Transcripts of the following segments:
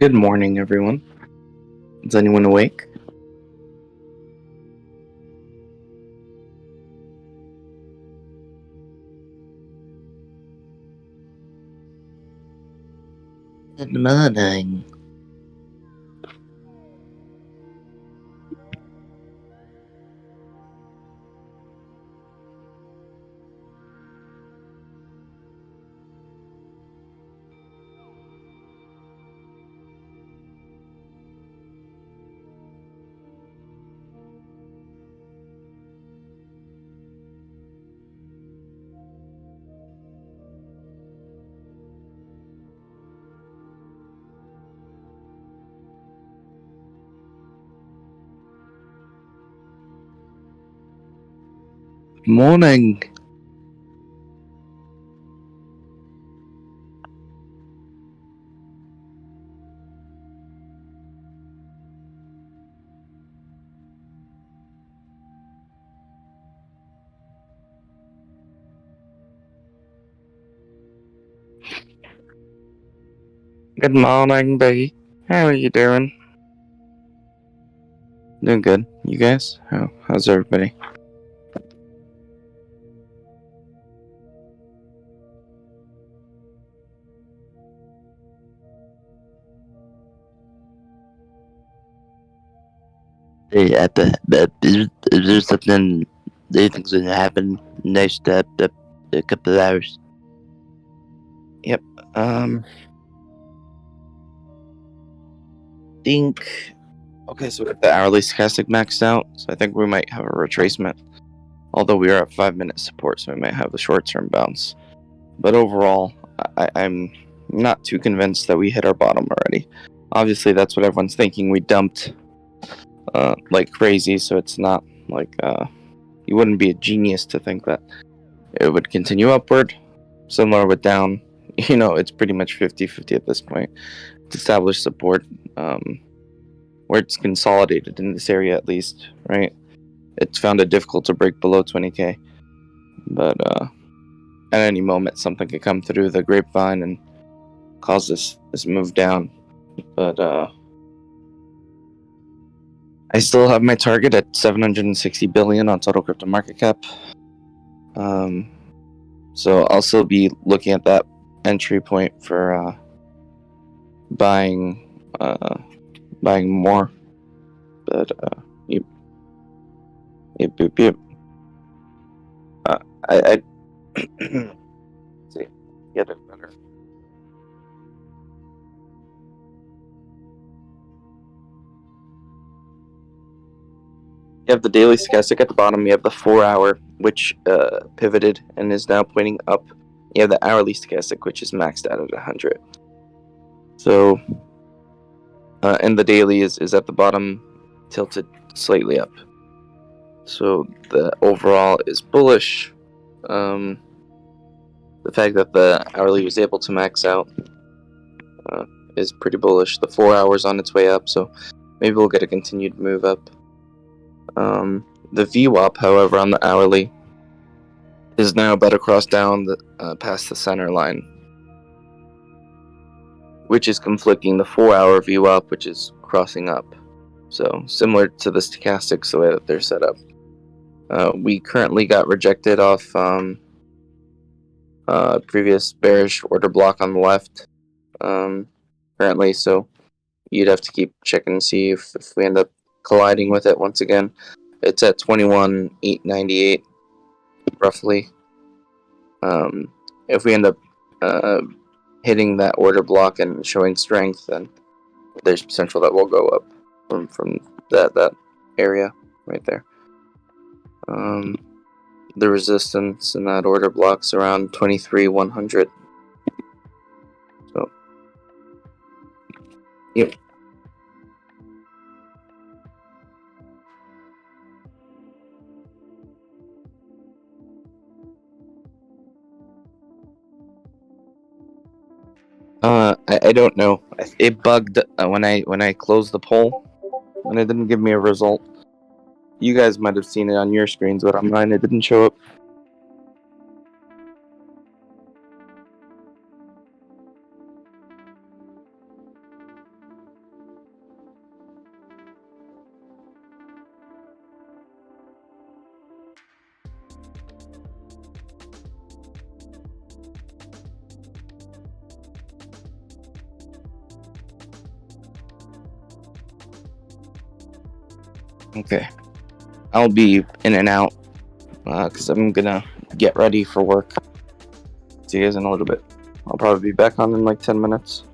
Good morning, everyone. Is anyone awake? Good morning. Morning. Good morning, B. How are you doing? Doing good. You guys? How's everybody? Hey, is there something that you think's gonna happen next a couple of hours? Yep. Think. Okay, so we got the hourly stochastic maxed out, so I think we might have a retracement. Although we are at 5-minute support, so we might have a short-term bounce. But overall, I'm not too convinced that we hit our bottom already. Obviously, that's what everyone's thinking. We dumped like crazy, so it's not like you wouldn't be a genius to think that it would continue upward. Similar with down, it's pretty much 50-50 at this point. It's established support where it's consolidated in this area at least, right? It's found it difficult to break below 20k, but at any moment something could come through the grapevine and cause this move down. But I still have my target at 760 billion on total crypto market cap. So I'll still be looking at that entry point for buying more. But yep. I see, get it better. You have the daily stochastic at the bottom. You have the 4-hour, which pivoted and is now pointing up. You have the hourly stochastic, which is maxed out at 100. So, and the daily is at the bottom, tilted slightly up. So the overall is bullish. The fact that the hourly was able to max out is pretty bullish. The 4 hours on its way up, so maybe we'll get a continued move up. The VWAP, however, on the hourly is now about to cross down past the center line, which is conflicting the 4-hour VWAP, which is crossing up. So similar to the stochastics, the way that they're set up. We currently got rejected off previous bearish order block on the left currently, so you'd have to keep checking and see if we end up colliding with it once again. It's at 21,898 roughly. If we end up hitting that order block and showing strength, then there's potential that we'll go up from that area right there. The resistance in that order block's around 23,100. So, yep. I don't know. It bugged when I closed the poll, and it didn't give me a result. You guys might have seen it on your screens, but on mine it didn't show up. Okay. I'll be in and out because I'm gonna get ready for work. See you guys in a little bit. I'll probably be back on in like 10 minutes.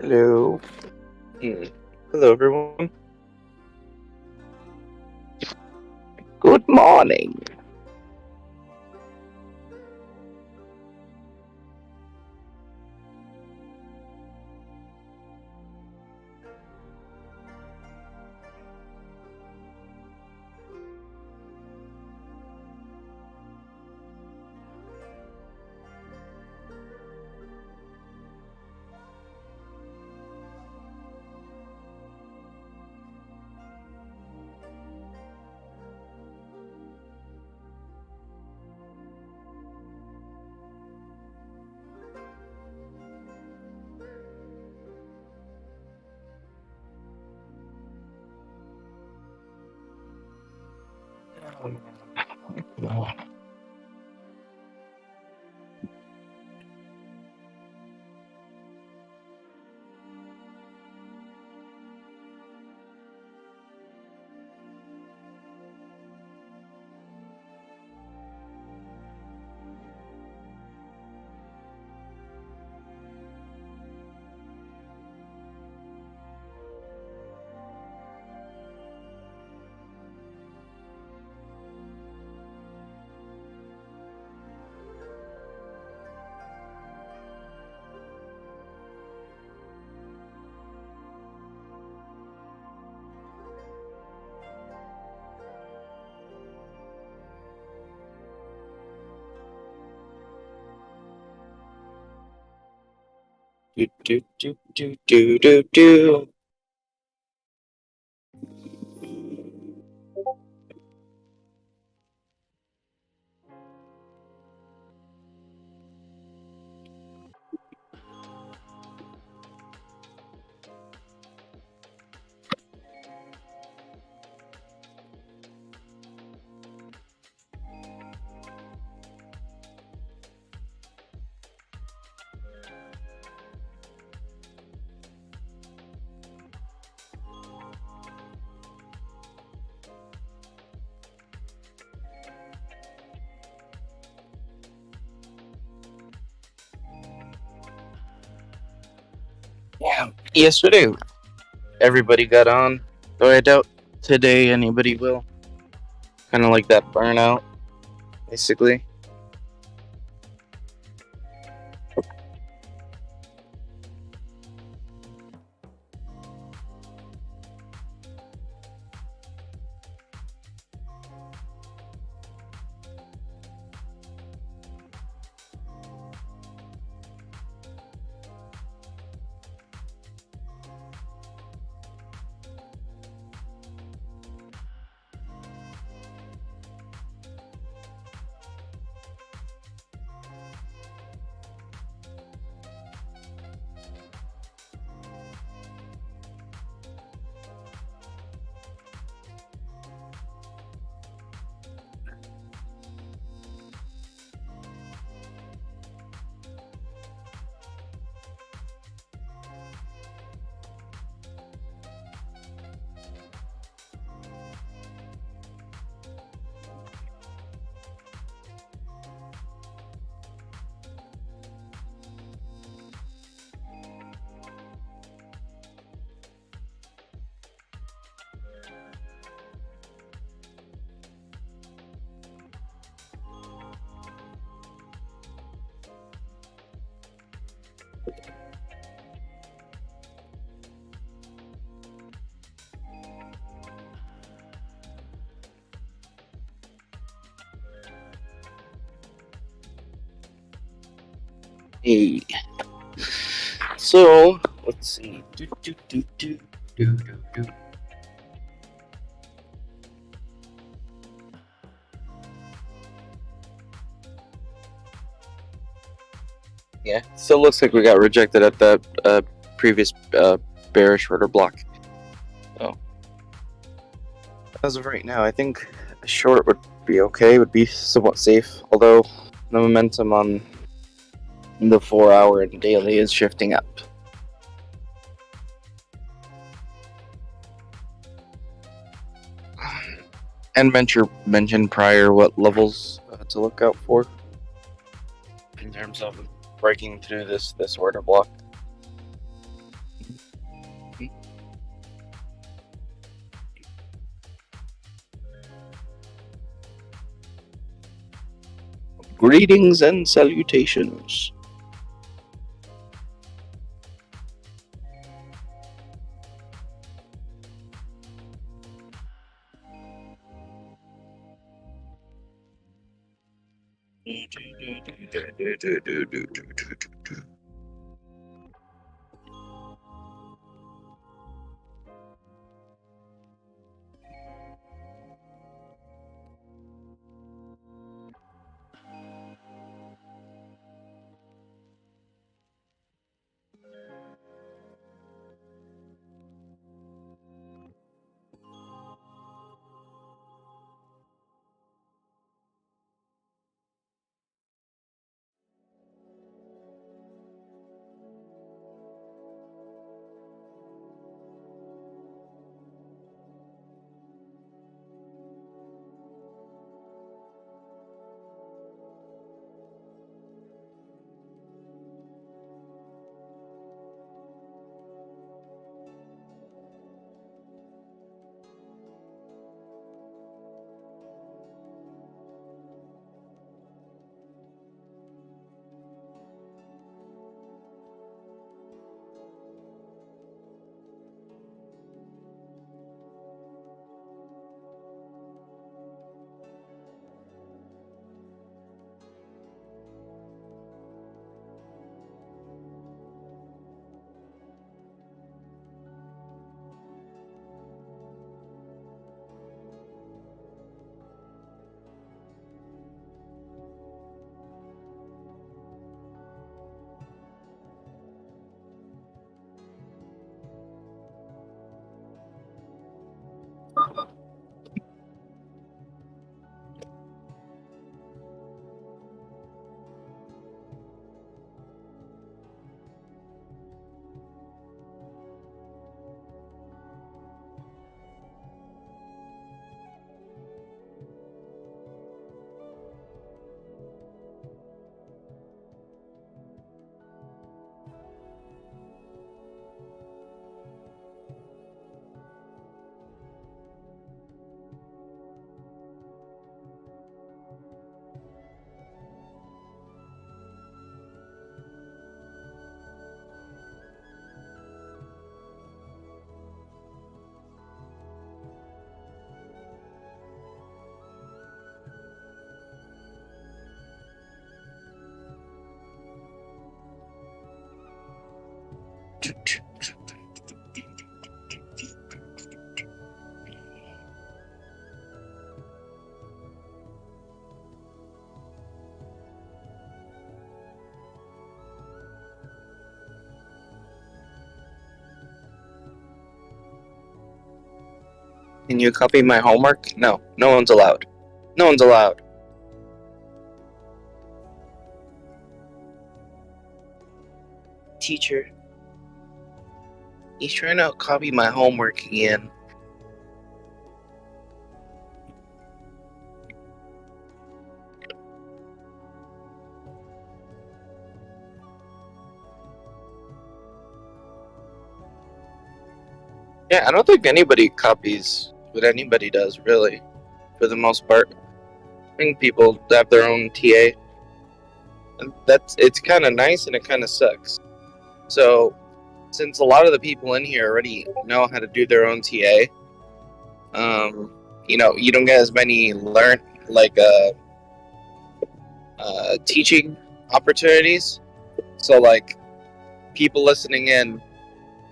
Hello. Hello, everyone. Good morning. Do. Yeah. Yesterday, everybody got on. Though I doubt today anybody will. Kind of like that burnout, basically. Hey. So, let's see. Do. Yeah, still looks like we got rejected at the previous bearish order block. So, as of right now, I think a short would be okay, would be somewhat safe, although the momentum on the 4-hour and daily is shifting up. And mentioned prior what levels to look out for in terms of breaking through this order block. Greetings and salutations. Can you copy my homework? No, no one's allowed. No one's allowed. Teacher, he's trying to copy my homework again. Yeah, I don't think anybody copies what anybody does, really, for the most part. I think people have their own TA. And it's kind of nice and it kind of sucks. So, since a lot of the people in here already know how to do their own TA, you don't get as many teaching opportunities. So, like, people listening in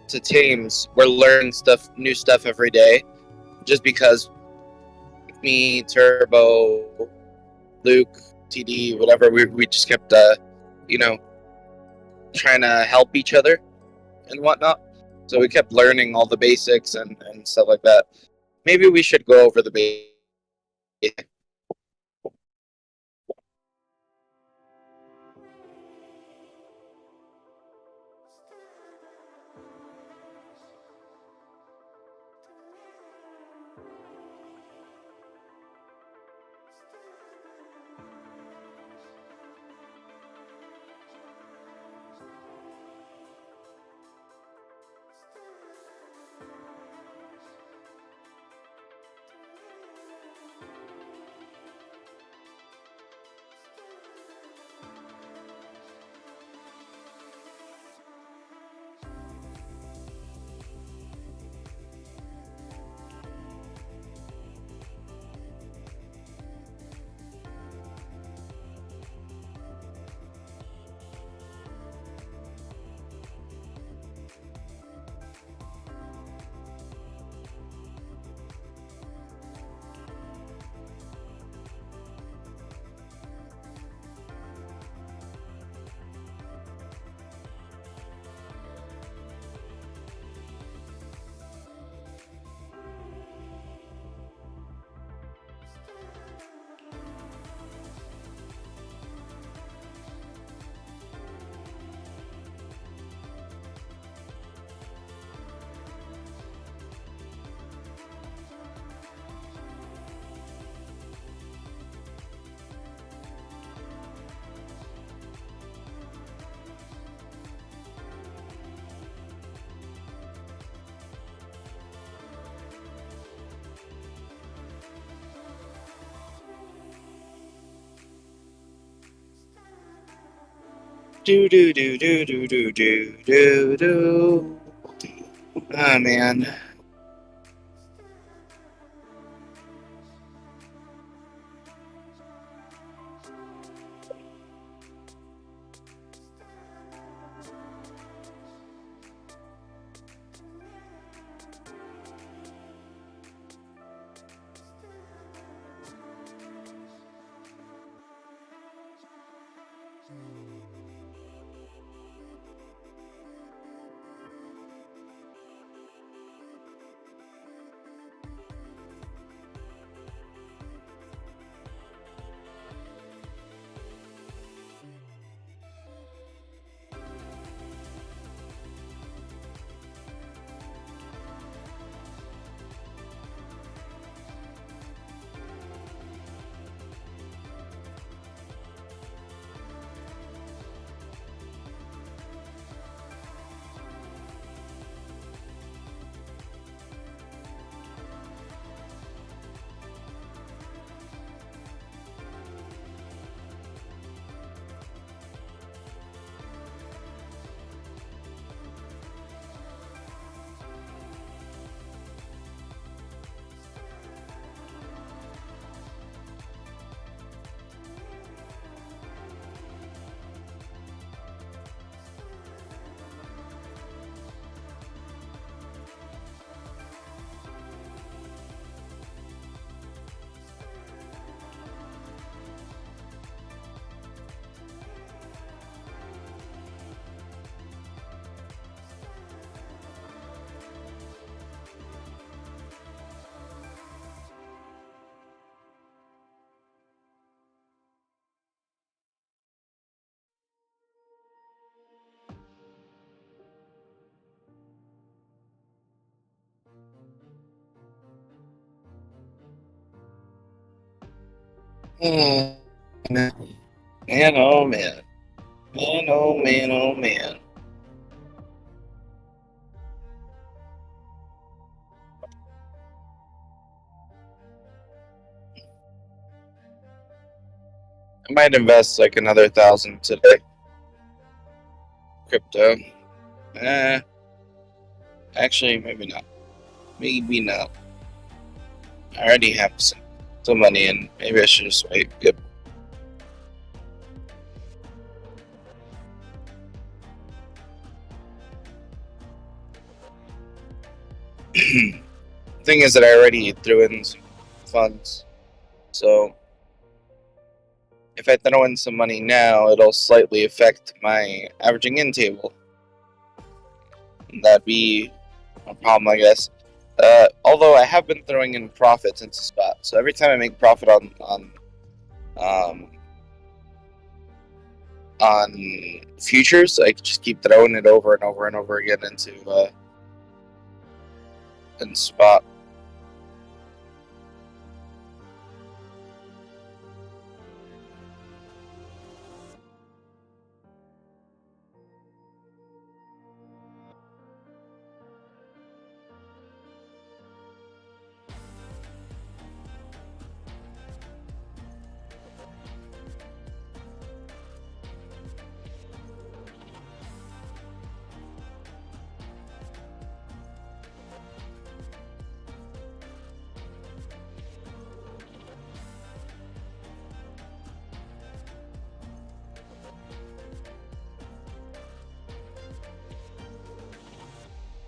to teams, we're learning new stuff every day, just because me, Turbo, Luke, TD, whatever, we just kept, trying to help each other and whatnot. So we kept learning all the basics and stuff like that. Maybe we should go over the basics. Do do do do do do do do do. Oh man. Man, oh man. Man, oh man, oh man. I might invest like another 1,000 today. Crypto. Eh, actually, maybe not. Maybe not. I already have some money in. Maybe I should just wait. Good. Thing is that I already threw in some funds. So if I throw in some money now, it'll slightly affect my averaging in table. That'd be a problem, I guess. Although I have been throwing in profits into spot, so every time I make profit um, on futures, I just keep throwing it over and over and over again into in spot.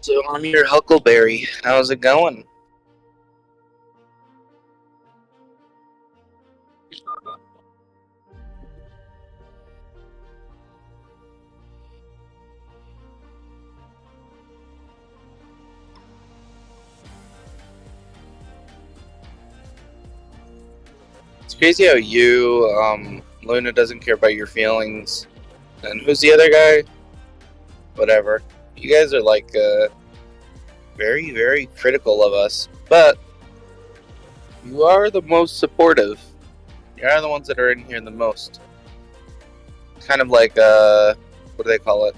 So I'm your Huckleberry. How's it going? It's crazy how Luna doesn't care about your feelings. And who's the other guy? Whatever. You guys are like very, very critical of us. But you are the most supportive. You are the ones that are in here the most. Kind of like what do they call it?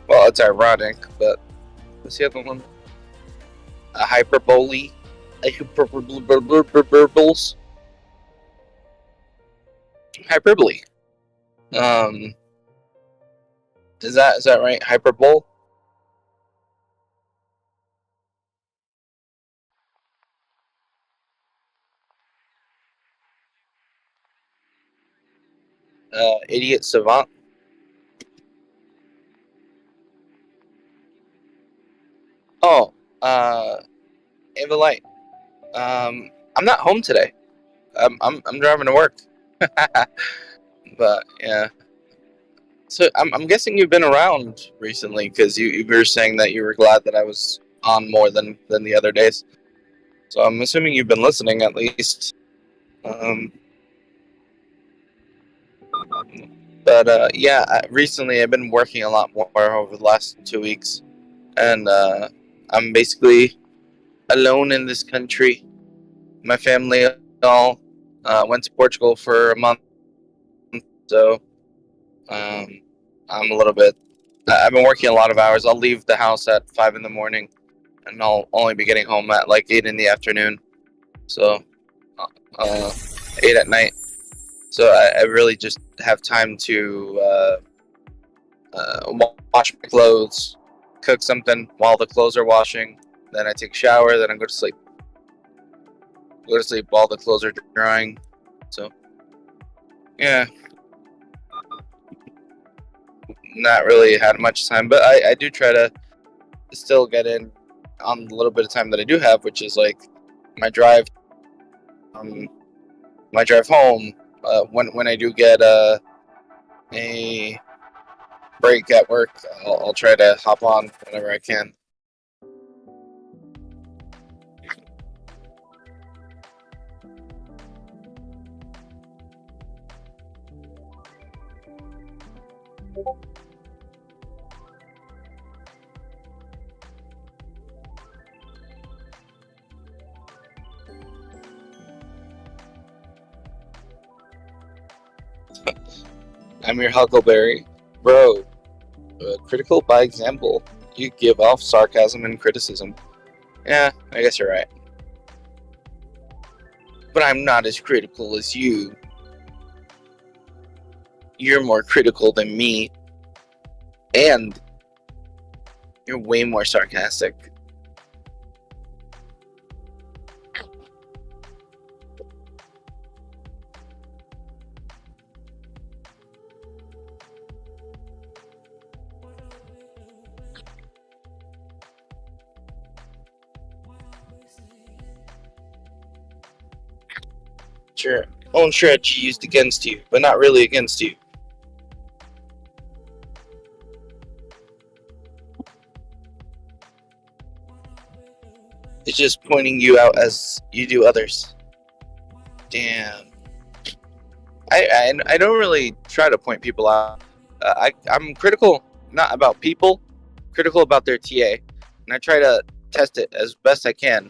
Well, it's ironic, but what's the other one? A hyperbole. Hyperbole. Um, is that right? Hyperbole? Idiot savant. Oh, Ava Light. I'm not home today. I'm driving to work. But yeah. So I'm guessing you've been around recently because you were saying that you were glad that I was on more than the other days. So I'm assuming you've been listening at least. Um, but yeah, recently I've been working a lot more over the last 2 weeks, and I'm basically alone in this country. My family all went to Portugal for a month, so um, I'm a little bit. I've been working a lot of hours. I'll leave the house at 5 in the morning, and I'll only be getting home at like 8 in the afternoon. So 8 at night. So I really just have time to wash my clothes, cook something while the clothes are washing. Then I take a shower. Then I go to sleep. Go to sleep while the clothes are drying. So yeah, not really had much time, but I do try to still get in on the little bit of time that I do have, which is like my drive, um, my drive home. When I do get a break at work, I'll try to hop on whenever I can. I'm your Huckleberry, bro. Critical by example. You give off sarcasm and criticism. Yeah, I guess you're right. But I'm not as critical as you. You're more critical than me, and you're way more sarcastic. Sure, own strategy used against you, but not really against you. It's just pointing you out as you do others. Damn. I don't really try to point people out. I'm critical not about people, critical about their TA, and I try to test it as best I can.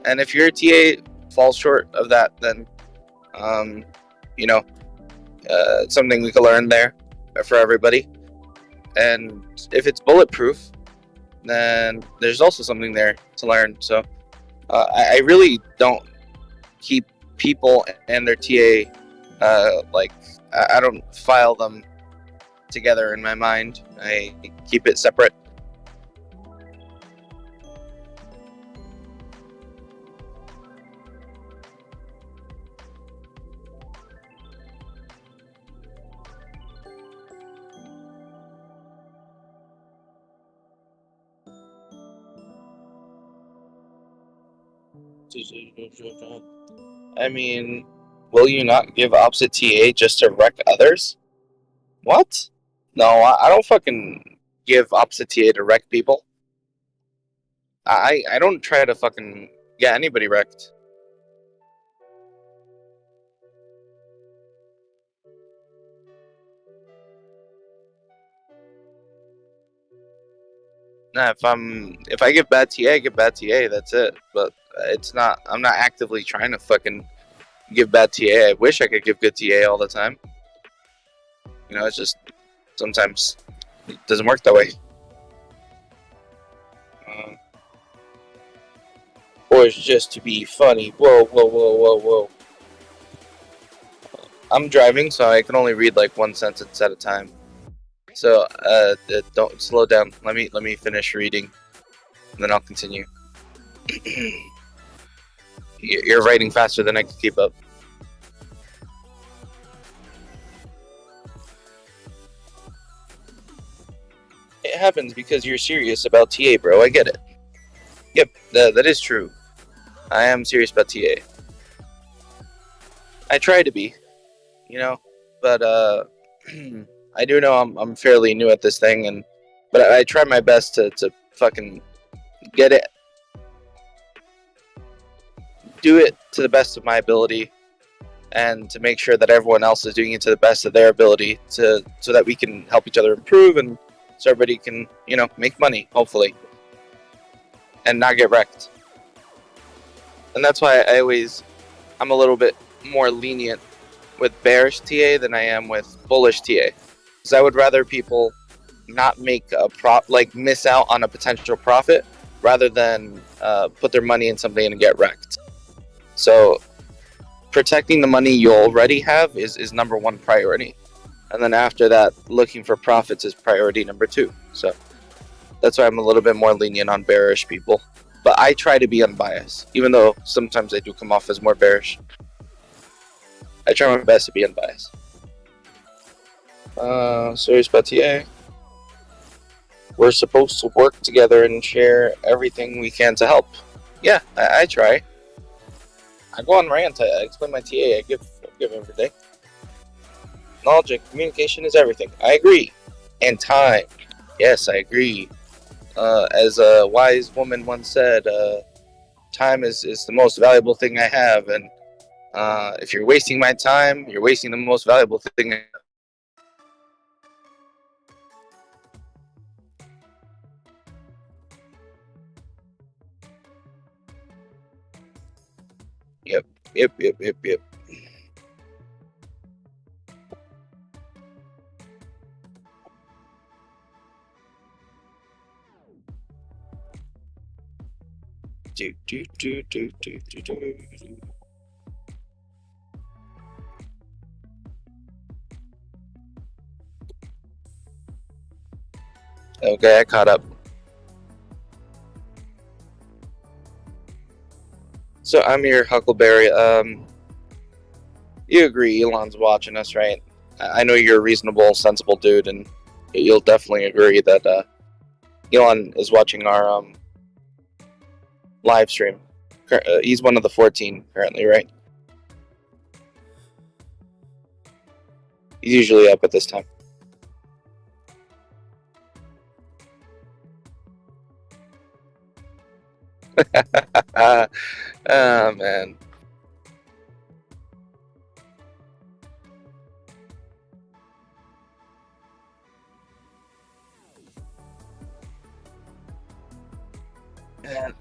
And if your TA falls short of that, then um, you know, something we can learn there for everybody. And if it's bulletproof, then there's also something there to learn. So I really don't keep people and their TA like I don't file them together in my mind. I keep it separate. I mean, will you not give opposite TA just to wreck others? What? No, I don't fucking give opposite TA to wreck people. I don't try to fucking get anybody wrecked. Nah, if I give bad TA, I give bad TA. That's it. But it's not. I'm not actively trying to fucking give bad TA. I wish I could give good TA all the time. You know, it's just sometimes it doesn't work that way. Uh, or it's just to be funny. Whoa, whoa, whoa, whoa, whoa. I'm driving, so I can only read like one sentence at a time. So don't slow down. Let me finish reading, and then I'll continue. You're writing faster than I can keep up. It happens because you're serious about TA, bro. I get it. Yep, that is true. I am serious about TA. I try to be, but I do know I'm fairly new at this thing, but I try my best to fucking get it, do it to the best of my ability, and to make sure that everyone else is doing it to the best of their ability, so that we can help each other improve, and so everybody can make money, hopefully, and not get wrecked. And that's why I'm a little bit more lenient with bearish TA than I am with bullish TA, because I would rather people not make miss out on a potential profit rather than put their money in something and get wrecked. So protecting the money you already have is number one priority, and then after that, looking for profits is priority number two. So that's why I'm a little bit more lenient on bearish people, but I try to be unbiased, even though sometimes I do come off as more bearish. I try my best to be unbiased. Serious about TA. We're supposed to work together and share everything we can to help. Yeah, I try. I go on rant. I explain my TA. I give everything. Knowledge and communication is everything. I agree. And time. Yes, I agree. As a wise woman once said, time is the most valuable thing I have, and if you're wasting my time, you're wasting the most valuable thing. Yep. Do. Okay, I caught up. So I'm your Huckleberry. You agree Elon's watching us, right? I know you're a reasonable, sensible dude, and you'll definitely agree that Elon is watching our live stream. He's one of the 14 currently, right? He's usually up at this time. Oh, man. Man.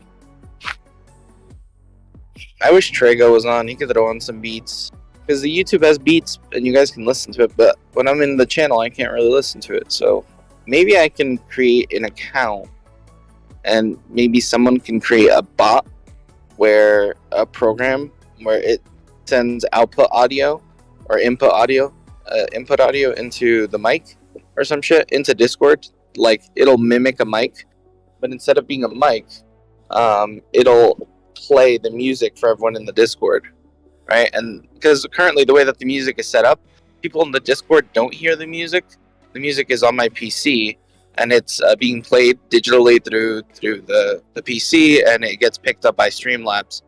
I wish Trago was on. He could throw on some beats. Because the YouTube has beats and you guys can listen to it, but when I'm in the channel, I can't really listen to it. So maybe I can create an account and maybe someone can create a bot where a program where it sends output audio or input audio into the mic or some shit into Discord. Like it'll mimic a mic, but instead of being a mic, it'll play the music for everyone in the Discord, right? And because currently the way that the music is set up, people in the Discord don't hear the music. The music is on my PC, and it's being played digitally through the PC, and it gets picked up by Streamlabs.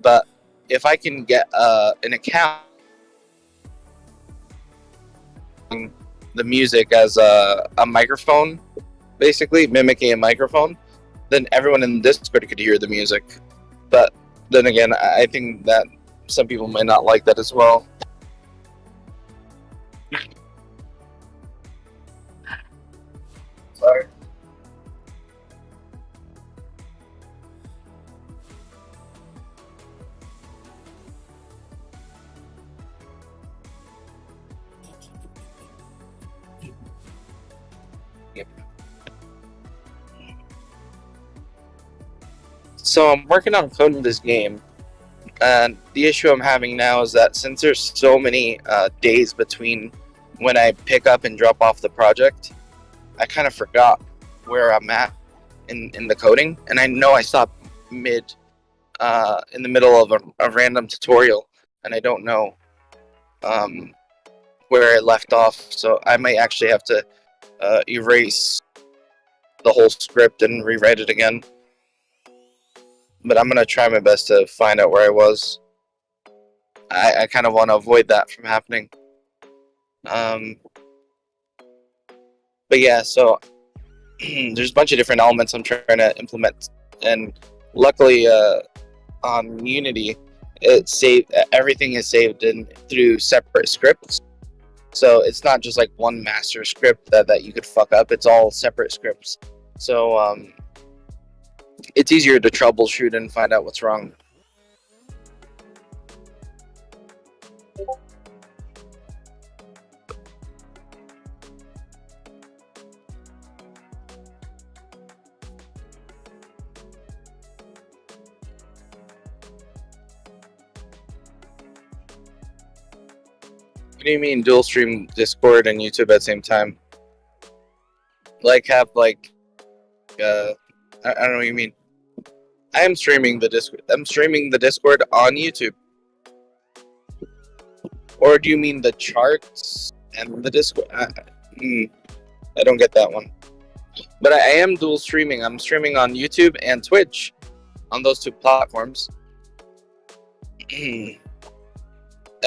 But if I can get an account, the music as a microphone, basically mimicking a microphone, then everyone in the Discord could hear the music. But then again, I think that some people might not like that as well. Sorry. Yep. So I'm working on coding this game. And the issue I'm having now is that since there's so many days between when I pick up and drop off the project, I kind of forgot where I'm at in the coding, and I know I stopped mid in the middle of a random tutorial, and I don't know where I left off. So I might actually have to erase the whole script and rewrite it again. But I'm gonna try my best to find out where I was. I kind of want to avoid that from happening. But yeah, so there's a bunch of different elements I'm trying to implement, and luckily on Unity, everything is saved in through separate scripts. So it's not just like one master script that you could fuck up. It's all separate scripts. So it's easier to troubleshoot and find out what's wrong. What do you mean dual stream Discord and YouTube at the same time? Like have like I don't know what you mean. I am streaming the Discord. I'm streaming the Discord on YouTube. Or do you mean the charts and the Discord? I don't get that one. But I am dual streaming. I'm streaming on YouTube and Twitch on those two platforms.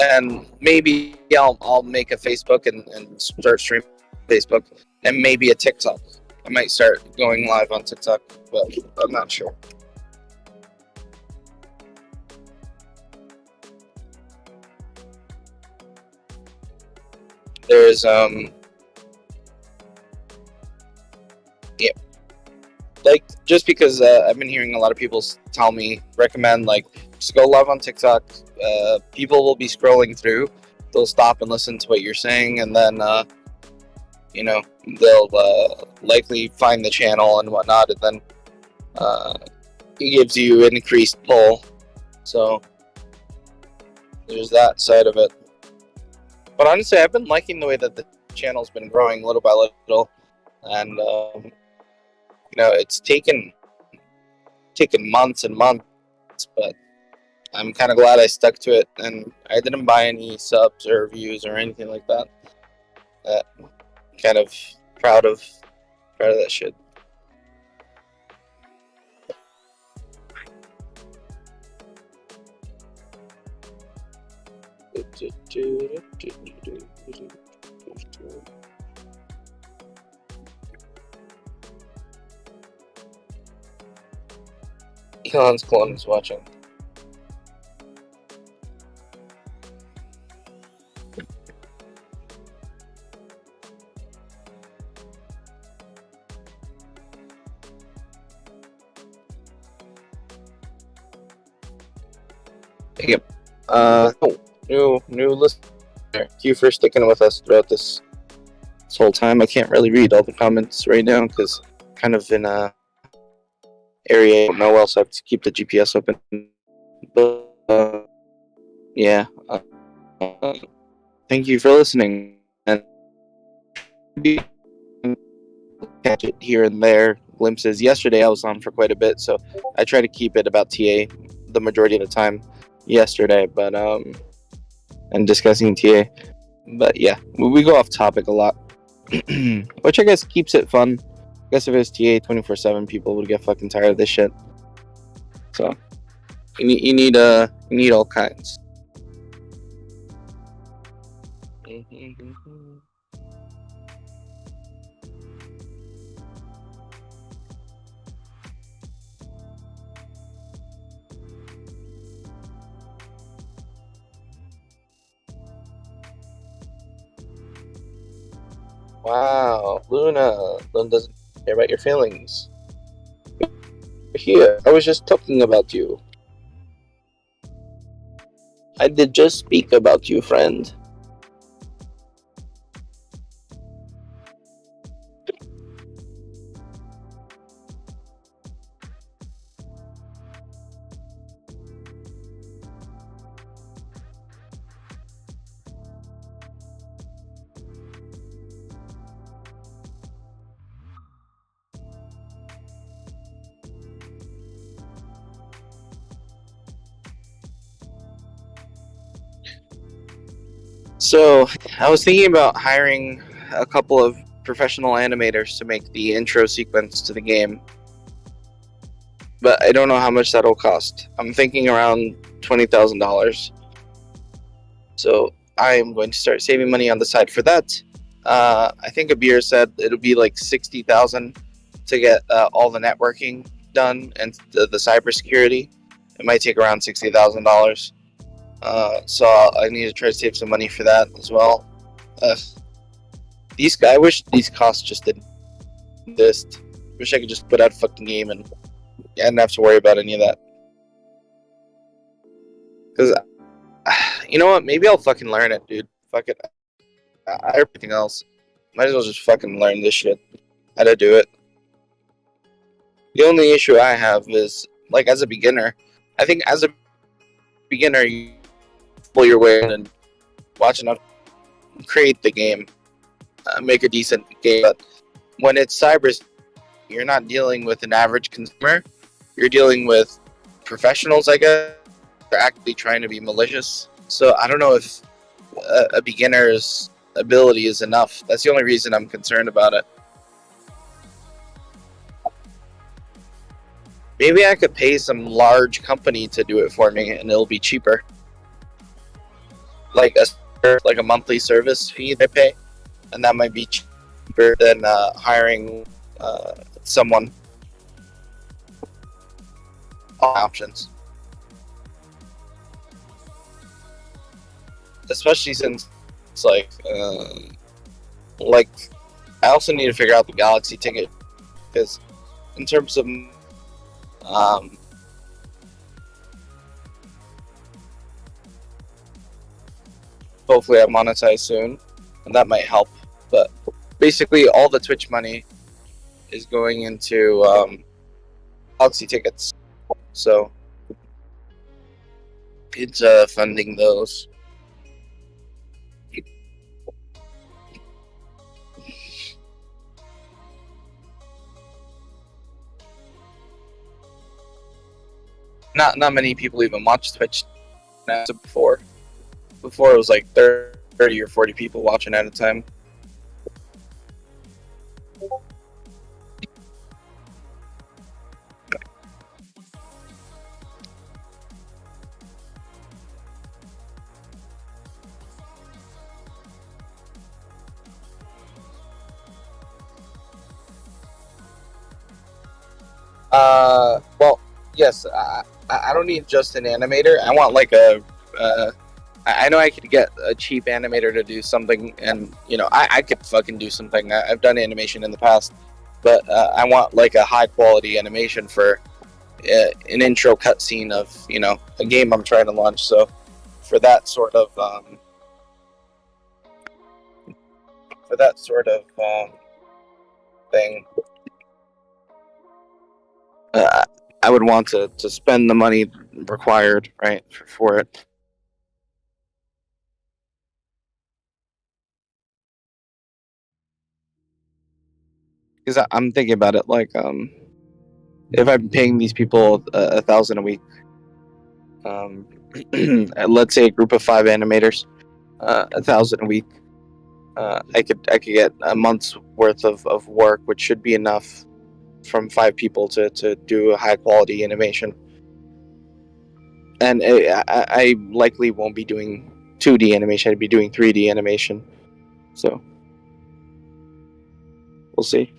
And maybe I'll make a Facebook and start streaming Facebook, and maybe a TikTok. I might start going live on TikTok, but I'm not sure. There's yeah, like just because I've been hearing a lot of people recommend like just go live on TikTok. People will be scrolling through. They'll stop and listen to what you're saying, and then they'll likely find the channel and whatnot, and then it gives you an increased pull. So there's that side of it. But honestly, I've been liking the way that the channel's been growing little by little, and it's taken months and months, but I'm kind of glad I stuck to it, and I didn't buy any subs or views or anything like that. Kind of proud of that shit. Elon's clone is watching. Yep. New listener. Thank you for sticking with us throughout this whole time. I can't really read all the comments right now because kind of in a area I don't know, else I have to keep the GPS open. But yeah, thank you for listening, and catch it here and there, glimpses. Yesterday I was on for quite a bit, so I try to keep it about TA the majority of the time yesterday, but and discussing TA. But yeah, we go off topic a lot, which I guess keeps it fun. I guess if it was TA 24/7, people would get fucking tired of this shit. So you need all kinds. Wow, Luna doesn't care about your feelings. Here, I was just talking about you. I did just speak about you, friend. So I was thinking about hiring a couple of professional animators to make the intro sequence to the game, but I don't know how much that'll cost. I'm thinking around $20,000. So I am going to start saving money on the side for that. I think Abir said it'll be like 60,000 to get all the networking done and the cybersecurity. It might take around $60,000. So I need to try to save some money for that as well. I wish these costs just didn't exist. Wish I could just put out a fucking game and I didn't have to worry about any of that. Because you know what? Maybe I'll fucking learn it, dude. Fuck it. Everything else. Might as well just fucking learn this shit. How to do it. The only issue I have is, like, as a beginner, I think as a beginner, you pull your way in and watch enough, create the game, make a decent game. But when it's cyber, you're not dealing with an average consumer. You're dealing with professionals, I guess. They're actively trying to be malicious. So I don't know if a beginner's ability is enough. That's the only reason I'm concerned about it. Maybe I could pay some large company to do it for me, and it'll be cheaper. Like a monthly service fee they pay, and that might be cheaper than hiring someone. All options, especially since it's like I also need to figure out the Galaxy ticket because in terms of hopefully I monetize soon, and that might help. But basically, all the Twitch money is going into Galaxy tickets, so it's funding those. Not many people even watch Twitch now. Before it was like 30 or 40 people watching at a time. Well, yes, I don't need just an animator. I want like a. I know I could get a cheap animator to do something, and I could fucking do something. I've done animation in the past, but I want like a high quality animation for an intro cutscene of a game I'm trying to launch. So for that sort of thing, I would want to spend the money required, right, for it. Because I'm thinking about it like if I'm paying these people 1,000 a week, let's say a group of 5 animators, 1,000 a week, I could get a month's worth of work, which should be enough from 5 people to do a high quality animation. And I likely won't be doing 2D animation. I'd be doing 3D animation. So we'll see.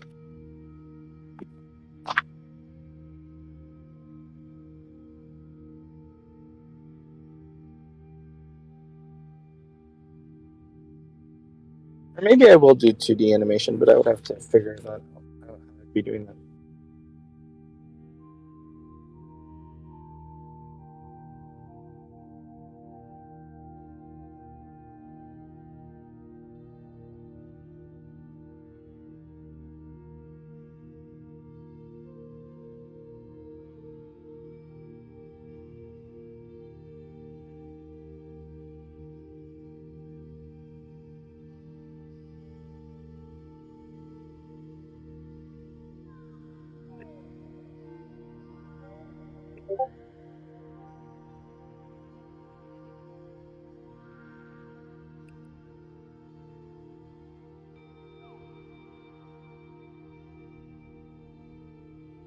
Or maybe I will do 2D animation, but I would have to figure out how I'd be doing that.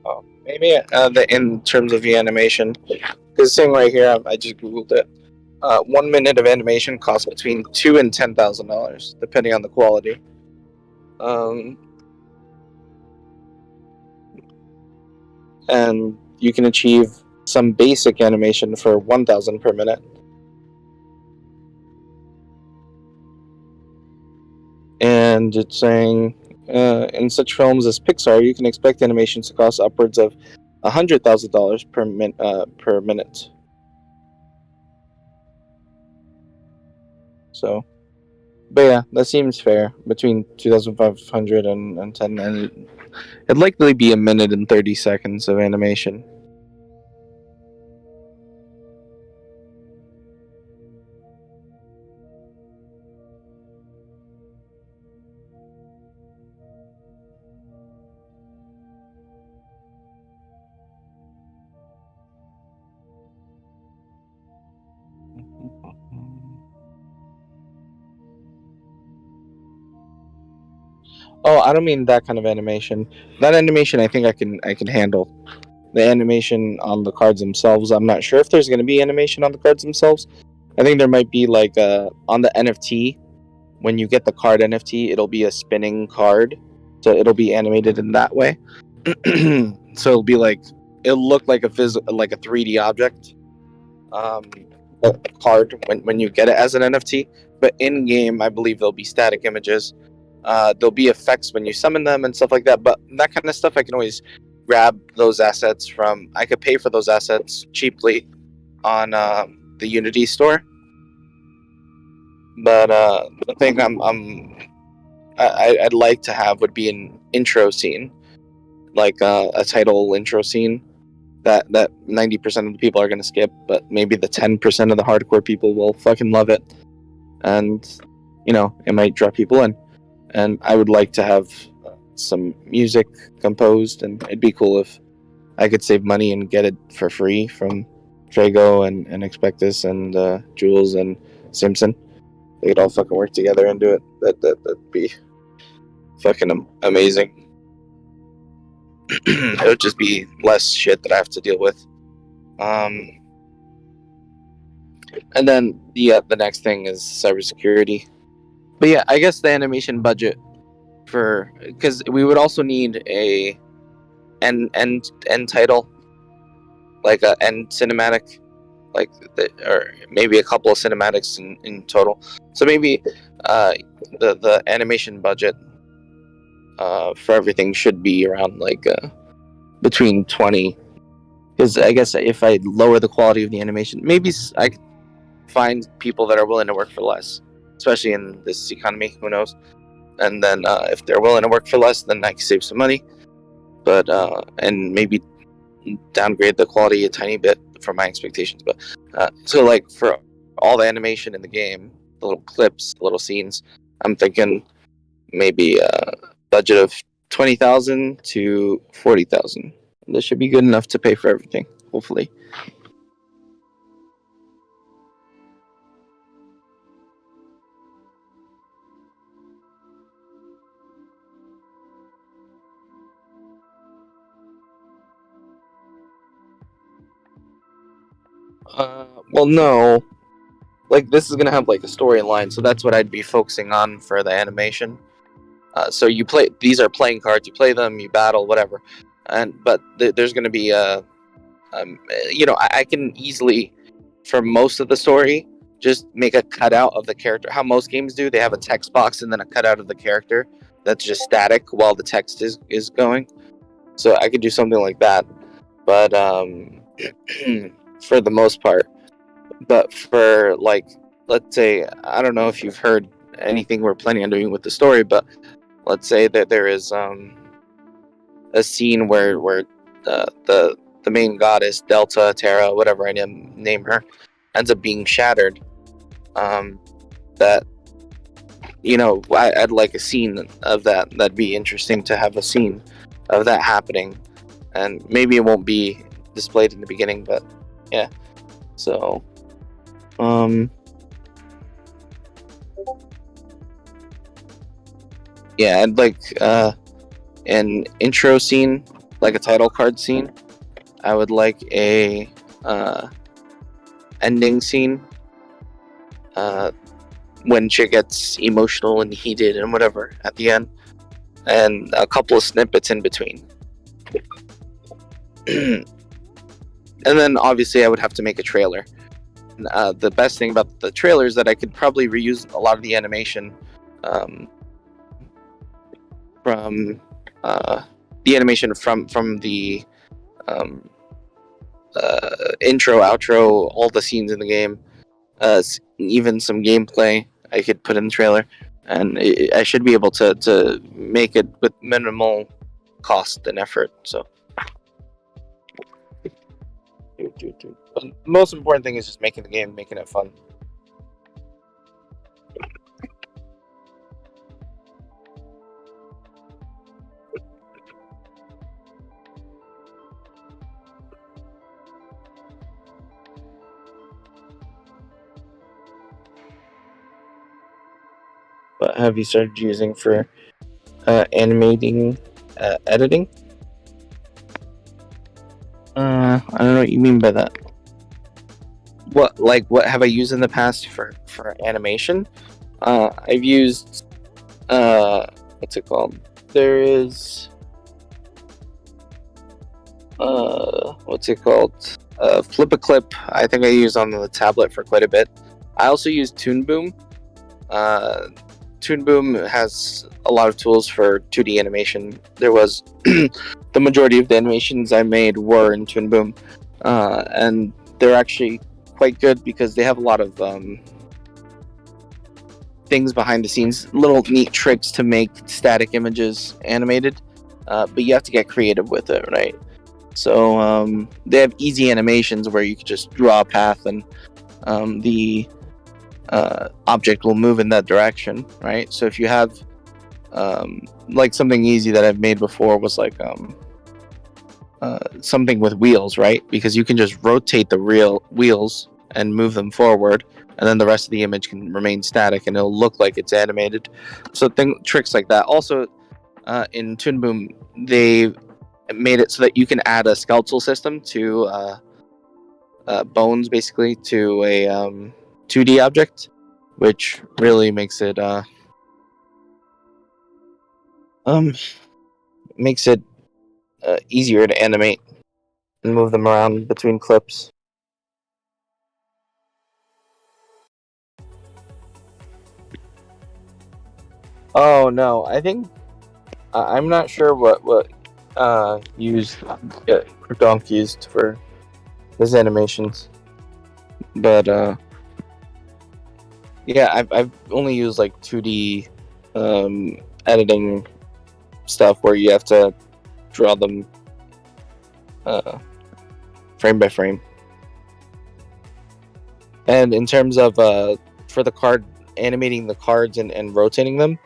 Oh, maybe in terms of the animation, because saying right here, I just googled it. 1 minute of animation costs between $2,000 and $10,000, depending on the quality. Um, and you can achieve some basic animation for 1,000 per minute. And it's saying in such films as Pixar, you can expect animations to cost upwards of $100,000 per minute. So, but yeah, that seems fair. Between 2,500 and 10, and it'd likely be 1 minute and 30 seconds of animation. Oh, I don't mean that kind of animation. That animation, I think I can handle. The animation on the cards themselves, I'm not sure if there's going to be animation on the cards themselves. I think there might be like on the NFT. When you get the card NFT, it'll be a spinning card, so it'll be animated in that way. So it'll look like like a 3D object. Um, a card when you get it as an NFT, but in game, I believe there'll be static images. There'll be effects when you summon them and stuff like that. But that kind of stuff, I can always grab those assets from. I could pay for those assets cheaply on the Unity store. But the thing I'd like to have would be an intro scene, like a title intro scene that 90% of the people are going to skip, but maybe the 10% of the hardcore people will fucking love it, and it might draw people in. And I would like to have some music composed, and it'd be cool if I could save money and get it for free from Trago and Expectus and Jules and Simpson. They could all fucking work together and do it. That'd be fucking amazing. It would just be less shit that I have to deal with. And then the next thing is cybersecurity. But yeah, I guess the animation budget because we would also need a end title, like a end cinematic, or maybe a couple of cinematics in total. So maybe the animation budget for everything should be around between 20. Because I guess if I lower the quality of the animation, maybe I could find people that are willing to work for less, especially in this economy. Who knows? And then if they're willing to work for less, then I can save some money. But and maybe downgrade the quality a tiny bit for my expectations. But so like for all the animation in the game, the little clips, the little scenes, I'm thinking maybe a budget of 20,000 to 40,000. This should be good enough to pay for everything, hopefully. Well, no. Like this is gonna have like a storyline, so that's what I'd be focusing on for the animation. So you play; these are playing cards. You play them, you battle, whatever. But there's gonna be I can easily, for most of the story, just make a cutout of the character. How most games do, they have a text box and then a cutout of the character that's just static while the text is going. So I could do something like that, but for the most part. But for let's say, I don't know if you've heard anything we're planning on doing with the story, but let's say that there is a scene where the main goddess Delta Terra, whatever I name her, ends up being shattered. That I'd like a scene of that. That'd be interesting to have a scene of that happening, and maybe it won't be displayed in the beginning, but yeah. So, yeah, I'd like an intro scene, like a title card scene. I would like a ending scene when shit gets emotional and heated and whatever at the end, and a couple of snippets in between. And then obviously I would have to make a trailer. The best thing about the trailer is that I could probably reuse a lot of the animation from the intro, outro, all the scenes in the game, even some gameplay I could put in the trailer, and I should be able to make it with minimal cost and effort. So but the most important thing is just making the game, making it fun. What have you started using for animating editing? I don't know what you mean by that. What have I used in the past for animation? I've used what's it called? There is what's it called? Flip a Clip. I think I use on the tablet for quite a bit. I also use Toon Boom. Toon Boom has a lot of tools for 2D animation. There was the majority of the animations I made were in Toon Boom, and they're actually quite good because they have a lot of things behind the scenes, little neat tricks to make static images animated, but you have to get creative with it, right? So they have easy animations where you can just draw a path and the object will move in that direction, right? So if you have like something easy that I've made before was like something with wheels, right? Because you can just rotate the real wheels and move them forward, and then the rest of the image can remain static and it'll look like it's animated. So tricks like that. Also, in Toon Boom, they made it so that you can add a skeletal system to bones, basically, to a 2D object, which really makes it easier to animate and move them around between clips. Oh no, I think I'm not sure what Donk used for his animations, but yeah, I've only used like 2D editing stuff where you have to draw them frame by frame. And in terms of for the card, animating the cards and rotating them,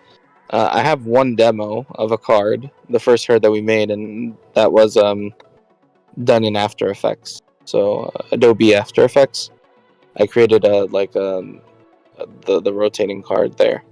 I have one demo of a card, the first card that we made, and that was done in After Effects. So Adobe After Effects. I created the rotating card there.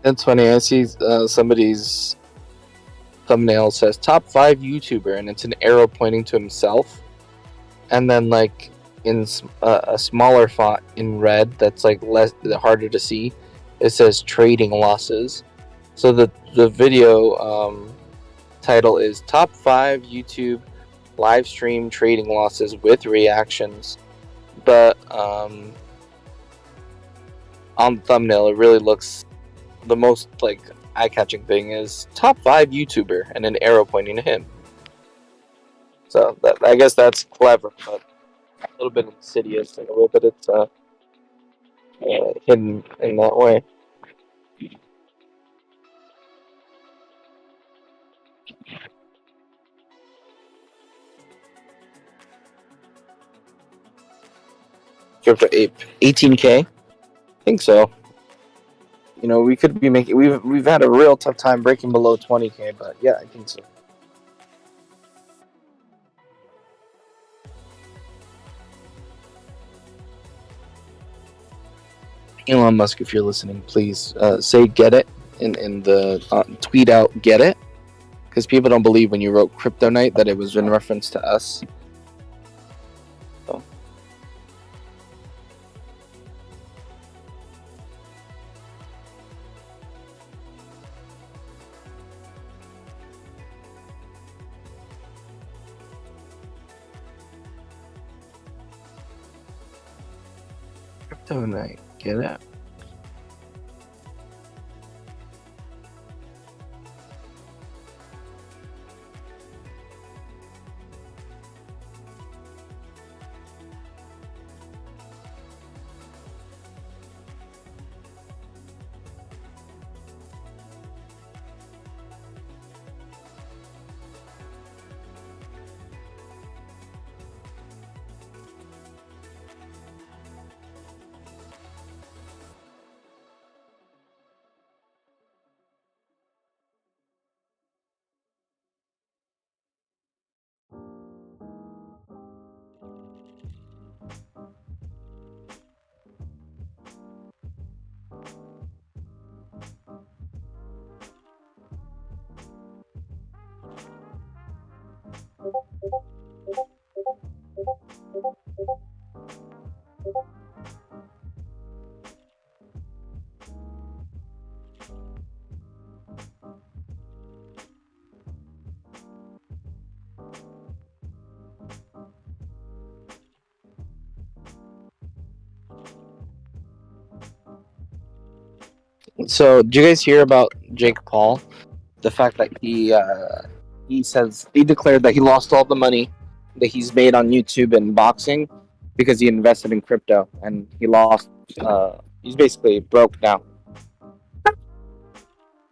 That's funny. I see somebody's thumbnail says top 5 YouTuber, and it's an arrow pointing to himself, and then like in a smaller font in red that's like harder to see, it says trading losses, So the video title is Top 5 YouTube Live Stream Trading Losses with Reactions. But on the thumbnail, it really looks the most like eye-catching thing is top 5 YouTuber and an arrow pointing to him. So I guess that's clever, but a little bit insidious in a way that it's hidden in that way. Crypto Ape, 18K. I think so. You know, we could be making. We've had a real tough time breaking below 20K, but yeah, I think so. Elon Musk, if you're listening, please say "get it" in the tweet out "get it," because people don't believe when you wrote Crypto Night that it was in reference to us. So. Crypto Night, get it? So, did you guys hear about Jake Paul? The fact that he says he declared that he lost all the money that he's made on YouTube and boxing because he invested in crypto and he lost. He's basically broke now.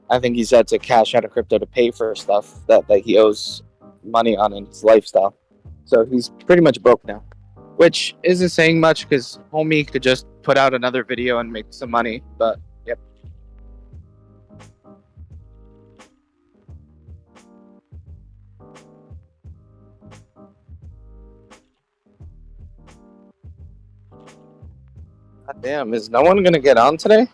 I think he's had to cash out of crypto to pay for stuff that he owes money on in his lifestyle. So he's pretty much broke now, which isn't saying much because homie could just put out another video and make some money. But yep. God damn, is no one gonna get on today?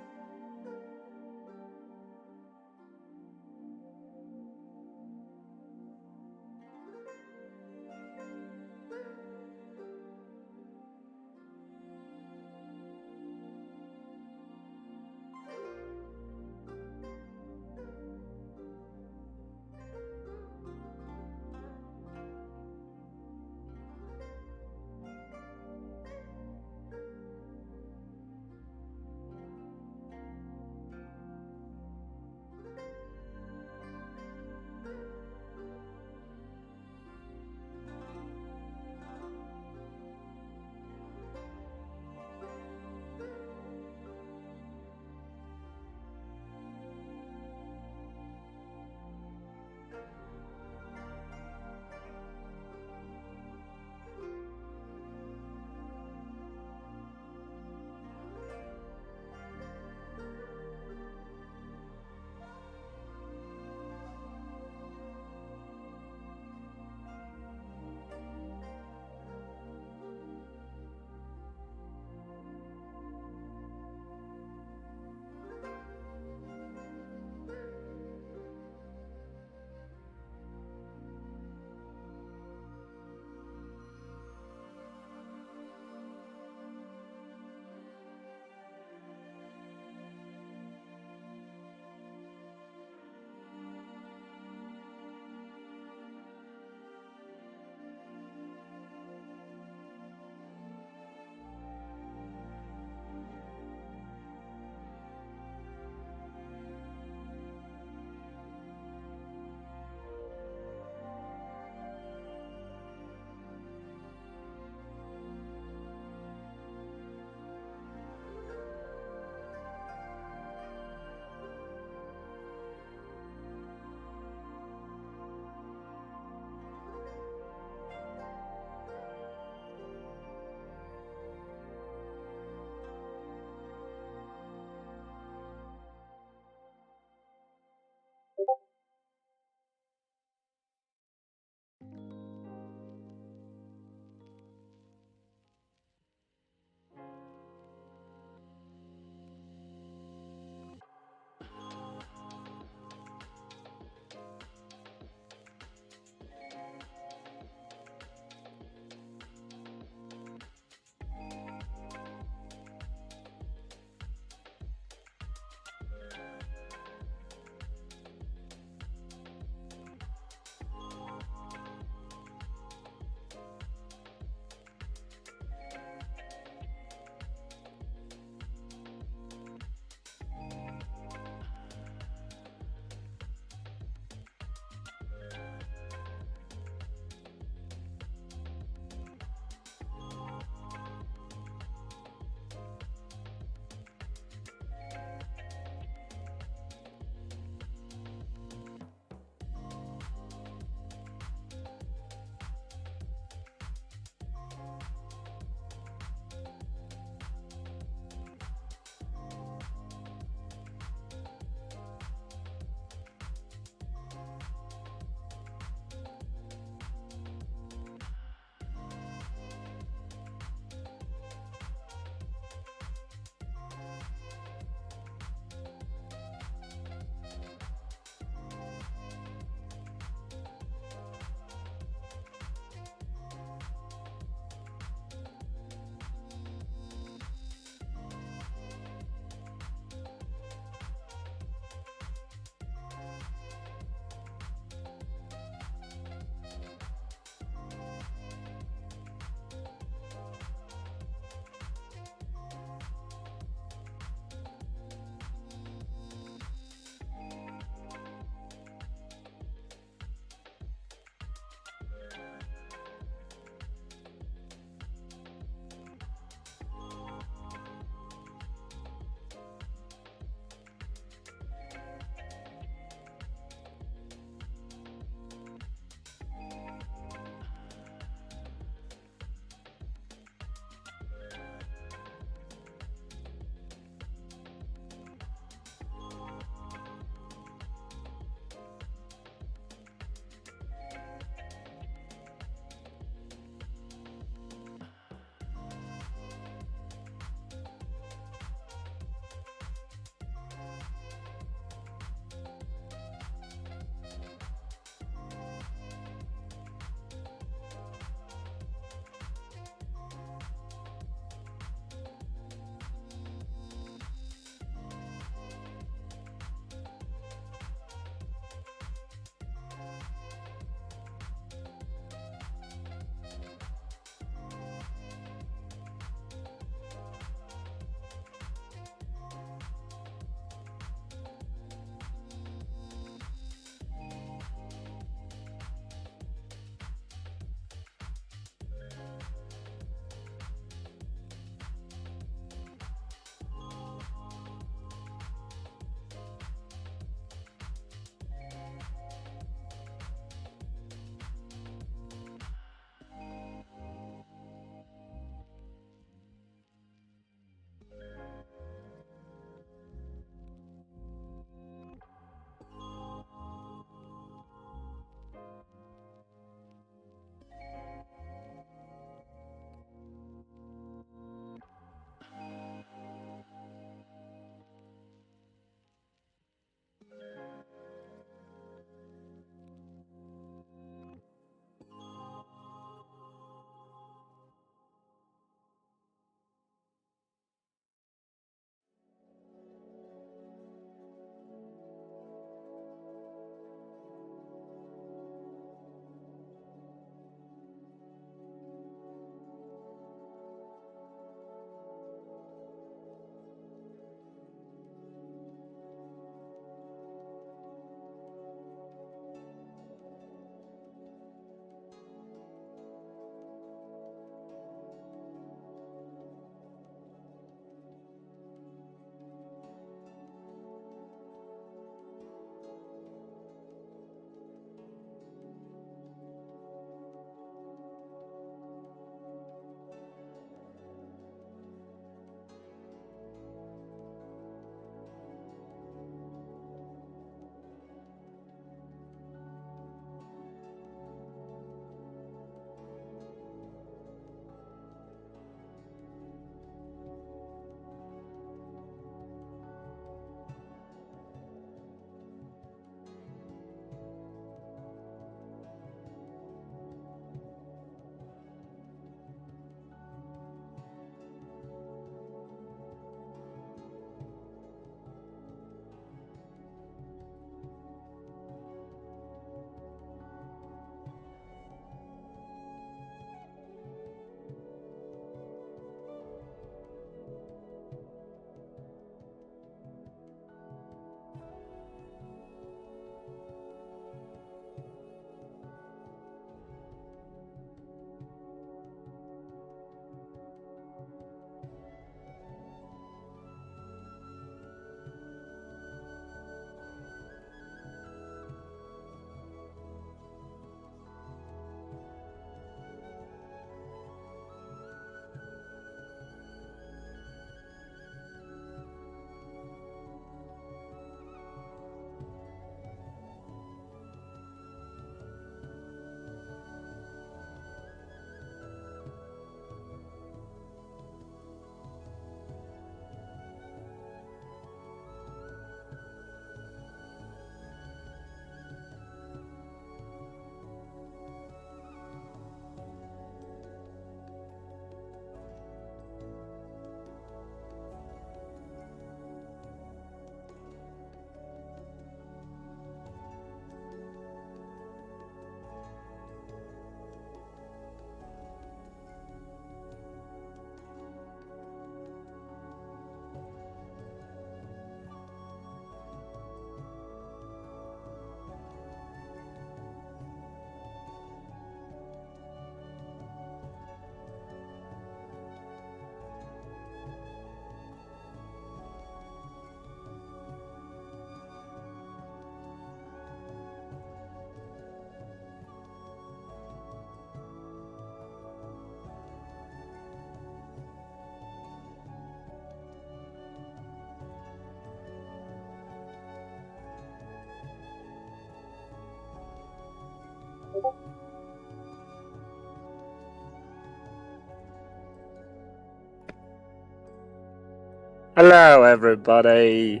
Hello, everybody.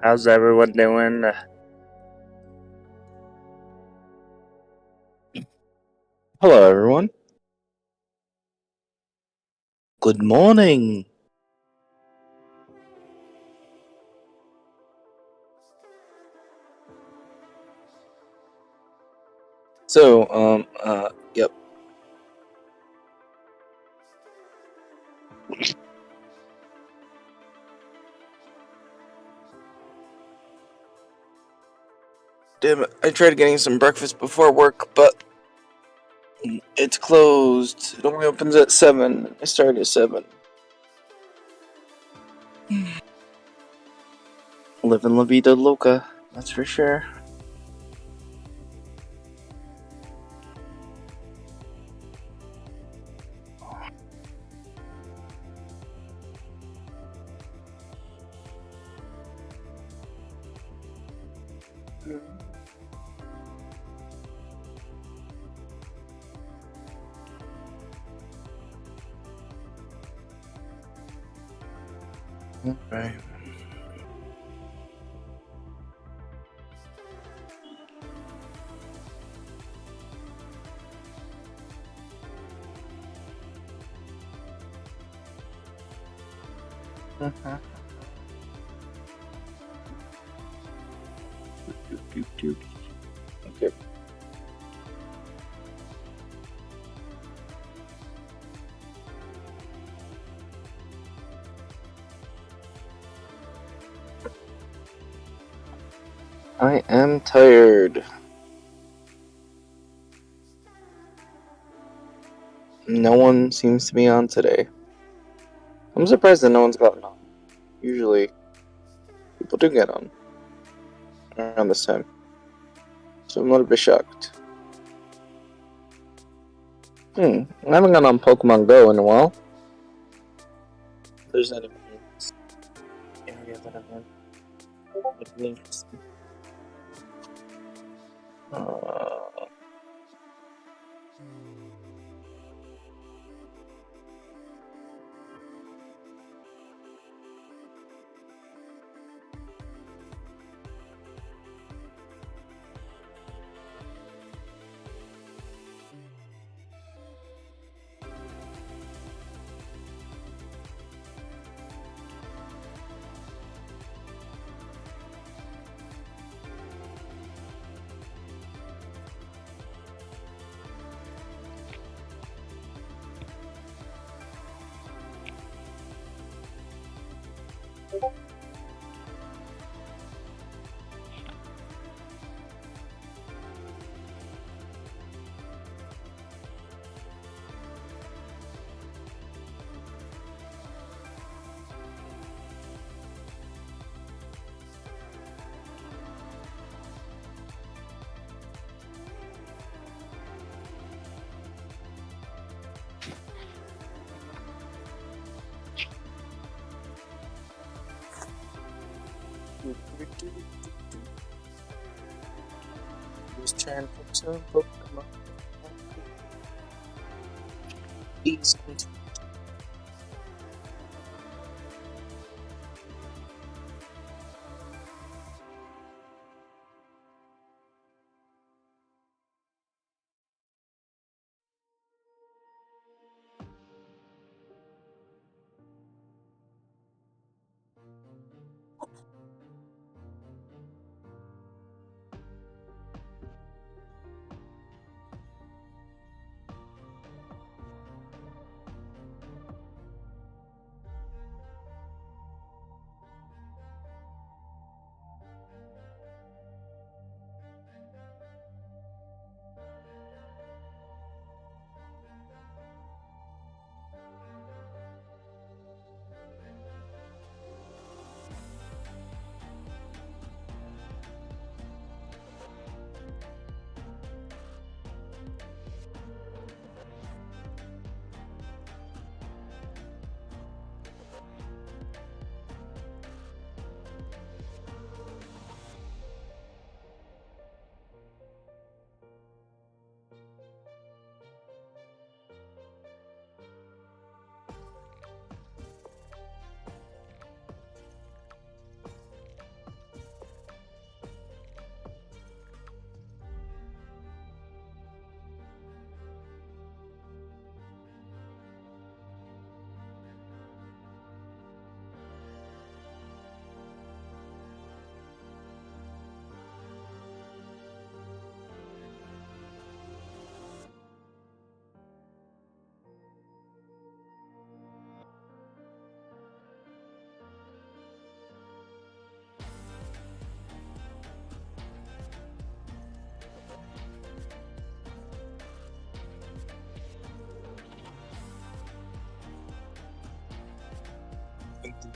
How's everyone doing? Hello, everyone. Good morning. So, yep. Damn it, I tried getting some breakfast before work, but it's closed. It only opens at 7. I started at 7. Living La Vida Loca, that's for sure. Okay. Okay. I am tired. No one seems to be on today. I'm surprised that no one's gotten on. Usually, people do get on around this time. So I'm a little bit shocked. I haven't gone on Pokemon Go in a while. There's anyone in this area that I'm in. It'd be interesting. Just trying to put some Pokemon. Easy.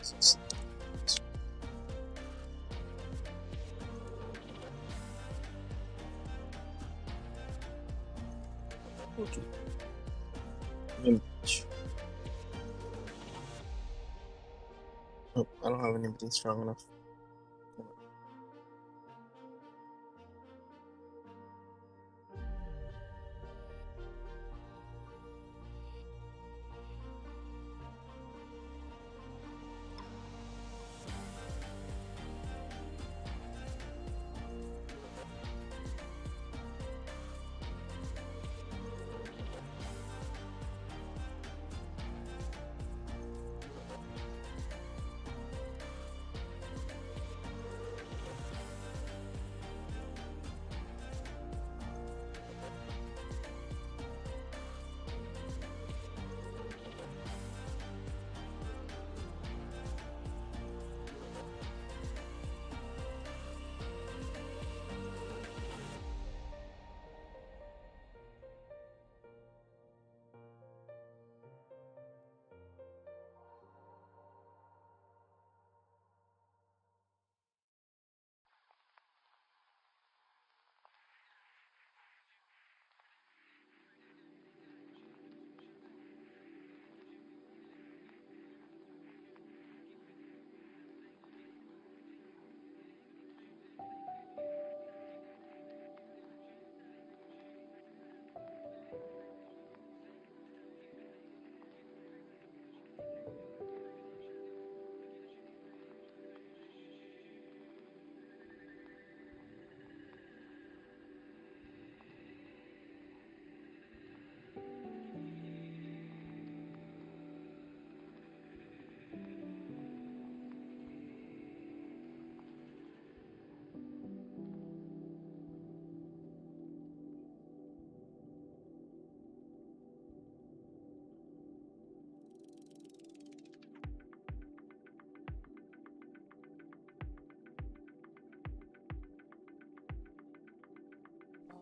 Oh, I don't have anybody strong enough.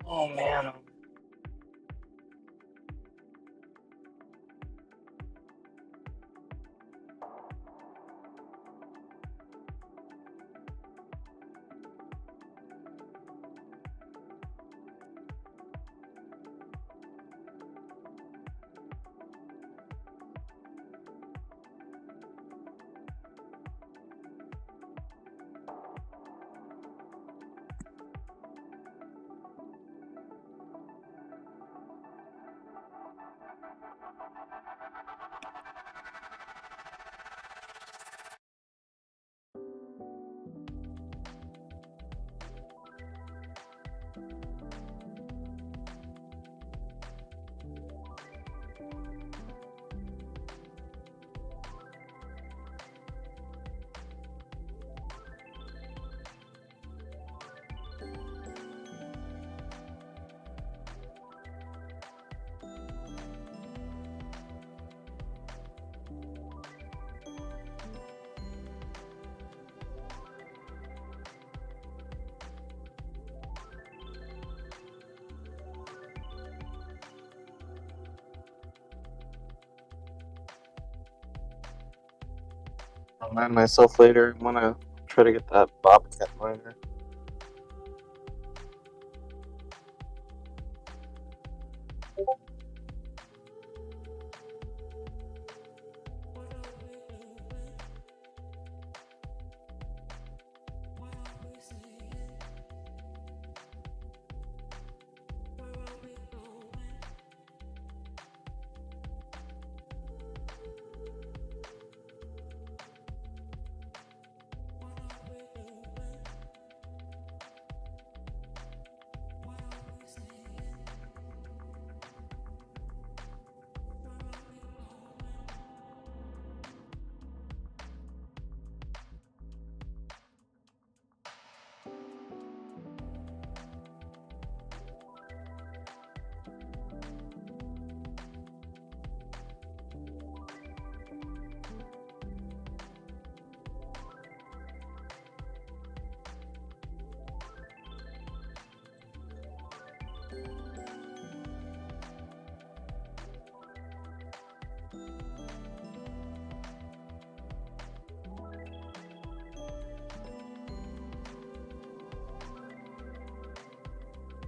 Oh man. I'll remind myself later. I want to try to get that bobcat miner.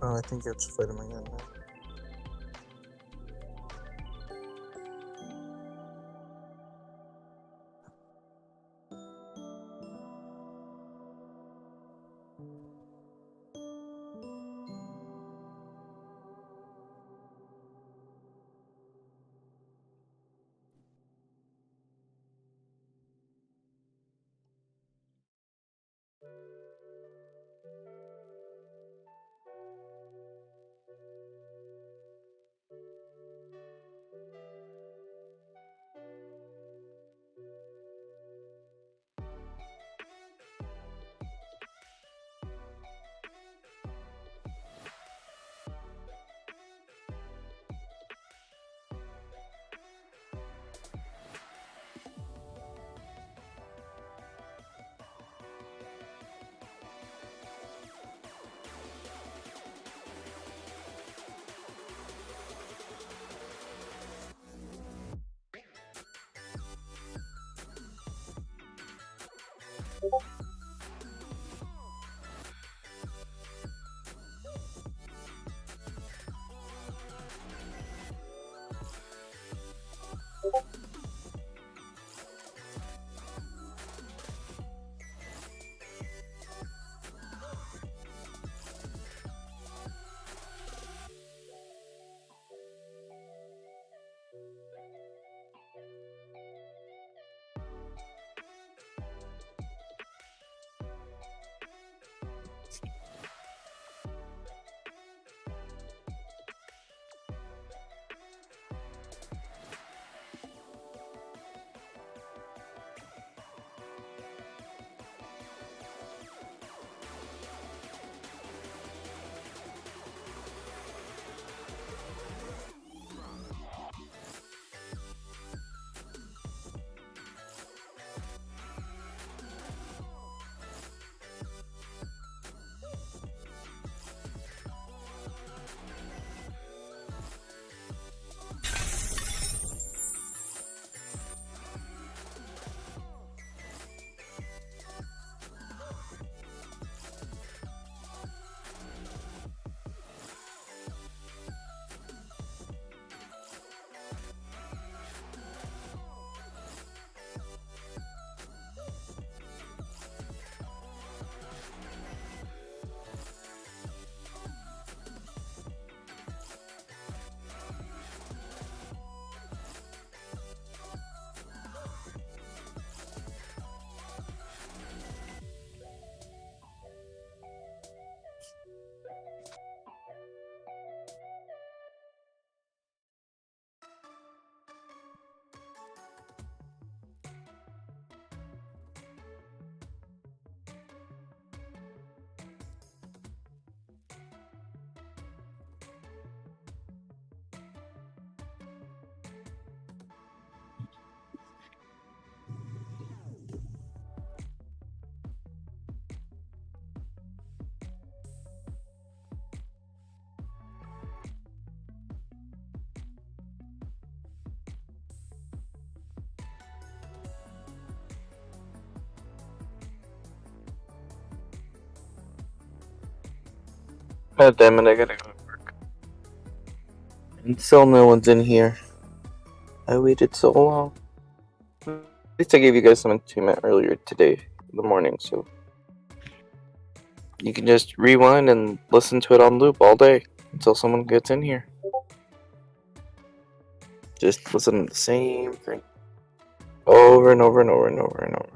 Oh, I think you have to fight him again now. God damn it, I gotta go to work. And still no one's in here. I waited so long. At least I gave you guys some entertainment earlier today in the morning, so you can just rewind and listen to it on loop all day until someone gets in here. Just listen to the same thing over and over and over and over and over.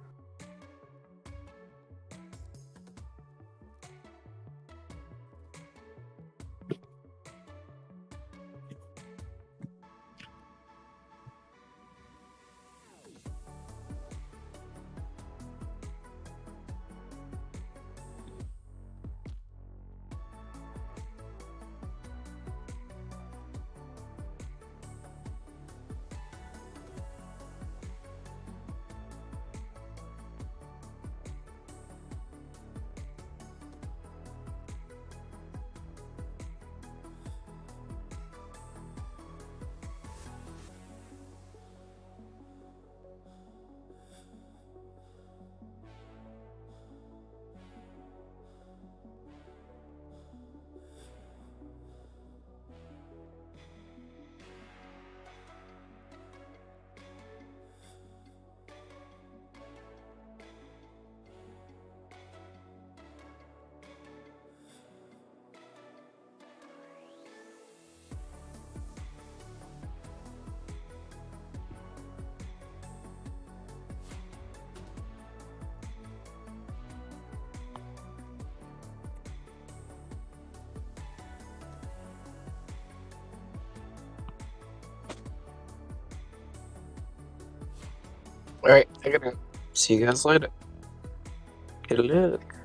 Alright, I gotta see you guys later. Good luck.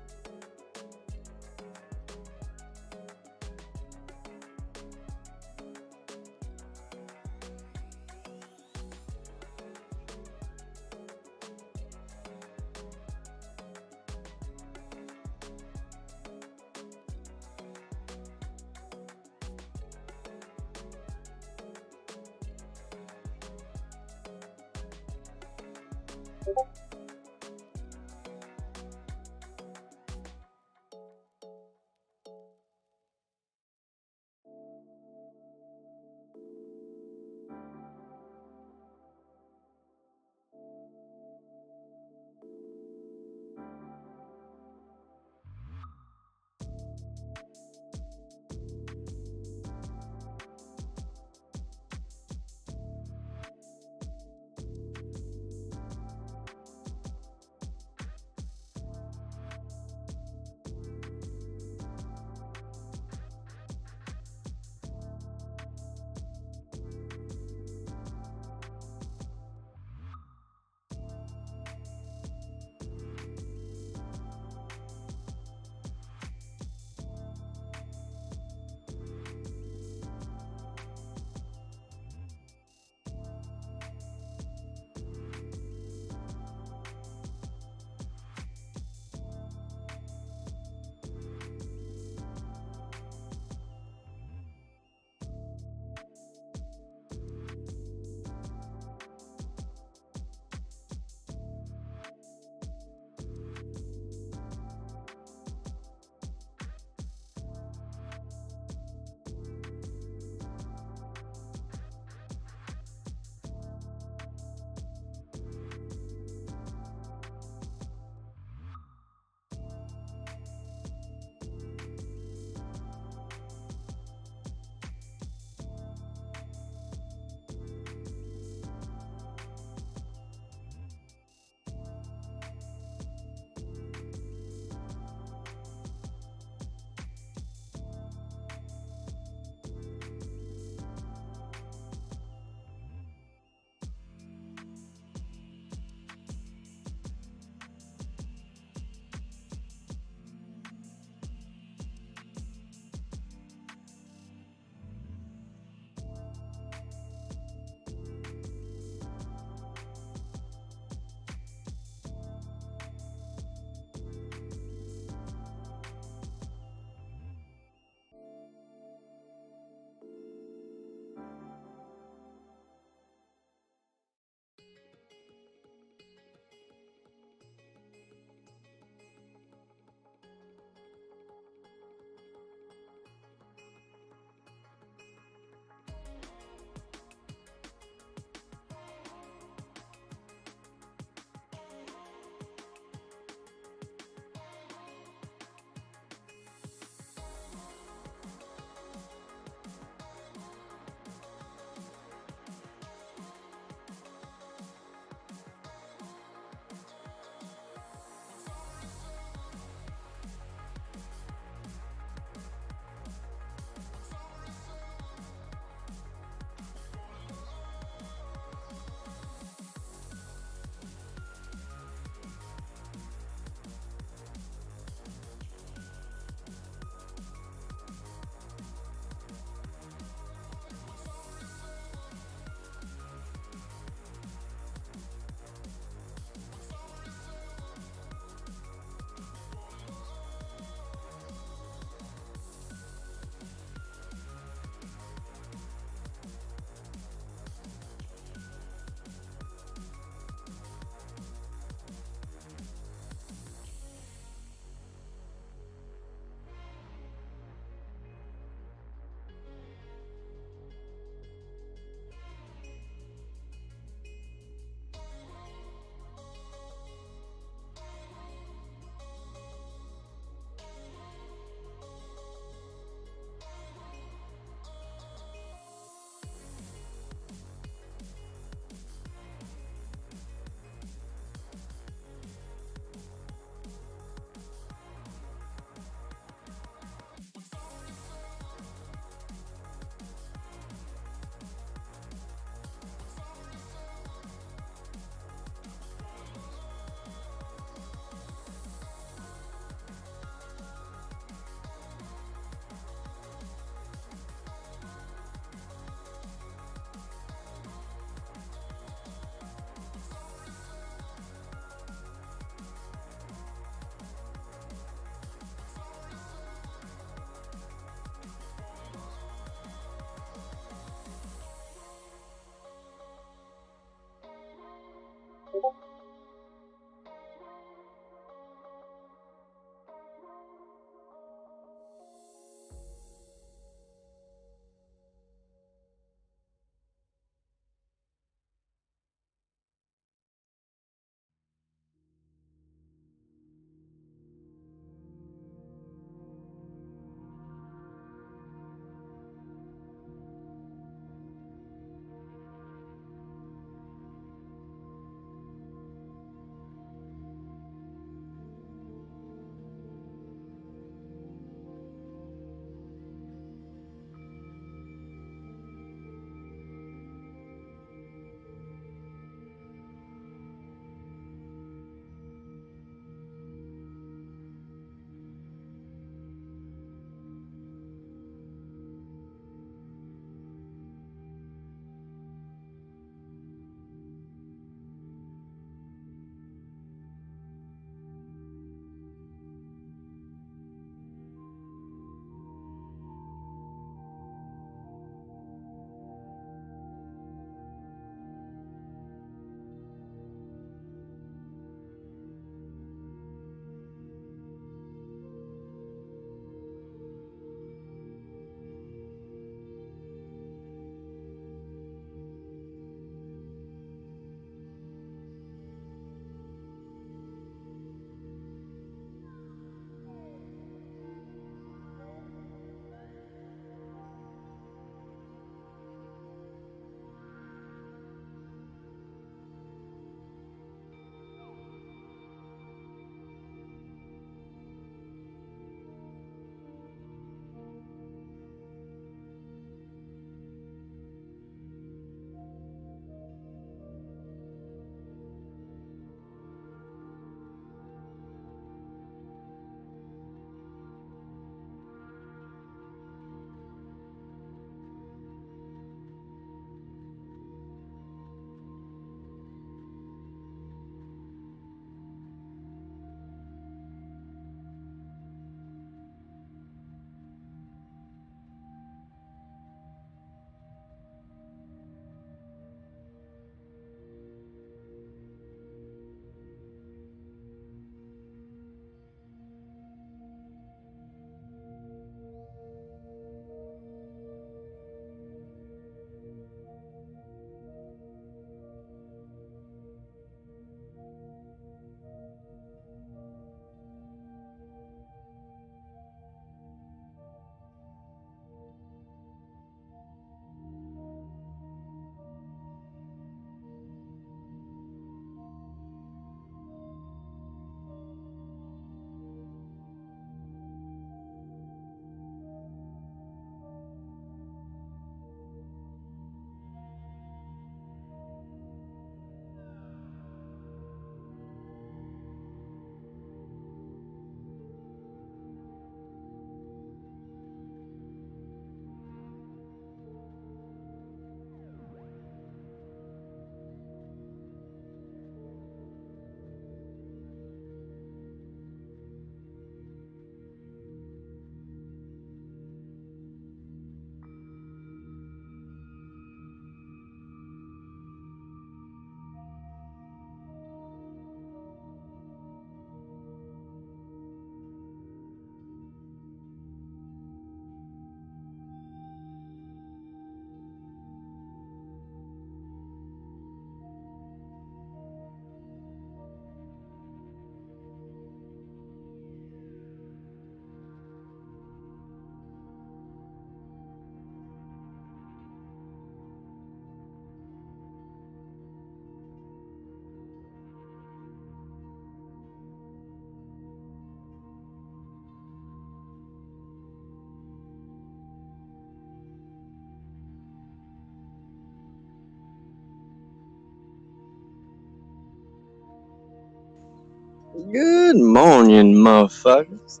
Good morning, motherfuckers.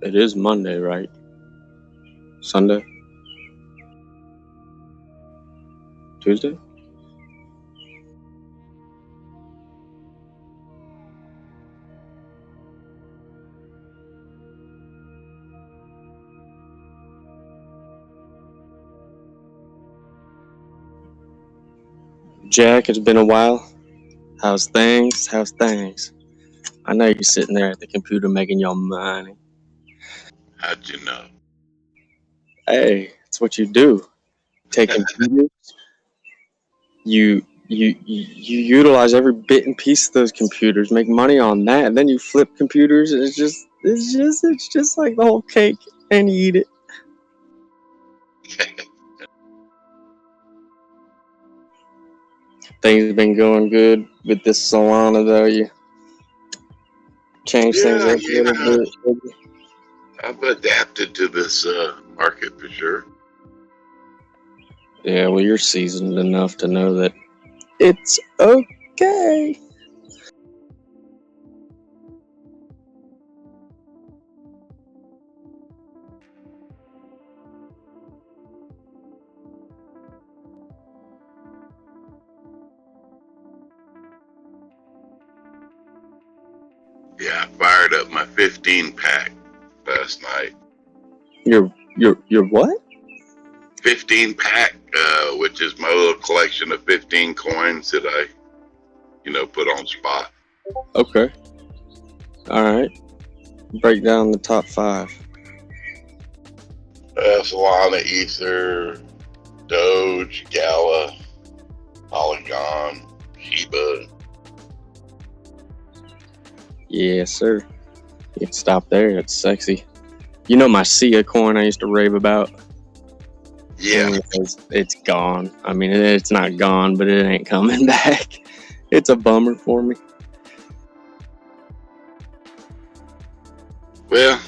It is Monday, right? Sunday? Tuesday? Jack, it's been a while. How's things? How's things? I know you're sitting there at the computer making your money. How'd you know? Hey, it's what you do. Take computers. You utilize every bit and piece of those computers, make money on that, and then you flip computers. And it's just like the whole cake, and you eat it. Things been going good with this Solana though. You change things Yeah, up a little bit. I've adapted to this market for sure. Yeah, well, you're seasoned enough to know that it's okay. Yeah, I fired up my 15 pack last night. Your what? 15 pack, which is my little collection of 15 coins that I, put on spot. Okay. All right. Break down the top 5. Solana, Ether, Doge, Gala, Polygon, Shiba. Yes, sir. You can stop there. It's sexy. You know my Sia coin I used to rave about? Yeah, It's gone. I mean, it's not gone, but it ain't coming back. It's a bummer for me. well,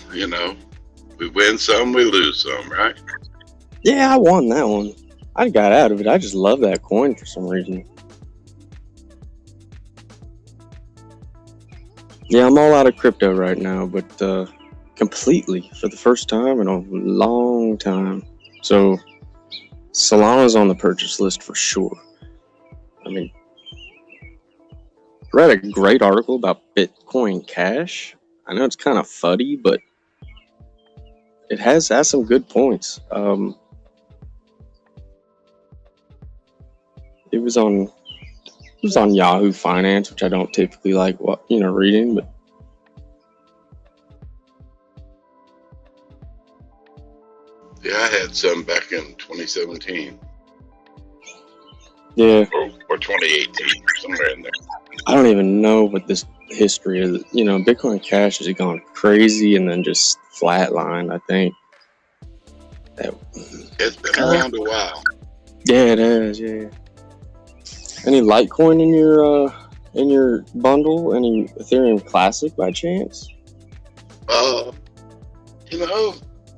we win some, we lose some, right? Yeah, I won that one. I got out of it. I just love that coin for some reason. Yeah, I'm all out of crypto right now, but completely for the first time in a long time. So Solana's on the purchase list for sure. I mean, read a great article about Bitcoin Cash. I know it's kind of fuddy, but it has some good points. It was on Yahoo Finance, which I don't typically like reading, but Yeah, I had some back in 2017 yeah, or 2018, somewhere in there. I don't even know what this history is. Bitcoin Cash has gone crazy and then just flatlined, I think. It's been around a while. Yeah, it is. Yeah. Any Litecoin in your bundle? Any Ethereum Classic by chance?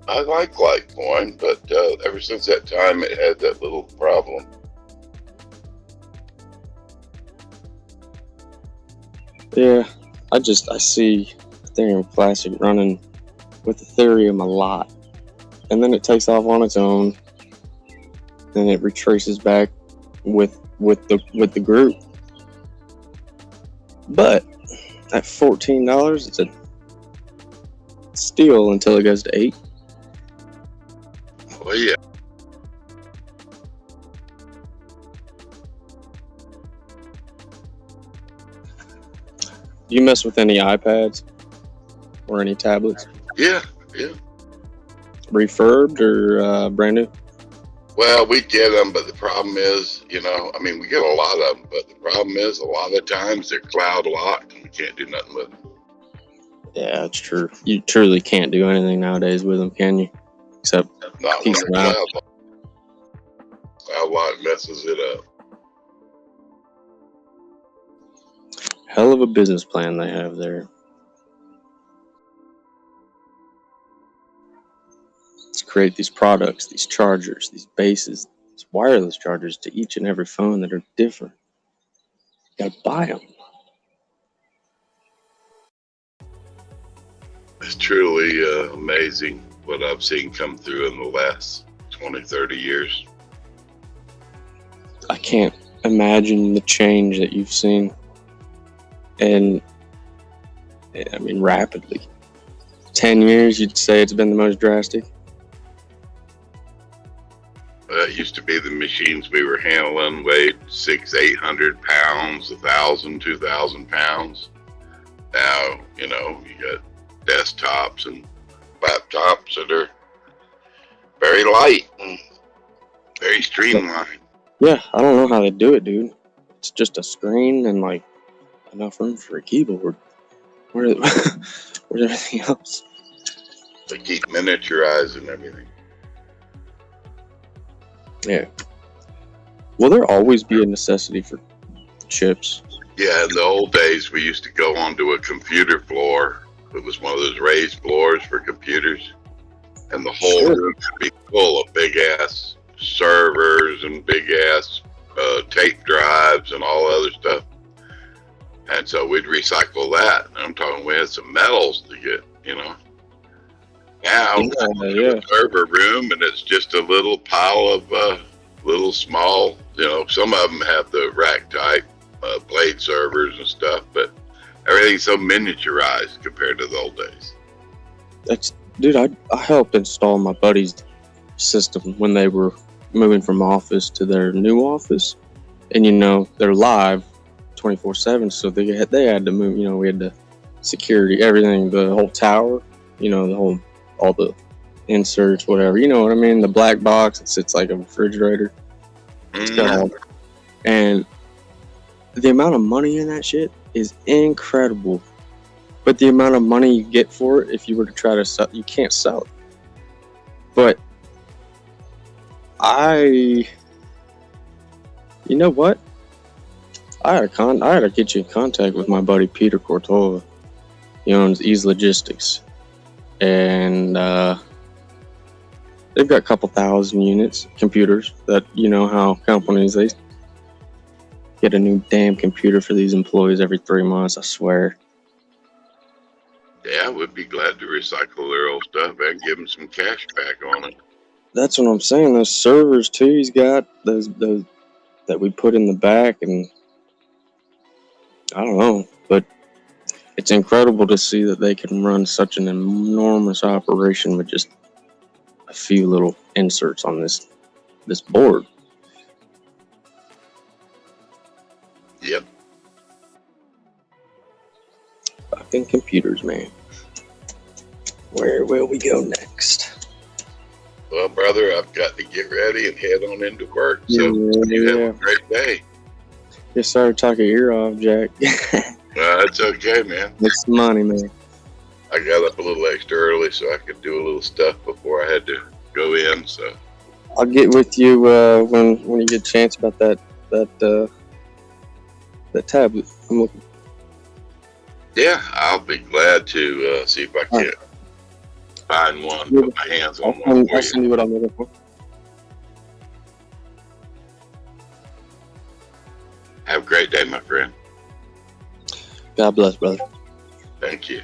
I like Litecoin, but ever since that time, it had that little problem. Yeah, I see Ethereum Classic running with Ethereum a lot, and then it takes off on its own, and it retraces back with the group. But at $14, it's a steal until it goes to $8. Well, yeah. Do you mess with any iPads or any tablets? Yeah. Refurbed or brand new? Well, we get them, but the problem is, we get a lot of them, but the problem is a lot of times they're cloud locked and we can't do nothing with them. Yeah, that's true. You truly can't do anything nowadays with them, can you? Except Not when peace they're out. cloud locked. Cloud lock messes it up. Hell of a business plan they have there. to create these products, these chargers, these bases, these wireless chargers to each and every phone that are different. You gotta buy them. It's truly amazing what I've seen come through in the last 20, 30 years. I can't imagine the change that you've seen. And I mean, rapidly. 10 years, you'd say it's been the most drastic? It used to be the machines we were handling weighed 600-800 pounds, 1,000, 2,000 pounds. Now, you got desktops and laptops that are very light and very streamlined. Yeah, I don't know how they do it, dude. It's just a screen and like enough room for a keyboard. Where's everything else? They keep miniaturizing everything. Yeah. Will there always be a necessity for chips? Yeah, in the old days, we used to go onto a computer floor. It was one of those raised floors for computers. And the whole room would be full of big-ass servers and big-ass tape drives and all other stuff. And so we'd recycle that. And I'm talking, we had some metals to get, Now, Yeah. a server room, and it's just a little pile of little small, some of them have the rack type blade servers and stuff, but everything's so miniaturized compared to the old days. Dude, I helped install my buddy's system when they were moving from office to their new office. And, they're live 24/7, so they had to move, we had the security, everything, the whole tower, all the inserts, whatever, you know what I mean? The black box, it sits like a refrigerator. It's got all, and the amount of money in that shit is incredible. But the amount of money you get for it, if you were to try to sell, you can't sell it. But you know what? I had to get you in contact with my buddy Peter Cortova. He owns Ease Logistics, and they've got a couple thousand units, computers that how companies they get a new damn computer for these employees every 3 months. I swear. Yeah, we'd be glad to recycle their old stuff and give them some cash back on it. That's what I'm saying. Those servers too. He's got those that we put in the back, and I don't know, but it's incredible to see that they can run such an enormous operation with just a few little inserts on this board. Yep. Fucking computers, man. Where will we go next? Well, brother, I've got to get ready and head on into work. So you have a great day. Yes, sir. Talk your ear off, Jack. It's okay, man. It's money, man. I got up a little extra early so I could do a little stuff before I had to go in. So I'll get with you when you get a chance about that tablet. I'm looking. yeah, I'll be glad to see if I can find one, put my hands on one for I'll you. send you what I'm looking for. Have a great day, my friend. God bless, brother. Thank you.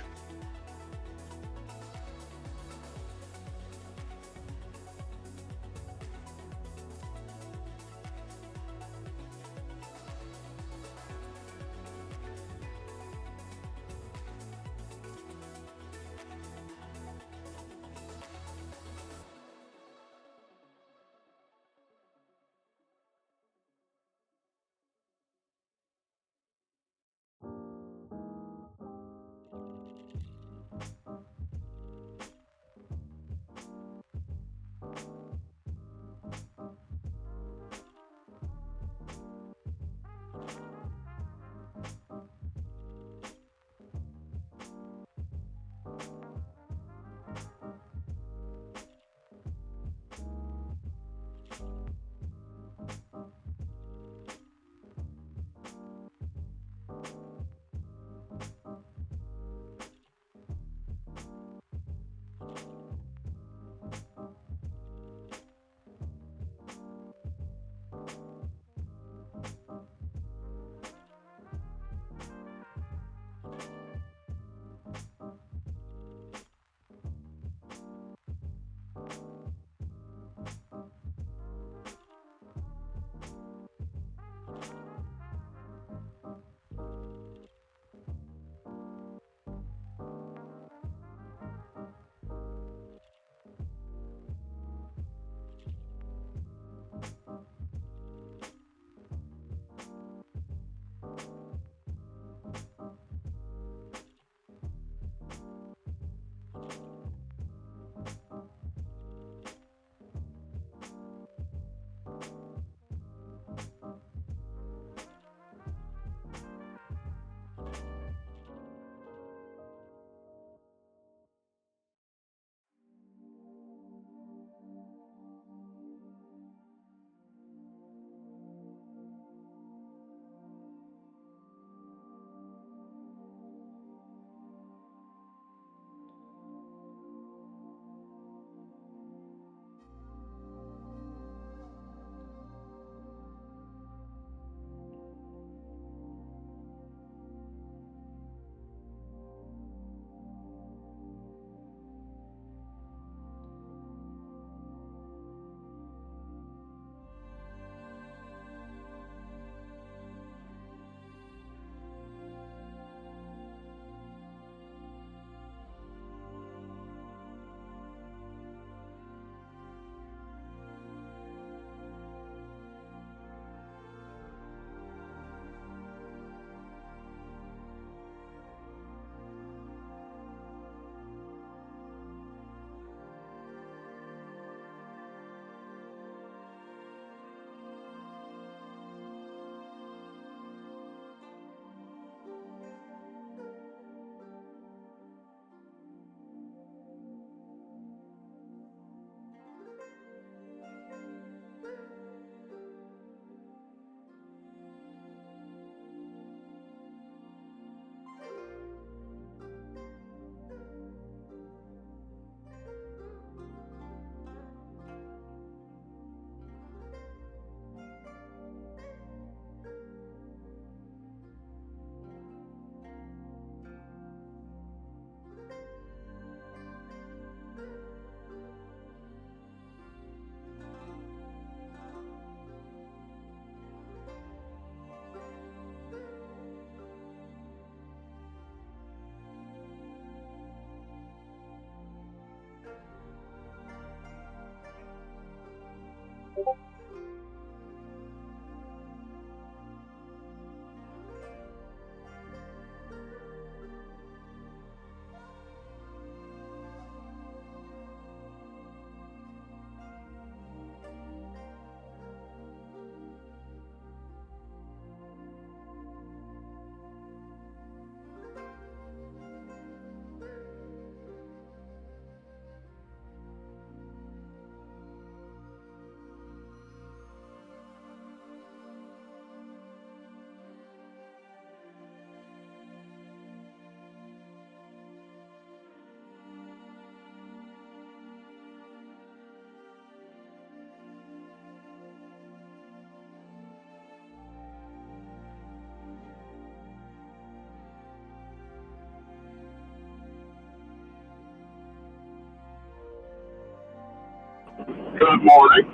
Good morning.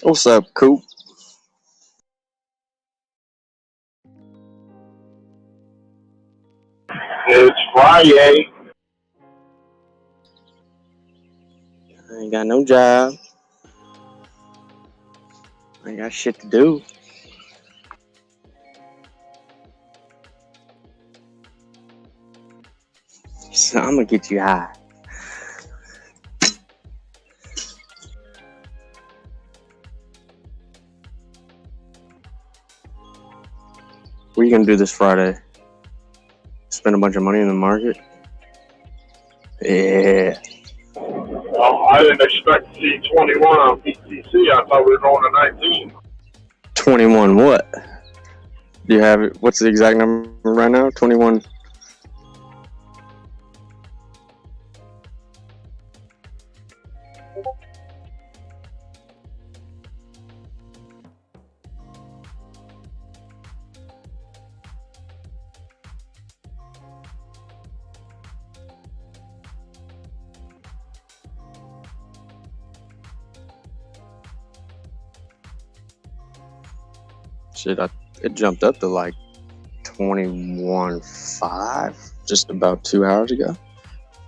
What's up, Coop? It's Friday. I ain't got no job. I ain't got shit to do. So I'm gonna get you high. What are you gonna do this Friday? Spend a bunch of money in the market? Yeah. Well, I didn't expect to see 21 on PTC. I thought we were going to 19. 21 what? Do you have it? What's the exact number right now? 21. Shit, it jumped up to like 21.5 just about 2 hours ago.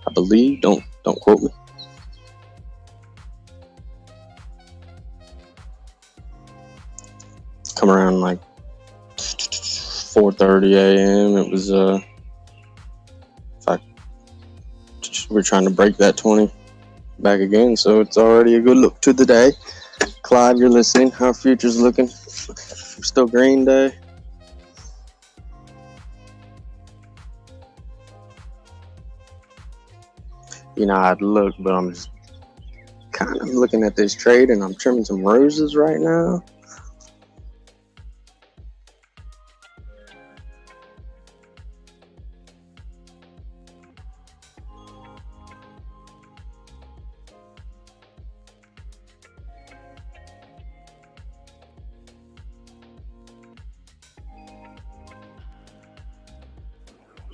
I believe. Don't quote me. Come around like 4:30 a.m. It was in fact, we're trying to break that 20 back again, so it's already a good look to the day. Clyde, you're listening. How future's looking? Still green day. You know, I'd look, but I'm just kind of looking at this trade, and I'm trimming some roses right now.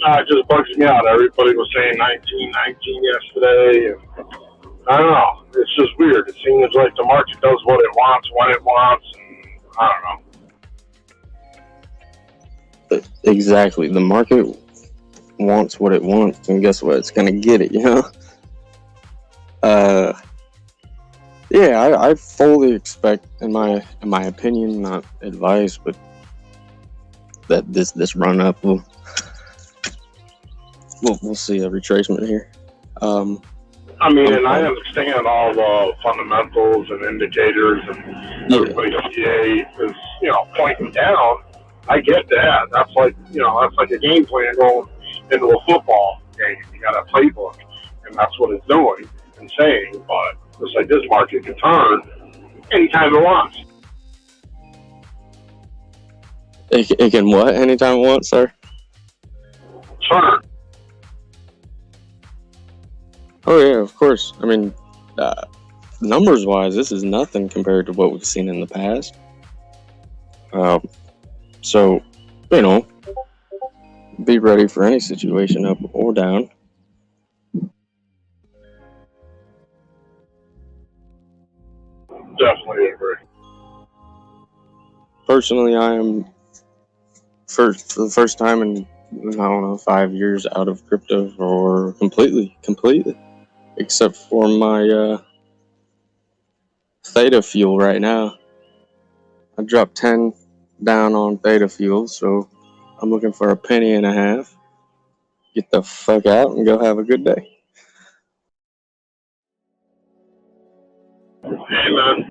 It just bugs me out. Everybody was saying 19 yesterday. And I don't know. It's just weird. It seems like the market does what it wants, when it wants. And I don't know. Exactly. The market wants what it wants, and guess what? It's gonna get it, you know? Yeah, I fully expect, in my opinion, not advice, but that this run up we'll see a retracement here. I mean, and I understand all the fundamentals and indicators and everybody's CA is, pointing down. I get that. That's like a game plan going into a football game. You got a playbook, and that's what it's doing and saying. But just like this market can turn anytime it wants. It can what? Anytime it wants, sir? Turn. Oh yeah, of course. I mean, numbers wise, this is nothing compared to what we've seen in the past. So, be ready for any situation, up or down. Definitely agree. Personally, I am for the first time in, I don't know, 5 years out of crypto, or completely, except for my Theta Fuel right now. I dropped 10 down on Theta Fuel, so I'm looking for a penny and a half. Get the fuck out and go have a good day. Amen.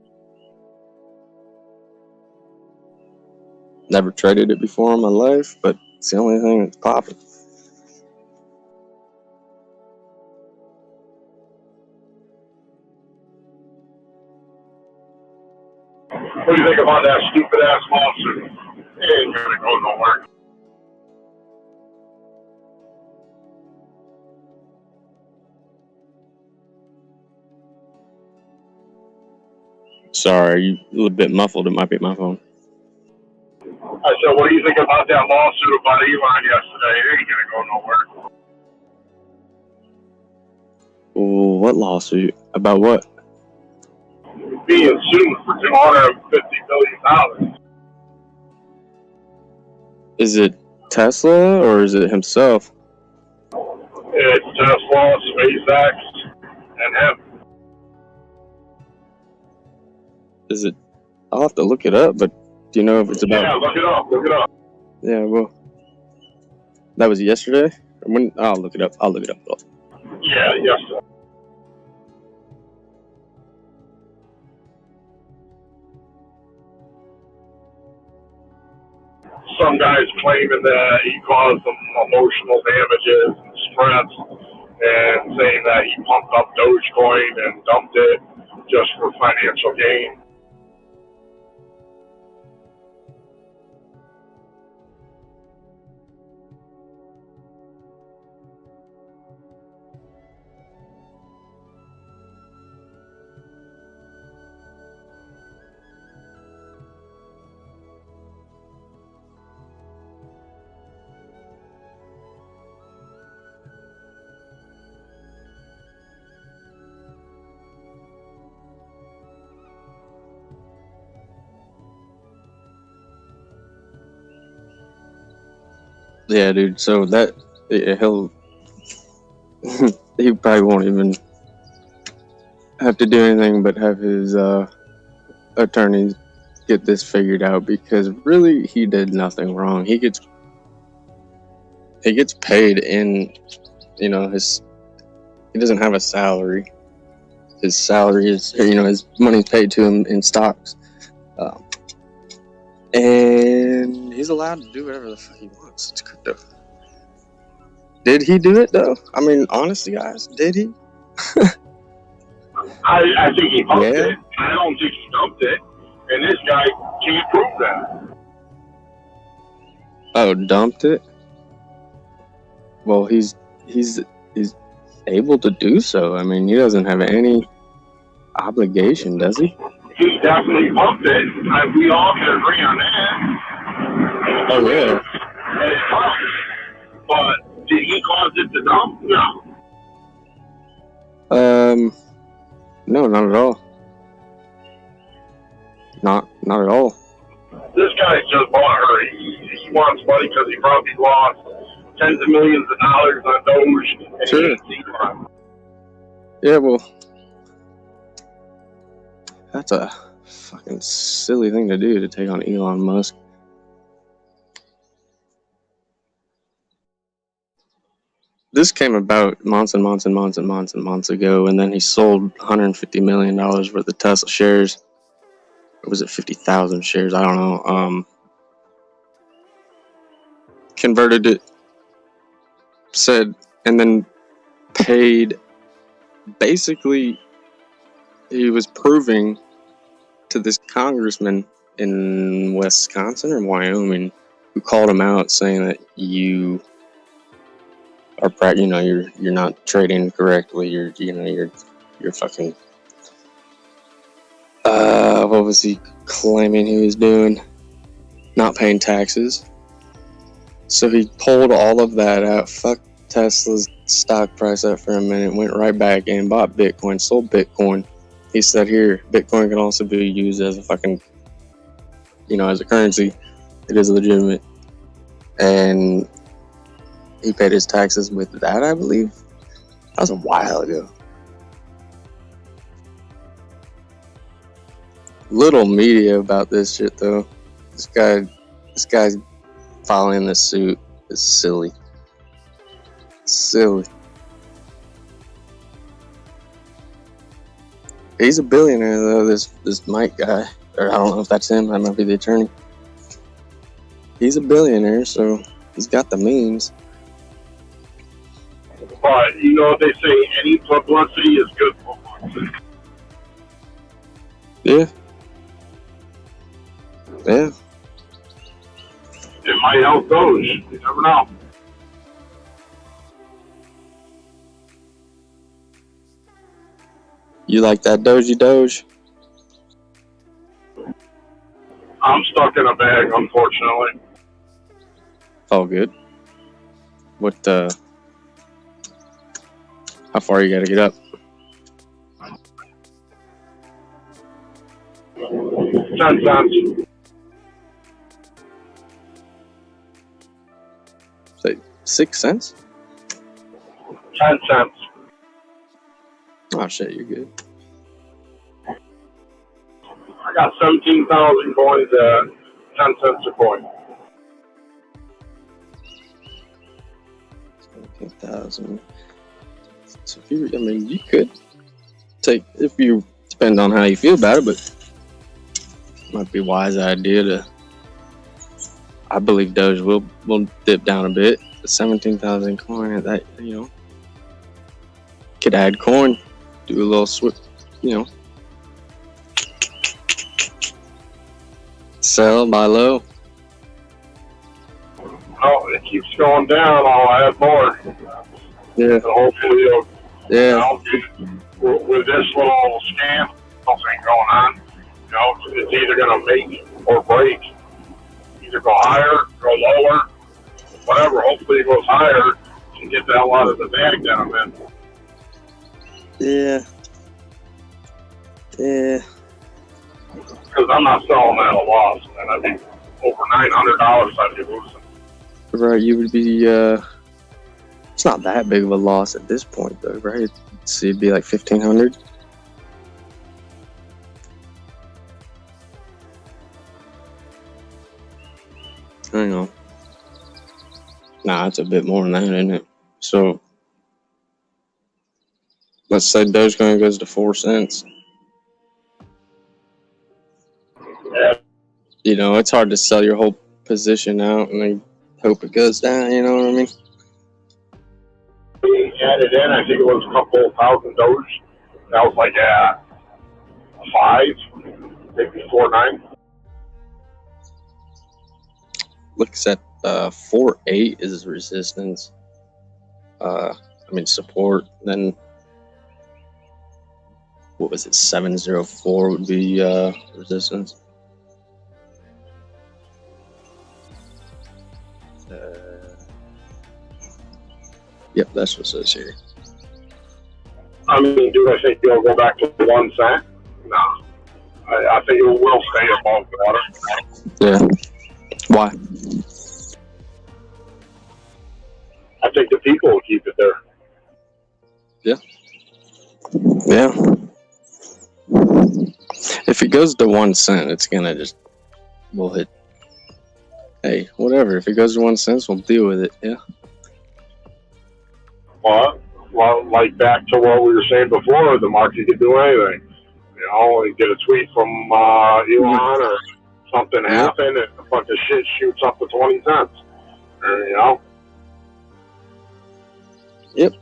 Never traded it before in my life, but it's the only thing that's popping. What do you think about that stupid ass lawsuit? It ain't gonna go nowhere. Sorry, you a little bit muffled. It might be my phone. I said, what do you think about that lawsuit about Elon yesterday? It ain't gonna go nowhere. Oh, what lawsuit? About what? Being sued for $250 million. Is it Tesla or is it himself? It's Tesla, SpaceX, and him. Is it? I'll have to look it up, but do you know if it's about? Yeah, look it up. Look it up. Yeah, well, that was yesterday. When? I'll look it up. Yeah, yes. Some guy's claiming that he caused them emotional damages and stress, and saying that he pumped up Dogecoin and dumped it just for financial gain. Yeah, dude. So that he'll he probably won't even have to do anything but have his attorneys get this figured out, because really he did nothing wrong. He gets paid in, he doesn't have a salary. His salary is, his money's paid to him in stocks, and he's allowed to do whatever the fuck he wants. It's crypto. Did he do it though? I mean, honestly, guys, did he? I think he pumped Yeah. it. I don't think he dumped it, and this guy can't prove that. Oh, dumped it? Well, he's able to do so. I mean, he doesn't have any obligation, does he? He definitely pumped it. We all can agree on that. Oh yeah. And it pumped. But did he cause it to dump? No. No, not at all. Not at all. This guy just bought her. He wants money because he probably lost tens of millions of dollars on Doge. And Sure. he ain't seen one. Yeah, well, that's a fucking silly thing to do, to take on Elon Musk. This came about months and months and months and months and months ago, and then he sold $150 million worth of Tesla shares. Or was it 50,000 shares? I don't know. Converted it, said, and then paid. Basically, he was proving to this congressman in Wisconsin or Wyoming who called him out, saying that you are, you're not trading correctly. You're fucking. What was he claiming he was doing? Not paying taxes. So he pulled all of that out. Fuck Tesla's stock price up for a minute. Went right back in, bought Bitcoin, sold Bitcoin. He said, "Here, Bitcoin can also be used as a fucking, as a currency. It is legitimate." And he paid his taxes with that, I believe. That was a while ago. Little media about this shit though. This guy's filing this suit is silly. Silly. He's a billionaire though, this Mike guy. Or I don't know if that's him, that might be the attorney. He's a billionaire, so he's got the means. But they say any publicity is good publicity. Yeah. Yeah. might help those. You never know. You like that Doge? I'm stuck in a bag, unfortunately. All good. What, how far you gotta get up? 10 cents. Say 6 cents? 10 cents. Oh shit, you're good. I got 17,000 coins at 10 cents a coin. 17,000. So if you, I mean, you could take, if you, depend on how you feel about it, but might be a wise idea to, I believe Doge will dip down a bit. The 17,000 coin, that, you know, could add coin, do a little you know, sell, buy low. Oh, it keeps going down. I'll add more. Yeah. So hopefully, Yeah. with this little scam thing going on, it's either going to make or break. Either go higher, go lower, whatever. Hopefully, it goes higher and get the hell out of the bag that I'm in. Yeah. Yeah. Because I'm not selling at a loss, and I think over $900 I'd be losing. Right, you would be, it's not that big of a loss at this point, though, right? So it'd be like 1,500. Hang on. Nah, it's a bit more than that, isn't it? So, let's say Dogecoin goes to 4 cents. Yeah. You know, it's hard to sell your whole position out and then hope it goes down, you know what I mean? We added in, I think it was a couple thousand Doge. That was like at 5, maybe 4.9. Looks at 4.8 is resistance. Support. Then what was it? 704 would be resistance. Yep, that's what it says here. I mean, do I think it'll go back to 1 cent? No. I think it will stay above water. Yeah. Why? I think the people will keep it there. Yeah. If it goes to 1 cent, it's gonna just, we'll hit, hey, whatever. If it goes to 1 cent, we'll deal with it. Yeah. Well, like back to what we were saying before, the market could do anything. You get a tweet from Elon or something happen and the fucking shit shoots up to 20 cents. Yep.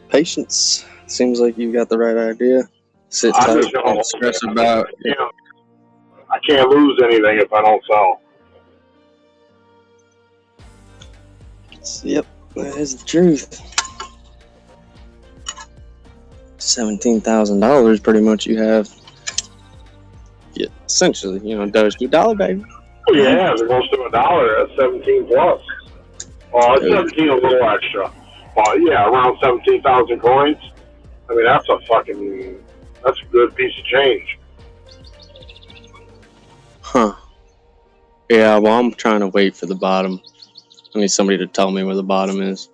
Patience. Seems like you got the right idea. Sit tight. Don't stress about. I can't lose anything if I don't sell. Yep, that is the truth. $17,000 pretty much you have. Yeah, essentially, Doge to $1, baby. Yeah, if it goes to $1, that's 17 plus. Well, it's 17 a little extra. Well, yeah, around 17,000 coins. I mean, that's a good piece of change. Huh. Yeah, well, I'm trying to wait for the bottom. I need somebody to tell me where the bottom is.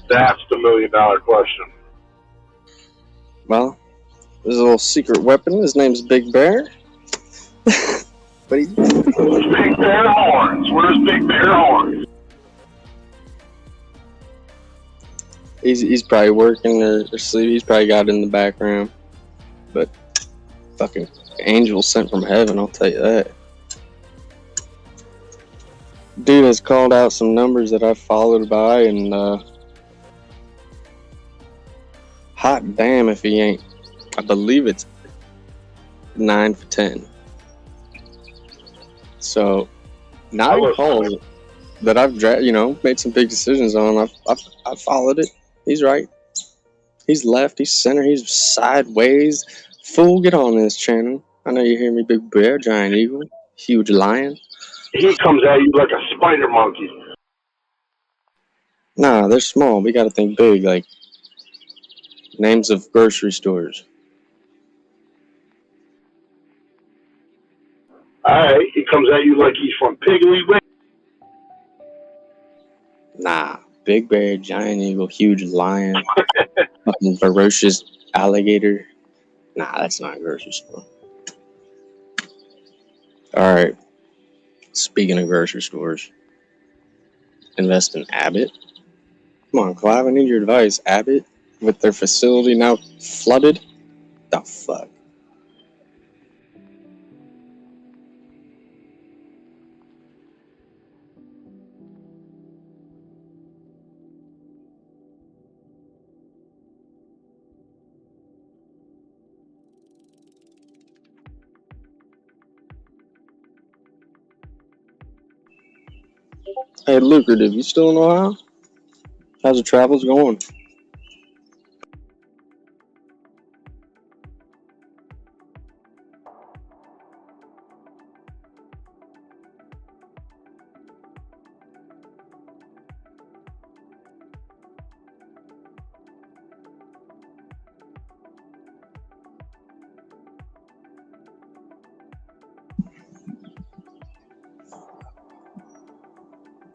That's the $1 million question. Well, there's a little secret weapon. His name's Big Bear. But Where's Big Bear Horns? Where's Big Bear Horns? He's probably working or asleep. He's probably got it in the background. But fucking angel sent from heaven, I'll tell you that. Dude has called out some numbers that I followed by, and hot damn if he ain't. I believe it's 9 for 10. So I nine was- calls that I've made some big decisions on. I've followed it. He's right. He's left. He's center. He's sideways. Fool, get on this channel. I know you hear me, big bear, giant eagle, huge lion. He comes at you like a spider monkey. Nah, they're small. We got to think big, like names of grocery stores. Alright, he comes at you like he's from Piggly Wiggly. Nah, big bear, giant eagle, huge lion, fucking ferocious alligator. Nah, that's not a grocery store. All right. Speaking of grocery stores, invest in Abbott. Come on, Clive, I need your advice. Abbott, with their facility now flooded? The fuck? Hey, lucrative, you still in Ohio? How's the travels going?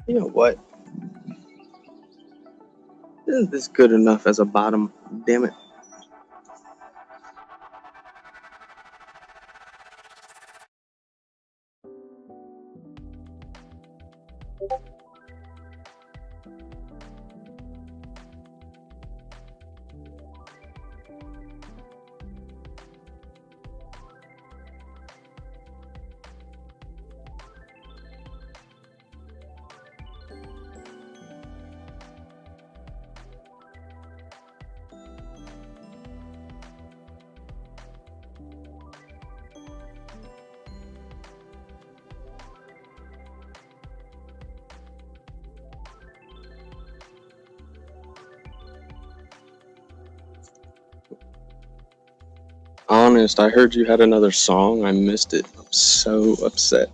You know what? Isn't this good enough as a bottom? Damn it. Honest, I heard you had another song. I missed it. I'm so upset.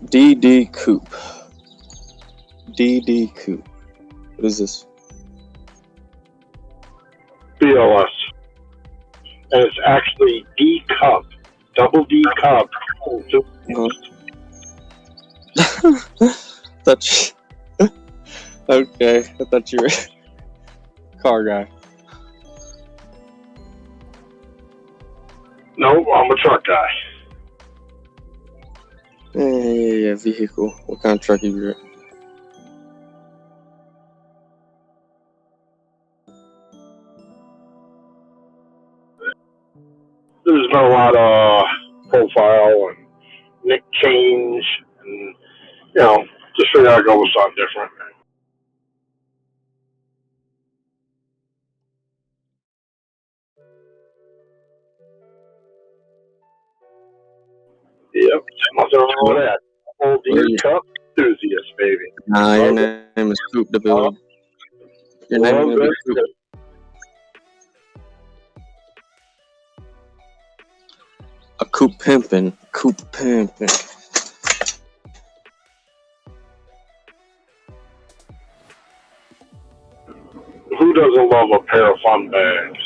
DD Coupe. DD Coupe. What is this? BLS. And it's actually D Cup. Double D Cup. Thought you... Okay, I thought you were a car guy. No, I'm a truck guy. Yeah, vehicle. What kind of truck you got? There's been a lot of profile and nick change, and just figured I'd go with something different. Yep, nothing wrong with that. Old D Cup enthusiast, baby. Nah, your name is Coupe de Build. Your name is gonna be Coupe. A coupe pimpin'. Coupe pimpin'. Who doesn't love a pair of fun bags?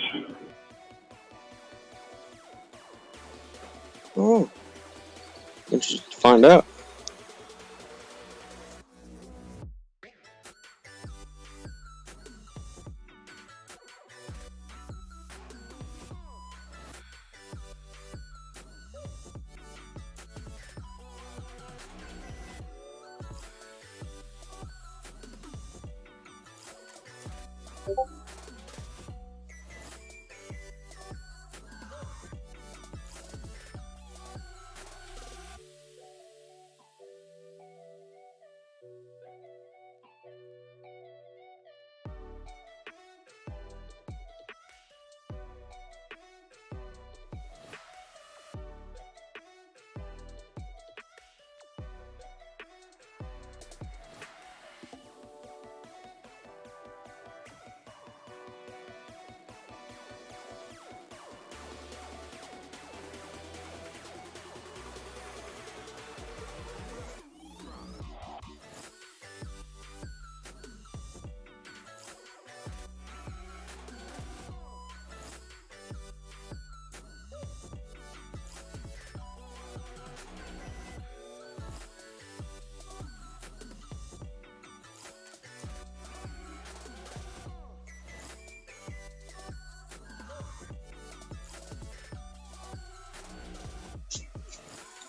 find out.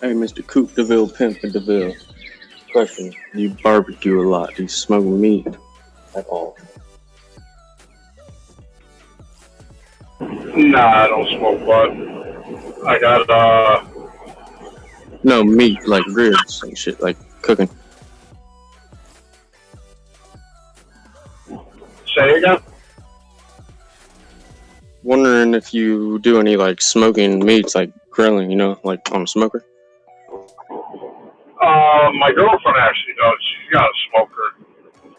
Hey, Mr. Coop DeVille, Pimp and DeVille. Question: do you barbecue a lot? Do you smoke meat at all? Nah, I don't smoke bud. I got No, meat, like ribs and shit, like cooking. say again. Wondering if you do any like smoking meats, like grilling, you know, like on a smoker. My girlfriend actually does. She's got a smoker.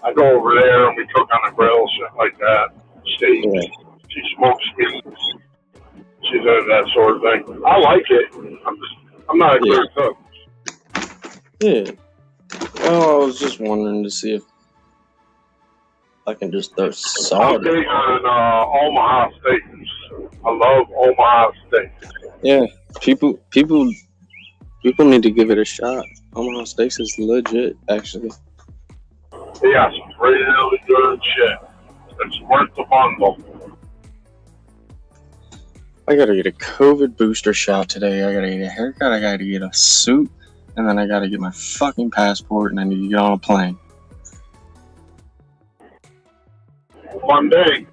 I go over there and we cook on the grill, shit like that. Steak. Yeah. She smokes meat. She does that sort of thing. I like it. I'm not a great cook. Yeah. Well, I was just wondering to see if I can just throw I'm salt. big on Omaha steaks. I love Omaha steaks. Yeah. People need to give it a shot. Omaha Steaks is legit, actually. They got some really good shit. It's worth the bundle. I gotta get a COVID booster shot today. I gotta get a haircut. I gotta get a suit. And then I gotta get my fucking passport and I need to get on a plane. One day.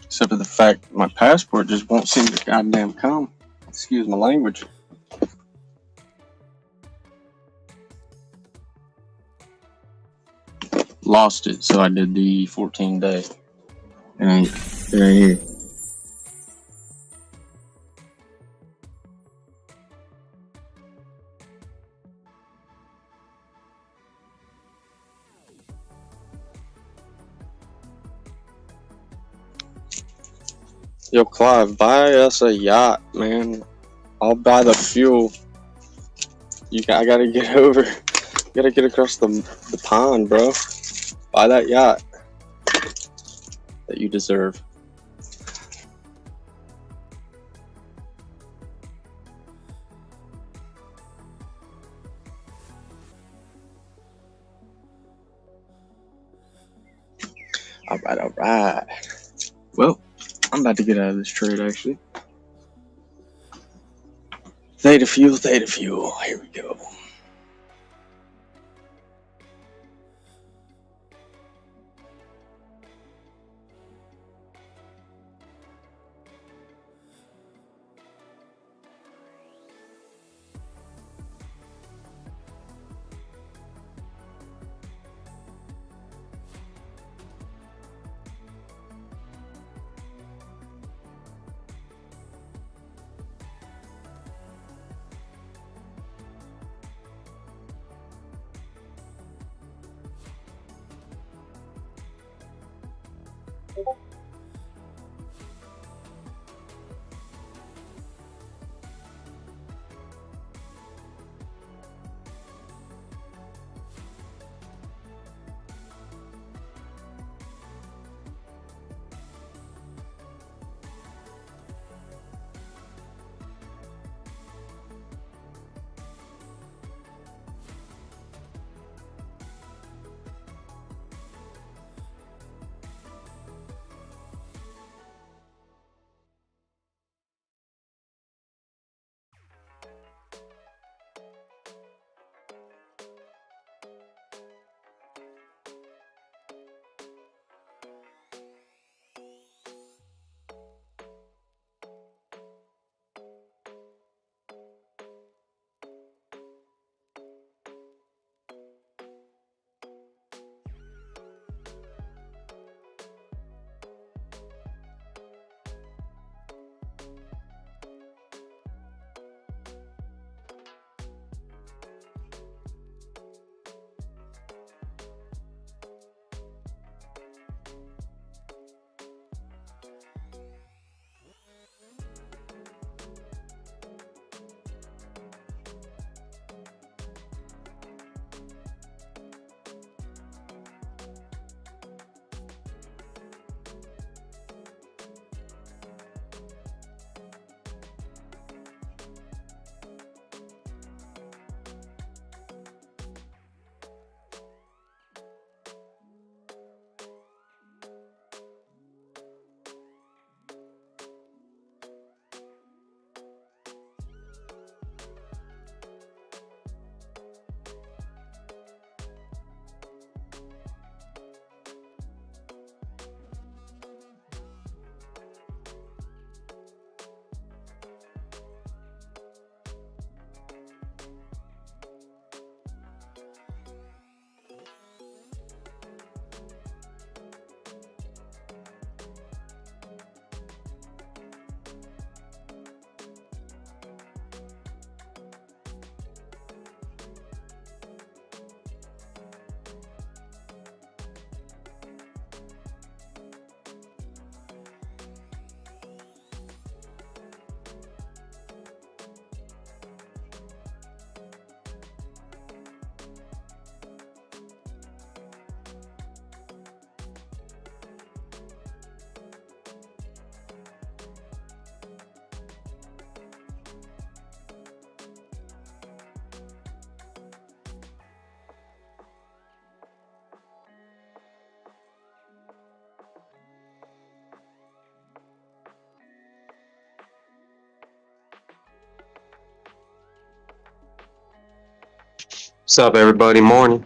Except for the fact my passport just won't seem to goddamn come. Excuse my language. Lost it, so I did the 14-day. And it ain't here. Yo, Clive, buy us a yacht, man. I'll buy the fuel. I gotta get over. Gotta get across the pond, bro. Buy that yacht that you deserve. All right. Well, I'm about to get out of this trade, actually. Theta fuel. Here we go. What's up, everybody? Morning.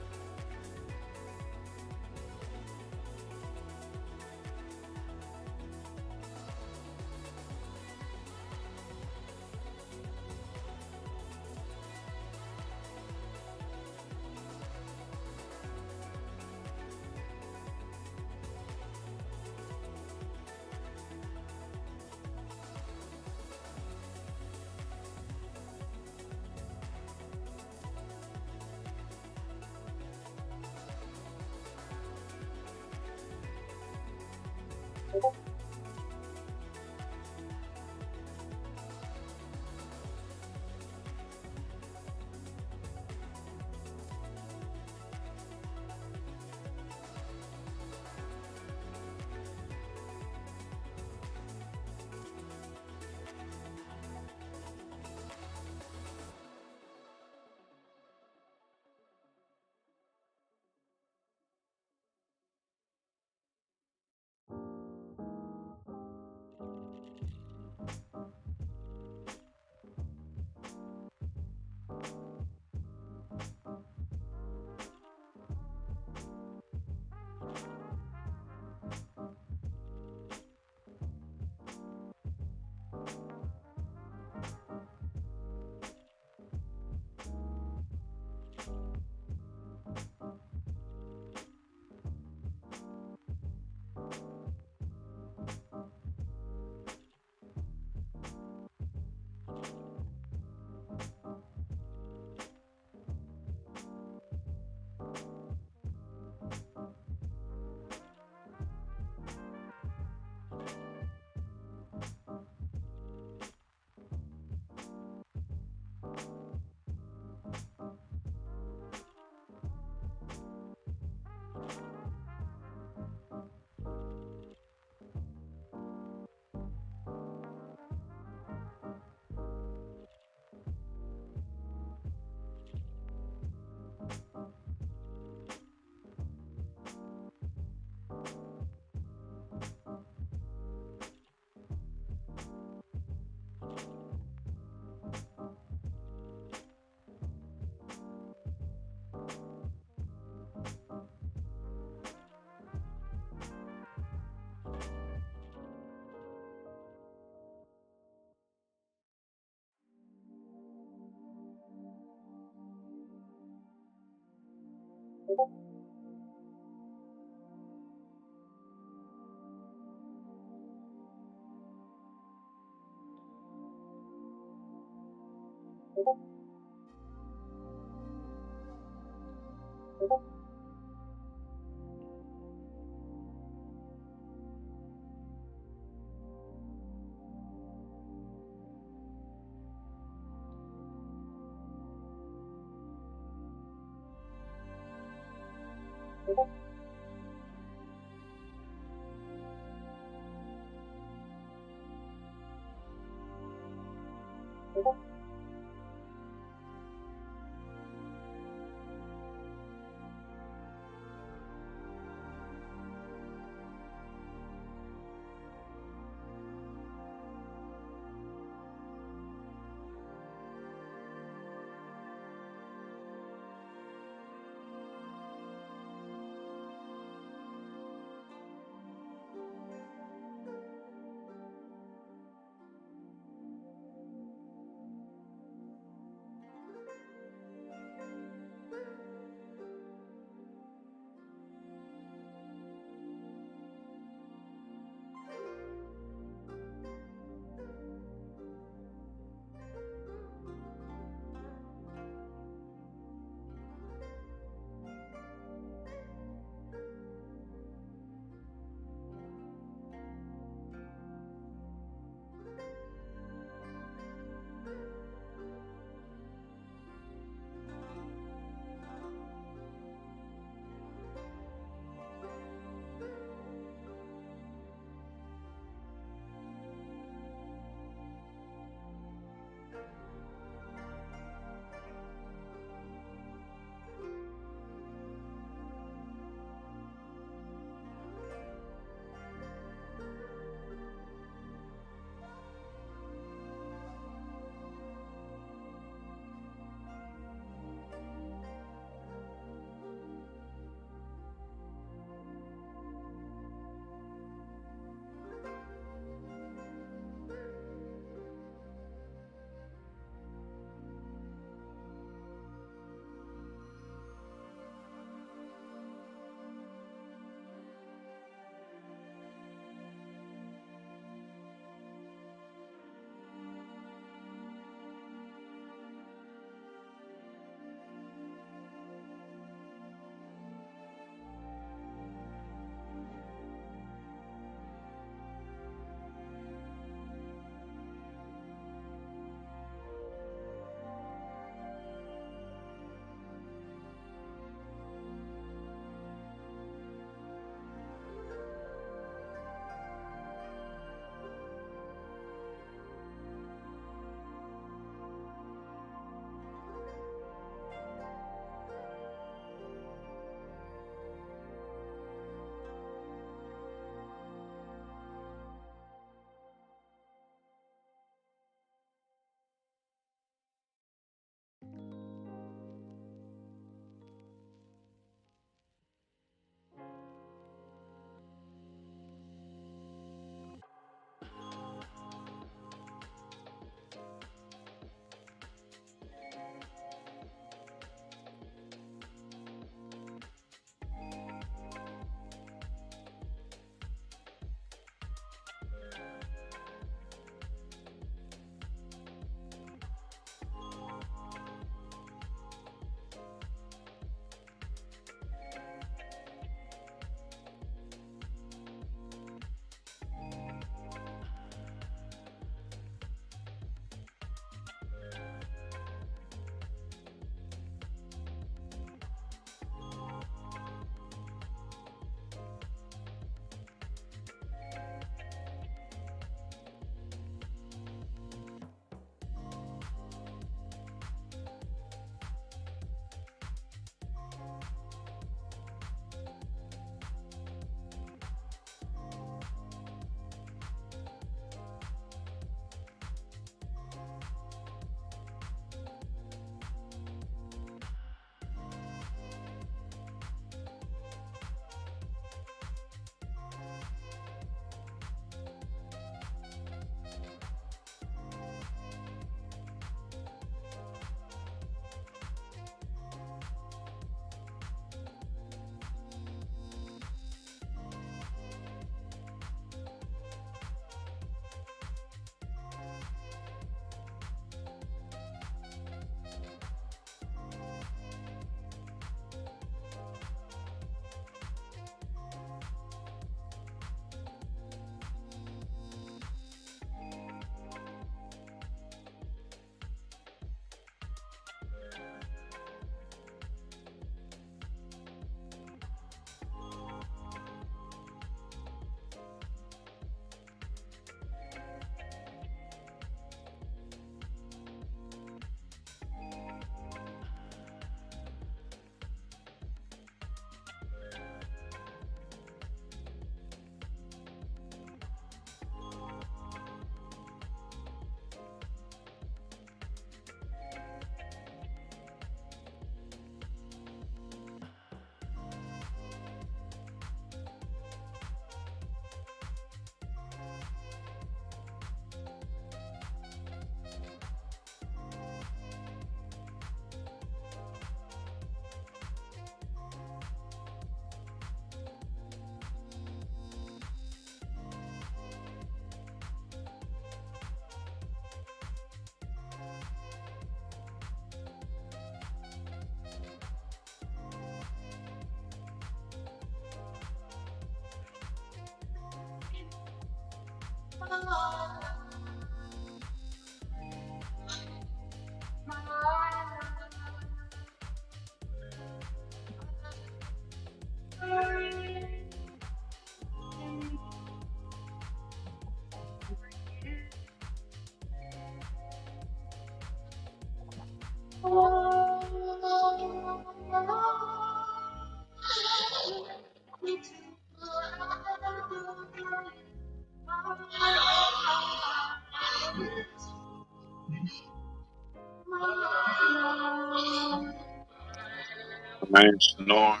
Man, snoring.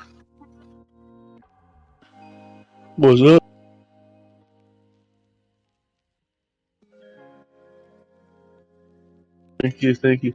What's up? Thank you, thank you.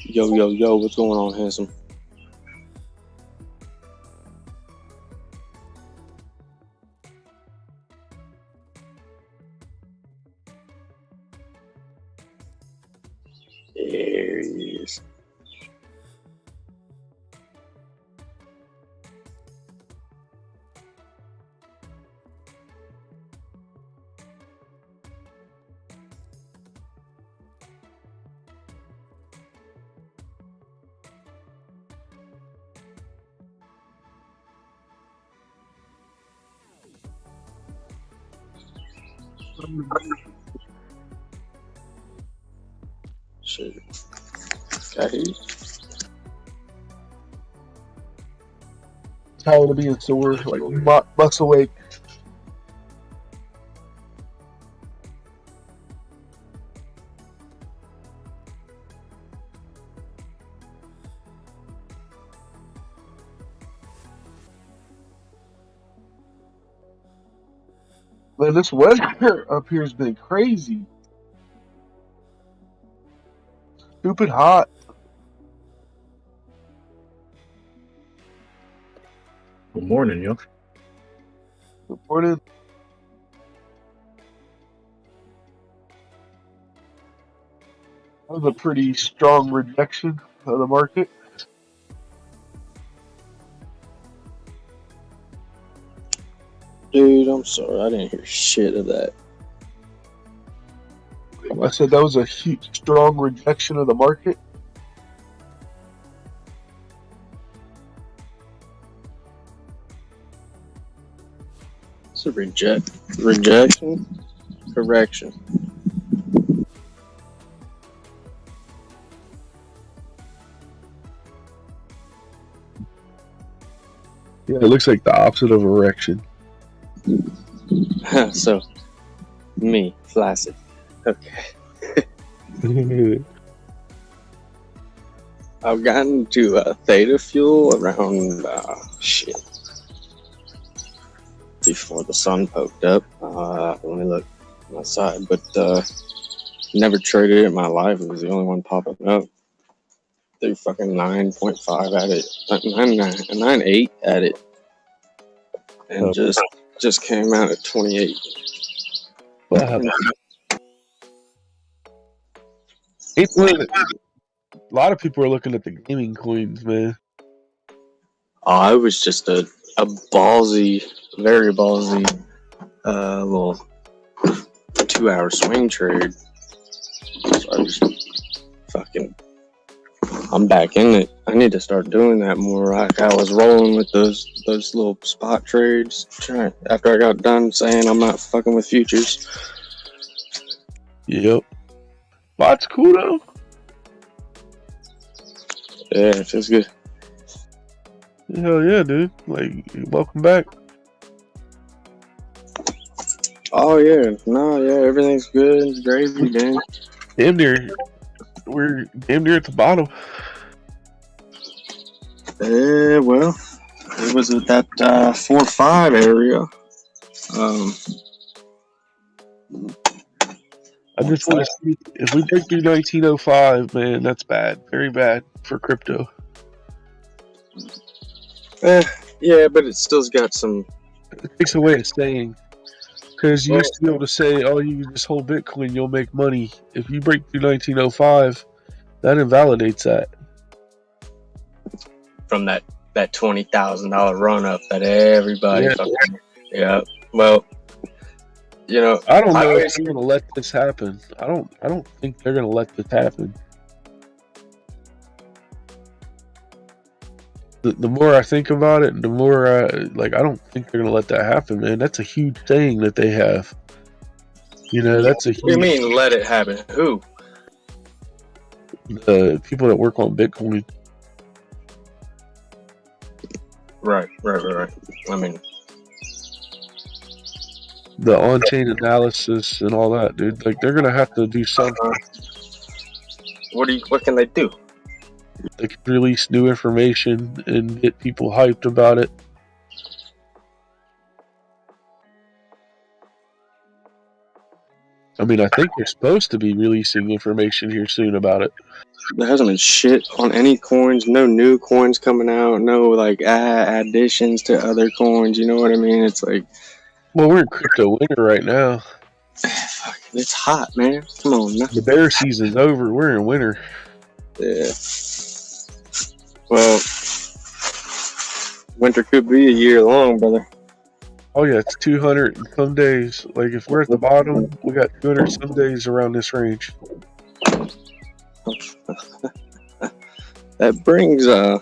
Yo, what's going on, handsome? There he is. Shit. Okay. Tired of being sore, like muscle ache. Man, this weather up here has been crazy. Stupid hot. Good morning, yo. Good morning. That was a pretty strong rejection of the market. Dude, I'm sorry. I didn't hear shit of that. I said that was a huge, strong rejection of the market. It's a rejection? Correction. Yeah, it looks like the opposite of erection. So, me, flaccid. Okay. I've gotten to theta fuel around, before the sun poked up. Let me look outside, but never traded it in my life. It was the only one popping up. Threw fucking 9.5 at it, 9.8 at it, and just came out at 28. Wow. A lot of people are looking at the gaming coins, man. Oh, I was just a ballsy, very ballsy, little 2-hour swing trade. So I just fucking, I'm back in it. I need to start doing that more. I was rolling with those little spot trades after I got done saying I'm not fucking with futures. Yep. Spot's cool though. Yeah, it feels good. Hell yeah, dude. Like, welcome back. Oh yeah, no, yeah, everything's good. Gravy, man. We're damn near at the bottom. Well, it was at that 4-5 area. I just want to see if we break through 1905, man. That's bad, very bad for crypto. Yeah, but it still's got some. It takes away a saying, because you used to be able to say, "Oh, you can just hold Bitcoin, you'll make money." If you break through 1905, that invalidates that. From that $20,000 run up that everybody yeah. Well, you know, I don't know if they're gonna let this happen. I don't think they're gonna let this happen. The more I think about it, the more I don't think they're gonna let that happen, man. That's a huge thing that they have. You know, that's a huge. What do you mean let it happen? Who? The people that work on Bitcoin. Right. I mean, the on-chain analysis and all that, dude. Like, they're gonna have to do something. What can they do? They can release new information and get people hyped about it. I mean, I think they're supposed to be releasing information here soon about it. There hasn't been shit on any coins. No new coins coming out. No like additions to other coins. You know what I mean? It's like, well, we're in crypto winter right now. It's hot, man. Come on now. The bear season's over. We're in winter. Yeah. Well, winter could be a year long, brother. Oh yeah, it's 200 and some days. Like if we're at the bottom, we got 200 some days around this range. That brings a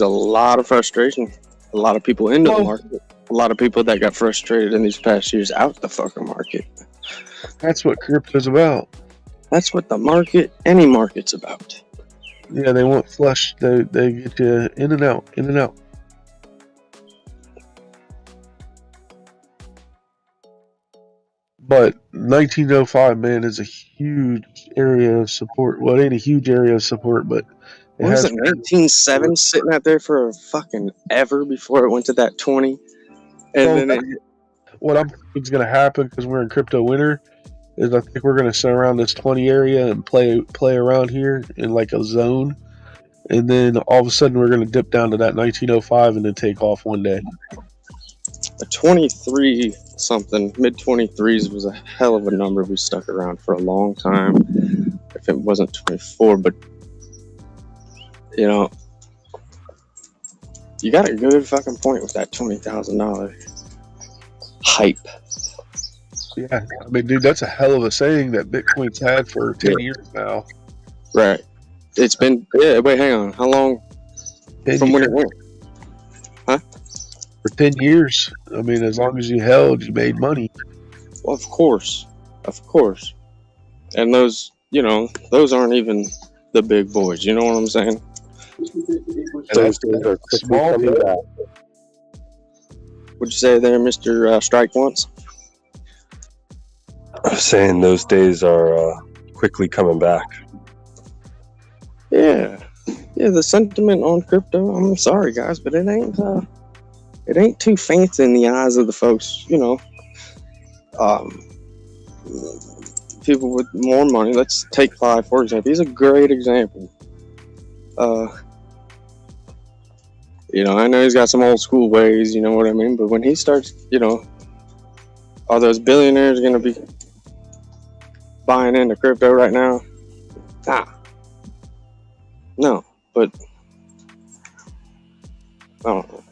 lot of frustration. A lot of people into the market. A lot of people that got frustrated in these past years out the fucking market. That's what crypto's about. That's what the market, any market's about. Yeah, they want flush. They get you in and out, in and out. But 1905, man, is a huge area of support. Well, it ain't a huge area of support, but What was it, 1907 sitting out there for a fucking ever before it went to that 20? And then what I'm thinking is going to happen, because we're in crypto winter, is I think we're going to sit around this 20 area and play around here in like a zone. And then all of a sudden we're going to dip down to that 1905 and then take off one day. A 23 something, mid 23s was a hell of a number. We stuck around for a long time. If it wasn't 24, but you know, you got a good fucking point with that $20,000 hype. Yeah, I mean, dude, that's a hell of a saying that Bitcoin's had for 10 years now. Right. It's been, yeah, wait, hang on. How long from when it went? Huh? For 10 years. I mean, as long as you held, you made money. Well, of course. Of course. And those, you know, those aren't even the big boys. You know what I'm saying? Those days are quickly coming back. What'd you say there, Mr. Strike Once? I'm saying those days are quickly coming back. Yeah. Yeah, the sentiment on crypto, I'm sorry, guys, but it ain't too fancy in the eyes of the folks, you know. People with more money. Let's take Clive, for example. He's a great example. You know, I know he's got some old school ways, you know what I mean? But when he starts, you know, are those billionaires going to be buying into crypto right now? Nah. No, but I don't know.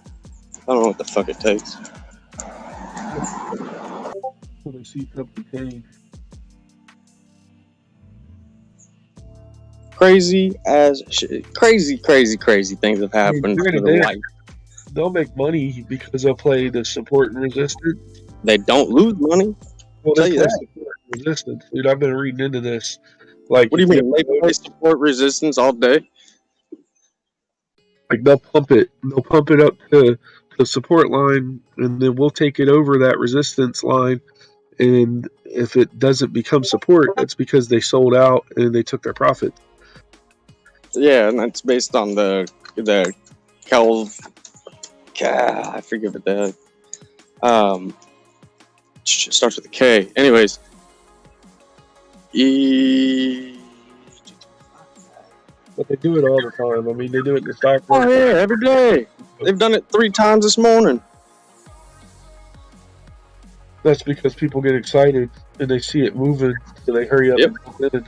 I don't know what the fuck it takes. They see something change. Crazy as shit. Crazy things have happened to the life. They'll make money because they'll play the support and resistance. They don't lose money. Well, I'll tell they you play that. support and resistance, dude. I've been reading into this. Like, What do you mean? They play support resistance all day? Like they'll pump it up to the support line, and then we'll take it over that resistance line. And if it doesn't become support, that's because they sold out and they took their profit. Yeah, and that's based on the I forget what the starts with a K. Anyways, But they do it all the time. I mean, they do it in the stock market. Oh yeah, every day. They've done it 3 times this morning. That's because people get excited and they see it moving, so they hurry up. Yep. And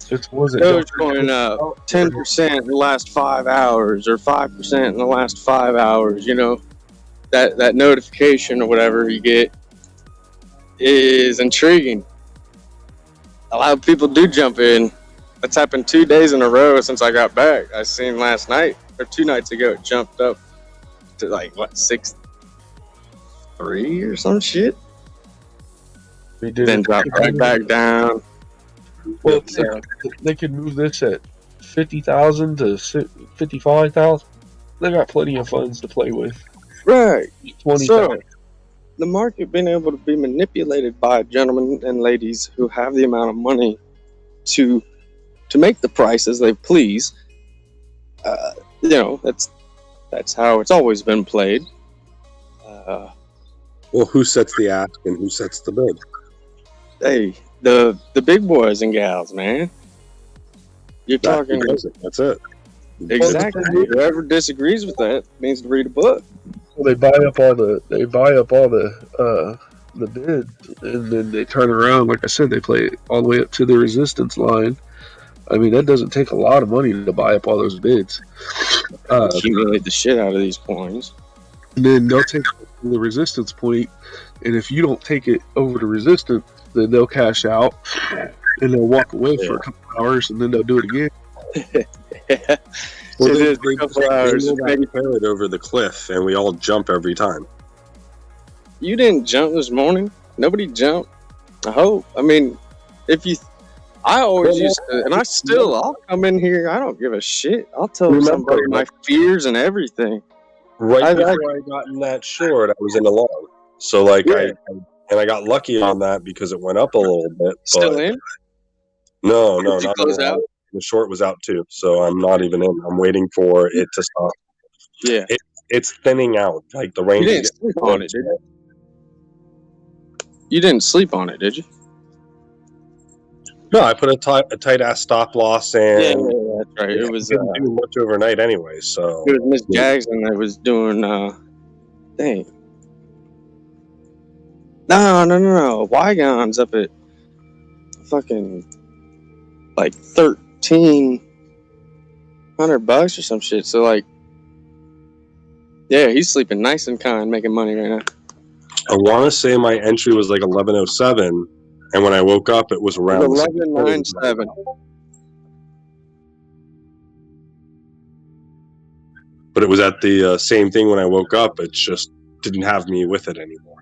it wasn't Dogecoin up 10% in the last 5 hours, or 5% in the last 5 hours. You know, that notification or whatever you get is intriguing. A lot of people do jump in. That's happened 2 days in a row since I got back. I seen last night or 2 nights ago it jumped up to like what 6.3 or some shit. Then dropped right back down. Well, they could move this at 50,000 to 55,000. They got plenty of funds to play with. Right. 20,000. So the market being able to be manipulated by gentlemen and ladies who have the amount of money to make the price as they please. You know, that's how it's always been played. Well, who sets the ask and who sets the bid? Hey, the big boys and gals, man. You're That talking who does it. That's it. exactly. Whoever disagrees with that needs to read a book. Well, they buy up all the bids, and then they turn around. Like I said, they play all the way up to the resistance line. I mean, that doesn't take a lot of money to buy up all those bids. Accumulate the shit out of these coins. And then they'll take the resistance point, and if you don't take it over to resistance, then they'll cash out and they'll walk away for a couple hours, and then they'll do it again. Well, It they is a couple hours. roll that parrot over the cliff, and we all jump every time. You didn't jump this morning. Nobody jumped. I hope. I mean, I always used to, and I'll come in here. I don't give a shit. I'll tell somebody my fears and everything. Right before I got in that short, I was in the long. So, like, I got lucky on that because it went up a little bit. Still in? No, Did you not close out? The short was out too, so I'm not even in. I'm waiting for it to stop. Yeah. It's thinning out. Like the range. You didn't sleep on it, did you? You didn't sleep on it, did you? No, I put a tight ass stop loss, and that's right. It was didn't do much overnight anyway. So it was Miss Jackson that was doing. Dang. No. Wygon's up at fucking like $1,300 or some shit. So like, yeah, he's sleeping nice and kind, making money right now. I want to say my entry was like 11:07, and when I woke up, it was around 11:97. But it was at the same thing when I woke up. It just didn't have me with it anymore.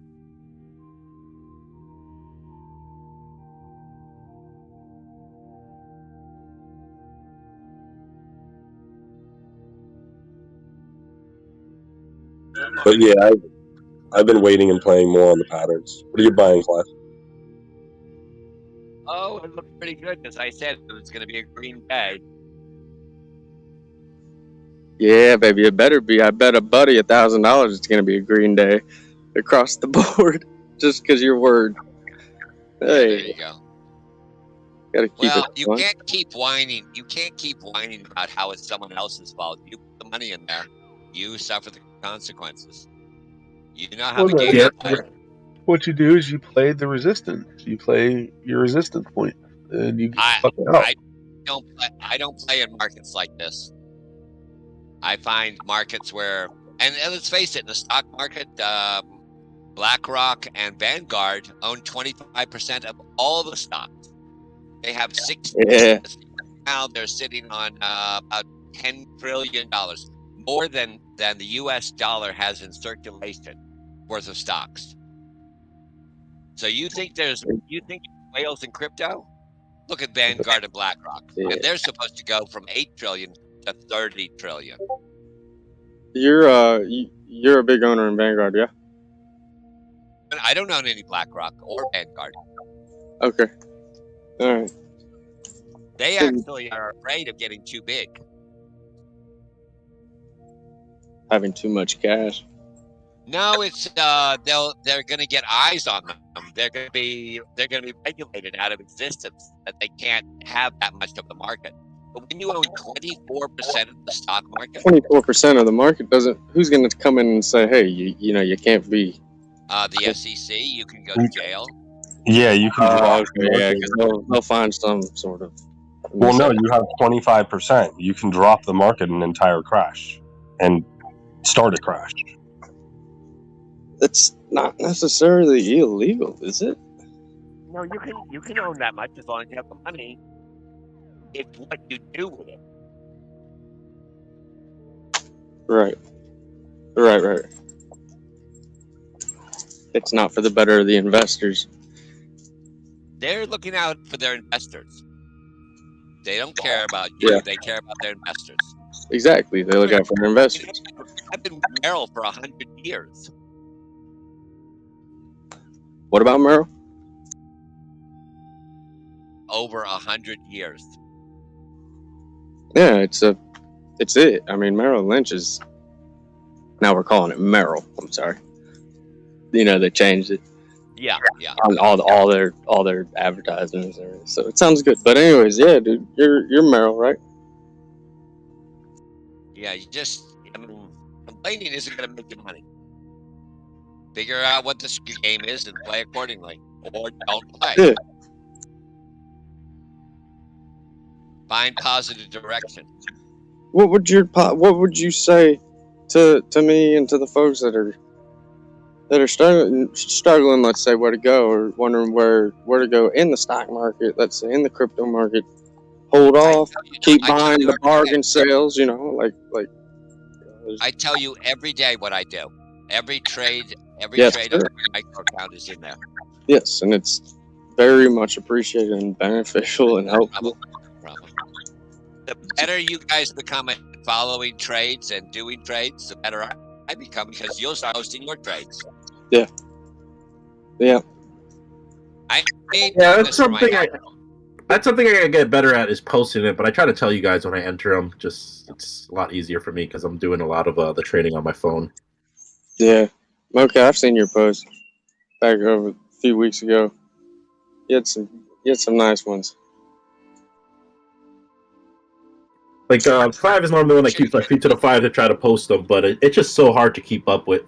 But yeah, I've been waiting and playing more on the patterns. What are you buying, Clive? Oh, it looked pretty good because I said it was going to be a green day. Yeah, baby, it better be. I bet a buddy $1,000 it's going to be a green day across the board just because your word. Hey, there you go. Gotta keep well, it you fun. can't keep whining. You can't keep whining about how it's someone else's fault. You put the money in there. You suffer the consequences. You know how the game is played. What you do is you play the resistance. You play your resistance point, and you fuck it out. I don't play in markets like this. I find markets where, and let's face it, in the stock market, BlackRock and Vanguard own 25% of all the stocks. They have 60. Yeah. Now they're sitting on about $10 trillion, more than the U.S. dollar has in circulation worth of stocks. So you think there's whales in crypto? Look at Vanguard and BlackRock, and they're supposed to go from 8 trillion to 30 trillion. You're a big owner in Vanguard, yeah? I don't own any BlackRock or Vanguard. Okay. All right. They actually are afraid of getting too big. Having too much cash. No, it's they're going to get eyes on them. They're going to be regulated out of existence, that they can't have that much of the market. But when you own 24% of the stock market, 24% of the market doesn't. Who's going to come in and say, "Hey, you can't be"? The SEC, you can go to jail. Yeah, you can. Yeah, because they'll find some sort of. Well, no, you have 25%. You can drop the market an entire crash, and start a crash. That's not necessarily illegal, is it? No, you can own that much as long as you have the money. It's what you do with it. Right. It's not for the better of the investors. They're looking out for their investors. They don't care about you. Yeah. They care about their investors. Exactly. They look out for their investors. I've been with Merrill for 100 years. What about Merrill? Over 100 years. Yeah, it's it. I mean, Merrill Lynch is. Now we're calling it Merrill. I'm sorry. they changed it Yeah. on all their advertisements and everything. So it sounds good. But anyways, yeah, dude, you're Merrill, right? Yeah, complaining isn't going to make you money. Figure out what the game is and play accordingly, or don't play. Yeah. Find positive direction. What would you say to me and to the folks that are struggling, let's say, where to go, or wondering where to go in the stock market, let's say in the crypto market? Hold off, keep buying the bargain sales, I tell you every day what I do. Every trade on my micro account is in there. Yes, and it's very much appreciated and beneficial and helpful. The better you guys become at following trades and doing trades, the better I become, because you'll start posting your trades. Yeah. That's something I gotta get better at, is posting it. But I try to tell you guys when I enter them. Just it's a lot easier for me because I'm doing a lot of the trading on my phone. Yeah. Okay, I've seen your post back over a few weeks ago. You had some nice ones. Like 5 is normally when I keep my feet to the fire to try to post them, but it's just so hard to keep up with,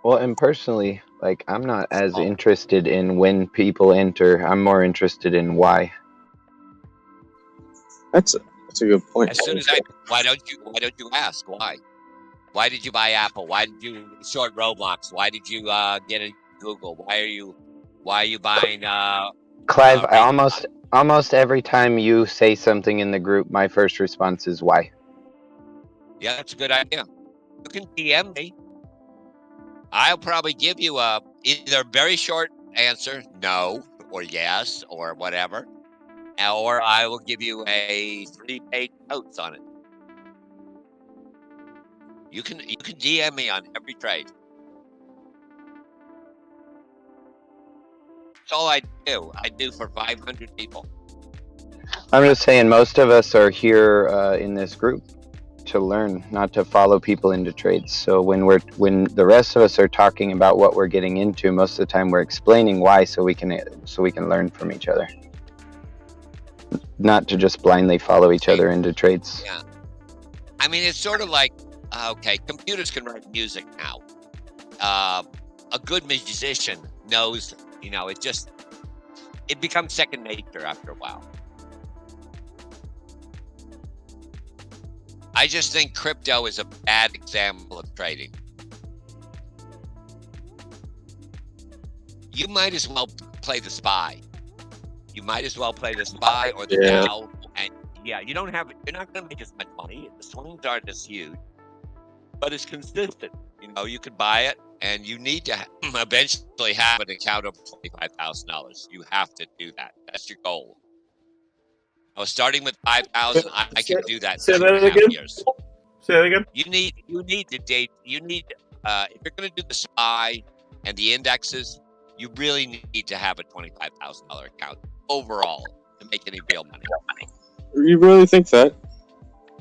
Well, and personally, like, I'm not as interested in when people enter. I'm more interested in why. That's a good point. As soon as why don't you ask why? Why did you buy Apple? Why did you short Roblox? Why did you get a Google? Why are you buying? Clive, almost every time you say something in the group, my first response is why. Yeah, that's a good idea. You can DM me. I'll probably give you either a very short answer, no, or yes, or whatever, or I will give you a 3-page notes on it. You can DM me on every trade. That's all I do. I do for 500 people. I'm just saying, most of us are here in this group to learn, not to follow people into trades. So when the rest of us are talking about what we're getting into, most of the time we're explaining why, so we can learn from each other, not to just blindly follow each other into trades. Yeah, I mean, it's sort of like, okay, computers can write music now. A good musician knows, it becomes second nature after a while. I just think crypto is a bad example of trading. You might as well play the SPY. You might as well play the SPY or the Dow, and you're not going to make as much money. The swings aren't as huge, but it's consistent. You could buy it, and you need to eventually have an account of $25,000. You have to do that. That's your goal. Starting with 5,000, I can do that. Say that again. Years. Say that again. You need to date. You need if you're going to do the SPY and the indexes, you really need to have a $25,000 account overall to make any real money. You really think that?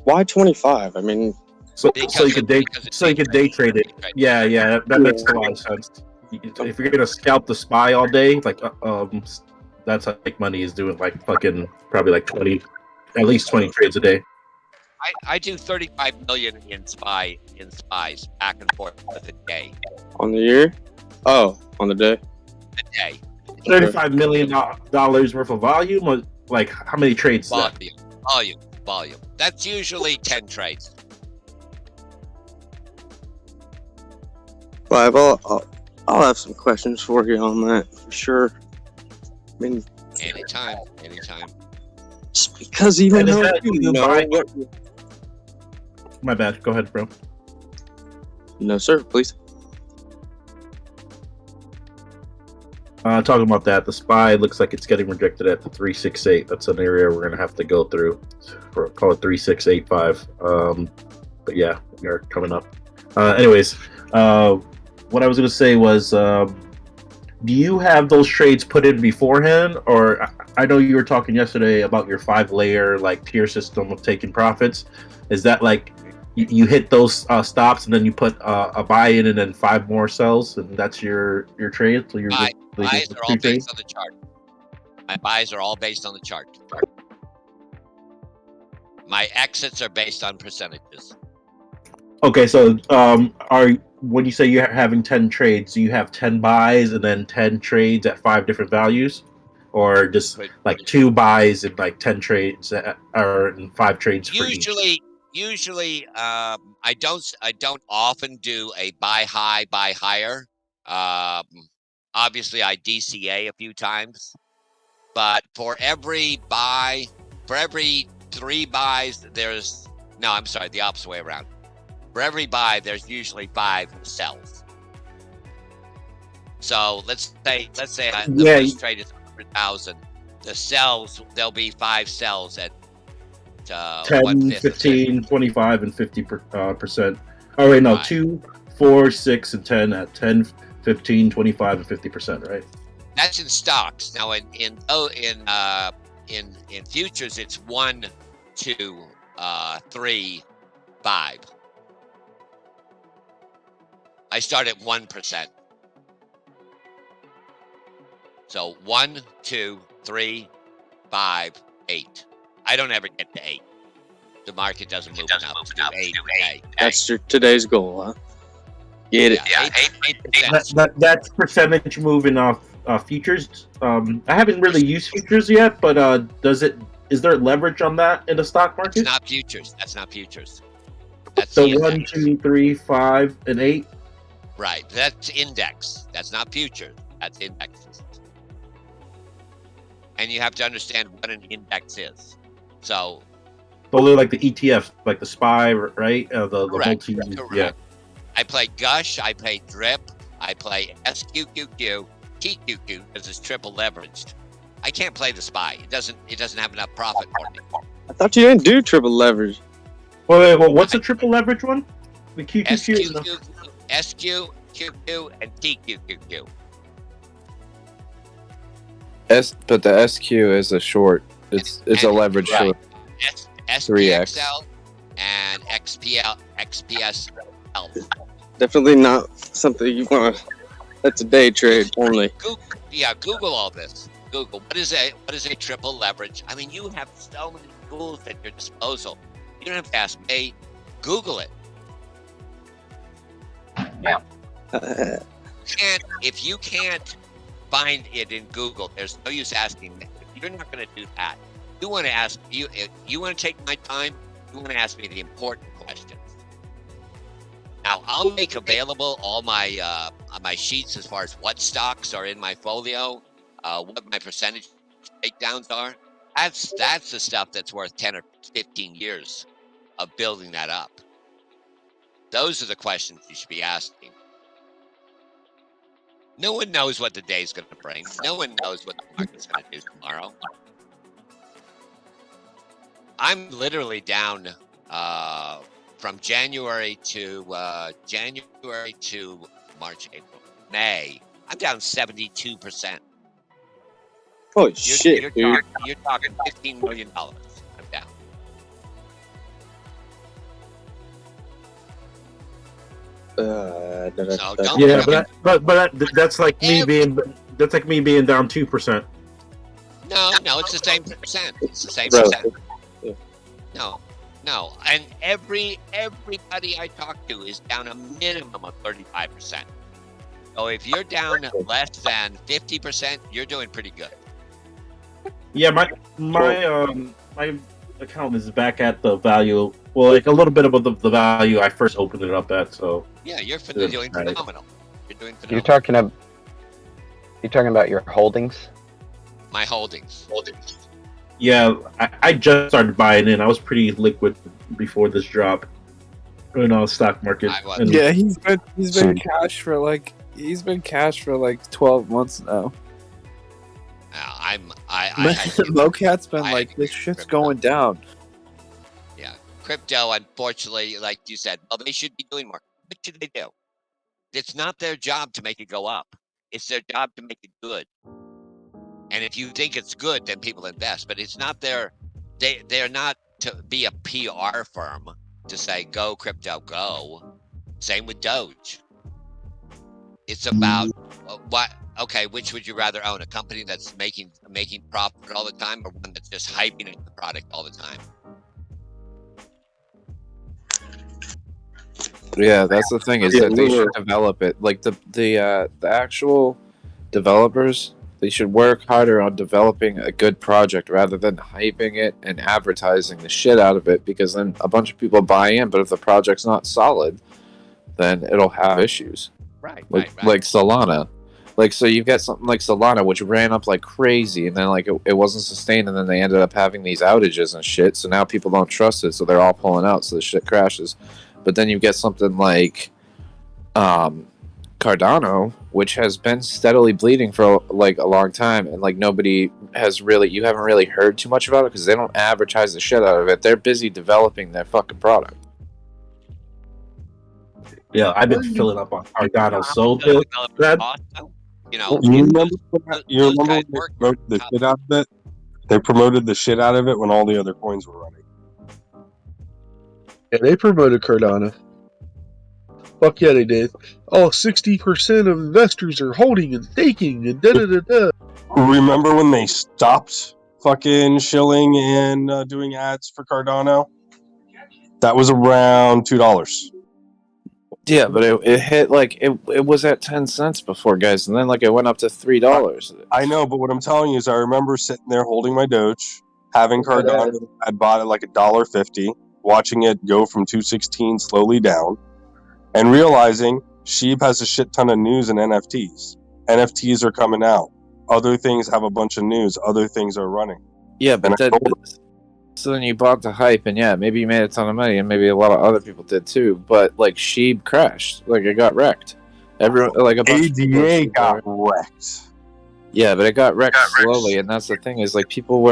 Why 25? I mean, so you could day trade it. Yeah, that makes a lot of sense. If you're gonna scalp the SPY all day, like that's how make money is doing like fucking probably like at least 20 trades a day. I do 35 million in SPYs back and forth a day. On the year? Oh, on the day. A day. $35 million worth of volume, or like how many trades? Volume. That's usually 10 trades. Clive, I'll have some questions for you on that for sure. I mean, anytime. Just because even though my bad. Go ahead, bro. No, sir. Please. Talking about that, the SPY looks like it's getting rejected at the 368. That's an area we're gonna have to go through. Call it 3685. But yeah, we are coming up. Anyways, what I was gonna say was, do you have those trades put in beforehand, or I know you were talking yesterday about your 5-layer like tier system of taking profits. Is that like you hit those stops, and then you put a buy in, and then 5 more sells, and that's your trade. So you're Buys are all 2 trades. based on the chart. My buys are all based on the chart. My exits are based on percentages. Okay, so when you say you're having 10 trades, do you have 10 buys and then 10 trades at 5 different values, or just like 2 buys and like 10 trades or 5 trades for each? Usually, I don't often do a buy high, buy higher. Obviously, I DCA a few times, but for every 3 buys, I'm sorry, the opposite way around. For every buy, there's usually 5 sells. So let's say the first trade is 100,000. The sells, there'll be 5 sells at 10, 15, 25, and 50%. Oh wait, no, 2, 4, 6, and 10 at 10, 15, 25, and 50%, right? That's in stocks. Now in futures, it's 1, 2, 3, 5. I start at 1%. So 1, 2, 3, 5, 8. I don't ever get to 8. The market doesn't move enough to do 8 today. That's today's goal, huh? Get it? Yeah, 8%. That's percentage moving off futures. I haven't really used futures yet, but is there leverage on that in the stock market? It's not futures. That's not futures. That's so the 1, 2, 3, 5, and 8. Right. That's index. That's not futures. That's indexes. And you have to understand what an index is. So they're like the ETFs, like the SPY, right? The multi. Correct. Yeah. I play Gush. I play Drip. I play SQQQ, TQQ because it's triple leveraged. I can't play the SPY. It doesn't have enough profit for me. I thought you didn't do triple leverage. Wait, what's the triple leverage one? The QQQ. SQQQ and TQQQ. But the SQ is a short. It's a leverage short. SPXL and XPSL. Definitely not something you want to. That's a day trade only. Google all this. Google what is a triple leverage? I mean, you have so many tools at your disposal. You don't have to ask me. Google it. Yeah. If you can't find it in Google, there's no use asking me. You're not going to do that. You want to ask you. You want to take my time. You want to ask me the important questions. Now, I'll make available all my my sheets as far as what stocks are in my folio, what my percentage breakdowns are. That's the stuff that's worth 10 or 15 years of building that up. Those are the questions you should be asking. No one knows what the day's going to bring. No one knows what the market's going to do tomorrow. I'm literally down from January to March, April, May. I'm down 72%. Holy shit, dude! You're talking $15 million. I'm down. But that's like me being down 2%. No, it's the same percent. It's the same percent. Yeah. No, and everybody I talk to is down a minimum of 35%. So if you're down less than 50%, you're doing pretty good. Yeah, my account is back at the value. Well, like a little bit above the value I first opened it up at. So yeah, you're doing phenomenal. You're doing phenomenal. You're talking about your holdings. My holdings. Yeah, I just started buying in. I was pretty liquid before this drop in the stock market. Yeah, he's been cash for like 12 months now. Mocat's been like, this shit's going down. Yeah, crypto, unfortunately, like you said, well, they should be doing more. What should they do? It's not their job to make it go up. It's their job to make it good. And if you think it's good, then people invest. But it's not they're not to be a PR firm. to say, go crypto, go. Same with Doge. It's about what. Okay, which would you rather own? A company that's making profit all the time, or one that's just hyping the product all the time? Yeah, that's the thing is that they should develop it. Like the actual developers, they should work harder on developing a good project rather than hyping it and advertising the shit out of it. Because then a bunch of people buy in, but if the project's not solid, then it'll have issues. Right. Like Solana. Like, so you get something like Solana, which ran up like crazy, and then like it wasn't sustained, and then they ended up having these outages and shit. So now people don't trust it, so they're all pulling out, so the shit crashes. But then you get something like Cardano, which has been steadily bleeding for like a long time, and like nobody has really, you haven't really heard too much about it because they don't advertise the shit out of it. They're busy developing their fucking product. Yeah, I've been filling up on Cardano so good. You remember when they promoted the shit out of it? They promoted the shit out of it when all the other coins were running. Yeah, they promoted Cardano. Fuck yeah, they did. Oh, 60% of investors are holding and staking and da-da-da-da. Remember when they stopped fucking shilling and doing ads for Cardano? That was around $2. Yeah, but it hit like it was at 10 cents before, guys, and then like it went up to $3. I know, but what I'm telling you is I remember sitting there holding my Doge, having Cardano. I'd bought it like $1.50, watching it go from 216 slowly down, and realizing Sheeb has a shit ton of news and NFTs. NFTs are coming out. Other things have a bunch of news. Other things are running. Yeah, but so then you bought the hype, and yeah, maybe you made a ton of money, and maybe a lot of other people did too. But like Sheeb crashed, like it got wrecked. Everyone, like a bunch ADA got wrecked. Yeah, but it got wrecked slowly, and that's the thing is like people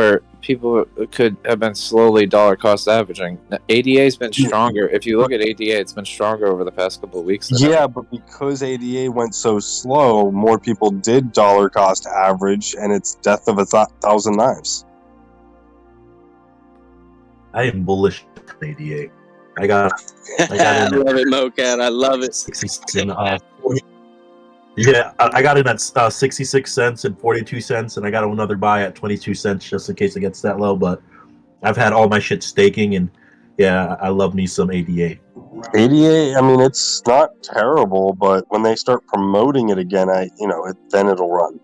could have been slowly dollar cost averaging. ADA's been stronger. If you look at ADA, it's been stronger over the past couple of weeks. Yeah, but because ADA went so slow, more people did dollar cost average, and it's death of 1,000 knives. I am bullish on ADA. I got I love it, MoCat. I love it. 66 and yeah, I got in at 66 cents and 42 cents, and I got another buy at 22 cents just in case it gets that low. But I've had all my shit staking, and yeah, I love me some ADA. ADA, I mean, it's not terrible, but when they start promoting it again, then it'll run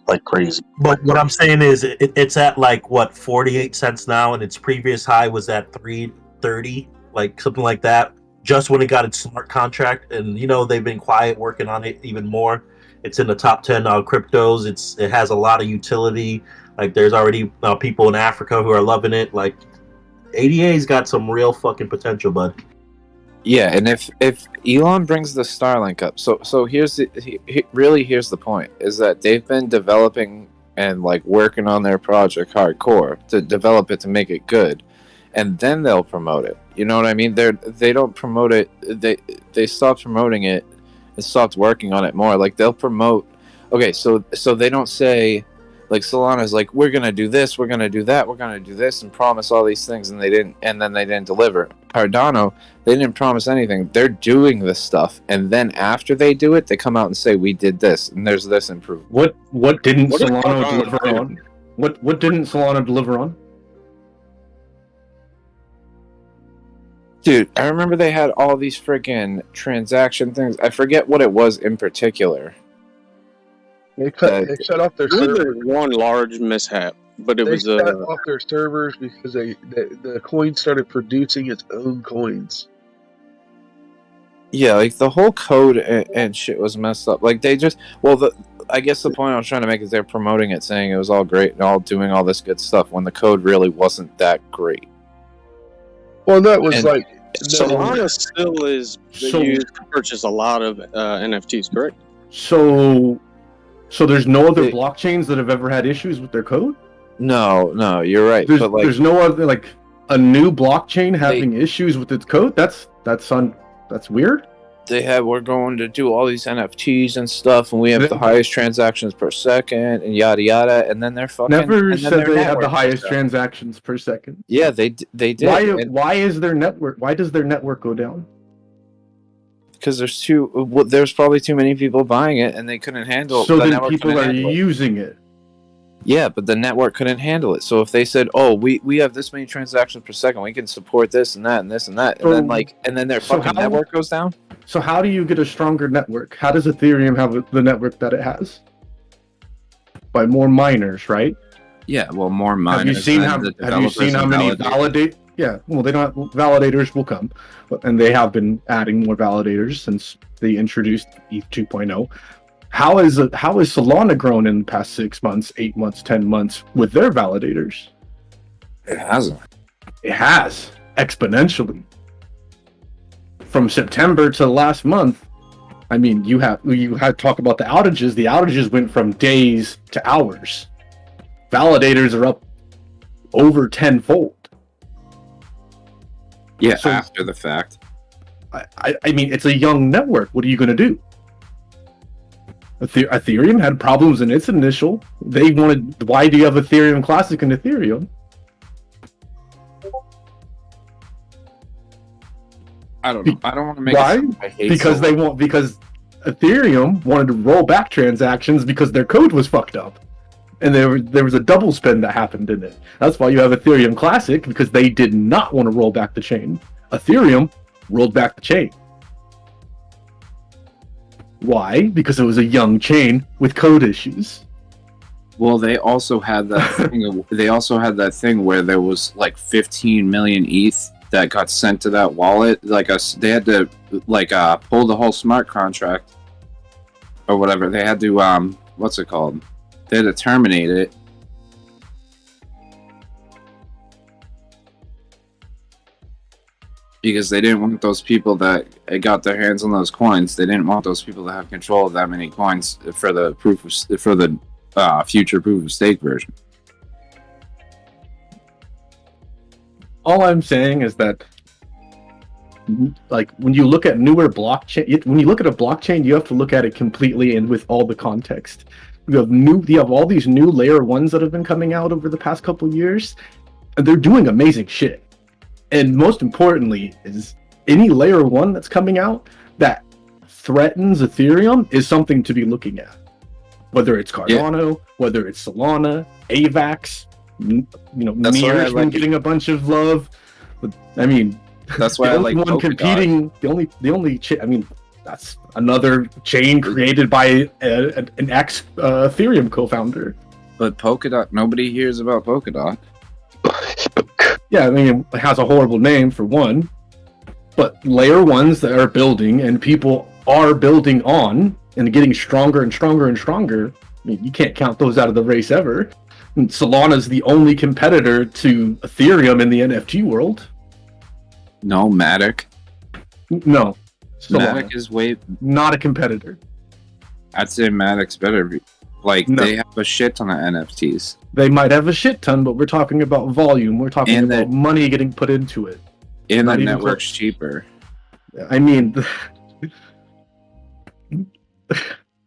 like crazy. But what I'm saying is, it's at like what 48 cents now, and its previous high was at 3.30, like something like that. Just when it got its smart contract, and they've been quiet working on it even more. It's in the top 10 cryptos. It has a lot of utility. Like there's already people in Africa who are loving it. Like ADA's got some real fucking potential, bud. Yeah, and if Elon brings the Starlink up, so here's the point is that they've been developing and like working on their project hardcore to develop it to make it good, and then they'll promote it. You know what I mean? They don't promote it. They stopped promoting it and stopped working on it more. Like they'll promote. Okay, so they don't say like Solana's like we're gonna do this, we're gonna do that, we're gonna do this, and promise all these things, and then they didn't deliver. Cardano, they didn't promise anything. They're doing this stuff, and then after they do it, they come out and say we did this, and there's this improvement. What didn't Solana deliver on? What didn't Solana deliver on? Dude, I remember they had all these freaking transaction things. I forget what it was in particular. They shut off their servers. One large mishap, but it was shut off their servers because the coin started producing its own coins. Yeah, like the whole code and shit was messed up. Like they just, I guess the point I was trying to make is they're promoting it, saying it was all great and all doing all this good stuff when the code really wasn't that great. Well, that was Solana still is used to purchase a lot of NFTs, correct? So there's no other blockchains that have ever had issues with their code? No, you're right. There's no other a new blockchain having issues with its code. That's weird. we're going to do all these NFTs and stuff, and we have the highest transactions per second, and yada yada. And then they're fucking Never and then said their they had the network goes highest down. transactions per second. Yeah, they did. Why is their network? Why does their network go down? Because there's probably too many people buying it, and they couldn't handle. So the then network people couldn't are handle it. using it. Yeah, but the network couldn't handle it. So if they said, "Oh, we have this many transactions per second, we can support this and that and this and that," and then their So fucking how- network goes down. So how do you get a stronger network? How does Ethereum have the network that it has? By more miners, right? Yeah, well, more miners. Have you seen how many validate? Yeah, well, they don't. Validators will come, and they have been adding more validators since they introduced ETH 2.0. How is Solana grown in the past 6 months, 8 months, 10 months with their validators? It hasn't. It has exponentially. From September to last month, I mean, you had talk about the outages. The outages went from days to hours. Validators are up over tenfold. Yeah, So- after the fact. I mean, it's a young network. What are you going to do? Ethereum had problems in its initial. They wanted. Why do you have Ethereum Classic and Ethereum? I don't know. I don't want to make. Why? I hate Because because Ethereum wanted to roll back transactions because their code was fucked up, and there was a double spend that happened in it. That's why you have Ethereum Classic, because they did not want to roll back the chain. Ethereum rolled back the chain. Why? Because it was a young chain with code issues. Well, they also had that thing. They also had that thing where there was like 15 million ETH that got sent to that wallet. They had to pull the whole smart contract or whatever. They had to what's it called? They had to terminate it. Because they didn't want those people that got their hands on those coins. They didn't want those people to have control of that many coins for the future proof of stake version. All I'm saying is that, like, when you look at newer blockchain, when you look at a blockchain, you have to look at it completely and with all the context. You have all these new layer ones that have been coming out over the past couple of years, and they're doing amazing shit. And most importantly, is any layer one that's coming out that threatens Ethereum is something to be looking at. Whether it's Cardano, whether it's Solana, AVAX, That's why I Mirror's been like- getting a bunch of love. I mean, That's why I like one Polkadot. competing. The only I mean, that's another chain created by an ex Ethereum co-founder. But Polkadot, nobody hears about Polkadot. Yeah, I mean, it has a horrible name for one, but layer ones that are building and people are building on and getting stronger and stronger and stronger. I mean, you can't count those out of the race ever. And Solana's the only competitor to Ethereum in the NFT world. No, Matic. No, Solana. Matic is way not a competitor. I'd say Matic's better. Like No. they have a shit ton of NFTs. They might have a shit ton, but we're talking about volume. We're talking And about money getting put into it. And Not the even network's close. cheaper. I mean, But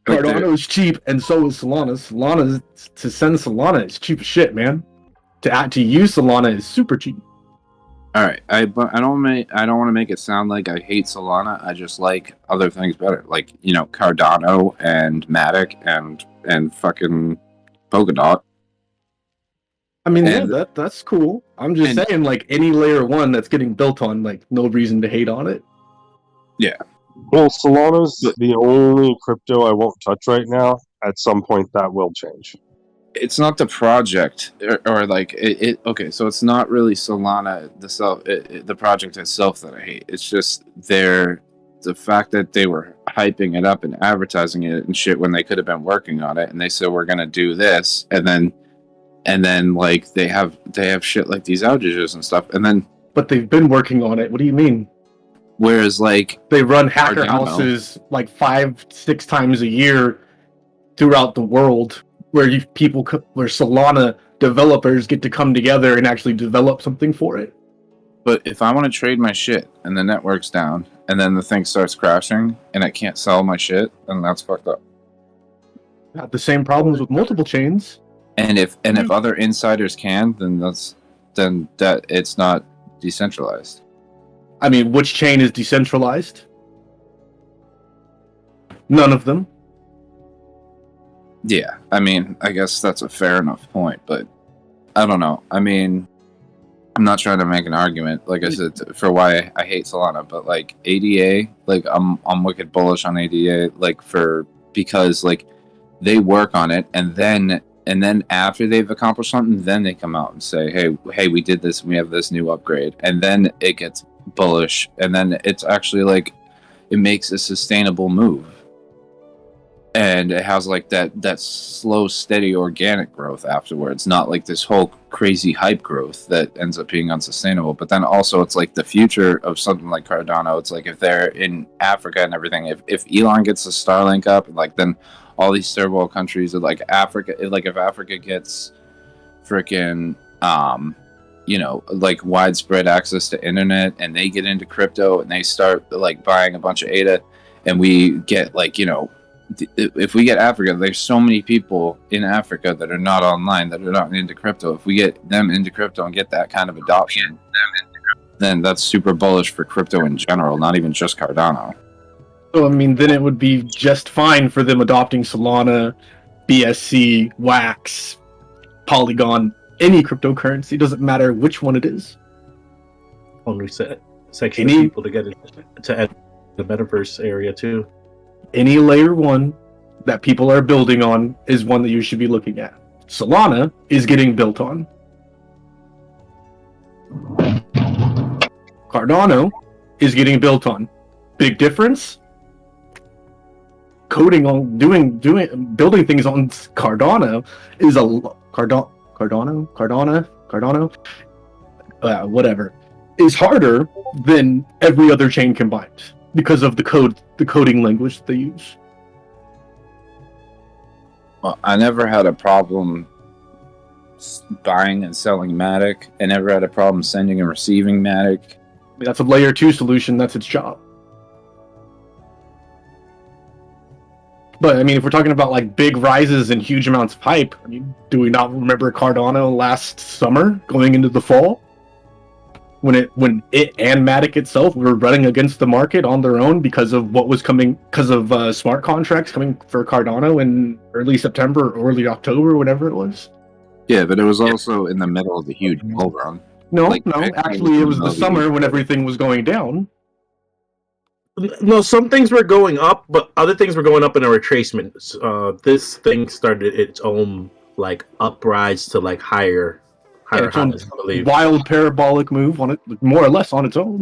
they're- Cardano is cheap, and so is Solana. To send Solana is cheap as shit, man. To use Solana is super cheap. All right, but I don't want to make it sound like I hate Solana. I just like other things better, like Cardano and Matic and fucking Polkadot. I mean, And- yeah, that's cool. I'm just saying, like, any layer one that's getting built on, like, no reason to hate on it. Yeah. Well, Solana's the only crypto I won't touch right now. At some point, that will change. It's not the project or like it. Okay, so it's not really Solana the project itself that I hate. It's just the fact that they were hyping it up and advertising it and shit when they could have been working on it, and they said we're gonna do this, and then like they have shit like these outages and stuff, and then But they've been working on it. What do you mean? whereas like They run hacker Cardano- houses like 5-6 times a year throughout the world, where where Solana developers get to come together and actually develop something for it. But if I want to trade my shit and the network's down and then the thing starts crashing, and I can't sell my shit, then that's fucked up. Got the same problems with multiple chains. And if other insiders can, then that it's not decentralized. I mean, which chain is decentralized? None of them. Yeah, I mean, I guess that's a fair enough point, but I don't know. I mean, I'm not trying to make an argument, like I said, for why I hate Solana, but like ADA, like I'm wicked bullish on ADA, like because like they work on it, and then after they've accomplished something, then they come out and say, hey, we did this, and we have this new upgrade, and then it gets bullish, and then it's actually like it makes a sustainable move. And it has like that slow, steady, organic growth afterwards, not like this whole crazy hype growth that ends up being unsustainable. But then also it's like the future of something like Cardano. It's like if they're in Africa and everything, if Elon gets the Starlink up, like then all these third world countries are like Africa, like if Africa gets freaking like widespread access to internet, and they get into crypto and they start like buying a bunch of ADA, and we get like, if we get Africa, there's so many people in Africa that are not online, that are not into crypto. If we get them into crypto and get that kind of adoption, then that's super bullish for crypto in general, not even just Cardano. So, I mean, then it would be just fine for them adopting Solana, BSC, Wax, Polygon, any cryptocurrency. Doesn't matter which one it is. Only section of people to get to add the metaverse area too. Any layer 1 that people are building on is one that you should be looking at. Solana is getting built on. Cardano is getting built on. Big difference? Coding on building things on Cardano is whatever, is harder than every other chain combined because of the coding language that they use. Well, I never had a problem buying and selling Matic. I never had a problem sending and receiving Matic. I mean, that's a layer 2 solution. That's its job. But I mean, if we're talking about like big rises and huge amounts of hype, I mean, do we not remember Cardano last summer going into the fall? When it and Matic itself were running against the market on their own because of what was coming, because of smart contracts coming for Cardano in early September or early October, whatever it was. Yeah, but it was also in the middle of the huge bull run. No, actually, it was the summer when everything was going down. No, some things were going up, but other things were going up in a retracement. This thing started its own like uprise to like higher highs, I believe. Wild parabolic move on it, more or less on its own.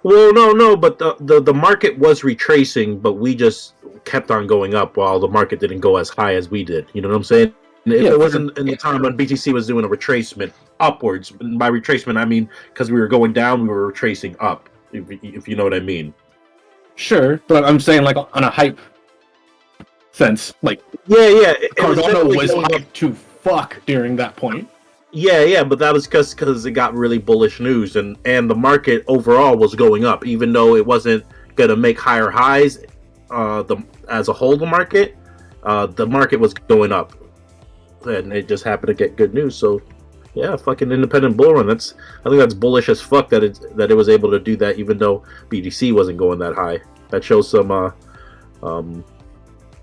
Well, no, but the market was retracing, but we just kept on going up while the market didn't go as high as we did. You know what I'm saying? If it wasn't in the time when BTC was doing a retracement upwards, and by retracement I mean because we were going down, we were retracing up. If you know what I mean. Sure, but I'm saying like on a hype sense, like Cardano was hyped to fuck during that point. Yeah, but that was because it got really bullish news, and the market overall was going up, even though it wasn't gonna make higher highs. As a whole, the market was going up, and it just happened to get good news. So, yeah, fucking independent bull run. I think that's bullish as fuck that it was able to do that, even though BTC wasn't going that high. That shows some,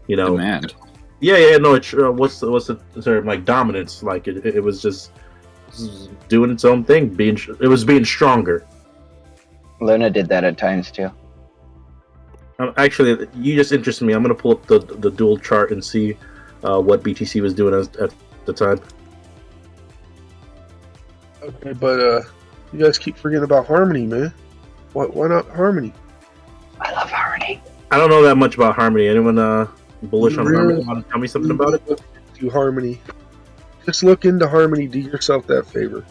demand. Yeah. No, it's what's the term, like dominance? Like it was just doing its own thing. It was being stronger. Luna did that at times too. Actually, you just interest me. I'm gonna pull up the dual chart and see what BTC was doing at the time. Okay, but you guys keep forgetting about Harmony, man. Why not Harmony? I love Harmony. I don't know that much about Harmony. Anyone bullish on Harmony? Want to tell me something about it? Do Harmony. Just look into Harmony. Do yourself that favor.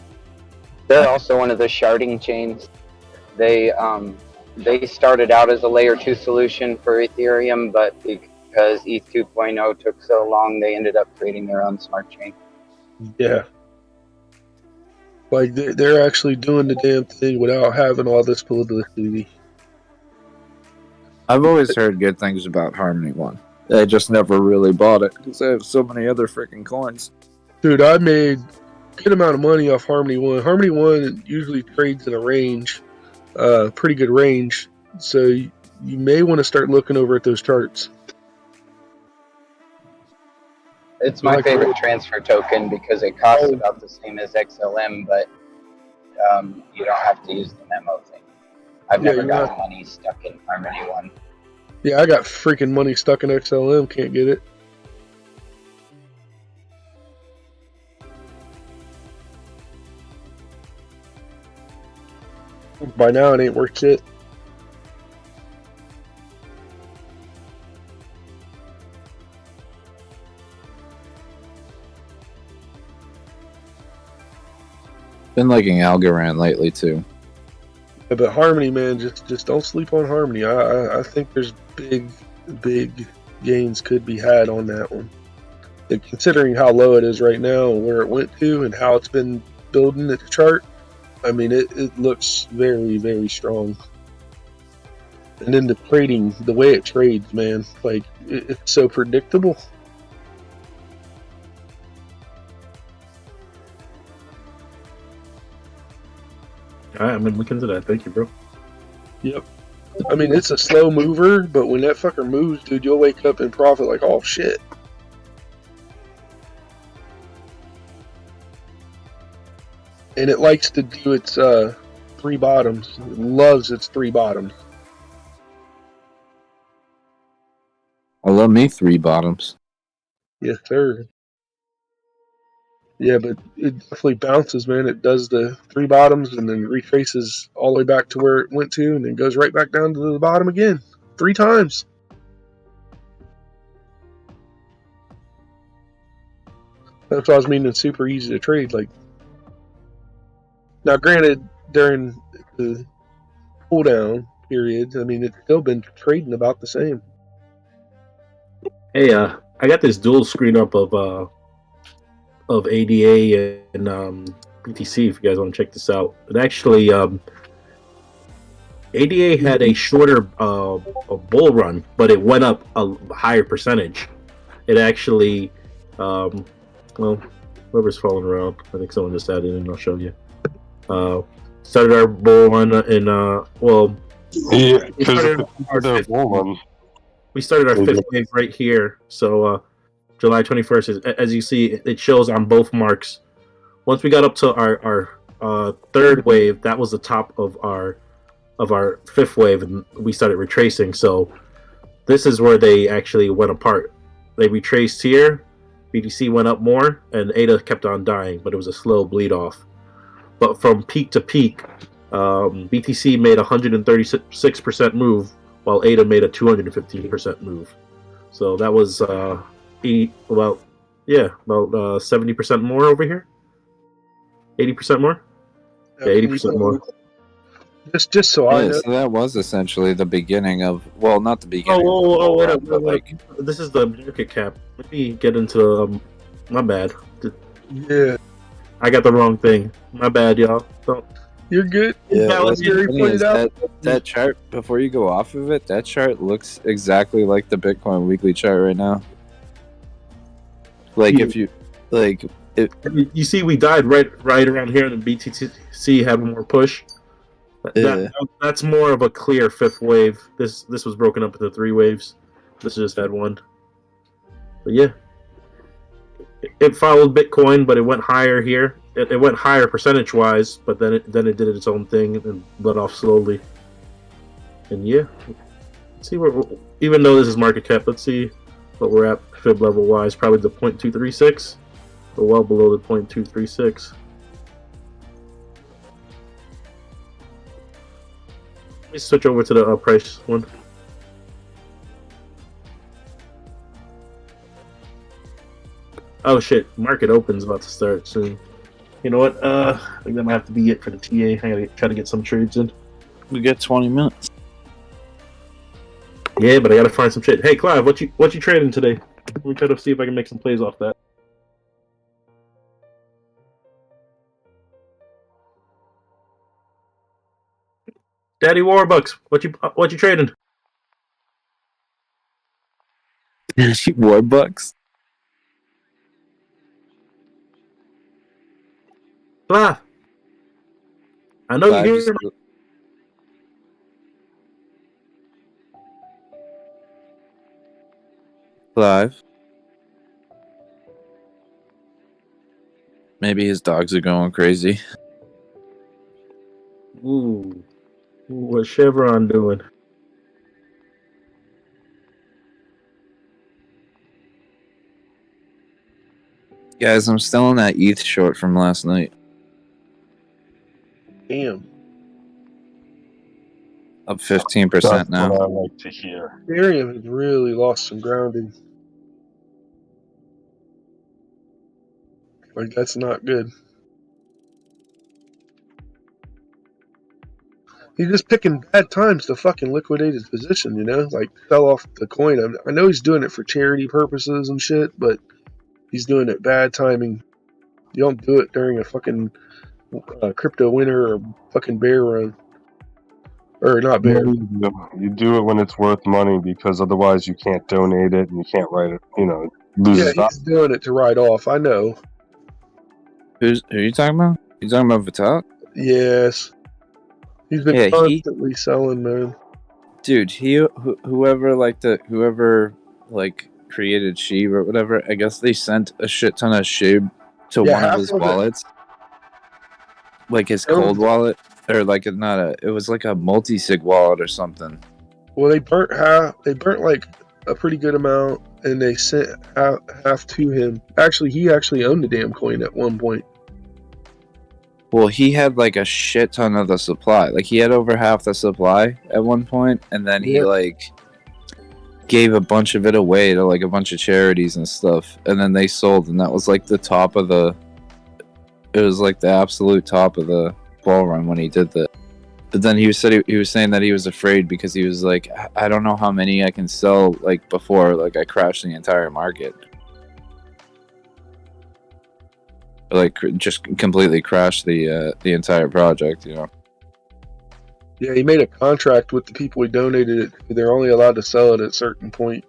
They're also one of the sharding chains. They started out as a layer 2 solution for Ethereum, but because ETH 2.0 took so long, they ended up creating their own smart chain. Yeah. Like, they're actually doing the damn thing without having all this publicity. I've always heard good things about Harmony One. I just never really bought it because I have so many other freaking coins. Dude, I made a good amount of money off Harmony One. Harmony One usually trades in a range, pretty good range. So you may want to start looking over at those charts. It's my favorite transfer token because it costs about the same as XLM, but you don't have to use the memo thing. I've never gotten money stuck in Harmony One. Yeah, I got freaking money stuck in XLM. Can't get it. By now, it ain't worth shit. Been liking Algorand lately too. Yeah, but Harmony, man, just don't sleep on Harmony. I think there's big gains could be had on that one. And considering how low it is right now and where it went to and how it's been building the chart, I mean, it looks very, very strong. And then the trading, the way it trades, man, like it's so predictable. All right, I'm gonna look into that. Thank you, bro. Yep. I mean, it's a slow mover, but when that fucker moves, dude, you'll wake up and profit like, oh shit. And it likes to do its three bottoms. It loves its three bottoms. I love me three bottoms. Yes, sir. Yeah, but it definitely bounces, man. It does the three bottoms and then retraces all the way back to where it went to and then goes right back down to the bottom again. 3 times. That's why I was meaning it's super easy to trade. Like, now, granted, during the cool down period, I mean, it's still been trading about the same. Hey, I got this dual screen up of ADA and BTC. If you guys want to check this out, it actually ADA had a shorter a bull run, but it went up a higher percentage. It actually, well, whoever's falling around, I think someone just added in. I'll show you. Started our bull run in well, yeah, we started our fifth wave right here. So July 21st, as you see, it shows on both marks. Once we got up to our third wave, that was the top of our fifth wave, and we started retracing. So this is where they actually went apart. They retraced here, BTC went up more, and ADA kept on dying, but it was a slow bleed off. But from peak to peak, BTC made a 136% move, while ADA made a 215% move. So that was about 70% more over here. 80% more. Yeah, 80% more. Just so I know. So that was essentially the beginning of, well, not the beginning. Wait up, like, this is the market cap. Let me get into my bad. Yeah, I got the wrong thing. My bad, y'all. You're good. Yeah, what's funny is that chart, before you go off of it, that chart looks exactly like the Bitcoin weekly chart right now. Like, if you, like... You see, we died right around here, and the BTC had more push. That's more of a clear fifth wave. This was broken up into 3 waves. This just had 1. But yeah, it followed Bitcoin, but it went higher here. It went higher percentage wise, but then it did its own thing and let off slowly. And yeah, let's see where. Even though this is market cap, let's see what we're at fib level wise. Probably the 0.236, but well below the 0.236. Let me switch over to the price one. Oh shit! Market opens about to start soon. You know what? I think that might have to be it for the TA. I gotta try to get some trades in. We get 20 minutes. Yeah, but I gotta find some shit. Hey, Clive, what you trading today? Let me try to see if I can make some plays off that. Daddy Warbucks, what you trading? Warbucks? Ah, I know Five you is- hear. Clive. Maybe his dogs are going crazy. Ooh, what's Chevron doing? Guys, I'm still in that ETH short from last night. Damn. Up 15% That's now. what I like to hear. Ethereum has really lost some grounding. Like, that's not good. He's just picking bad times to fucking liquidate his position, you know? Like, sell off the coin. I know he's doing it for charity purposes and shit, but he's doing it bad timing. You don't do it during a fucking crypto winter or fucking bear run. Or not bear. You do it when it's worth money because otherwise you can't donate it and you can't write it. You know, it loses Yeah, he's doing it to ride off. I know. Who are you talking about? You talking about Vital? Yes. He's been constantly selling, man. Dude, whoever created Sheeb or whatever, I guess they sent a shit ton of Sheeb to one of his wallets. Like his cold wallet. Or like it was like a multi-sig wallet or something. Well, they burnt like a pretty good amount, and they sent half to him. Actually, he actually owned the damn coin at one point. Well, he had like a shit ton of the supply. Like he had over half the supply at one point, and then he like gave a bunch of it away to like a bunch of charities and stuff, and then they sold, and that was like the top of the. It was like the absolute top of the ball run when he did that. But then he was saying that he was afraid because he was like, I don't know how many I can sell like before like I crash the entire market. Like just completely crash the entire project, you know. Yeah, he made a contract with the people he donated it to. They're only allowed to sell it at a certain point.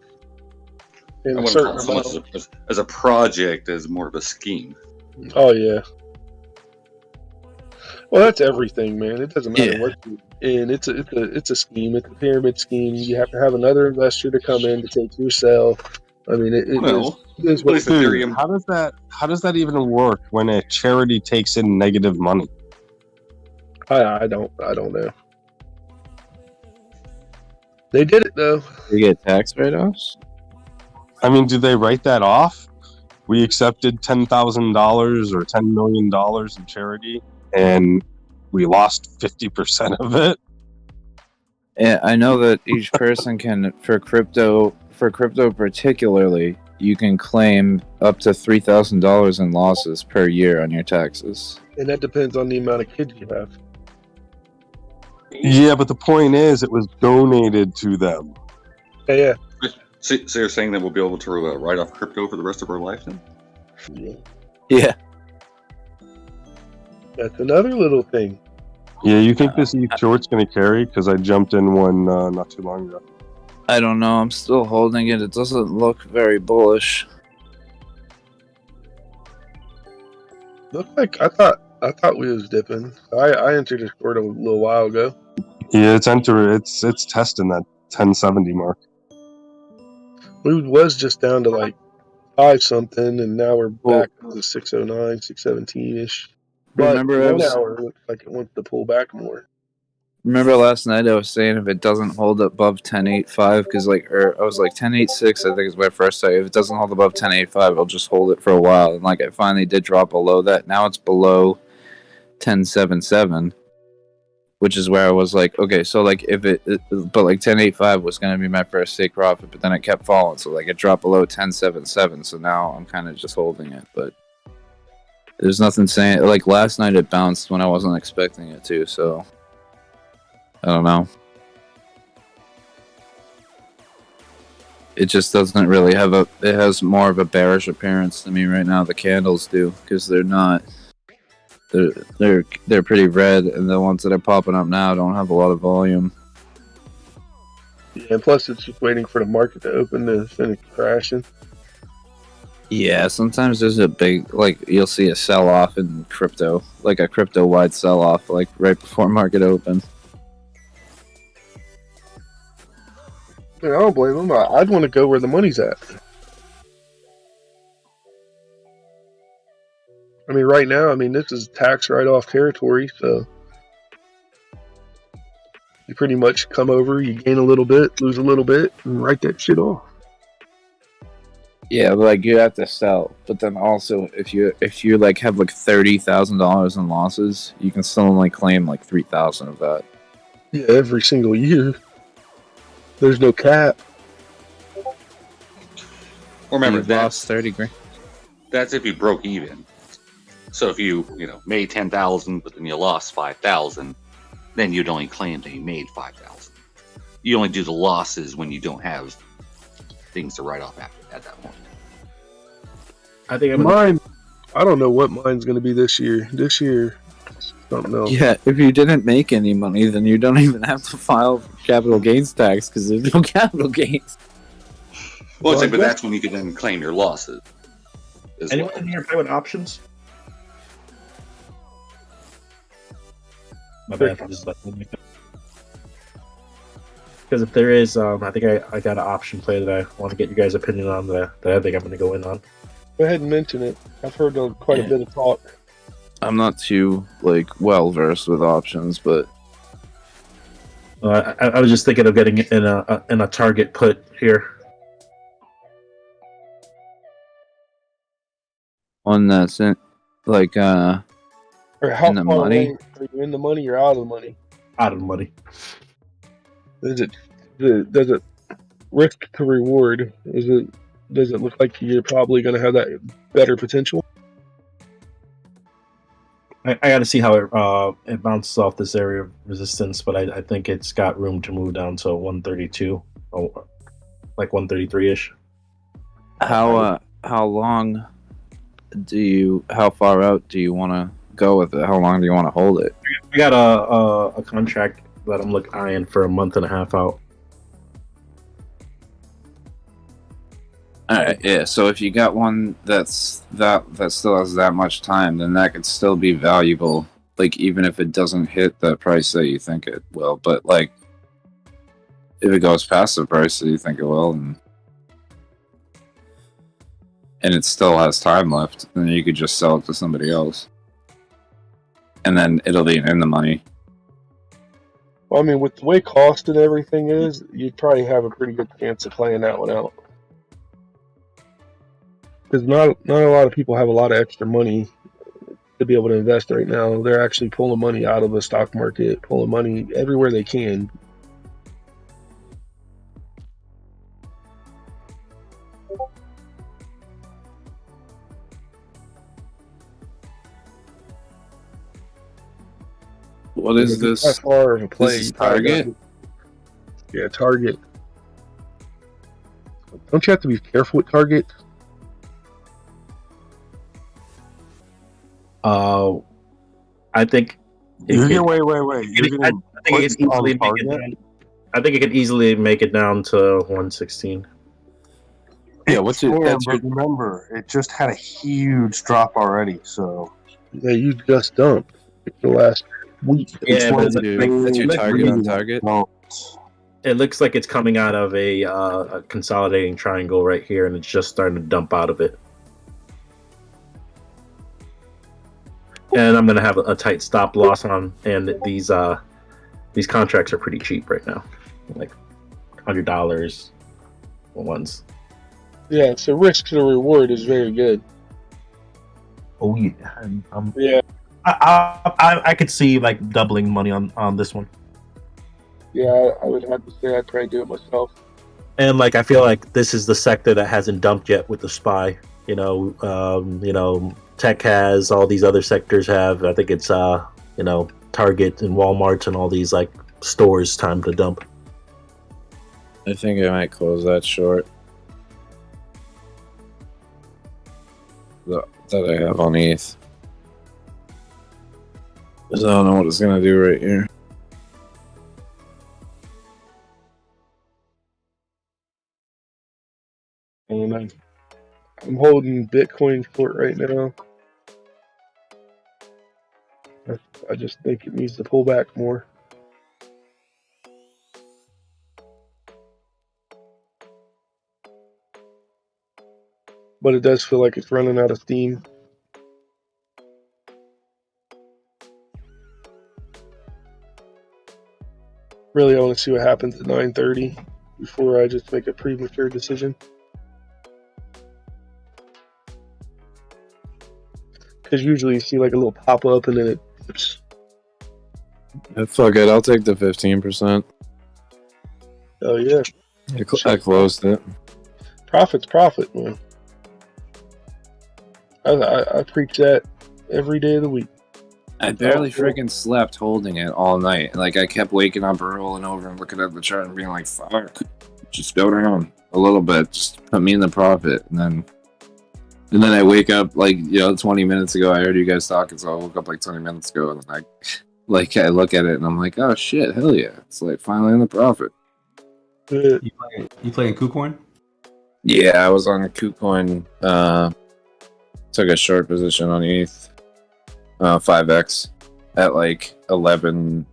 I wouldn't call it so much as a project as more of a scheme. Oh yeah. Well, that's everything, man. It doesn't matter what you're in. It's a scheme. It's a pyramid scheme. You have to have another investor to come in to take your sell. I mean, it is what Dude, how does that even work when a charity takes in negative money? I don't know. They did it though. They get tax write-offs? I mean, do they write that off? We accepted $10,000 or $10 million in charity, and we lost 50% of it. Yeah, I know that each person can for crypto particularly, you can claim up to $3,000 in losses per year on your taxes. And that depends on the amount of kids you have. Yeah, but the point is, it was donated to them. Yeah. So you're saying that we'll be able to write off crypto for the rest of our life then? Yeah. That's another little thing. Yeah, you think this ETH short's going to carry? Because I jumped in one not too long ago. I don't know. I'm still holding it. It doesn't look very bullish. Looked like I thought we was dipping. I entered the short a little while ago. Yeah, it's testing that 1070 mark. We was just down to like 5 something, and now we're back to 609, 617 ish. But Remember, 1 hour looks like it wants to pull back more. Remember last night I was saying if it doesn't hold above 10.85, because I was like 10.86, I think is my first time. If it doesn't hold above 10.85, I'll just hold it for a while. And like I finally did drop below that. Now it's below 10.77, which is where I was like, okay, so like but like 10.85 was gonna be my first take profit, but then it kept falling, so like it dropped below 10.77. So now I'm kind of just holding it, but there's nothing saying like last night it bounced when I wasn't expecting it to, so. I don't know. It just doesn't really have it has more of a bearish appearance to me right now. The candles do, because they're not. They're pretty red, and the ones that are popping up now don't have a lot of volume. Yeah, and plus it's just waiting for the market to open to finish crashing. Yeah, sometimes there's a big, like, you'll see a sell off in crypto, like a crypto wide sell off, like right before market open. I don't blame them. I'd want to go where the money's at. I mean, right now, this is tax write-off territory, so you pretty much come over, you gain a little bit, lose a little bit, and write that shit off. Yeah, but, like, you have to sell, but then also if you like have like $30,000 in losses, you can still only claim like 3,000 of that. Yeah, every single year. There's no cap. Remember, You've lost 30 grand. That's if you broke even. So if you made 10,000, but then you lost 5,000, then you'd only claim that you made 5,000. You only do the losses when you don't have things to write off at that point. I think mine. I don't know what mine's going to be this year. This year, something else. Yeah, if you didn't make any money, then you don't even have to file capital gains tax because there's no capital gains. Well, but that's when you can then claim your losses. Anyone in here play with options? My bad for just letting me. Because if there is, I think I got an option play that I want to get you guys' opinion on that I think I'm going to go in on. Go ahead and mention it. I've heard quite a bit of talk. I'm not too well versed with options, but I was just thinking of getting in a target put here. One that's in, like, Or how in the far money. away are you in the money or out of the money? Out of the money. Does it risk to reward? Does it look like you're probably going to have that better potential? I got to see how it bounces off this area of resistance, but I think it's got room to move down to 132, or like 133-ish. How long how far out do you want to go with it? How long do you want to hold it? I got a contract that I'm eyeing for a month and a half out. All right, yeah. So if you got one that still has that much time, then that could still be valuable. Like even if it doesn't hit the price that you think it will, but like if it goes past the price that you think it will, and it still has time left, then you could just sell it to somebody else, and then it'll be in the money. Well, with the way cost and everything is, you'd probably have a pretty good chance of playing that one out. Because not a lot of people have a lot of extra money to be able to invest right now. They're actually pulling money out of the stock market, pulling money everywhere they can. What is this? That far of a play. This is Target? Yeah, Target. Don't you have to be careful with Target? I think. Wait. I think it could easily make it down to 116. Yeah, but remember, it just had a huge drop already, so. Yeah, you just dumped the last week. Yeah, but that's your target on Target. It looks like it's coming out of a consolidating triangle right here, and it's just starting to dump out of it. And I'm gonna have a tight stop loss on, and these contracts are pretty cheap right now, like $100 ones. Yeah, so risk to reward is very good. Oh yeah, yeah. I could see like doubling money on this one. Yeah, I would have to say I'd probably do it myself. And like I feel like this is the sector that hasn't dumped yet with the SPY. Tech has, all these other sectors have. I think it's Target and Walmart and all these like stores time to dump. I think I might close that short. That I have on ETH. Because I don't know what it's gonna do right here. I'm holding Bitcoin short right now. I just think it needs to pull back more. But it does feel like it's running out of steam. Really, I want to see what happens at 9:30 before I just make a premature decision. Because usually you see like a little pop up and then it dips. Fuck it, I'll take the 15%. Oh yeah. I closed it. Profit's profit, man. I preach that every day of the week. I barely freaking slept holding it all night. Like, I kept waking up and rolling over and looking at the chart and being like, fuck, just go down a little bit. Just put me in the profit. And then I wake up, like, 20 minutes ago, I heard you guys talking, so I woke up like 20 minutes ago, and I look at it and I'm like, oh shit, hell yeah. It's like finally in the profit. You playing KuCoin? Yeah, I was on KuCoin. Took a short position on ETH. 5x at like 11,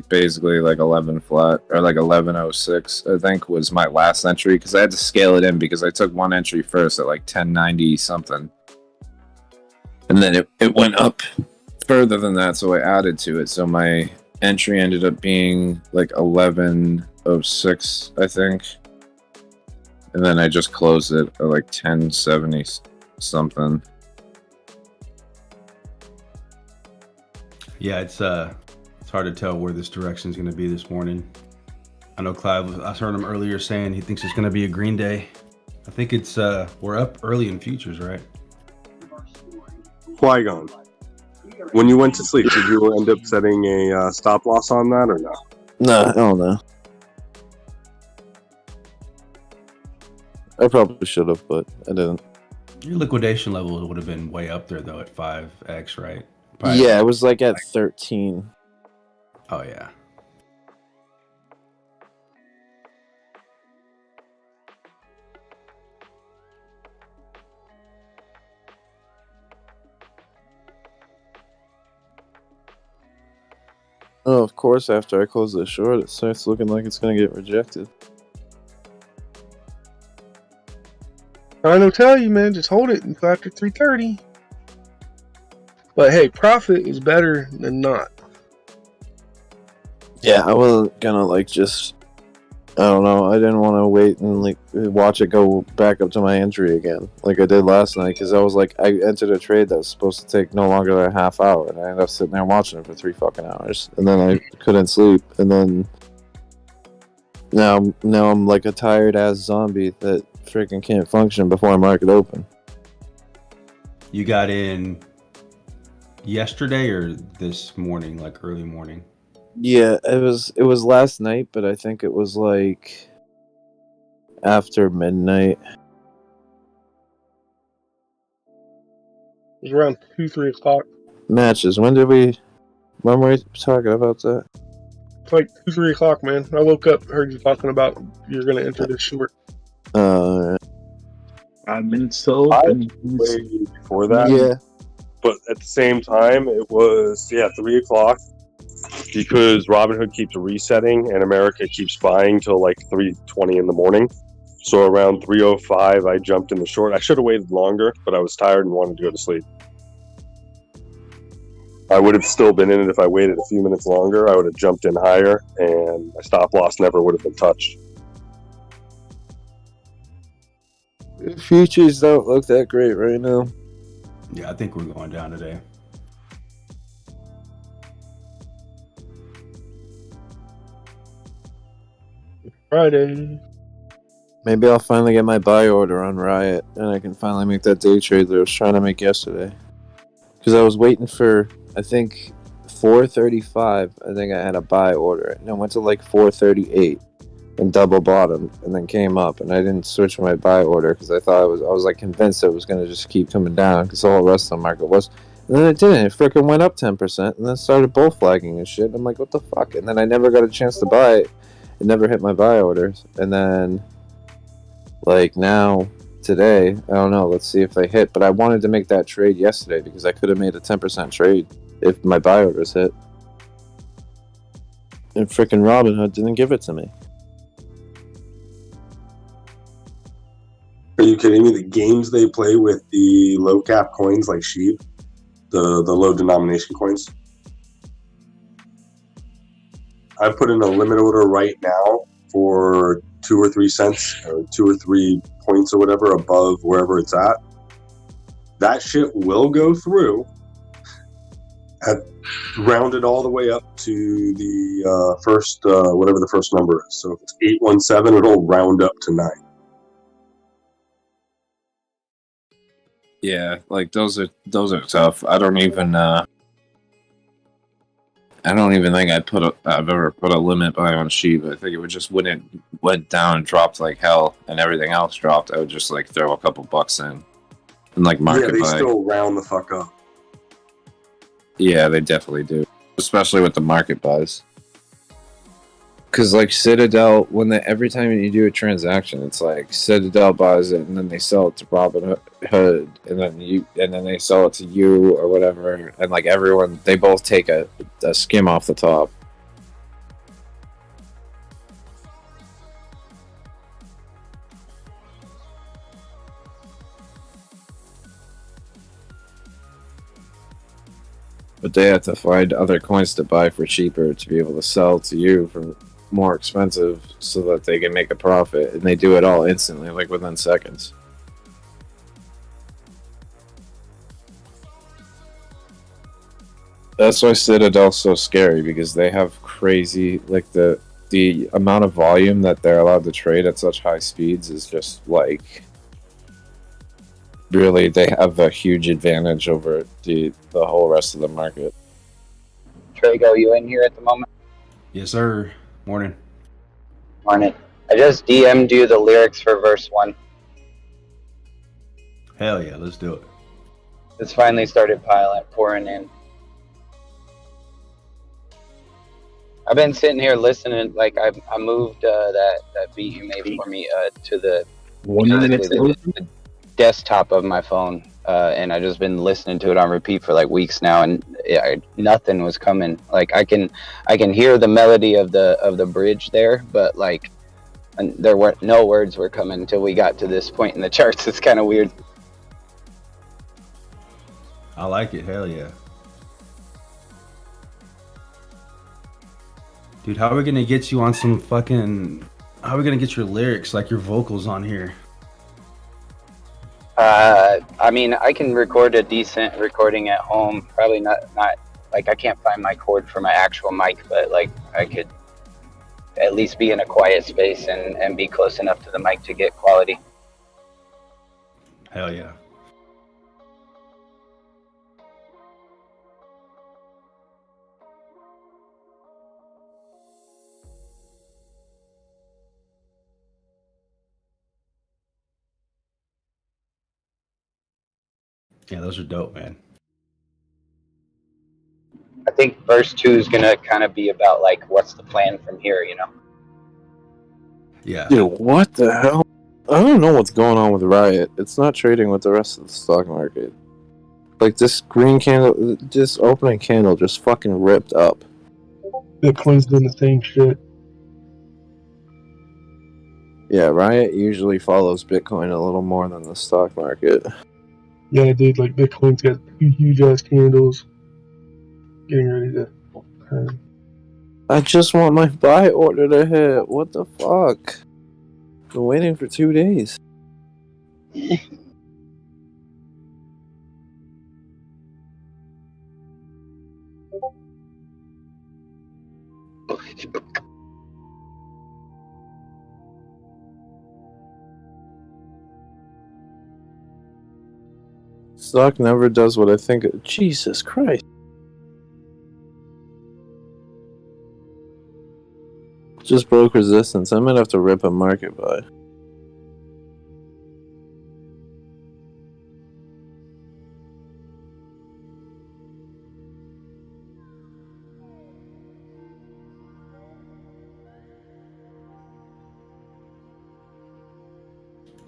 basically like 11 flat, or like 1106, I think was my last entry, because I had to scale it in because I took one entry first at like 1090 something, and then it went up further than that, so I added to it, so my entry ended up being like 1106, I think, and then I just closed it at like 1070 something. Yeah, it's hard to tell where this direction is going to be this morning. I know Clive, I heard him earlier saying he thinks it's going to be a green day. I think it's we're up early in futures, right? Qui-Gon, when you went to sleep, did you end up setting a stop loss on that or no? No, hell no. I probably should have, but I didn't. Your liquidation level would have been way up there though at 5x, right? Probably. Yeah, it was like at 13. Oh yeah. Oh, of course, after I close the short, it starts looking like it's going to get rejected. I don't tell you, man, just hold it until after 3:30. But hey, profit is better than not. Yeah, I wasn't gonna I don't know, I didn't want to wait and watch it go back up to my entry again, like I did last night, because I was like, I entered a trade that was supposed to take no longer than a half hour, and I ended up sitting there watching it for 3 fucking hours, and then I couldn't sleep, and then now I'm like a tired ass zombie that freaking can't function before market open. You got in yesterday or this morning, like early morning? Yeah, it was last night, but I think it was like after midnight. It was around 2-3 o'clock. Matches. When were we talking about that? It's like 2-3 o'clock, man. I woke up, heard you talking about you're gonna enter this short. 5 minutes so way before that. Yeah. But at the same time, it was 3 o'clock, because Robinhood keeps resetting and America keeps buying till like 3:20 in the morning. So around 3:05, I jumped in the short. I should have waited longer, but I was tired and wanted to go to sleep. I would have still been in it if I waited a few minutes longer. I would have jumped in higher, and my stop loss never would have been touched. Futures don't look that great right now. Yeah, I think we're going down today. Friday. Maybe I'll finally get my buy order on Riot, and I can finally make that day trade that I was trying to make yesterday. Because I was waiting for, I think, 435. I think I had a buy order, and I went to like 438 and double bottom, and then came up, and I didn't switch my buy order because I thought I was like convinced it was going to just keep coming down because the whole rest of the market was. And then it didn't. It freaking went up 10%, and then started bull flagging and shit. I'm like, what the fuck? And then I never got a chance to buy it. It never hit my buy orders. And then, like, now, today. I don't know. Let's see if they hit. But I wanted to make that trade yesterday because I could have made a 10% trade if my buy orders hit. And freaking Robinhood didn't give it to me. Are you kidding me? The games they play with the low cap coins like SHIB, the low denomination coins. I put in a limit order right now for 2 or 3 cents or 2 or 3 points or whatever above wherever it's at. That shit will go through. Rounded all the way up to the first, whatever the first number is. So if it's 817, it'll round up to 9. Yeah, like those are tough. I don't even think I've ever put a limit buy on sheep. I think it would just when it went down and dropped like hell and everything else dropped, I would just like throw a couple bucks in and like market Yeah, they buy. still round the fuck up. Yeah, they definitely do, especially with the market buys. Because like Citadel, every time you do a transaction, it's like Citadel buys it and then they sell it to Robinhood, and then they sell it to you or whatever, and like everyone, they both take a skim off the top. But they have to find other coins to buy for cheaper to be able to sell to you for more expensive so that they can make a profit, and they do it all instantly, like within seconds. That's why Citadel's so scary, because they have crazy, like the amount of volume that they're allowed to trade at such high speeds is just like really, they have a huge advantage over the whole rest of the market. Trago, you in here at the moment? Yes, sir. Morning. Morning. I just DM'd you the lyrics for verse 1. Hell yeah, let's do it. It's finally started pouring in. I've been sitting here listening, like I moved that beat you made for me to the 1 minute. the desktop of my phone, and I just been listening to it on repeat for like weeks now, and nothing was coming. Like I can hear the melody of the bridge there, but like there were no words were coming until we got to this point in the charts. It's kind of weird. I like it. Hell yeah. Dude, how are we gonna get you on some fucking... How are we gonna get your lyrics, like your vocals on here? I mean, I can record a decent recording at home. Probably not like I can't find my cord for my actual mic, but like I could at least be in a quiet space and be close enough to the mic to get quality. Hell yeah. Yeah, those are dope, man. I think verse 2 is gonna kind of be about like what's the plan from here, you know? Yeah. Dude, what the hell? I don't know what's going on with Riot. It's not trading with the rest of the stock market. Like this green candle, this opening candle just fucking ripped up. Bitcoin's doing the same shit. Yeah, Riot usually follows Bitcoin a little more than the stock market. Yeah, dude, like Bitcoin's got 2 huge ass candles. Getting ready to turn. I just want my buy order to hit. What the fuck? Been waiting for 2 days. Stock never does what I think. Jesus Christ. Just broke resistance. I might have to rip a market buy.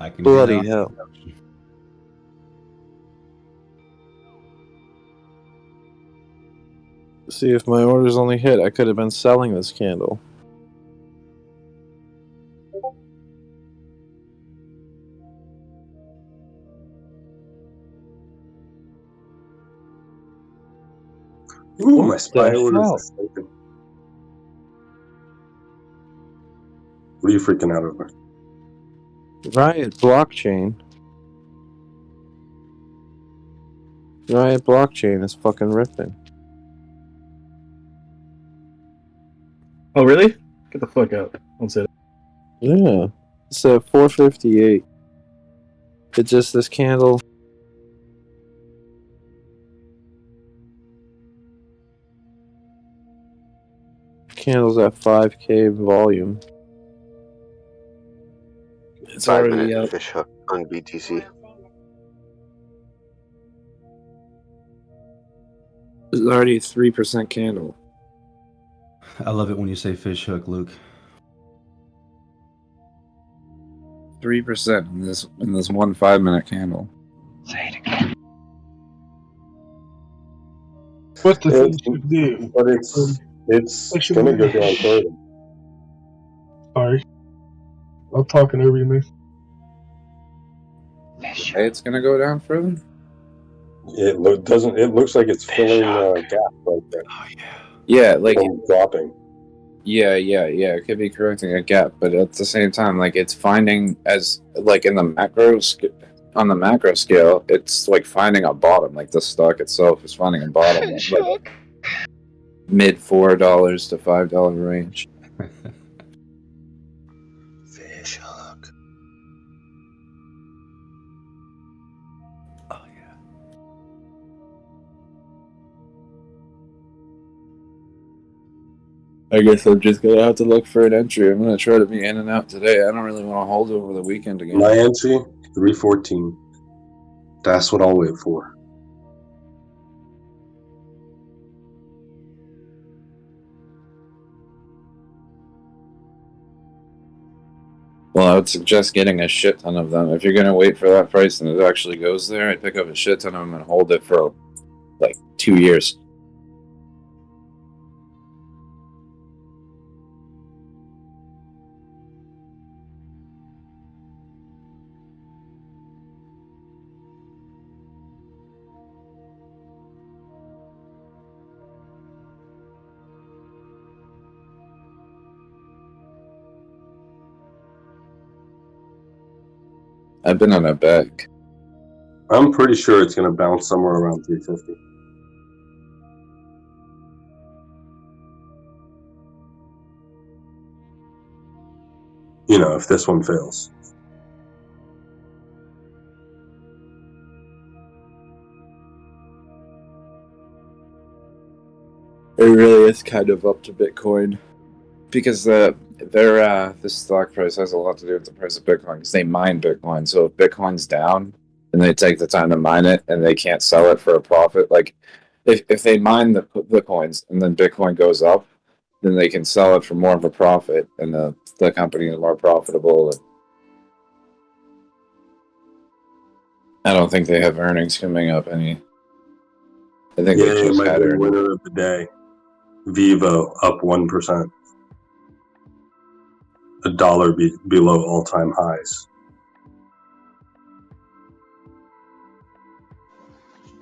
I can Bloody get hell. See, if my orders only hit, I could have been selling this candle. Ooh, my What spy the orders hell? are sleeping. What are you freaking out over? Riot blockchain. Riot blockchain is fucking ripping. Oh, really? Get the fuck out. Don't say that. Yeah. It's at 458. It's just this candle. Candle's at 5K volume. It's 5 already minute up. fish hook on BTC. It's already a 3% candle. I love it when you say fish hook, Luke. 3% in this one 5-minute candle. Say it again. What the It's, thing should do? but it's Actually, gonna go down further. Sorry, I'm talking over you, man. Hey, it's gonna go down further? It looks like it's filling a gap right there. Oh yeah. Yeah, like dropping. Yeah, it could be correcting a gap, but at the same time, like it's finding as like in the on the macro scale, it's like finding a bottom. Like the stock itself is finding a bottom, like mid $4 to $5 range. Fish hook. Oh yeah. I guess I'm just gonna have to look for an entry. I'm gonna try to be in and out today. I don't really want to hold over the weekend again. My entry 314. That's what I'll wait for. Well, I would suggest getting a shit ton of them. If you're gonna wait for that price and it actually goes there, I'd pick up a shit ton of them and hold it for like 2 years. I've been on a bag. I'm pretty sure it's gonna bounce somewhere around 350. You know, if this one fails. It really is kind of up to Bitcoin because the stock price has a lot to do with the price of Bitcoin because they mine Bitcoin. So if Bitcoin's down and they take the time to mine it and they can't sell it for a profit, like if they mine the coins and then Bitcoin goes up, then they can sell it for more of a profit and the company is more profitable. And I don't think they have earnings coming up any. I think Yeah, they it just might had be earnings. winner of the day. Vivo up 1%. $1 below all-time highs.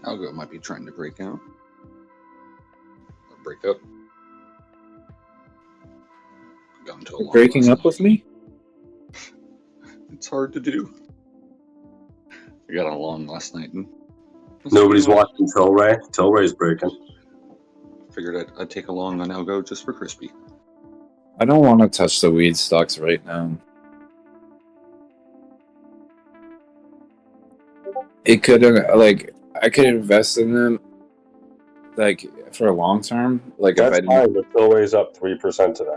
Algo might be trying to break out. Or break up. Gone to a long Breaking last up with me? It's hard to do. I got on long last night and Nobody's watching Tilray. Tilray's breaking. figured I'd take a long on Algo just for crispy. I don't want to touch the weed stocks right now. It could like I could invest in them like for a long term. Like That's if I fine, but Tilray's up 3% today.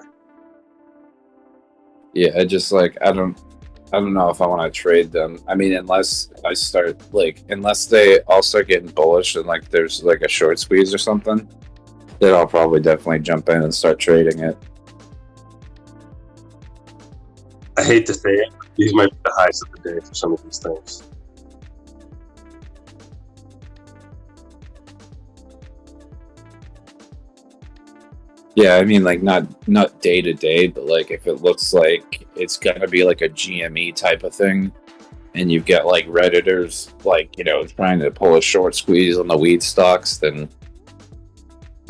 yeah, I just like I don't know if I want to trade them. I mean, unless they all start getting bullish and like there's like a short squeeze or something, then I'll probably definitely jump in and start trading it. I hate to say it, These might be the highs of the day for some of these things. Yeah, I mean, like not day to day, but like if it looks like it's gonna be like a GME type of thing, and you've got like redditors like trying to pull a short squeeze on the weed stocks, then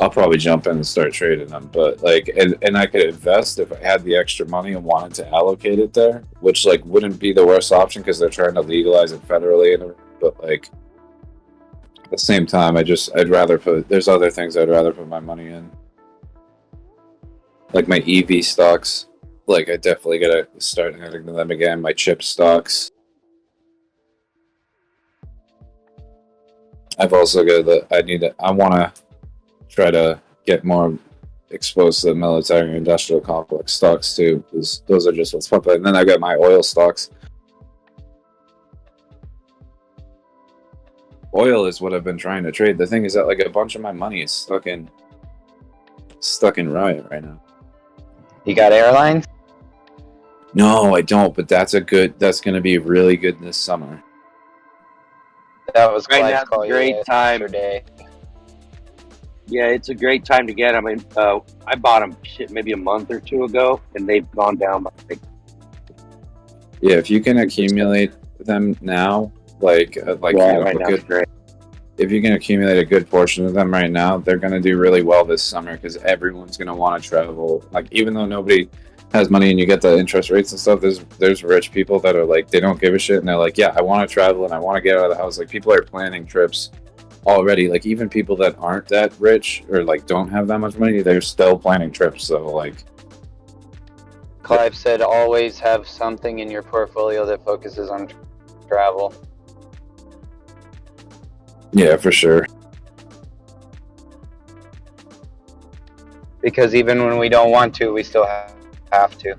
I'll probably jump in and start trading them. But like, and I could invest if I had the extra money and wanted to allocate it there, which like wouldn't be the worst option because they're trying to legalize it federally. But like at the same time, I'd rather put. There's other things I'd rather put my money in. Like my EV stocks, like I definitely gotta start adding to them again. My chip stocks. I've also got I want to try to get more exposed to the military industrial complex stocks too, because those are just what's pumping. And then I got my oil stocks. Oil is what I've been trying to trade. The thing is that like a bunch of my money is stuck in Riot right now. You got airlines? No, I don't. But that's going to be really good this summer. That was Right Clyde's now, call it's a great time. yesterday. Yeah, it's a great time to get. I mean, I bought them maybe a month or two ago, and they've gone down by like. Yeah, if you can accumulate them now, like right now, it's great. If you can accumulate a good portion of them right now, they're going to do really well this summer because everyone's going to want to travel. Like, even though nobody has money and you get the interest rates and stuff, there's rich people that are like, they don't give a shit and they're like, yeah, I want to travel and I want to get out of the house. Like, people are planning trips already. Like, even people that aren't that rich or like don't have that much money, they're still planning trips. So like, Clive said always have something in your portfolio that focuses on travel. yeah, for sure. Because even when we don't want to, we still have to.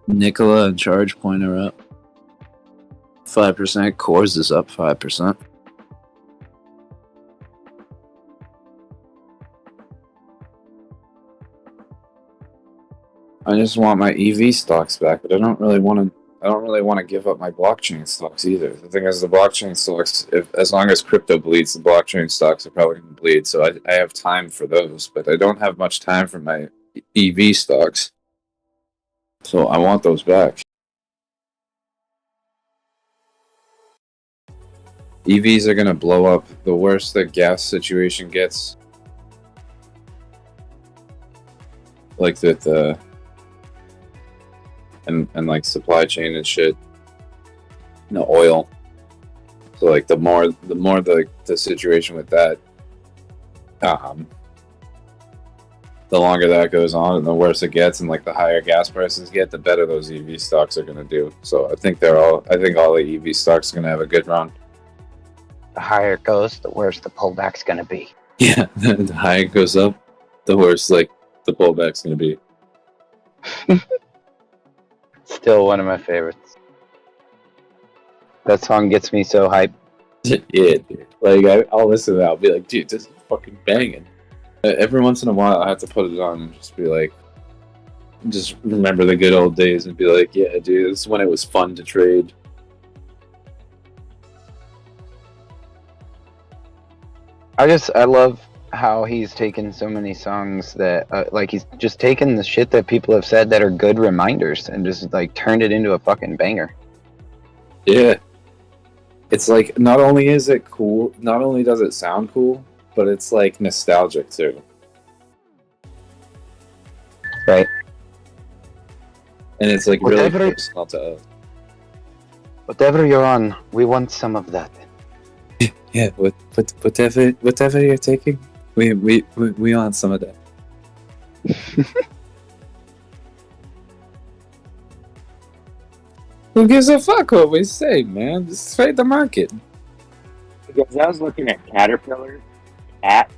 Nikola and ChargePoint are up 5%. Cores is up 5%. I just want my EV stocks back, but I don't really want to give up my blockchain stocks either. The thing is, the blockchain stocks, as long as crypto bleeds, the blockchain stocks are probably going to bleed. So I have time for those, but I don't have much time for my EV stocks. So I want those back. EVs are going to blow up. The worse the gas situation gets, like the and like supply chain and shit, the oil. So like the more the situation with that, the longer that goes on and the worse it gets, and like the higher gas prices get, the better those EV stocks are gonna do. So I think all the EV stocks are gonna have a good run. The higher it goes, the worse the pullback's gonna be. Yeah, the higher it goes up, the worse like the pullback's gonna be. Still one of my favorites. That song gets me so hyped. Yeah, dude. Like I'll listen to that. I'll be like, dude, this is fucking banging. Every once in a while, I have to put it on and just be like, just remember the good old days and be like, yeah, dude, this is when it was fun to trade. I love how he's taken so many songs that like he's just taken the shit that people have said that are good reminders and just like turned it into a fucking banger. Yeah. It's like, not only is it cool, not only does it sound cool, but it's like nostalgic too. Right. And it's like really personal to us. Whatever you're on, we want some of that. Yeah, whatever you're taking, we want some of that. Who gives a fuck what we say, man? Just trade the market. Because I was looking at Caterpillar app,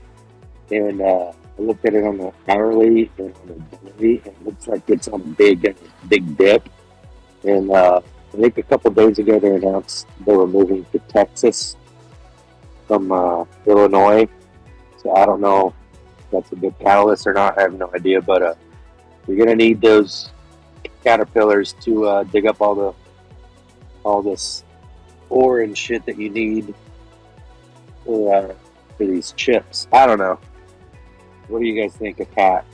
and I looked at it on the hourly and on the daily, and it looks like it's on a big dip. And I think a couple days ago they announced they were moving to Texas from Illinois. So I don't know if that's a good catalyst or not. I have no idea, but you're gonna need those caterpillars to dig up all this ore and shit that you need for these chips. I don't know. What do you guys think of Cat?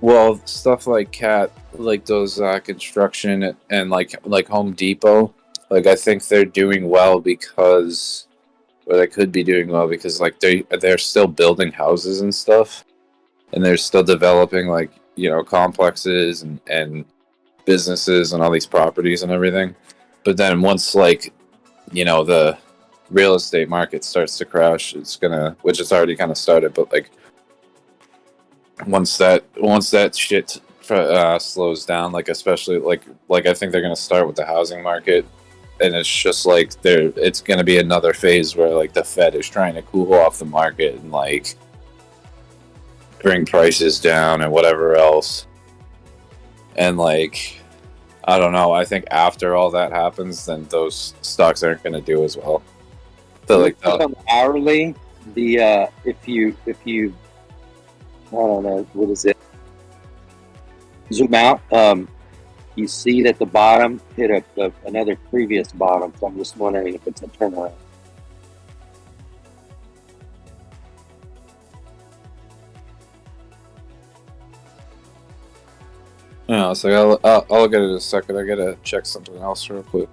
Well, stuff like Cat, like those construction and like Home Depot, like I think they're doing well because, or they could be doing well because like they're still building houses and stuff, and they're still developing like complexes and businesses and all these properties and everything. But then once like the real estate market starts to crash, it's gonna, which it's already kind of started, but like once that shit slows down, like especially like I think they're gonna start with the housing market, and it's just like it's gonna be another phase where like the Fed is trying to cool off the market and like bring prices down and whatever else. And like I don't know, I think after all that happens, then those stocks aren't gonna do as well. So like Hourly, the if you I don't know, what is it? Zoom out. You see that the bottom hit another previous bottom. So I'm just wondering if it's a turnaround. Yeah, it's like I'll look at it in a second. I gotta check something else real quick.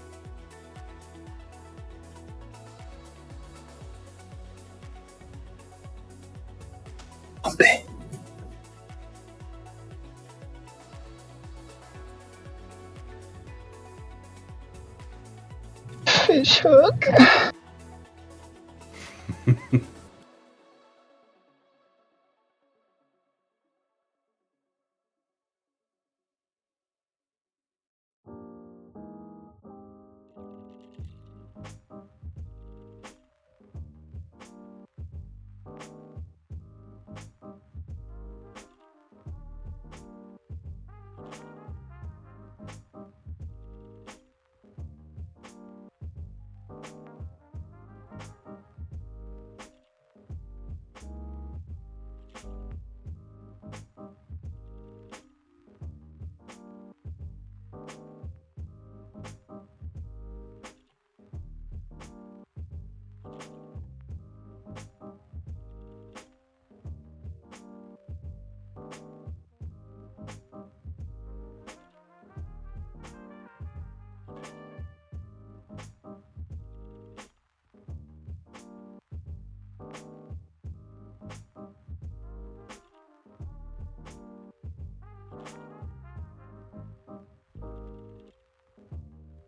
Fish hook.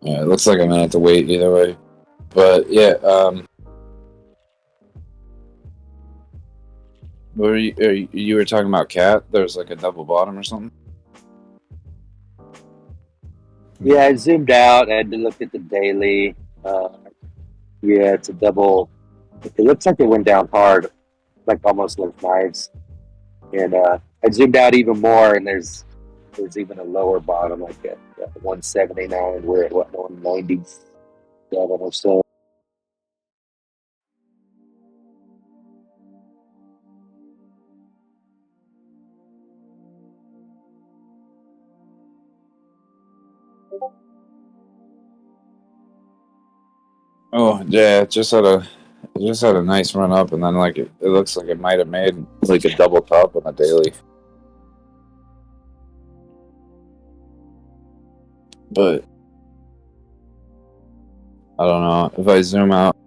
Yeah, it looks like I'm gonna have to wait either way. But yeah, what were you were talking about Cat? There's like a double bottom or something? Yeah, I zoomed out. I had to look at the daily. Yeah, it's a double. It looks like it went down hard, like almost like knives. And I zoomed out even more, and there's even a lower bottom, like at 179. We're at what, 197 or so. Oh yeah, it just had a nice run up, and then like it looks like it might have made like a double top on a daily. But I don't know if I zoom out.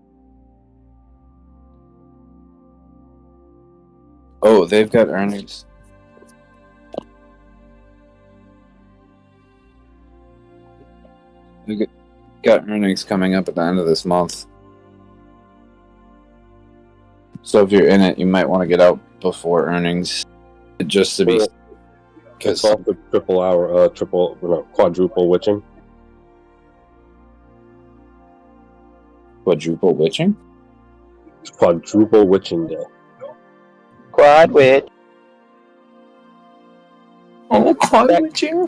Oh, they've got earnings. They got earnings coming up at the end of this month. So if you're in it, you might want to get out before earnings, just to be. It's off the quadruple witching. Quadruple witching? It's quadruple witching day. Quad witch. Oh, quad witching?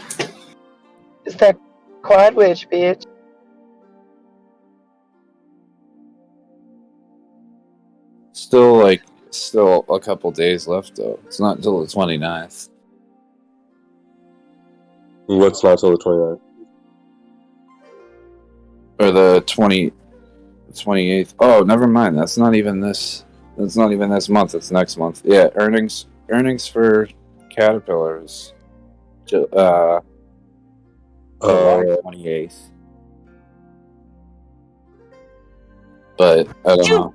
Is that Quad wish, bitch. Still a couple days left though. It's not until the 29th. What's not till the 29th? Or the 28th. Oh, never mind. That's not even this month. It's next month. Yeah, earnings for Caterpillar is July 28th. But I don't know.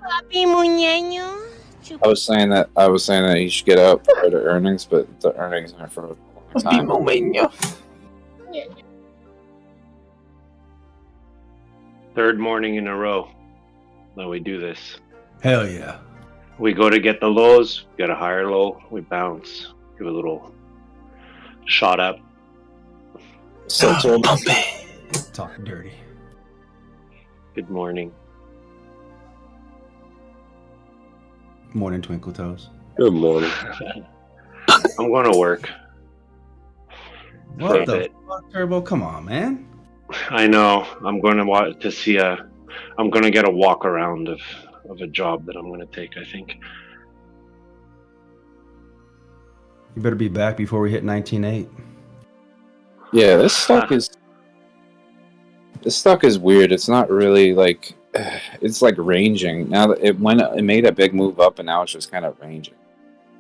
I was saying that he should get out prior to earnings, but the earnings aren't for a long time. Third morning in a row that we do this. Hell yeah. We go to get the lows, get a higher low, we bounce, give a little shot up. So talking dirty. Good morning. Morning, Twinkle Toes. Good morning. I'm going to work. What the fuck, Turbo? Come on, man. I know. I'm going to see I'm going to get a walk around of a job that I'm going to take, I think. You better be back before we hit 19.8. Yeah, this stock is weird. It's not really like it's like ranging. Now that it made a big move up and now it's just kind of ranging.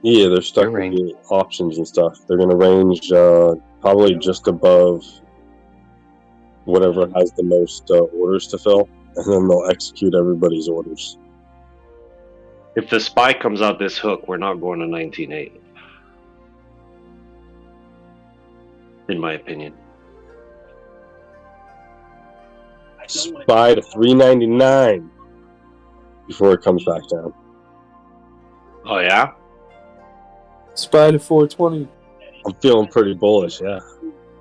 Yeah, they're stuck with the options and stuff. They're going to range probably just above whatever has the most orders to fill, and then they'll execute everybody's orders. If the SPY comes out this hook, we're not going to 19.8. In my opinion. SPY to 399 before it comes back down. Oh, yeah? SPY to 420. I'm feeling pretty bullish, yeah.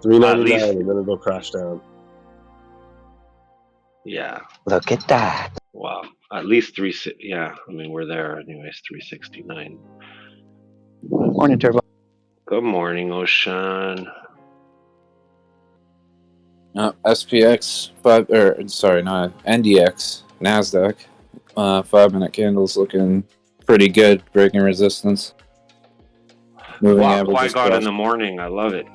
399 and then it'll crash down. Yeah. Look at that. Wow. At least yeah, I mean, we're there anyways, 369. Morning, Turbo. Good morning, Ocean. SPX NDX Nasdaq 5-minute candles looking pretty good, breaking resistance. Moving Wow, averages Qui-Gon in crossed. the morning. I love it.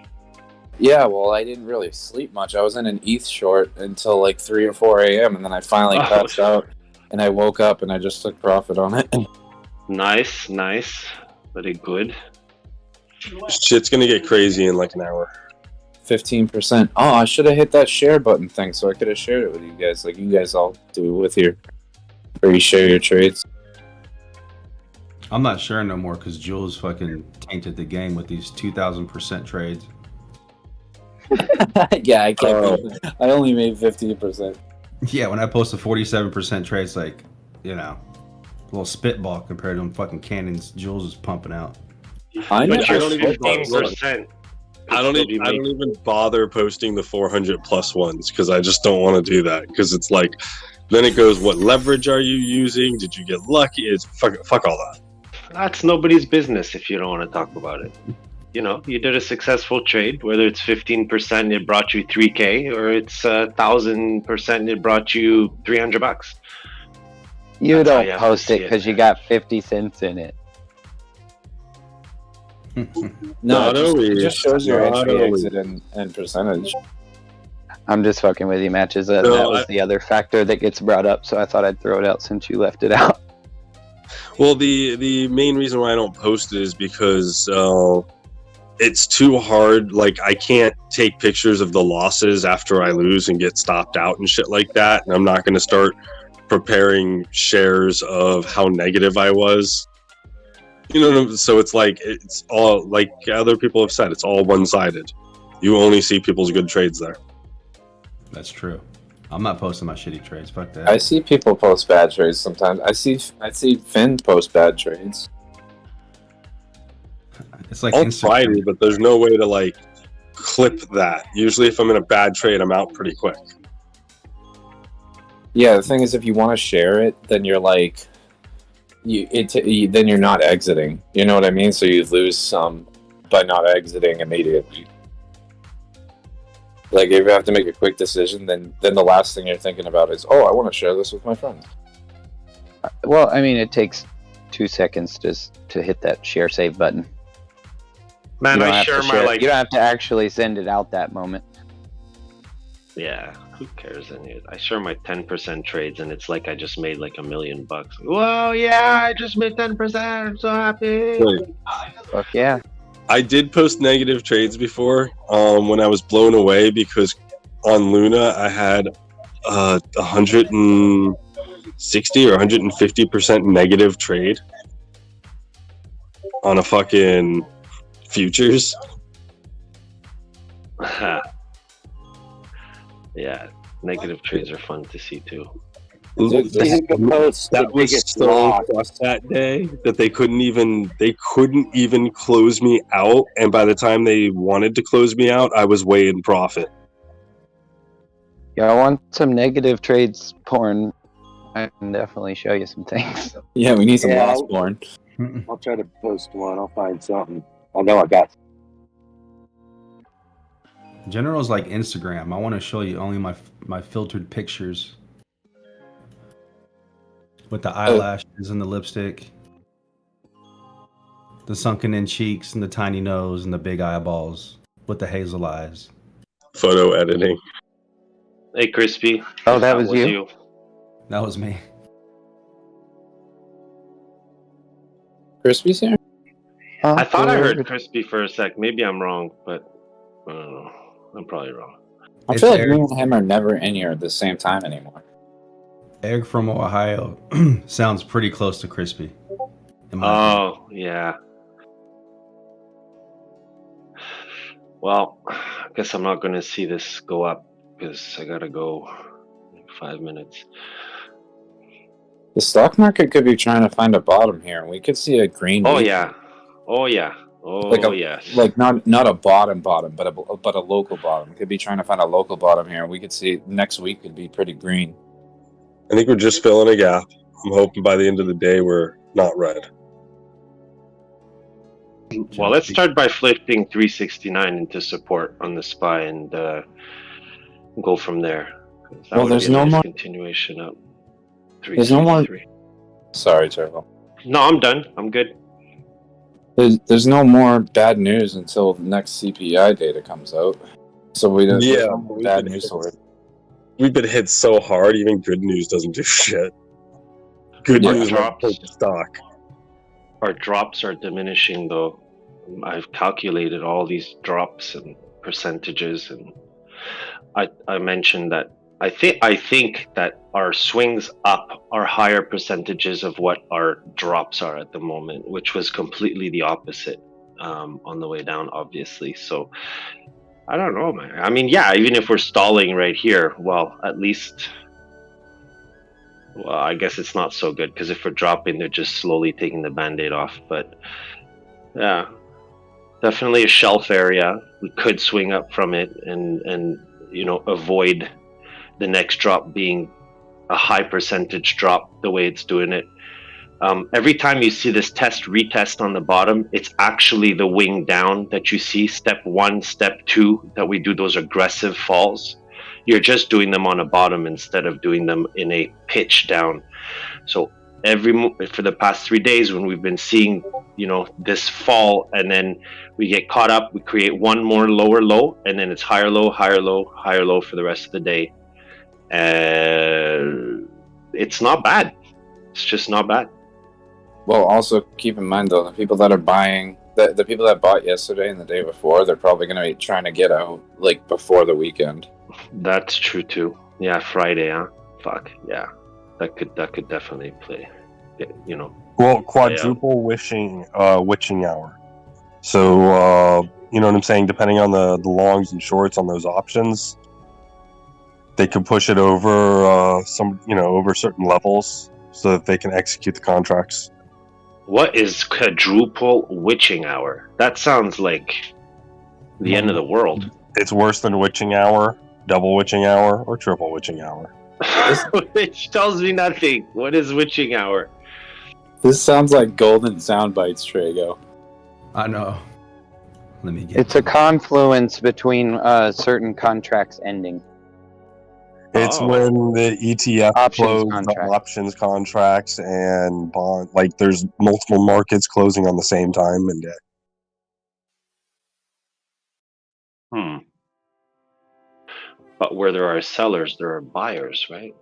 Yeah, well, I didn't really sleep much. I was in an ETH short until like 3 or 4 a.m. and then I finally passed out and I woke up and I just took profit on it. Nice. Very good. Shit's gonna get crazy in like an hour. 15%. Oh, I should have hit that share button thing so I could have shared it with you guys, like you guys all do with your, where you share your trades. I'm not sharing no more because Jules fucking tainted the game with these 2,000% trades. Yeah, I can't. I only made 15%. Yeah, when I post a 47% trade, it's like, you know, a little spitball compared to them fucking cannons Jules is pumping out. I know. But I don't even 15%. I don't even bother posting the 400 plus ones because I just don't want to do that because it's like then it goes, what leverage are you using? Did you get lucky? It's fuck all that. That's nobody's business if you don't want to talk about it. You know, you did a successful trade, whether it's 15% it brought you 3K or it's 1,000% it brought you $300. You That's how don't you have post to it see because you got 50 cents in it. No, Not it only- just shows your not entry, only- exit, and percentage. I'm just fucking with you, Matches. That was the other factor that gets brought up, so I thought I'd throw it out since you left it out. Well, the main reason why I don't post it is because it's too hard. Like, I can't take pictures of the losses after I lose and get stopped out and shit like that. And I'm not going to start preparing shares of how negative I was. You know, so it's like, it's all, like other people have said, it's all one-sided. You only see people's good trades there. That's true. I'm not posting my shitty trades. Fuck that. I see people post bad trades sometimes. I see Finn post bad trades. It's like I'll try to, but there's no way to like clip that. Usually, if I'm in a bad trade, I'm out pretty quick. Yeah, the thing is, if you want to share it, then you're like, then you're not exiting. You know what I mean? So you lose some by not exiting immediately. Like if you have to make a quick decision, then the last thing you're thinking about is, oh, I want to share this with my friends. Well, I mean, it takes 2 seconds to hit that share save button. Man, You don't I have share to my like. You don't have to actually send it out that moment. Yeah, who cares? I share my 10% trades, and it's like I just made like $1 million. Whoa, yeah, I just made 10%. I'm so happy. Wait. Fuck yeah. I did post negative trades before when I was blown away because on Luna I had 160 or 150% negative trade on a fucking futures. Yeah, negative trades are fun to see too. That was so tough that day that they couldn't even close me out, and by the time they wanted to close me out, I was way in profit. Y'all want some negative trades porn? I can definitely show you some things. Yeah, we need some Yeah, lost porn. I'll try to post one. I'll find something. I know I got. General's like Instagram. I want to show you only my filtered pictures with the eyelashes and the lipstick, the sunken in cheeks and the tiny nose and the big eyeballs with the hazel eyes. Photo editing. Hey, Crispy. Oh, that was you? That was me. Crispy's here? I thought I heard Crispy for a sec. Maybe I'm wrong, but I don't know. I'm probably wrong. I feel like me and him are never in here at the same time anymore. Eric from Ohio sounds pretty close to Crispy. Oh, yeah. Well, I guess I'm not going to see this go up because I got to go in 5 minutes. The stock market could be trying to find a bottom here, and we could see a green. Oh, week. yeah. Oh, yeah. Oh, like yes. Like not a bottom, but a local bottom. Could be trying to find a local bottom here. We could see next week could be pretty green. I think we're just filling a gap. I'm hoping by the end of the day we're not red. Well, let's start by flipping 369 into support on the SPY and go from there. That Well, would there's be a no nice more- continuation up. There's no more. 363. Sorry, Turbo. No, I'm done. I'm good. There's no more bad news until the next CPI data comes out. So we don't. Yeah, there's no more bad news for it. We've been hit so hard, even good news doesn't do shit. Good Our news drops, like stock. our drops are diminishing, though. I've calculated all these drops and percentages, and I mentioned that I think that our swings up are higher percentages of what our drops are at the moment, which was completely the opposite on the way down, obviously. So I don't know, man. I mean, yeah, even if we're stalling right here, well, at least, well, I guess it's not so good because if we're dropping, they're just slowly taking the band-aid off. But yeah, definitely a shelf area. We could swing up from it and avoid the next drop being a high percentage drop the way it's doing it. Every time you see this retest on the bottom, it's actually the wing down that you see, step 1, step 2, that we do those aggressive falls. You're just doing them on a bottom instead of doing them in a pitch down. So for the past 3 days when we've been seeing, this fall, and then we get caught up, we create one more lower low, and then it's higher low, higher low, higher low for the rest of the day. It's not bad. It's just not bad. Well, also keep in mind though, the people that are buying, the people that bought yesterday and the day before, they're probably going to be trying to get out like before the weekend. That's true too. Yeah, Friday, huh? Fuck yeah, that could definitely play. Well, quadruple witching hour. So you know what I'm saying? Depending on the longs and shorts on those options, they could push it over over certain levels so that they can execute the contracts. What is quadruple witching hour? That sounds like the end of the world. It's worse than witching hour, double witching hour, or triple witching hour. Which tells me nothing. What is witching hour? This sounds like golden sound bites, Trago. I know. Let me get. It's a confluence between certain contracts ending. It's when the ETF Options closed contract. on options contracts and bond. Like there's multiple markets closing on the same time, and But where there are sellers, there are buyers, right?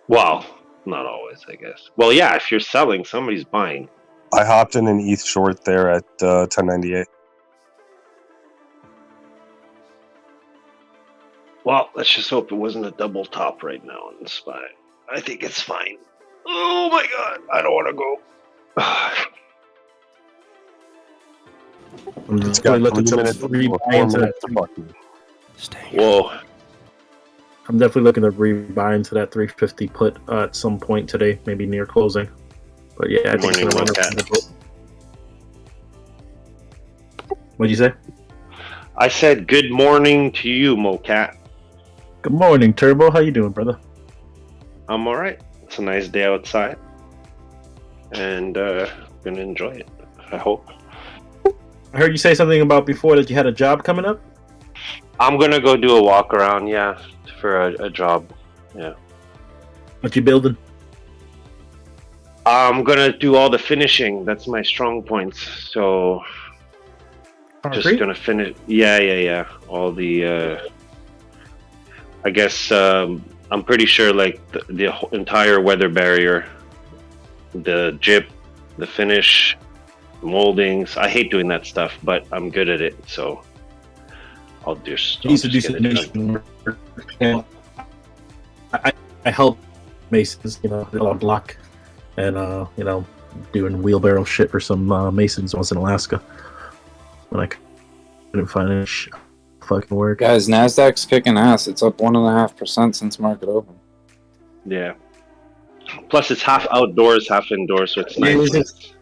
Well, not always, I guess. Well, yeah, if you're selling, somebody's buying. I hopped in an ETH short there at 1098. Well, let's just hope it wasn't a double top right now on the spot. I think it's fine. Oh my god, I don't want to go. I'm It's definitely got looking 3 to minutes rebuy or 4 into minutes that. to fucking. Whoa. I'm definitely looking to rebuy into that 350 put at some point today, maybe near closing. But yeah, I think it's gonna run up to the boat. What'd you say? I said good morning to you, Mocat. Good morning, Turbo. How you doing, brother? I'm alright. It's a nice day outside. And gonna enjoy it, I hope. I heard you say something about before that you had a job coming up. I'm gonna go do a walk around, yeah, for a job. Yeah. What you building? I'm gonna do all the finishing. That's my strong points. So just Concrete? gonna finish. Yeah. All the. I guess I'm pretty sure like the entire weather barrier, the jip, the finish, moldings. I hate doing that stuff, but I'm good at it. So I'll just. I used to do some mason work. I help masons, a lot of block, and doing wheelbarrow shit for some masons once in Alaska when I couldn't find any fucking work. Guys, Nasdaq's kicking ass. It's up 1.5% since market open. Yeah. Plus, it's half outdoors, half indoors, so it's Yeah, nice. it's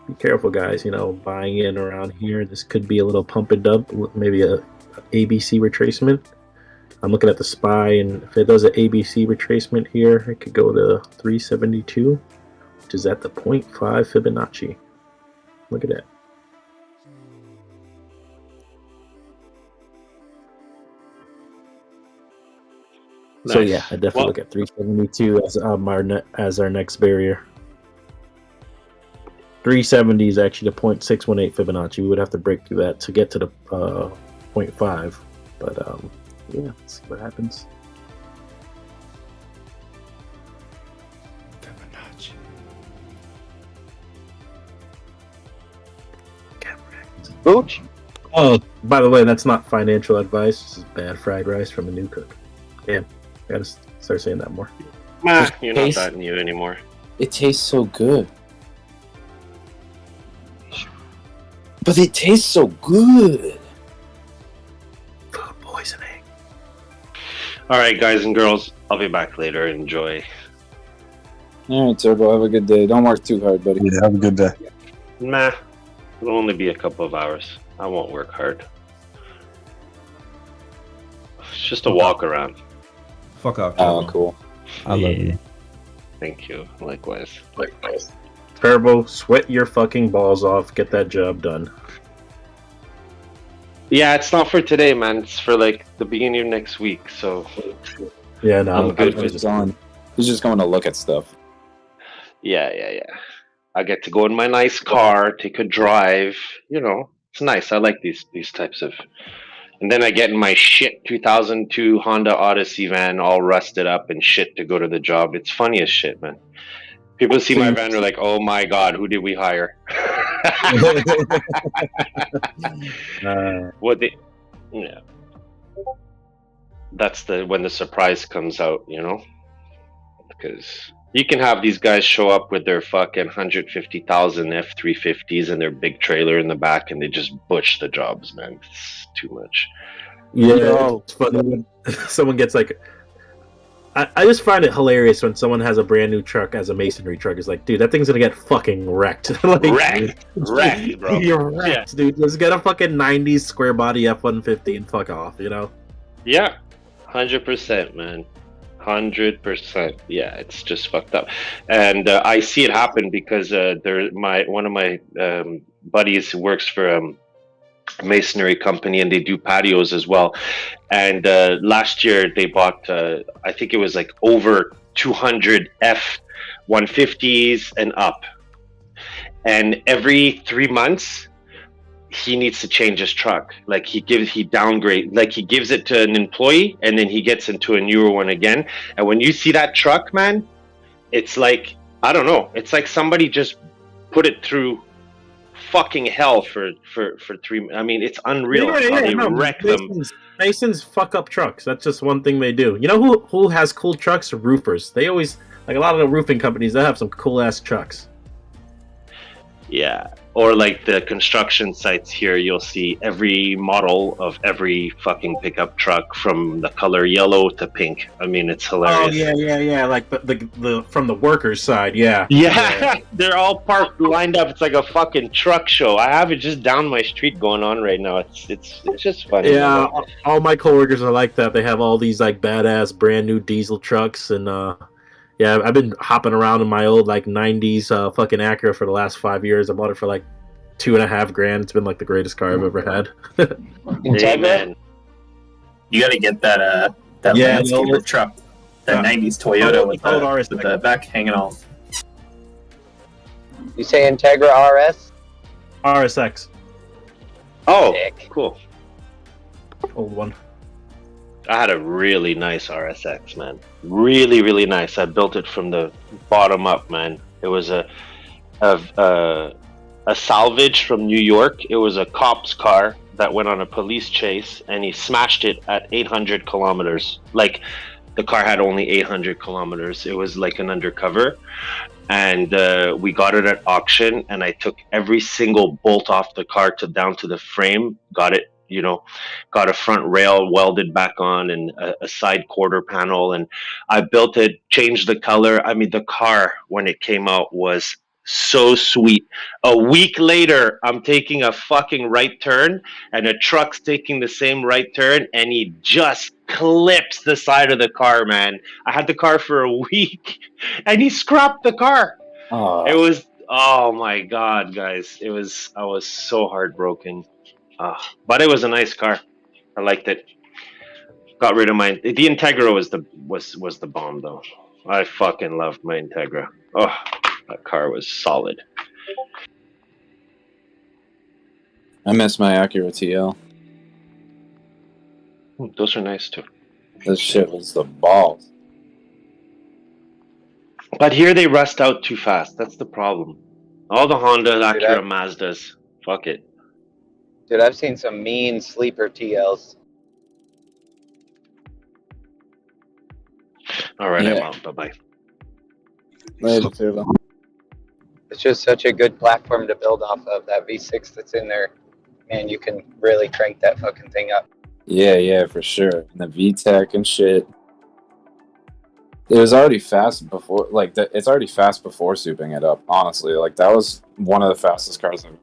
be careful, guys. Buying in around here. This could be a little pump and dump, maybe a ABC retracement. I'm looking at the SPY, and if it does an ABC retracement here, it could go to 372, which is at the 0.5 Fibonacci. Look at that. So Nice. yeah, I definitely Well- look at 372 as our next barrier. 370 is actually the 0.618 Fibonacci. We would have to break through that to get to the 0.5. But yeah, let's see what happens. Booch? Oh, by the way, that's not financial advice. This is bad fried rice from a new cook. Damn, I gotta start saying that more. You're not that new anymore. It tastes so good. But it tastes so good. Food poisoning. All right, guys and girls, I'll be back later. Enjoy. All right, Turbo. Have a good day. Don't work too hard, buddy. Yeah, have a good day. Nah, it'll only be a couple of hours. I won't work hard. It's just a walk around. Fuck off. Oh, cool. I love you. Thank you. Likewise. Turbo, sweat your fucking balls off. Get that job done. Yeah, it's not for today, man. It's for like the beginning of next week. So Yeah, no, I'm good with He's just going to look at stuff. Yeah. I get to go in my nice car, take a drive. It's nice. I like these types of. And then I get in my shit 2002 Honda Odyssey van, all rusted up and shit to go to the job. It's funny as shit, man. People see my van, they're like, "Oh my god, who did we hire?" What they? Yeah. That's when the surprise comes out, because you can have these guys show up with their fucking 150,000 F350s and their big trailer in the back, and they just butch the jobs, man. It's too much. Yeah, it's funny when someone gets like. I just find it hilarious when someone has a brand new truck as a masonry truck. It's like, dude, that thing's gonna get fucking wrecked. Wrecked, bro. You're wrecked, dude. Just get a fucking 90s square body F-150 and fuck off, Yeah, 100%, man. 100%. Yeah, it's just fucked up, and I see it happen because one of my buddies who works for a masonry company, and they do patios as well. And last year they bought, I think it was like over 200 F-150s and up, and every 3 months he needs to change his truck. Like he downgrade, like he gives it to an employee and then he gets into a newer one again. And when you see that truck, man, it's like, I don't know, it's like somebody just put it through fucking hell for 3. I mean, it's unreal how they wreck them. Masons fuck up trucks. That's just one thing they do. You know who has cool trucks? Roofers. They always, like a lot of the roofing companies, they have some cool ass trucks. Yeah. Or like the construction sites here, you'll see every model of every fucking pickup truck from the color yellow to pink. I mean, it's hilarious. Oh yeah. Like the from the workers' side, yeah. Yeah, they're all parked, lined up. It's like a fucking truck show. I have it just down my street going on right now. It's just funny. Yeah, all my coworkers are like that. They have all these like badass brand new diesel trucks, and yeah, I've been hopping around in my old like '90s fucking Acura for the last 5 years. I bought it for like $2,500. It's been like the greatest car I've ever had. Hey, man. You got to get that Yeah, landscaper truck, that '90s Toyota with RS the back hanging off. You say Integra RS? RSX. Oh, cool. Old one. I had a really nice RSX, man. Really, really nice. I built it from the bottom up, man. It was a salvage from New York. It was a cop's car that went on a police chase, and he smashed it at 800 kilometers. Like, the car had only 800 kilometers. It was like an undercover. And we got it at auction, and I took every single bolt off the car down to the frame, got it, got a front rail welded back on and a side quarter panel, and I built it, changed the color. I mean, the car, when it came out, was so sweet. A week later, I'm taking a fucking right turn, and a truck's taking the same right turn, and he just clips the side of the car, man. I had the car for a week, and he scrapped the car. It was, oh my god, guys, I was so heartbroken. But it was a nice car. I liked it. Got rid of the Integra was the bomb, though. I fucking loved my Integra. Oh, that car was solid. I miss my Acura TL. Those are nice too. This shit was the balls. But here they rust out too fast. That's the problem. All the Honda, Acura, Mazdas. Fuck it. Dude, I've seen some mean sleeper TLs. All right, Yeah. I'm out. Bye-bye. Later, It's just such a good platform to build off of. That V6 that's in there, man, you can really crank that fucking thing up. Yeah, for sure. And the VTEC and shit. It was already fast before, it's already fast before souping it up, honestly. Like, that was one of the fastest cars I've ever had.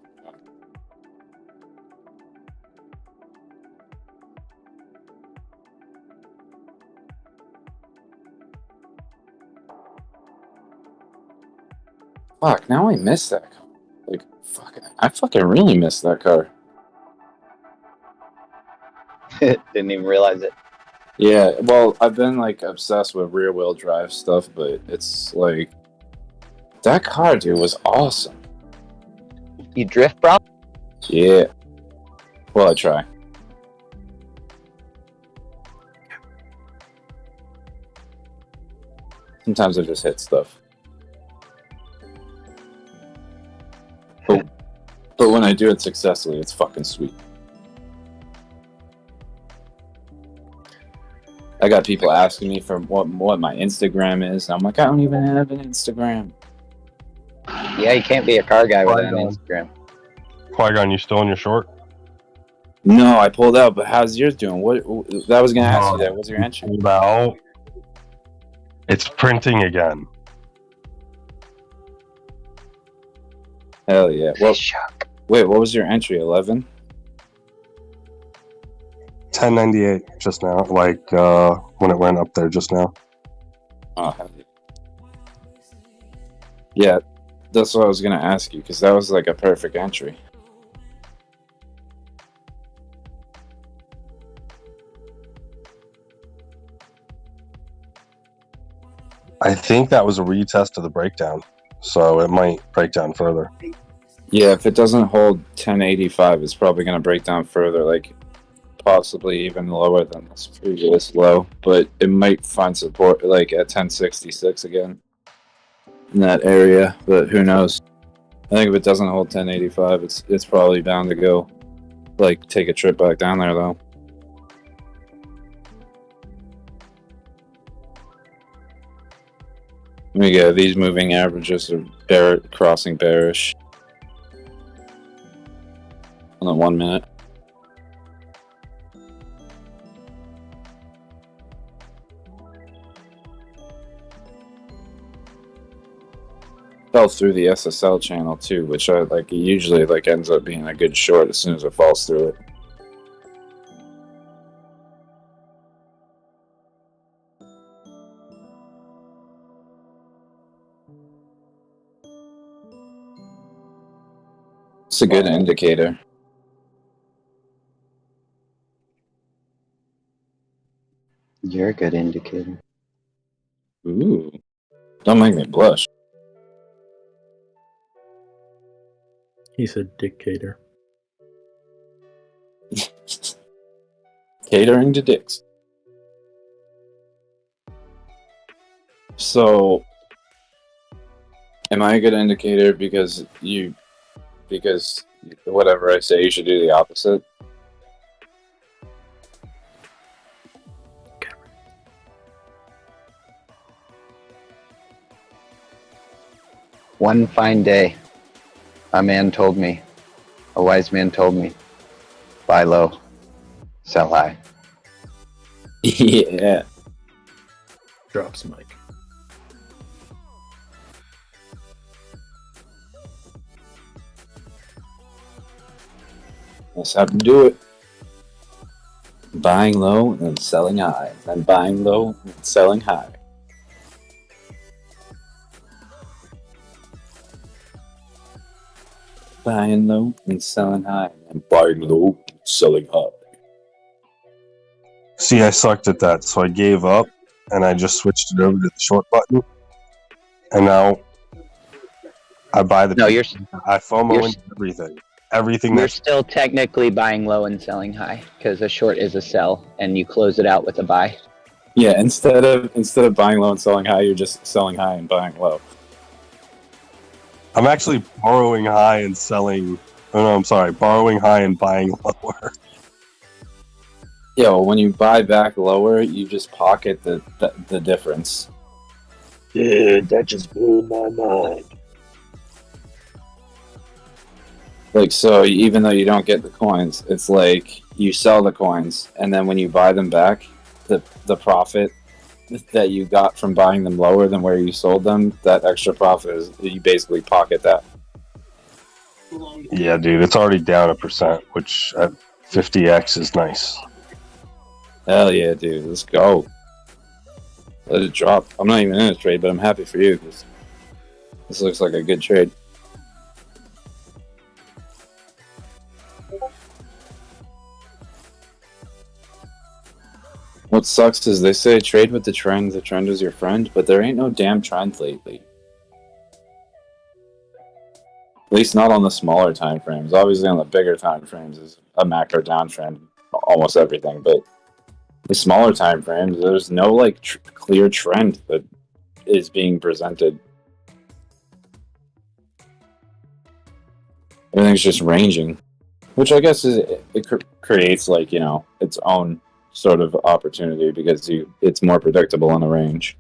Fuck, now I miss that car. Like, I fucking really miss that car. Didn't even realize it. Yeah, well, I've been, obsessed with rear-wheel drive stuff, but it's, that car, dude, was awesome. You drift, bro? Yeah. Well, I try. Sometimes I just hit stuff. But when I do it successfully, it's fucking sweet. I got people asking me for what my Instagram is. I'm like, I don't even have an Instagram. Yeah, you can't be a car guy without an Instagram. Qui-Gon, you still in your short? No, I pulled out, but how's yours doing? That was going to ask you that. What's your entry? Now, it's printing again. Hell yeah. Well, wait, what was your entry? 11? 1098 just now, when it went up there just now. Yeah, that's what I was gonna ask you because that was like a perfect entry. I think that was a retest of the breakdown, so it might break down further. Yeah, if it doesn't hold 1085, it's probably gonna break down further, like possibly even lower than this previous low, but it might find support like at 1066 again in that area, but who knows. I think if it doesn't hold 1085, it's probably bound to go like take a trip back down there though. We go, these moving averages are crossing bearish on the 1 minute. Fell through the SSL channel too, which I like. Usually, like ends up being a good short as soon as it falls through it. It's a good indicator. You're a good indicator. Ooh, don't make me blush. He's a dictator. Catering to dicks. So, am I a good indicator because whatever I say, you should do the opposite? One fine day, a wise man told me, buy low, sell high. Yeah. Drops mic. That's how to do it. Buying low and then selling high. Then buying low and selling high. Buying low and selling high. And buying low and selling high. See, I sucked at that, so I gave up, and I just switched it over to the short button. And now I buy the. No, you're. I FOMO into everything. Everything. You're still technically buying low and selling high because a short is a sell, and you close it out with a buy. Yeah, instead of buying low and selling high, you're just selling high and buying low. I'm actually borrowing high and selling. Oh no, I'm sorry, borrowing high and buying lower. Yeah, well, when you buy back lower, you just pocket the difference. Dude, that just blew my mind. Like, so even though you don't get the coins, it's like you sell the coins, and then when you buy them back, the profit that you got from buying them lower than where you sold them, that extra profit is you basically pocket that. Yeah, dude, it's already down 1%, which at 50x is nice. Hell yeah, dude, let's go. Let it drop. I'm not even in a trade, but I'm happy for you because this looks like a good trade. What sucks is they say trade with the trend is your friend, but there ain't no damn trend lately. At least not on the smaller time frames. Obviously on the bigger time frames is a macro downtrend, almost everything, but the smaller time frames, there's no like clear trend that is being presented. Everything's just ranging, which I guess creates like, you know, its own sort of opportunity because it's more predictable in the range.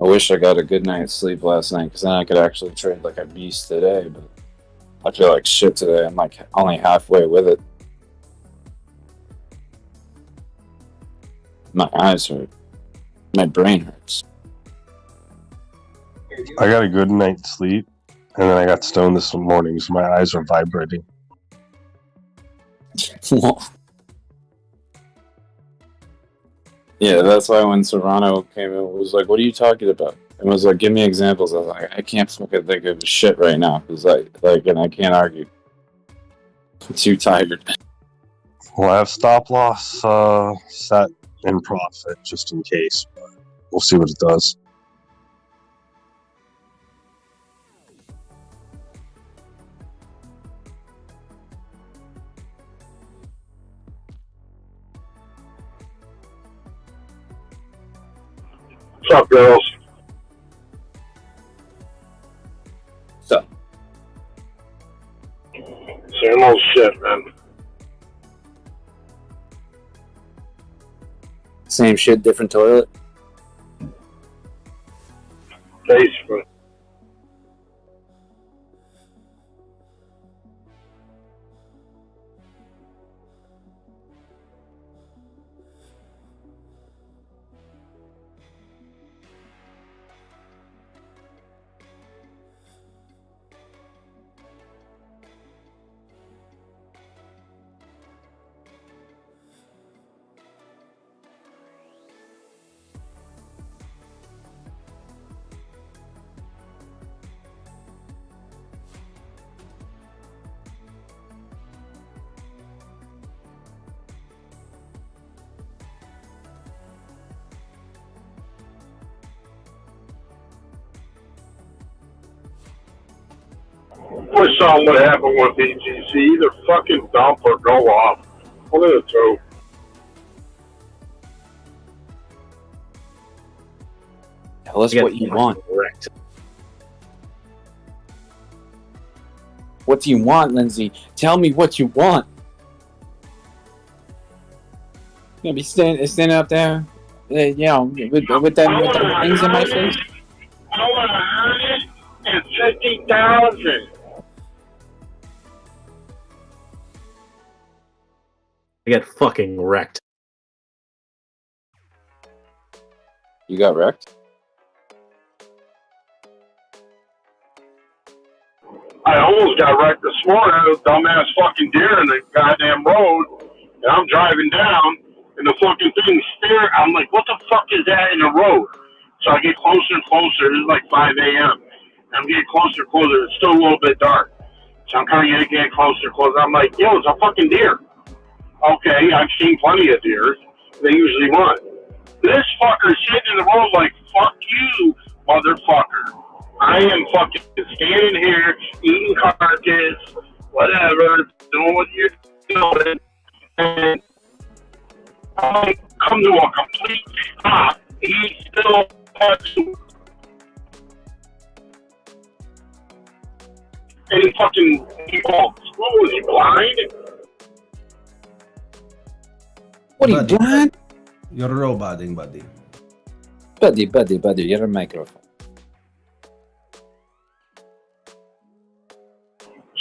I wish I got a good night's sleep last night because then I could actually trade like a beast today, but I feel like shit today. I'm like only halfway with it. My eyes hurt. My brain hurts. I got a good night's sleep, and then I got stoned this morning, so my eyes are vibrating. Yeah, that's why when Serrano came in, it was like, "What are you talking about?" And was like, "Give me examples." I was like, "I can't fucking think of shit right now." Because and I can't argue. I'm too tired. We'll have stop loss set in profit just in case, but we'll see what it does. What's up, girls? So, same old shit, man. same shit, different toilet. Basically. We saw what happened with EGC. Either fucking dump or go off. One of the two. Tell us what you want. Correct. What do you want, Lindsay? Tell me what you want. You gonna be standing up there, with them things in my face? I want 150,000. I get fucking wrecked. You got wrecked? I almost got wrecked this morning. A dumbass fucking deer in the goddamn road. And I'm driving down, and the fucking thing staring. I'm like, what the fuck is that in the road? So I get closer and closer. It's like 5 a.m. I'm getting closer and closer. It's still a little bit dark. So I'm kind of getting closer and closer. I'm like, yo, it's a fucking deer. Okay, I've seen plenty of deer. They usually run. This fucker sitting in the road like, fuck you, motherfucker. I am fucking standing here, eating carcass, whatever, doing what you're doing, and I come to a complete stop. He still has to. And he fucking, what was he, blind? What are you, blind? You're roboting, buddy. Buddy, you're a microphone.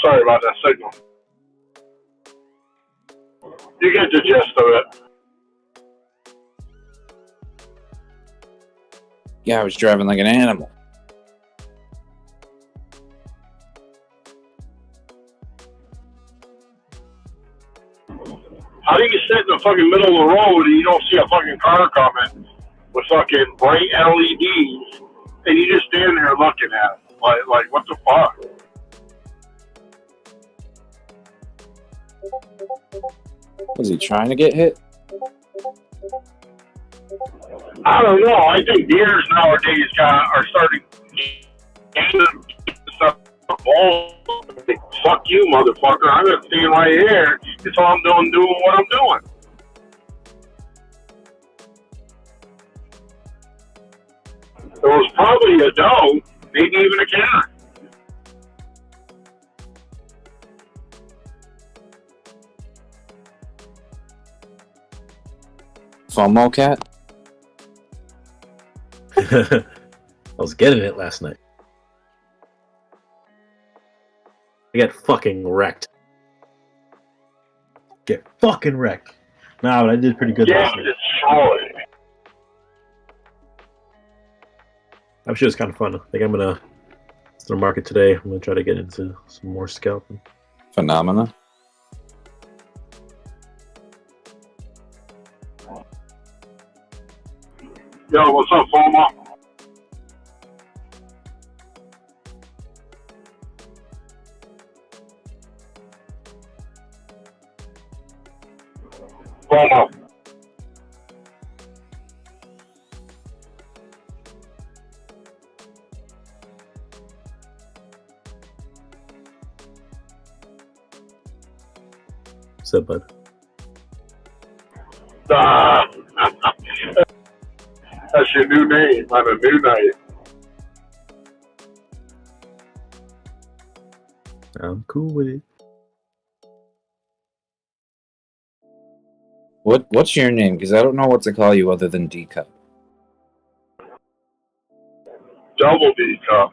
Sorry about that signal. You get the gist of it. Yeah, I was driving like an animal. How do you sit in the fucking middle of the road and you don't see a fucking car coming with fucking bright LEDs and you just stand there looking at it? Like what the fuck? Was he trying to get hit? I don't know. I think deers nowadays are starting to stuff. Fuck you, motherfucker. I'm gonna stand right here. That's all I'm doing what I'm doing. There was probably a doe, maybe even a cat. FOMO cat? I was getting it last night. I get fucking wrecked. Get fucking wrecked. Nah, but I did pretty good last night. Destroyed. That shit was kind of fun. I think I'm gonna market today. I'm gonna try to get into some more scalping. Phenomena. Yo, what's up, Foma? Foma. What's up, bud? That's your new name on a new night. I'm cool with it. What's your name? Because I don't know what to call you other than D Cup. Double D cup.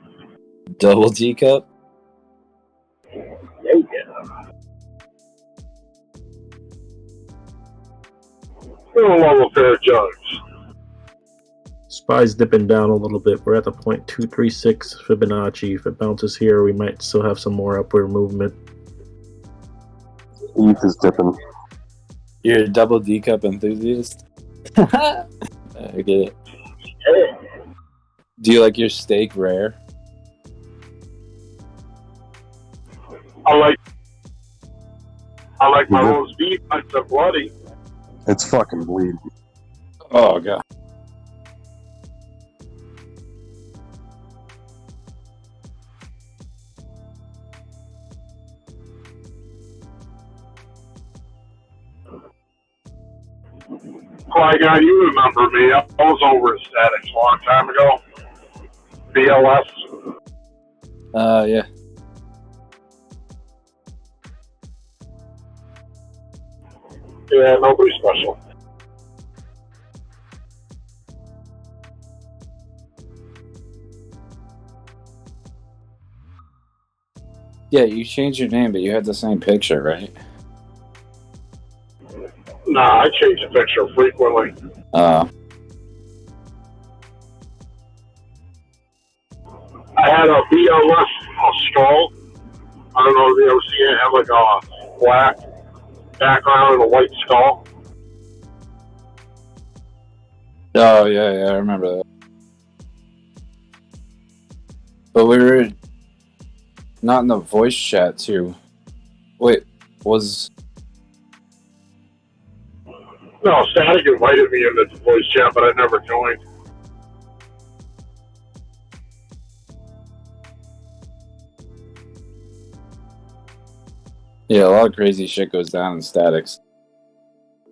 Double D Cup? Yeah. You're a level fair judge. SPY's dipping down a little bit. We're at the 0.236 Fibonacci. If it bounces here, we might still have some more upward movement. ETH is dipping. You're a double D Cup enthusiast? I get it. Do you like your steak rare? I like my roast beef nice and bloody. It's fucking bleeding. Oh, God. Qui-Gon, you remember me. I was over at Statics a long time ago. BLS. Yeah. Yeah, nobody special. Yeah, you changed your name, but you had the same picture, right? Nah, I change the picture frequently. I had a BLS skull. I don't know if you ever seen it. It had like a black background and a white skull. Oh, yeah, I remember that. But we were not in the voice chat, too. Wait, was... No, Static invited me into the voice chat, but I never joined. Yeah, a lot of crazy shit goes down in Statics.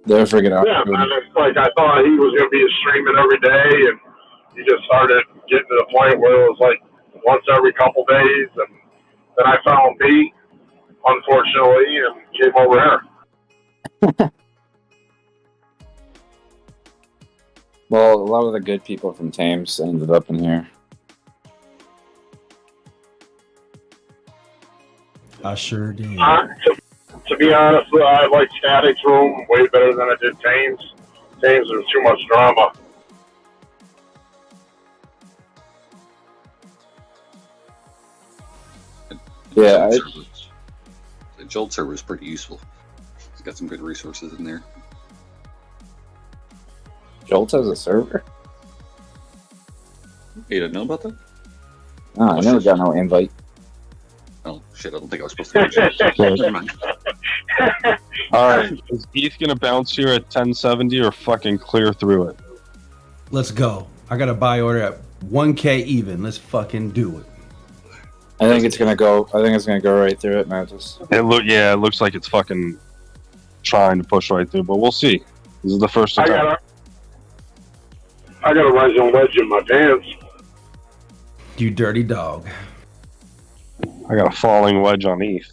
They're freaking out. Yeah, man, it's like I thought he was going to be streaming every day, and he just started getting to the point where it was like once every couple days, and then I found B, unfortunately, and came over here. Well, a lot of the good people from Thames ended up in here. I sure did. To be honest, I like Static's room way better than I did Thames. Thames was too much drama. Yeah, the Jolt server is pretty useful. It's got some good resources in there. Jolt has a server? You didn't know about that? Oh, I never got no invite. Oh shit! I don't think I was supposed to mention it. Never mind. Alright, is ETH gonna bounce here at 1070 or fucking clear through it? Let's go. I got a buy order at 1K even. Let's fucking do it. I think it's gonna go. I think it's gonna go right through it, Mantis. It looks like it's fucking trying to push right through, but we'll see. This is the first attempt. I got a rising wedge in my pants. You dirty dog. I got a falling wedge on ETH.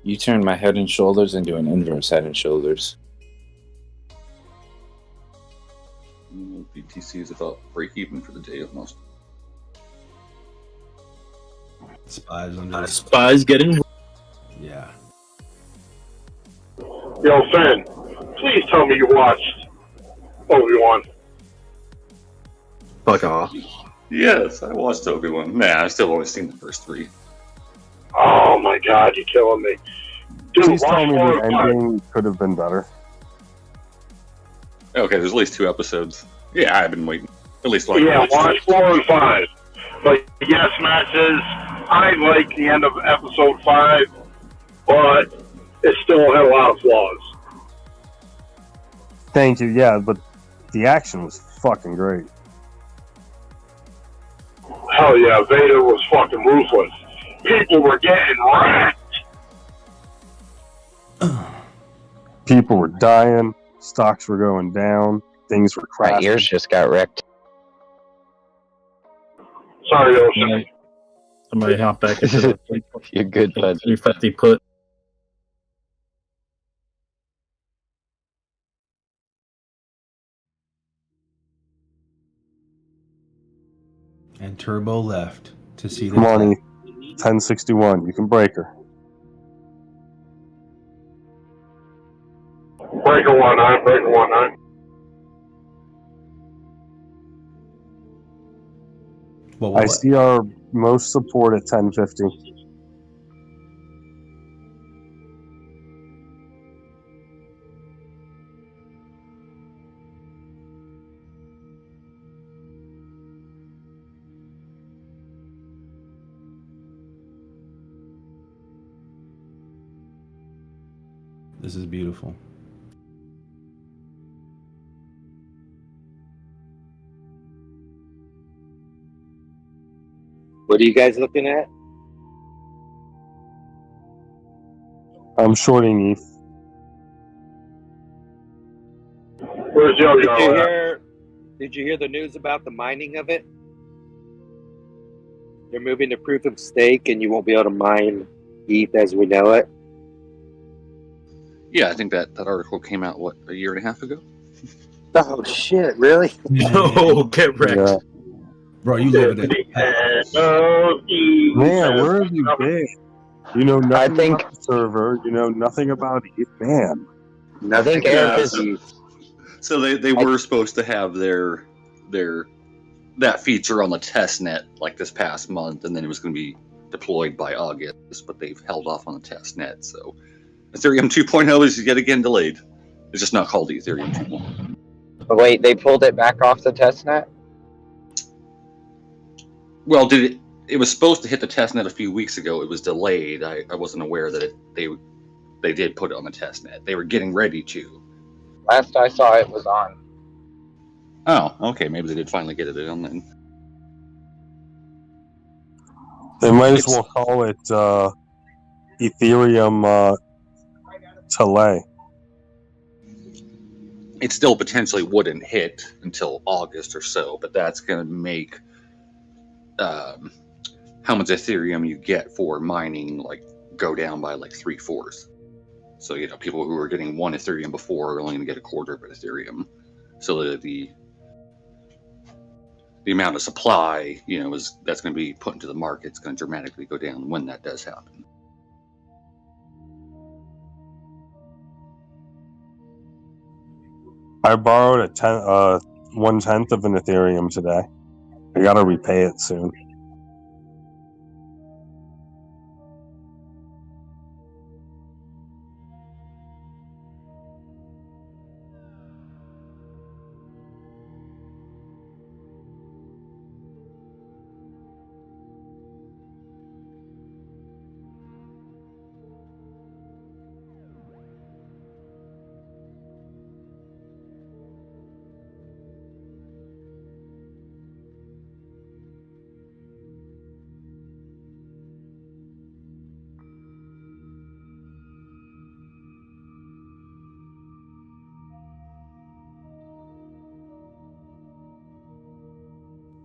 You turned my head and shoulders into an inverse head and shoulders. BTC is about break even for the day almost. Spies under Spies getting. Yeah. Yo, Finn, please tell me you watched Obi-Wan. Fuck off. Yes, I watched Obi-Wan. Nah, I've still only seen the first three. Oh my god, you're killing me. Please tell me the ending could have been better. Okay, there's at least 2 episodes. Yeah, I've been waiting. At least one. Yeah, watch 4 and 5. But yes, matches. I like the end of episode 5, but it still had a lot of flaws. Thank you. Yeah, but the action was fucking great. Hell yeah, Vader was fucking ruthless. People were getting wrecked. People were dying. Stocks were going down. Things were My crashing. ears just got wrecked. Sorry, Ocean. Somebody hop back into the You're good, bud. 350 put. And Turbo left to see the Come on, 1061. You can break her. Breaker 1-9, Breaker 1-9. I see our most support at 1050. This is beautiful. What are you guys looking at? I'm shorting ETH. Where's Yo-Yo Did you at? hear? Did you hear the news about the mining of it? They're moving to proof of stake, and you won't be able to mine ETH as we know it. Yeah, I think that article came out, what, a year and a half ago? Oh shit! Really? No, get wrecked. Yeah. Bro, you live it. Man, where have you been? You know nothing about the server. You know nothing about ETH. Man. I think Eric is. So they were supposed to have their that feature on the test net like this past month, and then it was going to be deployed by August, but they've held off on the test net. So Ethereum 2.0 is yet again delayed. It's just not called Ethereum 2.0. Wait, they pulled it back off the testnet? Well, it was supposed to hit the testnet a few weeks ago. It was delayed. I wasn't aware that they did put it on the testnet. They were getting ready to. Last I saw, it was on. Oh, okay. Maybe they did finally get it on then. They might as well call it Ethereum Delay. It still potentially wouldn't hit until August or so, but that's going to make how much Ethereum you get for mining go down by 3/4. So people who were getting 1 Ethereum before are only going to get 1/4 of an Ethereum. So that the amount of supply, that's going to be put into the market. It's going to dramatically go down when that does happen. I borrowed 1/10 of an Ethereum today. I gotta repay it soon.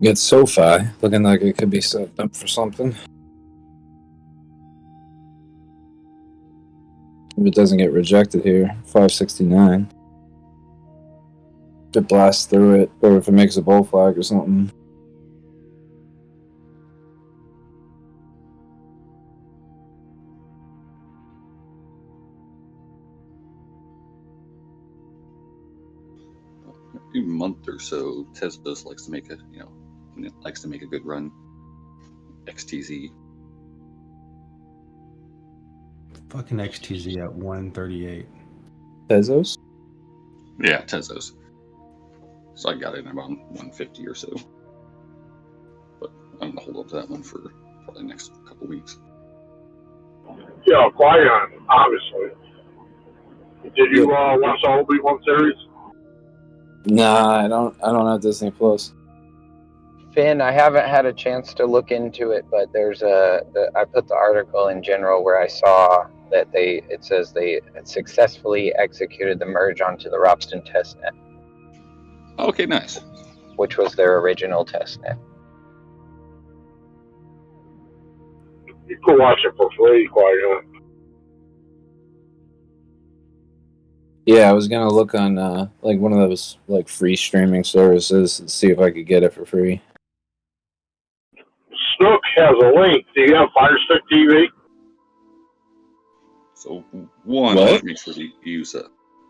Get SoFi looking like it could be set up for something. If it doesn't get rejected here, 569. If it blasts through it, or if it makes a bull flag or something. Every month or so, Tesla likes to make a good run. XTZ. Fucking XTZ at 138. Tezos? Yeah, Tezos. So I got it about 150 or so. But I'm gonna hold up to that one for probably the next couple weeks. Yeah, Qui-Gon, obviously. Did you watch the Obi-Wan series? Nah, I don't have Disney Plus. Finn, I haven't had a chance to look into it, but there's I put the article in general where I saw that it says they successfully executed the merge onto the Ropsten testnet. Okay, nice. Which was their original testnet. You could watch it for free, Qui-Gon. Yeah, I was gonna look on like one of those like free streaming services and see if I could get it for free. Snook has a link. Do you have Fire Stick TV? So one, What? make sure you use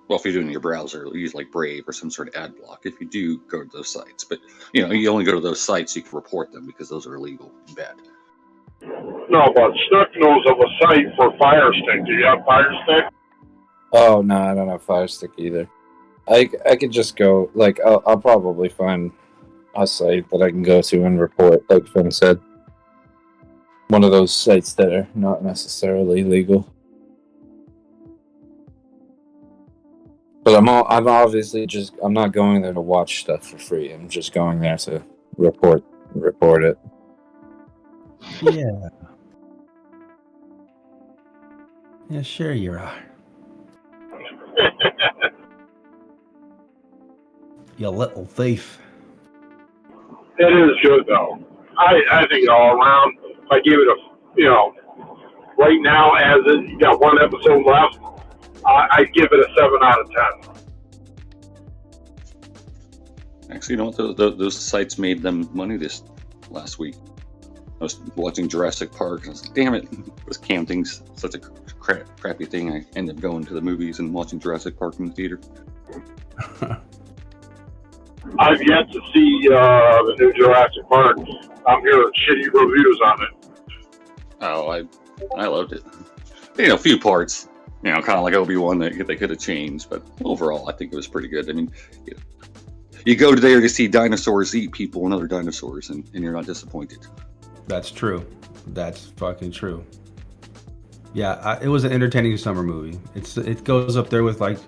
well, if you're doing your browser, use like Brave or some sort of ad block. If you do, go to those sites. But you only go to those sites so you can report them because those are illegal and bad. No, but Snook knows of a site for Fire Stick. Do you have Fire Stick? Oh no, I don't have Fire Stick either. I could just go like I'll probably find a site that I can go to and report, like Finn said. One of those sites that are not necessarily legal. But I'm obviously I'm not going there to watch stuff for free. I'm just going there to report it. Yeah. Yeah, sure you are. You little thief. It is good, though. I think all around, if I give it right now, as it, you got one episode left, I'd give it a 7 out of 10. Actually, you know what? Those sites made them money this last week. I was watching Jurassic Park, and I was like, damn it, this cam thing's such a crappy thing. I ended up going to the movies and watching Jurassic Park in the theater. I've yet to see the new Jurassic Park. I'm hearing shitty reviews on it. Oh, I loved it. A few parts, kind of like Obi-Wan that they could have changed, but overall, I think it was pretty good. I mean, you go there to see dinosaurs eat people and other dinosaurs, and you're not disappointed. That's true. That's fucking true. Yeah, it was an entertaining summer movie. It goes up there with like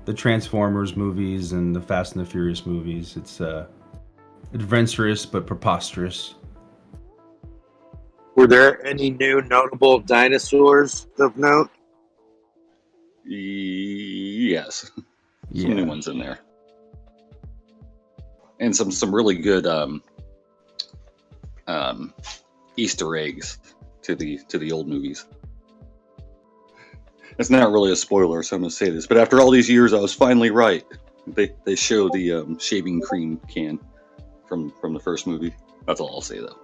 the Transformers movies and the Fast and the Furious movies. It's adventurous but preposterous. Were there any new notable dinosaurs of note? Yes. Yeah. Some new ones in there. And some really good Easter eggs to the old movies. It's not really a spoiler, so I'm going to say this, but after all these years, I was finally right. They show the shaving cream can from the first movie. That's all I'll say, though.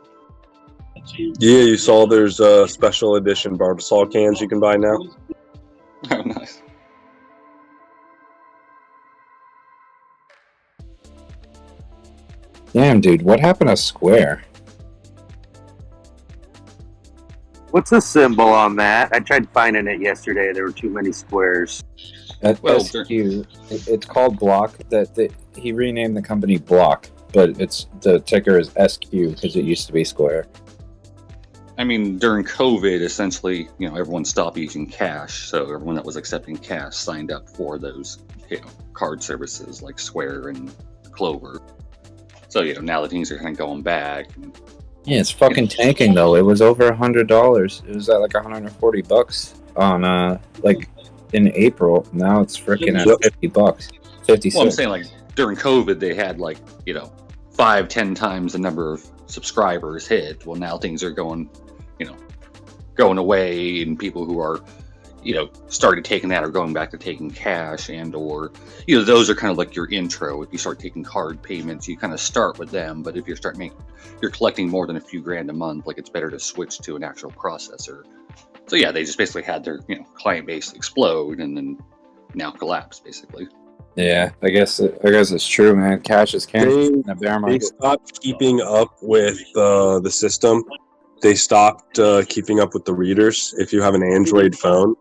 Yeah, you saw there's special edition Barbasol cans you can buy now. Oh, nice. Damn, dude, what happened to Square? What's the symbol on that? I tried finding it yesterday. There were too many squares. SQ. It's called Block. He renamed the company Block, but the ticker is SQ because it used to be Square. I mean, during COVID, essentially, everyone stopped using cash, so everyone that was accepting cash signed up for those, card services like Square and Clover. So, now that things are kind of going back. Yeah, it's fucking tanking though. It was over $100. It was at like $140 on in April. Now it's freaking at $50. 56. Well, I'm saying like during COVID they had 5-10 times the number of subscribers hit. Well, now things are going away, and people who are started taking that are going back to taking cash, and or those are kind of like your intro. If you start taking card payments, you kind of start with them, but if you're collecting more than a few grand a month, it's better to switch to an actual processor. So yeah, they just basically had their client base explode and then now collapse basically. Yeah, I guess it's true, man. Cash is king in a bear They market. stopped keeping up with the system. They stopped keeping up with the readers. If you have an Android phone,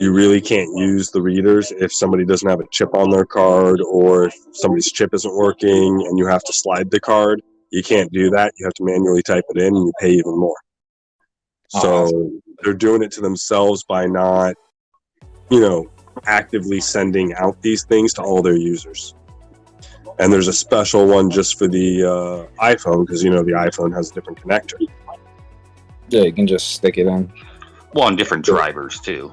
You really can't use the readers if somebody doesn't have a chip on their card, or if somebody's chip isn't working and you have to slide the card. You can't do that. You have to manually type it in, and you pay even more. So they're doing it to themselves by not, actively sending out these things to all their users. And there's a special one just for the iPhone, because the iPhone has a different connector. Yeah, you can just stick it in. Well, on different drivers too.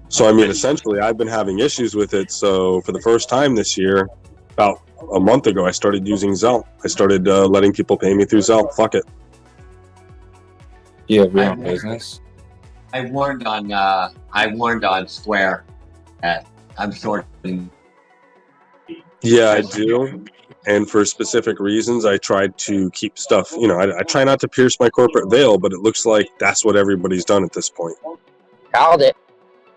So essentially, I've been having issues with it. So for the first time this year, about a month ago, I started using Zelle. I started letting people pay me through Zelle. Fuck it. You have your own business? I warned on Square that I'm short. Yeah, I do. And for specific reasons, I tried to keep stuff. I try not to pierce my corporate veil, but it looks like that's what everybody's done at this point. Called it.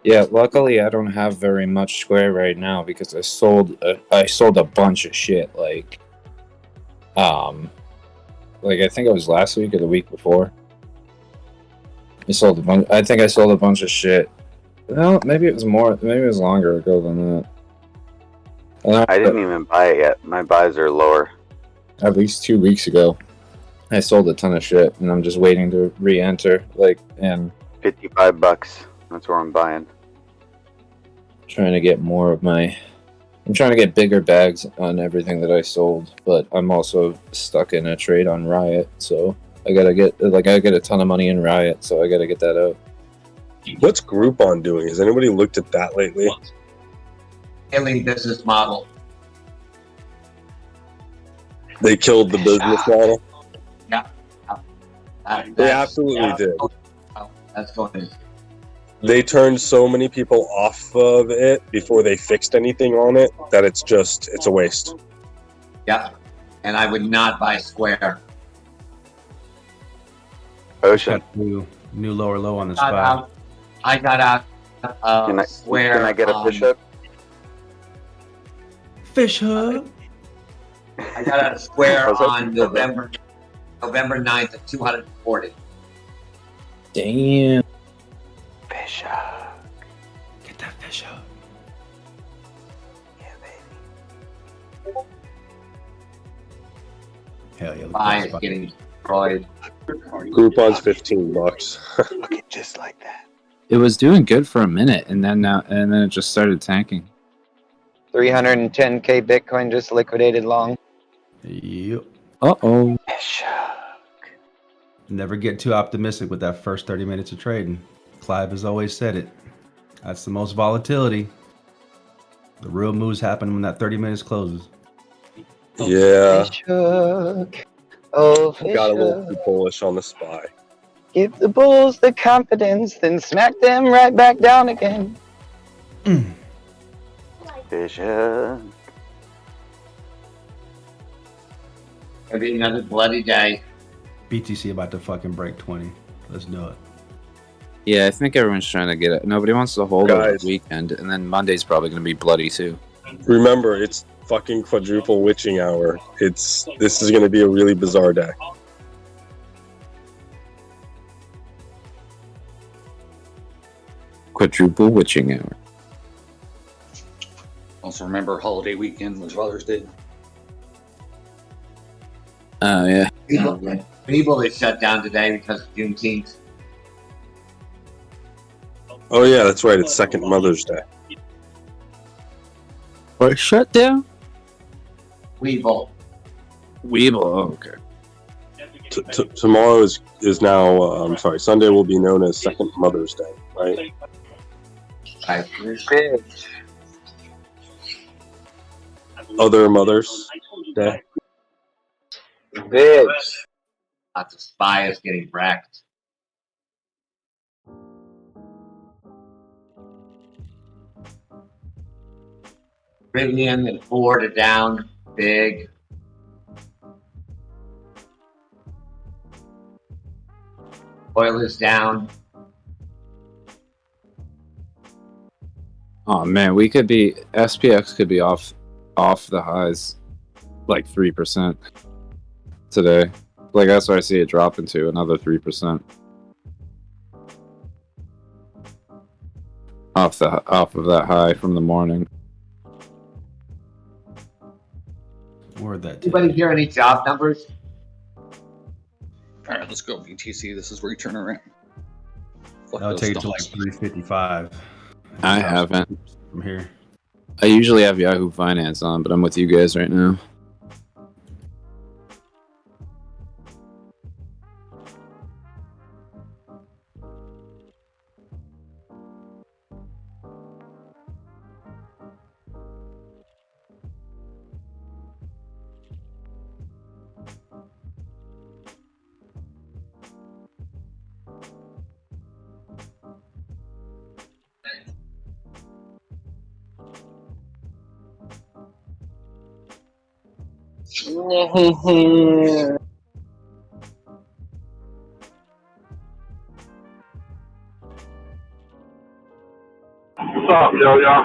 Yeah, luckily I don't have very much Square right now because I sold a bunch of shit. Like I think it was last week or the week before. I think I sold a bunch of shit. Well, maybe it was more. Maybe it was longer ago than that. I didn't even buy it yet. My buys are lower. At least 2 weeks ago, I sold a ton of shit, and I'm just waiting to re-enter. And $55. That's where I'm buying. Trying to get more of my. I'm trying to get bigger bags on everything that I sold, but I'm also stuck in a trade on Riot, so I get a ton of money in Riot, so I gotta get that out. What's Groupon doing? Has anybody looked at that lately? Alien business model. They killed the business model. Yeah. They absolutely did. That's going. They turned so many people off of it before they fixed anything on it that it's a waste. Yeah. And I would not buy Square. Ocean. New lower low on the spot. I got out Square. Can I get a fish hook? Fish hook. I got out of Square on November 9th at 240. Damn. Fish hook. Get that fish hook. Yeah, baby. Hell yeah. Buy is getting destroyed. Groupon's $15. Looking just like that. It was doing good for a minute, and then it just started tanking. 310k Bitcoin just liquidated long. Yep. Uh-oh. Fish hook. Never get too optimistic with that first 30 minutes of trading. Clive has always said it. That's the most volatility. The real moves happen when that 30 minutes closes. Yeah. Fish hook. Oh, fish Got a little hook. too bullish on the SPY. Give the bulls the confidence, then smack them right back down again. Fish hook. It'll be another bloody day. BTC about to fucking break 20. Let's do it. Yeah, I think everyone's trying to get it. Nobody wants to hold over Guys. the weekend, and then Monday's probably going to be bloody too. Remember, it's fucking quadruple witching hour. This is going to be a really bizarre day. Quadruple witching hour. Also remember holiday weekend was Father's Day. Oh, yeah. People is shut down today because of Juneteenth. Oh yeah, that's right. It's second Mother's Day. What, shut down? Weevil. Oh, okay. Tomorrow is now. I'm sorry. Sunday will be known as second Mother's Day, right? Other Mother's Day. Bitch. Lots of spies getting wrecked. Rivian and Ford are down big. Oil is down. Oh man, we could be SPX could be off the highs like 3% today. Like that's where I see it dropping to another 3%. off of that high from the morning. Where'd that Anybody hear any job numbers? All right, let's go BTC. This is where you turn around. Fuck That'll those take it to like stocks. 355. I haven't. From here. I usually have Yahoo Finance on, but I'm with you guys right now. What's up, Yo-Yo?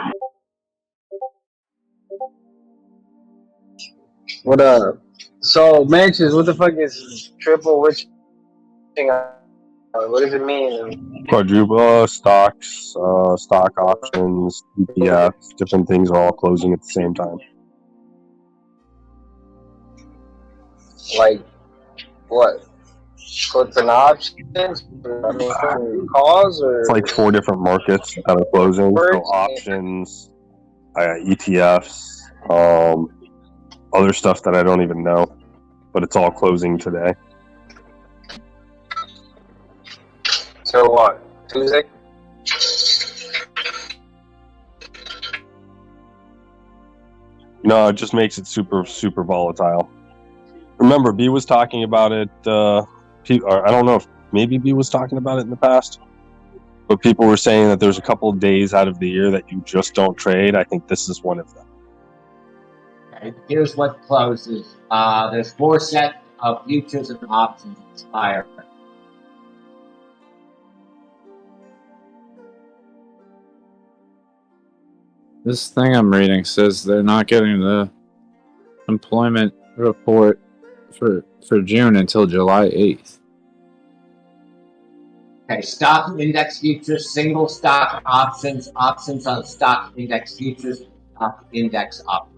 What up? So, Manches, what the fuck is triple witching? What does it mean? Quadruple stocks, stock options, ETFs, different things are all closing at the same time. Like, what? Puts and options? I mean, calls or? It's like 4 different markets that are closing. So options, ETFs, other stuff that I don't even know, but it's all closing today. So what? Tuesday? No, it just makes it super, super volatile. Remember, B was talking about it. Or I don't know if maybe B was talking about it in the past, but people were saying that there's a couple of days out of the year that you just don't trade. I think this is one of them. Okay, here's what closes. There's 4 sets of futures and options expire. This thing I'm reading says they're not getting the employment report for June until July 8th. Okay, stock index futures, single stock options, options on stock index futures, stock index options.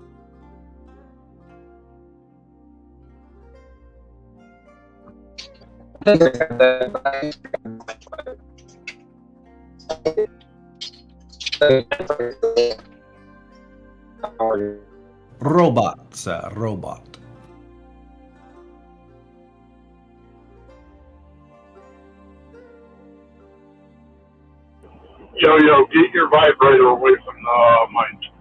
Robot. Yo, get your vibrator away from the mic.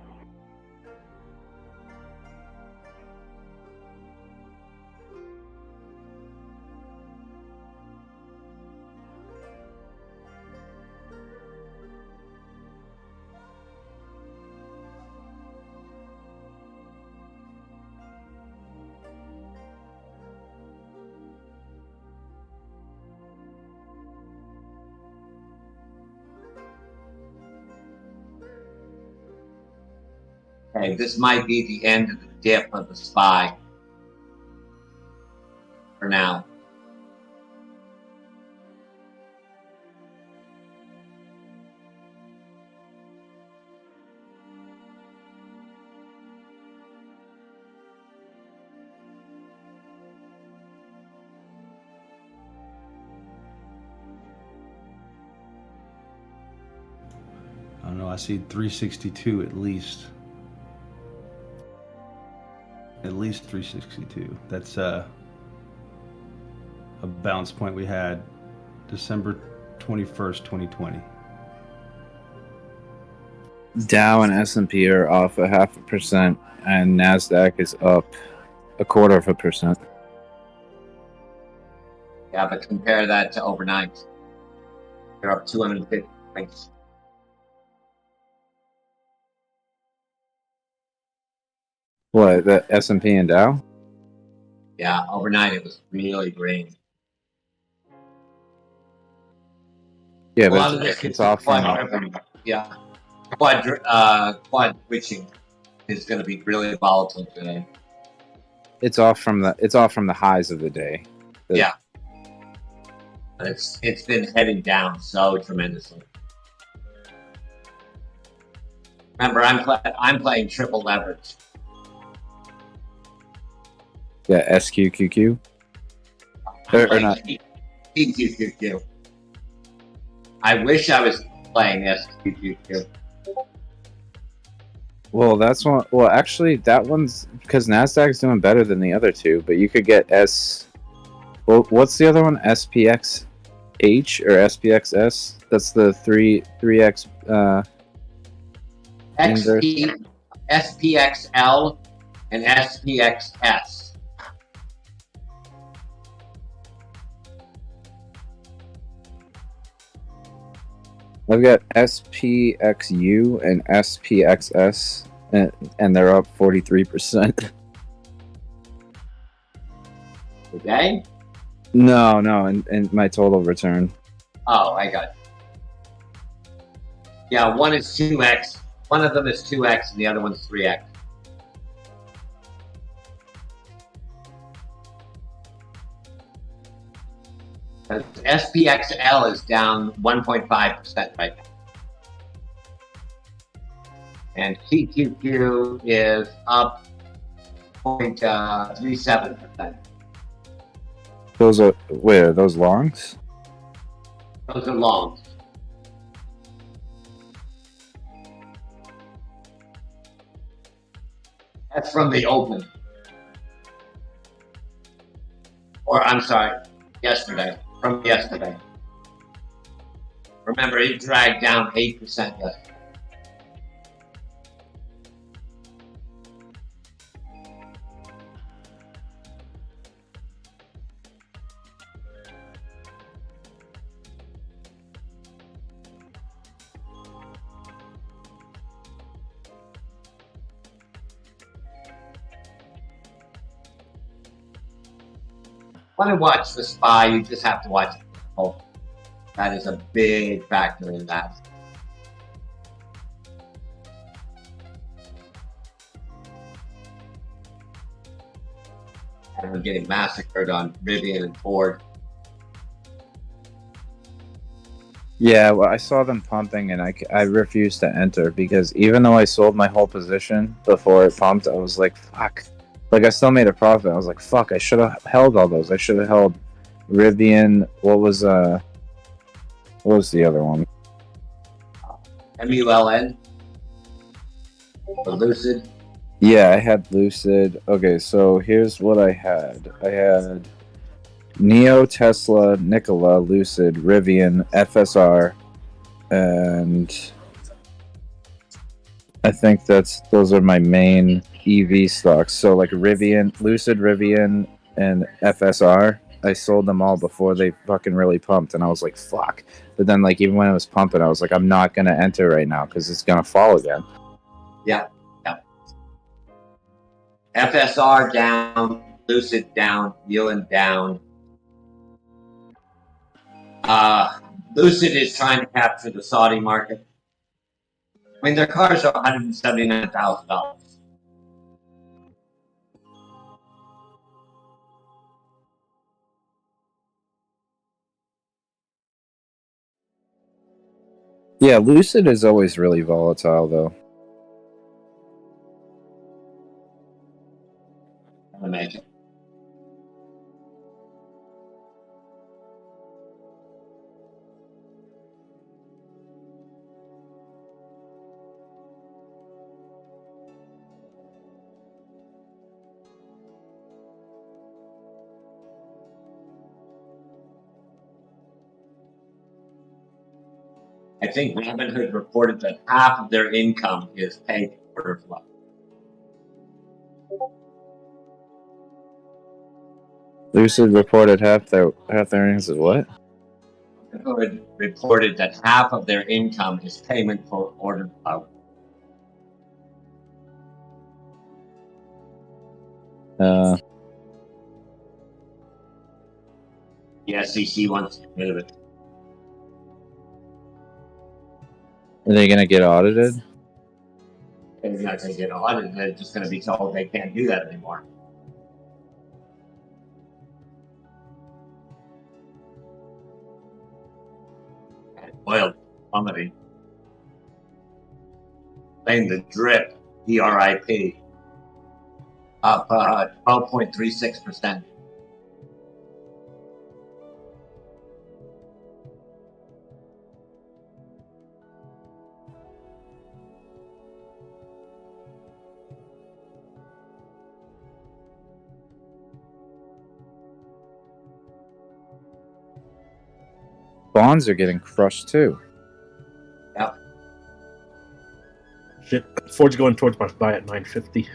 Okay, this might be the end of the dip of the SPY for now. I don't know. I see 362 at least. At least 362. That's a bounce point we had December 21st, 2020. Dow and S&P are off 0.5%, and NASDAQ is up 0.25%. Yeah, but compare that to overnight. They're up 250 points. What, the S&P and Dow? Yeah, overnight it was really green. Yeah, A lot but of this it's is off from... quad witching is going to be really volatile today. It's off from the highs of the day. Yeah, but it's been heading down so tremendously. Remember, I'm playing triple leverage. Yeah, SQQQ. Or not. QQQ. I wish I was playing SQQQ. Well, that's one. Well, actually, that one's because Nasdaq's doing better than the other two. But you could get S. Well, what's the other one? SPXH or SPXS? That's the 3x inverse. SPXL and SPXS. I've got SPXU and SPXS, and they're up 43%. Okay? No, and my total return. Oh, I got it. Yeah, one is 2x. One of them is 2x, and the other one's 3x. SPXL is down 1.5% right now. And CQQ is up 0.37%. Those are where those longs? Those are longs. That's from the open. Or, I'm sorry, yesterday. From yesterday. Remember, it dragged down 8% yesterday. Want to watch the SPY, you just have to watch it. Oh, that is a big factor in that. And we're getting massacred on Rivian and Ford. Yeah, well, I saw them pumping, and I refused to enter because even though I sold my whole position before it pumped, I was like, fuck. Like, I still made a profit. I was like, fuck, I should have held all those. I should have held Rivian. What was the other one? MULN? Or Lucid? Yeah, I had Lucid. Okay, so here's what I had. I had Neo, Tesla, Nikola, Lucid, Rivian, FSR, and I think those are my main EV stocks. So like Rivian, Lucid, Rivian, and FSR. I sold them all before they fucking really pumped, and I was like, fuck. But then like even when it was pumping, I was like, I'm not gonna enter right now because it's gonna fall again. Yeah. FSR down, Lucid down, Ewan down. Lucid is trying to capture the Saudi market. I mean, their cars are $179,000. Yeah, Lucid is always really volatile though. Imagine. I think Robinhood reported that half of their income is paid for order flow. Lucid reported half their earnings is what? Robinhood reported that half of their income is payment for order flow. The SEC wants to get rid of it. Are they gonna get audited? They're not going to get audited. They're just going to be told they can't do that anymore. And oil plummeting. Playing the drip, DRIP, up 12.36%. Bonds are getting crushed too. Yeah. Shit, Ford's going towards my buy at 950.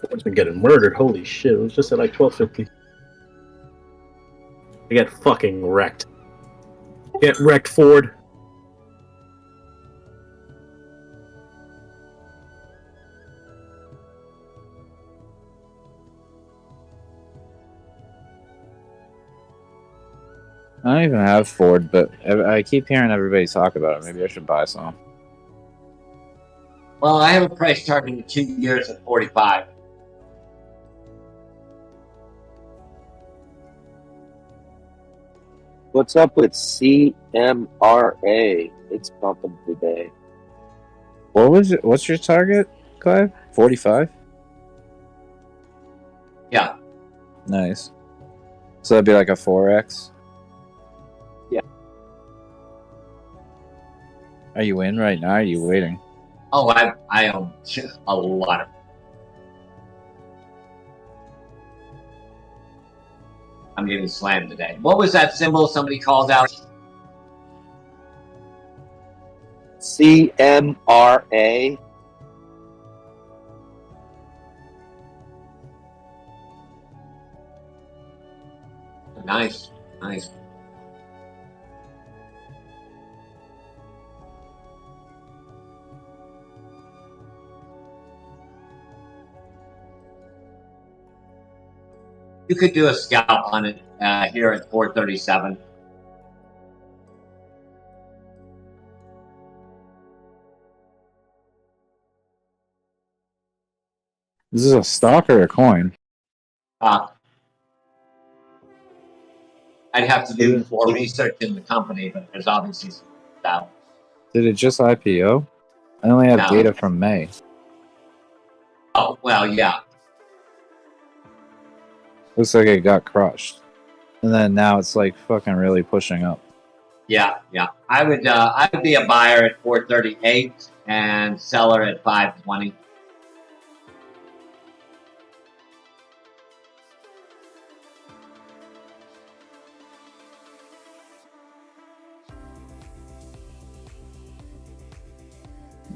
Ford's been getting murdered. Holy shit! It was just at like 1250. I get fucking wrecked. Get wrecked, Ford. I don't even have Ford, but I keep hearing everybody talk about it. Maybe I should buy some. Well, I have a price target of 2 years at 45. What's up with CMRA? It's pumping today. What's your target, Clive? 45? Yeah. Nice. So that'd be like a 4x? Yeah. Are you in right now? Or are you waiting? Oh, I own a lot of. I'm getting slammed today. What was that symbol somebody called out? CMRA. Nice, nice. You could do a scalp on it here at 437. This is a stock or a coin? I'd have to do more research in the company, but there's obviously some stuff. Did it just IPO? I only have No. data from May. Oh, well, yeah. Looks like it got crushed. And then now it's like fucking really pushing up. Yeah, yeah. I would be a buyer at 438 and seller at 520.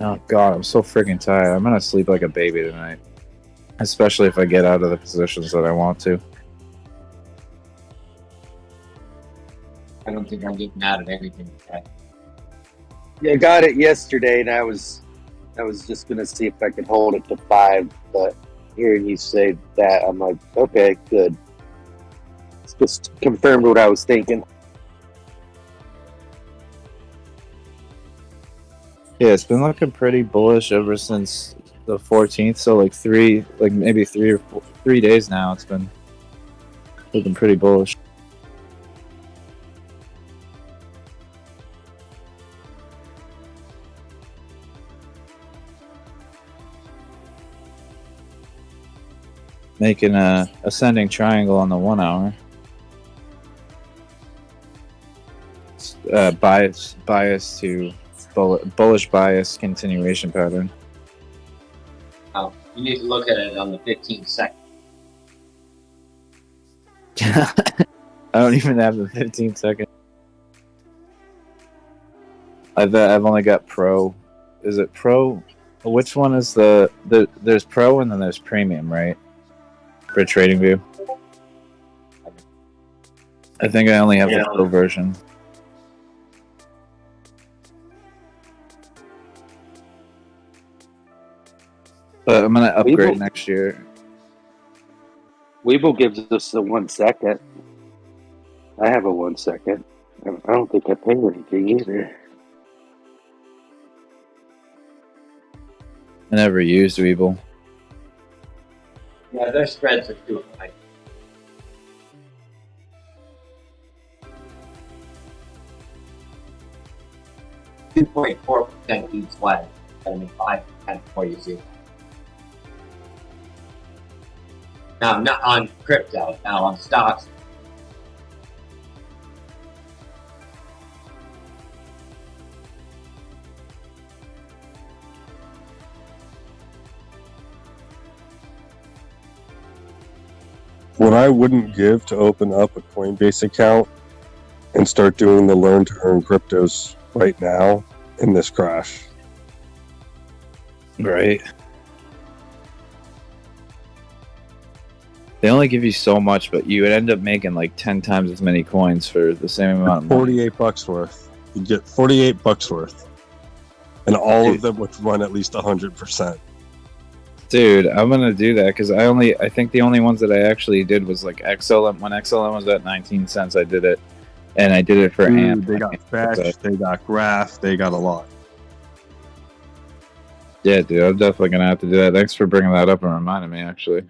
Oh god, I'm so freaking tired. I'm gonna sleep like a baby tonight. Especially if I get out of the positions that I want to. I don't think I'm getting out of anything today. Yeah, I got it yesterday, and I was just gonna see if I could hold it to 5, but hearing you say that, I'm like, okay, good. It's just confirmed what I was thinking. Yeah, it's been looking pretty bullish ever since the 14th. So maybe 3 days now. It's been looking pretty bullish. Making a ascending triangle on the 1 hour. Bias to bullish bias continuation pattern. Oh, you need to look at it on the 15 second. I don't even have the 15 second. I've only got pro. Is it pro? Which one is there's pro and then there's premium, right? For trading view. I think I only have the pro version. But I'm gonna upgrade next year. Weeble gives us a 1 second. I have a 1 second. I don't think I pay anything either. I never used Weeble. Yeah, their spreads are too high. 2.4% each way. I mean, 5% before you see. Now, not on crypto. Now on stocks. What I wouldn't give to open up a Coinbase account and start doing the learn to earn cryptos right now in this crash. Right. They only give you so much, but you would end up making like 10 times as many coins for the same amount of money. $48 worth. You get $48 worth, and all of them would run at least 100%. Dude, I'm gonna do that because I think the only ones that I actually did was like XLM. When XLM was at 19 cents, I did it, and I did it for AMP. They got Fetch, they got Graph, they got a lot. Yeah, dude, I'm definitely gonna have to do that. Thanks for bringing that up and reminding me, actually.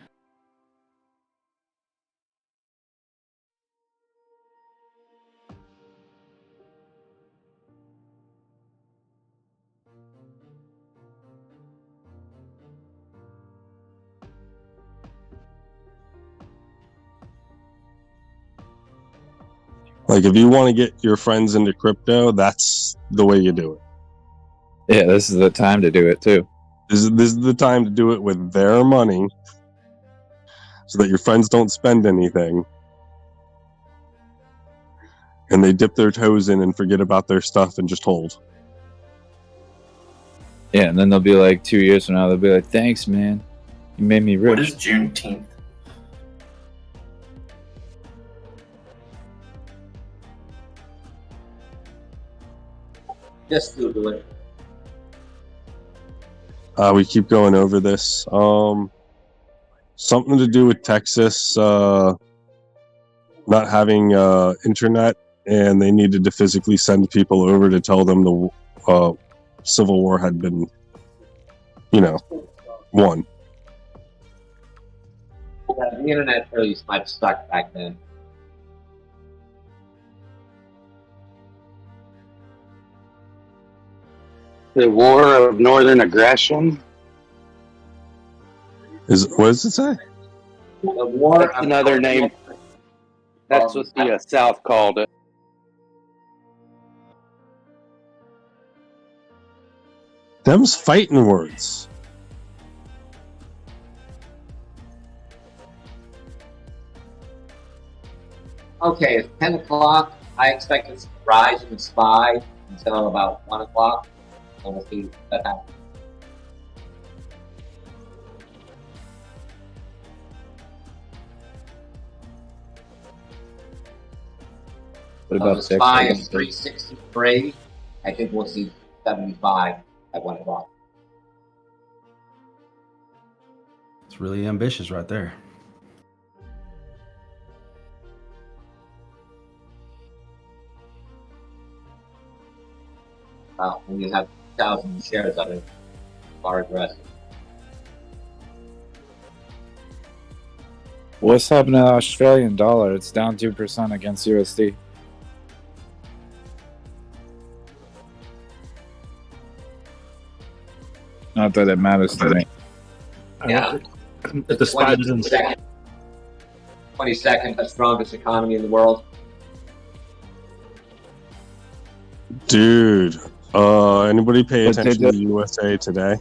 Like, if you want to get your friends into crypto, that's the way you do it. Yeah, this is the time to do it too. This is the time to do it with their money, so that your friends don't spend anything, and they dip their toes in and forget about their stuff and just hold. Yeah, and then they'll be like 2 years from now, they'll be like, "Thanks, man, you made me rich." What is Juneteenth? Just Google it. We keep going over this. Something to do with Texas not having internet, and they needed to physically send people over to tell them the Civil War had been, won. Yeah, the internet really might suck back then. The War of Northern Aggression. What does it say? The war. That's another name. That's what the South called it. Them's fighting words. Okay, it's 10 o'clock. I expect it to rise in the SPY until about 1 o'clock. And we'll see what happens. What about the SPY is 363. I think we'll see 75 at 1 o'clock. It's really ambitious right there. Wow, when you have 1,000 shares of it, far aggressive. What's happening to the Australian dollar? It's down 2% against USD. Not that it matters to me. Yeah. If the SPY doesn't 22nd, the strongest economy in the world. Dude, anybody pay But attention to USA Today?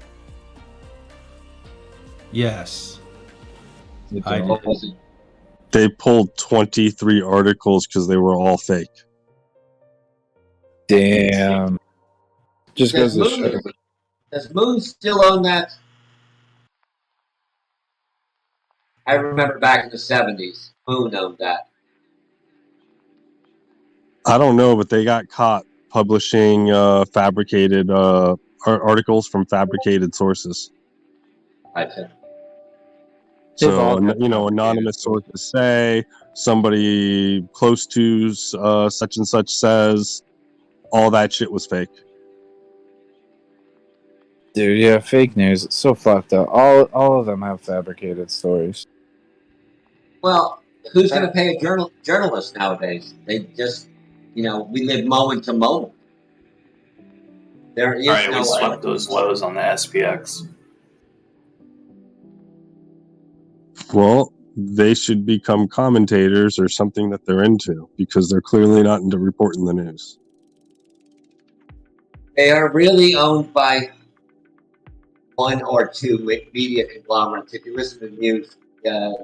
Yes. I did. They pulled 23 articles because they were all fake. Damn. Just goes to show. Does Moon still own that? I remember back in the 70s, Moon owned that. I don't know, but they got caught publishing fabricated articles from fabricated sources. I see. So, anonymous sources say, somebody close to such and such says, all that shit was fake. Dude, yeah, fake news. It's so fucked up. All of them have fabricated stories. Well, who's going to pay a journalist nowadays? They just, we live moment to moment. There is All right, no we way. swept those lows on the SPX. Well, they should become commentators or something that they're into because they're clearly not into reporting the news. They are really owned by one or two media conglomerates. If you listen to the news,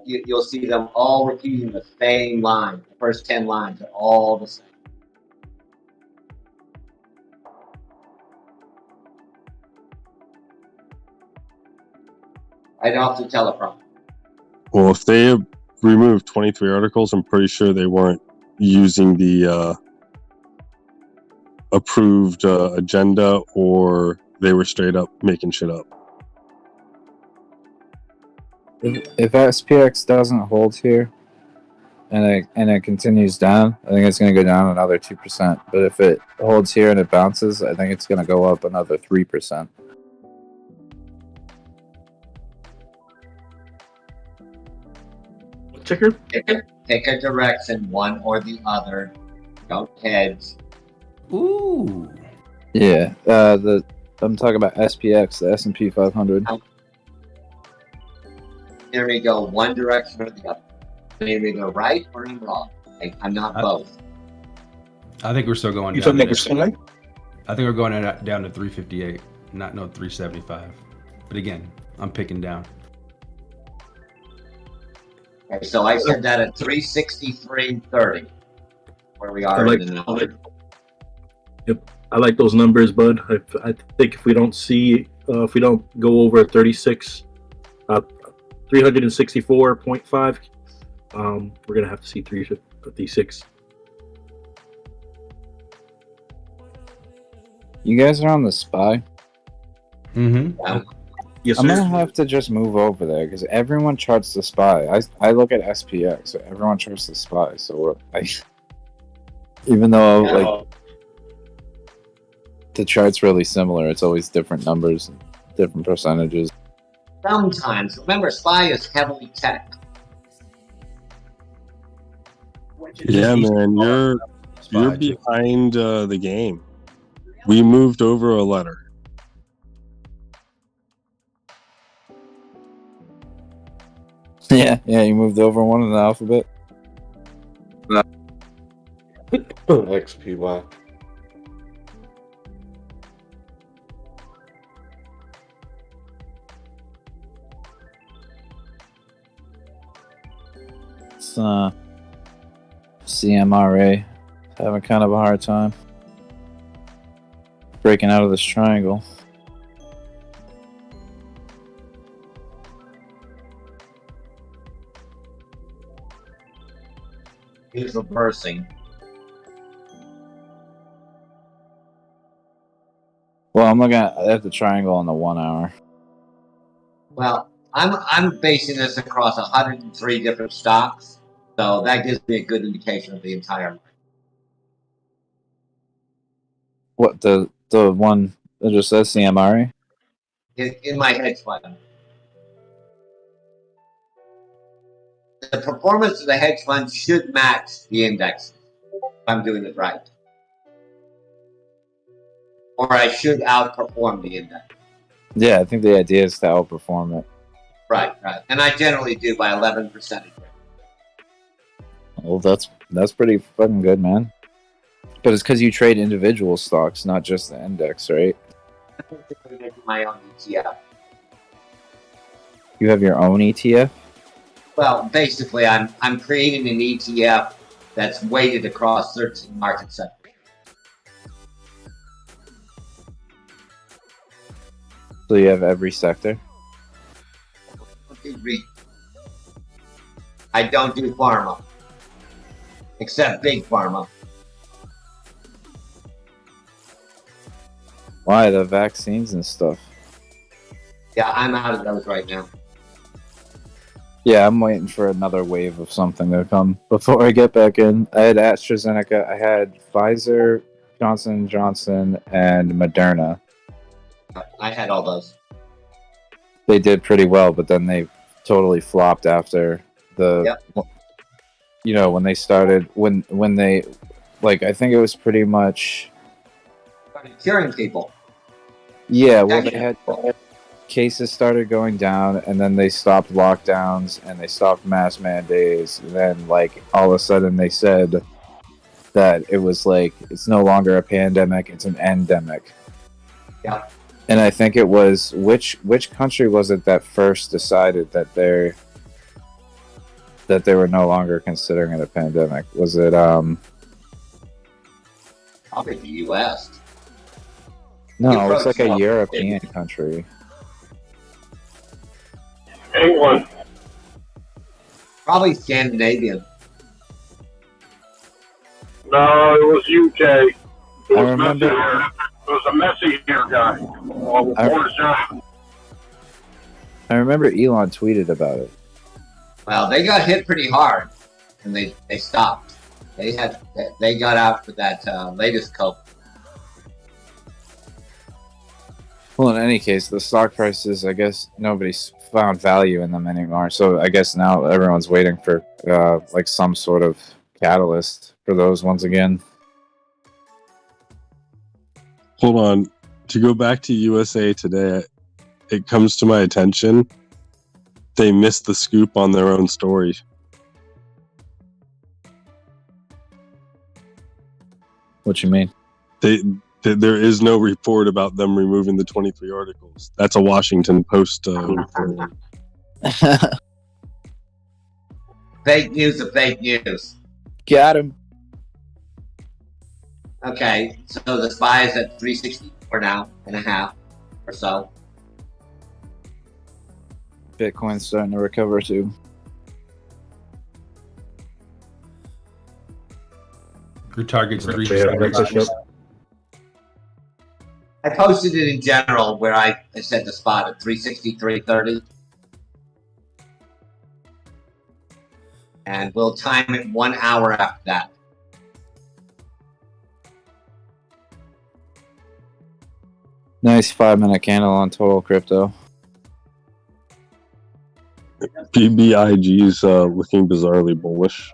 you'll see them all repeating the same line. The first 10 lines are all the same. Right off the teleprompter. Well, if they removed 23 articles, I'm pretty sure they weren't using the approved agenda, or they were straight up making shit up. If SPX doesn't hold here, and it continues down, I think it's going to go down another 2%. But if it holds here and it bounces, I think it's going to go up another 3%. Ticker? Pick a direction, one or the other. Don't hedge. Ooh. Yeah, I'm talking about SPX, the S&P 500. There we go, one direction or the other. Maybe go right or I'm wrong. I'm not both. I think we're still going You down. talking about I think we're going down to 358, not 375. But again, I'm picking down. Okay, so I said that at 363.30, where we are in the hour. Yep, I like those numbers, bud. I think if we don't go over 36, 364.5, we're gonna have to see 356. You guys are on the SPY? Mm-hmm. Yeah. Yes, I'm sir. gonna have to just move over there because everyone charts the SPY. I look at SPX, so everyone charts the SPY. So even though like the chart's really similar, it's always different numbers and different percentages. Sometimes, remember, SPY is heavily tech. Yeah, man, you're behind the game. We moved over a letter. Yeah, you moved over one in the alphabet. XPY. It's CMRA having kind of a hard time breaking out of this triangle. He's reversing. Well, I'm looking at the triangle on the 1 hour. Well, I'm basing this across 103 different stocks, so that gives me a good indication of the entire market. What the one that just says CMRA? In my hedge fund. The performance of the hedge fund should match the index if I'm doing it right. Or I should outperform the index. Yeah, I think the idea is to outperform it. Right. And I generally do by 11%. Well, that's pretty fucking good, man. But it's because you trade individual stocks, not just the index, right? I'm making my own ETF. You have your own ETF? Well, basically, I'm creating an ETF that's weighted across 13 market sectors. So you have every sector? I don't do pharma, except big pharma. Why? The vaccines and stuff. Yeah, I'm out of those right now. Yeah, I'm waiting for another wave of something to come before I get back in. I had AstraZeneca, I had Pfizer, Johnson & Johnson, and Moderna. I had all those. They did pretty well, but then they totally flopped after the... Yep. You know, when they started... When they... Like, I think it was pretty much... Started curing people. Yeah, well, they had cases started going down, and then they stopped lockdowns and they stopped mass mandates. And then, like, all of a sudden, they said that it was like it's no longer a pandemic; it's an endemic. Yeah. And I think it was which country was it that first decided that they were no longer considering it a pandemic? Was it Probably the U.S. No, You it was like a approached- European country. England. Probably Scandinavian. No, it was UK. It I was remember- messy here. It was a messy here guy. Boris Johnson. I remember Elon tweeted about it. Well, they got hit pretty hard, and they stopped. They got out for that latest COVID. Well, in any case, the stock prices, I guess nobody's found value in them anymore. So I guess now everyone's waiting for like some sort of catalyst for those once again. Hold on. To go back to USA Today, it comes to my attention they missed the scoop on their own story. What you mean? There is no report about them removing the 23 articles. That's a Washington Post report. Fake news of fake news. Got him. Okay, so the SPY is at 364 now and a half or so. Bitcoin's starting to recover too. Your target's Right, 365. I posted it in general where I set the spot at 363.30. And we'll time it 1 hour after that. Nice 5-minute candle on total crypto. PBIG is looking bizarrely bullish.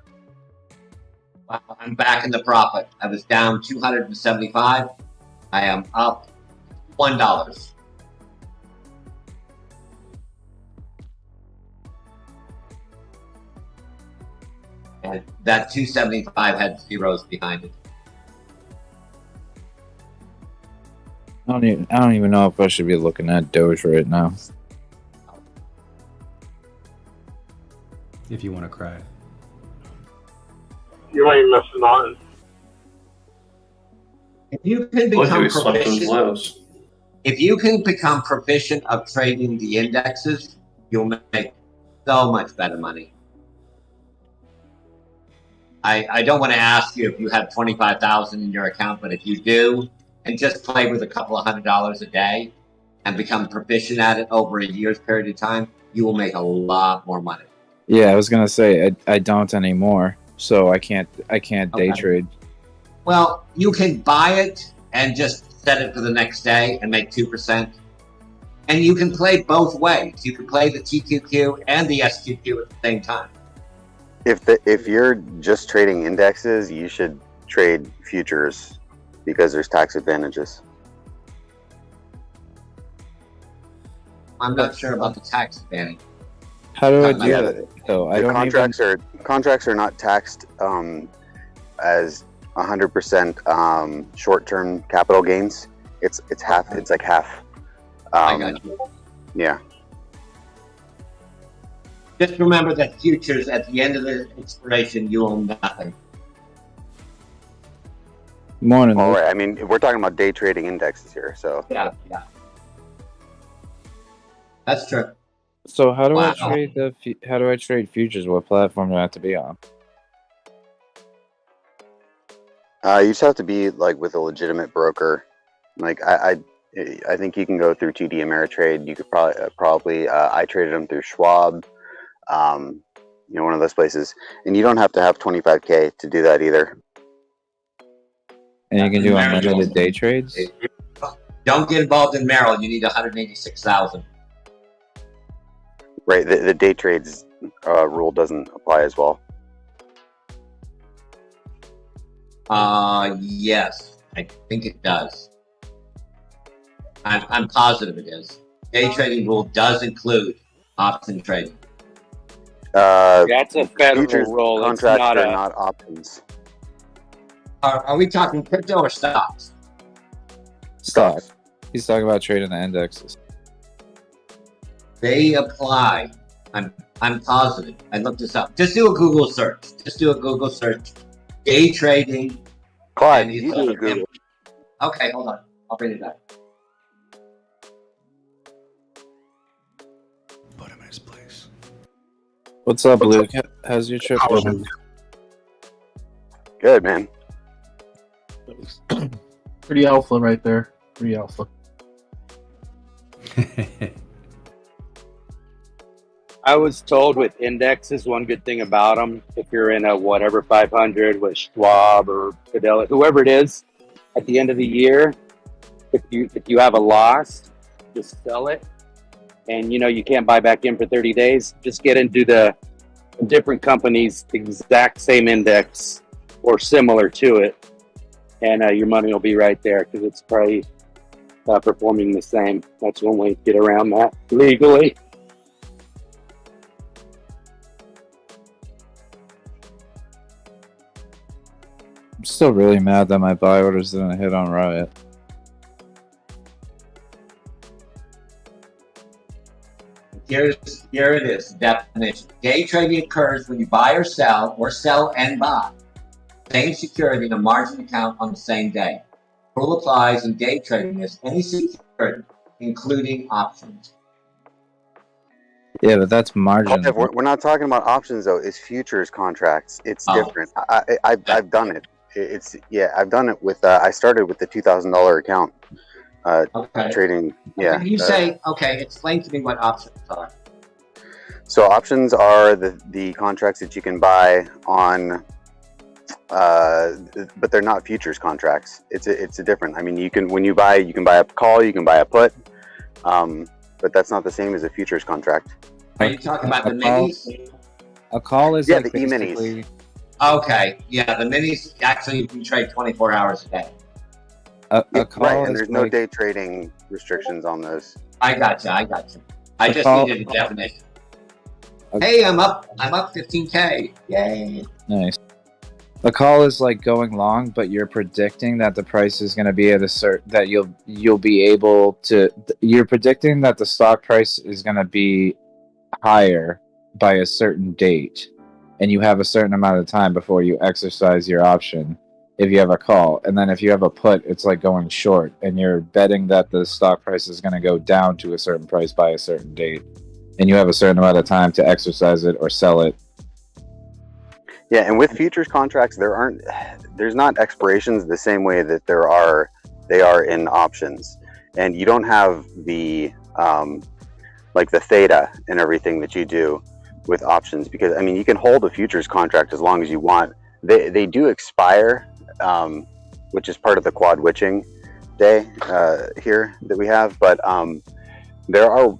I'm back in the profit. I was down 275. I am up $1. And that 275 had zeros behind it. I don't even know if I should be looking at Doge right now. If you want to cry. You ain't missing nothing. If you can Told you become we swept those proficient, lows. if you can become proficient of trading the indexes, you'll make so much better money. I don't want to ask you if you have 25,000 in your account, but if you do, and just play with a couple of $100 a day and become proficient at it over a year's period of time, you will make a lot more money. Yeah, I was gonna say I don't anymore, so I can't day trade. Well, you can buy it and just set it for the next day and make 2%. And you can play both ways. You can play the TQQ and the SQQ at the same time. If you're just trading indexes, you should trade futures because there's tax advantages. I'm not sure about the tax advantage. How do I do Yeah, that? So I the don't contracts are not taxed as 100% short-term capital gains. It's half. It's like half. I got you. Yeah. Just remember that futures, at the end of the expiration, you own nothing. Morning. All right. I mean, we're talking about day trading indexes here, so. Yeah. That's true. So how do Wow. how do I trade futures? What platform do I have to be on? You just have to be like with a legitimate broker. Like I think you can go through TD Ameritrade. You could probably I traded them through Schwab. One of those places, and you don't have to have 25K to do that either. And you can do unlimited day trades. Don't get involved in Merrill. You need 186,000. Right. The day trades rule doesn't apply as well. Yes, I think it does. I'm positive it is. Day trading rule does include option trading. That's a federal Futures rule. It's contracts not are a. not options. Are we talking crypto or stocks? Stock. He's talking about trading the indexes. They apply. I'm positive. I looked this up. Just do a Google search. Day trading. Clyde, you do a Google. Okay, hold on. I'll bring it back. What's up, Luke? How's your trip going? Good, man. Pretty alpha right there. Pretty alpha. I was told with indexes, one good thing about them, if you're in a whatever 500 with Schwab or Fidelity, whoever it is, at the end of the year, if you have a loss, just sell it. And you can't buy back in for 30 days. Just get into the different companies, exact same index or similar to it, and your money will be right there because it's probably performing the same. That's one way to get around that legally. I'm still really mad that my buy orders didn't hit on Riot. Here it is, the definition. Day trading occurs when you buy or sell and buy same security in a margin account on the same day. Rule applies in day trading as any security, including options. Yeah, but that's margin. We're not talking about options though. It's futures contracts. It's different. I've done it. I've done it with. I started with the $2,000 account. Trading. Yeah. Can you say explain to me what options are? So options are the contracts that you can buy on, but they're not futures contracts. It's a different. I mean, when you buy a call, you can buy a put, but that's not the same as a futures contract. Are you talking about the minis? A call is the e-minis. Okay, yeah, the minis actually you can trade 24 hours a day. A call right, and is there's no day trading restrictions on those. I got you. I just needed a definition. Hey, I'm up 15K. Yay. Nice. A call is like going long, but you're predicting that the price is going to be at a certain that you'll be able to. You're predicting that the stock price is going to be higher by a certain date, and you have a certain amount of time before you exercise your option. If you have a call, and then if you have a put, it's like going short, and you're betting that the stock price is going to go down to a certain price by a certain date, and you have a certain amount of time to exercise it or sell it. Yeah, and with futures contracts, there's not expirations the same way that they are in options, and you don't have the like the theta and everything that you do with options, because I mean you can hold a futures contract as long as you want. They do expire, which is part of the quad witching day here that we have, but there are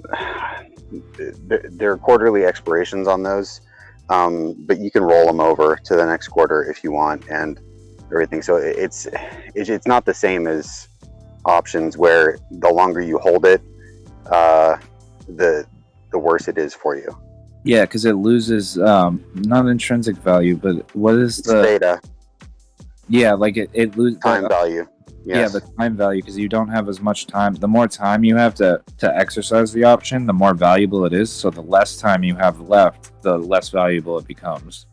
quarterly expirations on those, but you can roll them over to the next quarter if you want and everything. So it's not the same as options, where the longer you hold it, the worse it is for you. Yeah, because it loses not intrinsic value, but what is the theta? Yeah, like it loses time value. Yes. Yeah, the time value, because you don't have as much time. The more time you have to exercise the option, the more valuable it is. So the less time you have left, the less valuable it becomes.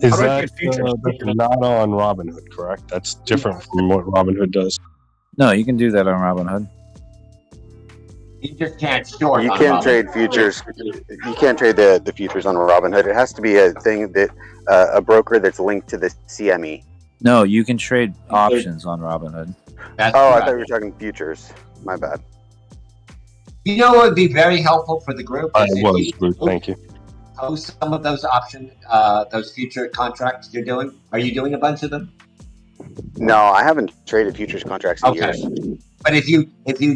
Is that not on Robinhood, correct? That's different from what Robinhood does. No, you can do that on Robinhood. You just can't short. You can't trade futures. You can't trade the futures on Robinhood. It has to be a thing that a broker that's linked to the CME. No, you can trade options on Robinhood. I thought you were talking futures. My bad. You know what would be very helpful for the group? Thank you. Post some of those option, those future contracts you're doing. Are you doing a bunch of them? No, I haven't traded futures contracts in years. But if you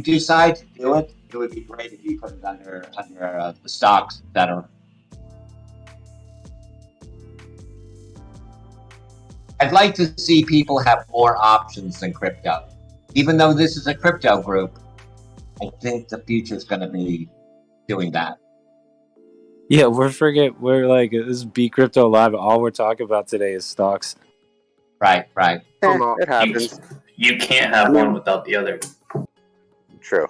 decide to do it, it would be great if you put it under the stocks, etc. I'd like to see people have more options than crypto. Even though this is a crypto group, I think the future is going to be doing that. Yeah, we're like, this is B Crypto Live. All we're talking about today is stocks. Right. It happens. You can't have one without the other. True.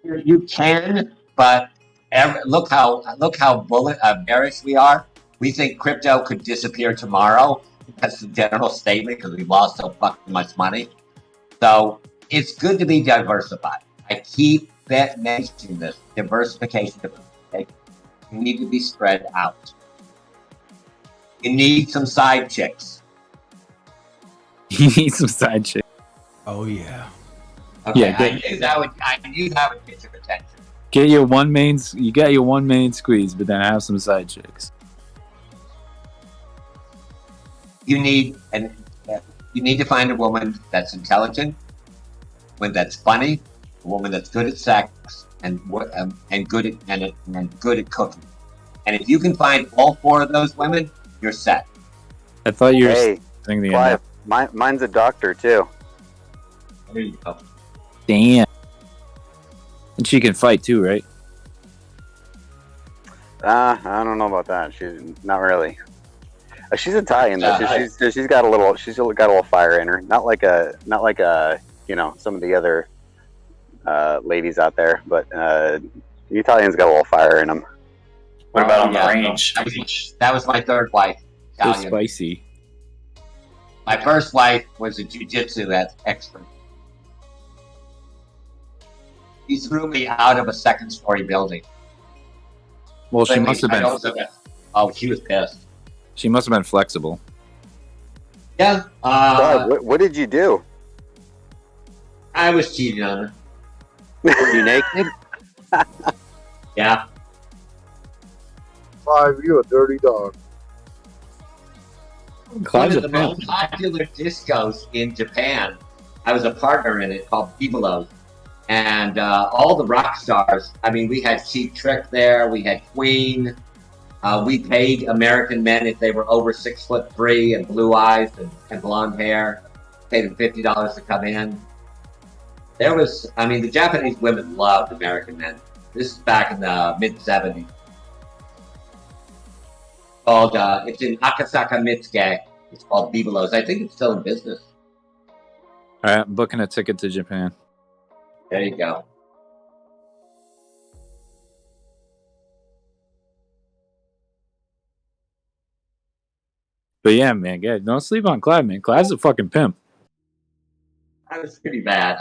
You can, but look how bearish we are. We think crypto could disappear tomorrow. That's the general statement because we've lost so fucking much money. So it's good to be diversified. I keep mentioning this diversification. You need to be spread out. You need some side chicks. You need some side chicks. Oh yeah. Okay, Yeah, I knew that would get your attention. Get your one main. You got your one main squeeze, but then have some side chicks. You need to find a woman that's intelligent, one that's funny, a woman that's good at sex, and good at cooking. And if you can find all four of those women, you're set. I thought you were Hey, saying the Clive, mine's a doctor too. There you go. Damn. And she can fight too, right? I don't know about that. She's not really. She's Italian though. She's got a little fire in her. Not like a some of the other ladies out there, but the Italians got a little fire in them. What about on the range? That was my third wife. So Italian. spicy. My first wife was a jiu-jitsu expert. He threw me out of a second-story building. Well, she must have been. Oh, she was pissed. She must have been flexible. Yeah. What did you do? I was cheating on her. Were you naked? Yeah. Clive, you a dirty dog. One of the most popular discos in Japan. I was a partner in it called Biblos. And all the rock stars. I mean, we had Cheap Trick there. We had Queen. We paid American men if they were over 6'3" and blue eyes and blonde hair. Paid them $50 to come in. The Japanese women loved American men. This is back in the mid-70s. It's in Akasaka Mitsuke. It's called Biblos. I think it's still in business. All right, I'm booking a ticket to Japan. There you go. But yeah, man, don't sleep on Clive, man. Clive's a fucking pimp. I was pretty bad.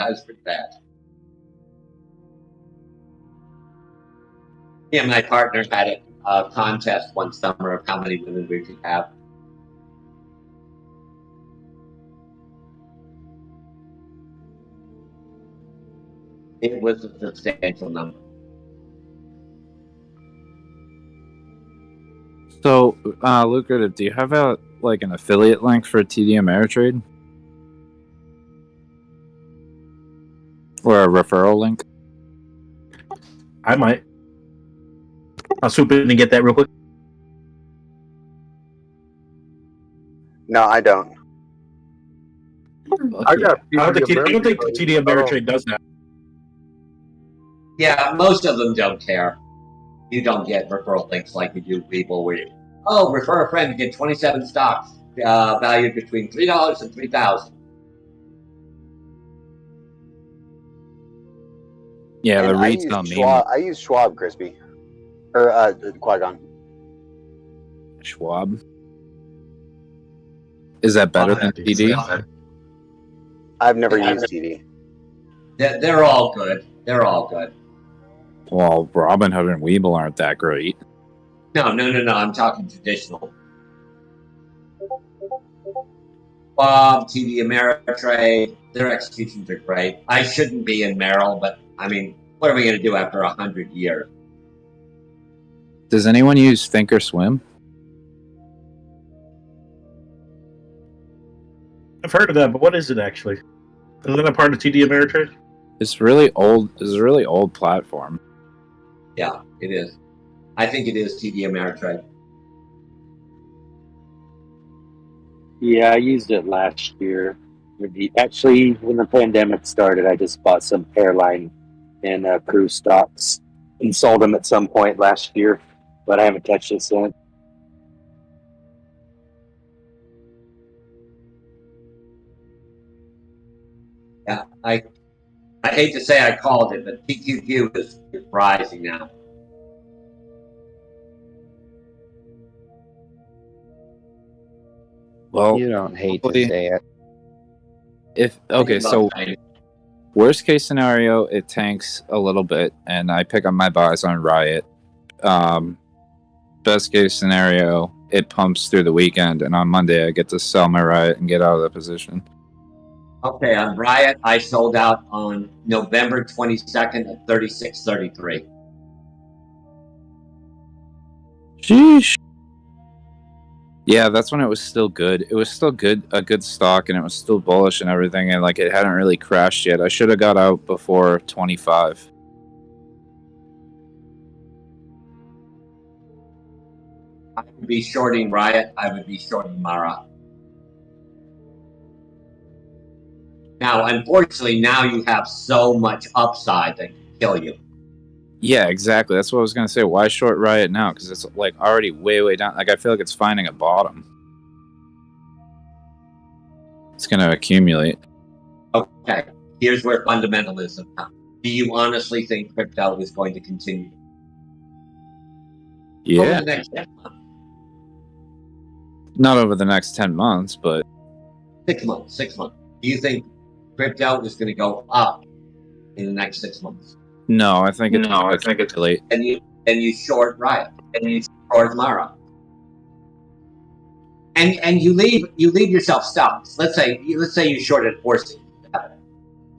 Me and my partner had a contest one summer of how many women we could have. It was a substantial number. So, Lucrative, do you have an affiliate link for TD Ameritrade? Or a referral link? I might. I'll swoop in and get that real quick. No, I don't. I got. I don't think TD Ameritrade does that. Yeah, most of them don't care. You don't get referral links like you do people where you, refer a friend to get 27 stocks valued between $3 and $3,000. Yeah, And the REITs don't mean I use Schwab, Crispy. Or Qui-Gon. Schwab. Is that better than TD? I've never used TD. They're all good. Well, Robinhood and Webull aren't that great. No. I'm talking traditional. Bob, TD Ameritrade, their executions are great. I shouldn't be in Merrill, but I mean, what are we going to do after 100 years? Does anyone use Thinkorswim? I've heard of that, but what is it actually? Is that a part of TD Ameritrade? It's really old. It's a really old platform. Yeah, it is. I think it is TD Ameritrade. Yeah, I used it last year. Actually, when the pandemic started, I just bought some airline in Cruise stocks and sold them at some point last year, but I haven't touched it since. Yeah, I hate to say I called it, but PQQ is rising now. Well, You don't hate to hopefully- say it. If okay, so worst case scenario, it tanks a little bit, and I pick up my buys on Riot. Best case scenario, it pumps through the weekend, and on Monday I get to sell my Riot and get out of the position. Okay, on Riot, I sold out on November 22nd at 36.33. Sheesh. Yeah, that's when it was still good. It was still good, a good stock, and it was still bullish and everything, and like it hadn't really crashed yet. I should have got out before 25. I would be shorting Riot. I would be shorting Mara. Now, unfortunately, now you have so much upside that can kill you. Yeah, exactly. That's what I was gonna say. Why short Riot now? Because it's like already way down. Like I feel like it's finding a bottom. It's gonna accumulate. Okay, here's where fundamentalism comes. Do you honestly think crypto is going to continue? Yeah. Over the next 10 months. Not over the next 10 months, but 6 months. 6 months. Do you think crypto is going to go up in the next 6 months? no, I think it's late. And you short Riot, and you short Mara, and you leave yourself stocks. Let's say you short at 460,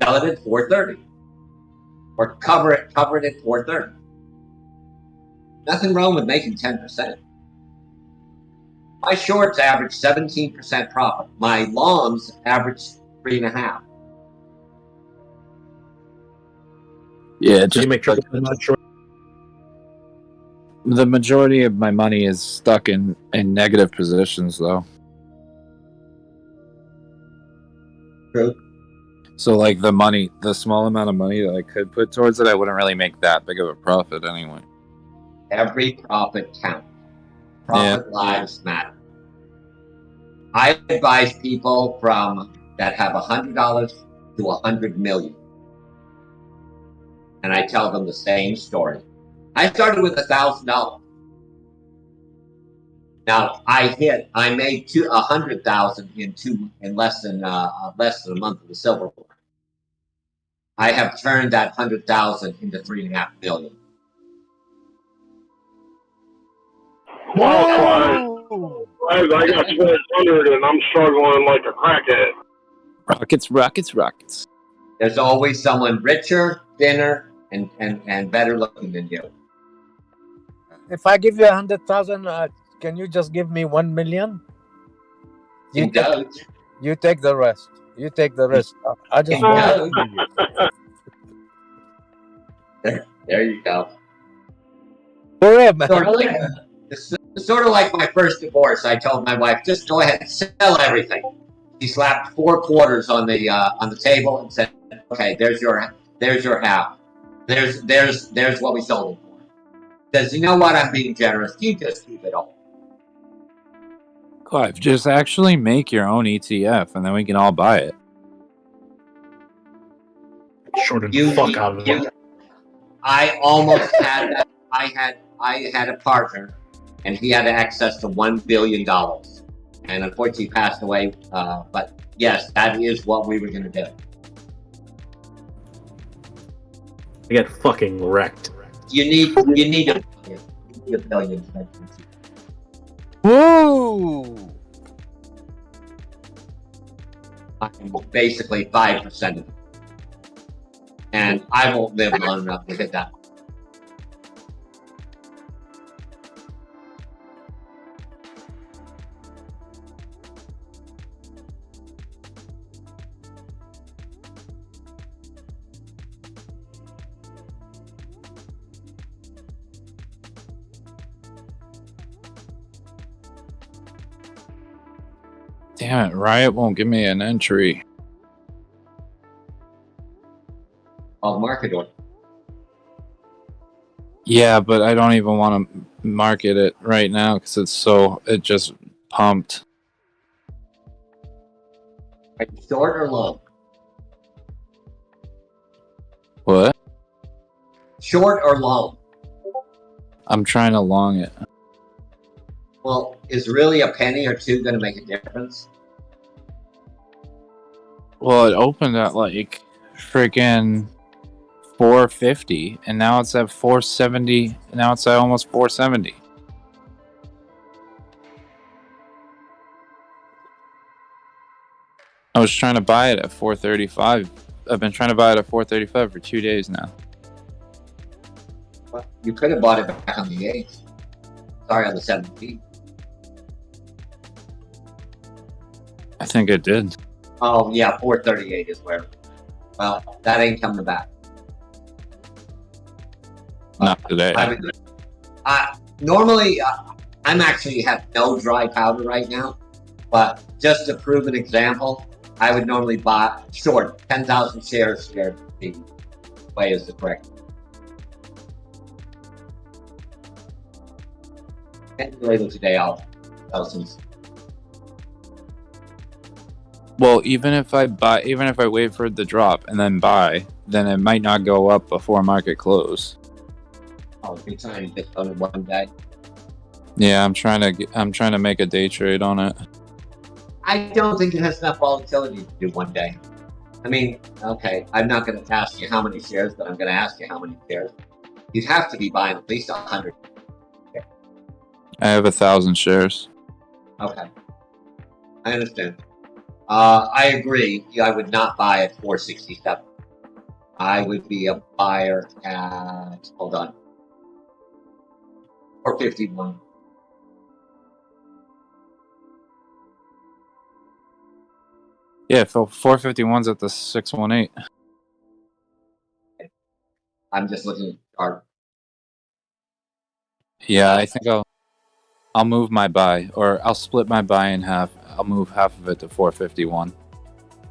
sell it at 430, or cover it at 430. Nothing wrong with making 10%. My shorts average 17% profit. My longs average 3.5%. Yeah, So just you make sure I'm not short. the majority of my money is stuck in negative positions, though. True. So, like the small amount of money that I could put towards it, I wouldn't really make that big of a profit anyway. Every profit counts. Profit lives matter. I advise people that have $100 to $100 million, and I tell them the same story. I started with $1,000. Now I made $100,000 in less than a month of the silver war. I have turned that 100,000 into 3.5 million. Wow, I got 1,200 and I'm struggling like a crackhead. Rockets. There's always someone richer, thinner, and better looking than you. If I give you 100,000, can you just give me 1 million? You take the rest. You take the rest. I just want There you go. Forever. Sort of like my first divorce. I told my wife, just go ahead and sell everything. She slapped 4 quarters on the table and said, "Okay, there's your half. There's what we sold it for." Says, "You know what? I'm being generous. You just keep it all." Clive, just actually make your own ETF, and then we can all buy it. Shorted the fuck out of it. I almost had that. I had a partner, and he had access to $1 billion, and unfortunately he passed away. But yes, that is what we were going to do. I get fucking wrecked. You need a billion. Woo! I'm basically 5% of it, and I won't live long enough to hit that. Damn it, Riot won't give me an entry. Market order. Yeah, but I don't even want to market it right now because it just pumped. Short or long? What? Short or long? I'm trying to long it. Well, is really a penny or two going to make a difference? Well, it opened at like freaking 450, and now it's at 470. Now it's at almost 470. I was trying to buy it at 435. I've been trying to buy it at 435 for 2 days now. Well, you could have bought it back on the 8th. Sorry, on the 17th. I think it did. Oh, yeah, 438 is where. Well, that ain't coming back. Not today. Normally, I'm actually have no dry powder right now, but just to prove an example, I would normally buy short 10,000 shares here. The way is the correct. And later today, I'll some. Well, even if I wait for it to drop and then buy, then it might not go up before market close. Oh, you're trying to just on one day. Yeah, I'm trying to make a day trade on it. I don't think it has enough volatility to do one day. I mean, okay, I'm not going to ask you how many shares, but I'm going to ask you how many shares. You'd have to be buying at least 100. I have 1,000 shares. Okay, I understand. I agree. I would not buy at 467. I would be a buyer at 451. Yeah, 451's at the 618. I'm just looking at the chart. Yeah, I think I'll move my buy, or I'll split my buy in half. I'll move half of it to 451.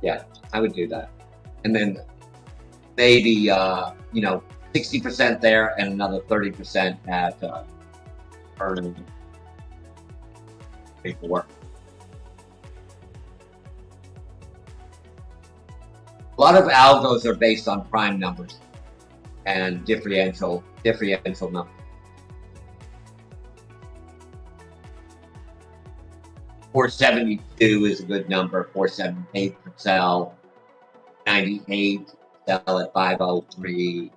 Yeah, I would do that, and then maybe 60% there and another 30% at earning paperwork. A lot of algos are based on prime numbers and differential numbers. 472 is a good number. 478 for sell. 98 sell at 503.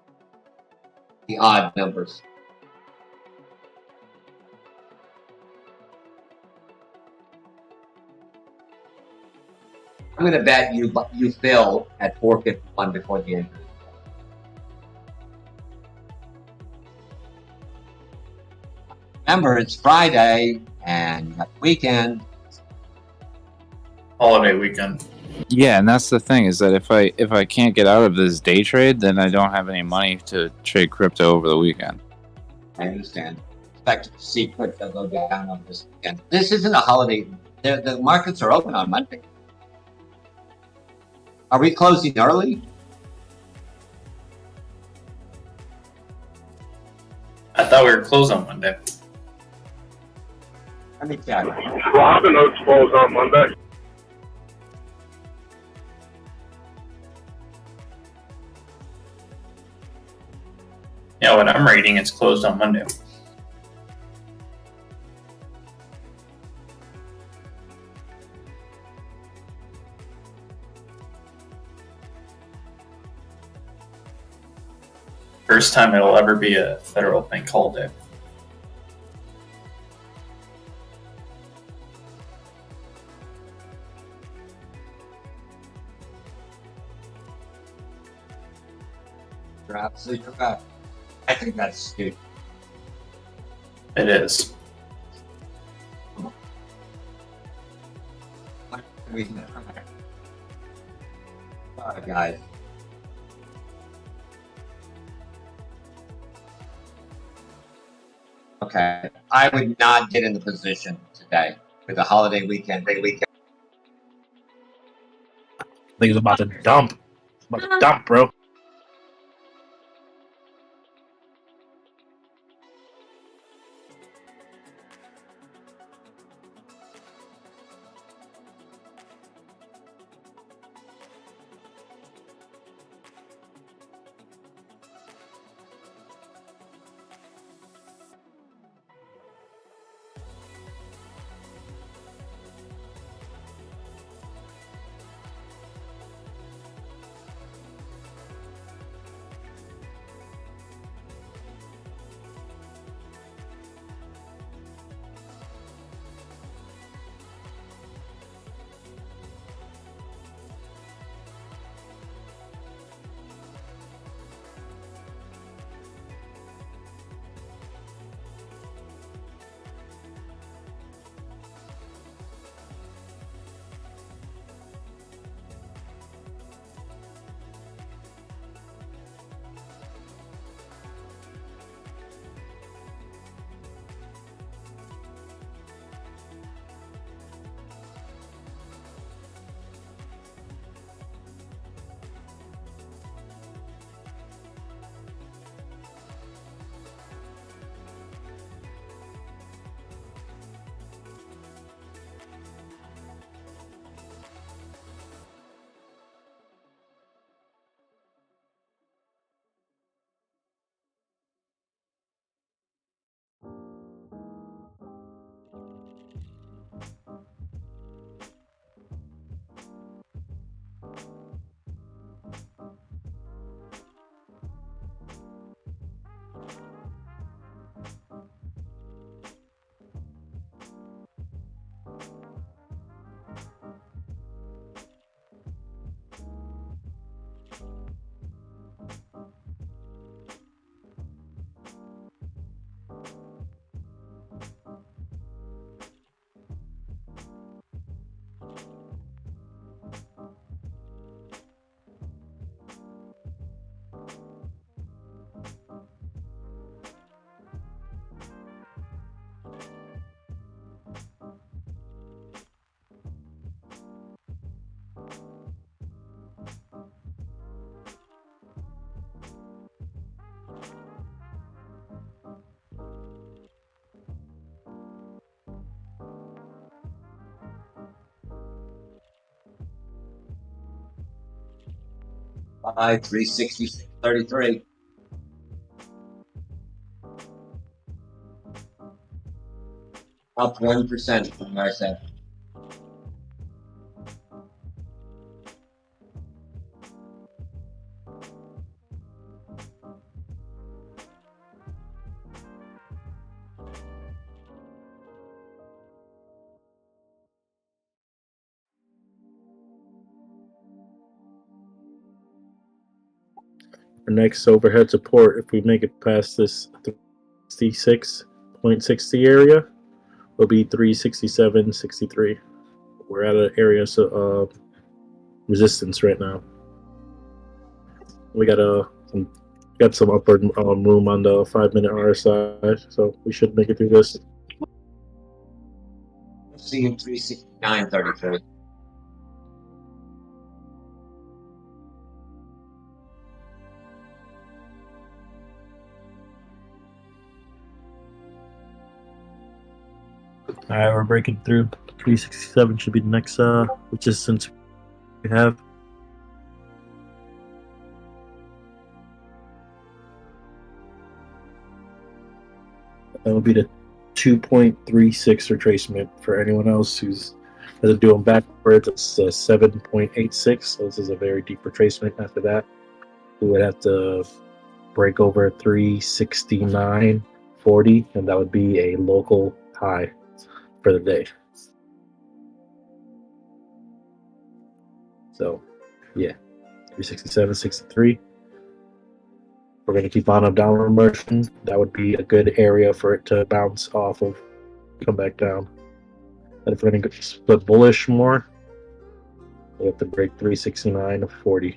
The odd numbers. I'm going to bet you fill at 451 before the end. Remember, it's Friday and you got the weekend. Holiday weekend. Yeah, and that's the thing is that if I can't get out of this day trade, then I don't have any money to trade crypto over the weekend. I understand. Expect to see crypto go down on this weekend. This isn't a holiday. The markets are open on Monday. Are we closing early? I thought we were closed on Monday. Let me check. Robinhood's closed on Monday. Yeah, what I'm reading, it's closed on Monday. First time it'll ever be a federal bank holiday. You're absolutely correct. I think that's stupid. It is. Sorry, guys. Okay, I would not get in the position today with the holiday weekend. I think it's about to dump. About to dump, bro. by 366.33. Up 1% from where I said. Our next overhead support, if we make it past this 66.60 area, will be 367.63. We're at an area of resistance right now. We got some upward room on the 5-minute RSI, so we should make it through this. See you 369.33. All right, we're breaking through. 367 should be the next resistance we have. That will be the 2.36 retracement. For anyone else who's doing backwards, it's 7.86. So this is a very deep retracement. After that, we would have to break over 369.40, and that would be a local high for the day. So, yeah, 367.63. We're going to keep on a downward motion. That would be a good area for it to bounce off of, come back down. And if we're going to split bullish more, we have to break 369.40.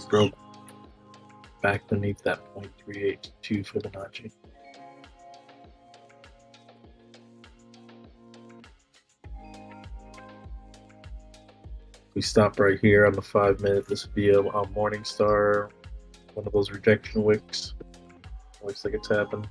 Broke back beneath that 0.382 Fibonacci. We stop right here on the 5-minute. This would be a morning star, one of those rejection wicks. Looks like it's happened.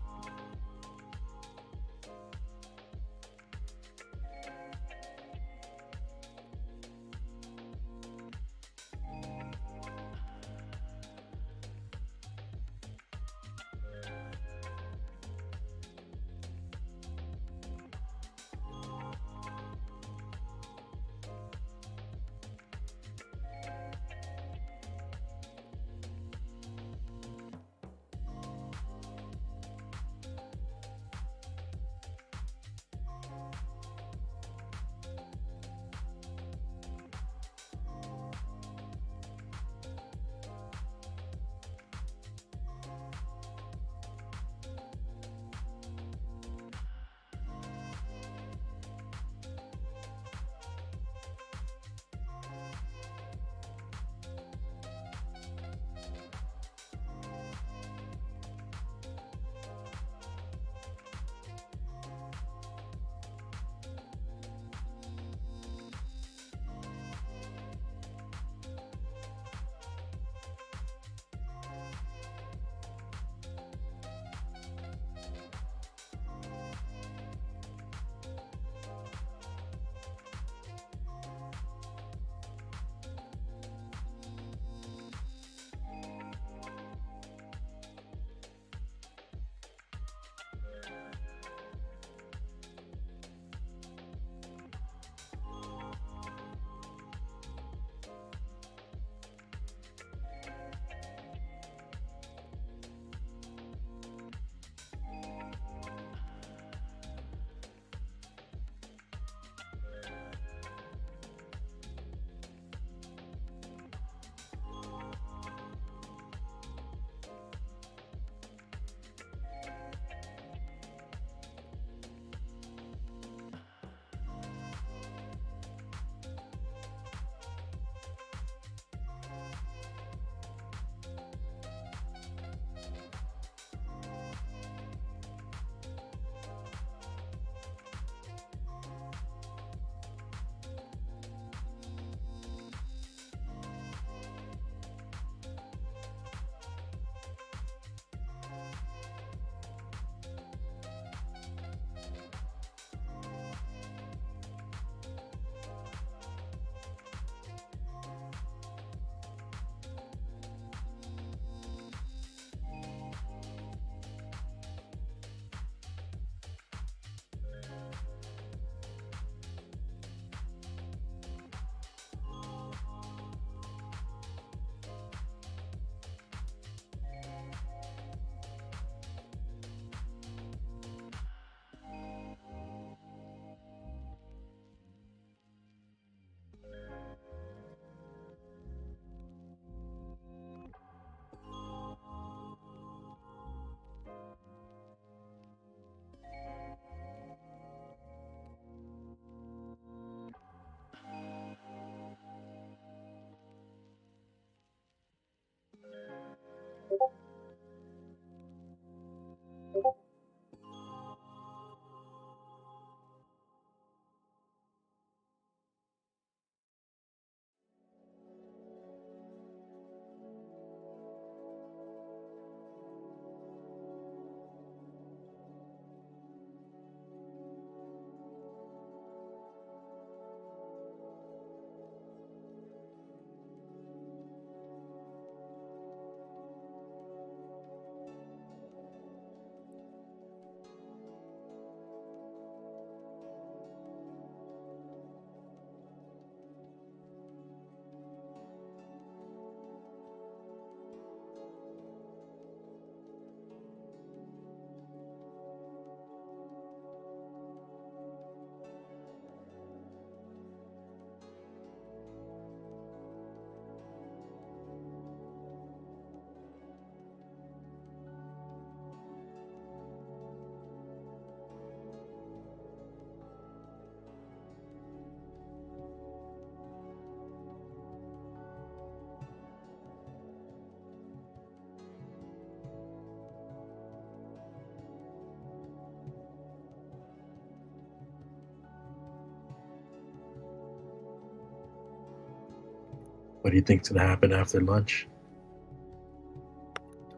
What do you think's gonna happen after lunch?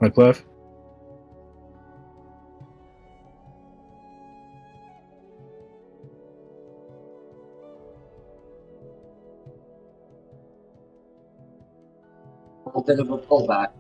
Hi, Clef. A bit of a pullback.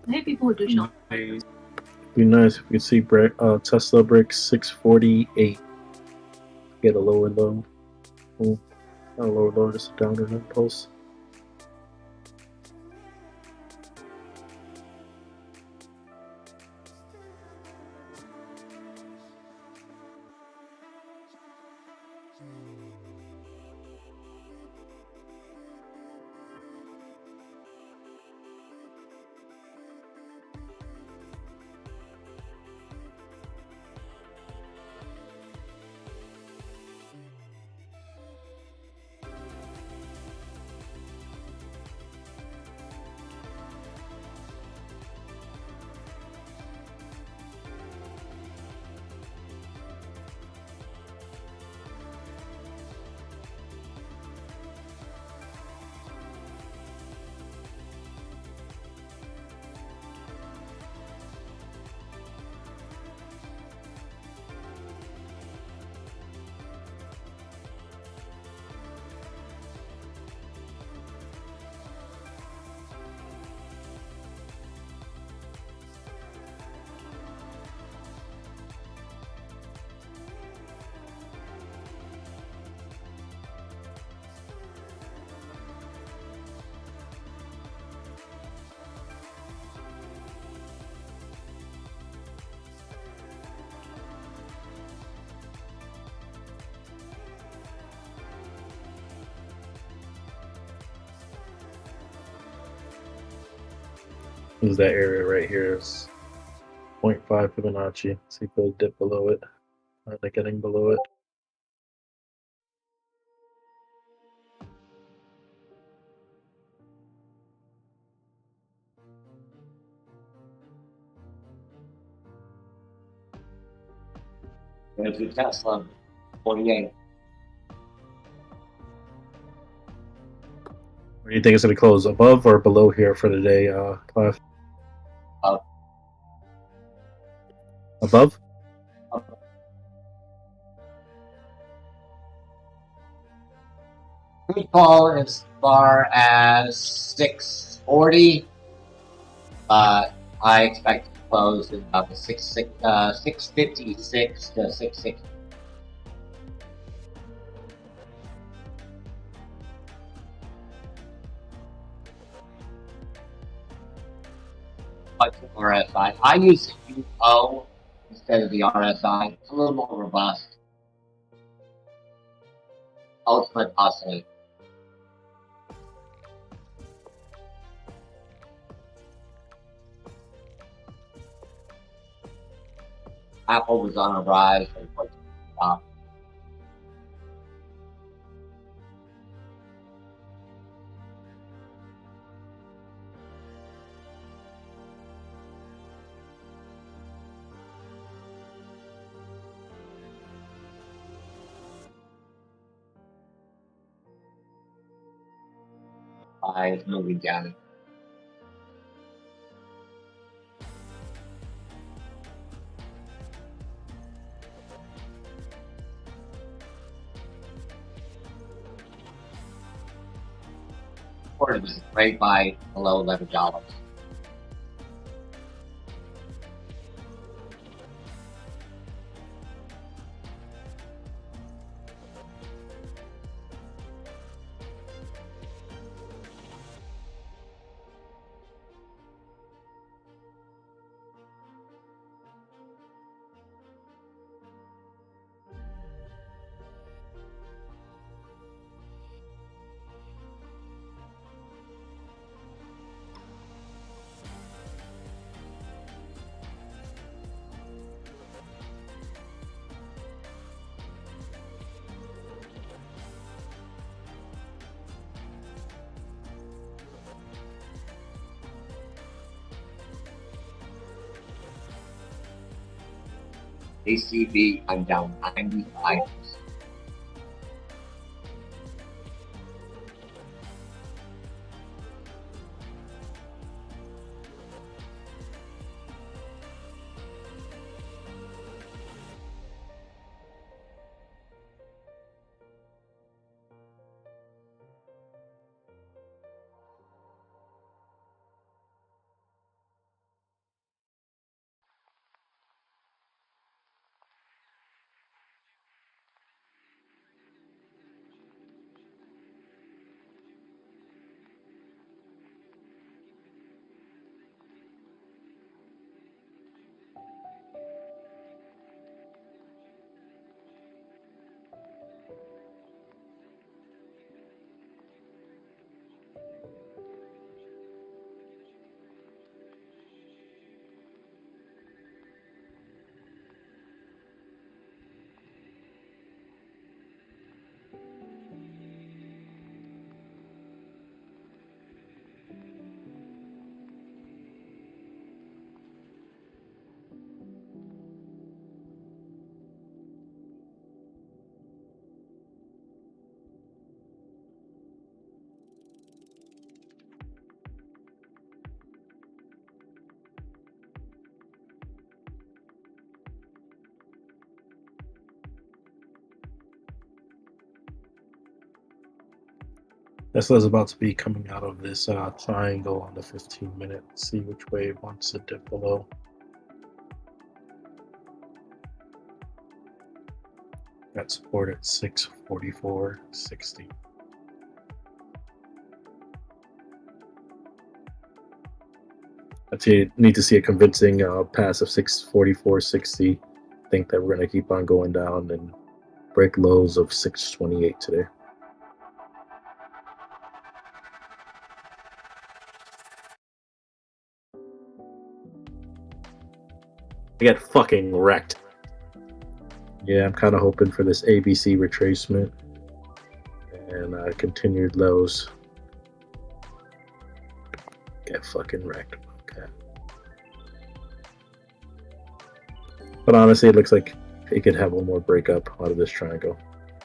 I hate people who do shell. It'd be nice if we could see Tesla break 648. Get a lower low. Oh, not a lower low, just a downward impulse. Is that area right here is 0.5 Fibonacci. See if they'll dip below it. Are they getting below it? There's the Tesla, 48. Where do you think it's going to close? Above or below here for the day, Clive? Up. Above? Good call as far as 640, but I expect to close in about the 656 to 660. What's the RSI? I use the UO instead of the RSI. It's a little more robust. Ultimate oscillator. Apple was on a rise and put stop. Is moving down. Or is right by below $11. ACB, I'm down 95%. Tesla's about to be coming out of this triangle on the 15-minute. See which way it wants to dip below. Got support at 644.60. I need to see a convincing pass of 644.60. Think that we're going to keep on going down and break lows of 628 today. I get fucking wrecked. Yeah, I'm kind of hoping for this ABC retracement and continued lows. Get fucking wrecked. Okay. But honestly, it looks like it could have one more breakup out of this triangle.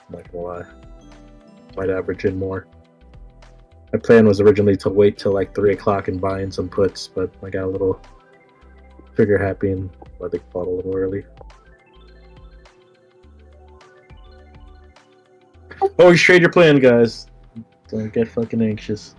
I'm not gonna lie. Might average in more. My plan was originally to wait till like 3 o'clock and buy in some puts, but I got a little trigger happy and I think bought a little early. Always trade your plan, guys. Don't get fucking anxious.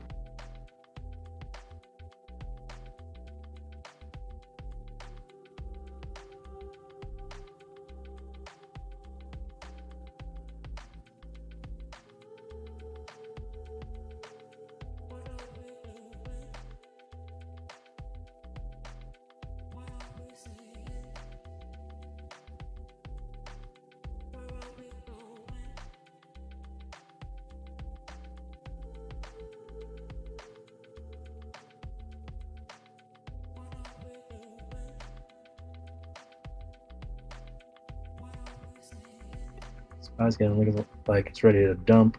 Spy's gonna look like it's ready to dump.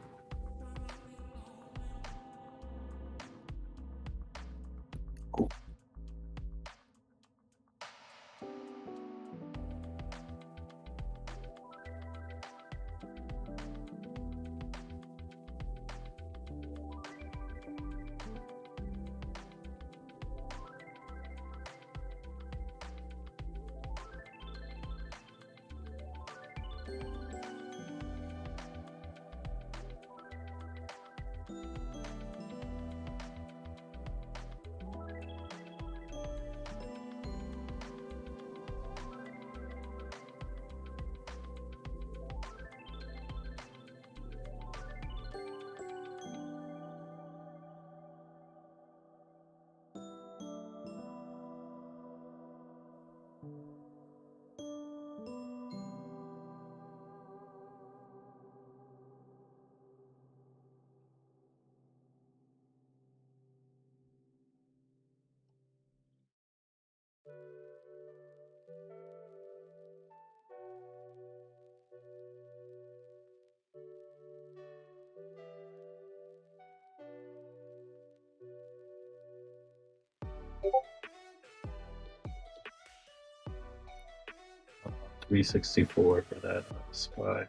$364 for that spy.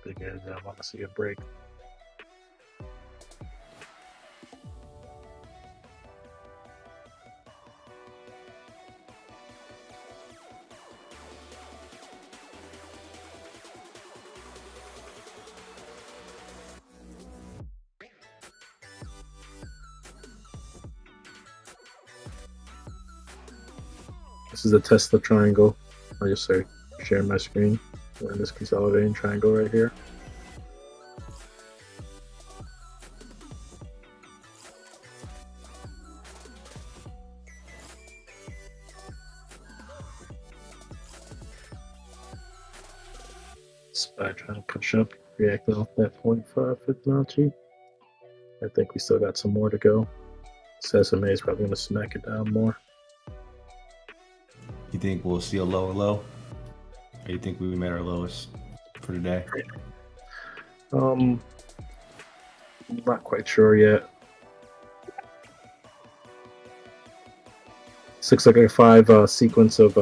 Big as I want to see a break. This is a Tesla triangle. I'll just share my screen. We're in this consolidating triangle right here. Spy trying to push up, reacting off that 0.5 Fibonacci. I think we still got some more to go. SMA is probably going to smack it down more. You think we'll see a lower low? Or you think we made our lowest for today? I'm not quite sure yet. This looks like a 5 sequence of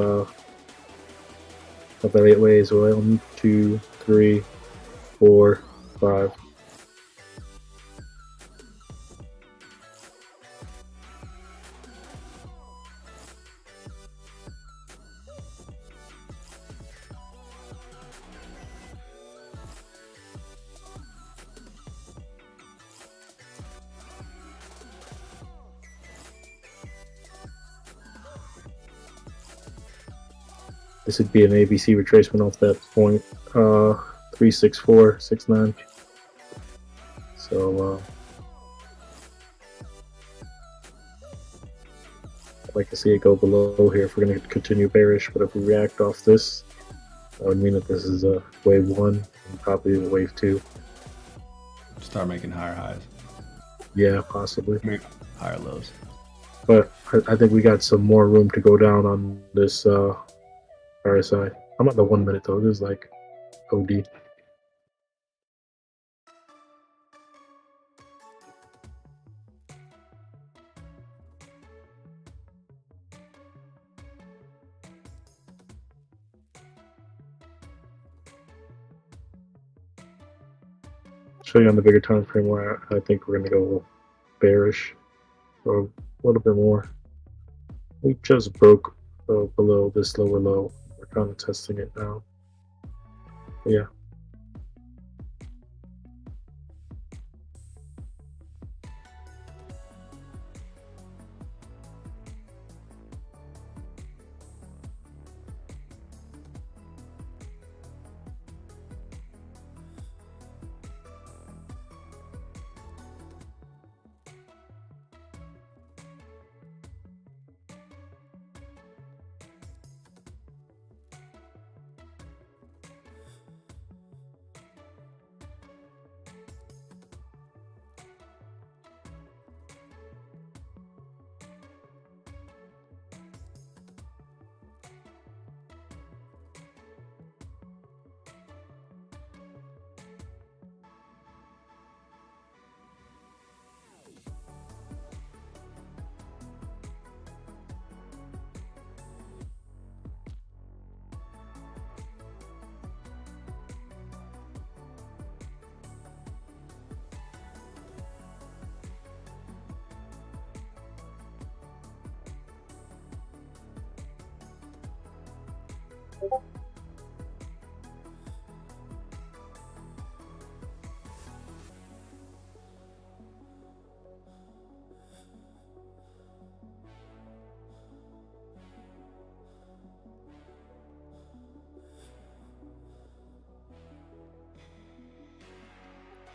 Elliott waves. 1, 2, 3, 4, 5. This would be an ABC retracement off that point, 36469. So, I'd like to see it go below here if we're going to continue bearish. But if we react off this, that would mean that this is a wave 1 and probably a wave 2. Start making higher highs. Yeah, possibly. Higher lows. but I think we got some more room to go down on this RSI. I'm at the 1 minute though. This is like OD. Show you on the bigger time frame where I think we're gonna go bearish or a little bit more. We just broke below this lower low. We're kind of testing it now. Yeah.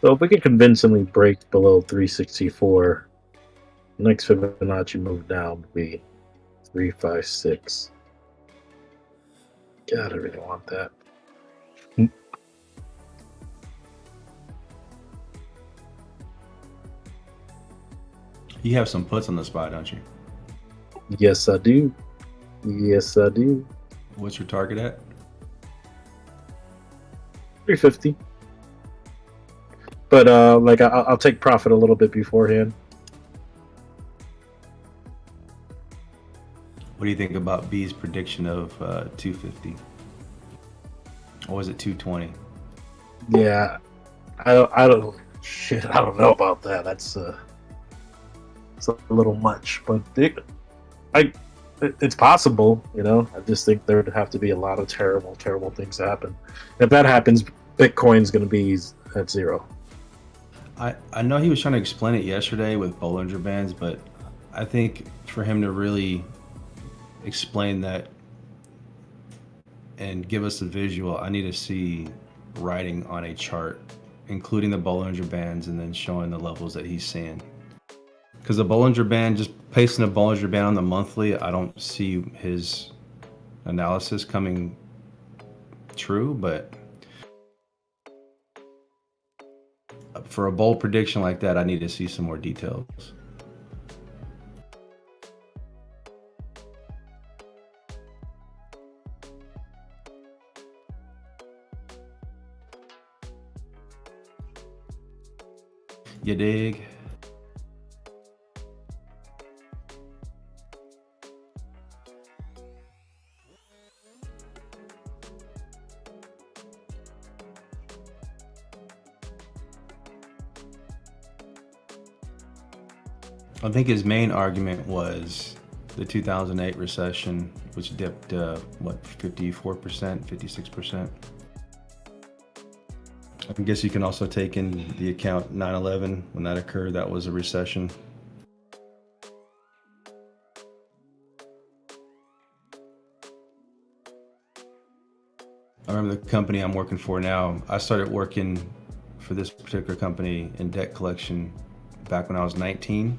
So if we can convincingly break below 364, next Fibonacci move down would be 356. God, I really want that. You have some puts on the spot, don't you? Yes, I do. Yes, I do. What's your target at? 350. But like I'll take profit a little bit beforehand. What do you think about B's prediction of 250? Or was it 220? Yeah, I don't know about that. That's it's a little much, but it's possible, you know. I just think there would have to be a lot of terrible things to happen. If that happens, Bitcoin's going to be at zero. I know he was trying to explain it yesterday with Bollinger Bands, but I think for him to really explain that and give us a visual, I need to see writing on a chart, including the Bollinger Bands, and then showing the levels that he's seeing. Because the Bollinger Band, just pasting a Bollinger Band on the monthly, I don't see his analysis coming true, but for a bold prediction like that, I need to see some more details. You dig? I think his main argument was the 2008 recession, which dipped, 54%, 56%. I guess you can also take in the account 9/11 when that occurred. That was a recession. I remember the company I'm working for now. I started working for this particular company in debt collection back when I was 19.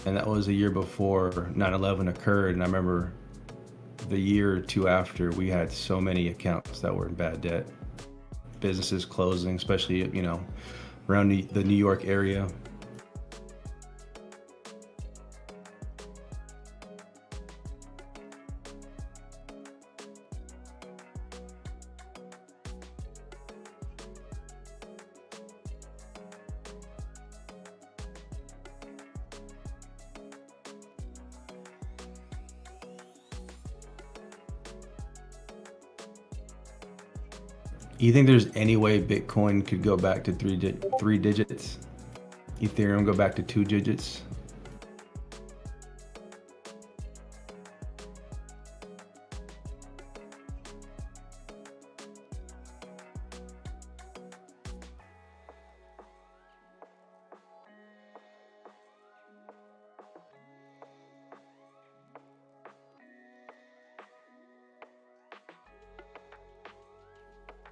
And that was a year before 9/11 occurred. And I remember the year or two after, we had so many accounts that were in bad debt. Businesses closing, especially, you know, around the New York area. You think there's any way Bitcoin could go back to three digits? Ethereum go back to 2 digits?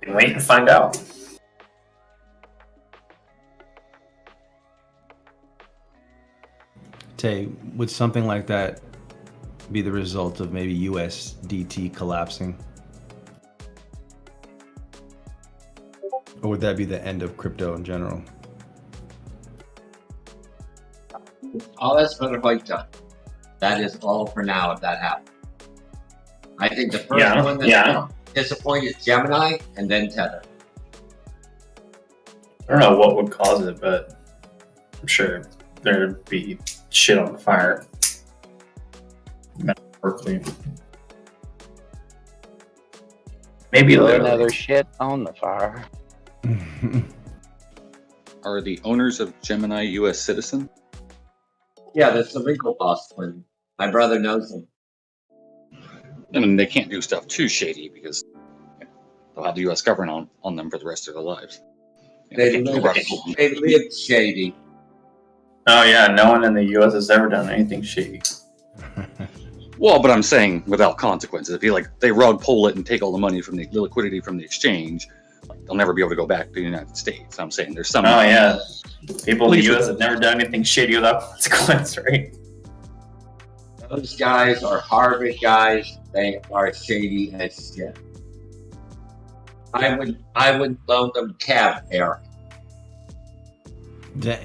Wait and find out. Tay, would something like that be the result of maybe USDT collapsing? Or would that be the end of crypto in general? All that's for the white time. That is all for now if that happens. I think the first one that's disappointed is Gemini and then Tether. I don't know what would cause it, but I'm sure there'd be shit on fire. Metaphorically. Maybe Throw literally. another shit on the fire. Are the owners of Gemini U.S. citizen? Yeah, that's the wrinkle boss one. My brother knows him. I mean, they can't do stuff too shady because they'll have the U.S. government on them for the rest of their lives. They live shady. Oh yeah, no one in the U.S. has ever done anything shady. Well, but I'm saying without consequences. If you they rug pull it and take all the money from the liquidity from the exchange, they'll never be able to go back to the United States. I'm saying there's some. Oh yeah, people in the U.S. have never done anything shady without consequence, right? Those guys are Harvard guys. They are shady as shit. I would loan them cab fare. Damn.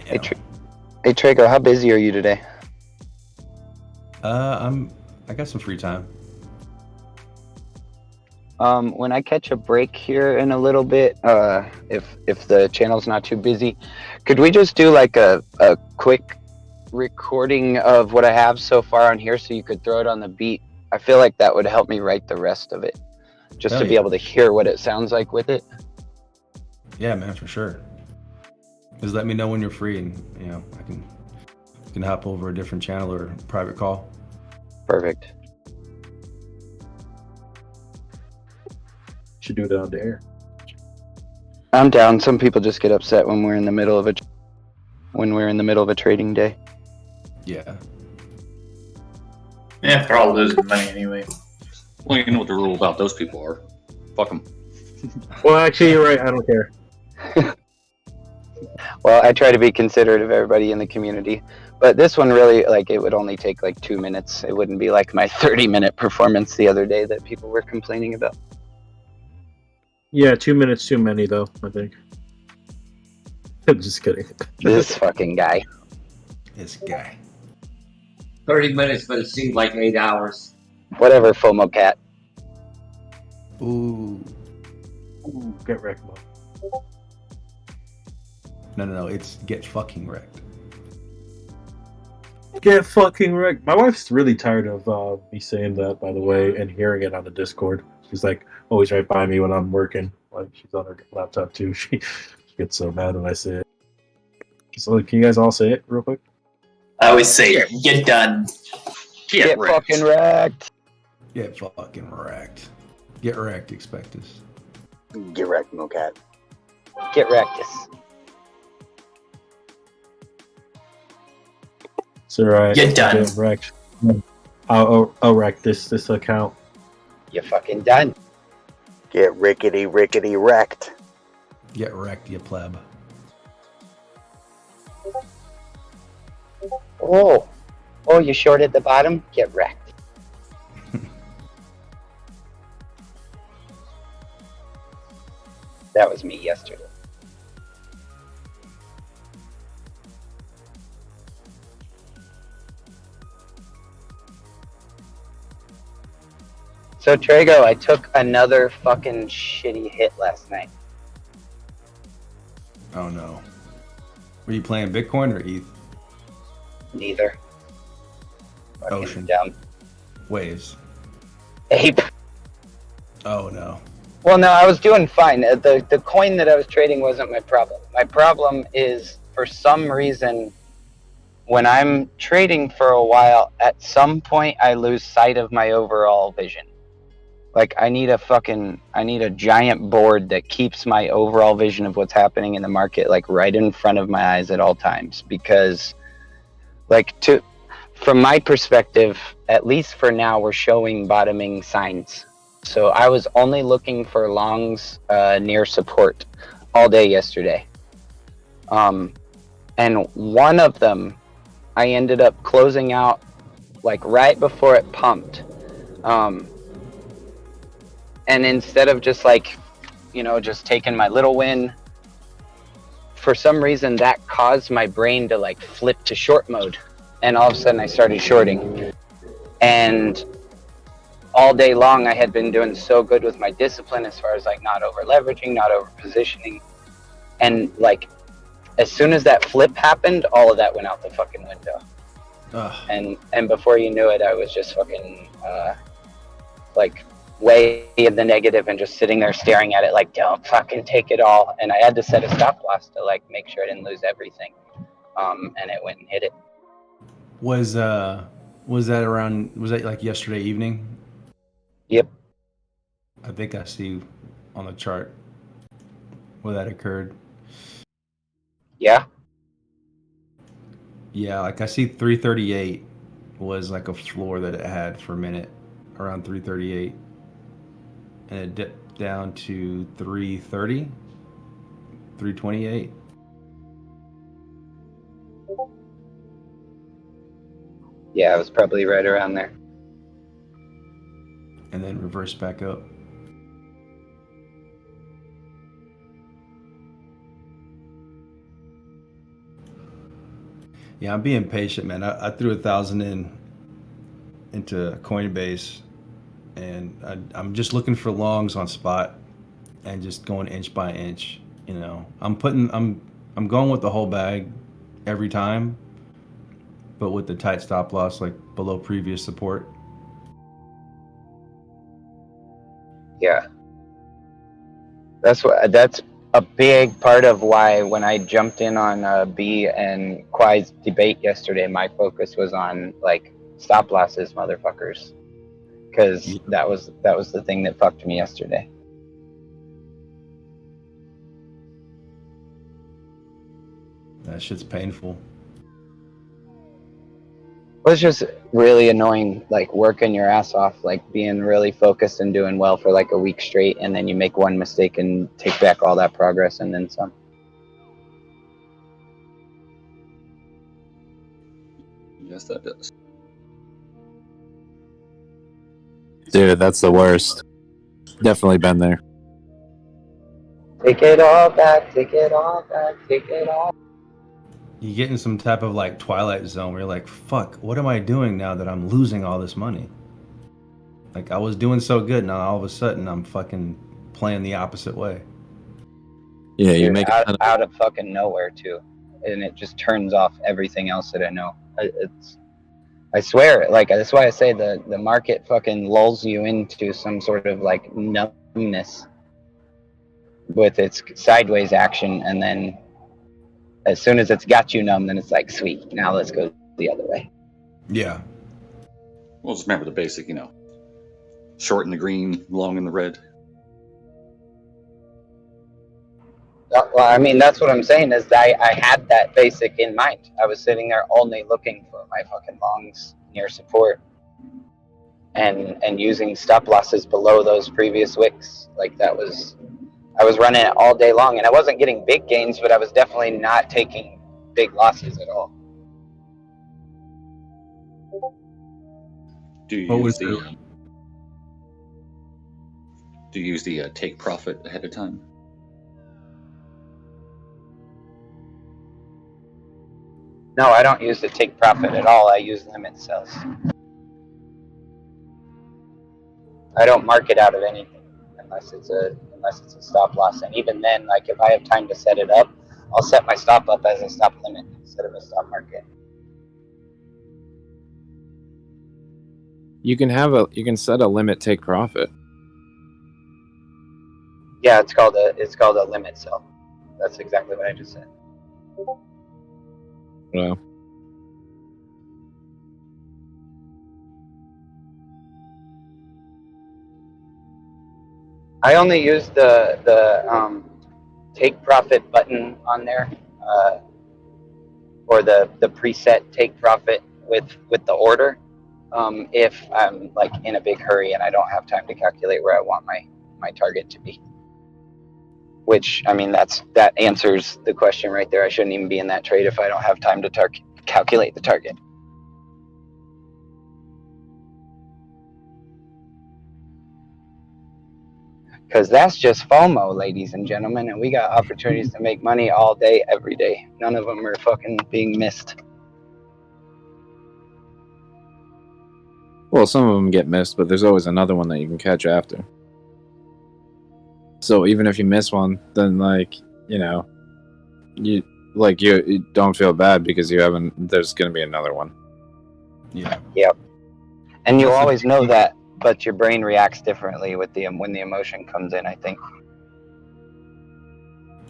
Hey Trago, how busy are you today? I got some free time. When I catch a break here in a little bit, if the channel's not too busy, could we just do like a quick recording of what I have so far on here so you could throw it on the beat? I feel like that would help me write the rest of it, just Hell to be yeah. able to hear what it sounds like with it. Yeah, man, for sure. Just let me know when you're free, and I can hop over a different channel or private call. Perfect. Should do it on the air. I'm down. Some people just get upset when we're in the middle of a trading day. Yeah. Yeah, they're all losing money anyway. Well, you know what the rule about those people are. Fuck them. Well, actually, you're right. I don't care. Well, I try to be considerate of everybody in the community, but this one really, it would only take 2 minutes. It wouldn't be like my 30-minute performance the other day that people were complaining about. Yeah, 2 minutes too many, though, I think. I'm just kidding. This fucking guy. This guy. 30 minutes, but it seemed like 8 hours. Whatever, FOMO cat. Ooh. Get wrecked, Mo. No. It's get fucking wrecked. Get fucking wrecked. My wife's really tired of me saying that, by the way, and hearing it on the Discord. She's always right by me when I'm working. She's on her laptop too. She gets so mad when I say it. So can you guys all say it real quick? I always say, get done. Get fucking wrecked. Get fucking wrecked. Get wrecked, Expectus. Get wrecked, Mocat. Get wrecked. It's alright. Get done. Get wrecked. I'll wreck this account. You fucking done. Get rickety wrecked. Get wrecked, you pleb. Oh, you short at the bottom? Get wrecked. That was me yesterday. So Trago, I took another fucking shitty hit last night. Oh no. Were you playing Bitcoin or ETH? Neither. Ocean. Down. Waves. Ape. Oh no. Well, no, I was doing fine. The coin that I was trading wasn't my problem. My problem is, for some reason, when I'm trading for a while, at some point I lose sight of my overall vision. Like I need a giant board that keeps my overall vision of what's happening in the market like right in front of my eyes at all times, because from my perspective, at least for now, we're showing bottoming signs. So I was only looking for longs near support all day yesterday. And one of them I ended up closing out like right before it pumped. And instead of just just taking my little win, for some reason that caused my brain to like flip to short mode. And all of a sudden I started shorting. And all day long I had been doing so good with my discipline as far as like not over leveraging, not over positioning. And like as soon as that flip happened, all of that went out the fucking window. And before you knew it, I was just fucking like way in the negative and just sitting there staring at it like, don't fucking take it all. And I had to set a stop loss to like make sure I didn't lose everything. And it went and hit it. Was that like yesterday evening? Yep. I think I see on the chart where that occurred. Yeah. Yeah, like I see 338 was like a floor that it had for a minute, around 338. And it dipped down to 330, 328. Yeah, it was probably right around there. And then reversed back up. Yeah, I'm being patient, man. I threw 1,000 into Coinbase, and I'm just looking for longs on spot, and just going inch by inch. You know, I'm going with the whole bag every time, but with the tight stop loss, like below previous support. Yeah. That's a big part of why when I jumped in on B and Kwai's debate yesterday, my focus was on like stop losses, motherfuckers, because that was the thing that fucked me yesterday. That shit's painful. It was just really annoying, like working your ass off, like being really focused and doing well for like a week straight, and then you make one mistake and take back all that progress and then some. Yes, that does. Dude, that's the worst. Definitely been there. Take it all back, take it all back, take it all. You get in some type of like twilight zone where you're like, fuck, what am I doing now that I'm losing all this money? Like I was doing so good, now all of a sudden I'm fucking playing the opposite way. Yeah, you Dude, make out of fucking nowhere too, and it just turns off everything else that I know. I swear, like that's why I say the market fucking lulls you into some sort of like numbness with its sideways action, and then as soon as it's got you numb, then it's like, sweet, now let's go the other way. Yeah. Well, just remember the basic, short in the green, long in the red. Well, I mean, that's what I'm saying is that I had that basic in mind. I was sitting there only looking for my fucking longs near support and using stop losses below those previous wicks. Like I was running it all day long, and I wasn't getting big gains, but I was definitely not taking big losses at all. Do you use the take profit ahead of time? No, I don't use the take profit at all. I use limit sells. I don't market out of anything unless it's a stop loss. And even then, like if I have time to set it up, I'll set my stop up as a stop limit instead of a stop market. You can set a limit take profit. Yeah, it's called a limit sell. That's exactly what I just said. Well, I only use the take profit button on there, or the preset take profit with the order. If I'm like in a big hurry and I don't have time to calculate where I want my target to be. Which, I mean, that answers the question right there. I shouldn't even be in that trade if I don't have time to calculate the target. Because that's just FOMO, ladies and gentlemen, and we got opportunities to make money all day, every day. None of them are fucking being missed. well, some of them get missed, but there's always another one that you can catch after. So even if you miss one, then you don't feel bad because you haven't. There's going to be another one. Yeah. Yep. And you always know that, but your brain reacts differently with when the emotion comes in, I think.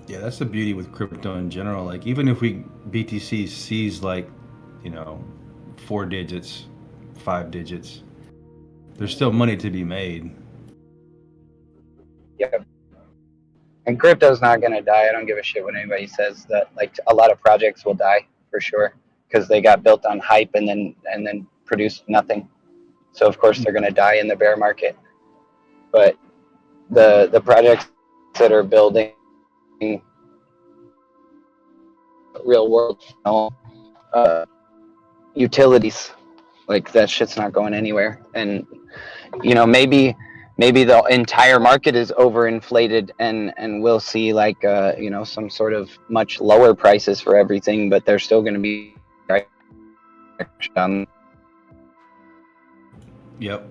Yeah, that's the beauty with crypto in general. Like, even if BTC sees 4 digits, 5 digits, there's still money to be made. Yep. And crypto's not going to die. I don't give a shit what anybody says. That a lot of projects will die for sure because they got built on hype and then produced nothing. So of course they're going to die in the bear market. But the projects that are building real world utilities, that shit's not going anywhere. And maybe the entire market is overinflated and we'll see some sort of much lower prices for everything, but they're still going to be Yep.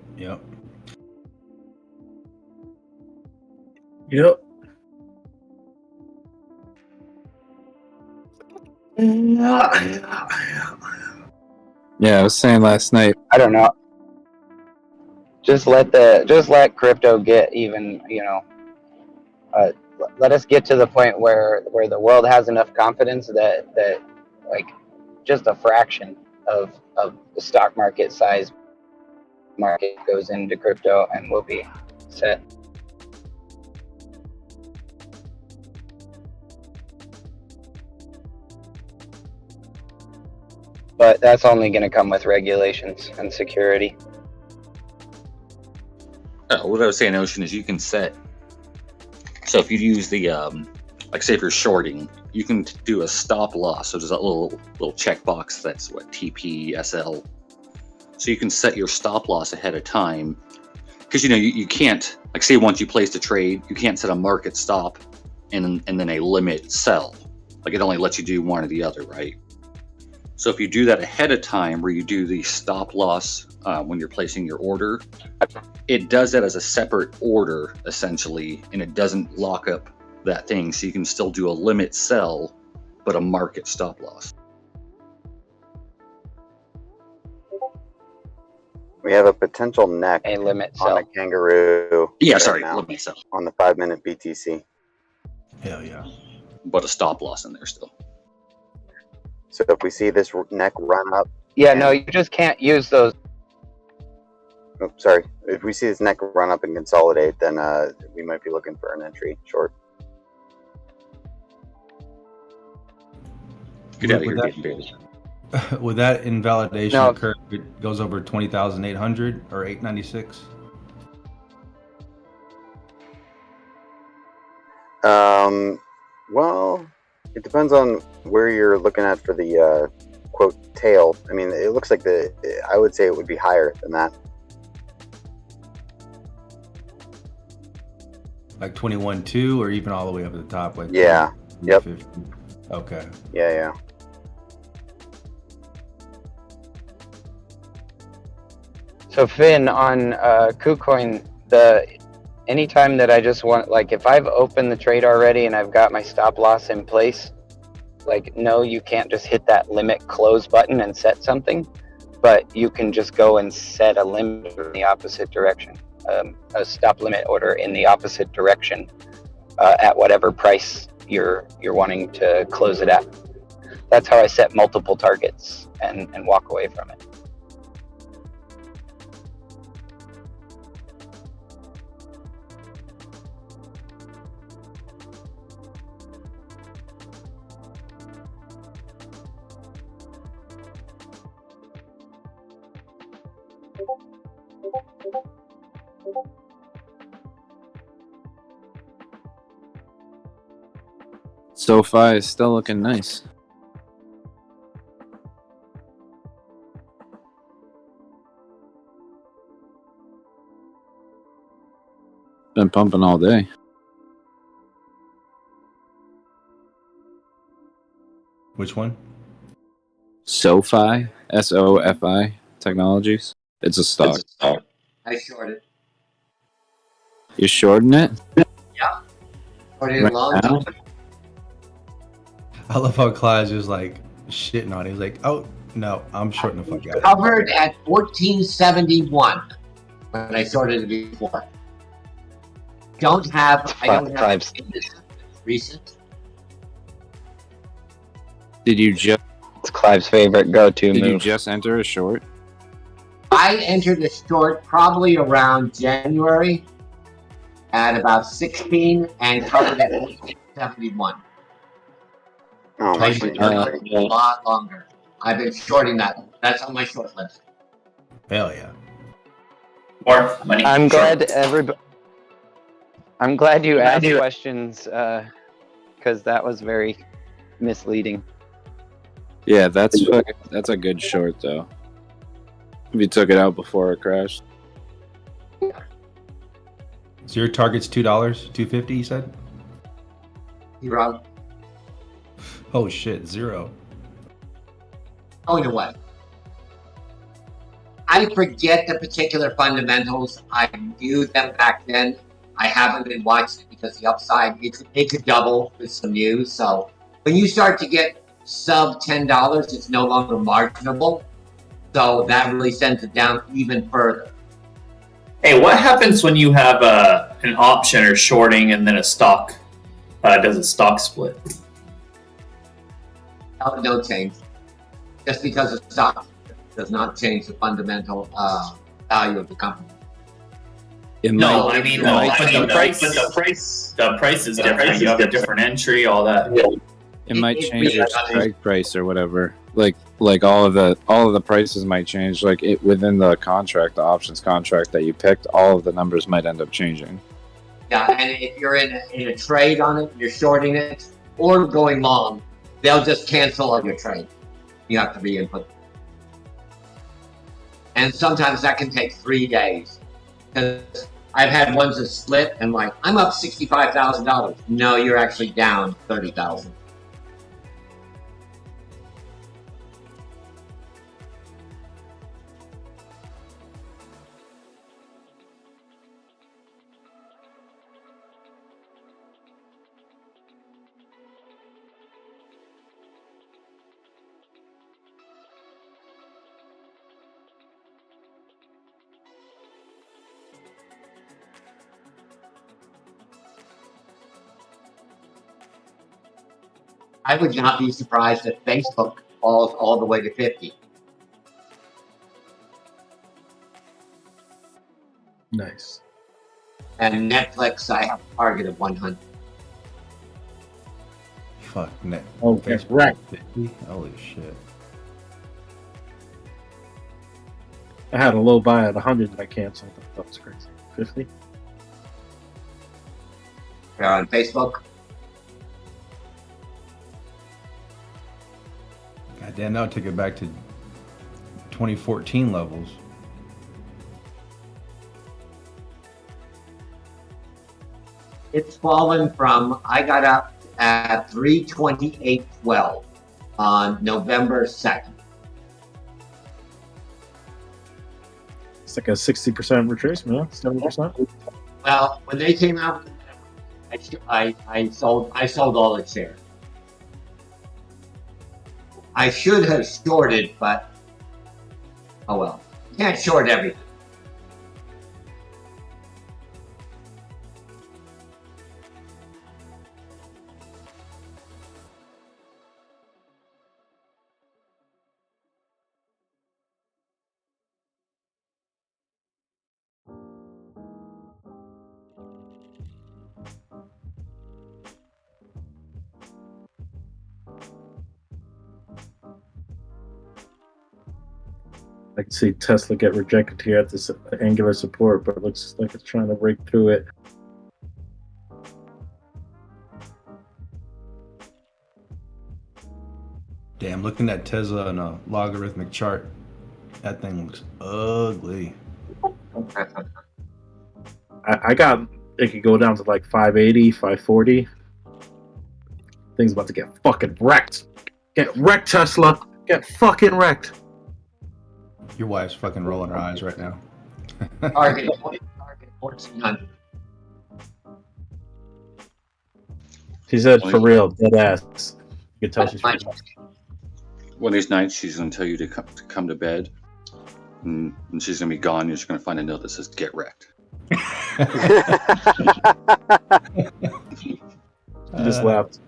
Yeah, I was saying last night. I don't know. Just let crypto get even, let us get to the point where the world has enough confidence that just a fraction of the stock market size market goes into crypto and we'll be set. But that's only going to come with regulations and security. What I was saying, Ocean, is you can set. So if you use the, say if you're shorting, you can do a stop loss. So there's that little checkbox that's TP, SL. So you can set your stop loss ahead of time. Because, you can't, say once you placed a trade, you can't set a market stop and then a limit sell. It only lets you do one or the other, right? So if you do that ahead of time, where you do the stop loss when you're placing your order, it does that as a separate order, essentially, and it doesn't lock up that thing. So you can still do a limit sell, but a market stop loss. We have a potential neck a limit on sell. a kangaroo. Yeah, right sorry, now, limit sell. on the 5-minute BTC. Hell yeah. But a stop loss in there still. So if we see this neck run up. Yeah, no, you just can't use those. Oh, sorry. If we see this neck run up and consolidate, then we might be looking for an entry short. Get out of here, David. Would that invalidation No. occur if it goes over 20,800 or 896? Well, it depends on where you're looking at for the quote tail. I mean, it looks like I would say it would be higher than that. Like 21.2 or even all the way up at the top? Yeah. Yep. 50. Okay. Yeah. So Finn, on KuCoin, anytime that I just want, if I've opened the trade already and I've got my stop loss in place, no, you can't just hit that limit close button and set something, but you can just go and set a limit in the opposite direction, a stop limit order in the opposite direction at whatever price you're wanting to close it at. That's how I set multiple targets and walk away from it. SoFi is still looking nice. Been pumping all day. Which one? SoFi, SOFI Technologies. It's a stock. I shorted. You're shorting it? Yeah. Shorted Right long now? time. I love how Clyde's just like shitting on it. He's like, oh, no, I'm shorting the fuck out. Covered at 1471 when I shorted it before. I don't have recent. Did you just? It's Clive's favorite go-to Did move. you just enter a short? I entered the short probably around January at about 16 and covered at 1471. Oh, I should a lot longer. I've been shorting that. That's on my short list. Hell yeah. More money. I'm glad you asked questions because that was very misleading. Yeah, that's a good short though. If you took it out before it crashed. So your target's $2, $2.50, you said? Zero. Oh shit, zero. Going away. I forget the particular fundamentals. I knew them back then. I haven't been watching it because the upside, it could double with some news. So when you start to get sub $10, it's no longer marginable. So that really sends it down even further. Hey, what happens when you have an option or shorting and then a stock does a stock split? No change. Just because the stock does not change the fundamental value of the company. No, I mean the price is different. You have a different entry, all that. It might change your strike price or whatever. Like all of the prices might change. Like it within the contract, the options contract that you picked, all of the numbers might end up changing. Yeah, and if you're in a trade on it, you're shorting it or going long, they'll just cancel on your trade. You have to re-input. And sometimes that can take 3 days. Because I've had ones that split and like, I'm up $65,000. No, you're actually down $30,000. I would not be surprised if Facebook falls all the way to 50. Nice. And Netflix, I have a target of 100. Fuck, net. Oh, that's right. 50? Holy shit. I had a low buy at 100 that I canceled. That was crazy. 50? They're on Facebook. God damn, that would take it back to 2014 levels. It's fallen from, I got up at 328.12 on November 2nd. It's like a 60% retracement, huh? 70%? Well, when they came out, I sold all the shares. I should have shorted, but oh well. You can't short everything. I can see Tesla get rejected here at this angular support, but it looks like it's trying to break through it. Damn, looking at Tesla on a logarithmic chart, that thing looks ugly. I got it could go down to like 580, 540. Thing's about to get fucking wrecked. Get wrecked, Tesla. Get fucking wrecked. Your wife's fucking rolling her eyes right now. Target 1400. She said for real, dead ass. You can tell she's freaking. One of these nights, she's going to tell you to come to bed, and she's going to be gone. You're just going to find a note that says "Get wrecked." She just laughed.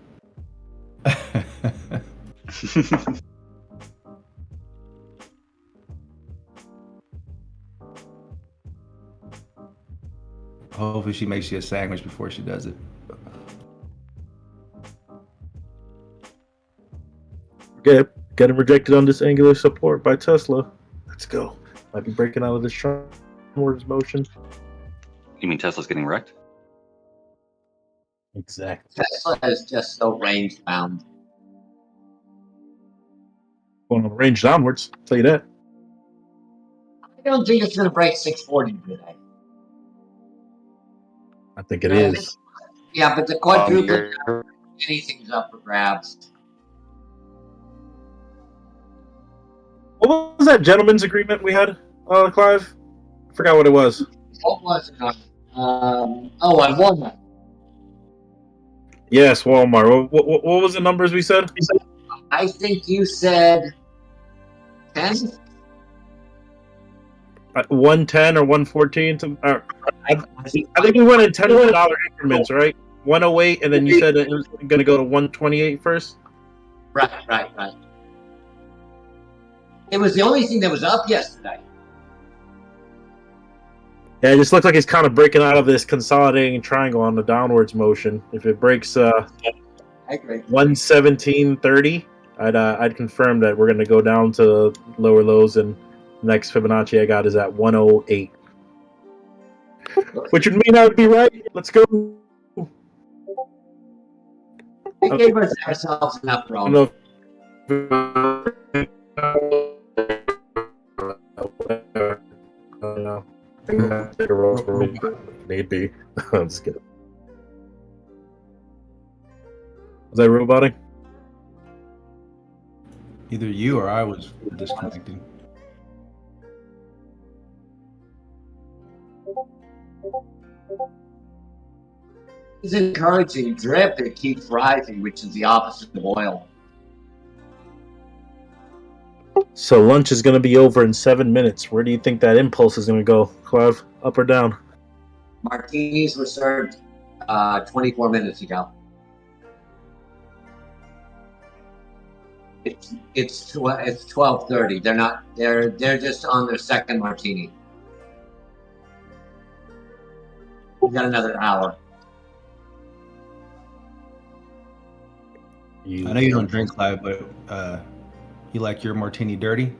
Hopefully she makes you a sandwich before she does it. Getting rejected on this angular support by Tesla. Let's go. Might be breaking out of this downwards motion. You mean Tesla's getting wrecked? Exactly. Tesla is just so range bound. Going on range downwards, I'll tell you that. I don't think it's going to break 640 today. I think it is. Yeah, but the quadruple, anything's up for grabs. What was that gentleman's agreement we had, Clive? I forgot what it was. What was it? On Walmart. Yes, Walmart. What was the numbers we said? I think you said 10? 110 or 114. I think we went in $10 increments, right? 108, and then you said it was going to go to 128 first? Right. It was the only thing that was up yesterday. Yeah, it just looks like it's kind of breaking out of this consolidating triangle on the downwards motion. If it breaks 117.30, I'd confirm that we're going to go down to lower lows, and the next Fibonacci I got is at 108. Which would mean I would be right. Let's go. We gave ourselves enough room. Maybe. I'm just kidding. Was I roboting? Either you or I was disconnecting. It's encouraging drip. It keeps rising, which is the opposite of oil. So lunch is going to be over in 7 minutes. Where do you think that impulse is going to go, Clive? Up or down? Martinis were served 24 minutes ago. It's 12:30. They're not. They're just on their second martini. We got another hour. I know you don't drink, Clive, but you like your martini dirty?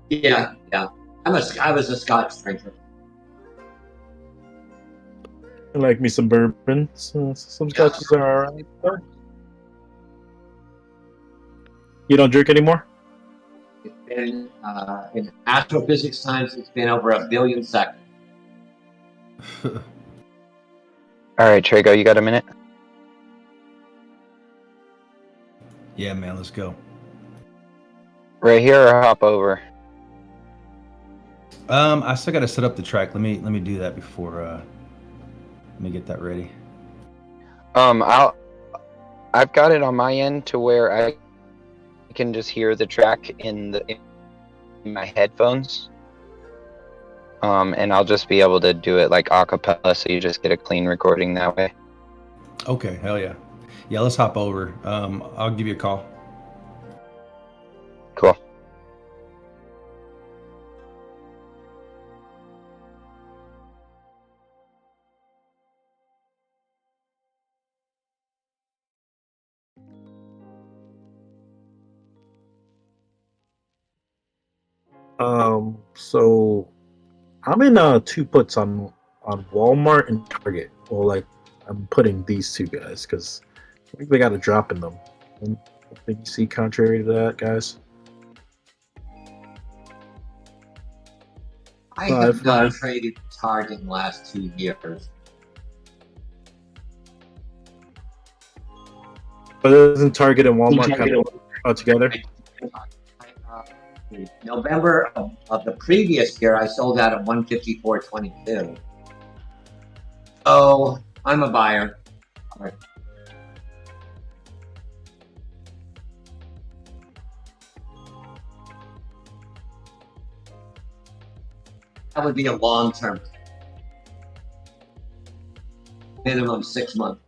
Yeah. I was a Scotch drinker. I like me some bourbon. Some scotches are alright. You don't drink anymore? It's been in astrophysics times. It's been over 1 billion seconds. All right, Trago, you got a minute? Yeah, man, let's go. Right here or hop over? I still got to set up the track. Let me do that before. Let me get that ready. I've got it on my end to where I can just hear the track in my headphones. And I'll just be able to do it like a cappella, so you just get a clean recording that way. Okay, hell yeah. Yeah, let's hop over. I'll give you a call. Cool. So I'm in two puts on Walmart and Target. Well, like I'm putting these two guys because I think they got a drop in them. And I think you see contrary to that, guys. I have not traded Target in the last 2 years. But isn't Target and Walmart kind of together? November of the previous year, I sold out at 154.22. So I'm a buyer. That would be a long term. Minimum 6 months.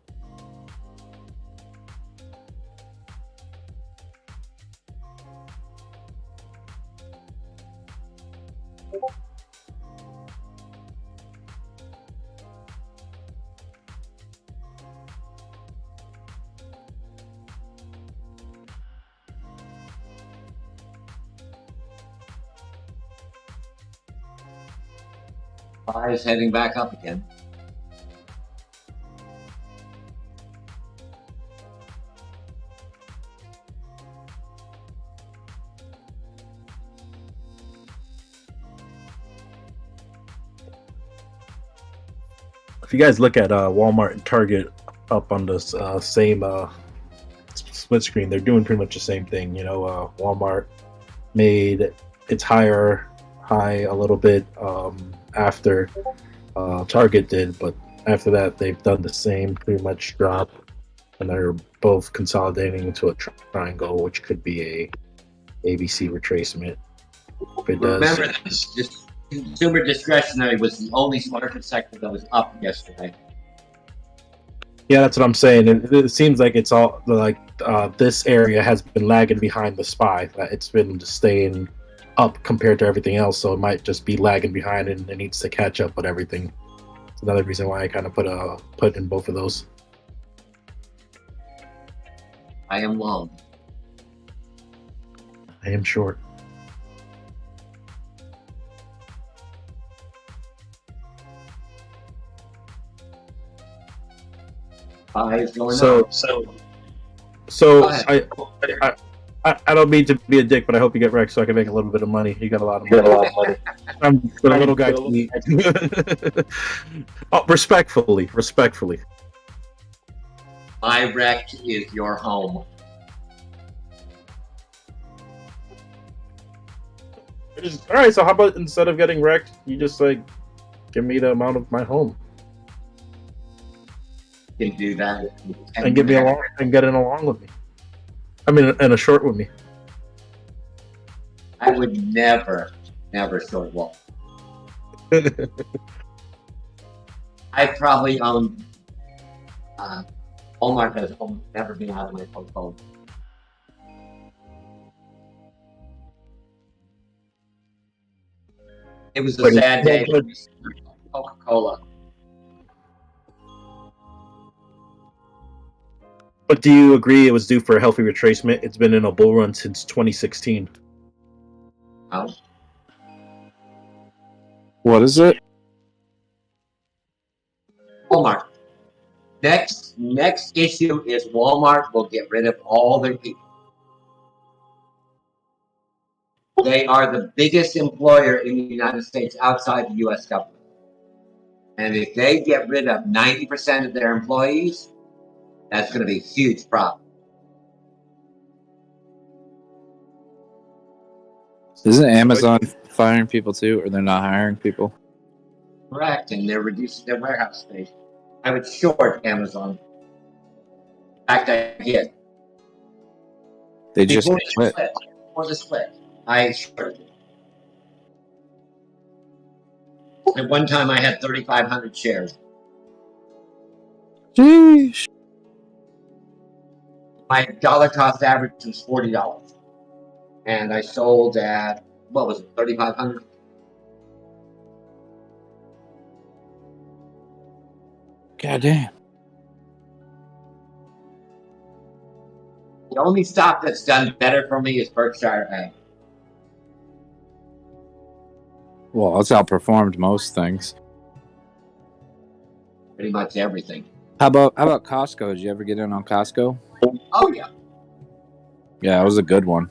Buy is heading back up again. If you guys look at Walmart and Target up on this same split screen, they're doing pretty much the same thing. You know, Walmart made its high a little bit after Target did, but after that they've done the same pretty much drop, and they're both consolidating into a triangle, which could be a ABC retracement. If it does, Remember, consumer discretionary was the only market sector that was up yesterday. yeah, that's what I'm saying. It seems like it's all like this area has been lagging behind the SPY. It's been just staying up compared to everything else, so it might just be lagging behind and it needs to catch up with everything. It's another reason why I kind of put in both of those. I am long. I am short. Is going So up. I don't mean to be a dick, but I hope you get wrecked so I can make a little bit of money. You got a lot of money. I'm the little guy to eat. Oh, respectfully. My wreck is your home. All right, so how about instead of getting wrecked, you just like give me the amount of my home You can do that. and get me along and get in along with me. I mean, and a short with me. I would never short wall. I probably own Walmart has almost never been out of my portfolio. It was a sad day for Coca-Cola. But do you agree it was due for a healthy retracement? It's been in a bull run since 2016. Oh. What is it? Walmart. Next issue is Walmart will get rid of all their people. They are the biggest employer in the United States outside the U.S. government. And if they get rid of 90% of their employees, that's going to be a huge problem. Isn't Amazon firing people too, or they're not hiring people? Correct, and they're reducing their warehouse space. I would short Amazon. In fact, I did. They just Before the split, I shorted it. At one time, I had 3,500 shares. Jeez. My dollar cost average was $40, and I sold at what was it, 3,500? God damn. The only stock that's done better for me is Berkshire Ag. Well, it's outperformed most things. Pretty much everything. How about Costco? Did you ever get in on Costco? Oh yeah. Yeah, it was a good one.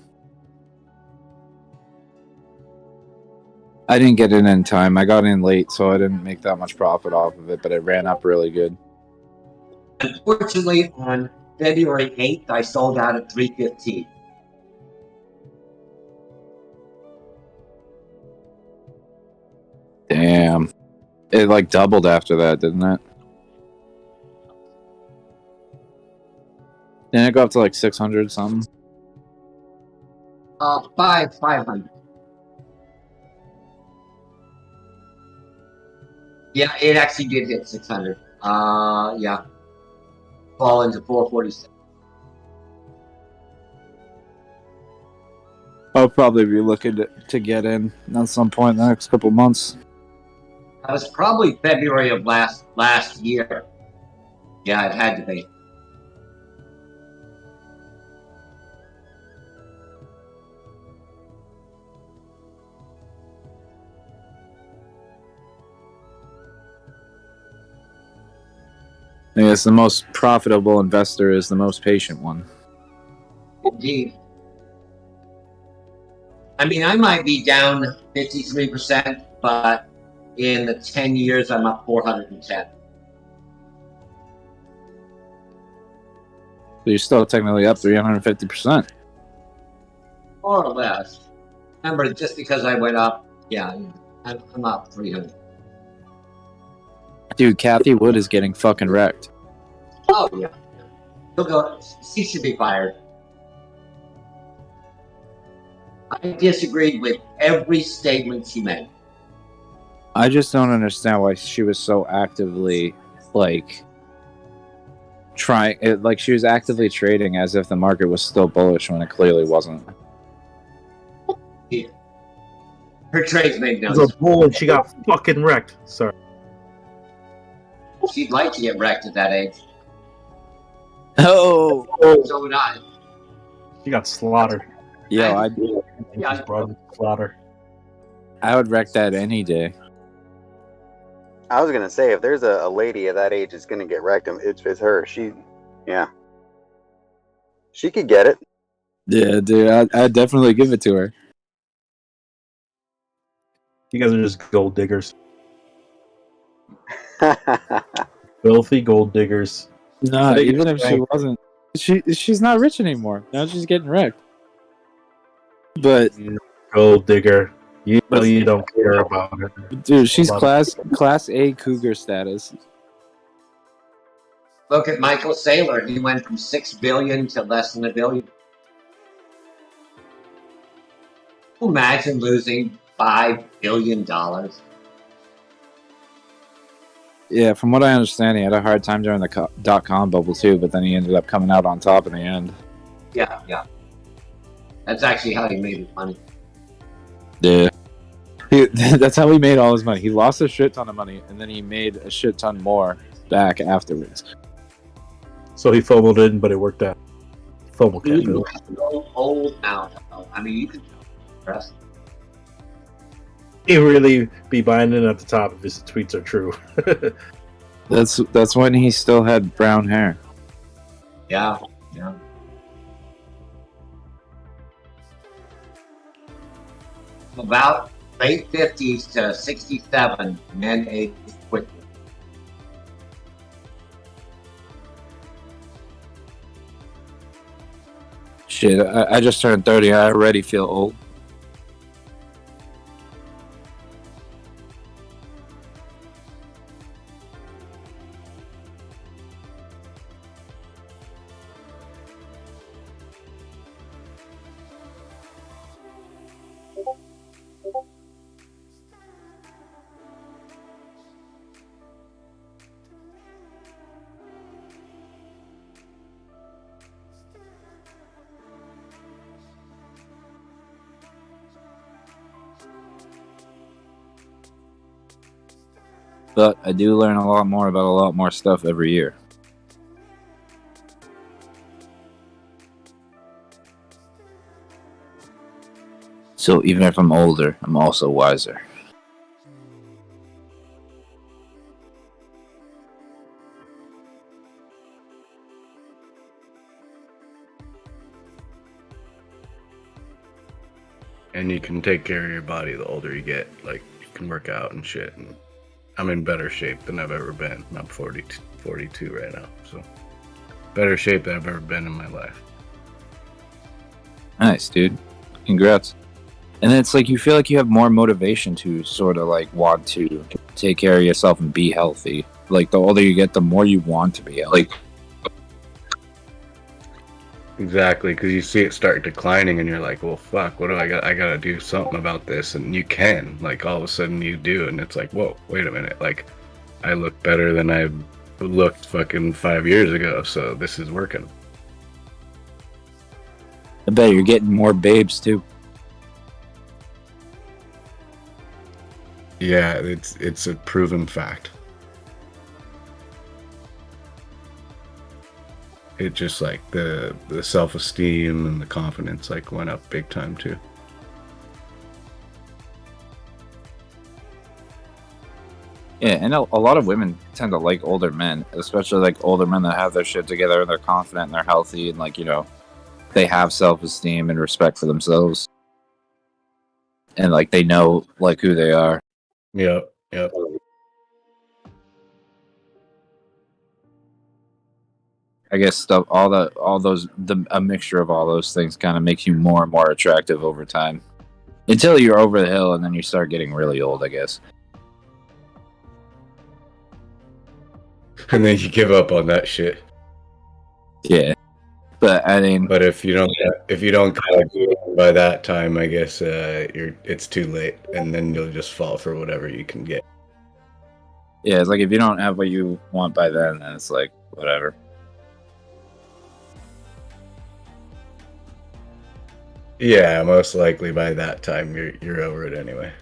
I didn't get in time. I got in late, so I didn't make that much profit off of it, but it ran up really good. Unfortunately, on February 8th, I sold out at 315. Damn. It like doubled after that, didn't it? Didn't it go up to like 600 something? 500. Yeah, it actually did hit 600. Yeah. Fall into 446. I'll probably be looking to get in at some point in the next couple months. That was probably February of last year. Yeah, it had to be. I guess the most profitable investor is the most patient one. Indeed. I mean, I might be down 53%, but in the 10 years, I'm up 410. So you're still technically up 350%. More or less. Remember, just because I went up, yeah, I'm up 300. Dude, Kathy Wood is getting fucking wrecked. Oh, yeah. He'll go. She should be fired. I disagreed with every statement she made. I just don't understand why she was so actively, like, she was actively trading as if the market was still bullish when it clearly wasn't. Yeah. Her trades made no It was sense. a bull and she got fucking wrecked. Sorry. She'd like to get wrecked at that age. Oh! So would I. She got slaughtered. Yeah, She's brought in slaughter. I would wreck that any day. I was gonna say, if there's a lady at that age that's gonna get wrecked, it's her. She could get it. Yeah, dude, I'd definitely give it to her. You guys are just gold diggers. Filthy gold diggers. Nah, even if she wasn't, she's not rich anymore. Now she's getting wrecked. But gold digger, you know you don't care about it, dude. She's class A cougar status. Look at Michael Saylor. He went from $6 billion to less than $1 billion. Imagine losing $5 billion. Yeah, from what I understand, he had a hard time during the .com bubble too, but then he ended up coming out on top in the end. Yeah. That's actually how he made his money. Yeah. That's how he made all his money. He lost a shit ton of money, and then he made a shit ton more back afterwards. So he FOMO'd in, but it worked out. FOMO He's capital. so old now. I mean, you can tell. He really be buying in at the top if his tweets are true. That's when he still had brown hair. Yeah. About late 50s to 67, men age quickly. Shit, I just turned 30. I already feel old. But I do learn a lot more about a lot more stuff every year. So even if I'm older, I'm also wiser. and you can take care of your body the older you get. Like, you can work out and shit. And I'm in better shape than I've ever been. I'm 42 right now, so better shape than I've ever been in my life. Nice, dude. Congrats. And then it's like you feel like you have more motivation to sort of like want to take care of yourself and be healthy. Like the older you get, the more you want to be healthy. Exactly, because you see it start declining, and you're like, "Well, fuck, what do I got? I gotta do something about this." And you can, like, all of a sudden you do, and it's like, "Whoa, wait a minute! Like, I look better than I looked fucking 5 years ago, so this is working." I bet you're getting more babes too. Yeah, it's a proven fact. It just like the self-esteem and the confidence like went up big time too. Yeah, and a lot of women tend to like older men, especially like older men that have their shit together and they're confident and they're healthy and like, you know, they have self-esteem and respect for themselves. And like they know like who they are. Yep. I guess a mixture of all those things kind of makes you more and more attractive over time. Until you're over the hill and then you start getting really old, I guess. And then you give up on that shit. Yeah. But I mean, but if you don't kind of do it by that time, I guess it's too late, and then you'll just fall for whatever you can get. Yeah, it's like if you don't have what you want by then it's like whatever. Yeah, most likely by that time you're over it anyway.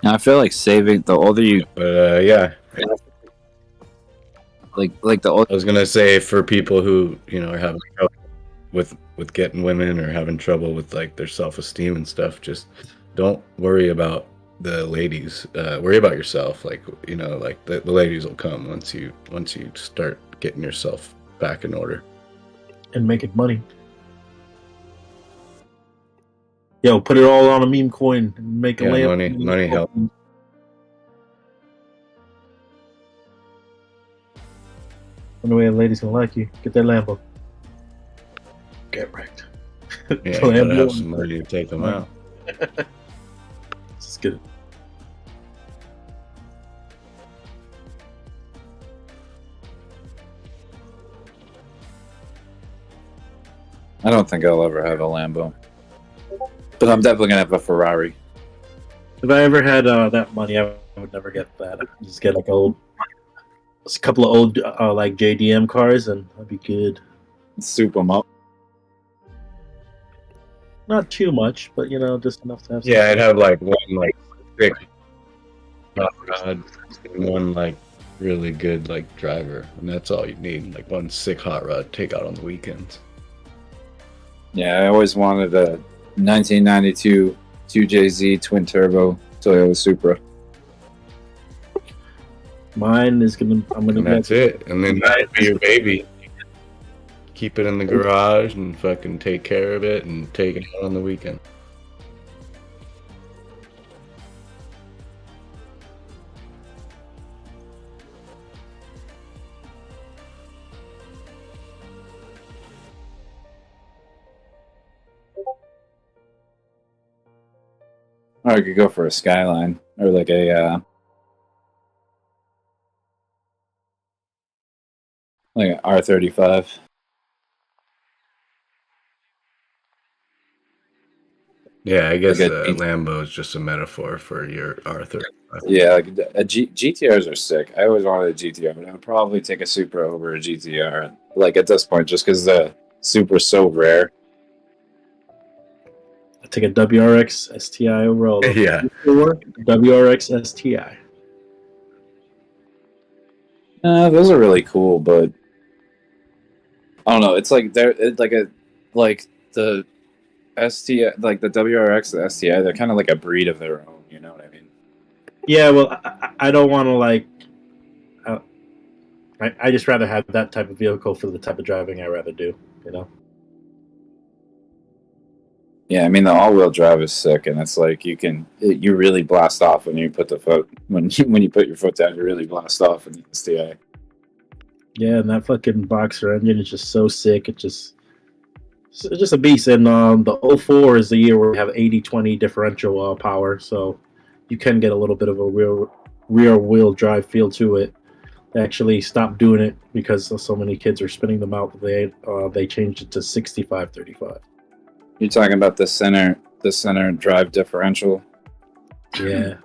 Now, I feel like saving the older you. But yeah. Like the older. I was gonna say for people who are having trouble with getting women or having trouble with like their self-esteem and stuff, just don't worry about the ladies. Worry about yourself. Like like the ladies will come once you start getting yourself back in order and making money. Yo, put it all on a meme coin and make a lamp. Money helps. The way a lady's gonna like you. Get that Lambo. Get wrecked. Yeah, you gotta have some money to take them out. Just get it. I don't think I'll ever have a Lambo, but I'm definitely gonna have a Ferrari. If I ever had that money, I would never get that. I'd just get like a couple of old like JDM cars, and that'd be good. Soup them up. Not too much, but just enough to have. Yeah, I'd have like one like sick hot rod and one like really good like driver, and that's all you need. Like one sick hot rod to take out on the weekends. Yeah, I always wanted a 1992 2JZ twin turbo Toyota Supra. Mine is I'm gonna. And that's it, and then that'd be your baby. Keep it in the garage and fucking take care of it and take it out on the weekend. Or I could go for a Skyline or like a like an R35. Yeah, I guess Like Lambo is just a metaphor for your R35. Yeah, like GTRs are sick. I always wanted a GTR, but I would probably take a Supra over a GTR. Like at this point, just because the Supra's so rare. I take a WRX STI over all. Yeah. WRX STI. Those are really cool, but I don't know. It's like like the STI, like the WRX, the STI. They're kind of like a breed of their own. You know what I mean? Yeah, well, I don't want to like. I just rather have that type of vehicle for the type of driving I rather do. You know. Yeah, I mean the all-wheel drive is sick, and it's like you really blast off when you put the foot when you put your foot down. You really blast off in the STI. Yeah, and that fucking boxer engine is just so sick. It's just a beast. And the '04 is the year where we have 80/20 differential power, so you can get a little bit of a rear wheel drive feel to it. They actually stopped doing it because so many kids are spinning them out. They changed it to 65/35. You're talking about the center drive differential. Yeah.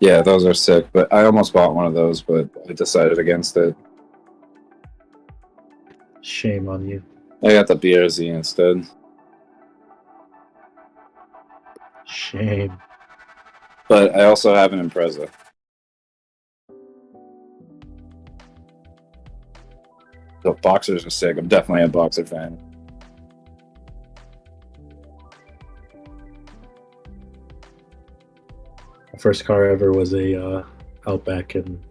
Yeah, those are sick. But I almost bought one of those, but I decided against it. Shame on you. I got the BRZ instead. Shame. But I also have an Impreza. The boxers are sick. I'm definitely a boxer fan. My first car ever was a Outback, and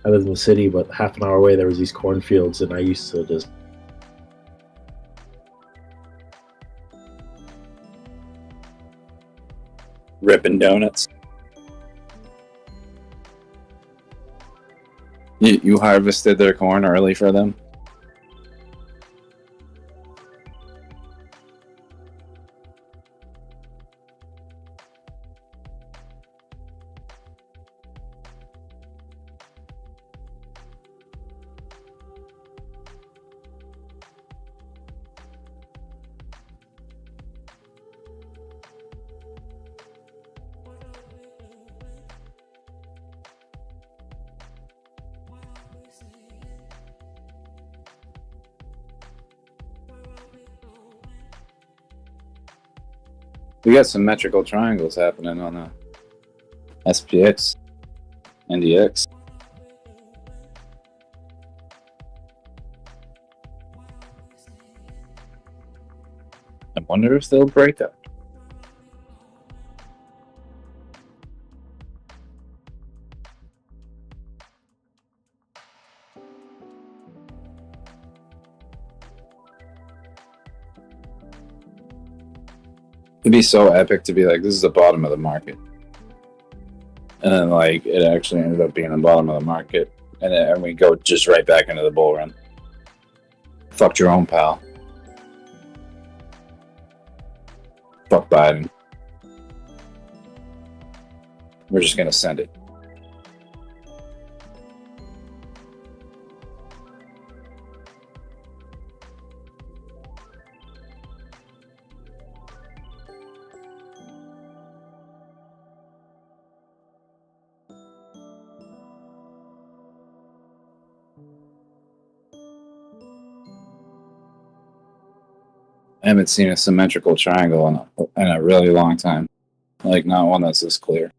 I lived in the city, but half an hour away there was these cornfields, and I used to just Ripping donuts. You harvested their corn early for them? We got symmetrical triangles happening on the SPX, NDX. I wonder if they'll break up. It'd be so epic to be like, this is the bottom of the market. And then, like, it actually ended up being the bottom of the market. And we go just right back into the bull run. Fucked your own pal. Fuck Biden. We're just gonna send it. I haven't seen a symmetrical triangle in a really long time. Like, not one that's this clear.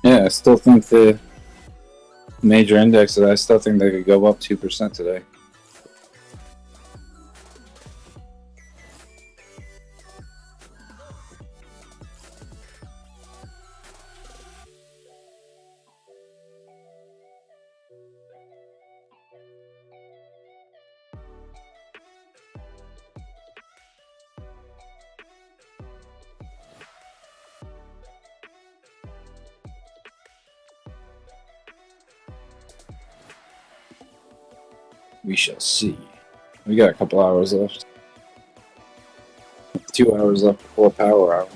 Yeah, I still think the major indexes, I still think they could go up 2% today. We shall see. We got a couple hours left. 2 hours left before power hour.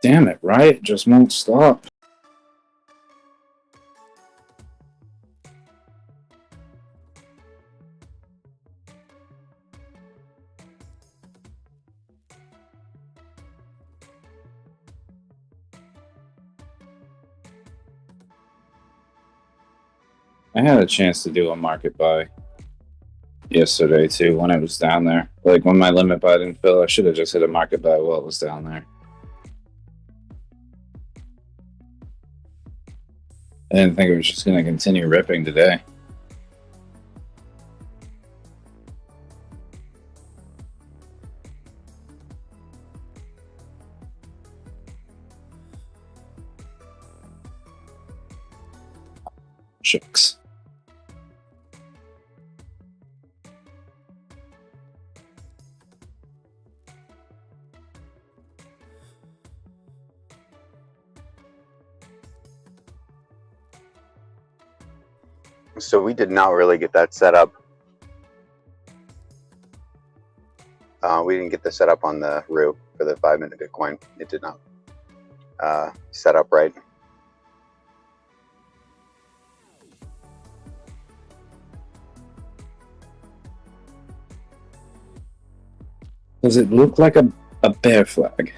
Damn it, Riot just won't stop. I had a chance to do a market buy yesterday too when I was down there. Like when my limit buy didn't fill, I should have just hit a market buy while it was down there. I didn't think it was just going to continue ripping today. Shucks. So we did not really get that set up. We didn't get the setup on the RU for the 5-minute Bitcoin. It did not set up right. Does it look like a bear flag?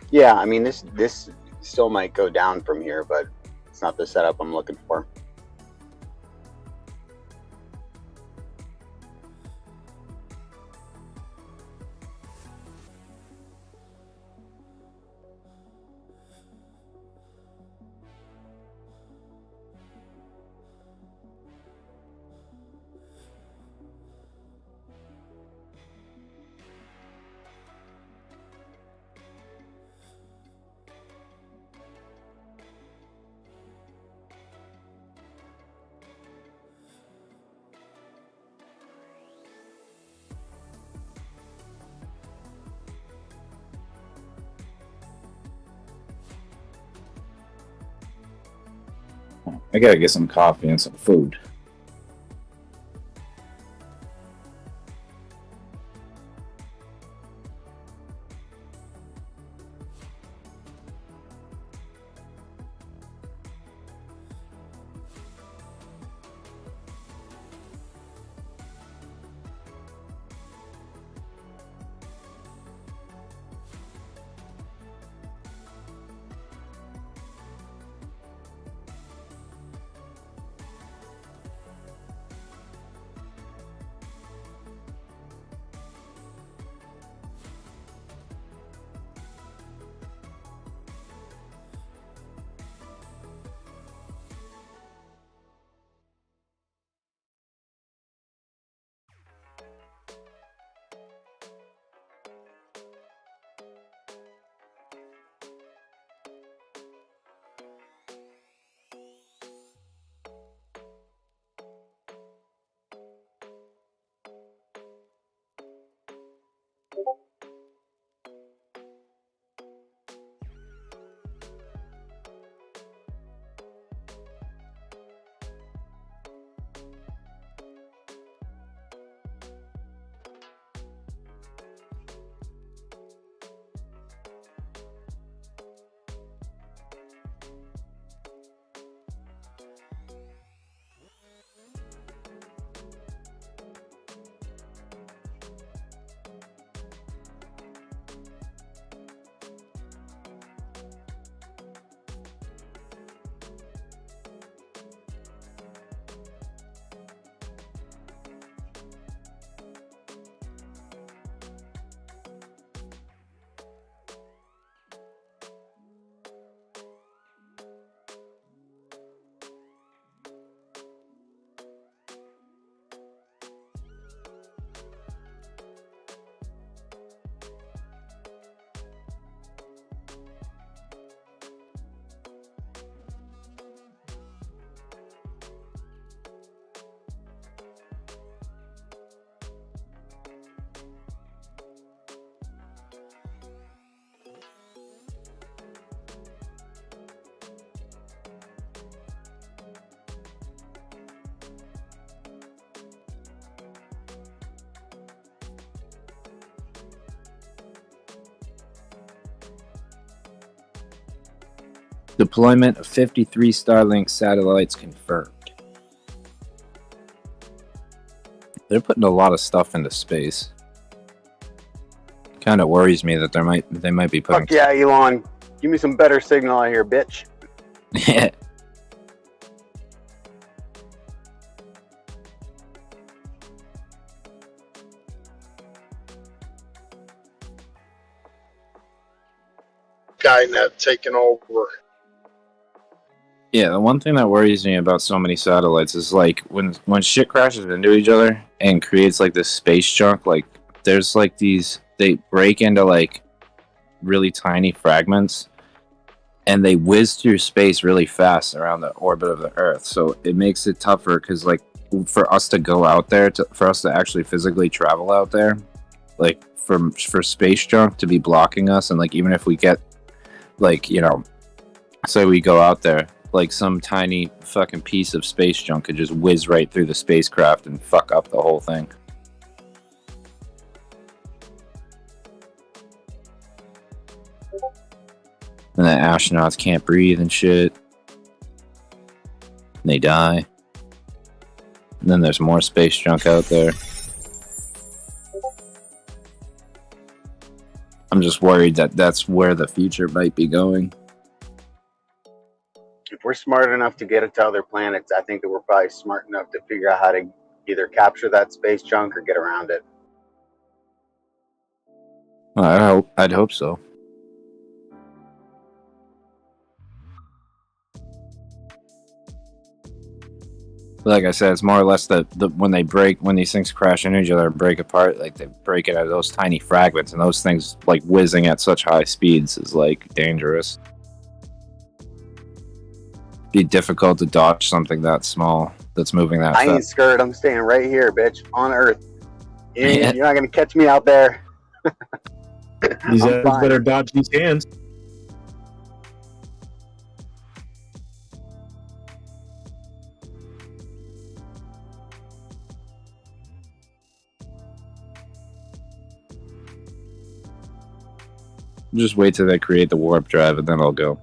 Yeah, I mean this still might go down from here, but it's not the setup I'm looking for. I gotta get some coffee and some food. Deployment of 53 Starlink satellites confirmed. They're putting a lot of stuff into space. Kind of worries me that they might be putting. Fuck yeah, Elon. Give me some better signal out here, bitch. Yeah. Skynet taking over. Yeah, the one thing that worries me about so many satellites is like when shit crashes into each other and creates like this space junk, like there's like they break into like really tiny fragments and they whiz through space really fast around the orbit of the Earth. So it makes it tougher because like for us to go out there, for us to actually physically travel out there, like for space junk to be blocking us, and like even if we get like, you know, say we go out there, like some tiny fucking piece of space junk could just whiz right through the spacecraft and fuck up the whole thing. And the astronauts can't breathe and shit. And they die. And then there's more space junk out there. I'm just worried that that's where the future might be going. If we're smart enough to get it to other planets, I think that we're probably smart enough to figure out how to either capture that space junk or get around it. Well, I'd hope so. Like I said, it's more or less the when these things crash into each other and break apart, like they break it out of those tiny fragments, and those things like whizzing at such high speeds is like dangerous. Be difficult to dodge something that small that's moving that I ain't fast. scared. I'm staying right here, bitch, on Earth. You're not gonna catch me out there. These I'm guys fine. better dodge these hands. Just wait till they create the warp drive, and then I'll go.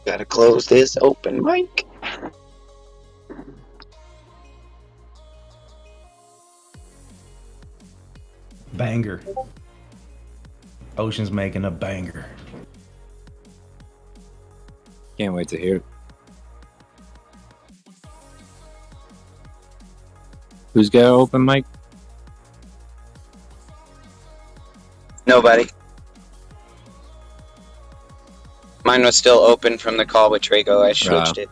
Gotta close this open mic. Banger. Ocean's making a banger. Can't wait to hear it. Who's got an open mic? Nobody. Mine was still open from the call with Trago. I switched it.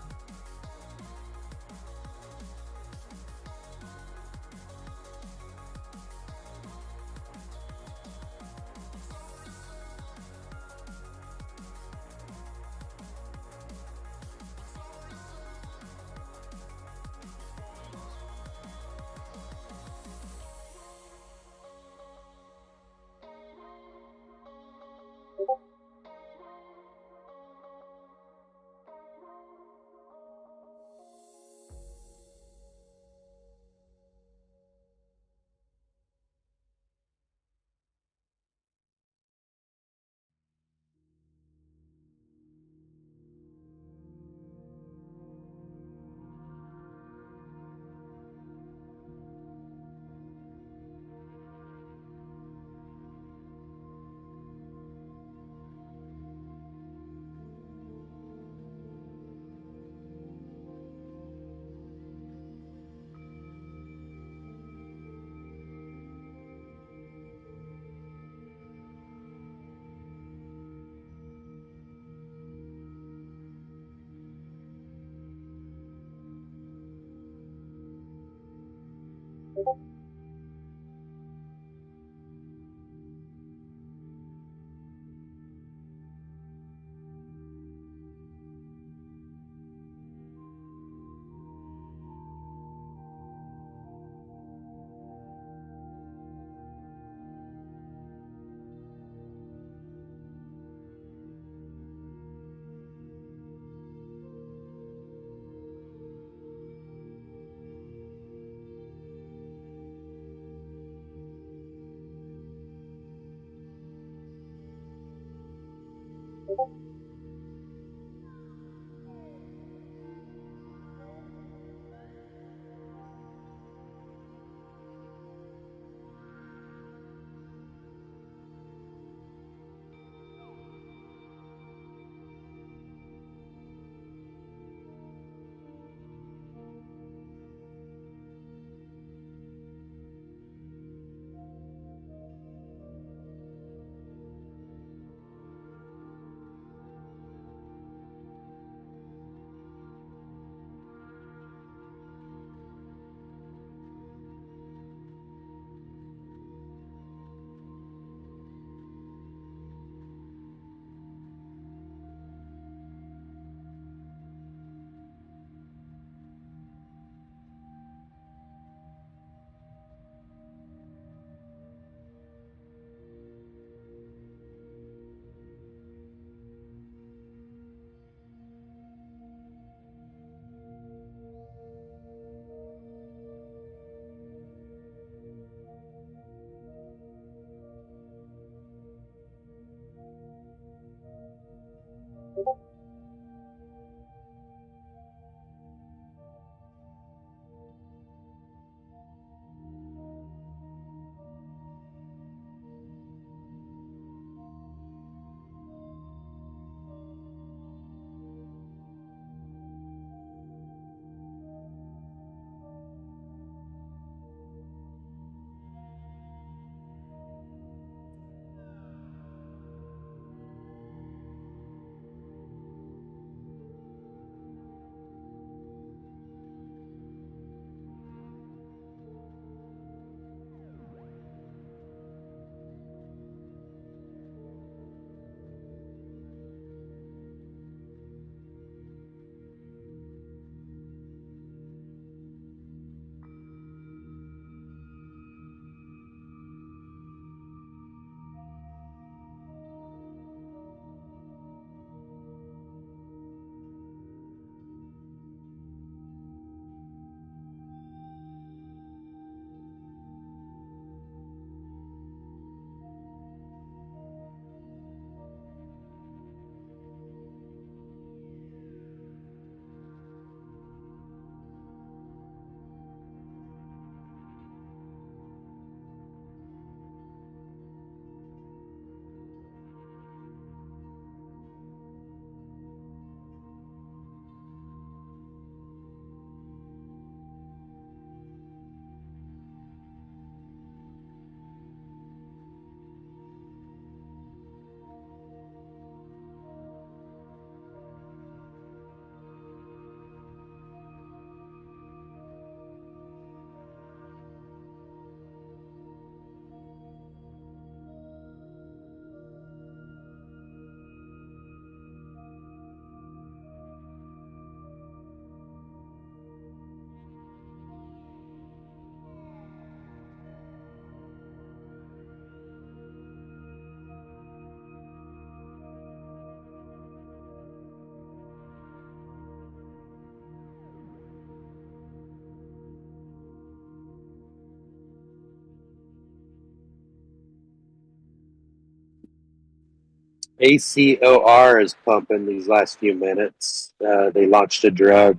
ACOR is pumping these last few minutes. They launched a drug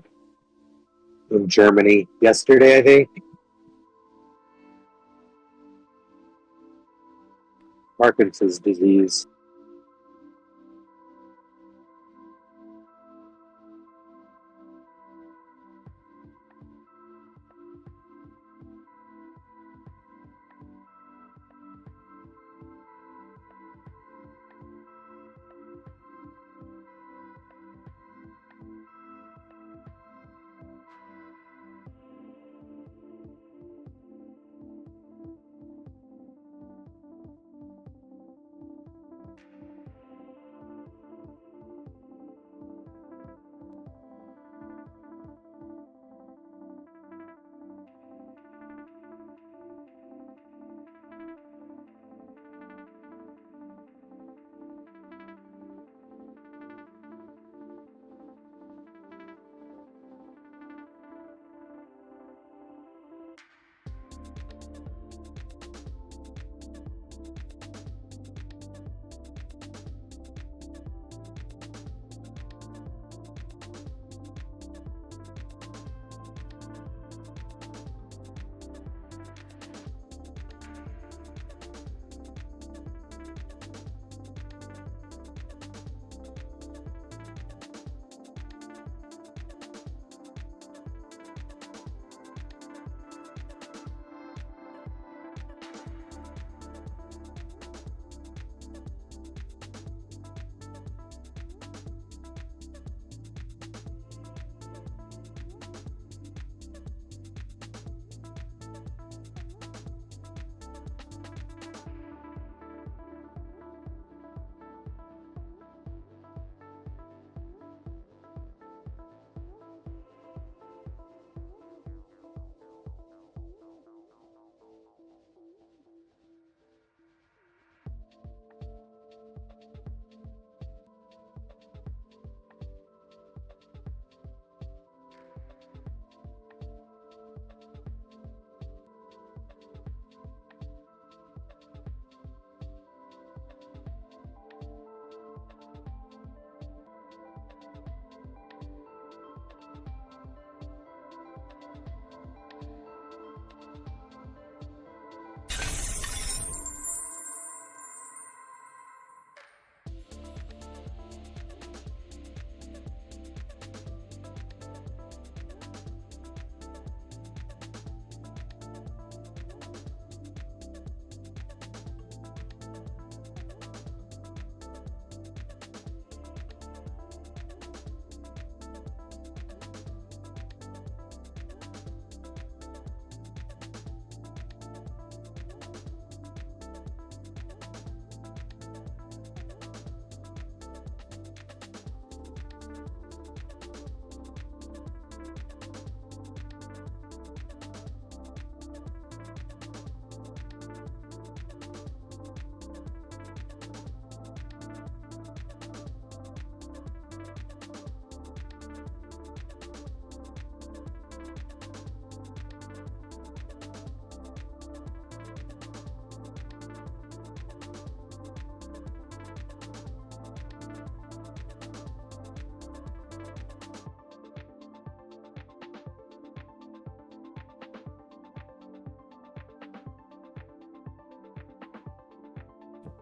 in Germany yesterday, I think. Parkinson's disease.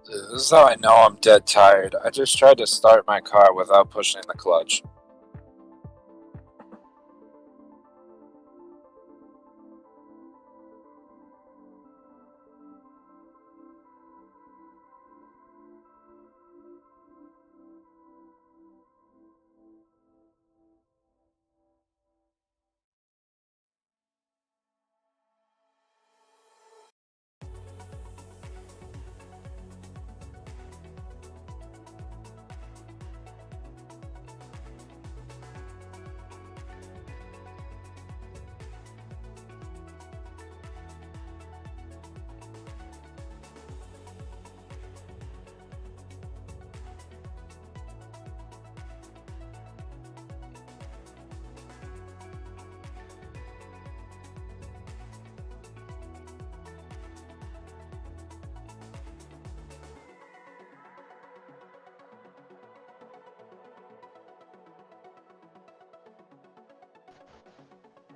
This is how I know I'm dead tired. I just tried to start my car without pushing the clutch.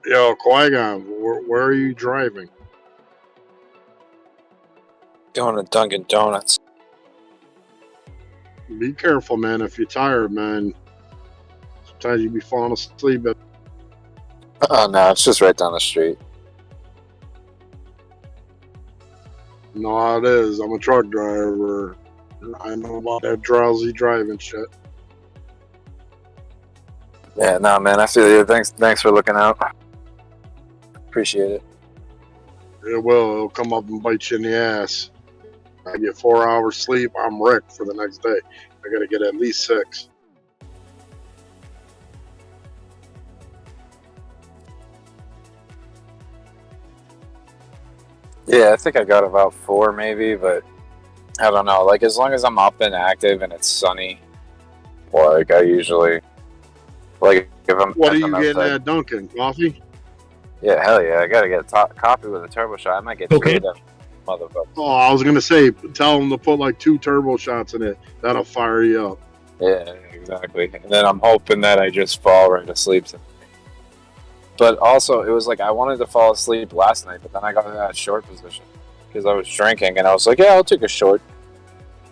Yo, Qui-Gon, where are you driving? Going to Dunkin' Donuts. Be careful, man. If you're tired, man, sometimes you be falling asleep. Oh no, it's just right down the street. You know how it is. I'm a truck driver. I know about that drowsy driving shit. Yeah, no, man, I feel you. Thanks for looking out. Appreciate it. It will. It'll come up and bite you in the ass. I get 4 hours sleep, I'm wrecked for the next day. I gotta get at least 6. Yeah, I think I got about 4 maybe, but I don't know. Like, as long as I'm up and active and it's sunny, like, I usually, like, What are if you I'm getting outside. at Dunkin'? Coffee? Yeah, hell yeah. I gotta get coffee with a turbo shot. I might get 2 of them motherfuckers. Oh, I was gonna say, tell them to put like 2 turbo shots in it. That'll fire you up. Yeah, exactly. And then I'm hoping that I just fall right asleep. But also, it was like I wanted to fall asleep last night, but then I got in that short position because I was drinking, and I was like, yeah, I'll take a short.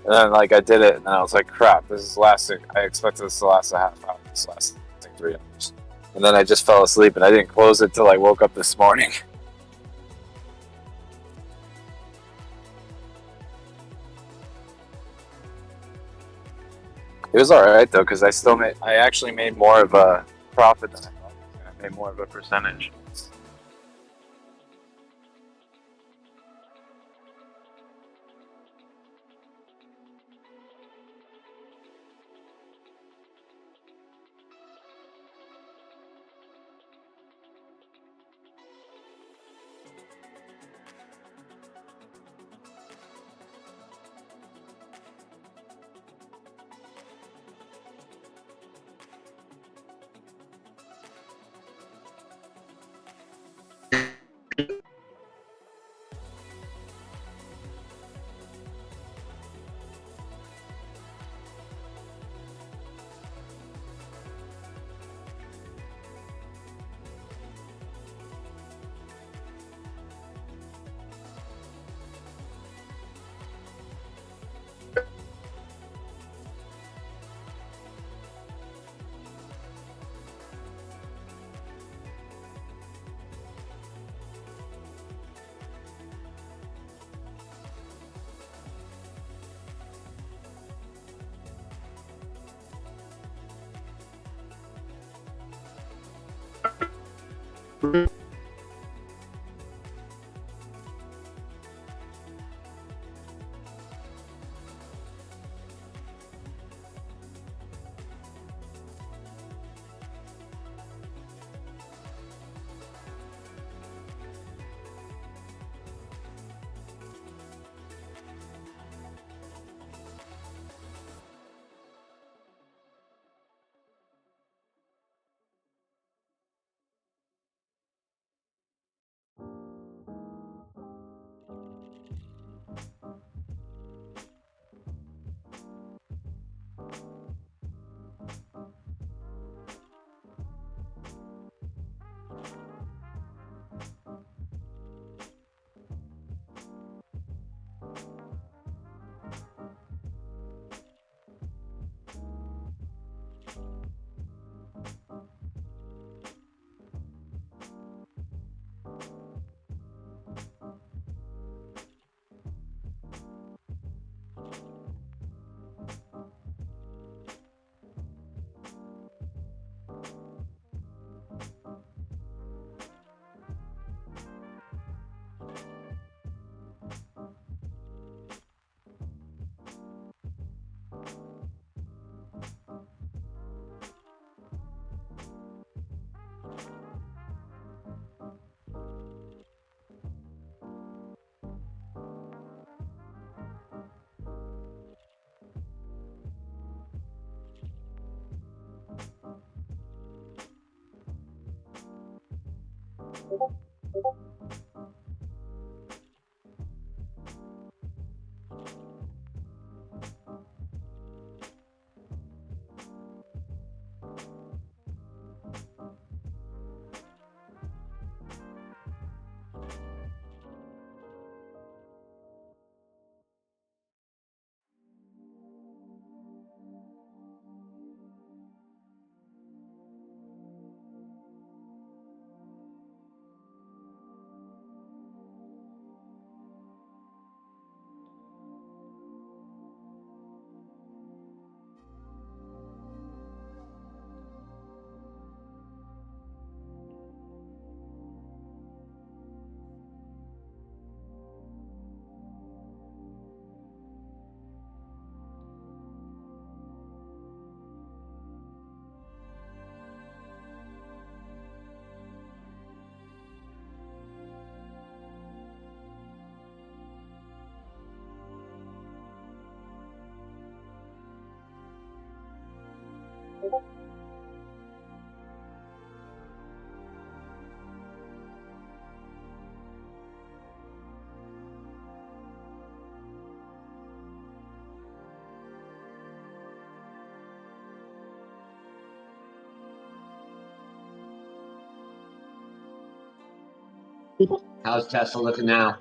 And then, like, I did it, and then I was like, crap, this is lasting. I expected this to last a half hour. This lasting 3 hours. And then I just fell asleep, and I didn't close it till I woke up this morning. It was alright, though, because I actually made more of a profit than I thought. I made more of a percentage. How's Tesla looking now?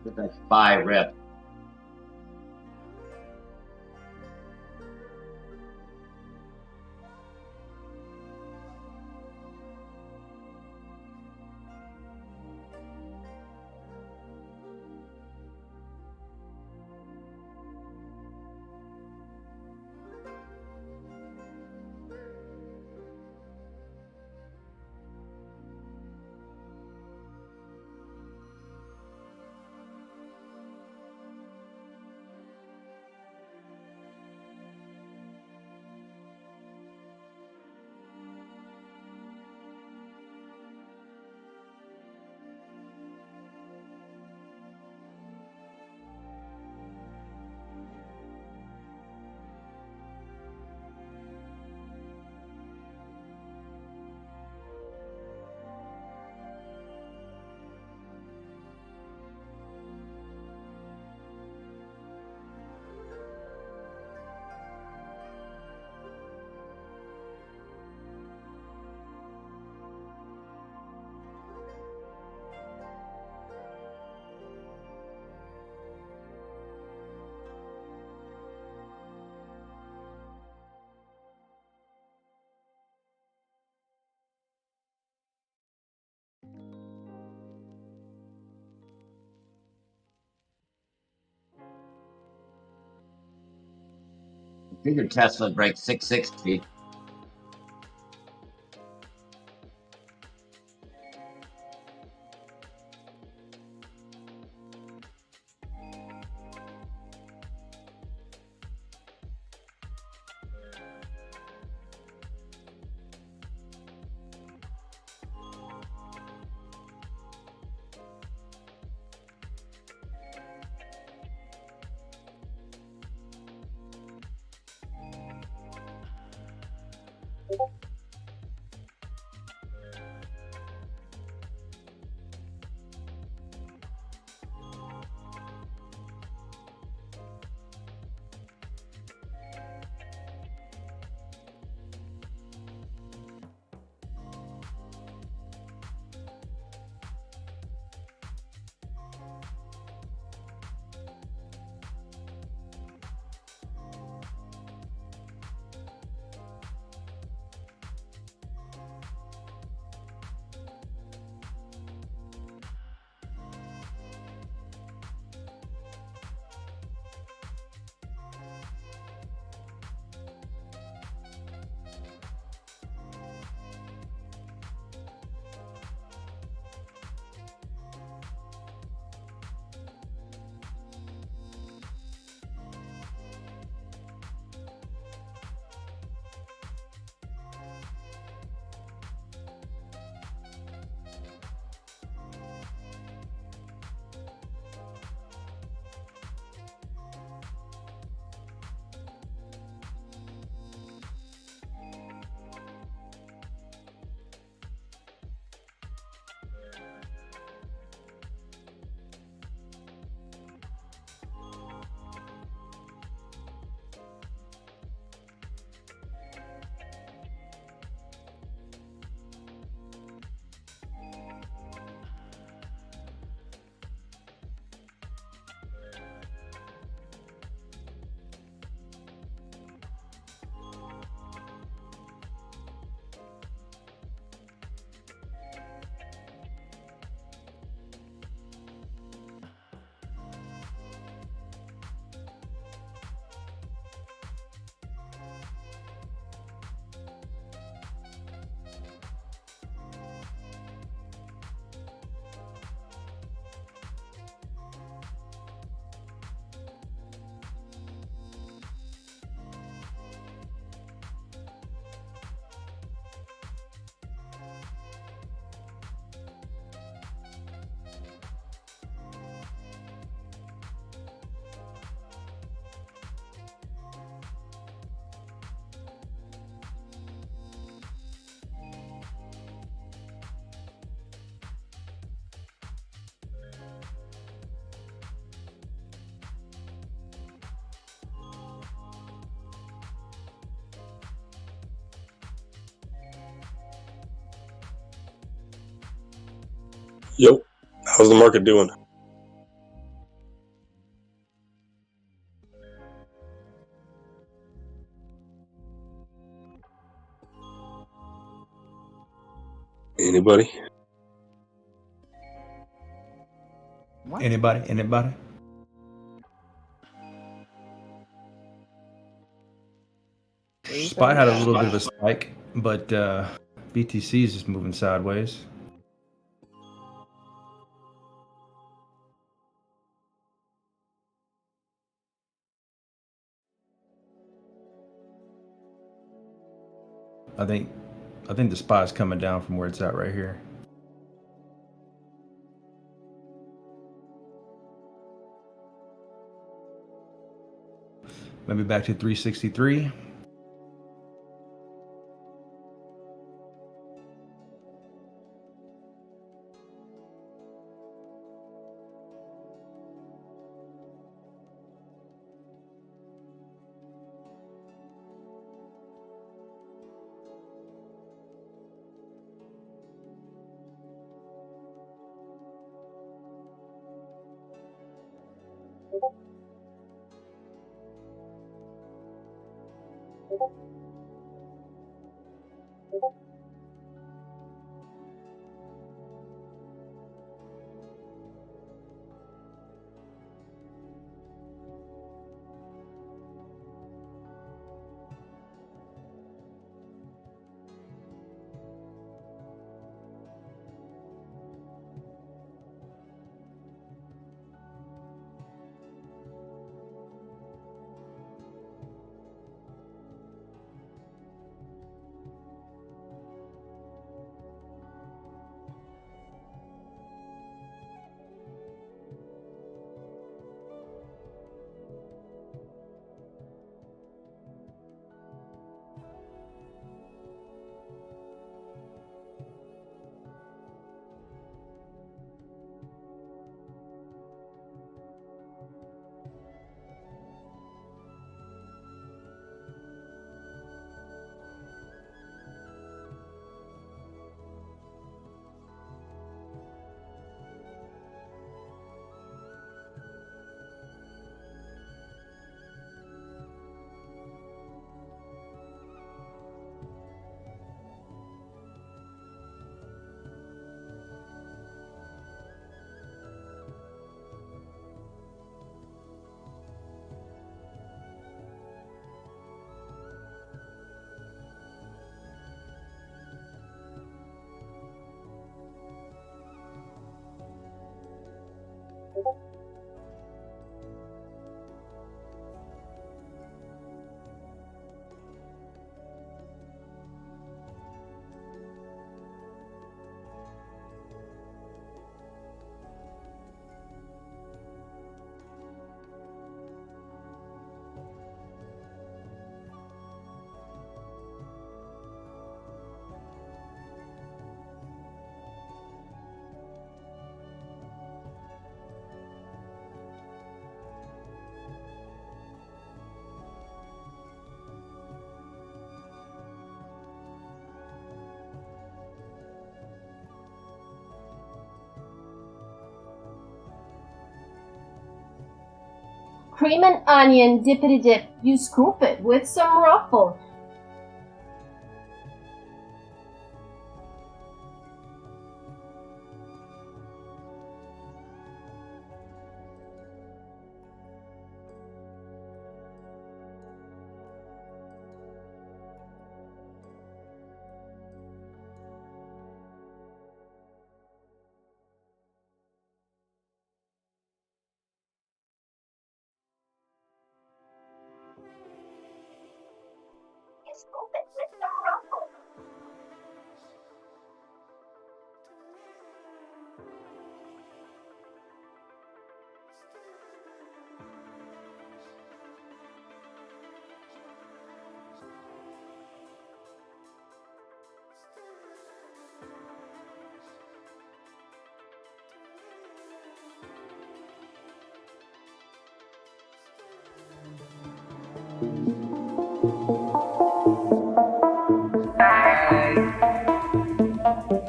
Look like 5 rip. I figured Tesla would break 660. Yep. How's the market doing? Anybody? Anybody? Anybody? Spot had a little bit of a spike, but BTC is just moving sideways. I think the spot is coming down from where it's at right here. Maybe back to 363. Cream and onion dippity dip. You scoop it with some ruffle.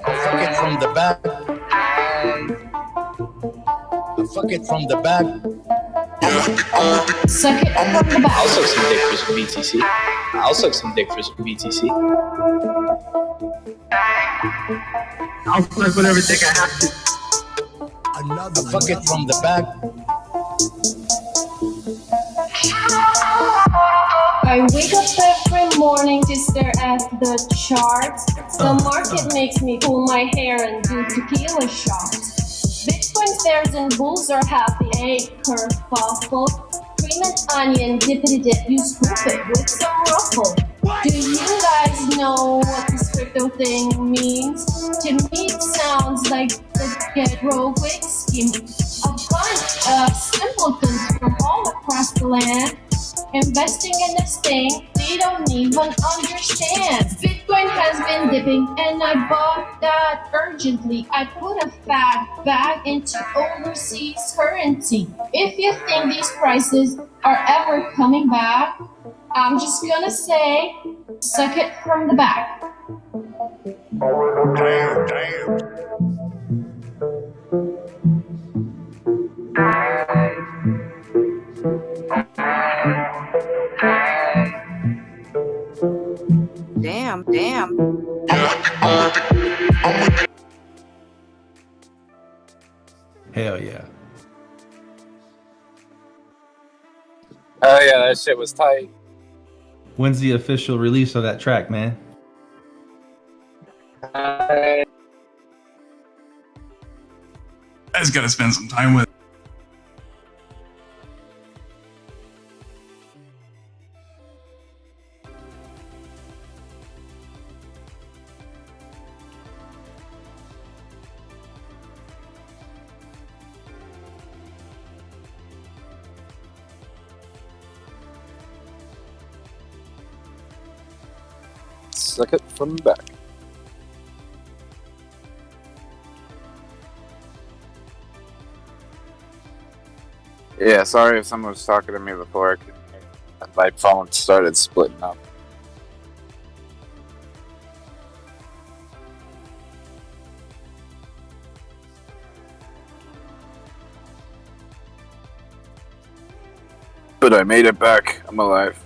Suck it from the back. Fuck it from the back. Suck it from the back. I'll suck some dick for some BTC. I'll suck some dick for some BTC. I'll fuck whatever dick I have to. Another fuck it from the back. I wake up every morning to stare at the charts. The market makes me pull my hair and do tequila shots. Bitcoin stares and bulls are happy. Egg kerfuffle. Cream and onion, dippity dip. You scoop it with some ruffle. Do you guys know what this crypto thing means? To me it sounds like the get real quick scheme. A bunch of simpletons from all across the land investing in this thing they don't even understand. Bitcoin has been dipping and I bought that urgently. I put a fat bag into overseas currency. If you think these prices are ever coming back, I'm just gonna say, suck it from the back. Damn, damn. Hell yeah. Oh yeah, that shit was tight. When's the official release of that track, man? I just gotta spend some time with it. Suck it from the back. Yeah, sorry if someone was talking to me before. My phone started splitting up. But I made it back. I'm alive.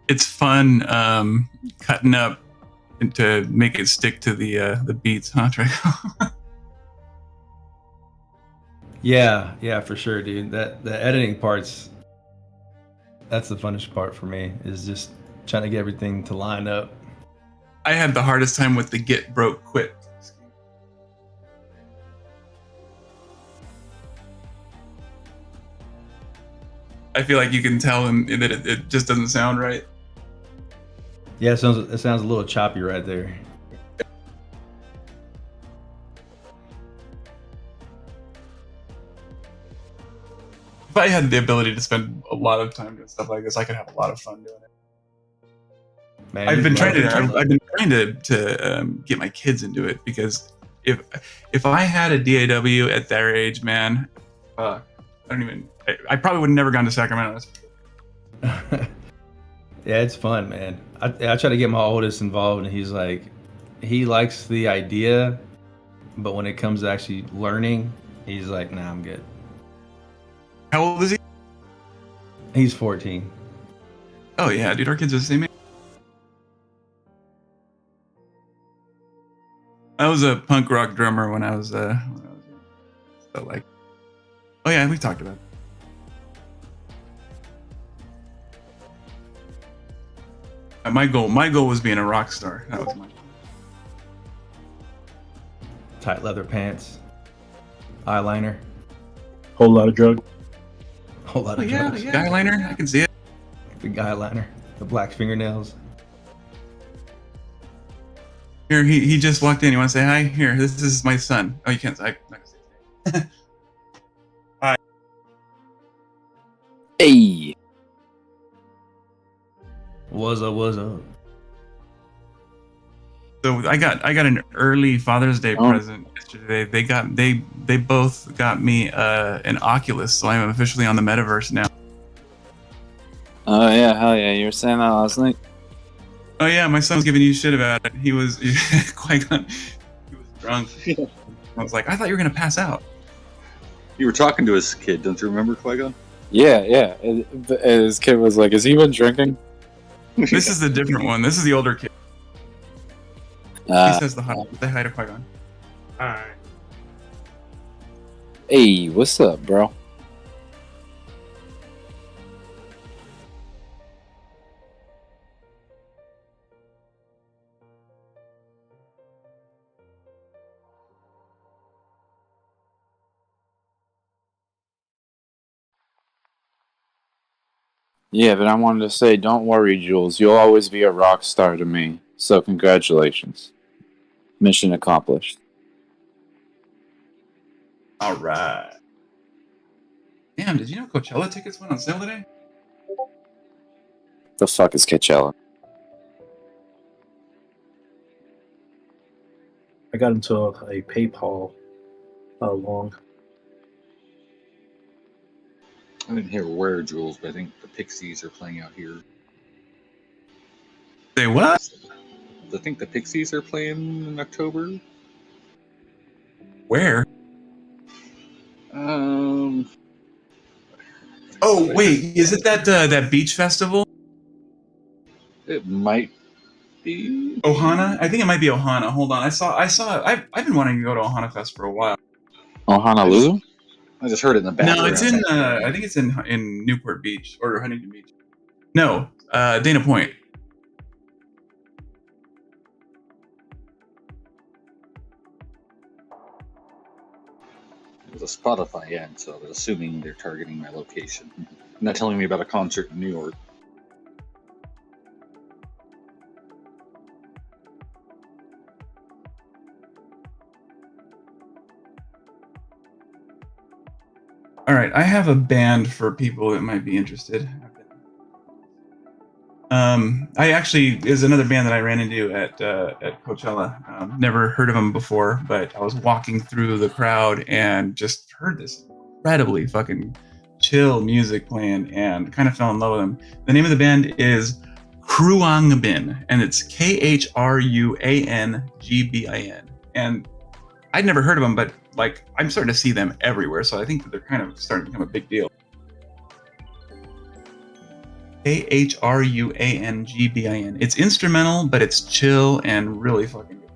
It's fun cutting up to make it stick to the beats, huh, Draco? Yeah, for sure, dude. The editing part's that's the funnest part for me, is just trying to get everything to line up. I had the hardest time with the get broke quit. I feel like you can tell that it just doesn't sound right. Yeah, it sounds a little choppy right there. If I had the ability to spend a lot of time doing stuff like this, I could have a lot of fun doing it. Man, I've been trying to get my kids into it, because if I had a DAW at their age, man, I probably would have never gone to Sacramento. Yeah, it's fun, man. I try to get my oldest involved, and he's like, he likes the idea, but when it comes to actually learning, he's like, nah, I'm good. How old is he? He's 14. Oh yeah, dude, our kids are the same age. I was a punk rock drummer when I was young. So like, oh yeah, we talked about it. My goal was being a rock star. That was my goal. Tight leather pants, eyeliner, whole lot of drug. whole lot Oh of yeah, drugs. guy liner. I can see it. The guy liner, the black fingernails. Here, he just walked in. You want to say hi? Here, this is my son. Oh, you can't. I'm not gonna say. Hi. Hey. What's up? What's up? So I got an early Father's Day Oh. present yesterday. They both got me an Oculus, so I'm officially on the metaverse now. Oh yeah, hell yeah! You were saying that last night. Oh yeah, my son was giving you shit about it. He was Qui-Gon. He was drunk. I was like, I thought you were gonna pass out. You were talking to his kid, don't you remember, Qui-Gon? Yeah, yeah. His kid was like, "Has he been drinking?" This is the different one. This is the older kid. He says the hi to Qui-Gon. Hi. Hey, what's up, bro? Yeah, but I wanted to say, don't worry, Jules. You'll always be a rock star to me. So congratulations. Mission accomplished. All right. Damn, did you know Coachella tickets went on sale today? The fuck is Coachella? I got into a PayPal long. I didn't hear where, Jules, but I think the Pixies are playing out here. Say what? I think the Pixies are playing in October. Where? Um. Oh wait, is it that beach festival? It might be Ohana. I think it might be Ohana. Hold on, I saw. I've been wanting to go to Ohana Fest for a while. Oh, Honolulu? I just heard it in the background. No, it's in. I think it's in Newport Beach or Huntington Beach. No, Dana Point. It was a Spotify ad, so I'm assuming they're targeting my location. Not telling me about a concert in New York. All right, I have a band for people that might be interested. I actually is another band that I ran into at Coachella. Never heard of them before, but I was walking through the crowd and just heard this incredibly fucking chill music playing and kind of fell in love with them. The name of the band is Kruangbin, and it's Kruangbin. And I'd never heard of them, but like I'm starting to see them everywhere, so I think that they're kind of starting to become a big deal. Kruangbin. It's instrumental, but it's chill and really fucking good.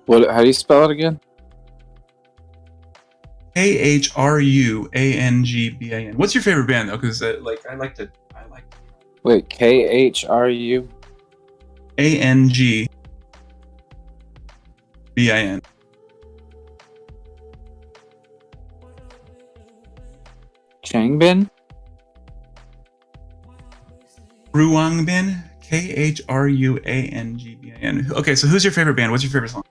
What? How do you spell it again? Kruangbin. What's your favorite band though? Because I like. Wait, KHRU? Angbin. Changbin? Kruangbin. Kruangbin. Okay, so who's your favorite band? What's your favorite song?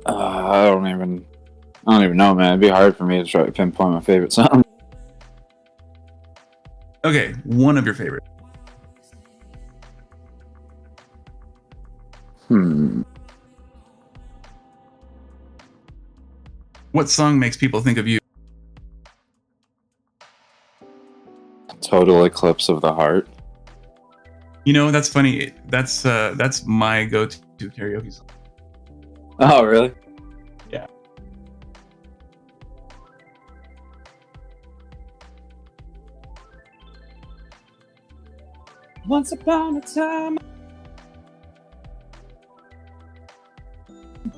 I don't even know, man. It'd be hard for me to try to pinpoint my favorite song. Okay, one of your favorite. What song makes people think of you? Total Eclipse of the Heart. You know, that's funny. That's my go-to karaoke song. Oh, really? Yeah. Once upon a time.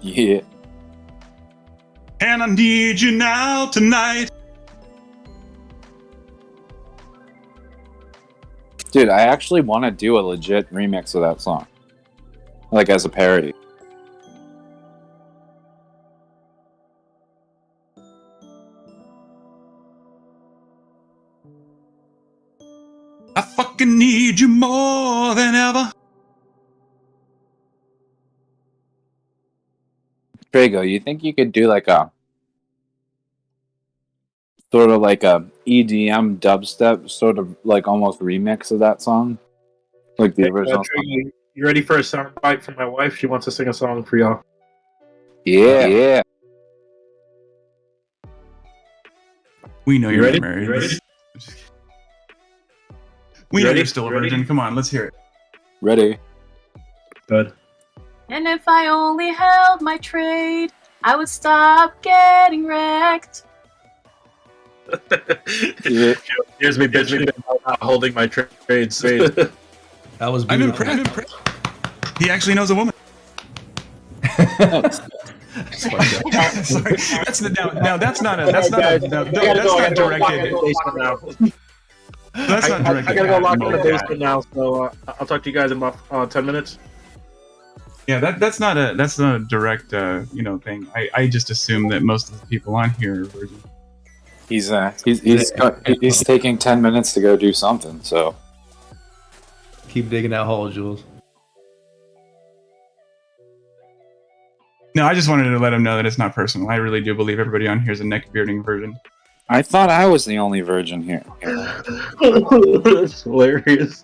Yeah. And I need you now tonight. Dude, I actually want to do a legit remix of that song, like as a parody. I fucking need you more than ever. Drago, you think you could do like a sort of like a EDM dubstep, sort of like almost remix of that song, like the Hey, original Trey, song? you ready for a soundbite from my wife? She wants to sing a song for y'all. Yeah, yeah. We know You you're ready? not married. You ready? We You know ready? you're still a You ready? virgin. Come on, let's hear it. Ready? Good. And if I only held my trade, I would stop getting wrecked. Here's me bitching about not holding my trades. That was I'm beautiful. impressed. He actually knows a woman. Sorry, that's now that's not a that's not a no, that's not directed. That's not directed. I gotta go at lock in the Mocat. basement now, so I'll talk to you guys in about 10 minutes. Yeah, that's not a direct thing. I just assume that most of the people on here are virgin. He's taking 10 minutes to go do something. So Keep digging that hole, Jules. No, I just wanted to let him know that it's not personal. I really do believe everybody on here is a neck bearding virgin. I thought I was the only virgin here. That's hilarious.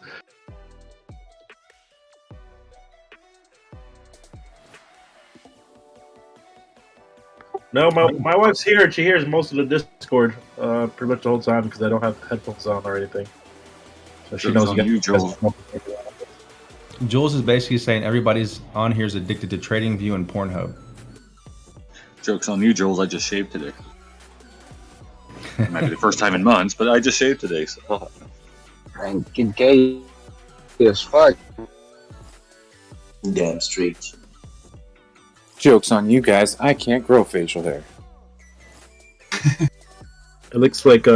No, my wife's here and she hears most of the Discord pretty much the whole time because I don't have headphones on or anything. So she knows you guys. Jules is basically saying everybody's on here is addicted to TradingView and Pornhub. Joke's on you, Jules. I just shaved today. It might be the first time in months, but I just shaved today. So. Fucking gay as fuck. Damn straight. Joke's on you guys. I can't grow facial hair. It looks like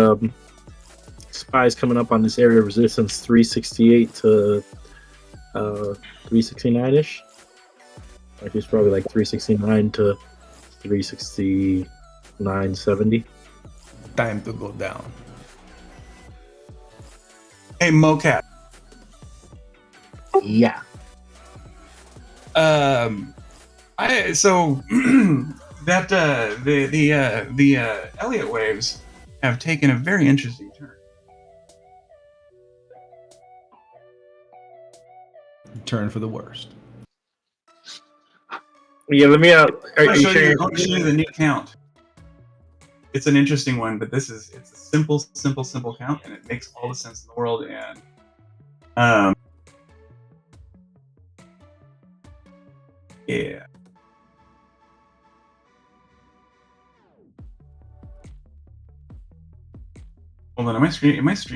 spies coming up on this area of resistance 368 to 369-ish. Actually, it's probably like 369 to 369.70. Time to go down. Hey, Mocat. Yeah. So that the Elliott waves have taken a very interesting turn. Turn for the worst. Yeah, let me I'll show you the new count. It's an interesting one, but it's a simple count, and it makes all the sense in the world. And yeah. Hold on, am I streaming my chart?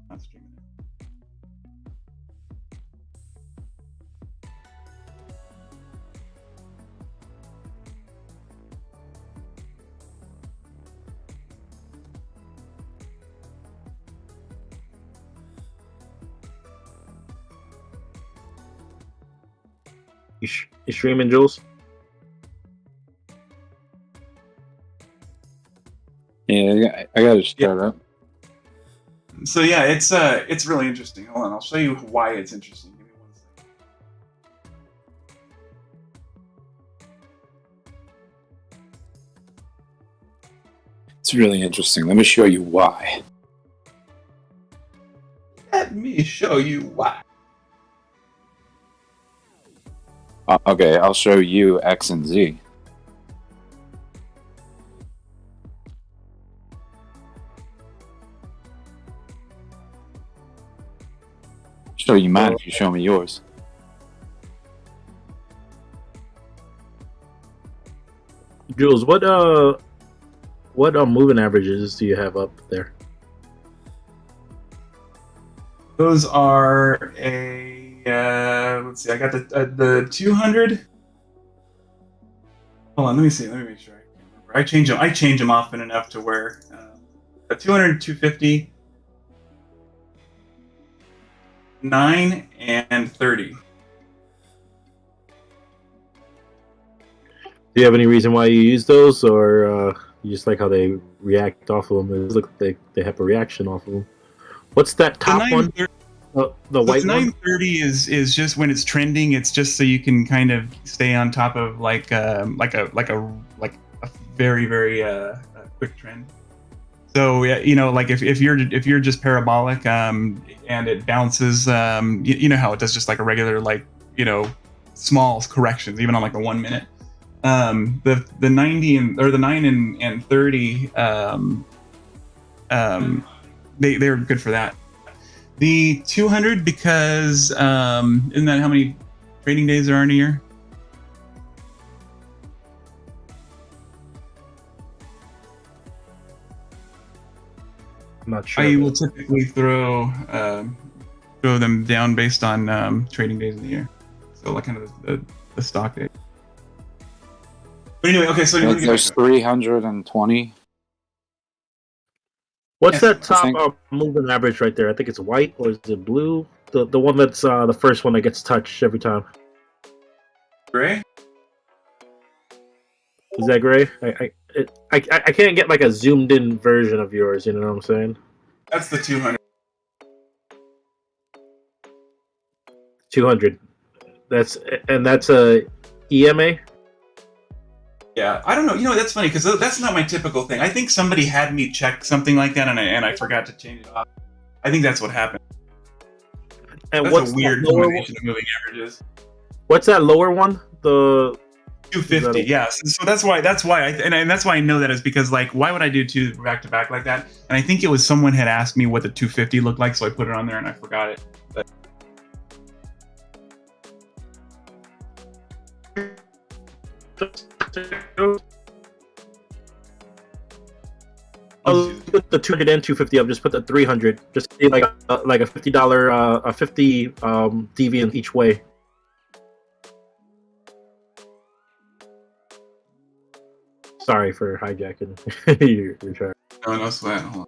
Not streaming it. You streaming, Jules? Yeah, I gotta start up. So yeah, it's really interesting. Hold on, I'll show you why it's interesting. Give me 1 second. It's really interesting. Let me show you why. Let me show you why. Okay, I'll show you X and Z. Show you mine if you show me yours. Jules, what moving averages do you have up there? Those are a let's see. I got the 200. Hold on, let me see. Let me make sure. I change them often enough to where a 200, 250, 9, and 30. Do you have any reason why you use those, or you just like how they react off of them? It looks like they have a reaction off of them. What's that top one? The white The one? 930 is just when it's trending. It's just so you can kind of stay on top of like a very quick trend. So you know, like if you're just parabolic and it bounces, you know how it does just like a regular, like, you know, small corrections even on like a 1 minute. The 90 or the 9 and 30 they're good for that. The 200, because isn't that how many trading days there are in a year? I'm not sure. I will typically throw them down based on trading days in the year, so like kind of the stock day. But anyway, okay, so there's 320. What's Yes, that top moving average right there? I think it's white, or is it blue? The one that's the first one that gets touched every time. Gray? Is that gray? I can't get like a zoomed in version of yours. You know what I'm saying? That's the 200. 200. That's a EMA. Yeah, I don't know. You know, that's funny because that's not my typical thing. I think somebody had me check something like that, and I forgot to change it off. I think that's what happened. And that's what's a weird combination of moving averages. What's that lower one? The 250. Yes. So that's why that's why I know that is because, like, why would I do two back to back like that? And I think it was someone had asked me what the 250 looked like, so I put it on there and I forgot it. But I'll put the 200 and 250 up. Just put the 300. Just be like a $50 a 50 deviant each way. Sorry for hijacking your chart. no sweat. Hold on.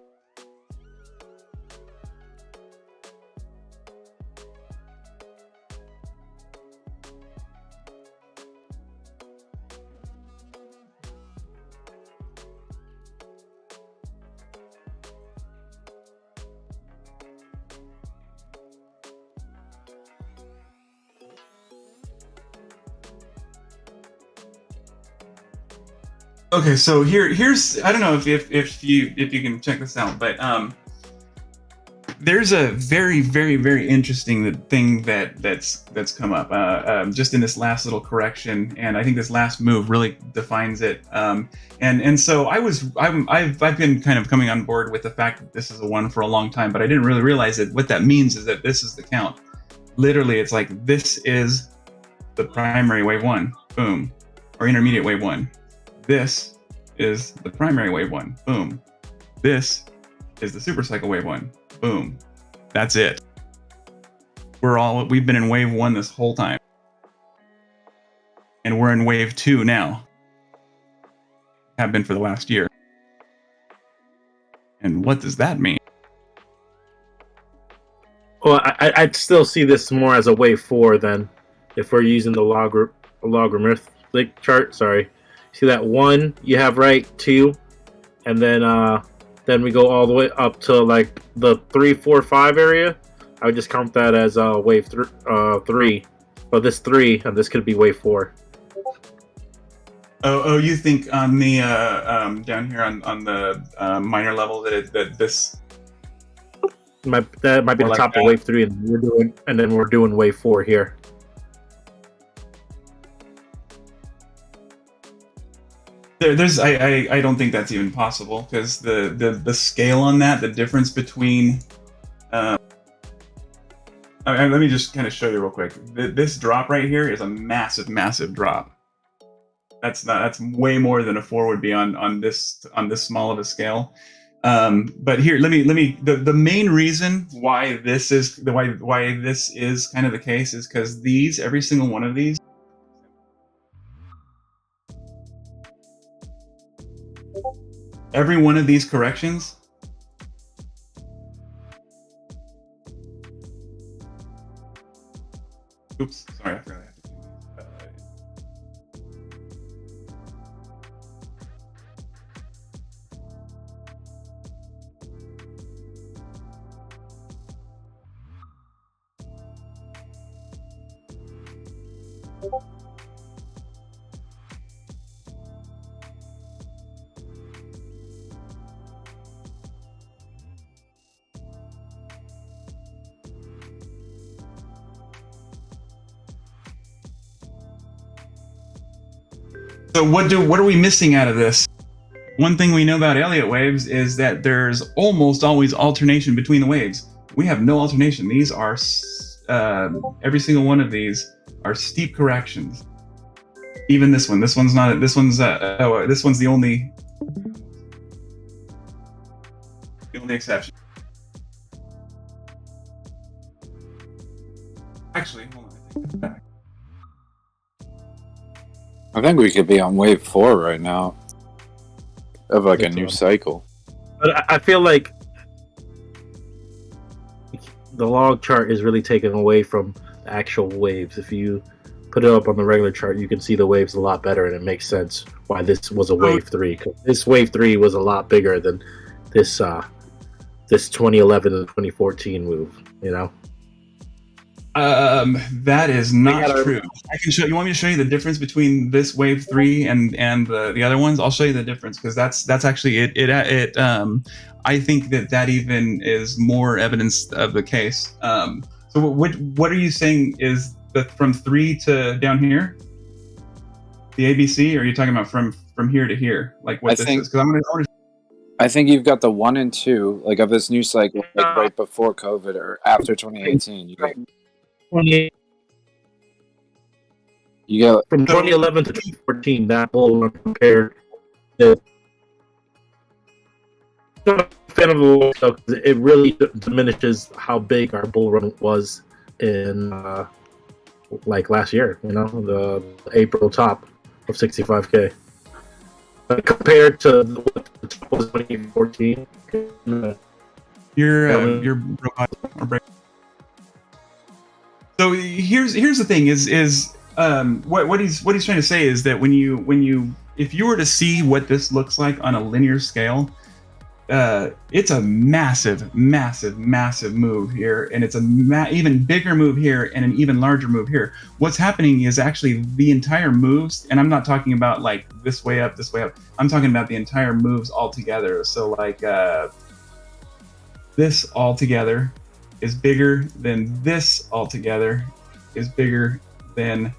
Okay, so here's I don't know if you can check this out, but there's a very interesting thing that's come up just in this last little correction, and I think this last move really defines it. And so I've been kind of coming on board with the fact that this is a 1 for a long time, but I didn't really realize that what that means is that this is the count. Literally, it's like this is the primary wave 1, boom, or intermediate wave 1. This is the primary wave 1, boom. This is the supercycle wave 1, boom. That's it. We've been in wave 1 this whole time. And we're in wave 2 now. Have been for the last year. And what does that mean? Well, I'd still see this more as a wave 4 then, if we're using the logarithmic chart. Sorry. See that 1 you have right, 2, and then we go all the way up to like the 3, 4, 5 area. I would just count that as wave 3. But this 3 and this could be wave 4. Oh, you think on the down here on the minor level that this that might be the like top that. of wave 3, and then we're doing wave 4 here. I don't think that's even possible because the scale on that, the difference between let me just kind of show you real quick. This drop right here is a massive drop. That's way more than a 4 would be on this small of a scale. But here, let me the main reason why this is why this is kind of the case is because every single one of these. Every one of these corrections Oops, sorry, I forgot. So what are we missing out of this? One thing we know about Elliott waves is that there's almost always alternation between the waves. We have no alternation. These are every single one of these are steep corrections. Even this one. This one's not. This one's the only exception. Actually, hold on. I take that back. I think we could be on wave 4 right now of like a new cycle. But I feel like the log chart is really taken away from the actual waves. If you put it up on the regular chart, you can see the waves a lot better, and it makes sense why this was a wave 3. 'Cause this wave 3 was a lot bigger than this 2011 and 2014 move. You know. That is not true. I can show you. Want me to show you the difference between this wave 3 and the other ones? I'll show you the difference because that's actually it. I think that even is more evidence of the case. So what are you saying is that from 3 to down here, the ABC? Or are you talking about from here to here, like what this is? Because I think you've got the 1 and 2 like of this new cycle, like right before COVID or after 2018. You got 28. You got from 2011 to 2014. That bull run compared to fan of the because it really diminishes how big our bull run was in like last year. You know, the April top of 65K. Compared to what the top was 2014. You're robot or break. So here's the thing is what he's trying to say is that when you if you were to see what this looks like on a linear scale, it's a massive move here, and it's a even bigger move here and an even larger move here. What's happening is actually the entire moves, and I'm not talking about like this way up. I'm talking about the entire moves all together. So like this all together is bigger than this altogether is bigger than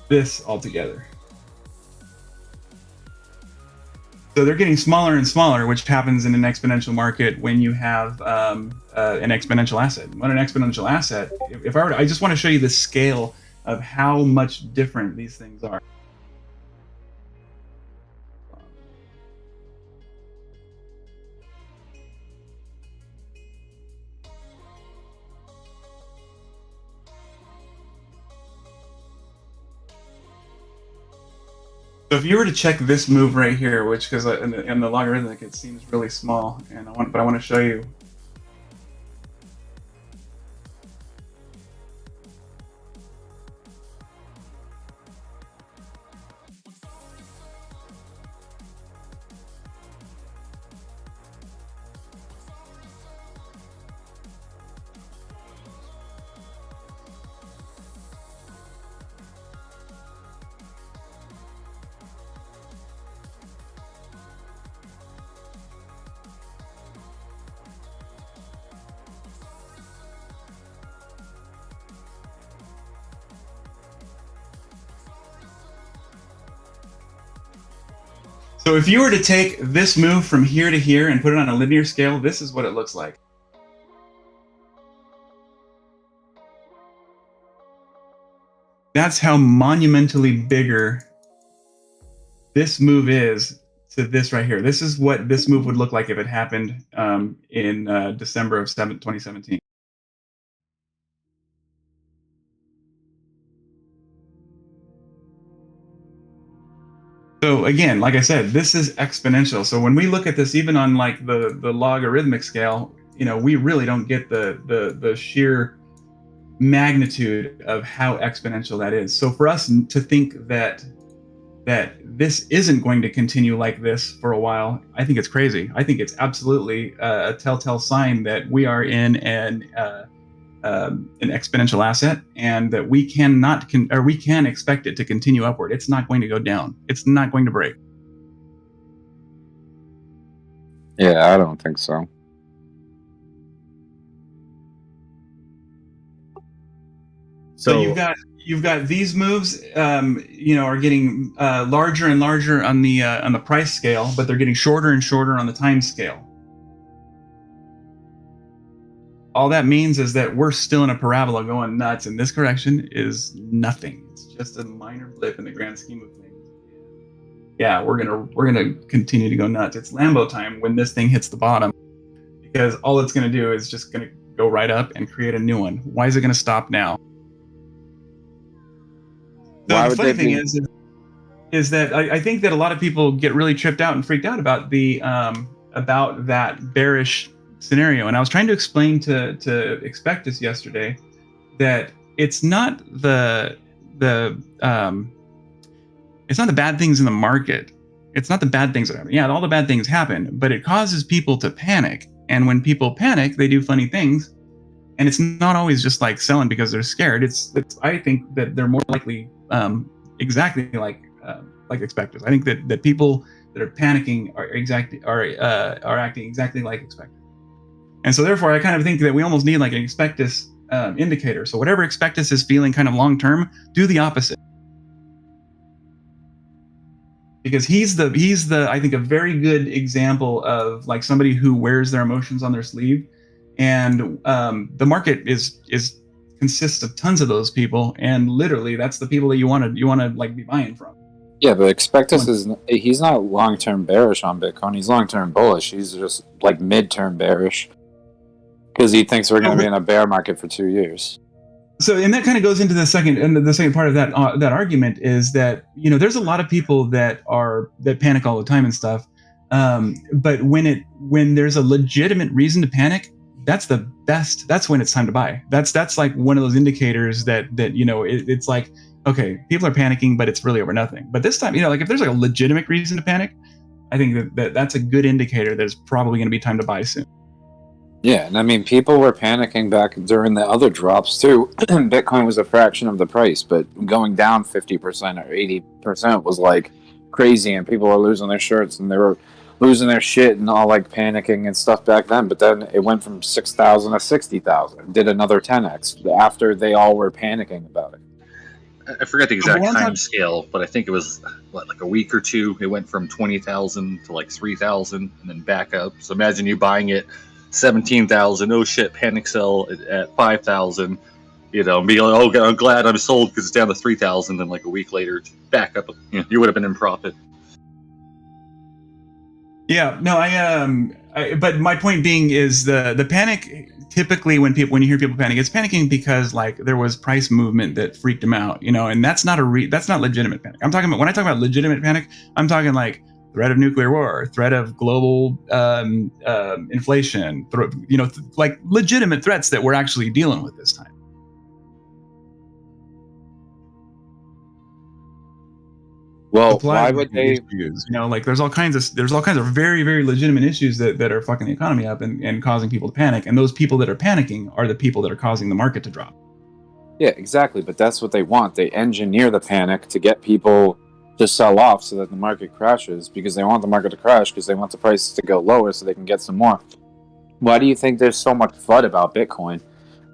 this altogether. So they're getting smaller and smaller, which happens in an exponential market when you have an exponential asset. When an exponential asset, if I were to, I just want to show you the scale of how much different these things are. So if you were to check this move right here, which because in the logarithmic it seems really small, and I want to show you. So if you were to take this move from here to here and put it on a linear scale, this is what it looks like. That's how monumentally bigger this move is to this right here. This is what this move would look like if it happened in December of 2017. So again, like I said, this is exponential. So when we look at this, even on like the logarithmic scale, you know, we really don't get the sheer magnitude of how exponential that is. So for us to think that this isn't going to continue like this for a while, I think it's crazy. I think it's absolutely a telltale sign that we are in an exponential asset, and that we can expect it to continue upward. It's not going to go down. It's not going to break. Yeah, I don't think so. So you've got these moves, are getting larger and larger on the price scale, but they're getting shorter and shorter on the time scale. All that means is that we're still in a parabola going nuts, and this correction is nothing. It's just a minor blip in the grand scheme of things. Yeah, we're gonna continue to go nuts. It's Lambo time when this thing hits the bottom, because all it's gonna do is just gonna go right up and create a new one. Why is it gonna stop now? The funny thing is that I think that a lot of people get really tripped out and freaked out about about that bearish scenario. And I was trying to explain to Expectus yesterday that it's not the bad things in the market. It's not the bad things that happen. Yeah, all the bad things happen, but it causes people to panic. And when people panic, they do funny things. And it's not always just like selling because they're scared. I think that they're more likely exactly like Expectus. I think that people that are panicking are acting exactly like Expectus. And so therefore, I kind of think that we almost need like an Expectus indicator. So whatever Expectus is feeling kind of long term, do the opposite. Because he's the I think a very good example of like somebody who wears their emotions on their sleeve. And the market consists of tons of those people, and literally that's the people that you want to like be buying from. Yeah, but Expectus he's not long-term bearish on Bitcoin. He's long-term bullish. He's just like mid-term bearish because he thinks we're going to be in a bear market for 2 years. So, and that kind of goes into the second part of that argument is that there's a lot of people that panic all the time and stuff, but when there's a legitimate reason to panic, that's the best. That's when it's time to buy. That's like one of those indicators that it's like, okay, people are panicking, but it's really over nothing. But this time, like if there's like a legitimate reason to panic, I think that's a good indicator that it's probably going to be time to buy soon. Yeah, and I mean, people were panicking back during the other drops too. Bitcoin was a fraction of the price, but going down 50% or 80% was like crazy, and people were losing their shirts and they were losing their shit and all like panicking and stuff back then. But then it went from 6,000 to 60,000, did another 10x after they all were panicking about it. I forget the exact time scale, but I think it was like a week or two. It went from 20,000 to like 3,000 and then back up. So imagine you buying it 17,000. Oh shit! Panic sell at 5,000. And be like, oh, I'm glad I'm sold because it's down to 3,000. Then like a week later, back up. You would have been in profit. Yeah, no, but my point being is the panic. Typically, when you hear people panic, it's panicking because like there was price movement that freaked them out, and that's not that's not legitimate panic. When I talk about legitimate panic, I'm talking like threat of nuclear war, threat of global inflation, like legitimate threats that we're actually dealing with this time. Well, why would they? Like there's all kinds of very, very legitimate issues that are fucking the economy up and causing people to panic. And those people that are panicking are the people that are causing the market to drop. Yeah, exactly. But that's what they want. They engineer the panic to get people to sell off so that the market crashes, because they want the market to crash because they want the prices to go lower so they can get some more. Why do you think there's so much FUD about Bitcoin?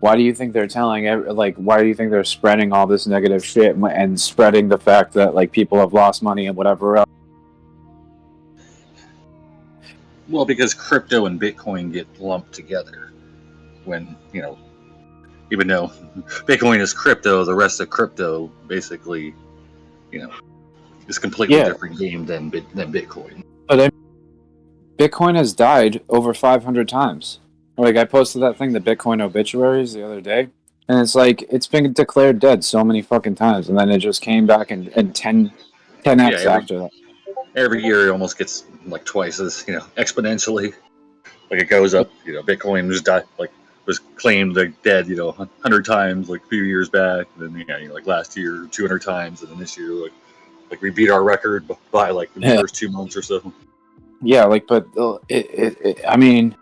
Why do you think they're why do you think they're spreading all this negative shit and spreading the fact that like people have lost money and whatever else? Well, because crypto and Bitcoin get lumped together when, even though Bitcoin is crypto, the rest of crypto basically, is completely different game than Bitcoin. But Bitcoin has died over 500 times. Like, I posted that thing, the Bitcoin obituaries, the other day, and it's like, it's been declared dead so many fucking times, and then it just came back and 10x after that. Every year it almost gets like twice as, exponentially. Like it goes up, Bitcoin just died, like was claimed like dead, 100 times like a few years back, and then like last year 200 times, and then this year like we beat our record by like the first 2 months or so. Yeah, like, but I mean,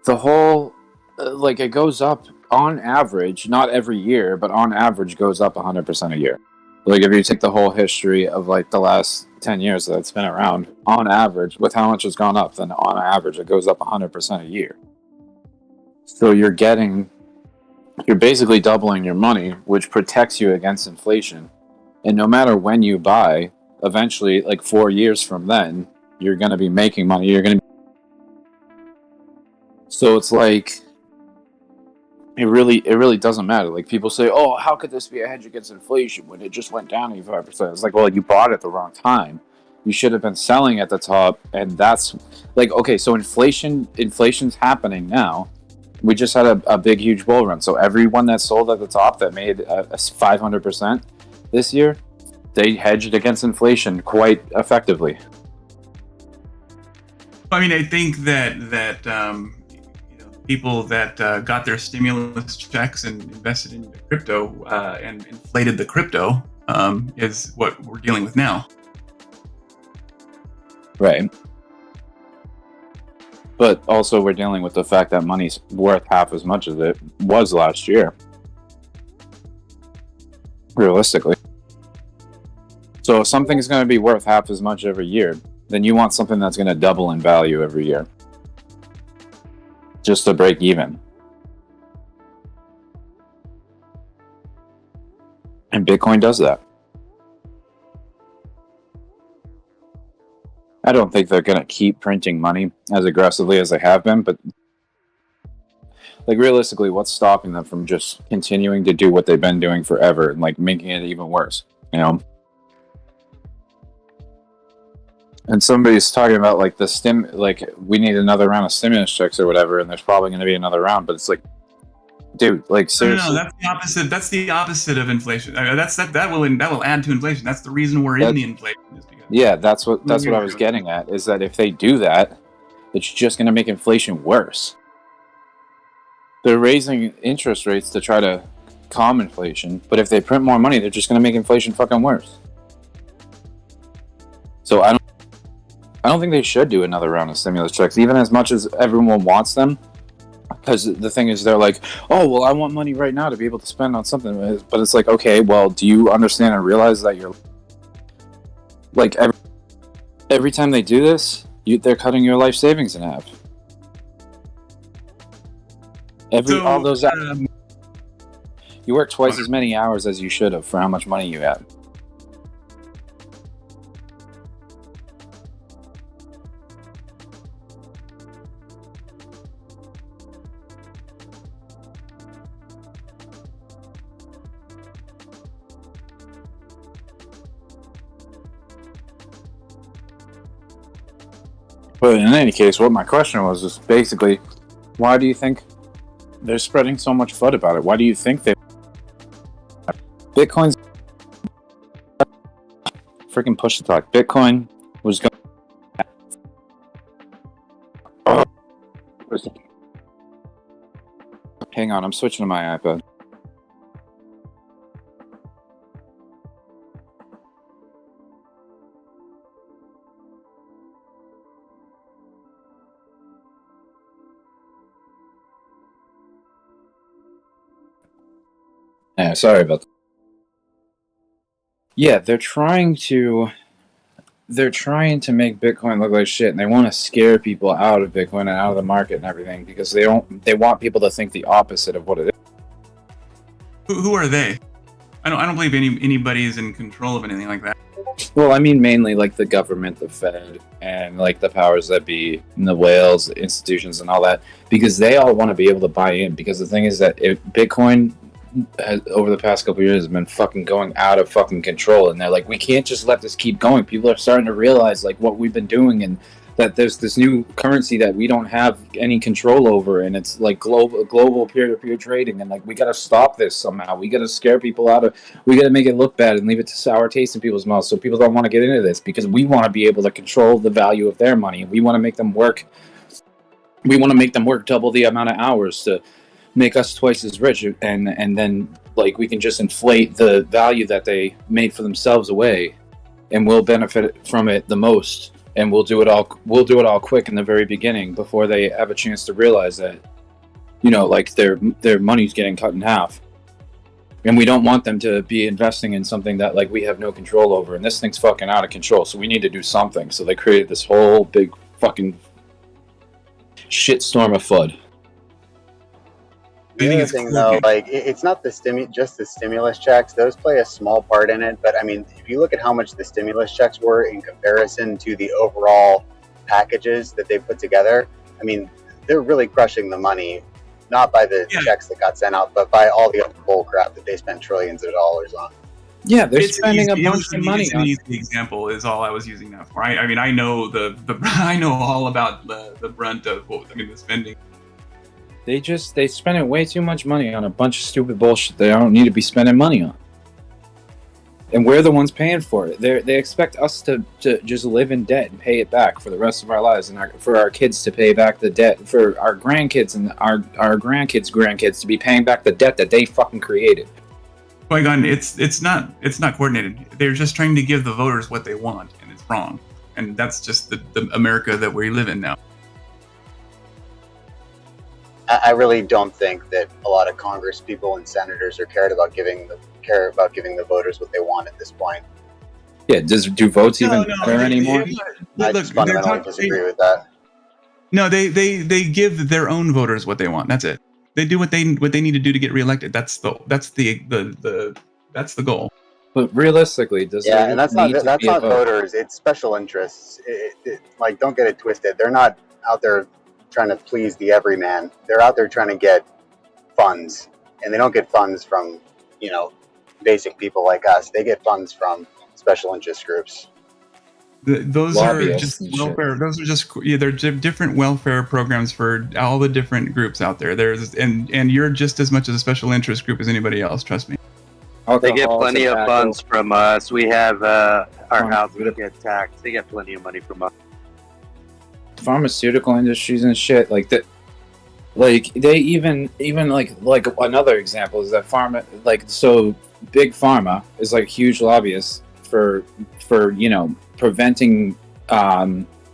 the whole like it goes up on average, not every year, but on average goes up 100% a year. Like if you take the whole history of like the last 10 years that it's been around, on average, with how much it's gone up, then on average it goes up 100% a year. So you're basically doubling your money, which protects you against inflation. And no matter when you buy, eventually, like 4 years from then, you're going to be making money. So it's like, it really doesn't matter. Like people say, oh, how could this be a hedge against inflation when it just went down 85%? It's like, well, you bought at the wrong time. You should have been selling at the top. And that's like, okay, so inflation's happening now. We just had a big, huge bull run. So everyone that sold at the top that made a 500% this year, they hedged against inflation quite effectively. I mean, I think that people that got their stimulus checks and invested in crypto and inflated the crypto is what we're dealing with now. Right. But also we're dealing with the fact that money's worth half as much as it was last year. Realistically. So if something's going to be worth half as much every year, then you want something that's going to double in value every year. Just to break even. And Bitcoin does that. I don't think they're going to keep printing money as aggressively as they have been, but like realistically, what's stopping them from just continuing to do what they've been doing forever and like making it even worse, And somebody's talking about like like we need another round of stimulus checks or whatever, and there's probably going to be another round, but it's like, dude, like seriously. No, that's the opposite. That's the opposite of inflation. That will add to inflation. That's the reason we're in the inflation. Yeah, that's what I was getting at. Is that if they do that, it's just going to make inflation worse. They're raising interest rates to try to calm inflation, but if they print more money, they're just going to make inflation fucking worse. So I don't think they should do another round of stimulus checks, even as much as everyone wants them. Because the thing is, they're like, oh, well, I want money right now to be able to spend on something. But it's like, okay, well, do you understand and realize that you're like every time they do this, they're cutting your life savings in half. All those hours, you work twice as many hours as you should have for how much money you had. But in any case, what my question was is basically, why do you think they're spreading so much FUD about it? Why do you think Bitcoin's freaking push to talk? Bitcoin was going. Hang on, I'm switching to my iPad. Yeah, sorry about that. Yeah, they're trying to make Bitcoin look like shit, and they want to scare people out of Bitcoin and out of the market and everything because they want people to think the opposite of what it is. Who are they? I don't believe anybody is in control of anything like that. Well, I mean mainly like the government, the Fed, and like the powers that be, and the whales, the institutions, and all that, because they all want to be able to buy in. Because the thing is that Bitcoin over the past couple of years has been fucking going out of fucking control, and they're like, we can't just let this keep going. People are starting to realize like what we've been doing, and that there's this new currency that we don't have any control over, and it's like global peer-to-peer trading, and like we got to stop this somehow. We got to scare people out of, we got to make it look bad and leave it to sour taste in people's mouths so people don't want to get into this, because we want to be able to control the value of their money, and we want to make them work we want to make them work double the amount of hours to make us twice as rich, and then like we can just inflate the value that they made for themselves away, and we'll benefit from it the most, and we'll do it all quick in the very beginning before they have a chance to realize that, you know, like their money's getting cut in half. And we don't want them to be investing in something that like we have no control over, and this thing's fucking out of control, so we need to do something. So they created this whole big fucking shitstorm of FUD. The other thing, though, like it's not just the stimulus checks; those play a small part in it. But I mean, if you look at how much the stimulus checks were in comparison to the overall packages that they put together, I mean, they're really crushing the money, not by the checks that got sent out, but by all the other bull crap that they spent trillions of dollars on. Yeah, they're It's spending a easy- bunch of money It's an on. easy example is all I was using that for. I mean, I know I know all about the brunt of the spending. They spend way too much money on a bunch of stupid bullshit they don't need to be spending money on. And we're the ones paying for it. They expect us to just live in debt and pay it back for the rest of our lives, and for our kids to pay back the debt, for our grandkids and our grandkids to be paying back the debt that they fucking created. Qui-Gon, it's not coordinated. They're just trying to give the voters what they want, and it's wrong. And that's just the America that we live in now. I really don't think that a lot of Congress people and senators are care about giving the voters what they want at this point. Yeah, do votes even matter anymore? I just fundamentally disagree with that. No, they give their own voters what they want. That's it. They do what they need to do to get reelected. That's the goal. But realistically, does Yeah, there and that's need not to be a vote? voters. It's special interests. Like, don't get it twisted. They're not out there trying to please the everyman. They're out there trying to get funds, and they don't get funds from basic people like us. They get funds from special interest groups. Those are Lobbyists just and shit. welfare. Those are just they're different welfare programs for all the different groups out there. And you're just as much as a special interest group as anybody else. Trust me. They get Alcohol, plenty of tobacco. funds from us. We have our houses get taxed. They get plenty of money from us. Pharmaceutical industries and shit like that. Like they even like another example is that big pharma is like huge lobbyists for preventing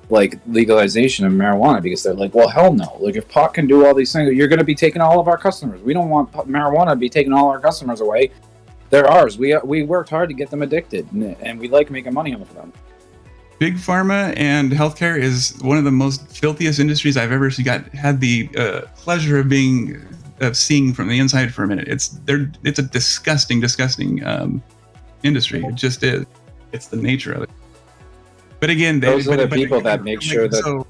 like legalization of marijuana, because they're like, well, hell no, like if pot can do all these things, you're going to be taking all of our customers. We don't want marijuana to be taking all our customers away. They're ours. We worked hard to get them addicted, and we like making money off of them. Big pharma and healthcare is one of the most filthiest industries I've ever had the pleasure of seeing from the inside for a minute. It's a disgusting industry. It just is. It's the nature of it. But again, Those are the people that make sure that.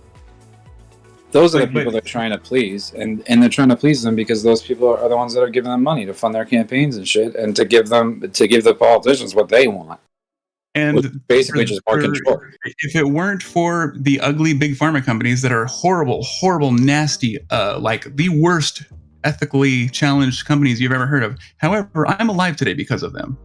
Those are the people they're trying to please, and they're trying to please them because those people are the ones that are giving them money to fund their campaigns and shit, and to give the politicians what they want. And basically just more control. If it weren't for the ugly big pharma companies that are horrible, nasty, like the worst ethically challenged companies you've ever heard of. However, I'm alive today because of them.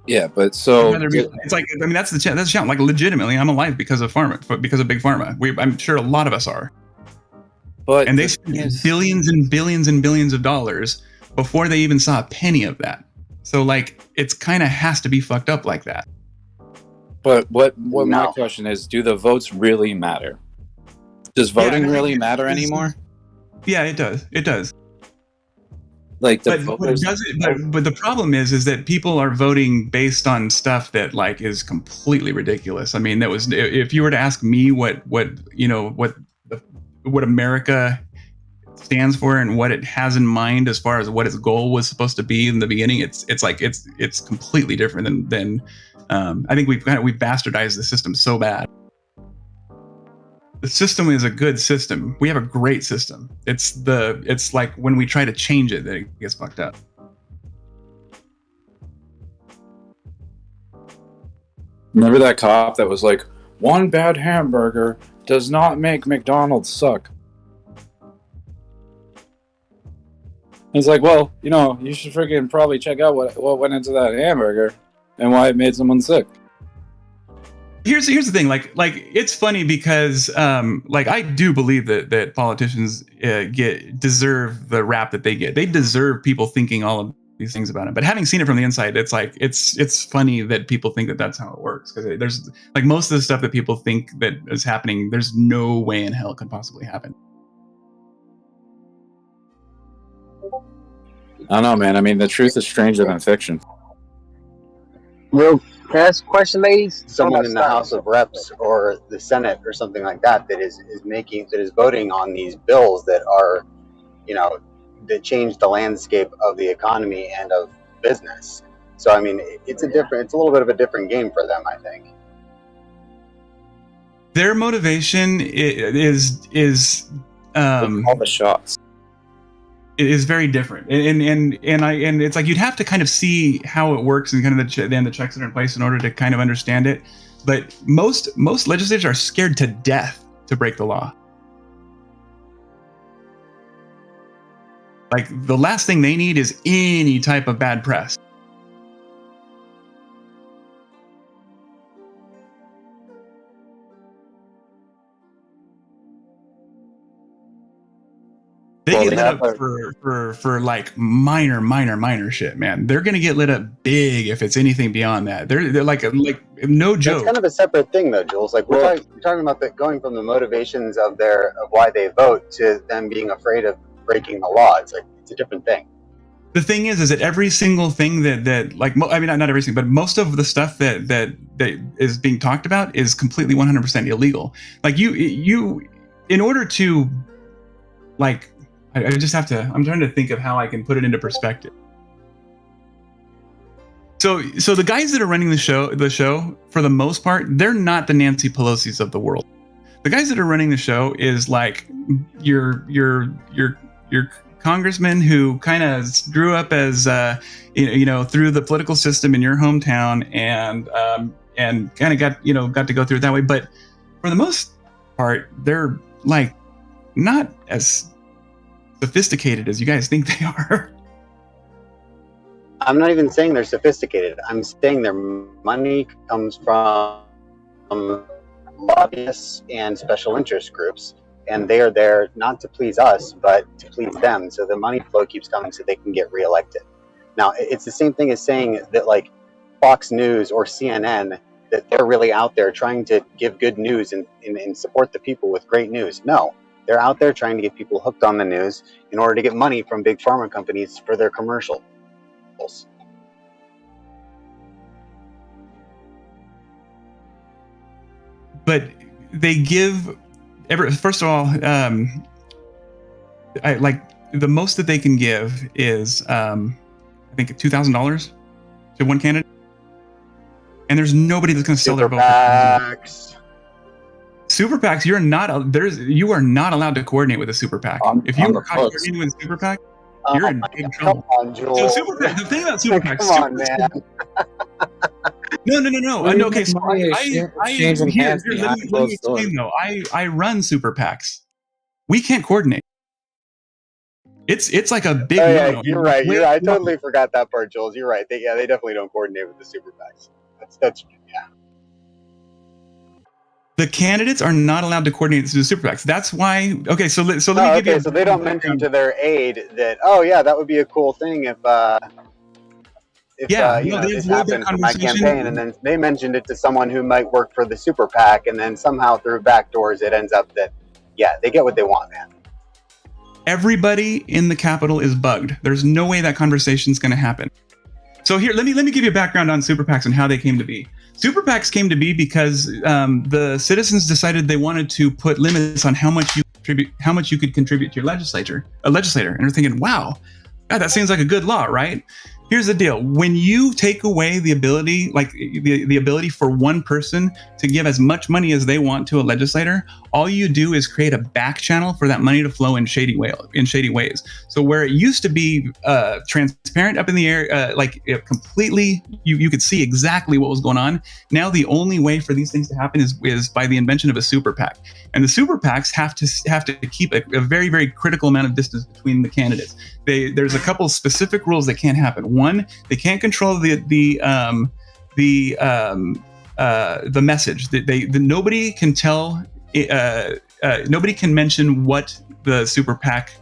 Yeah, but so it's like, I mean, that's the challenge. Like, legitimately, I'm alive because of big pharma. I'm sure a lot of us are. And they spent billions and billions and billions of dollars before they even saw a penny of that. So, like, it's kind of has to be fucked up like that. But what my question is, do the votes really matter? Does voting really matter anymore? Yeah, it does. It does. Like, but the problem is that people are voting based on stuff that like is completely ridiculous. I mean, that was, if you were to ask me what America stands for and what it has in mind as far as what its goal was supposed to be in the beginning, it's completely different than I think we've bastardized the system so bad. The system is a good system. We have a great system. It's like when we try to change it that it gets fucked up. Remember that cop that was like, one bad hamburger does not make McDonald's suck. He's like, well, you should freaking probably check out what went into that hamburger and why it made someone sick. Here's the thing, like it's funny because like I do believe that politicians deserve the rap that they get. They deserve people thinking all of these things about it. But having seen it from the inside, it's like it's funny that people think that that's how it works, because there's like most of the stuff that people think that is happening, there's no way in hell it could possibly happen. I don't know, man. I mean, the truth is stranger than fiction. Real, can I ask a question, ladies? Someone in the House of Reps or the Senate or something like that is voting on these bills that are, that change the landscape of the economy and of business. So I mean, it's a little bit of a different game for them, I think. Their motivation is all the shots. It is very different, and it's like you'd have to kind of see how it works and kind of the checks that are in place in order to kind of understand it. But most legislators are scared to death to break the law. Like the last thing they need is any type of bad press. They get lit up for like minor shit, man. They're gonna get lit up big if it's anything beyond that. They're like no joke. It's kind of a separate thing, though, Jules. Like we're talking about going from the motivations of why they vote to them being afraid of breaking the law. It's like it's a different thing. The thing is that every single thing that like I mean not everything, but most of the stuff that is being talked about is completely 100% illegal. Like you in order to like. I just have to. I'm trying to think of how I can put it into perspective. So the guys that are running the show, for the most part, they're not the Nancy Pelosi's of the world. The guys that are running the show is like your congressman who kind of grew up as through the political system in your hometown and kind of got to go through it that way. But for the most part, they're like not as sophisticated as you guys think they are. I'm not even saying they're sophisticated. I'm saying their money comes from lobbyists and special interest groups, and they are there not to please us, but to please them. So the money flow keeps coming so they can get reelected. Now, it's the same thing as saying that like Fox News or CNN, that they're really out there trying to give good news and support the people with great news. No. They're out there trying to get people hooked on the news in order to get money from big pharma companies for their commercials. But they give first of all, I like the most that they can give is I think $2,000 to one candidate, and there's nobody that's going to sell their vote. Super PACs, you are not allowed to coordinate with a super PAC. If you are caught coordinating with a super PAC, you're in big trouble. Come on, Joel. So the thing about super PACs, come on, man. No. Okay, so let me explain though. I run super PACs. We can't coordinate. It's like a big. Yeah, you're right. I totally forgot that part, Jules. You're right. They definitely don't coordinate with the super PACs. That's yeah. The candidates are not allowed to coordinate with the super PACs. That's why. Okay, so let me give you. So they don't mention to their aide that that would be a cool thing if this happened for my campaign, and then they mentioned it to someone who might work for the super PAC, and then somehow through back doors it ends up that they get what they want, man. Everybody in the Capitol is bugged. There's no way that conversation's going to happen. So here, let me give you a background on super PACs and how they came to be. Super PACs came to be because the citizens decided they wanted to put limits on how much you could contribute to your legislator, and they're thinking, wow, God, that seems like a good law, right? Here's the deal. When you take away the ability, like the ability for one person to give as much money as they want to a legislator, all you do is create a back channel for that money to flow in shady ways. So where it used to be transparent up in the air, completely, you could see exactly what was going on. Now the only way for these things to happen is by the invention of a super PAC. And the super PACs have to keep a very, very critical amount of distance between the candidates. There's a couple specific rules that can't happen. One, they can't control the the message. Nobody can tell. Nobody can mention what the super PAC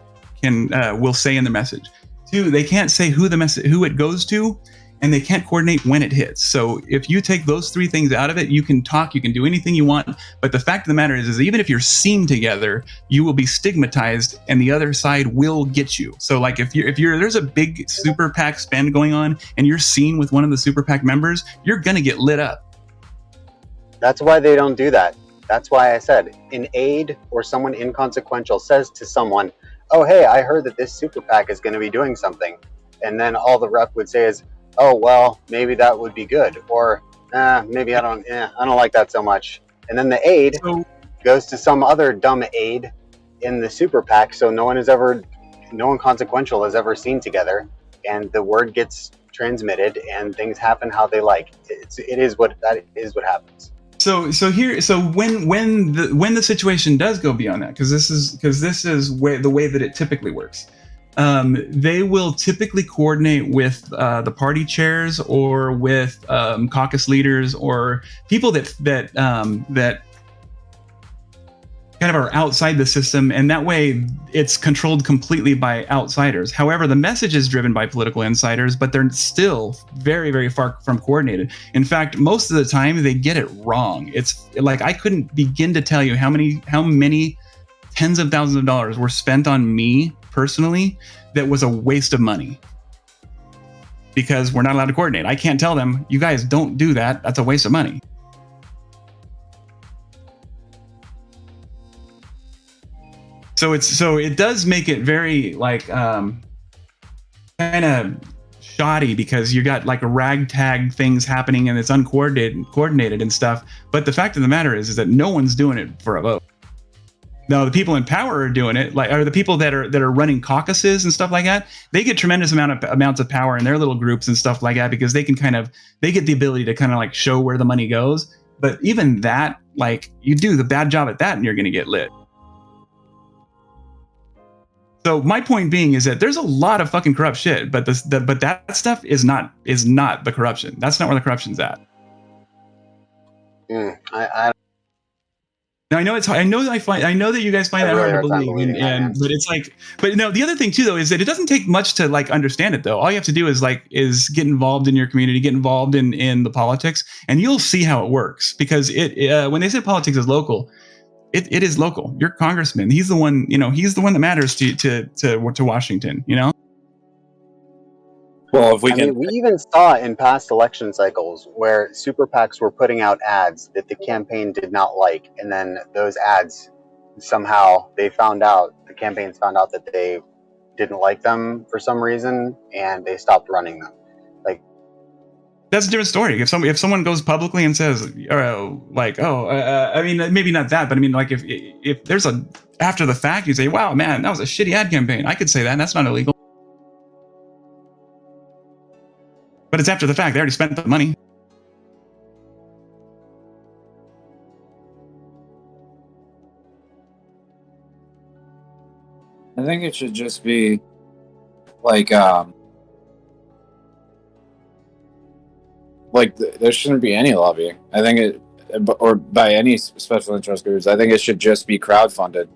will say in the message. 2, they can't say who it goes to, and they can't coordinate when it hits. So if you take those 3 things out of it, you can talk, you can do anything you want. But the fact of the matter is even if you're seen together, you will be stigmatized, and the other side will get you. So like if there's a big super PAC spend going on, and you're seen with one of the super PAC members, you're gonna get lit up. That's why they don't do that. That's why I said an aide or someone inconsequential says to someone, "Oh, hey, I heard that this super PAC is going to be doing something," and then all the rep would say is, "Oh, well, maybe that would be good," or maybe I don't like that so much. And then the aide goes to some other dumb aide in the super PAC, so no one consequential has ever seen together, and the word gets transmitted, and things happen how they like. That is what happens. So when the situation does go beyond that, because this is the way that it typically works. They will typically coordinate with the party chairs or with caucus leaders or people that kind of are outside the system, and that way it's controlled completely by outsiders. However, the message is driven by political insiders, but they're still very, very far from coordinated. In fact, most of the time they get it wrong. It's like I couldn't begin to tell you how many tens of thousands of dollars were spent on me personally that was a waste of money because we're not allowed to coordinate. I can't tell them, you guys don't do that. That's a waste of money. So it does make it very like kind of shoddy because you got like ragtag things happening and it's uncoordinated and stuff. But the fact of the matter is that no one's doing it for a vote. No, the people in power are doing it, or the people that are running caucuses and stuff like that. They get tremendous amounts of power in their little groups and stuff like that because they get the ability to kind of like show where the money goes. But even that, like you do the bad job at that, and you're going to get lit. So my point being is that there's a lot of fucking corrupt shit, but that stuff is not the corruption. That's not where the corruption's at. Now, I know that you guys find that hard to believe, but it's like, but no. The other thing too, though, is that it doesn't take much to like understand it. Though all you have to do is get involved in your community, get involved in the politics, and you'll see how it works. Because when they say politics is local, it is local. Your congressman, he's the one that matters to Washington. You know. Well, we even saw in past election cycles where super PACs were putting out ads that the campaign did not like, and then those ads somehow the campaigns found out that they didn't like them for some reason, and they stopped running them. Like, that's a different story. If someone goes publicly and says, I mean, maybe not that, but I mean, like if there's after the fact, you say, wow, man, that was a shitty ad campaign. I could say that, and that's not illegal. But it's after the fact. They already spent the money. I think it should just be like there shouldn't be any lobbying. I think or by any special interest groups. I think it should just be crowdfunded.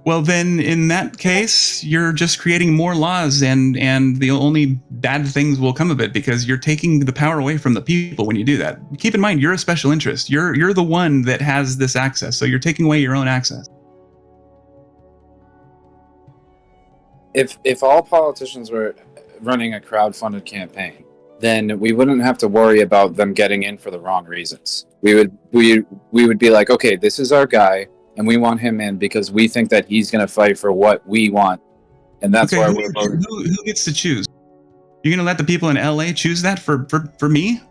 Well, then, in that case, you're just creating more laws, and the only bad things will come of it because you're taking the power away from the people when you do that. Keep in mind, you're a special interest. You're the one that has this access, so you're taking away your own access. If all politicians were running a crowdfunded campaign, then we wouldn't have to worry about them getting in for the wrong reasons. We would be like, okay, this is our guy. And we want him in because we think that he's going to fight for what we want. And that's why we're voting. Who gets to choose? You're going to let the people in LA choose that for me?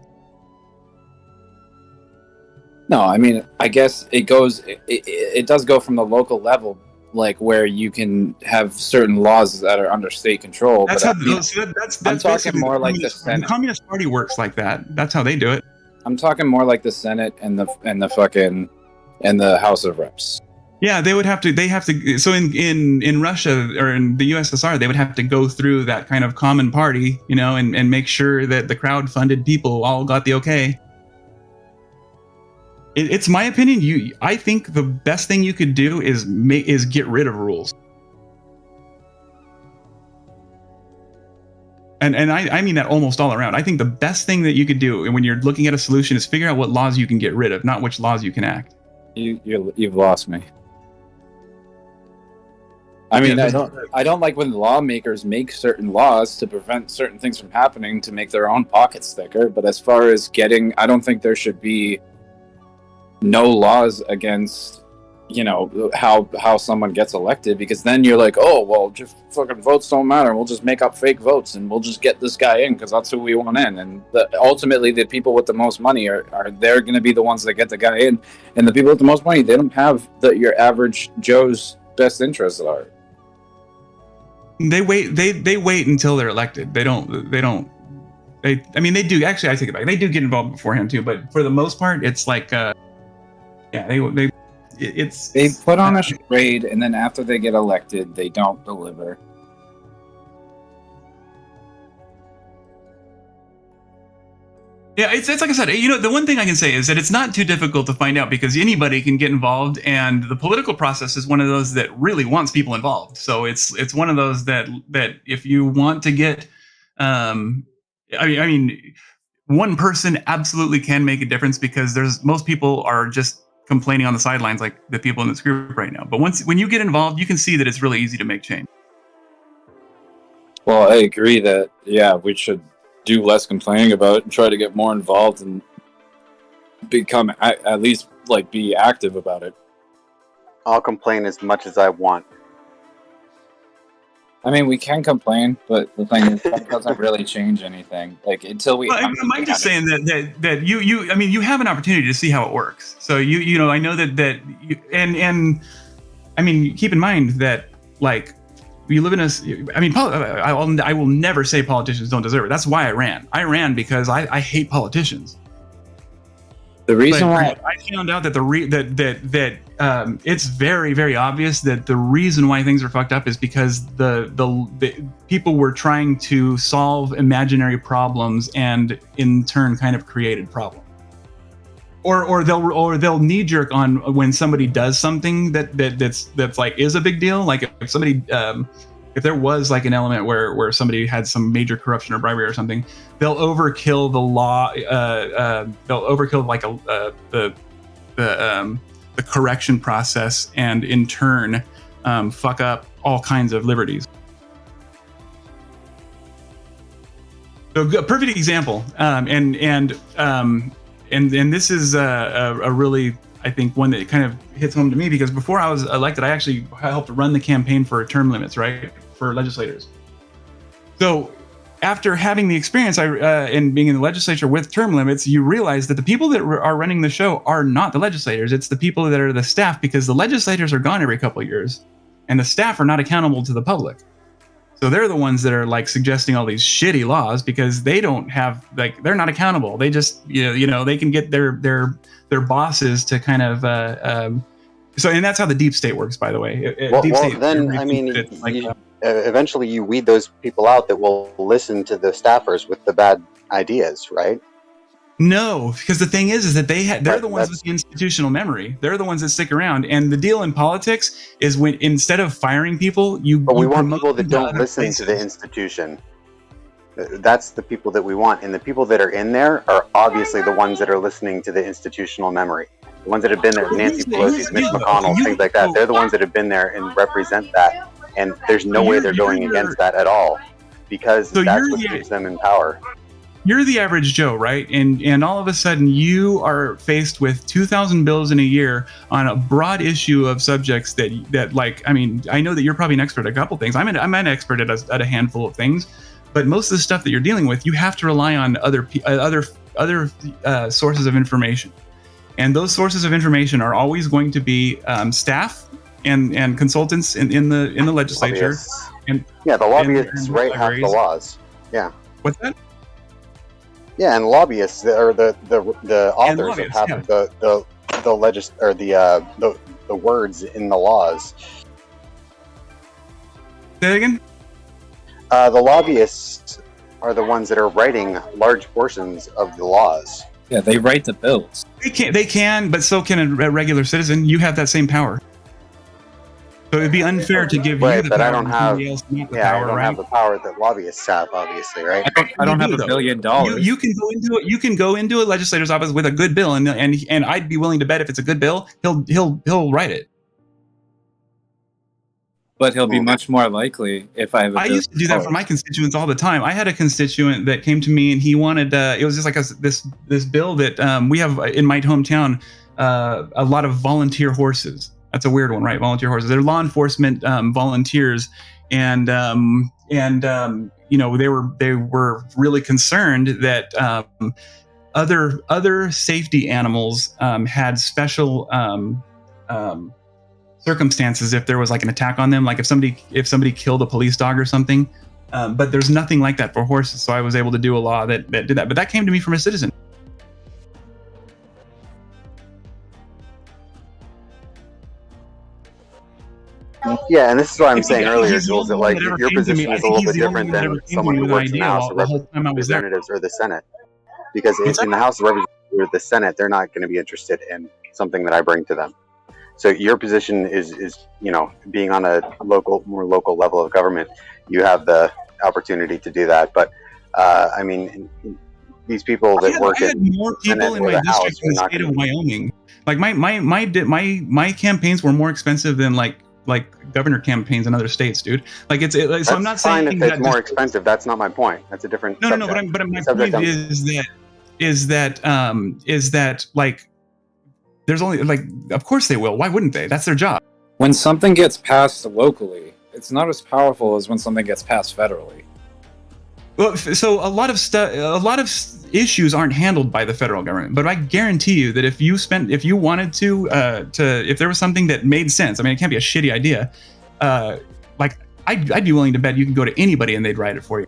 No, I mean, I guess it does go from the local level, like where you can have certain laws that are under state control. That's but that's I'm talking more like the Senate. The Communist Party works like that. That's how they do it. I'm talking more like the Senate and the House of Reps. Yeah, they have to. So in Russia or in the USSR, they would have to go through that kind of common party, and make sure that the crowd-funded people all got the okay. It's my opinion. I think the best thing you could do is get rid of rules. And I mean that almost all around. I think the best thing that you could do when you're looking at a solution is figure out what laws you can get rid of, not which laws you can act. You've lost me. I mean, I don't like when lawmakers make certain laws to prevent certain things from happening to make their own pockets thicker. But as far as I don't think there should be no laws against, how someone gets elected, because then you're like, oh, well, just fucking votes don't matter. We'll just make up fake votes and we'll just get this guy in because that's who we want in. And ultimately, the people with the most money are they're going to be the ones that get the guy in. And the people with the most money, they don't have your average Joe's best interests at heart. They wait. They wait until they're elected. They don't. I mean, they do. Actually, I take it back. They do get involved beforehand too. But for the most part, it's like, they put on a charade, and then after they get elected, they don't deliver. Yeah, it's like I said. The one thing I can say is that it's not too difficult to find out because anybody can get involved, and the political process is one of those that really wants people involved. So it's one of those that if you want to get, I mean, one person absolutely can make a difference because most people are just complaining on the sidelines like the people in this group right now. But when you get involved, you can see that it's really easy to make change. Well, I agree that, we should do less complaining about it and try to get more involved and become, at least, be active about it. I'll complain as much as I want. I mean, we can complain, but the thing is, that doesn't really change anything. Until we. Well, I'm just saying that you. I mean, you have an opportunity to see how it works. So I know that and I mean, keep in mind that we live in a. I mean, I will never say politicians don't deserve it. That's why I ran. I ran because I hate politicians. The reason why I found out that it's very, very obvious that the reason why things are fucked up is because the people were trying to solve imaginary problems and in turn kind of created problems. Or they'll knee jerk on when somebody does something that's is a big deal. Like if somebody if there was an element where somebody had some major corruption or bribery or something, they'll overkill the law. They'll overkill the correction process, and in turn, fuck up all kinds of liberties. So a perfect example, and this is a really, I think, one that kind of hits home to me because before I was elected, I actually helped run the campaign for term limits, right, for legislators. So after having the experience in being in the legislature with term limits, you realize that the people that are running the show are not the legislators. It's the people that are the staff, because the legislators are gone every couple of years and the staff are not accountable to the public. So they're the ones that are suggesting all these shitty laws because they don't have they're not accountable. They just they can get their bosses to kind of so, and that's how the deep state works, by the way. Deep state, then I mean, eventually you weed those people out that will listen to the staffers with the bad ideas, right? No, because the thing is that they're the ones with the institutional memory. They're the ones that stick around. And the deal in politics is when instead of firing people, we want people that don't listen to the institution. That's the people that we want. And the people that are in there are obviously the ones that are listening to the institutional memory. The ones that have been there, Nancy Pelosi's, Mitch McConnell, things like that. They're the ones that have been there and represent that. And there's no way they're going against that at all, because that's what keeps them in power. You're the average Joe, right? And all of a sudden you are faced with 2,000 bills in a year on a broad issue of subjects that I mean, I know that you're probably an expert at a couple things. I'm an expert at a handful of things, but most of the stuff that you're dealing with, you have to rely on other sources of information. And those sources of information are always going to be staff and consultants in the legislature. And the lobbyists write half the laws. Yeah. What's that? Yeah, and lobbyists are the authors of half of the words in the laws. Say that again? The lobbyists are the ones that are writing large portions of the laws. Yeah, they write the bills. They can, but so can a regular citizen. You have that same power. So it'd be unfair to give you the but power I don't and have. somebody else not the Yeah, power, I don't right? have the power that lobbyists have, obviously, right? I don't have You do, $1 though. billion. You can go into it. You can go into a legislator's office with a good bill, and I'd be willing to bet if it's a good bill, he'll write it. But he'll be much more likely if I have I used to do that for my constituents all the time. I had a constituent that came to me and he wanted it was just like this bill that we have in my hometown, a lot of volunteer horses. That's a weird one, right? Volunteer horses. They're law enforcement volunteers, and you know, they were really concerned that other safety animals had special circumstances if there was like an attack on them, like if somebody killed a police dog or something. But there's nothing like that for horses, so I was able to do a law that did that. But that came to me from a citizen. Yeah, and this is what I'm saying earlier, He's the Jules, that only one like that ever your came to me. position I is a think little he's bit the only different one that ever than came to someone me who with an works in the idea House of the whole time I was there. Representatives or the Senate. Because in the House of Representatives or the Senate, they're not going to be interested in something that I bring to them. So your position is you know, being on a more local level of government, you have the opportunity to do that. But I mean, these people that work I had more people in my district in the state of Wyoming. Like my campaigns were more expensive than like governor campaigns in other states, dude. Like so I'm not saying if it's more expensive. That's not my point. That's a different. No, subject. but my Subject point I'm- is that like there's only like, of course they will. Why wouldn't they? That's their job. When something gets passed locally, it's not as powerful as when something gets passed federally. Well, so a lot of issues aren't handled by the federal government, but I guarantee you that if you wanted to if there was something that made sense, I mean, it can't be a shitty idea. Like I'd be willing to bet you can go to anybody and they'd write it for you.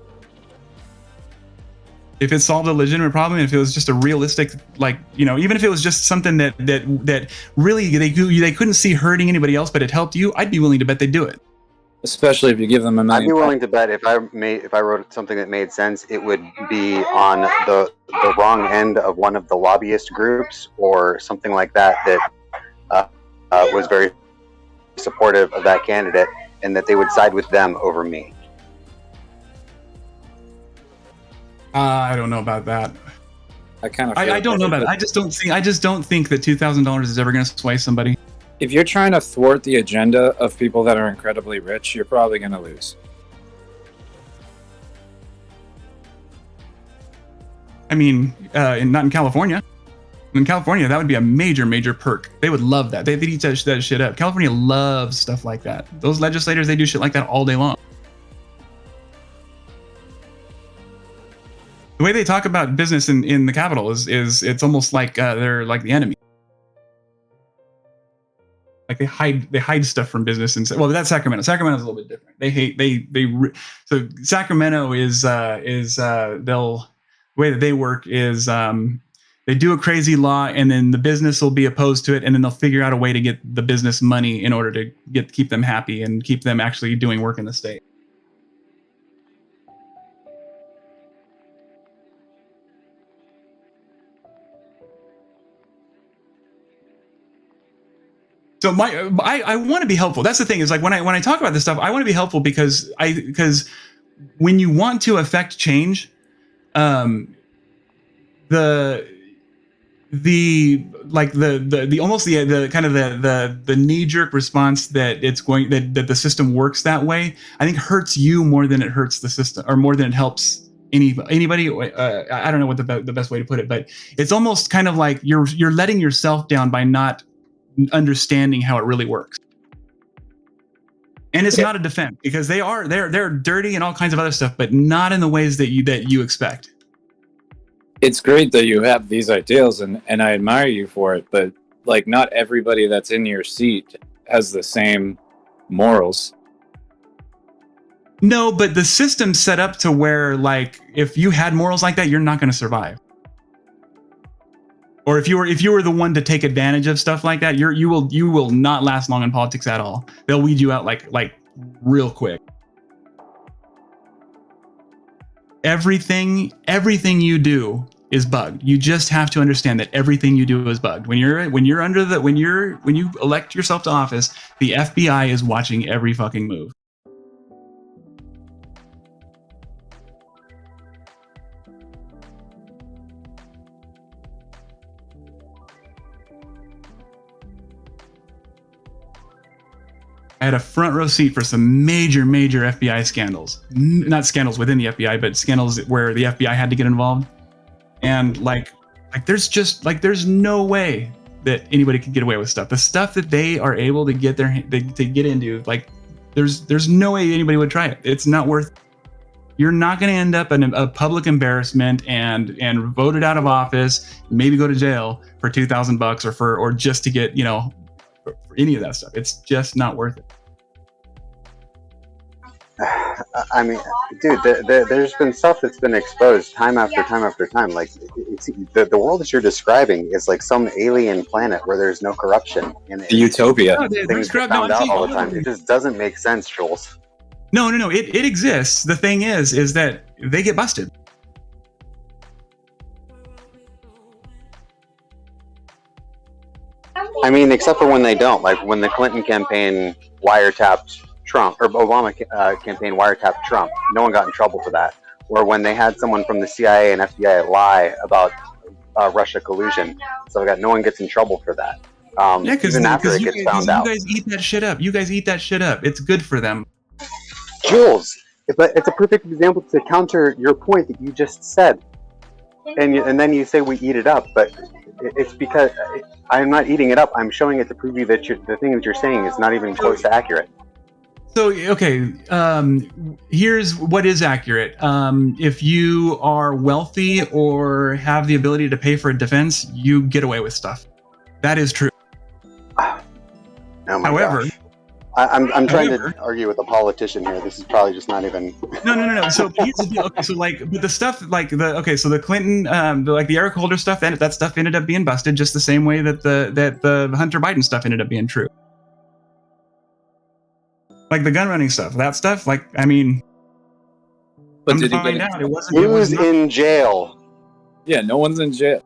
If it solved a legitimate problem, and if it was just a realistic, like, you know, even if it was just something that really they couldn't see hurting anybody else, but it helped you, I'd be willing to bet they'd do it. Especially if you give them $1 million. I'd be willing to bet if I wrote something that made sense, it would be on the wrong end of one of the lobbyist groups or something like that was very supportive of that candidate, and that they would side with them over me. I don't know about that. I don't know about it. I just don't think that $2,000 is ever going to sway somebody. If you're trying to thwart the agenda of people that are incredibly rich, you're probably going to lose. I mean, not in California. In California, that would be a major perk. They would love that. They'd eat that shit up. California loves stuff like that. Those legislators, they do shit like that all day long. The way they talk about business in the Capitol is it's almost like they're like the enemy. Like they hide stuff from business and say, well, that's Sacramento. Sacramento's a little bit different. So Sacramento is the way that they work is they do a crazy law and then the business will be opposed to it and then they'll figure out a way to get the business money in order to keep them happy and keep them actually doing work in the state. So I want to be helpful. That's the thing is like when I talk about this stuff, I want to be helpful because when you want to affect change, the knee jerk response that that the system works that way, I think hurts you more than it hurts the system or more than it helps anybody. I don't know what the best way to put it, but it's almost kind of like you're letting yourself down by not understanding how it really works. And it's not a defense because they're dirty and all kinds of other stuff, but not in the ways that you expect. It's great that you have these ideals and I admire you for it, but like not everybody that's in your seat has the same morals. No, but the system's set up to where like if you had morals like that, you're not going to survive. Or if you were the one to take advantage of stuff like that, you will not last long in politics at all. They'll weed you out like real quick. Everything you do is bugged. You just have to understand that everything you do is bugged. When you elect yourself to office, the FBI is watching every fucking move. I had a front row seat for some major FBI scandals. Not scandals within the FBI, but scandals where the FBI had to get involved. And there's no way that anybody could get away with stuff. The stuff that they are able to get to get into, like, there's no way anybody would try it. It's not worth it. You're not going to end up in a public embarrassment and voted out of office, maybe go to jail for $2,000 or just to get, for any of that stuff. It's just not worth it. I mean, dude, there's been stuff that's been exposed time after time after time. Like, the world that you're describing is like some alien planet where there's no corruption. And utopia. Things get found out all the time. It just doesn't make sense, Jules. No. It exists. The thing is that they get busted. I mean, except for when they don't. Like when the Clinton campaign wiretapped Trump, or Obama campaign wiretapped Trump, no one got in trouble for that. Or when they had someone from the CIA and FBI lie about Russia collusion, so no one gets in trouble for that. Because even after it gets found out. You guys eat that shit up. You guys eat that shit up. It's good for them. Jules, but it's a perfect example to counter your point that you just said. And then you say we eat it up, but it's because I'm not eating it up. I'm showing it to prove you that the thing that you're saying is not even close to accurate. So, okay, here's what is accurate. If you are wealthy or have the ability to pay for a defense, you get away with stuff. That is true. However, I'm trying to argue with a politician here. This is probably just not even. No. So here's the deal. Okay, so but the stuff so the Clinton, the Eric Holder stuff, that stuff ended up being busted just the same way that the Hunter Biden stuff ended up being true. Like the gun running stuff, that stuff. Like, I mean, but did he get out? Who's in jail? Yeah, no one's in jail.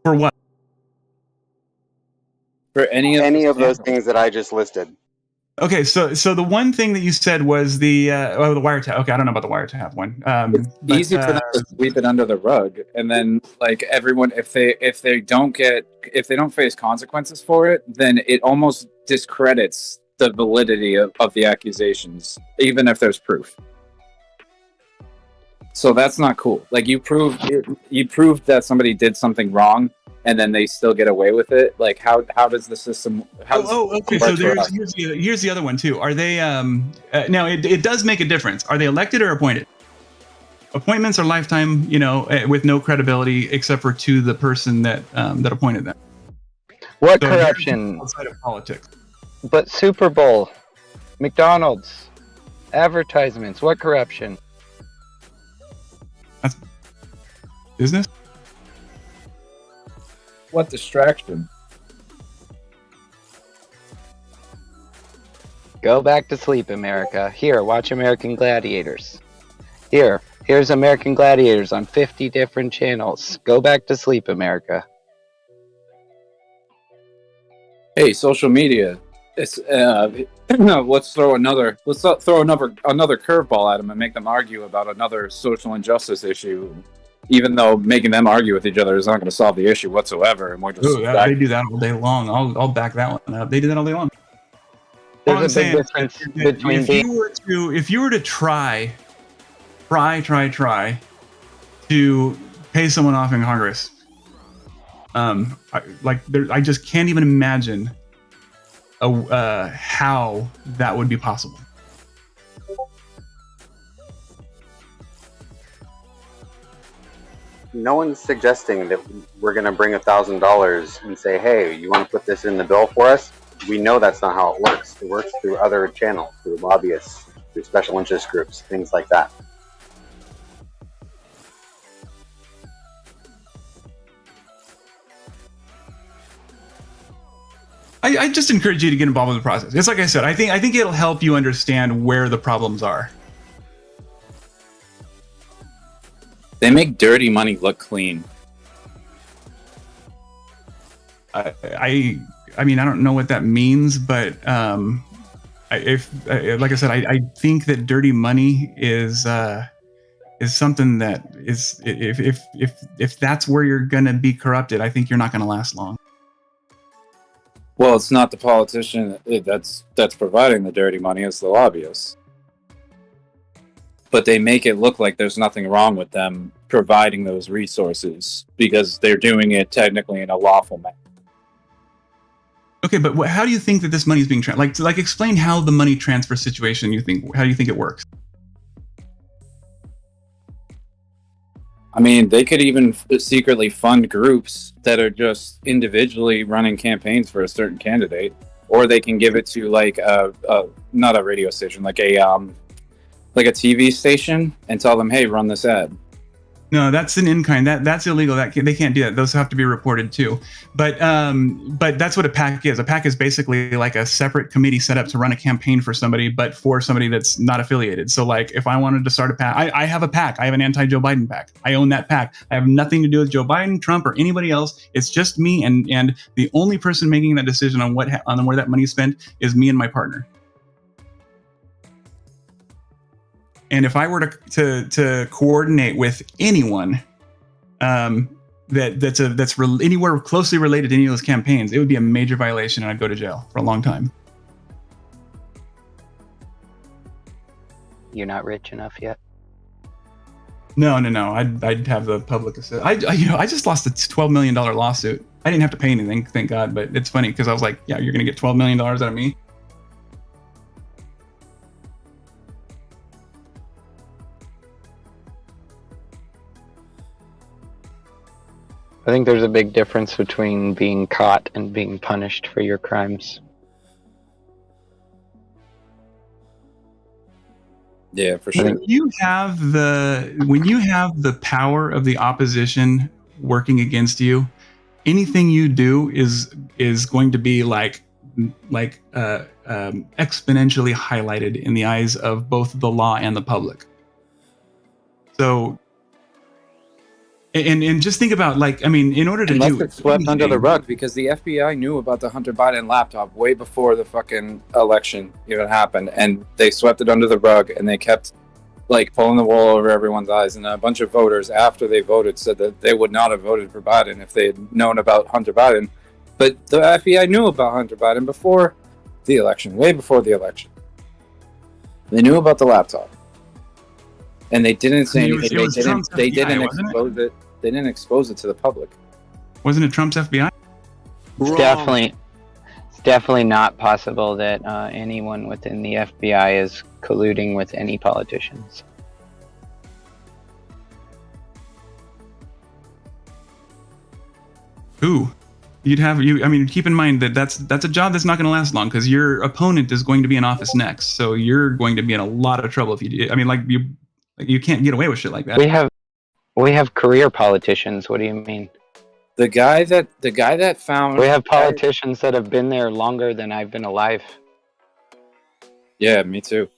For what? For any of those things that I just listed. Okay, so the one thing that you said was the wiretap. Okay, I don't know about the wiretap one. It's easy for them to sweep it under the rug, and then like everyone, if they don't face consequences for it, then it almost discredits the validity of the accusations, even if there's proof. So that's not cool. Like you proved that somebody did something wrong, and then they still get away with it. Like how does the system? Okay. So here's the other one too. Are they now? It does make a difference. Are they elected or appointed? Appointments are lifetime, with no credibility except for to the person that appointed them. What corruption? Outside of politics. But Super Bowl, McDonald's, advertisements. What corruption? That's business. What distraction? Go back to sleep, America. Here, watch American Gladiators. Here's American Gladiators on 50 different channels. Go back to sleep, America. Hey, social media. It's let's throw another curveball at them and make them argue about another social injustice issue, even though making them argue with each other is not going to solve the issue whatsoever. And we're just they do that all day long. I'll back that one up. They do that all day long. There's a big difference between if you were to try to pay someone off in Congress, I just can't even imagine how that would be possible. No one's suggesting that we're going to bring $1,000 and say, hey, you want to put this in the bill for us? We know that's not how it works. It works through other channels, through lobbyists, through special interest groups, things like that. I just encourage you to get involved in the process. It's like I said, I think it'll help you understand where the problems are. They make dirty money look clean. I mean, I don't know what that means, but like I said, I think that dirty money is something that is, if that's where you're gonna be corrupted, I think you're not gonna last long. Well, it's not the politician that's providing the dirty money; it's the lobbyists. But they make it look like there's nothing wrong with them providing those resources because they're doing it technically in a lawful manner. Okay, but how do you think that this money is being like explain how the money transfer situation how do you think it works? I mean, they could even secretly fund groups that are just individually running campaigns for a certain candidate, or they can give it to like not a radio station, like a TV station, and tell them, "Hey, run this ad." No, that's an in-kind. That's illegal. They can't do that. Those have to be reported too. But that's what a PAC is. A PAC is basically like a separate committee set up to run a campaign for somebody, but for somebody that's not affiliated. So like if I wanted to start a PAC, I have a PAC. I have an anti-Joe Biden PAC. I own that PAC. I have nothing to do with Joe Biden, Trump, or anybody else. It's just me, and the only person making that decision on where that money is spent is me and my partner. And if I were to coordinate with anyone that's anywhere closely related to any of those campaigns, it would be a major violation, and I'd go to jail for a long time. You're not rich enough yet? No. I'd have the public assist. I just lost a $12 million lawsuit. I didn't have to pay anything, thank God. But it's funny because I was like, yeah, you're gonna get $12 million out of me. I think there's a big difference between being caught and being punished for your crimes. Yeah, for sure. When you have the power of the opposition working against you, anything you do is going to be exponentially highlighted in the eyes of both the law and the public. So. And just think about, in order to Unless do it's swept under the rug, because the FBI knew about the Hunter Biden laptop way before the fucking election even happened, and they swept it under the rug, and they kept pulling the wool over everyone's eyes. And a bunch of voters, after they voted, said that they would not have voted for Biden if they had known about Hunter Biden. But the FBI knew about Hunter Biden before the election, way before the election. They knew about the laptop. And they didn't say anything. They didn't expose it. They didn't expose it to the public. Wasn't it Trump's FBI? It's definitely not possible that anyone within the FBI is colluding with any politicians. Who? Keep in mind that that's a job that's not going to last long, because your opponent is going to be in office next. So you're going to be in a lot of trouble if you do. You can't get away with shit like that. We have career politicians. What do you mean? The guy that found. We have politicians that have been there longer than I've been alive. Yeah, me too.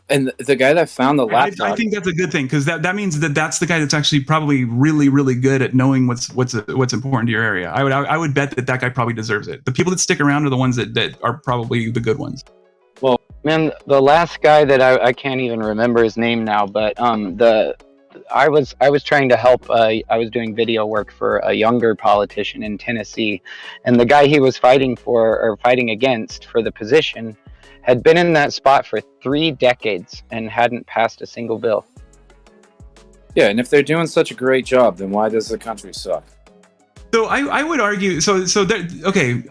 And the guy that found the laptop. I think that's a good thing, because that means that's the guy that's actually probably really, really good at knowing what's important to your area. I would bet that guy probably deserves it. The people that stick around are the ones that are probably the good ones. Well, man, the last guy that I can't even remember his name now, but I was trying to help. I was doing video work for a younger politician in Tennessee, and the guy he was fighting against for the position had been in that spot for 3 decades and hadn't passed a single bill. Yeah, and if they're doing such a great job, then why does the country suck? So I would argue. That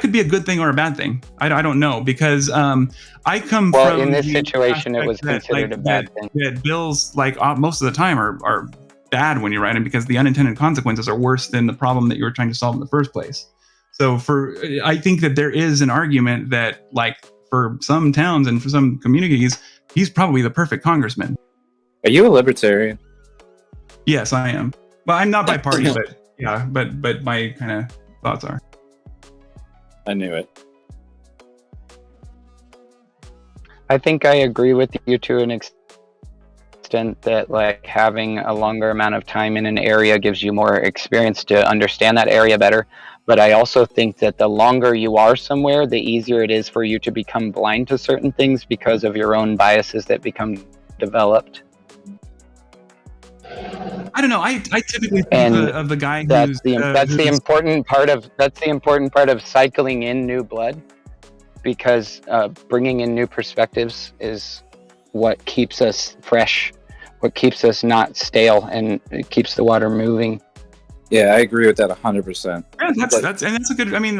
could be a good thing or a bad thing. I don't know, because I come from. Well, in this situation, it was considered a bad thing. That bills, most of the time, are bad when you write them, because the unintended consequences are worse than the problem that you were trying to solve in the first place. So I think that there is an argument that, for some towns and for some communities, he's probably the perfect congressman. Are you a libertarian? Yes, I am. Well, I'm not by party, but yeah, but my kind of thoughts are. I knew it. I think I agree with you to an extent that like having a longer amount of time in an area gives you more experience to understand that area better. But I also think that the longer you are somewhere, the easier it is for you to become blind to certain things because of your own biases that become developed. I don't know. I typically think of the guy that's the important part of cycling in new blood, because bringing in new perspectives is what keeps us fresh, what keeps us not stale, and it keeps the water moving. Yeah, I agree with that 100%. Yeah, that's a good. I mean,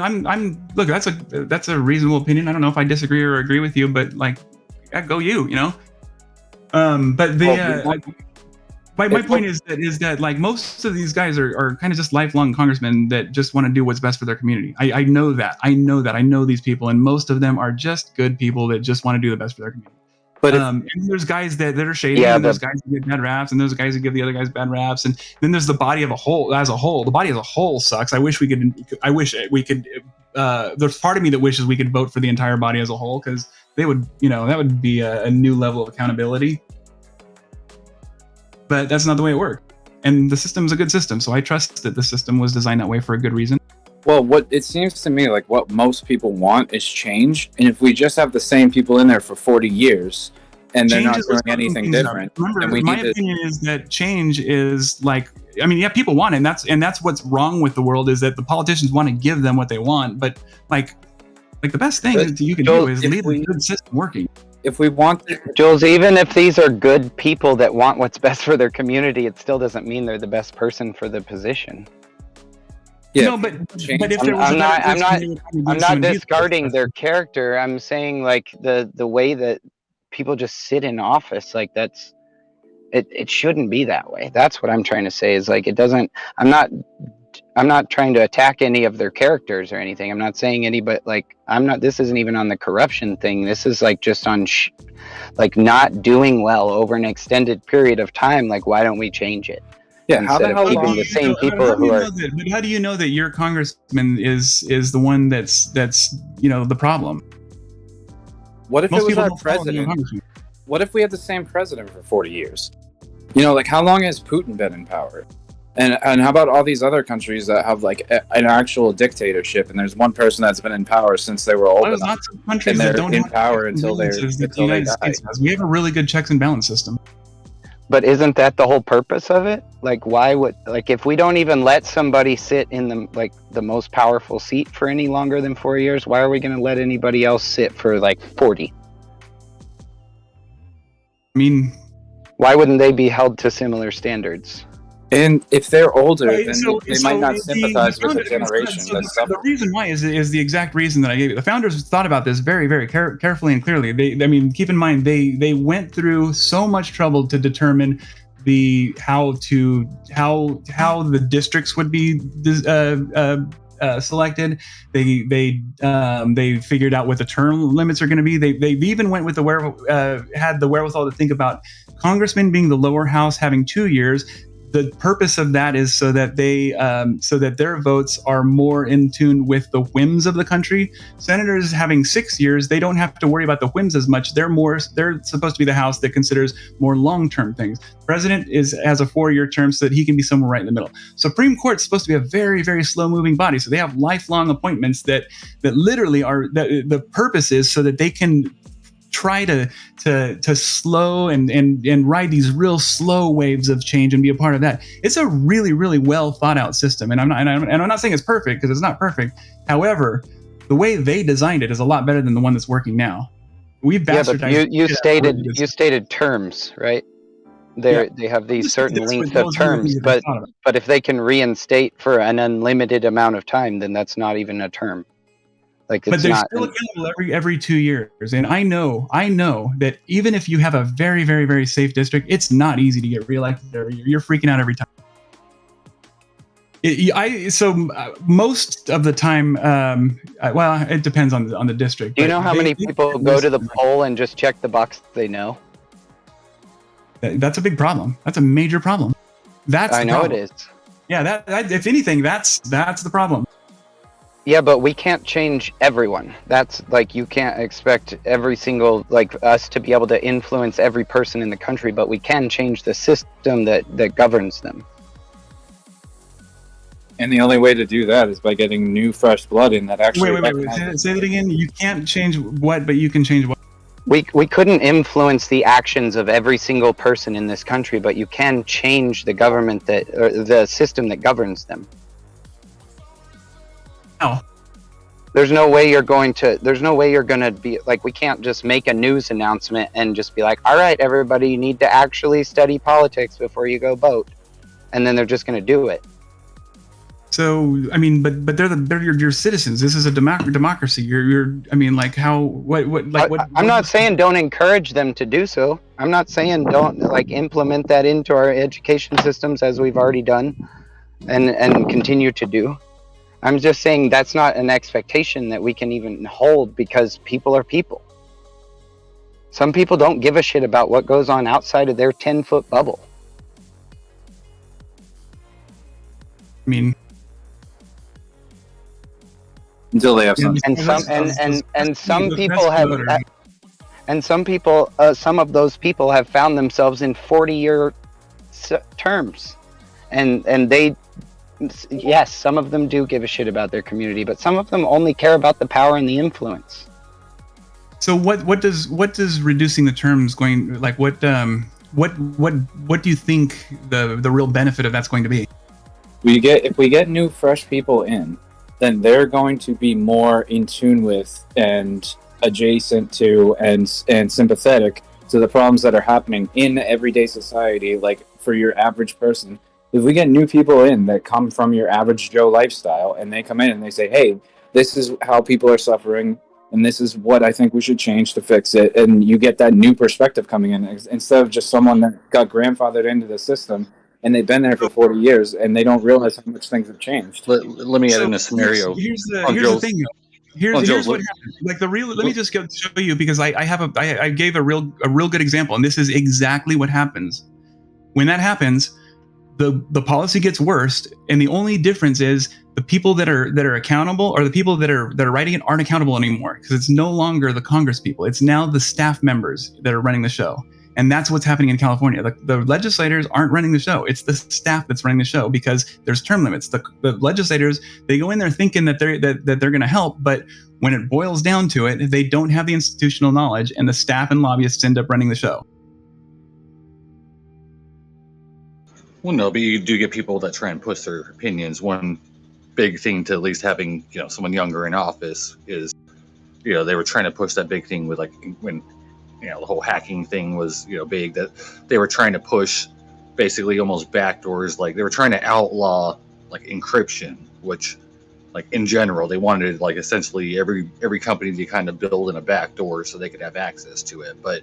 look. That's a reasonable opinion. I don't know if I disagree or agree with you, but like, yeah, go you. You know. But my point is that like most of these guys are kind of just lifelong congressmen that just want to do what's best for their community. I know that. I know these people, and most of them are just good people that just want to do the best for their community. But and there's guys that are shady, and there's guys who get bad raps, and there's guys who give the other guys bad raps, and then there's the body of a whole as a whole. The body as a whole sucks. I wish we could. There's part of me that wishes we could vote for the entire body as a whole, because they would, that would be a new level of accountability. But that's not the way it worked. And the system is a good system, so I trust that the system was designed that way for a good reason. Well, what it seems to me like what most people want is change. And if we just have the same people in there for 40 years and they're not doing anything different, remember, then we my opinion is that change is like, I mean, yeah, people want it, and that's what's wrong with the world, is that the politicians want to give them what they want, but like the best thing that you can do is leave a good system working. If we want, Jules, even if these are good people that want what's best for their community, it still doesn't mean they're the best person for the position. Yeah, no, but if there was I'm not discarding their character. I'm saying like the way that people just sit in office, like that's it shouldn't be that way. That's what I'm trying to say, is like it doesn't. I'm not trying to attack any of their characters or anything. I'm not saying any, but like this isn't even on the corruption thing. This is like just on like not doing well over an extended period of time. Like, why don't we change it? Yeah, how the hell keeping the same people who are. But how do you know that your congressman is the one that's the problem? What if it was our president? What if we had the same president for 40 years? Like how long has Putin been in power? And how about all these other countries that have like an actual dictatorship, and there's one person that's been in power since they were old enough, lots of countries and they're that don't in have power until they die. We have a really good checks and balance system. But isn't that the whole purpose of it? Like, why would, like, if we don't even let somebody sit in the most powerful seat for any longer than 4 years, why are we going to let anybody else sit for like 40? I mean, why wouldn't they be held to similar standards? And if they're older, then they might not sympathize with the generation that's suffering. The reason why is the exact reason that I gave you. The founders thought about this very, very carefully and clearly. Keep in mind, they went through so much trouble to determine how the districts would be selected. They figured out what the term limits are going to be. They even went with had the wherewithal to think about congressmen being the lower house having 2 years. The purpose of that is so that their votes are more in tune with the whims of the country. Senators having 6 years, they don't have to worry about the whims as much. They're supposed to be the house that considers more long-term things. President has a 4-year term so that he can be somewhere right in the middle. Supreme Court's supposed to be a very, very slow-moving body, so they have lifelong appointments that literally are the purpose is so that they can try to slow and ride these real slow waves of change and be a part of that. It's a really, really well thought out system, and I'm not saying it's perfect, because it's not perfect. However, the way they designed it is a lot better than the one that's working now. We've bastardized. But you stated terms, right? They have these certain lengths of terms, but if they can reinstate for an unlimited amount of time, then that's not even a term. But they're still accountable every 2 years, and I know that even if you have a very, very, very safe district, it's not easy to get reelected every year. You're freaking out every time. Most of the time, well, it depends on the district. Do you know how many people go to the poll and just check the box they know? That's a big problem. That's a major problem. I know it is. Yeah, that if anything, that's the problem. Yeah, but we can't change everyone. That's like, you can't expect every single, like, us to be able to influence every person in the country, but we can change the system that governs them. And the only way to do that is by getting new, fresh blood in that actually. Wait. Say that again. You can't change what, but you can change what. We couldn't influence the actions of every single person in this country, but you can change the government or the system that governs them. How? There's no way you're going to be like, we can't just make a news announcement and just be like, all right, everybody, you need to actually study politics before you go vote. And then they're just going to do it. So I mean, but they're your citizens. This is a democracy. I mean, like how what. I'm not saying don't encourage them to do so. I'm not saying don't like implement that into our education systems as we've already done, and continue to do. I'm just saying that's not an expectation that we can even hold, because people are people. Some people don't give a shit about what goes on outside of their 10-foot bubble. I mean, until they have something. And some people have, and some people, some of those people have found themselves in 40-year terms, and they, yes, some of them do give a shit about their community, but some of them only care about the power and the influence. So what does reducing the terms going, like what do you think the real benefit of that's going to be? If we get new fresh people in, then they're going to be more in tune with and adjacent to and sympathetic to the problems that are happening in everyday society, like for your average person. If we get new people in that come from your average Joe lifestyle, and they come in and they say, hey, this is how people are suffering, and this is what I think we should change to fix it, and you get that new perspective coming in, instead of just someone that got grandfathered into the system, and they've been there for 40 years, and they don't realize how much things have changed. Let me add in a scenario. Here's the thing, though. Here's what happened. Like let me just show you, because I gave a real good example, and this is exactly what happens. When that happens, the policy gets worse, and the only difference is the people that are accountable, or the people that are writing it, aren't accountable anymore, because it's no longer the Congress people. It's now the staff members that are running the show. And that's what's happening in California. The legislators aren't running the show. It's the staff that's running the show, because there's term limits. The legislators, they go in there thinking that they're going to help, but when it boils down to it, they don't have the institutional knowledge, and the staff and lobbyists end up running the show. Well, no, but you do get people that try and push their opinions. One big thing to at least having someone younger in office is they were trying to push that big thing with, like, when the whole hacking thing was big, that they were trying to push basically almost backdoors. Like, they were trying to outlaw like encryption, which, like, in general, they wanted, like, essentially every company to kind of build in a backdoor so they could have access to it. But,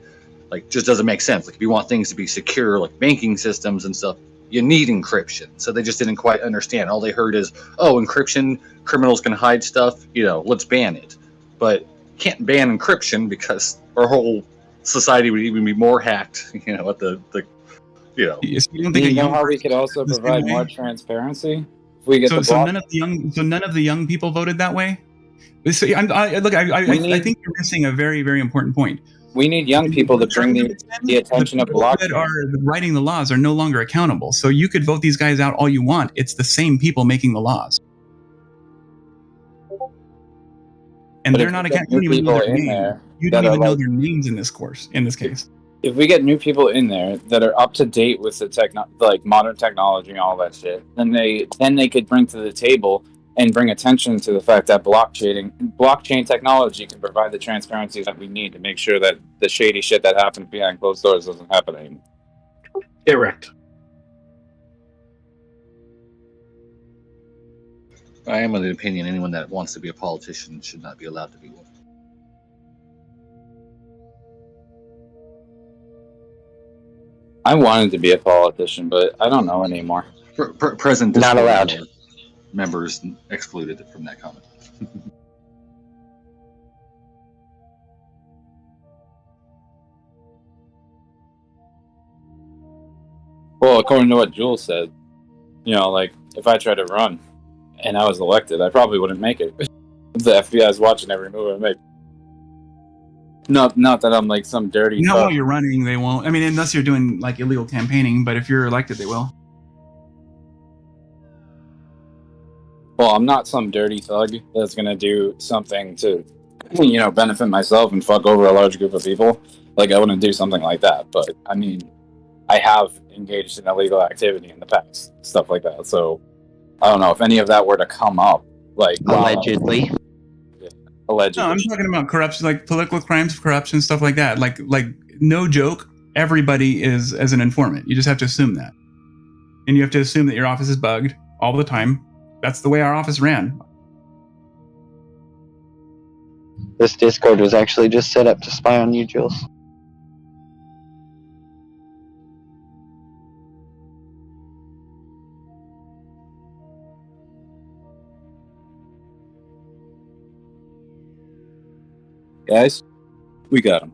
like, just doesn't make sense. Like, if you want things to be secure, like banking systems and stuff, you need encryption. So they just didn't quite understand. All they heard is, oh, encryption, criminals can hide stuff, let's ban it. But can't ban encryption, because our whole society would even be more hacked, at the you know how we could also provide more transparency? If we get so none of the young people voted that way? I think you're missing a very, very important point. We need young people to bring the attention of blockchain. That are writing the laws are no longer accountable. So you could vote these guys out all you want. It's the same people making the laws. And they're not accountable. You don't even know their names in this case. If we get new people in there that are up to date with the modern technology and all that shit, then they could bring to the table and bring attention to the fact that blockchain technology can provide the transparency that we need to make sure that the shady shit that happens behind closed doors doesn't happen anymore. Correct. I am of the opinion anyone that wants to be a politician should not be allowed to be one. I wanted to be a politician, but I don't know anymore. Present not allowed. Members excluded from that comment. Well, according to what Jules said, like, if I try to run and I was elected, I probably wouldn't make it. The FBI is watching every move I make. Not that I'm like some dirty. Not while you're running, they won't. I mean, unless you're doing like illegal campaigning. But if you're elected, they will. Well, I'm not some dirty thug that's gonna do something to, benefit myself and fuck over a large group of people. Like, I wouldn't do something like that. But I mean, I have engaged in illegal activity in the past, stuff like that. So I don't know if any of that were to come up, like Allegedly. Allegedly. No, I'm talking about corruption, like political crimes, corruption, stuff like that. Like no joke, everybody is as an informant. You just have to assume that, and you have to assume that your office is bugged all the time. That's the way our office ran. This Discord was actually just set up to spy on you, Jules. Guys, we got him.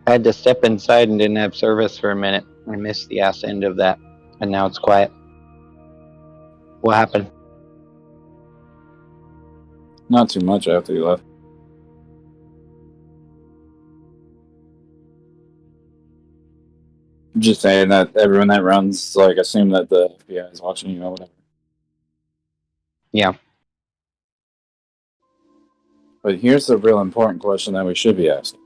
I had to step inside and didn't have service for a minute. I missed the ass end of that, and now it's quiet. What happened? Not too much after you left. Just saying that everyone that runs, like, assume that the FBI is watching you or whatever. Yeah. But here's the real important question that we should be asking.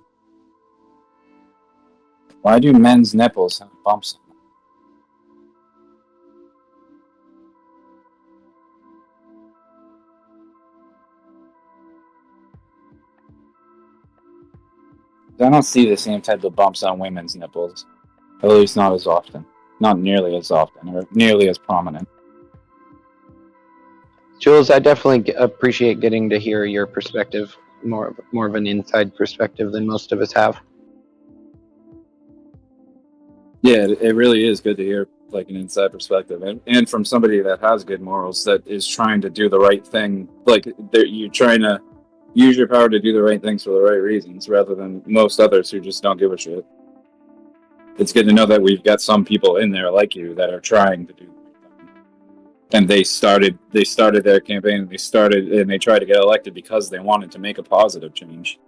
Why do men's nipples have bumps on them? I don't see the same type of bumps on women's nipples. At least not as often. Not nearly as often, or nearly as prominent. Jules, I definitely appreciate getting to hear your perspective, more of an inside perspective than most of us have. Yeah, it really is good to hear like an inside perspective, and from somebody that has good morals, that is trying to do the right thing. Like, you're trying to use your power to do the right things for the right reasons, rather than most others who just don't give a shit. It's good to know that we've got some people in there like you that are trying to do the right thing. And they started their campaign, and they tried to get elected because they wanted to make a positive change.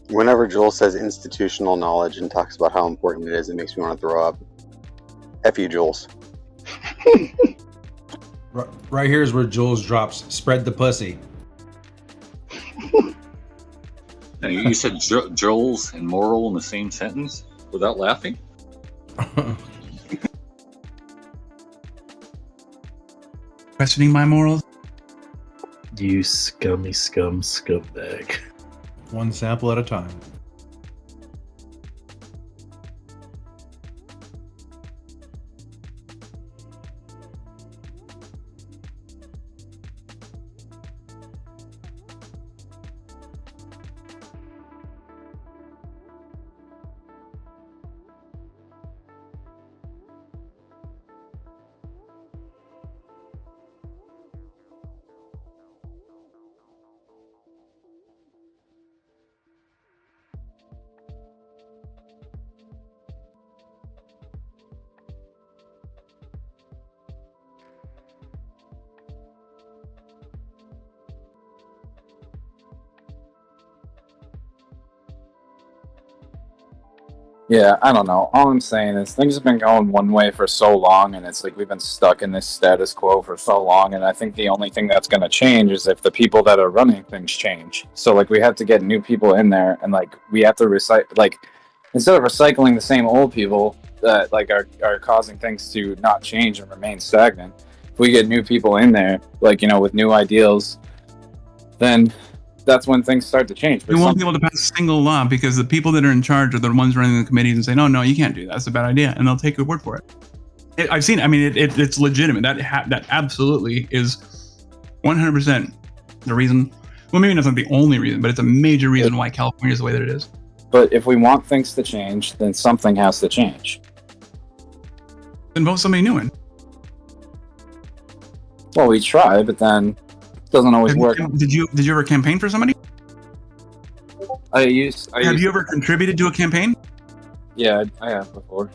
Whenever Joel says institutional knowledge and talks about how important it is, it makes me want to throw up. F you, Jules. Right here is where Jules drops, spread the pussy. Now, you said Joel's and moral in the same sentence without laughing? Questioning my morals? You scummy scumbag. One sample at a time. Yeah, I don't know. All I'm saying is things have been going one way for so long, and it's like we've been stuck in this status quo for so long, and I think the only thing that's going to change is if the people that are running things change. So, like, we have to get new people in there, and, like, we have to recite, like, instead of recycling the same old people that like are causing things to not change and remain stagnant, if we get new people in there, like, you know, with new ideals, then that's when things start to change. We won't be able to pass a single law because the people that are in charge are the ones running the committees and say, no, you can't do that. That's a bad idea. And they'll take your word for it. I've seen it. I mean, it's legitimate. That absolutely is 100% the reason. Well, maybe not the only reason, but it's a major reason why California is the way that it is. But if we want things to change, then something has to change. Then vote somebody new in. Well, we try, but then it doesn't always work. Did you ever campaign for somebody? Have you ever contributed to a campaign? Yeah, I have before.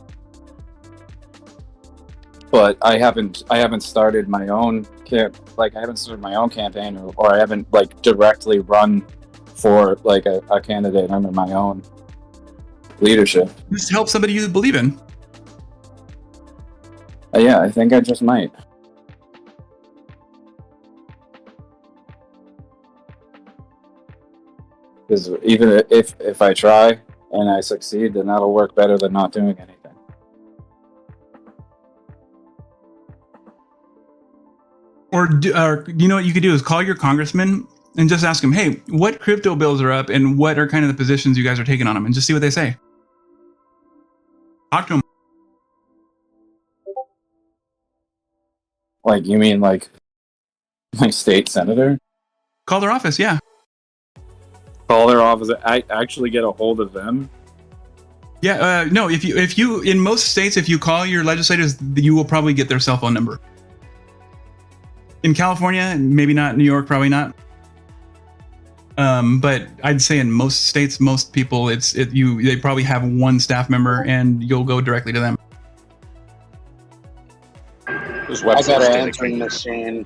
But I haven't started my own I haven't started my own campaign, or I haven't like directly run for like a candidate under my own leadership. Just help somebody you believe in. Yeah, I think I just might. Because even if I try and I succeed, then that'll work better than not doing anything. Or you know what you could do is call your congressman and just ask him, hey, what crypto bills are up and what are kind of the positions you guys are taking on them, and just see what they say. Talk to them. Like, you mean like my state senator? Call their office, yeah. Call their office. I actually get a hold of them. Yeah, no. If you in most states, if you call your legislators, you will probably get their cell phone number. In California, maybe not. New York, probably not. But I'd say in most states, most people, they probably have one staff member, and you'll go directly to them. I got an answering machine.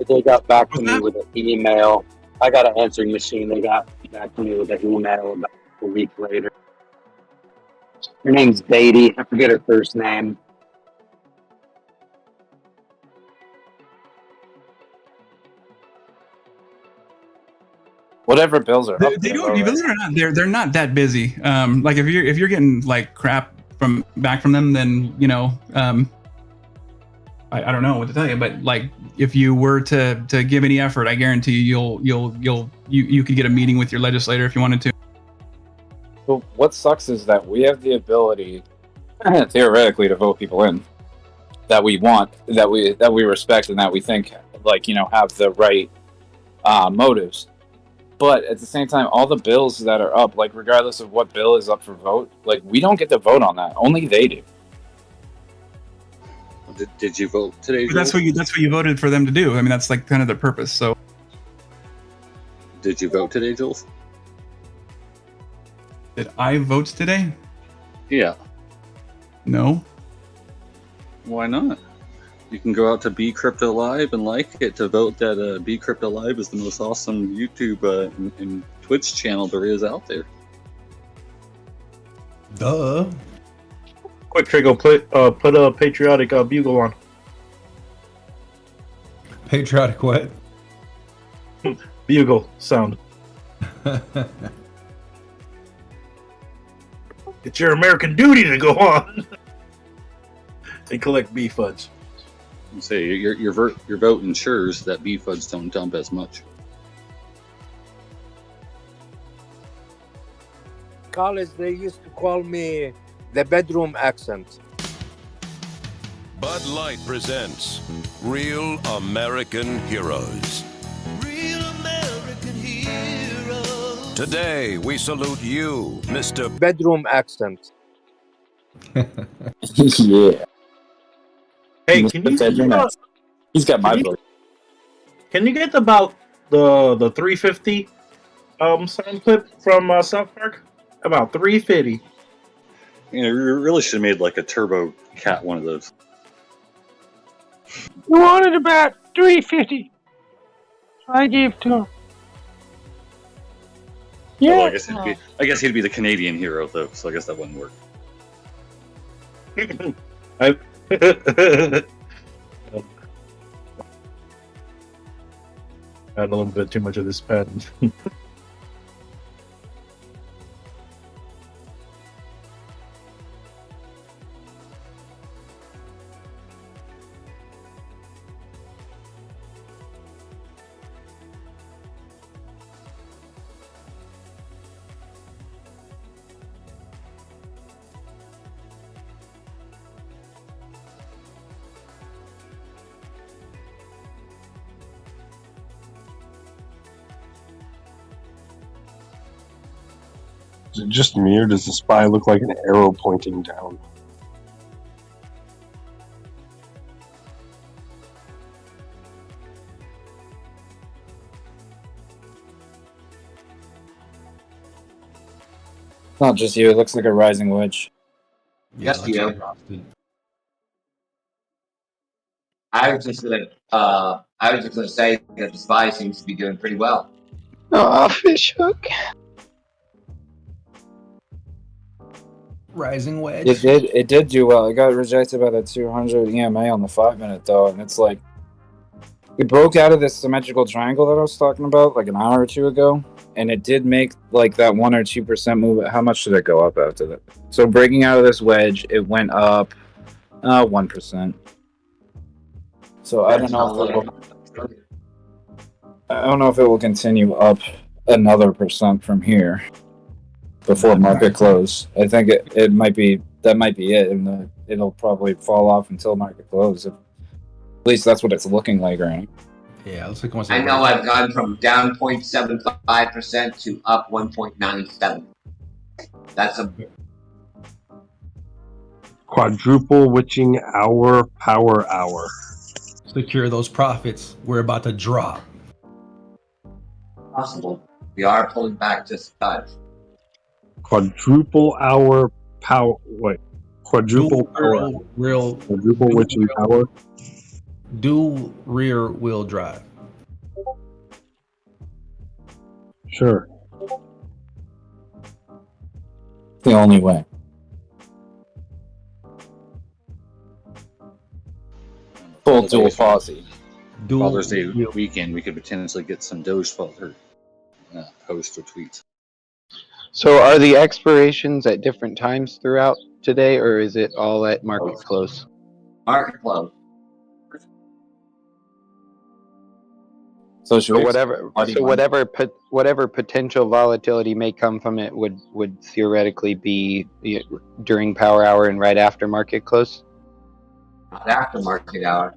They got back to me with an email. I got an answering machine. They got back to me with an email about a week later. Her name's Beatty. I forget her first name. Whatever bills are up They don't. Believe it or not, they're not that busy. Like if you're getting like crap back from them, then you know. I don't know what to tell you, but like if you were to give any effort, I guarantee you could get a meeting with your legislator if you wanted to. But what sucks is that we have the ability, theoretically, to vote people in that we want, that we respect, and that we think like, you know, have the right motives. But at the same time, all the bills that are up, like regardless of what bill is up for vote, like we don't get to vote on that. Only they do. Did you vote today? That's what you voted for them to do. I mean, that's like kind of their purpose. So, did you vote today, Jules? Did I vote today? Yeah. No. Why not? You can go out to Be Crypto Live and like it to vote that Be Crypto Live is the most awesome YouTube and Twitch channel there is out there. Duh. Quick, Trigo, put a patriotic bugle on. Patriotic what? Bugle sound. It's your American duty to go on and collect bee fuds. Say your vote ensures that bee fuds don't dump as much. College, they used to call me the bedroom accent. Bud Light presents Real American Heroes. Real American Heroes. Today we salute you, Mr. Bedroom accent. Yeah. Hey, can you he's got my vote. Can you get about the 350 sound clip from South Park? About 350. You know, you really should have made like a Turbo Cat one of those. You wanted about 350. I gave to him. Yeah. Well, I guess he'd be the Canadian hero though, so I guess that wouldn't work. I had a little bit too much of this patent. Is it just me, or does the SPY look like an arrow pointing down? Not just you. It looks like a rising wedge. Just you. I was just gonna say that the SPY seems to be doing pretty well. Oh, fish hook. Rising wedge. It did do well. It got rejected by the 200 EMA on the 5-minute though, and it's like it broke out of this symmetrical triangle that I was talking about like an hour or two ago, and it did make like that 1 or 2% move. How much did it go up after that? So breaking out of this wedge, it went up 1%. So I don't know if it will continue up another percent from here before market close. I think it might be it, and it'll probably fall off until market close. At least that's what it's looking like right now. Yeah, looks like I know I've gone from down 0.75% to up 1.97. That's a Quadruple witching hour, power hour. Secure those profits. We're about to drop. possible. We are pulling back just a touch. Quadruple hour power. Wait. Quadruple power. Quadruple witching power. Dual rear wheel drive. Sure. The only way. Full dual posse. Father's Day weekend, we could potentially get some Dogefather posts or tweets. So are the expirations at different times throughout today, or is it all at market close? Market close. So whatever potential volatility may come from it would theoretically be during power hour and right after market close? Not after market hour.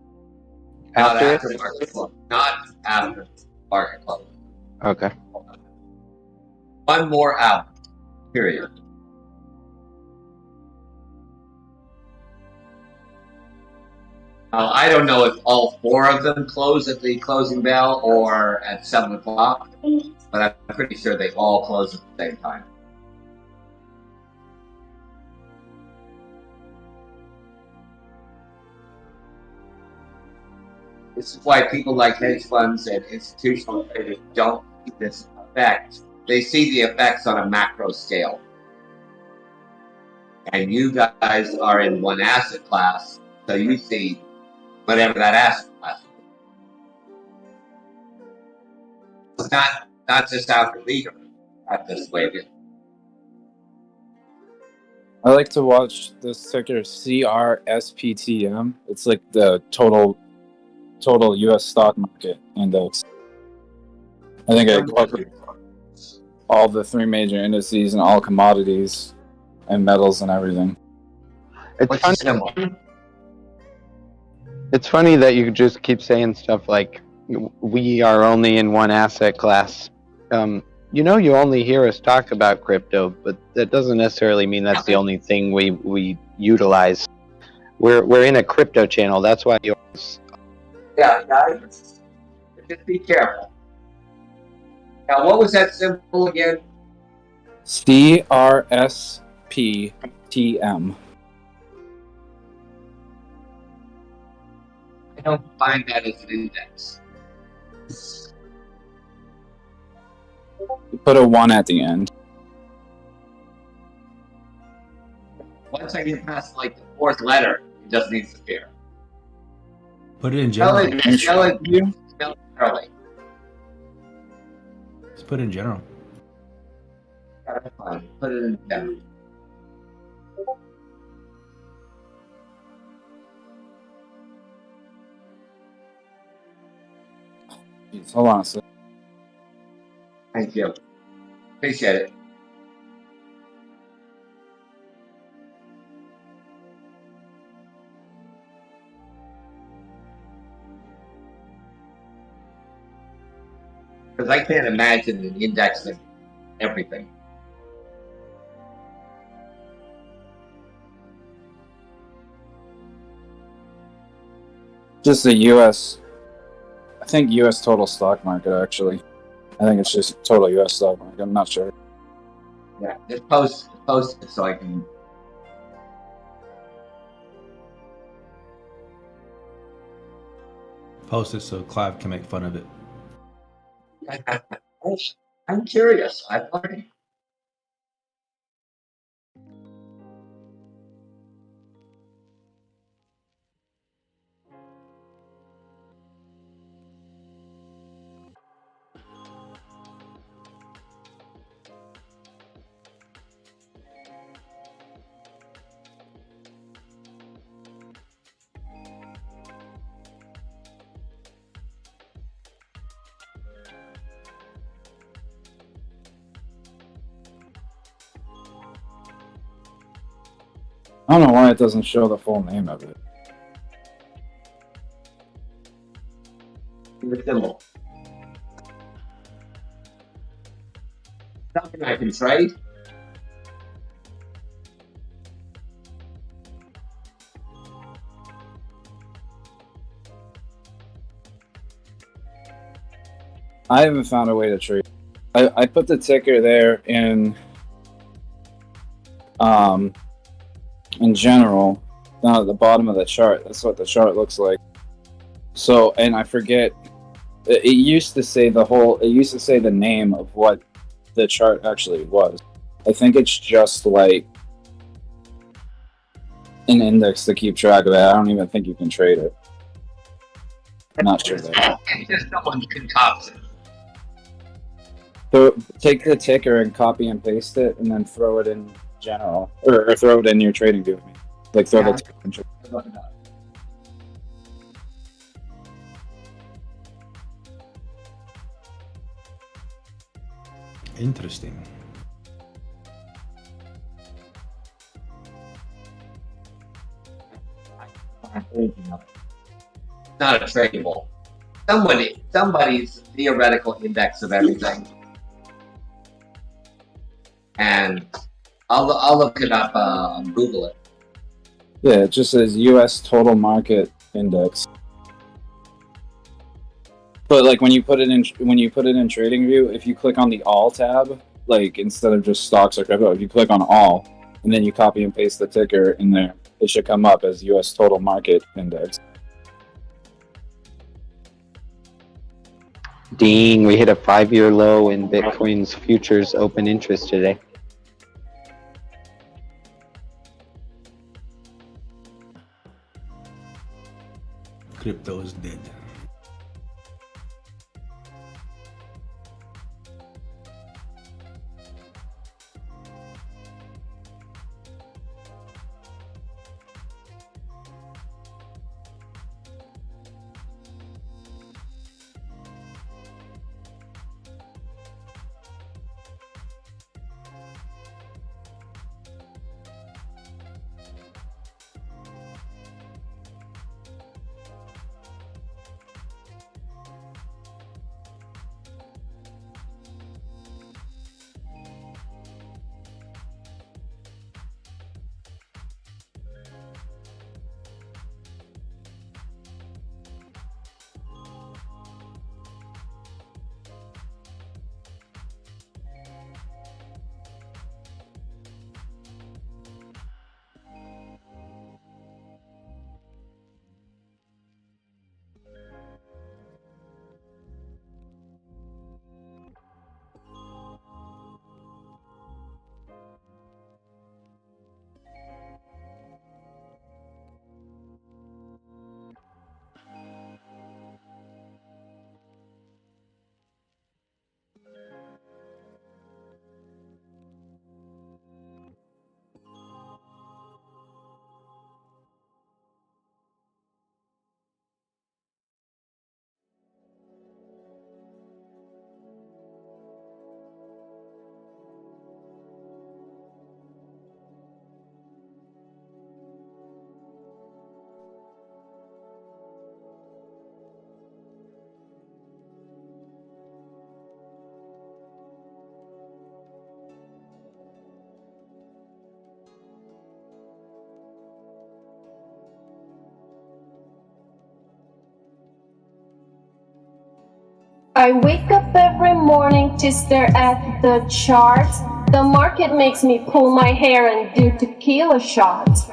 After not it? after market close. Not after market close. Okay. One more hour. Period. I don't know if all four of them close at the closing bell or at 7 o'clock, but I'm pretty sure they all close at the same time. This is why people like hedge funds and institutional traders don't see this effect. They see the effects on a macro scale. And you guys are in one asset class, so you see whatever that asset class is. It's not just after leader at this way. I like to watch this ticker CRSPTM. It's like the total U.S. stock market index. I think it covers all the three major indices and all commodities and metals and everything. It's funny that you just keep saying stuff like, we are only in one asset class. You only hear us talk about crypto, but that doesn't necessarily mean that's the only thing we utilize. We're in a crypto channel. That's why you always... Yeah, guys, just be careful. Now, what was that symbol again? CRSPTM. I don't find that as an index. You put a 1 at the end. Once I get past like the fourth letter, it just needs to appear. Put it in general. Spell it early. Let's put it in general. Put it in general. Hold on a second. Thank you. Appreciate it. Because I can't imagine an index of everything. Just the U.S. I think U.S. total stock market, actually. I think it's just total U.S. stock market. I'm not sure. Yeah, just post it so I can. Post it so Clive can make fun of it. I'm curious. I've already. I don't know why it doesn't show the full name of it. The symbol. Something I can trade. I haven't found a way to trade. I put the ticker there in general, down at the bottom of the chart. That's what the chart looks like. So, and I forget, it used to say the name of what the chart actually was. I think it's just like an index to keep track of it. I don't even think you can trade it. I'm not sure though. Just someone can copy it. So take the ticker and copy and paste it, and then throw it in general, or throw it in your trading view. Like throw the ticker in trading. Interesting. Not a tradable. Somebody's theoretical index of everything. And I'll look it up on Google it. Yeah, it just says U.S. Total Market Index. But like when you put it in TradingView, if you click on the All tab, like instead of just stocks or crypto, if you click on All and then you copy and paste the ticker in there, it should come up as U.S. Total Market Index. Dean, we hit a 5-year low in Bitcoin's futures open interest today. Crypto is dead. I wake up every morning to stare at the charts. The market makes me pull my hair and do tequila shots.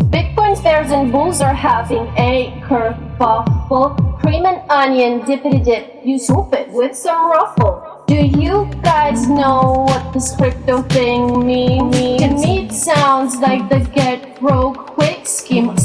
Bitcoin bears and bulls are having a kerfuffle. Cream and onion, dippity dip, you swoop it with some ruffle. Do you guys know what this crypto thing means? To me it sounds like the get broke quick scheme.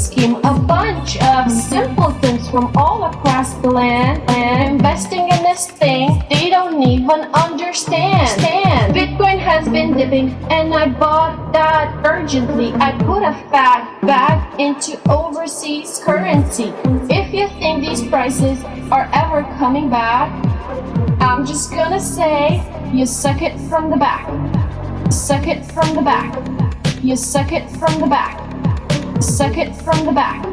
A bunch of simpletons from all across the land investing in this thing they don't even understand. Bitcoin has been dipping and I bought that urgently. I put a fat bag into overseas currency. If you think these prices are ever coming back, I'm just gonna say, you suck it from the back. Suck it from the back. You suck it from the back. Suck it from the back.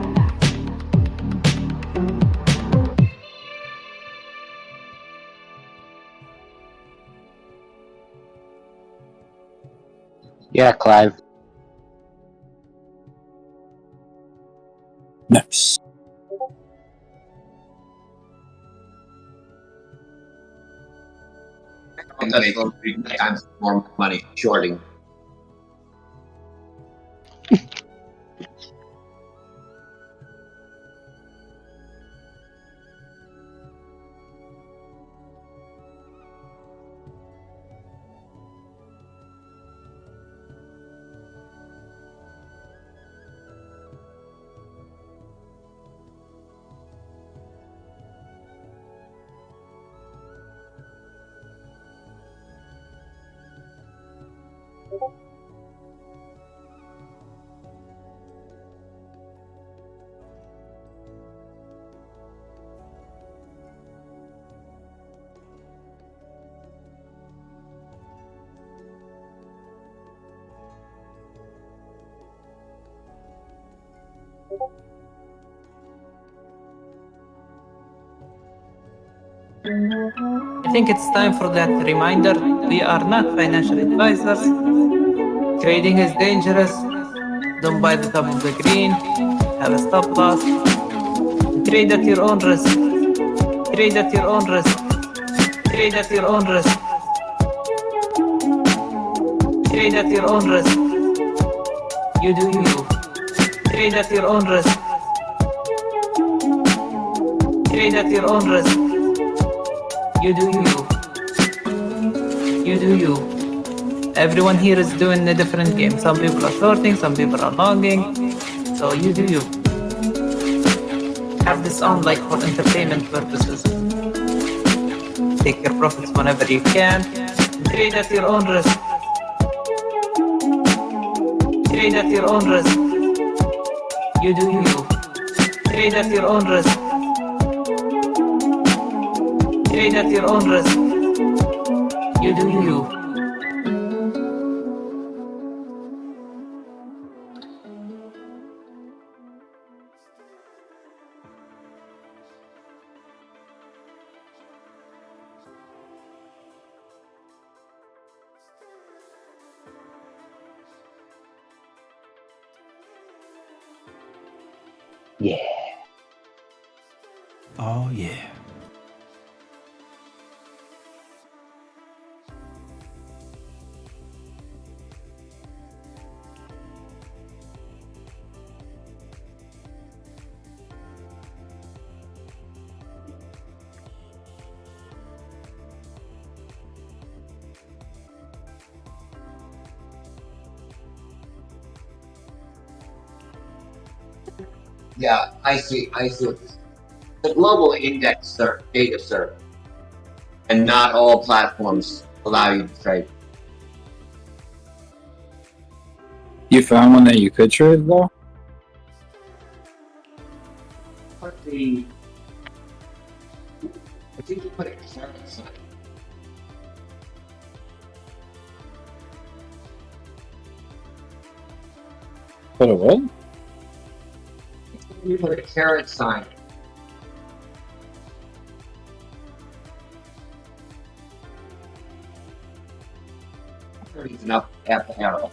Yeah, Clive. Nice. I'm gonna make 3 times more money shorting. I think it's time for that reminder. We are not financial advisors. Trading is dangerous. Don't buy the top of the green. Have a stop loss. Trade at your own risk. Trade at your own risk. Trade at your own risk. Trade at your own risk. You do you. Trade at your own risk. Trade at your own risk. You do you. You do you. Everyone here is doing a different game. Some people are shorting, some people are longing. So you do you. Have this on like for entertainment purposes. Take your profits whenever you can. Trade at your own risk. Trade at your own risk. You do you. Trade at your own risk. Trade at your own risk. You do you. Yeah. Oh yeah. Yeah, I see what this is. The global index data server, and not all platforms allow you to trade. You found one that you could trade though? I think you put a caret sign. Put a what? You put a caret sign. Even up at the arrow.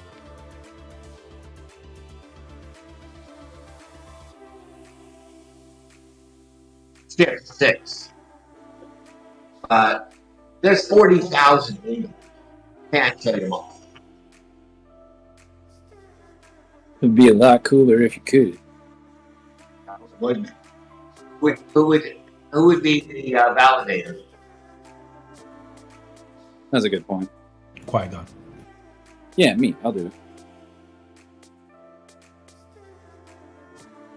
Six. There's 40,000 in them. Can't trade them all. It'd be a lot cooler if you could. Who would be the validator? That's a good point. Qui-Gon. Yeah, me. I'll do it.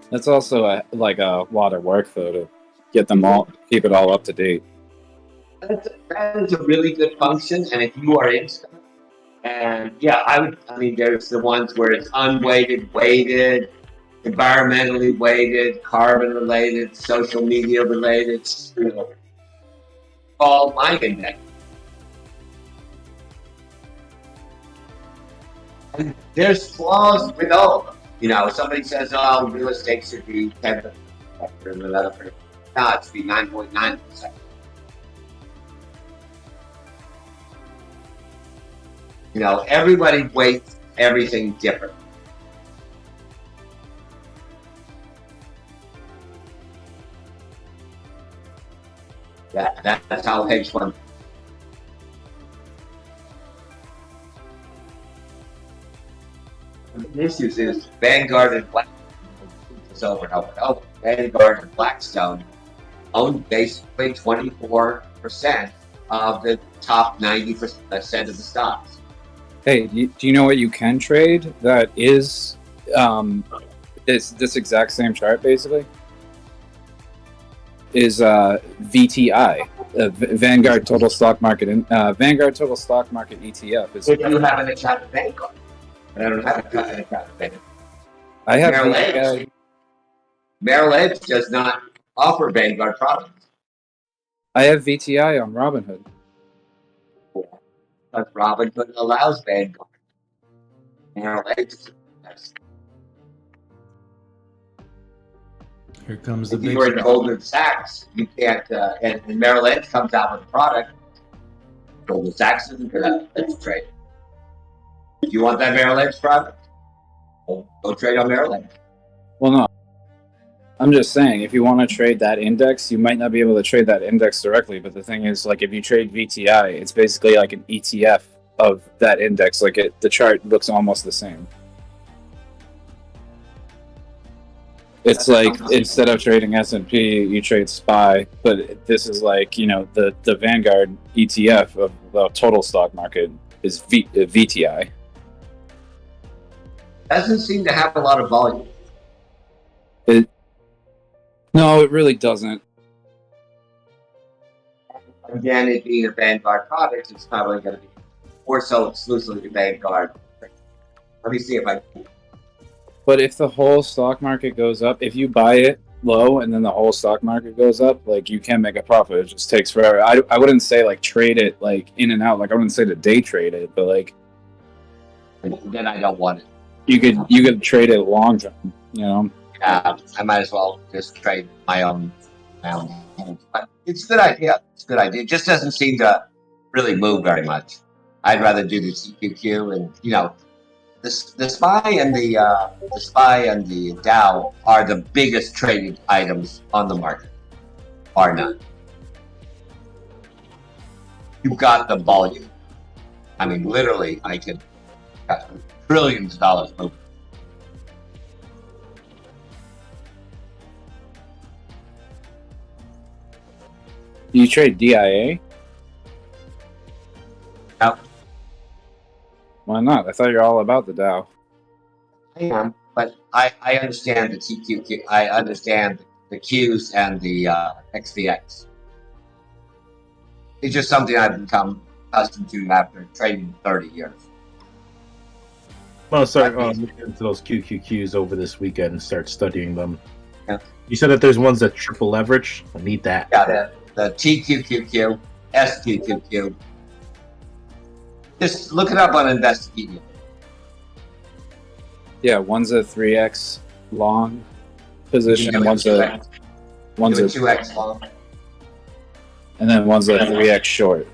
That's also a lot of work, though, to get them all, keep it all up to date. That is a really good function, and if you are in stuff, and yeah, I mean, there's the ones where it's unweighted, weighted, environmentally weighted, carbon related, social media related, all my index. And there's flaws with all of them. You know, somebody says, "Oh, real estate should be 10%," and another person, "No, it should be 9.9%." You know, everybody weights everything different. That's how hedge fund. The issues is Vanguard and Blackstone. Over and over and over. Vanguard and Blackstone own basically 24% of the top 90% of the stocks. Hey, do you know what you can trade that is this exact same chart, basically? Is VTI, Vanguard Total Stock Market, Vanguard Total Stock Market ETF. If you have an account at Vanguard, I don't have an account at Vanguard. I have Merrill Edge. Merrill Edge does not offer Vanguard products. I have VTI on Robinhood. But Robinhood allows Vanguard. Merrill Edge. Here comes the If big you were in stuff. Goldman Sachs, you can't. And Merrill Edge comes out with a product. Goldman Sachs isn't going to trade. If you want that Merrill Edge product, go trade on Merrill Edge. Well, no. I'm just saying, if you want to trade that index, you might not be able to trade that index directly. But the thing is, like, if you trade VTI, it's basically like an ETF of that index. Like, the chart looks almost the same. It's like instead of trading S&P, you trade SPY. But this is like, you know, the Vanguard ETF of the total stock market is VTI. Doesn't seem to have a lot of volume. No, it really doesn't. Again, it being a Vanguard product, it's probably going to be more so exclusively Vanguard. Let me see if I can. But if the whole stock market goes up, if you buy it low and then the whole stock market goes up, like, you can make a profit. It just takes forever. I wouldn't say like trade it like in and out. Like, I wouldn't say to day trade it, but like, then I don't want it. You could trade it long term. You know. Yeah, I might as well just trade my own. But it's a good idea. It's a good idea. It just doesn't seem to really move very much. I'd rather do the CQQ and, you know, the SPY and the Dow are the biggest traded items on the market. Are none. You've got the volume. I mean, literally, I could got trillions of dollars moving. You trade DIA? No. Why not? I thought you're all about the Dow. I am, but I understand the TQQ. I understand the Qs and the XVX. It's just something I've become accustomed to after trading 30 years. Well, start looking into those QQQs over this weekend and start studying them. Yeah. You said that there's ones that triple leverage. I need that. Yeah, the TQQQ, SQQQ. Just look it up on Investopedia. Yeah, one's a 3x long position, and one's a 2x long, and then one's a 3x short.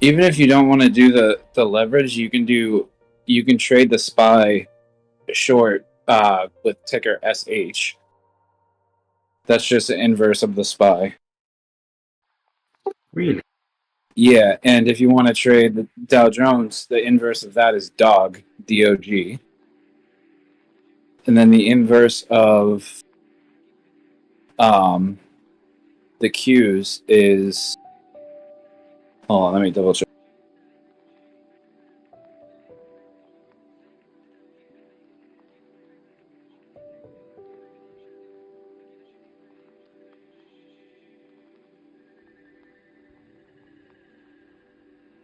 Even if you don't want to do the leverage, you can do you can trade the SPY short with ticker SH. That's just the inverse of the SPY. Really? Yeah, and if you want to trade the Dow Jones, the inverse of that is DOG, DOG. And then the inverse of the Qs is... Hold on, let me double check.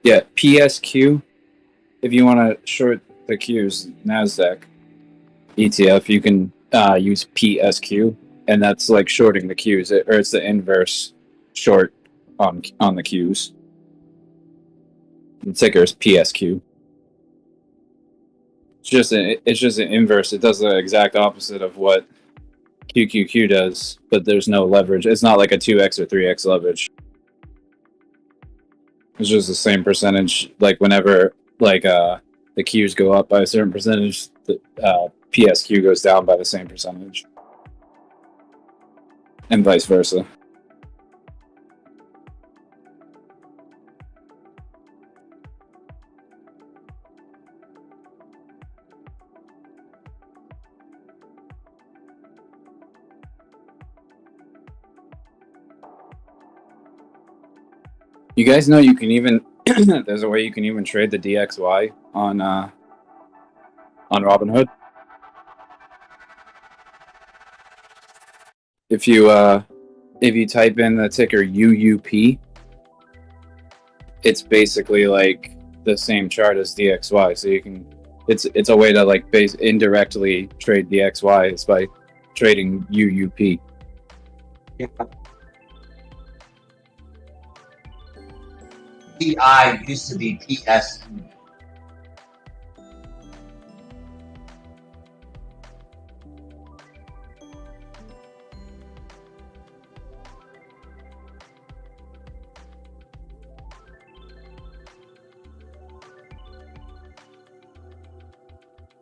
Yeah, PSQ. If you want to short the Qs, NASDAQ ETF, you can use PSQ, and that's like shorting the Qs, or it's the inverse short on the Qs. The ticker is PSQ. It's just an inverse. It does the exact opposite of what QQQ does, but there's no leverage. It's not like a 2x or 3x leverage. It's just the same percentage. Like whenever the Qs go up by a certain percentage, the PSQ goes down by the same percentage, and vice versa. You guys know you can even there's a way you can even trade the DXY on Robinhood. If you type in the ticker UUP, it's basically like the same chart as DXY. So you can it's a way to like indirectly trade DXY is by trading UUP. Yeah. PI used to be PS.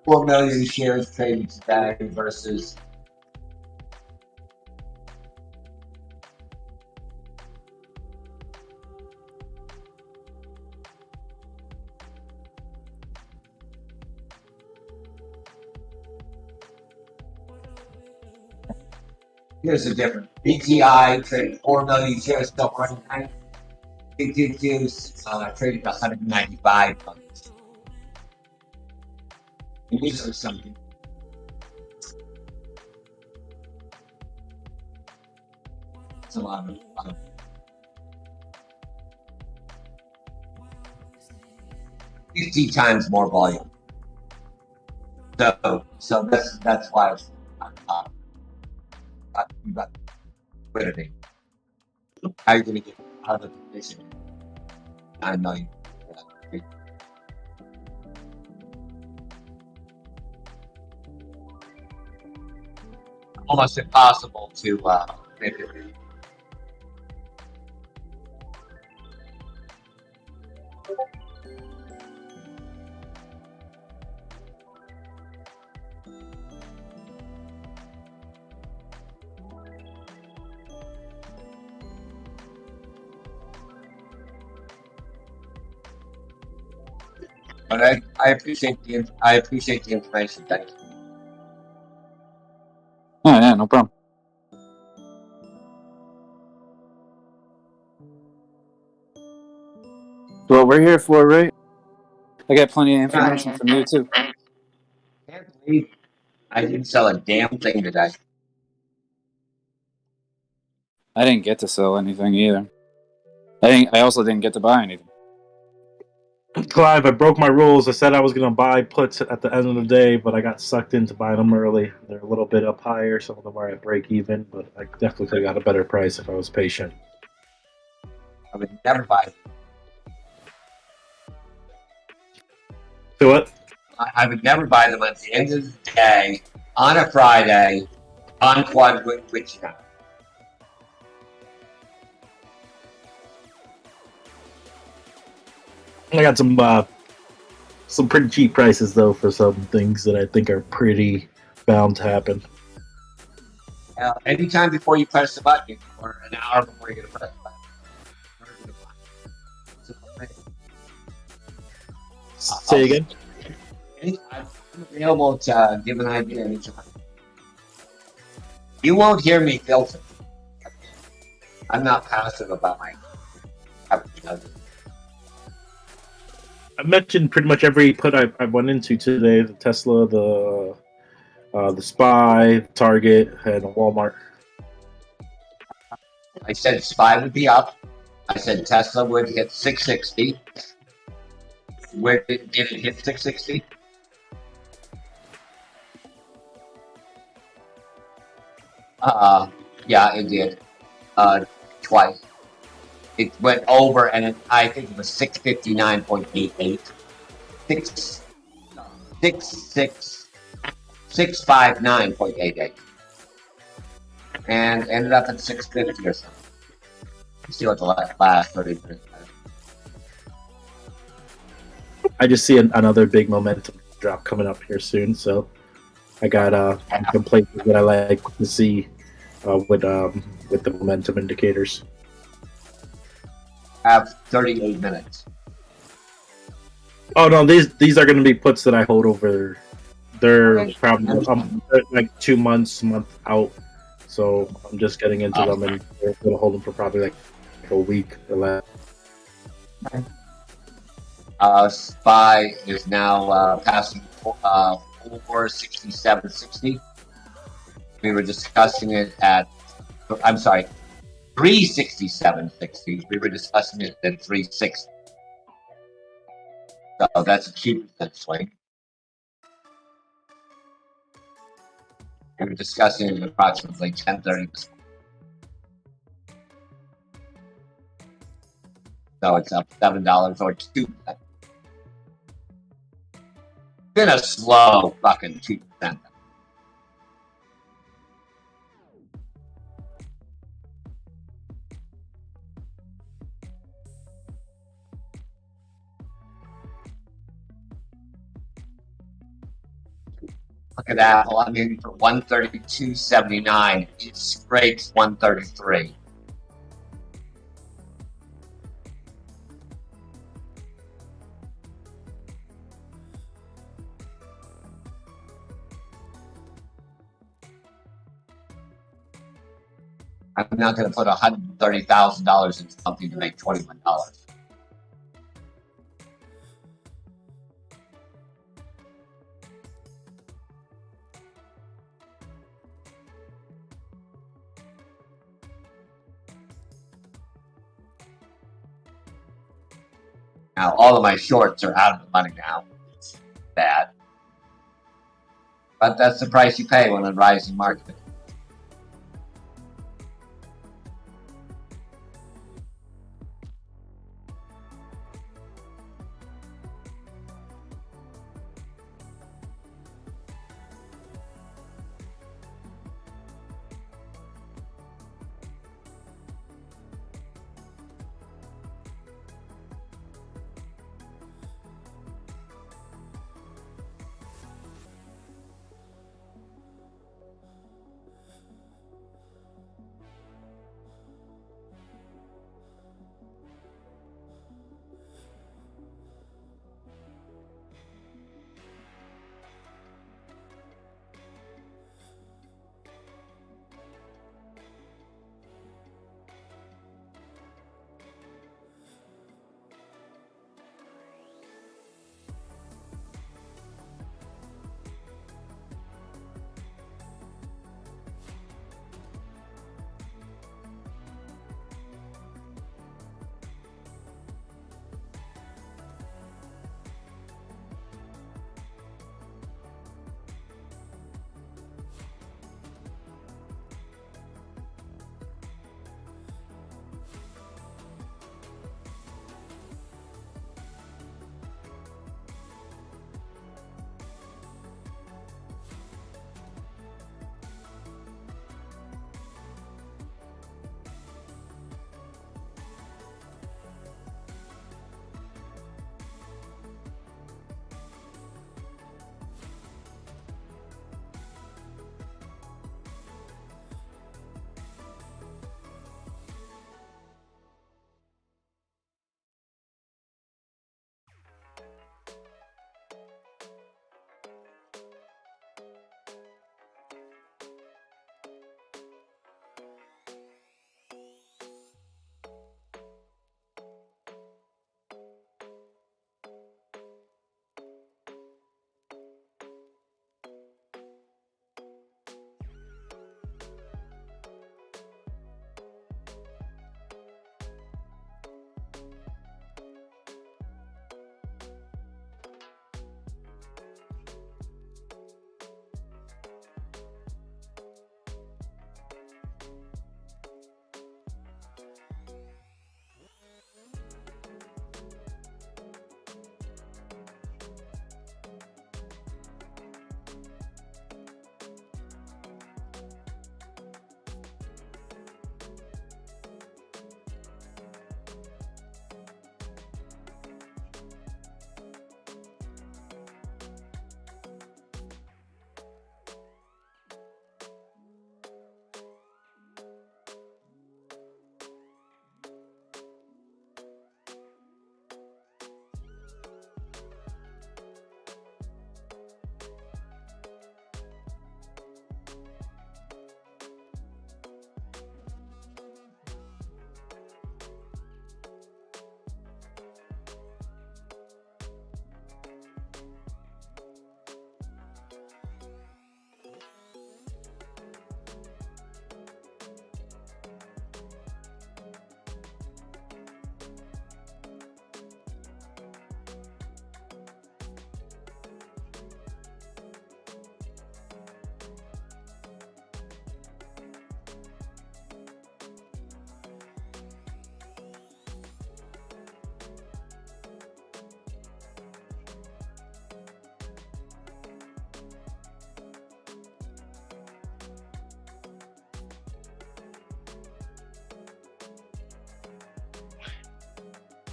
$4 million shares traded today versus here's the difference. BTI traded 4 million shares still running night. BQQ traded 195 million. And these are something. It's a lot of 50 times more volume. So that's why it's about liquidity. How are you going to get out of the position? 9 million. Almost impossible to make it. But I appreciate the information. Thank you. Oh yeah, no problem. Well, we're here for, right? I got plenty of information from you too. I can't believe I didn't sell a damn thing today. I didn't get to sell anything either. I also didn't get to buy anything. Clive, I broke my rules. I said I was going to buy puts at the end of the day, but I got sucked into buying them early. They're a little bit up higher. Some of them are at break even, but I definitely could have got a better price if I was patient. I would never buy them. So what? I would never buy them at the end of the day on a Friday on Quad Twitch now. I got some some pretty cheap prices though for some things that I think are pretty bound to happen. Anytime before you press the button, or an hour before you're going to press the button. Say again. I'm available to give an idea anytime. You won't hear me filter. I'm not passive about my. I mentioned pretty much every put I went into today: the Tesla, the Spy, Target, and Walmart. I said SPY would be up. I said Tesla would hit 660. Where did it hit 660? Yeah, it did. Twice. It went over, and I think it was 659.88. 659.88. And ended up at 650 or something. Let's see what the last 30 minutes. I just see another big momentum drop coming up here soon, so I got some places that I like to see with the momentum indicators. Have 38 minutes. Oh no, these are going to be puts that I hold over. They're probably they're like 2 months, month out. So I'm just getting into them, and we're going to hold them for probably like a week or less. SPY is now passing 467.60. We were discussing it at, I'm sorry, 367.60. We were discussing it at 360. So that's a 2% swing. We were discussing it at approximately 10:30. So it's up $7 or 2%. Been a slow fucking 2%. Look at Apple. I'm in for 132.79. It scrapes 133. I'm not going to put $130,000 into something to make $21. Now, all of my shorts are out of the money now. Bad. But that's the price you pay when a rising market.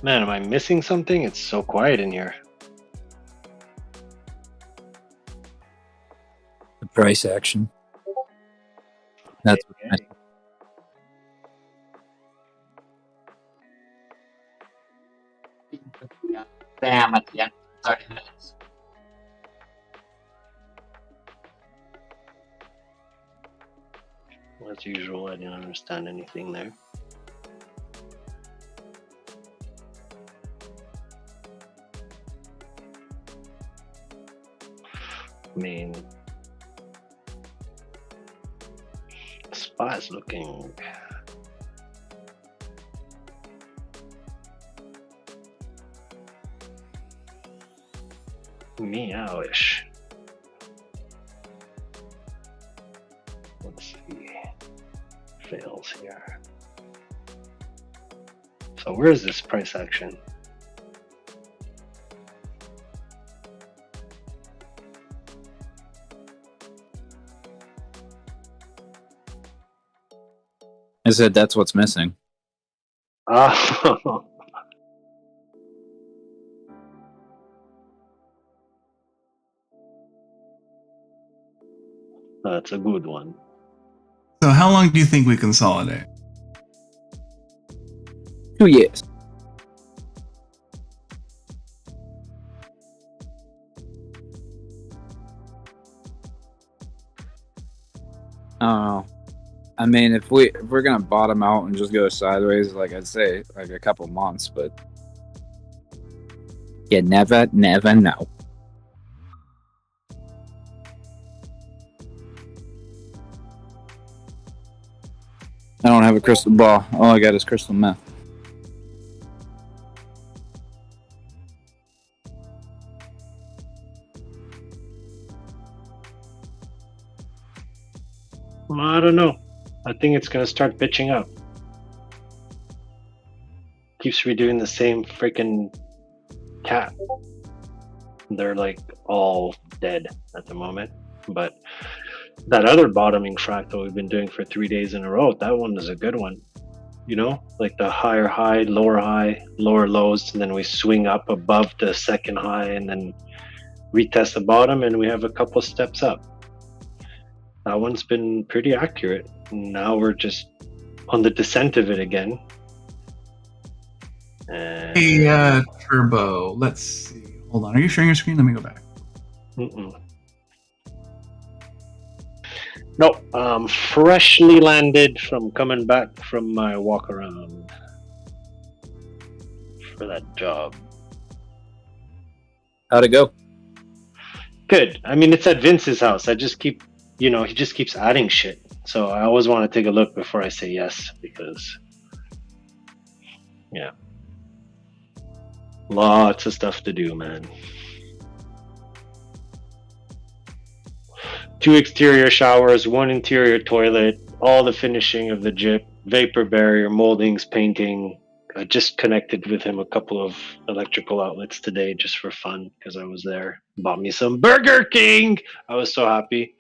Man, am I missing something? It's so quiet in here. The price action. That's what Bam at the end of 30 minutes. As usual, I didn't understand anything there. I mean, spot's looking meowish. Let's see. Fails here. So where's this price action? I said that's what's missing. Oh. That's a good one. So how long do you think we consolidate? 2 years. I don't know. I mean, if we're gonna bottom out and just go sideways, like I'd say, like a couple months, but you never know. I don't have a crystal ball. All I got is crystal meth. I don't know. I think it's gonna start bitching up. Keeps redoing the same freaking cat. They're like all dead at the moment. But that other bottoming fractal we've been doing for 3 days in a row, that one is a good one. You know, like the higher high, lower lows, and then we swing up above the second high and then retest the bottom and we have a couple steps up. That one's been pretty accurate. Now we're just on the descent of it again. And Hey, Turbo, let's see. Hold on. Are you sharing your screen? Let me go back. No, freshly landed from coming back from my walk around for that job. How'd it go? Good. I mean, it's at Vince's house. I just keep, he just keeps adding shit. So I always want to take a look before I say yes, because, yeah, lots of stuff to do, man. 2 exterior showers, 1 interior toilet, all the finishing of the gyp, vapor barrier, moldings, painting. I just connected with him a couple of electrical outlets today just for fun because I was there. Bought me some Burger King. I was so happy.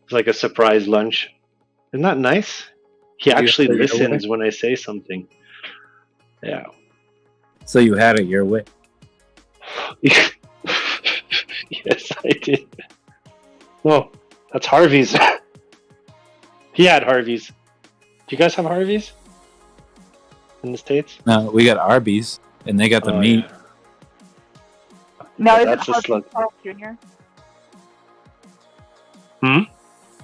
It's like a surprise lunch. Isn't that nice? He actually listens when I say something. Yeah. So you had it your way. Yes, I did. No, that's Harvey's. He had Harvey's. Do you guys have Harvey's in the States? No, we got Arby's, and they got the meat. Yeah. No, Yeah, isn't that's just like. Carl Jr.?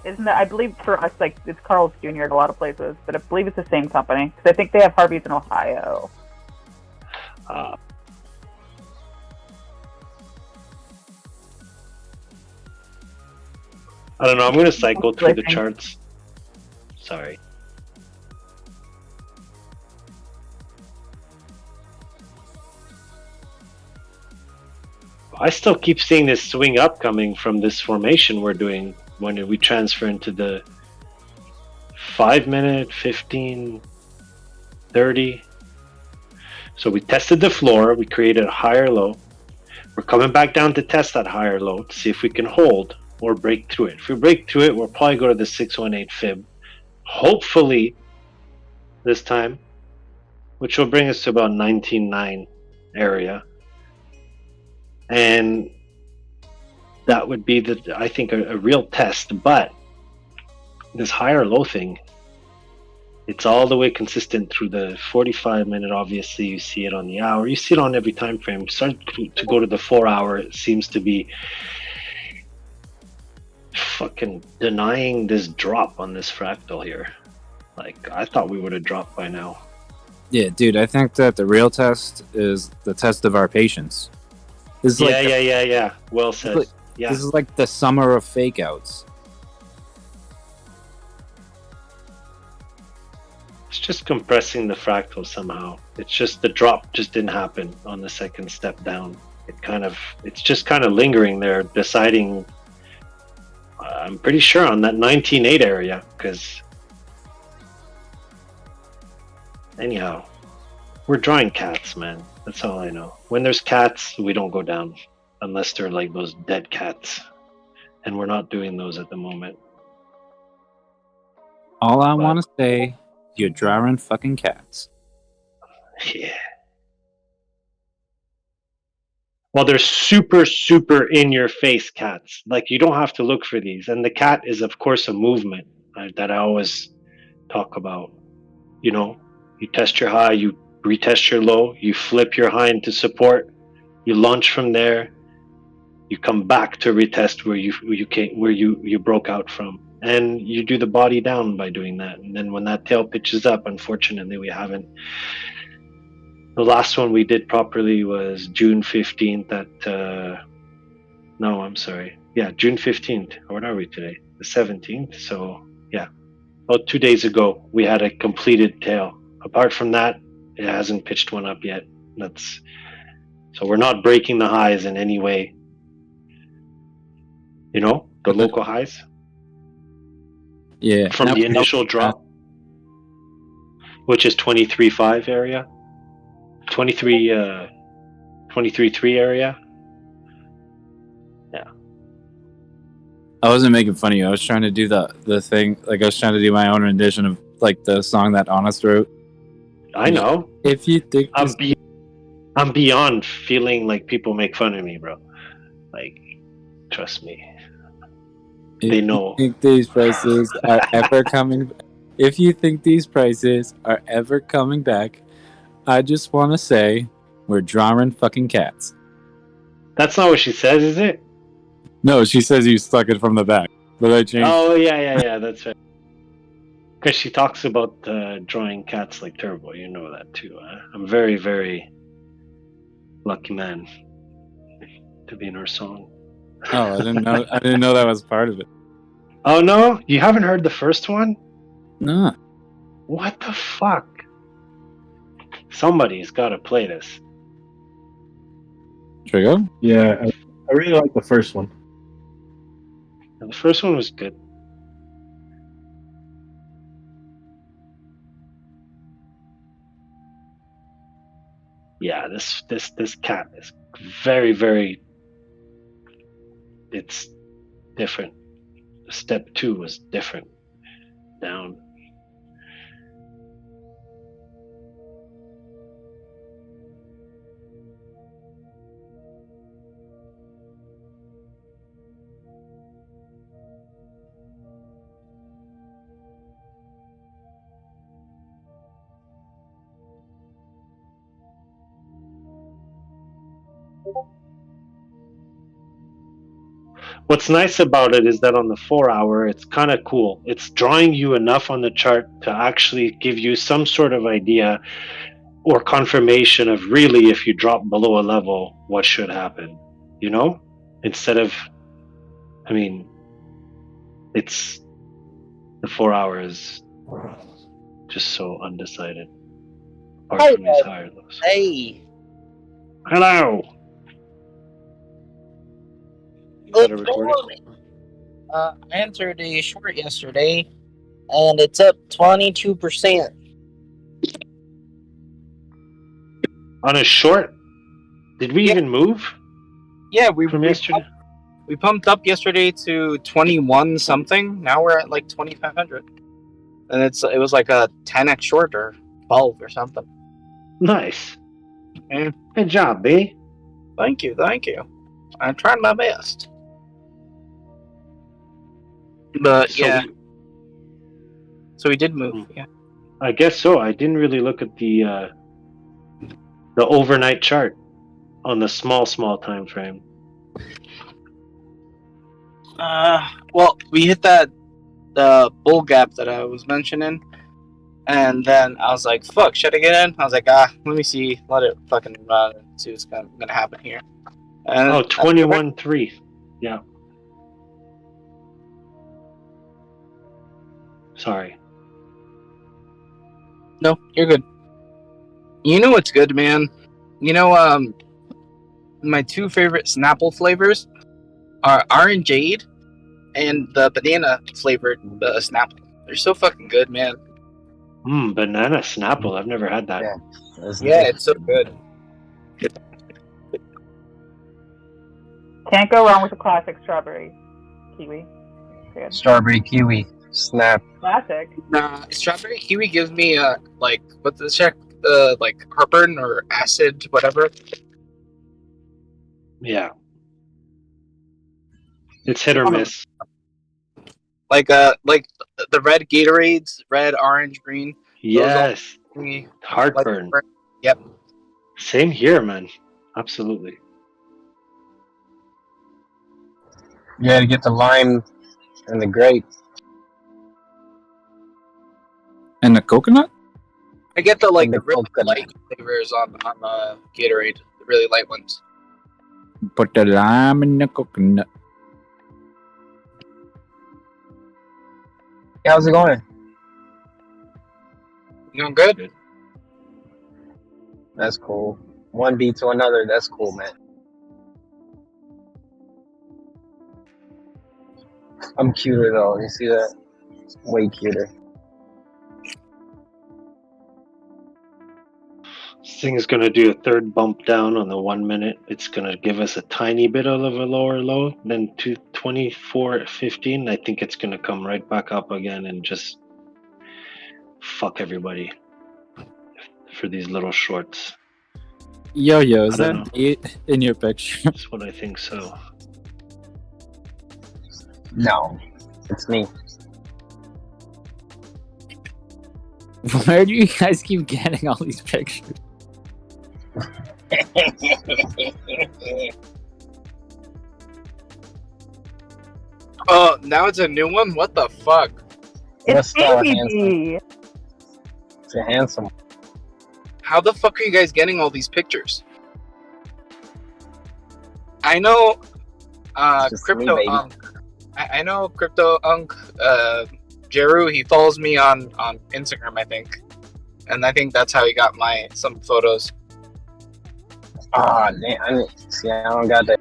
Isn't that? I believe for us, like it's Carl's Jr. at a lot of places, but I believe it's the same company because I think they have Harvey's in Ohio. I don't know. I'm going to cycle through the charts. Sorry. I still keep seeing this swing up coming from this formation we're doing when we transfer into the 5 minute, 15, 30. So we tested the floor. We created a higher low. We're coming back down to test that higher low to see if we can hold or break through it. If we break through it, we'll probably go to the 618 fib. Hopefully, this time, which will bring us to about 19.9 area. And that would be, I think, a real test. But this higher low thing, it's all the way consistent through the 45-minute. Obviously, you see it on the hour. You see it on every time frame. Start to go to the 4 hour. It seems to be fucking denying this drop on this fractal here. Like, I thought we would have dropped by now. Yeah, dude, I think that the real test is the test of our patience. This is Yeah. Well said. This is like the summer of fake outs. It's just compressing the fractal somehow. It's just the drop just didn't happen on the second step down. It's just kind of lingering there, deciding. I'm pretty sure on that 19.8 area, because anyhow, we're drawing cats, man. That's all I know. When there's cats, we don't go down unless they're like those dead cats, and we're not doing those at the moment. All I want to say, you're drawing fucking cats. Yeah. Well, they're super, super in your face cats. Like, you don't have to look for these. And the cat is, of course, a movement that I always talk about. You know, you test your high, you retest your low, you flip your high into support, you launch from there, you come back to retest where you broke out from. And you do the body down by doing that. And then when that tail pitches up, unfortunately, we haven't. The last one we did properly was June 15th June 15th. What are we today? The 17th. So, yeah. About 2 days ago, we had a completed tail. Apart from that, it hasn't pitched one up yet. So we're not breaking the highs in any way. You know, the local highs? Yeah. From the initial drop, which is 23.5 area. 23.3 area. Yeah. I wasn't making fun of you. I was trying to do the thing. Like, I was trying to do my own rendition of like the song that Honest wrote. I know. If you think I'm beyond feeling like people make fun of me, bro. Like, trust me. They know. If you think these prices are ever coming, if you think these prices are ever coming back, I just want to say we're drawing fucking cats. That's not what she says, is it? No, she says you stuck it from the back, but I changed. Oh yeah, that's right. Because she talks about drawing cats like Turbo. You know that too. I'm very, very lucky man to be in her song. Oh, I didn't know. I didn't know that was part of it. Oh no, you haven't heard the first one? No. What the fuck? Somebody's got to play this. Trigo? Yeah, I really like the first one. And the first one was good. Yeah, this cat is very, very. It's different. Step 2 was different. Down. What's nice about it is that on the 4 hour, it's kind of cool. It's drawing you enough on the chart to actually give you some sort of idea or confirmation of really, if you drop below a level, what should happen, you know? Instead of, I mean, it's the 4 hours just so undecided. Apart from these higher lows. Hey. Hello. Good morning. I entered a short yesterday, and it's up 22%. On a short? Did we even move? Yeah, from yesterday? We pumped up yesterday to 21 something. Now we're at like 2,500, and it was like a 10x short or 12 or something. Nice. Yeah. Good job, B. Thank you. I'm trying my best. But So yeah. So we did move. Yeah. I guess so. I didn't really look at the overnight chart on the small time frame. Well, we hit that bull gap that I was mentioning, and then I was like, "Fuck, should I get in?" I was like, let me see, let it fucking run, and see what's gonna happen here. And 21.3. Yeah. Sorry. No, you're good. You know what's good, man? You know, my two favorite Snapple flavors are orangeade and the banana flavored Snapple. They're so fucking good, man. Banana Snapple. I've never had that. Yeah, it's so good. Can't go wrong with a classic strawberry kiwi. Good. Strawberry kiwi snap. Classic. Nah, strawberry kiwi gives me like what's the check? Like heartburn or acid, whatever. Yeah. It's hit or miss. Like the red Gatorades, red, orange, green. Yes. Me Heartburn. Yep. Same here, man. Absolutely. You had to get the lime and the grape. And the coconut? I get the And the really coconut. light flavors on Gatorade, the really light ones. Put the lime in the coconut. How's it going? You doing good? That's cool. One beat to another. That's cool, man. I'm cuter though. You see that? Way cuter. This thing is going to do a third bump down on the 1 minute. It's going to give us a tiny bit of a lower low. Then to 24.15, I think it's going to come right back up again and just fuck everybody for these little shorts. Yo, is I that don't me in your picture? That's what I think so. No, it's me. Where do you guys keep getting all these pictures? Oh, now it's a new one? What the fuck? It's Baby handsome. It's a handsome. How the fuck are you guys getting all these pictures? I know just Crypto me, baby. Unk. I know Crypto Unk Jeru, he follows me on Instagram, I think. And I think that's how he got some photos. Ah, damn. See, I don't got that.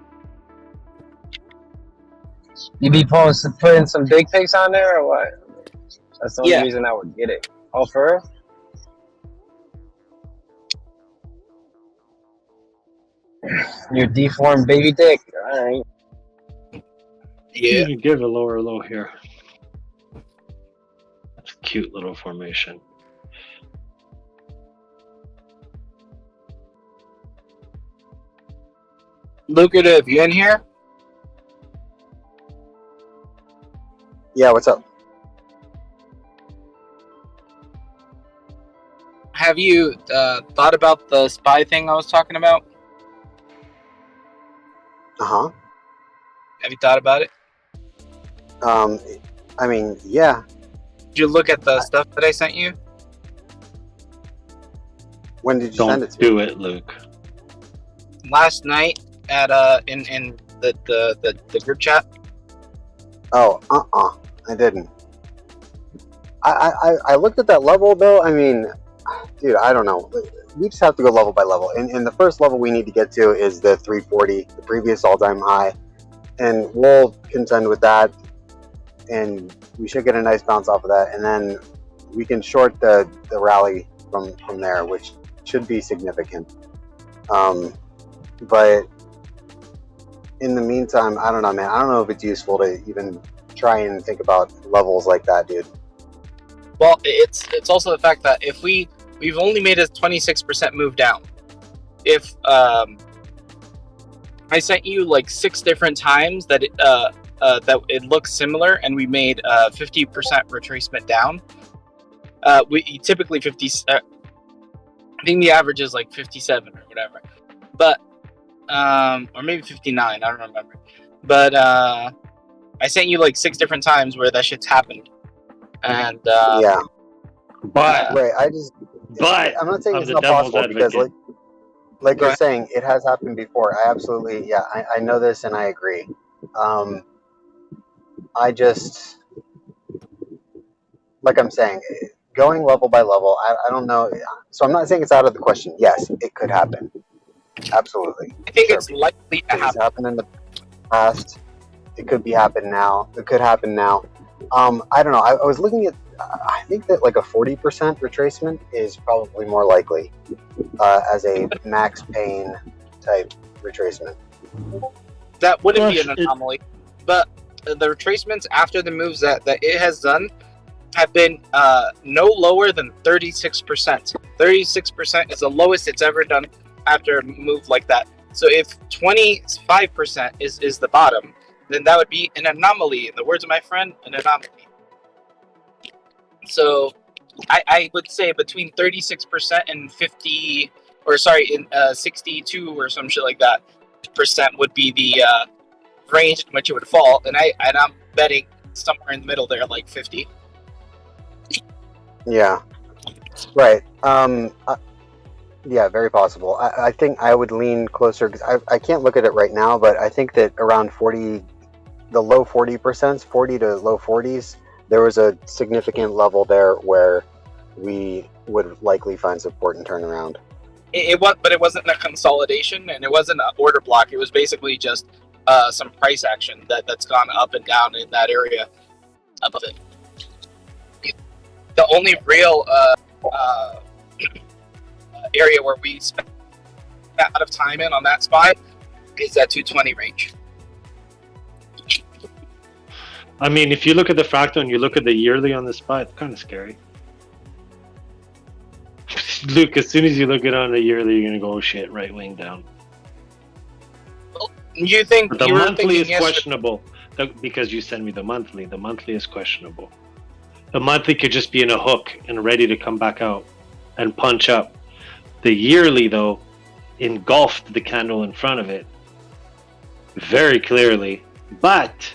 You be putting some big pics on there or what? That's the only reason I would get it. Oh, for real? Your deformed baby dick. Alright. You can give a lower low here. That's a cute little formation. Lucrative, you in here? Yeah, what's up? Have you thought about the spy thing I was talking about? Uh-huh. Have you thought about it? I mean, yeah. Did you look at the stuff that I sent you? When did you send it to me? Do it, Luke. Last night at in the group chat. Oh, I didn't. I looked at that level though. I mean, dude, I don't know. We just have to go level by level. And the first level we need to get to is the 340, the previous all-time high, and we'll contend with that. And we should get a nice bounce off of that, and then we can short the rally from there, which should be significant. But in the meantime, I don't know, man. I don't know if it's useful to even try and think about levels like that, dude. Well, it's also the fact that if we we've only made a 26% move down. If I sent you like 6 different times that it looks similar, and we made 50% retracement down. We typically 50. I think the average is like 57 or whatever, but or maybe 59. I don't remember. But I sent you like 6 different times where that shit's happened, and yeah. But right, but I'm not saying I'm it's the not devil's possible because advocate. like you're saying, it has happened before. I absolutely, yeah, I know this and I agree. I just, like I'm saying, going level by level, I don't know. So I'm not saying it's out of the question. Yes, it could happen. Absolutely. I think it's likely to happen. It's happened in the past. It could be happen now. It could happen now. I don't know. I was looking at, I think that like a 40% retracement is probably more likely as a max pain type retracement. That wouldn't be an anomaly, but the retracements after the moves that it has done have been no lower than 36%. 36% is the lowest it's ever done after a move like that. So if 25% is the bottom, then that would be an anomaly. In the words of my friend, an anomaly. So I would say between 36% and 50, or sorry, in 62 or some shit like that percent would be the range in which it would fall, and I'm betting somewhere in the middle there, like 50. Yeah. Right. Yeah, very possible. I think I would lean closer because I can't look at it right now, but I think that around 40, the low 40%, 40 to low 40s, there was a significant level there where we would likely find support and turn around. But it wasn't a consolidation, and it wasn't an order block. It was basically just some price action that's gone up and down in that area above it. The only real area where we spent a lot of time in on that spot is that 220 range. I mean, if you look at the fractal and you look at the yearly on the spot, it's kind of scary. Luke, as soon as you look at it on the yearly, you're gonna go, oh shit, right wing down. You think But the you were monthly is thinking questionable because you send me the monthly. The monthly is questionable. The monthly could just be in a hook and ready to come back out and punch up. The yearly, though, engulfed the candle in front of it very clearly. But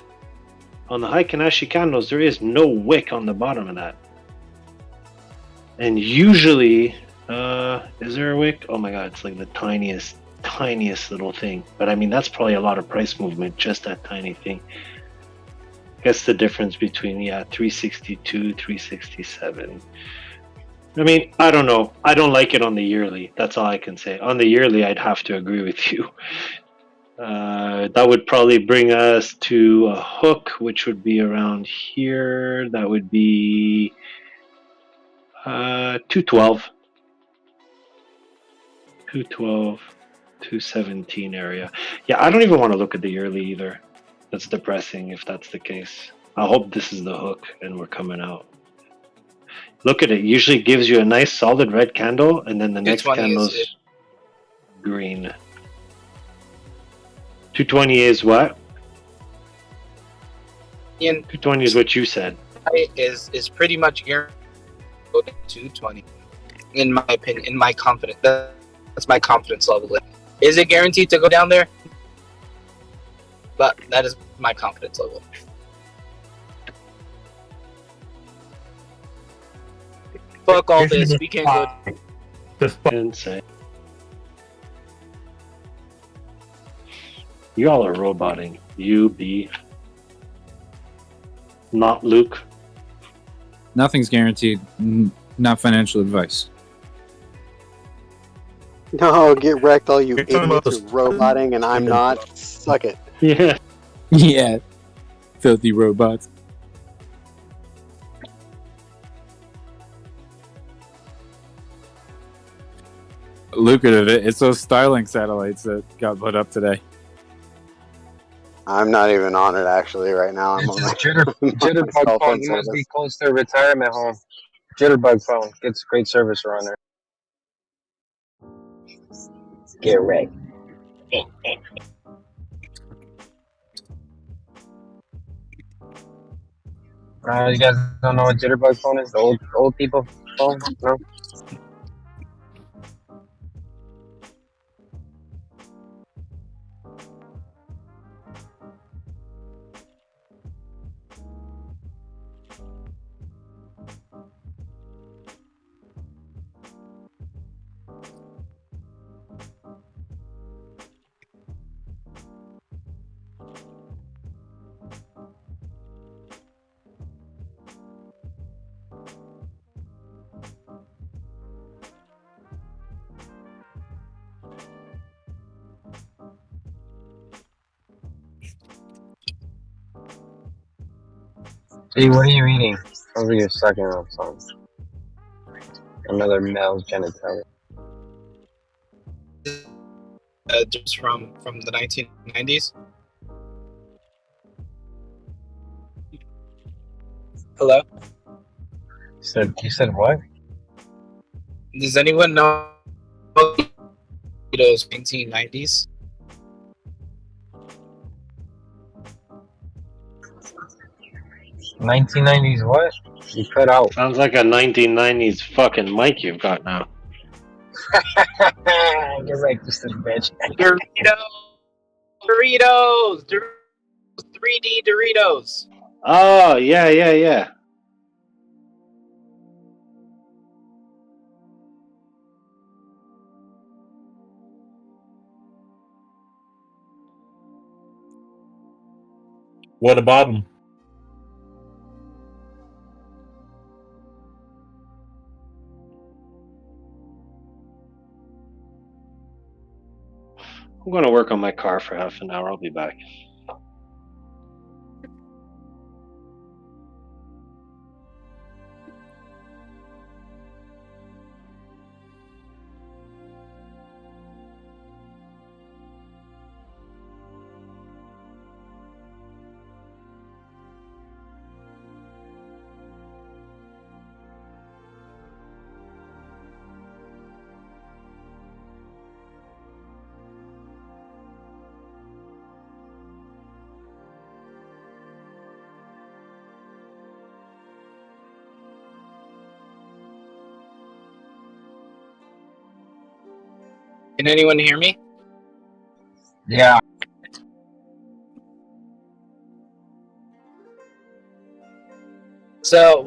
on the Heikin-Ashi candles, there is no wick on the bottom of that. And usually, is there a wick? Oh my god, it's like the tiniest little thing. But I mean, that's probably a lot of price movement, just that tiny thing. I guess the difference between 362, 367. I mean, I don't know. I don't like it on the yearly. That's all I can say. On the yearly, I'd have to agree with you. That would probably bring us to a hook, which would be around here. That would be 212. 212, 217 area. Yeah, I don't even want to look at the yearly either. That's depressing if that's the case. I hope this is the hook and we're coming out. Look at it. Usually gives you a nice solid red candle, and then the next candle's green. 220 is what? Ian, 220 is what you said. Is pretty much guaranteed to go to 220. In my opinion, in my confidence. That's my confidence level. Is it guaranteed to go down there? But that is my confidence level. Fuck all this. We can't go. Insane. Y'all are roboting. You be. Not Luke. Nothing's guaranteed. Not financial advice. No, get wrecked, all you idiots are roboting, and I'm not. Suck it. Yeah. Yeah. Filthy robots. Lucrative. It's those Starlink satellites that got put up today. I'm not even on it actually right now. I'm on my Jitterbug phone. You must be close to a retirement home. Jitterbug phone gets great service around there. Get wrecked. You guys don't know what jitterbug phone is? The old people phone? No? Hey, what are you eating? Over your second on something. Another male genitalia. Just from the 1990s. Hello? You said what? Does anyone know those 1990s? $1990s what? You cut out. Sounds like a 1990s fucking mic you've got now. Get wrecked, just a bitch. Doritos! 3D Doritos! Oh, yeah. What about them? I'm going to work on my car for half an hour. I'll be back. Can anyone hear me? Yeah. So,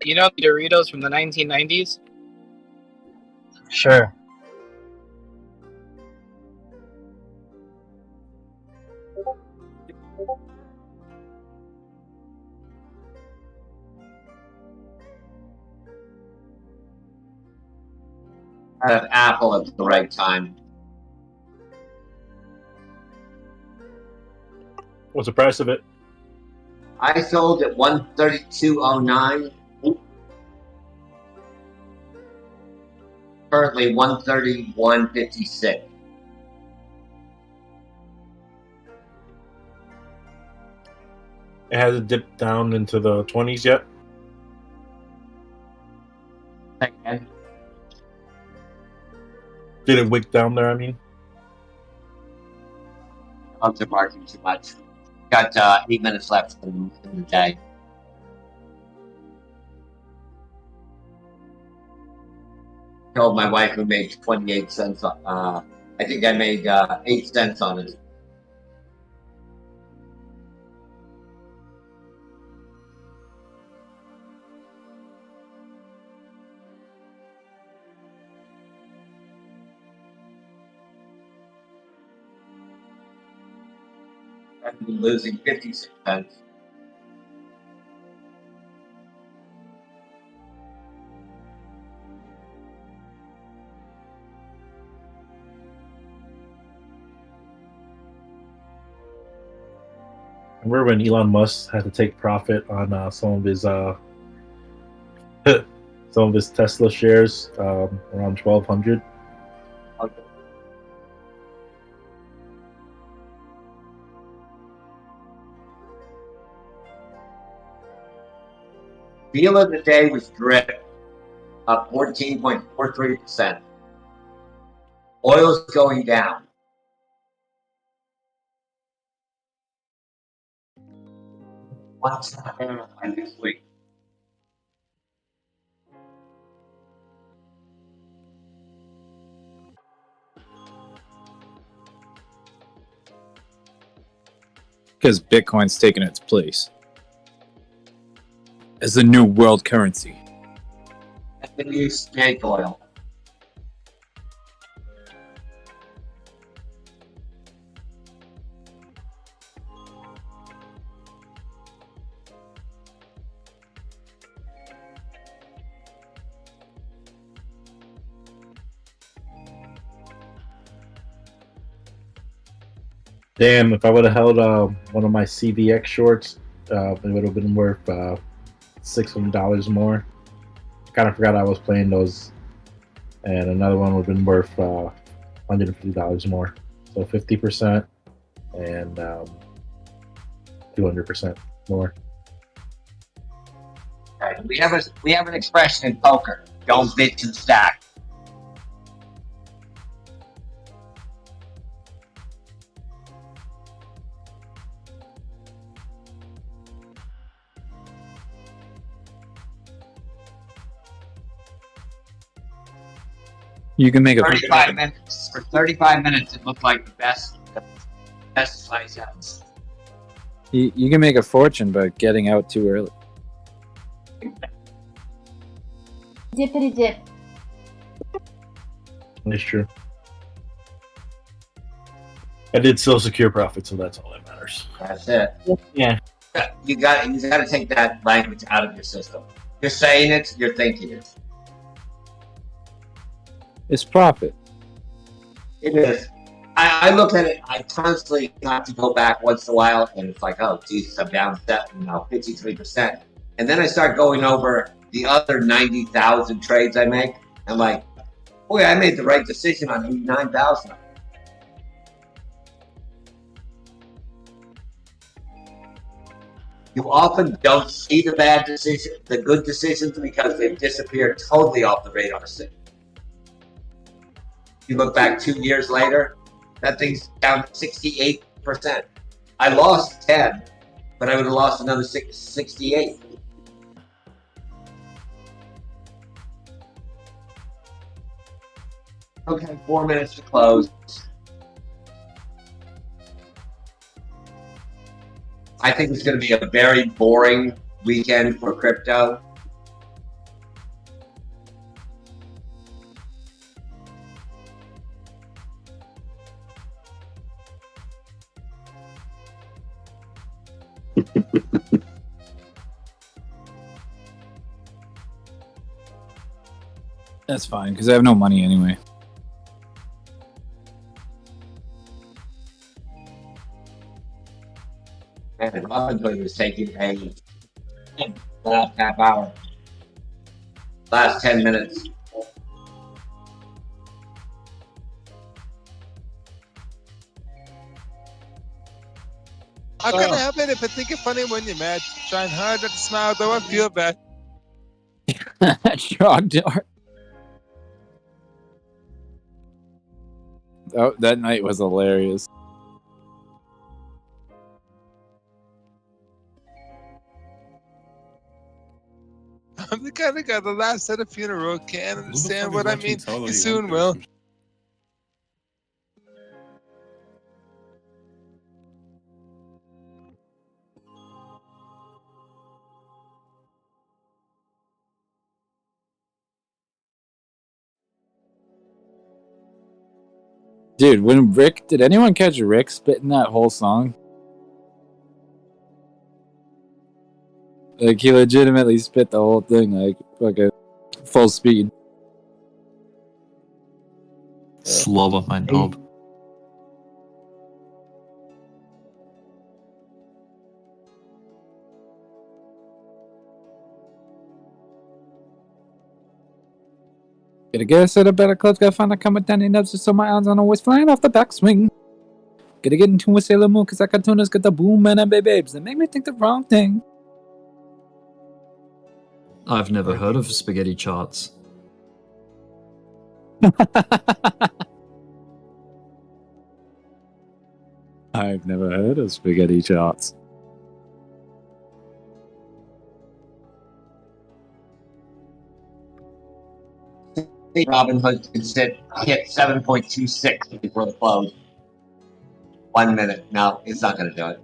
you know the Doritos from the 1990s? Sure. An apple at the right time. What's the price of it? I sold at 132.09. Currently 131.56. It hasn't dipped down into the 20s yet. Again. Did it wick down there? I mean, I'm barking too much. Got 8 minutes left in the day. Told my wife we made 28 cents. I think I made 8 cents on it. I've been losing 56 cents. remember when Elon Musk had to take profit on some of his Tesla shares around 1,200. Okay. Deal of the day was Drip, up 14.43%. Oil's going down. What's happening this week? Because Bitcoin's taken its place as the new world currency. That's the new snake oil. Damn, if I would have held one of my CVX shorts, it would have been worth $600 more. Kind of forgot I was playing those, and another one would have been worth $150 more. So 50% and 200% more. Right. We have an expression in poker: don't bitch and stack. You can make a 35 minutes. For 35 minutes, it looked like the best slice outs. you can make a fortune by getting out too early. Dippity dip. That's true. I did still secure profit, so that's all that matters. That's it. Yeah. You got to take that language out of your system. You're saying it, you're thinking it. It's profit. It is. I look at it. I constantly have to go back once in a while, and it's like, oh, Jesus, I'm down 53%. And then I start going over the other 90,000 trades I make. I'm like, boy, I made the right decision on 89,000. You often don't see the bad decisions, the good decisions, because they've disappeared totally off the radar screen. You look back 2 years later, that thing's down 68%. I lost 10, but I would have lost another 68. Okay, 4 minutes to close. I think it's going to be a very boring weekend for crypto. That's fine, because I have no money anyway. And Robinhood was taking a last half hour, last 10 minutes. How can I help it if I think it's funny when you're mad? Trying hard not to smile, though I feel bad. Shock dart. Oh, that night was hilarious. I'm the kind of guy the last at a funeral can't understand what I mean. You soon will. Dude, when Rick, did anyone catch Rick spitting that whole song? Like, he legitimately spit the whole thing, like, fucking full speed. Slob off my knob. Gotta get a set of better clothes, gotta find a come with Danny Nubs just so my arms aren't always flying off the backswing. Gotta get into a Sailor Moon cause that cartoonist got the boom and babes that make me think the wrong thing. I've never heard of spaghetti charts. I've never heard of spaghetti charts. Robinhood hit 7.26 before the close. 1 minute. No, it's not going to do it.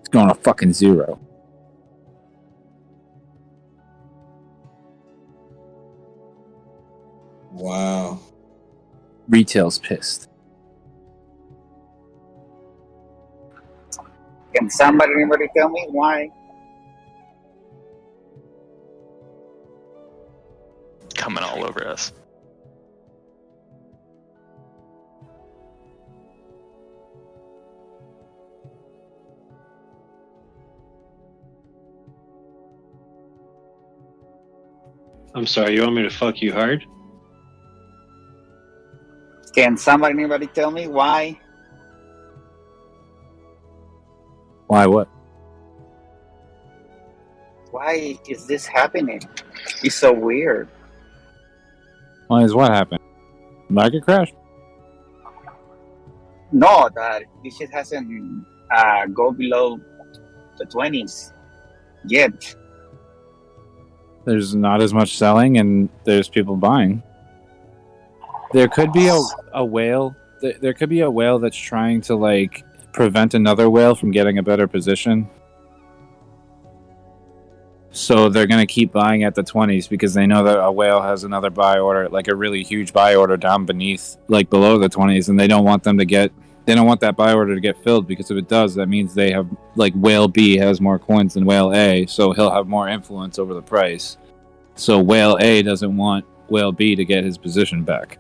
It's going to fucking zero. Wow. Retail's pissed. Can anybody tell me why? Coming all over us. I'm sorry, you want me to fuck you hard? Can anybody tell me why? Why what? Why is this happening? It's so weird. Why is what happened? Market crash? No, that this shit hasn't go below the 20s yet. There's not as much selling and there's people buying. There could be a whale. There could be a whale that's trying to like prevent another whale from getting a better position. So they're going to keep buying at the 20s because they know that a whale has another buy order, like a really huge buy order down beneath, like below the 20s, and they don't want that buy order to get filled, because if it does, that means they have, like, whale B has more coins than whale A, so he'll have more influence over the price. So whale A doesn't want whale B to get his position back.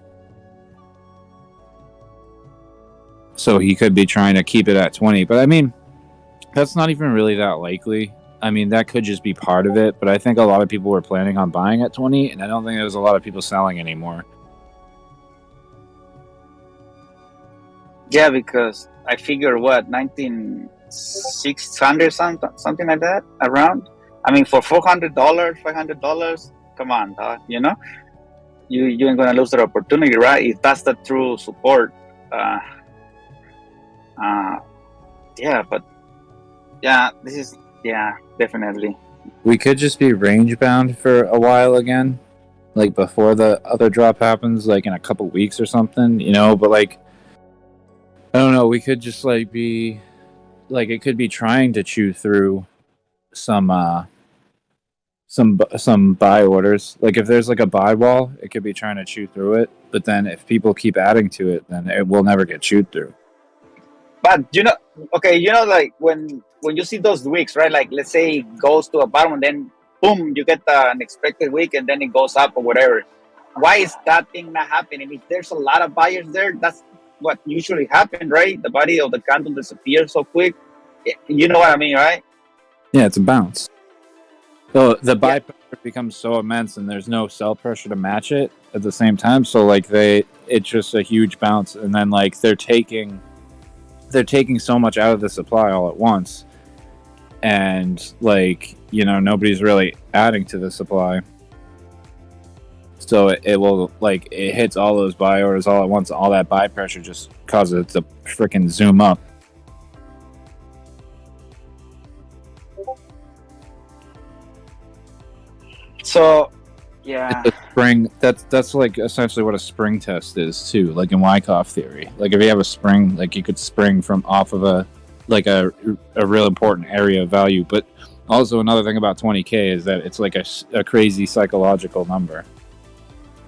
So he could be trying to keep it at 20, but I mean, that's not even really that likely. I mean, that could just be part of it, but I think a lot of people were planning on buying at 20, and I don't think there's a lot of people selling anymore. Yeah, because I figure 19,600 something like that around. I mean, for $400, $500, come on, dog, you know, you ain't gonna lose that opportunity, right? If that's the true support. Yeah, but yeah, this is definitely. We could just be range bound for a while again, like before the other drop happens, like in a couple weeks or something, you know, but like, I don't know, we could just like be, like, it could be trying to chew through some buy orders. Like if there's like a buy wall, it could be trying to chew through it, but then if people keep adding to it, then it will never get chewed through. But like when you see those weeks, right? Like let's say it goes to a bottom and then boom, you get the unexpected week and then it goes up or whatever. Why is that thing not happening? If there's a lot of buyers there, that's what usually happens, right? The body of the candle disappears so quick. You know what I mean, right? Yeah, it's a bounce. So the buy pressure becomes so immense and there's no sell pressure to match it at the same time. So like it's just a huge bounce, and then like they're taking so much out of the supply all at once, and like, you know, nobody's really adding to the supply, so it will, like, it hits all those buy orders all at once. All that buy pressure just causes it to freaking zoom up. So yeah, It's a spring. That's like essentially what a spring test is too, like in Wyckoff theory. Like if you have a spring, like you could spring from off of a real important area of value. But also another thing about 20K is that it's like a crazy psychological number.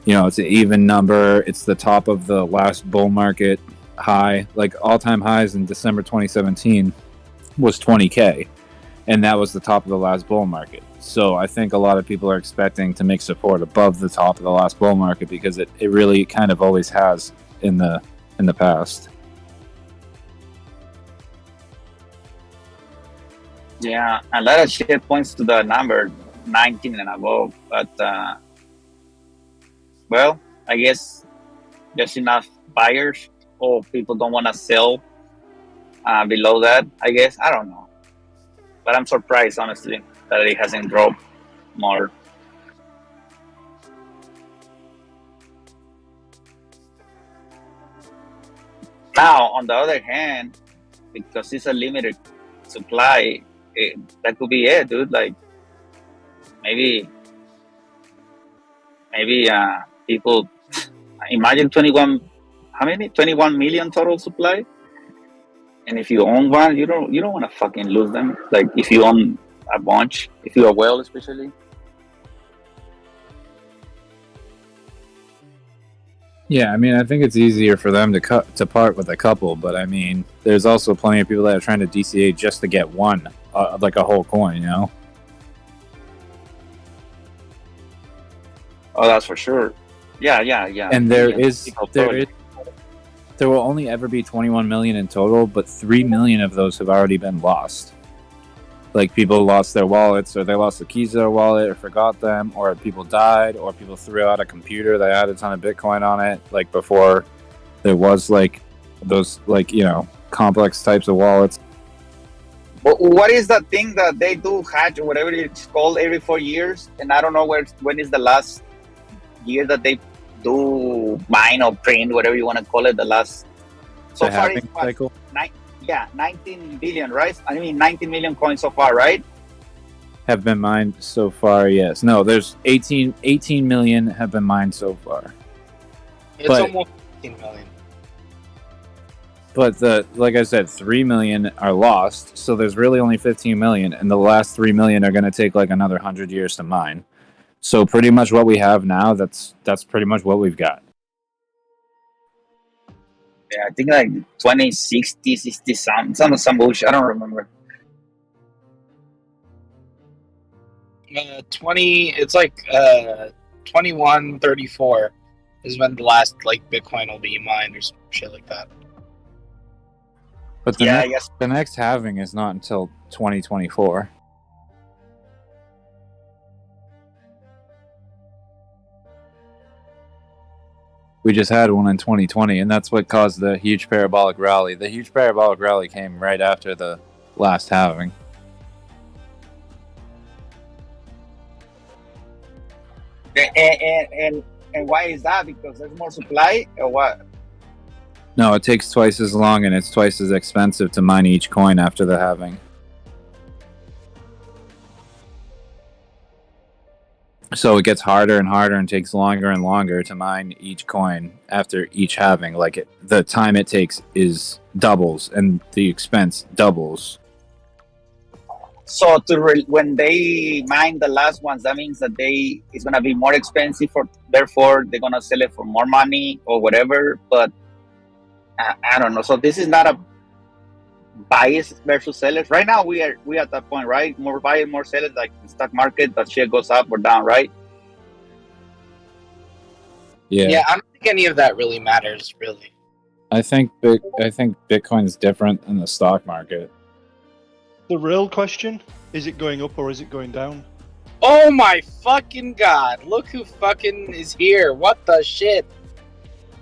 You know, it's an even number. It's the top of the last bull market high. Like all-time highs in December 2017 was 20K, and that was the top of the last bull market. So I think a lot of people are expecting to make support above the top of the last bull market, because it really kind of always has in the past. Yeah, a lot of shit points to the number 19 and above, but well, I guess there's enough buyers, or people don't want to sell below that. I guess, I don't know, but I'm surprised, honestly, that it hasn't dropped more. Now, on the other hand, because it's a limited supply. That could be it, dude. Like maybe people imagine 21. How many? 21 million total supply. And if you own one, you don't want to fucking lose them. Like if you own a bunch, if you're a whale, especially. Yeah, I mean, I think it's easier for them to part with a couple, but I mean, there's also plenty of people that are trying to DCA just to get one, like a whole coin, you know? Oh, that's for sure. Yeah. And there will only ever be 21 million in total, but 3 million of those have already been lost. Like people lost their wallets, or they lost the keys to their wallet, or forgot them, or people died, or people threw out a computer that had a ton of Bitcoin on it. Like before, there was like those complex types of wallets. But what is that thing that they do hatch or whatever it's called every 4 years? And I don't know when is the last year that they do mine or print, whatever you want to call it. The last so far it's cycle. 19 billion, right? I mean 19 million coins so far, right? Have been mined so far, yes. No, there's 18 million have been mined so far. It's almost 18 million. But like I said, 3 million are lost, so there's really only 15 million, and the last 3 million are going to take like another 100 years to mine. So pretty much what we have now, that's pretty much what we've got. Yeah, I think like 20, 60 some bullshit. I don't remember. 20. It's like 2134 is when the last like Bitcoin will be mined or some shit like that. But the next halving is not until 2024. We just had one in 2020, and that's what caused the huge parabolic rally. The huge parabolic rally came right after the last halving. And why is that? Because there's more supply, or what? No, it takes twice as long, and it's twice as expensive to mine each coin after the halving. So it gets harder and harder and takes longer and longer to mine each coin after each halving. Like the time it takes is doubles and the expense doubles. So when they mine the last ones, that means that it's gonna be more expensive. Therefore, they're gonna sell it for more money or whatever. But I don't know. So this is not a buyers versus sellers. Right now, we at that point, right? More buyers, more sellers. Like the stock market, that shit goes up or down, right? Yeah, I don't think any of that really matters, really. I think Bitcoin's different than the stock market. The real question, is it going up or is it going down? Oh my fucking god, look who fucking is here. What the shit?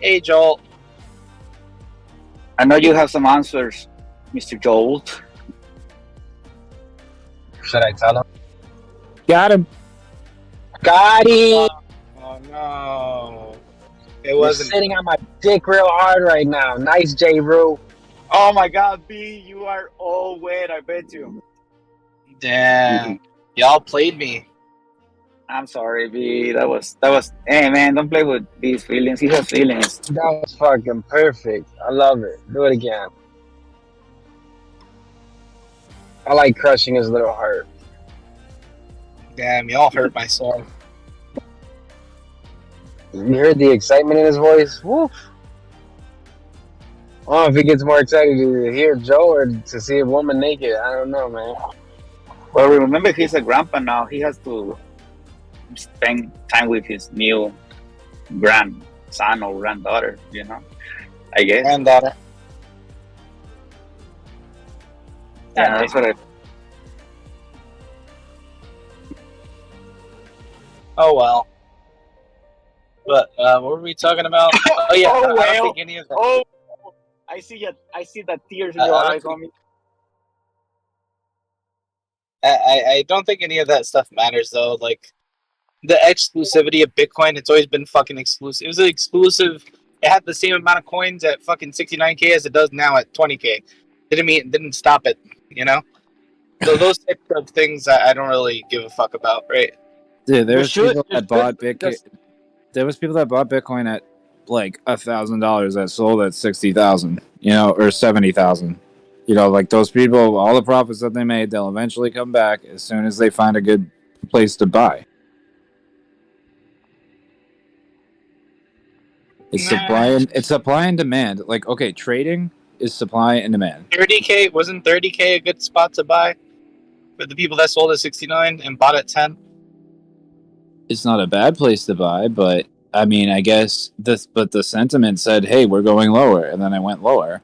Hey, Joel. I know you have some answers, Mr. Joel. Should I tell him? Got him. Got him. Oh no. It You're wasn't sitting on my dick real hard right now. Nice, J. Rue. Oh my god, B, you are all wet, I bet you. Damn. Y'all played me. I'm sorry, B. That was. Hey, man, don't play with B's feelings. He has feelings. That was fucking perfect. I love it. Do it again. I like crushing his little heart. Damn, y'all hurt my soul. You heard the excitement in his voice? Woof. Oh, if he gets more excited to hear Joe or to see a woman naked, I don't know, man. Well, remember, he's a grandpa now. He has to spend time with his new grandson or granddaughter, you know, I guess. Granddaughter. Yeah, that's what I... Oh, well. But, what were we talking about? Oh, yeah, I don't think any of that. Oh, I see the tears in your eyes, homie. I don't think any of that stuff matters, though. Like, the exclusivity of Bitcoin, it's always been fucking exclusive. It was an exclusive. It had the same amount of coins at fucking 69K as it does now at 20K. didn't stop it. You know, so those types of things I don't really give a fuck about, right? Dude, You should- you should Bitcoin. just- There was people that bought Bitcoin at like $1,000 that sold at 60,000, or 70,000. Like those people, all the profits that they made, they'll eventually come back as soon as they find a good place to buy. It's supply and demand. Like, okay, trading is supply and demand. 30K wasn't 30K a good spot to buy for the people that sold at 69 and bought at 10? It's not a bad place to buy, but I mean, I guess the sentiment said, "Hey, we're going lower," and then it went lower.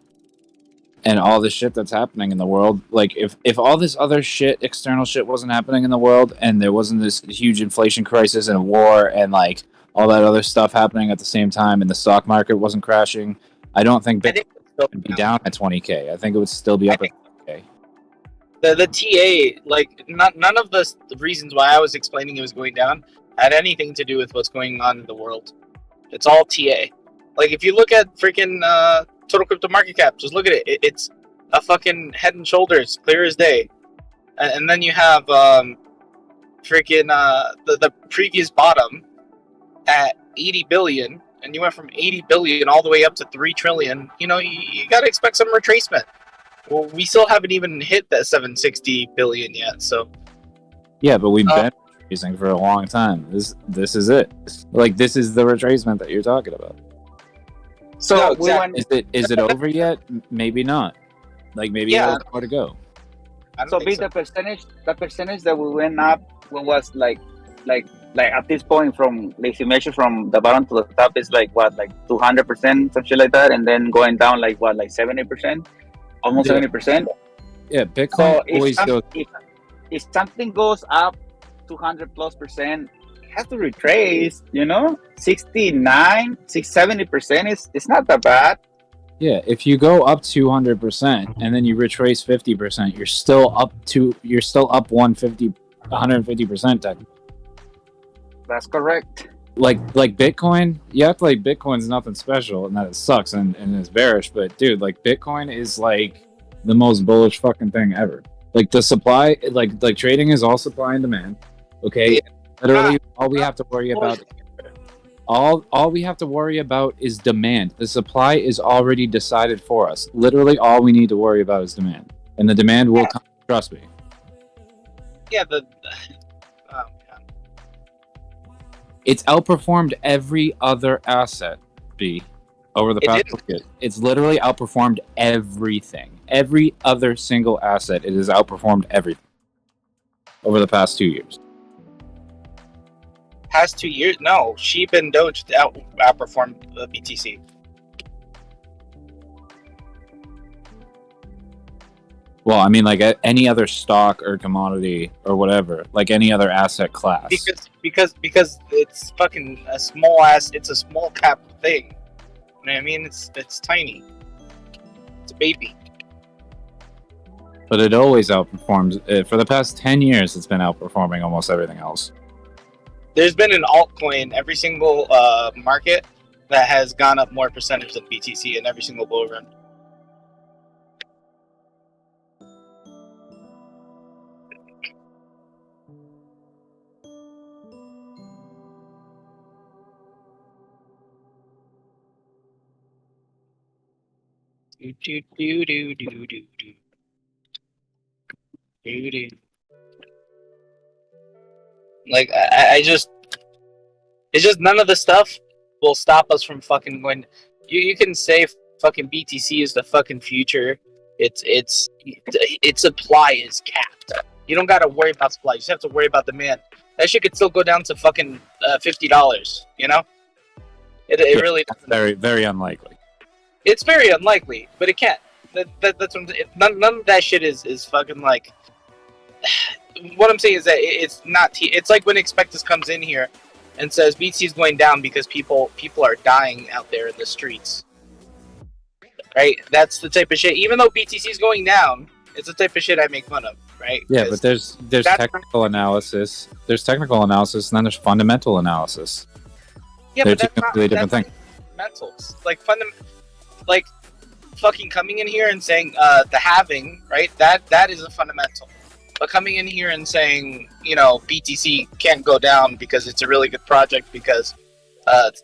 And all the shit that's happening in the world, like if all this other shit, external shit, wasn't happening in the world, and there wasn't this huge inflation crisis and a war and like all that other stuff happening at the same time, and the stock market wasn't crashing, I don't think Bitcoin would be down at 20K. I think it would still be up at 20K. The TA, like none of the reasons why I was explaining it was going down had anything to do with what's going on in the world. It's all TA. Like if you look at freaking total crypto market cap, just look at it. It's a fucking head and shoulders, clear as day. And then you have freaking the previous bottom at 80 billion, and you went from 80 billion all the way up to 3 trillion. You got to expect some retracement. Well, we still haven't even hit that 760 billion yet, so. Yeah, but we've been retracing for a long time. This is it. Like, this is the retracement that you're talking about. So No, exactly. Is it over yet? Maybe not. Like maybe Yeah. there's more to go. So be the percentage that we went up was like at this point from if you measure from the bottom to the top is like 200%, some shit like that, and then going down like 70%, almost Yeah. 70%. Yeah, Bitcoin So always goes. if something goes up 200+%, it has to retrace. 69, 70% is not that bad. Yeah, if you go up 200% and then you retrace 50%, you're still up 150% technically. That's correct. Like Bitcoin, you act like Bitcoin's nothing special and that it sucks and it's bearish, but dude, like Bitcoin is like the most bullish fucking thing ever. Like the supply, like trading is all supply and demand. Okay, literally all we have to worry about. All we have to worry about is demand. The supply is already decided for us. Literally, all we need to worry about is demand, and the demand will come. Trust me. Yeah, It's outperformed every other asset, B, over the past year. It's literally outperformed everything. Every other single asset, it has outperformed everything over the past 2 years. past 2 years, no, Sheep and Doge outperformed the BTC. Well, I mean, like any other stock or commodity or whatever, like any other asset class. Because it's fucking a small it's a small cap thing. You know what I mean? It's tiny. It's a baby. But it always outperforms. For the past 10 years, it's been outperforming almost everything else. There's been an altcoin every single market that has gone up more percentage than BTC in every single bull run. Like I just, it's just none of the stuff will stop us from fucking going. You can say fucking BTC is the fucking future. Its supply is capped. You don't gotta worry about supply. You just have to worry about demand. That shit could still go down to fucking $50. You know, it really doesn't. Very, very unlikely. It's very unlikely, but it can't. That's what none of that shit is fucking like. What I'm saying is that it's not. It's like when Expectus comes in here and says BTC is going down because people are dying out there in the streets. Right? That's the type of shit. Even though BTC is going down, it's the type of shit I make fun of. Right? Yeah, but there's technical analysis. There's technical analysis, and then there's fundamental analysis. Yeah, They're but two completely different things. Fundamentals, like fucking coming in here and saying the halving, right? That is a fundamental. But coming in here and saying, you know, BTC can't go down because it's a really good project because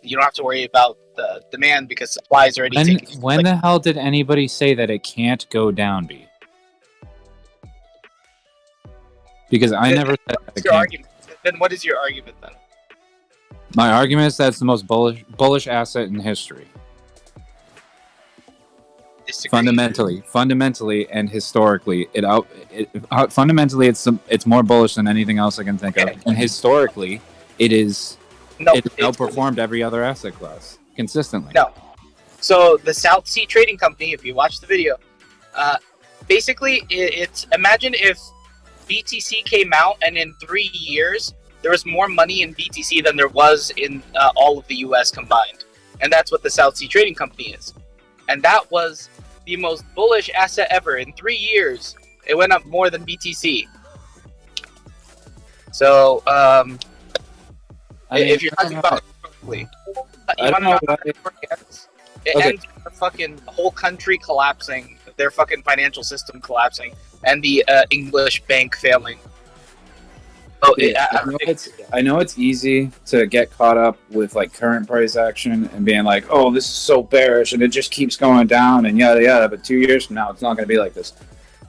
you don't have to worry about the demand because supply is already taken. When the hell did anybody say that it can't go down, B? Because I never said What's it your can't. argument? Then what is your argument then? My argument is that it's the most bullish asset in history. Fundamentally, and historically, fundamentally it's more bullish than anything else I can think of, and historically, it's outperformed every other asset class consistently. No. So the South Sea Trading Company, if you watch the video, basically it's imagine if BTC came out and in 3 years there was more money in BTC than there was in all of the US combined, and that's what the South Sea Trading Company is, and that was the most bullish asset ever. In 3 years, it went up more than BTC. So, if you're talking about it, I don't know why. it Okay. ends with the fucking whole country collapsing, their fucking financial system collapsing, and the English bank failing. Oh, I know it's easy to get caught up with like current price action and being like, oh, this is so bearish and it just keeps going down and yada yada. But 2 years from now, it's not going to be like this.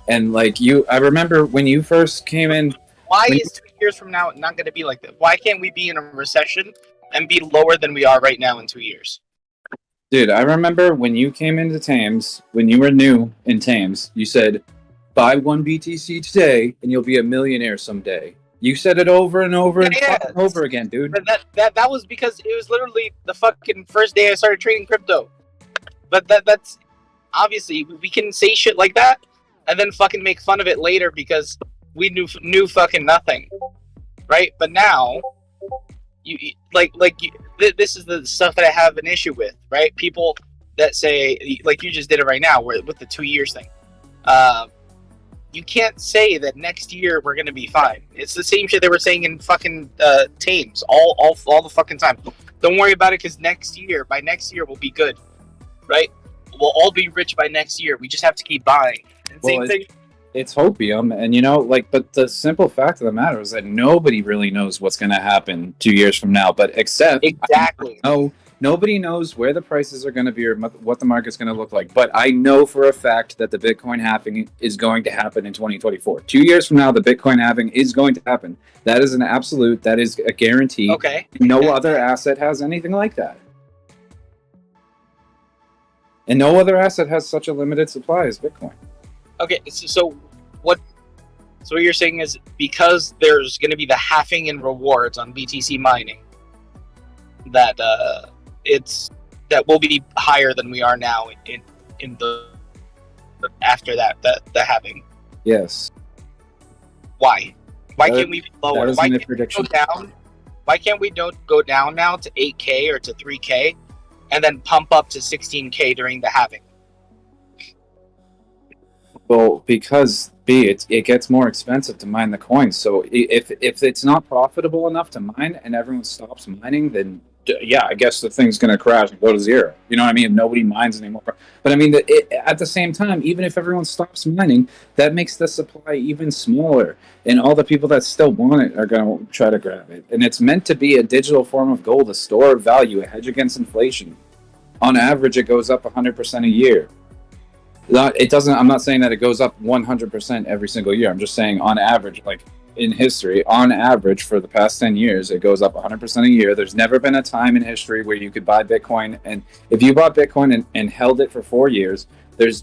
And like I remember when you first came in. Why is 2 years from now not going to be like that? Why can't we be in a recession and be lower than we are right now in 2 years? Dude, I remember when you came into Thames, when you were new in Thames, you said, buy 1 BTC today and you'll be a millionaire someday. You said it over and over and over again, dude. But that was because it was literally the fucking first day I started trading crypto. But that's obviously we can say shit like that and then fucking make fun of it later because we knew fucking nothing, right? But now this is the stuff that I have an issue with, right? People that say like you just did it right now with the 2 years thing. You can't say that next year we're gonna be fine. It's the same shit they were saying in fucking Thames all the fucking time. Don't worry about it because by next year we'll be good, right? We'll all be rich by next year. We just have to keep buying. And same thing. It's hopium, and but the simple fact of the matter is that nobody really knows what's going to happen 2 years from now. But except exactly, nobody knows where the prices are going to be or what the market's going to look like. But I know for a fact that the Bitcoin halving is going to happen in 2024. 2 years from now, the Bitcoin halving is going to happen. That is an absolute. That is a guarantee. Okay. No other asset has anything like that. And no other asset has such a limited supply as Bitcoin. Okay, so what you're saying is because there's going to be the halving in rewards on BTC mining, that will be higher than we are now in the after the halving. Yes. Why? Why can't we be lower? Why can't we go down? Why can't we go down now to 8K or to 3K, and then pump up to 16K during the halving? Well, because it gets more expensive to mine the coins. So if it's not profitable enough to mine and everyone stops mining, then yeah, I guess the thing's going to crash and go to zero. You know what I mean? Nobody mines anymore. But I mean, at the same time, even if everyone stops mining, that makes the supply even smaller. And all the people that still want it are going to try to grab it. And it's meant to be a digital form of gold, a store of value, a hedge against inflation. On average, it goes up 100% a year. It doesn't. I'm not saying that it goes up 100% every single year. I'm just saying on average, like in history, on average for the past 10 years, it goes up 100% a year. There's never been a time in history where you could buy Bitcoin, and if you bought Bitcoin and held it for 4 years,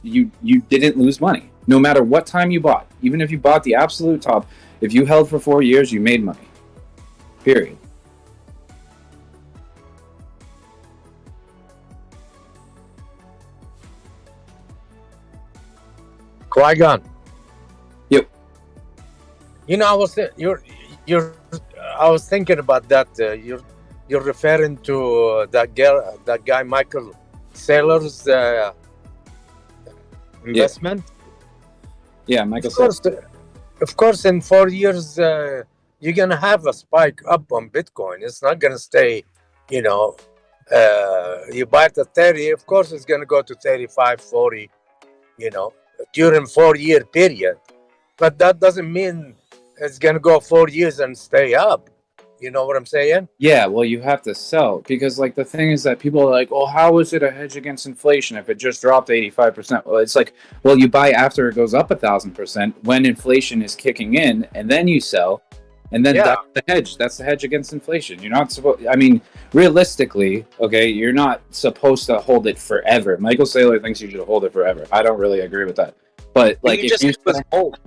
you didn't lose money. No matter what time you bought, even if you bought the absolute top, if you held for 4 years, you made money. Period. Qui-Gon. Yep. You know, I was thinking about that. You're referring to that guy Michael Saylor's investment. Yeah, Michael. Of course, in 4 years, you're gonna have a spike up on Bitcoin. It's not gonna stay, You buy it at 30, of course it's going to go to 35, 40, during 4-year period. But that doesn't mean it's going to go 4 years and stay up. You know what I'm saying? Yeah, well, you have to sell because, like, the thing is that people are like, "Oh, how is it a hedge against inflation if it just dropped 85%?" Well, it's like, well, you buy after it goes up 1,000% when inflation is kicking in, and then you sell, and then that's the hedge. That's the hedge against inflation. You're not supposed. I mean, realistically, okay, you're not supposed to hold it forever. Michael Saylor thinks you should hold it forever. I don't really agree with that. But like, you just said it was hold.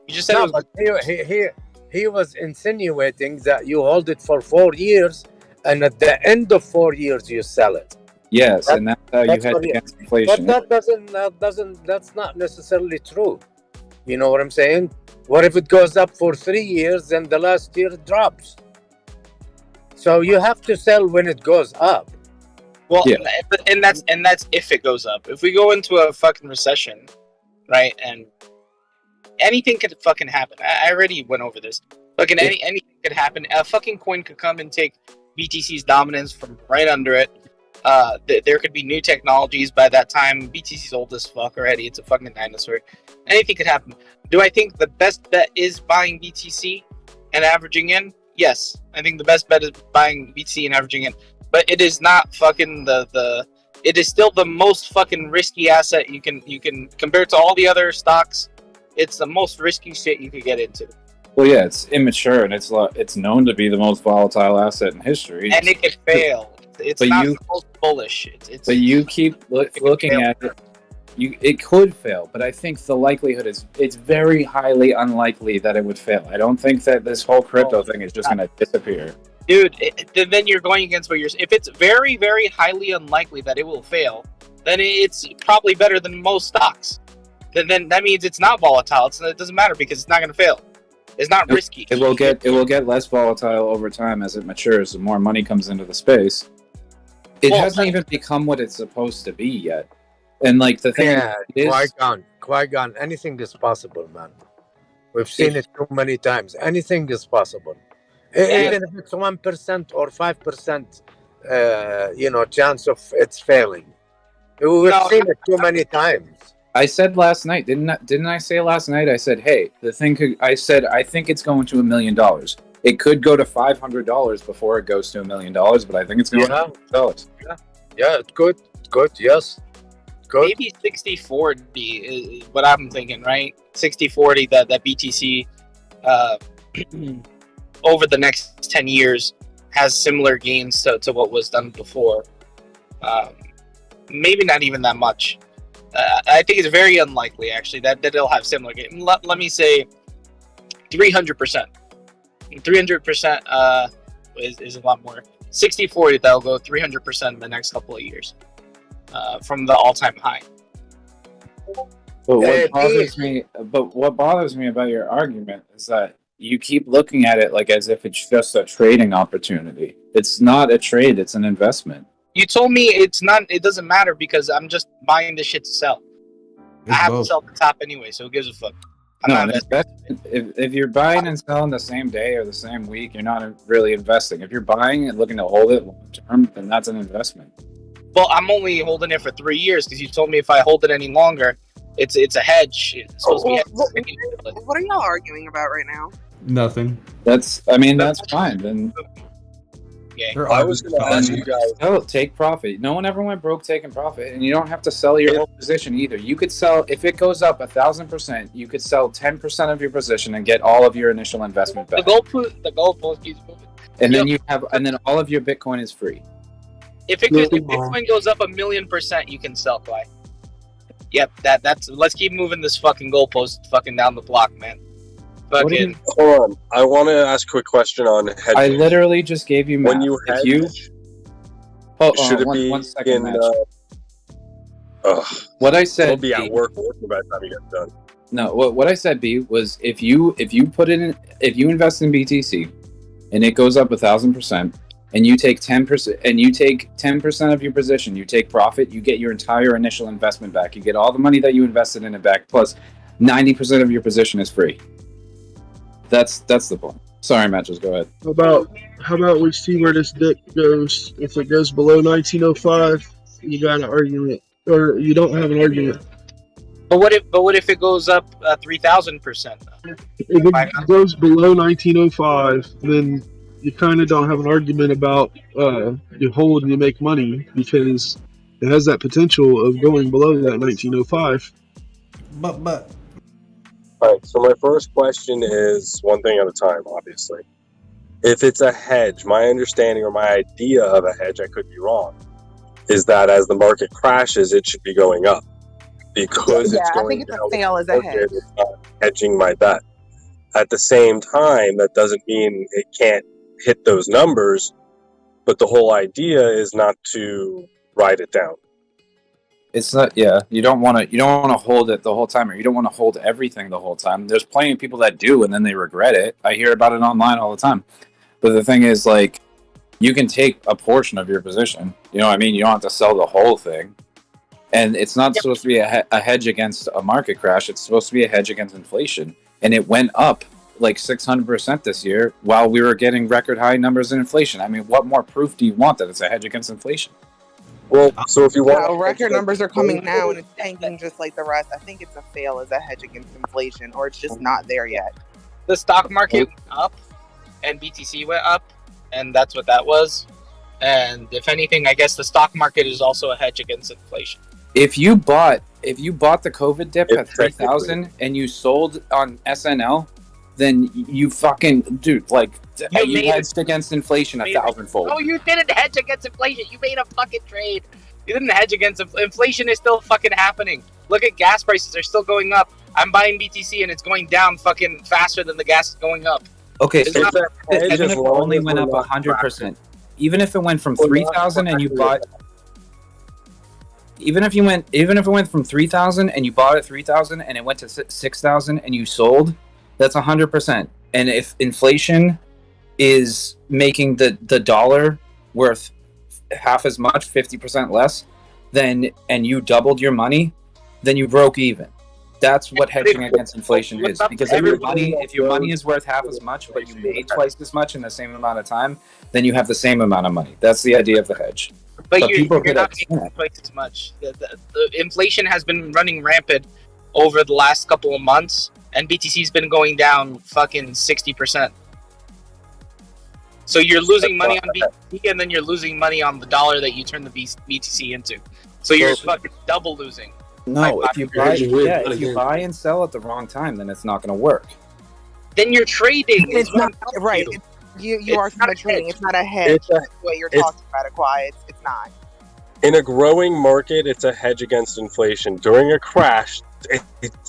You just said No, it was. but he was insinuating that you hold it for 4 years, and at the end of 4 years you sell it. Yes, and that's how you That's hedge what he- against inflation. But that's not necessarily true. You know what I'm saying? What if it goes up for 3 years and the last year it drops? So you have to sell when it goes up. Well, and that's if it goes up. If we go into a fucking recession, right, and anything could fucking happen. I already went over this. Fucking anything could happen. A fucking coin could come and take BTC's dominance from right under it. There could be new technologies by that time. BTC's old as fuck already. It's a fucking dinosaur. Anything could happen. Do I think the best bet is buying BTC and averaging in? Yes, I think the best bet is buying BTC and averaging in. But it is not fucking it is still the most fucking risky asset you can compare to all the other stocks. It's the most risky shit you could get into. Well, yeah, it's immature and it's known to be the most volatile asset in history. And it could fail. It's But not you- the most bullish. But you keep looking at it. It could fail, but I think the likelihood is it's very highly unlikely that it would fail. I don't think that this whole crypto thing is just going to disappear. Dude, then you're going against what you're. If it's very, very highly unlikely that it will fail, then it's probably better than most stocks. Then that means it's not volatile. It doesn't matter because it's not going to fail. It's not risky. It will get less volatile over time as it matures. The more money comes into the space. It hasn't even become what it's supposed to be yet. And like the thing is, Qui-Gon, anything is possible, man. We've seen it too many times. Anything is possible. Even if it's 1% or 5%, chance of it's failing. We've seen it too many times. I said last night, didn't I say last night? I said, hey, the thing could. I said I think it's going to $1 million. It could go to $500 before it goes to $1 million, but I think it's going to $1 million. Yeah, it's good. Good, yes. Good. Maybe 60-40 is what I'm thinking, right? 60-40 that BTC over the next 10 years has similar gains to what was done before. Maybe not even that much. I think it's very unlikely, actually, that it'll have similar gains. Let me say 300%. 300% is a lot more. 60-40, that'll go 300% in the next couple of years. From the all-time high. But what bothers me about your argument is that you keep looking at it like as if it's just a trading opportunity. It's not a trade; it's an investment. You told me it's not. It doesn't matter because I'm just buying this shit to sell. I have to sell at the top anyway, so who gives a fuck? If you're buying and selling the same day or the same week, you're not really investing. If you're buying and looking to hold it long term, then that's an investment. Well, I'm only holding it for 3 years because you told me if I hold it any longer, it's a hedge. It's supposed to be What are y'all arguing about right now? Nothing. That's fine. Then I was going to ask you guys. Take profit. No one ever went broke taking profit, and you don't have to sell your whole position either. You could sell if it goes up 1,000%. You could sell 10% of your position and get all of your initial investment back. The goalpost keeps moving. And then then all of your Bitcoin is free. If Bitcoin goes up 1,000,000%, you can sell Clay. Yep, that's. Let's keep moving this fucking goalpost fucking down the block, man. Fucking. Hold on, I want to ask a quick question on hedging. I literally just gave you math. When you hedge, should it be one second, in? What I said. It'll be at work by the time you get done. No, what I said, B, was if you invest in BTC, and it goes up 1,000%. And you take 10%, and you take 10% of your position. You take profit. You get your entire initial investment back. You get all the money that you invested in it back. Plus, 90% of your position is free. That's the point. Sorry, Matt, just go ahead. How about we see where this dip goes? If it goes below 1905, you got an argument, or you don't have an argument. But what if it goes up 3,000%? If it goes below 1905, then you kind of don't have an argument about you hold and you make money because it has that potential of going below that 1905. But. All right. So my first question is one thing at a time. Obviously, if it's a hedge, my understanding or my idea of a hedge, I could be wrong, is that as the market crashes, it should be going up. Because it's going I think it's down, a fail as a hedge. it's not hedging my bet. At the same time, that doesn't mean it can't hit those numbers, but the whole idea is not to ride it down. It's not. Yeah, you don't want to hold it the whole time, or you don't want to hold everything the whole time. There's plenty of people that do, and then they regret it. I hear about it online all the time. But the thing is, like, you can take a portion of your position. You know what I mean? You don't have to sell the whole thing. And it's not supposed to be a hedge against a market crash. It's supposed to be a hedge against inflation. And it went up like 600% this year while we were getting record high numbers in inflation. I mean, what more proof do you want that it's a hedge against inflation? Well, so if you want... No, record numbers are coming now and it's tanking just like the rest. I think it's a fail as a hedge against inflation, or it's just not there yet. The stock market went up and BTC went up, and that's what that was. And if anything, I guess the stock market is also a hedge against inflation. If you bought the COVID dip at 3,000 and you sold on SNL, then you fucking like you hedged against inflation 1,000-fold. Oh, you didn't hedge against inflation. You made a fucking trade. You didn't hedge against inflation. Is still fucking happening. Look at gas prices; they're still going up. I'm buying BTC and it's going down fucking faster than the gas is going up. Okay, It's so not- even if it only went up 100%, even if it went from 3,000 and you bought. Even if it went from 3,000 and you bought at 3,000 and it went to 6,000 and you sold, that's 100%. And if inflation is making the dollar worth half as much, 50% less, and you doubled your money, then you broke even. That's what hedging against inflation is. Because if your money is worth half as much, but you made twice as much in the same amount of time, then you have the same amount of money. That's the idea of the hedge. But you're people not get making upset. twice as much. The inflation has been running rampant over the last couple of months, and BTC's been going down fucking 60%. So you're losing money on BTC, and then you're losing money on the dollar that you turn the BTC into. So you're fucking double losing. No, if you buy and sell at the wrong time, then it's not going to work. Then you're trading. It's not right. You are kind of trading. It's not a hedge. That's what you're talking about, Aqua. It's not. In a growing market, it's a hedge against inflation. During a crash,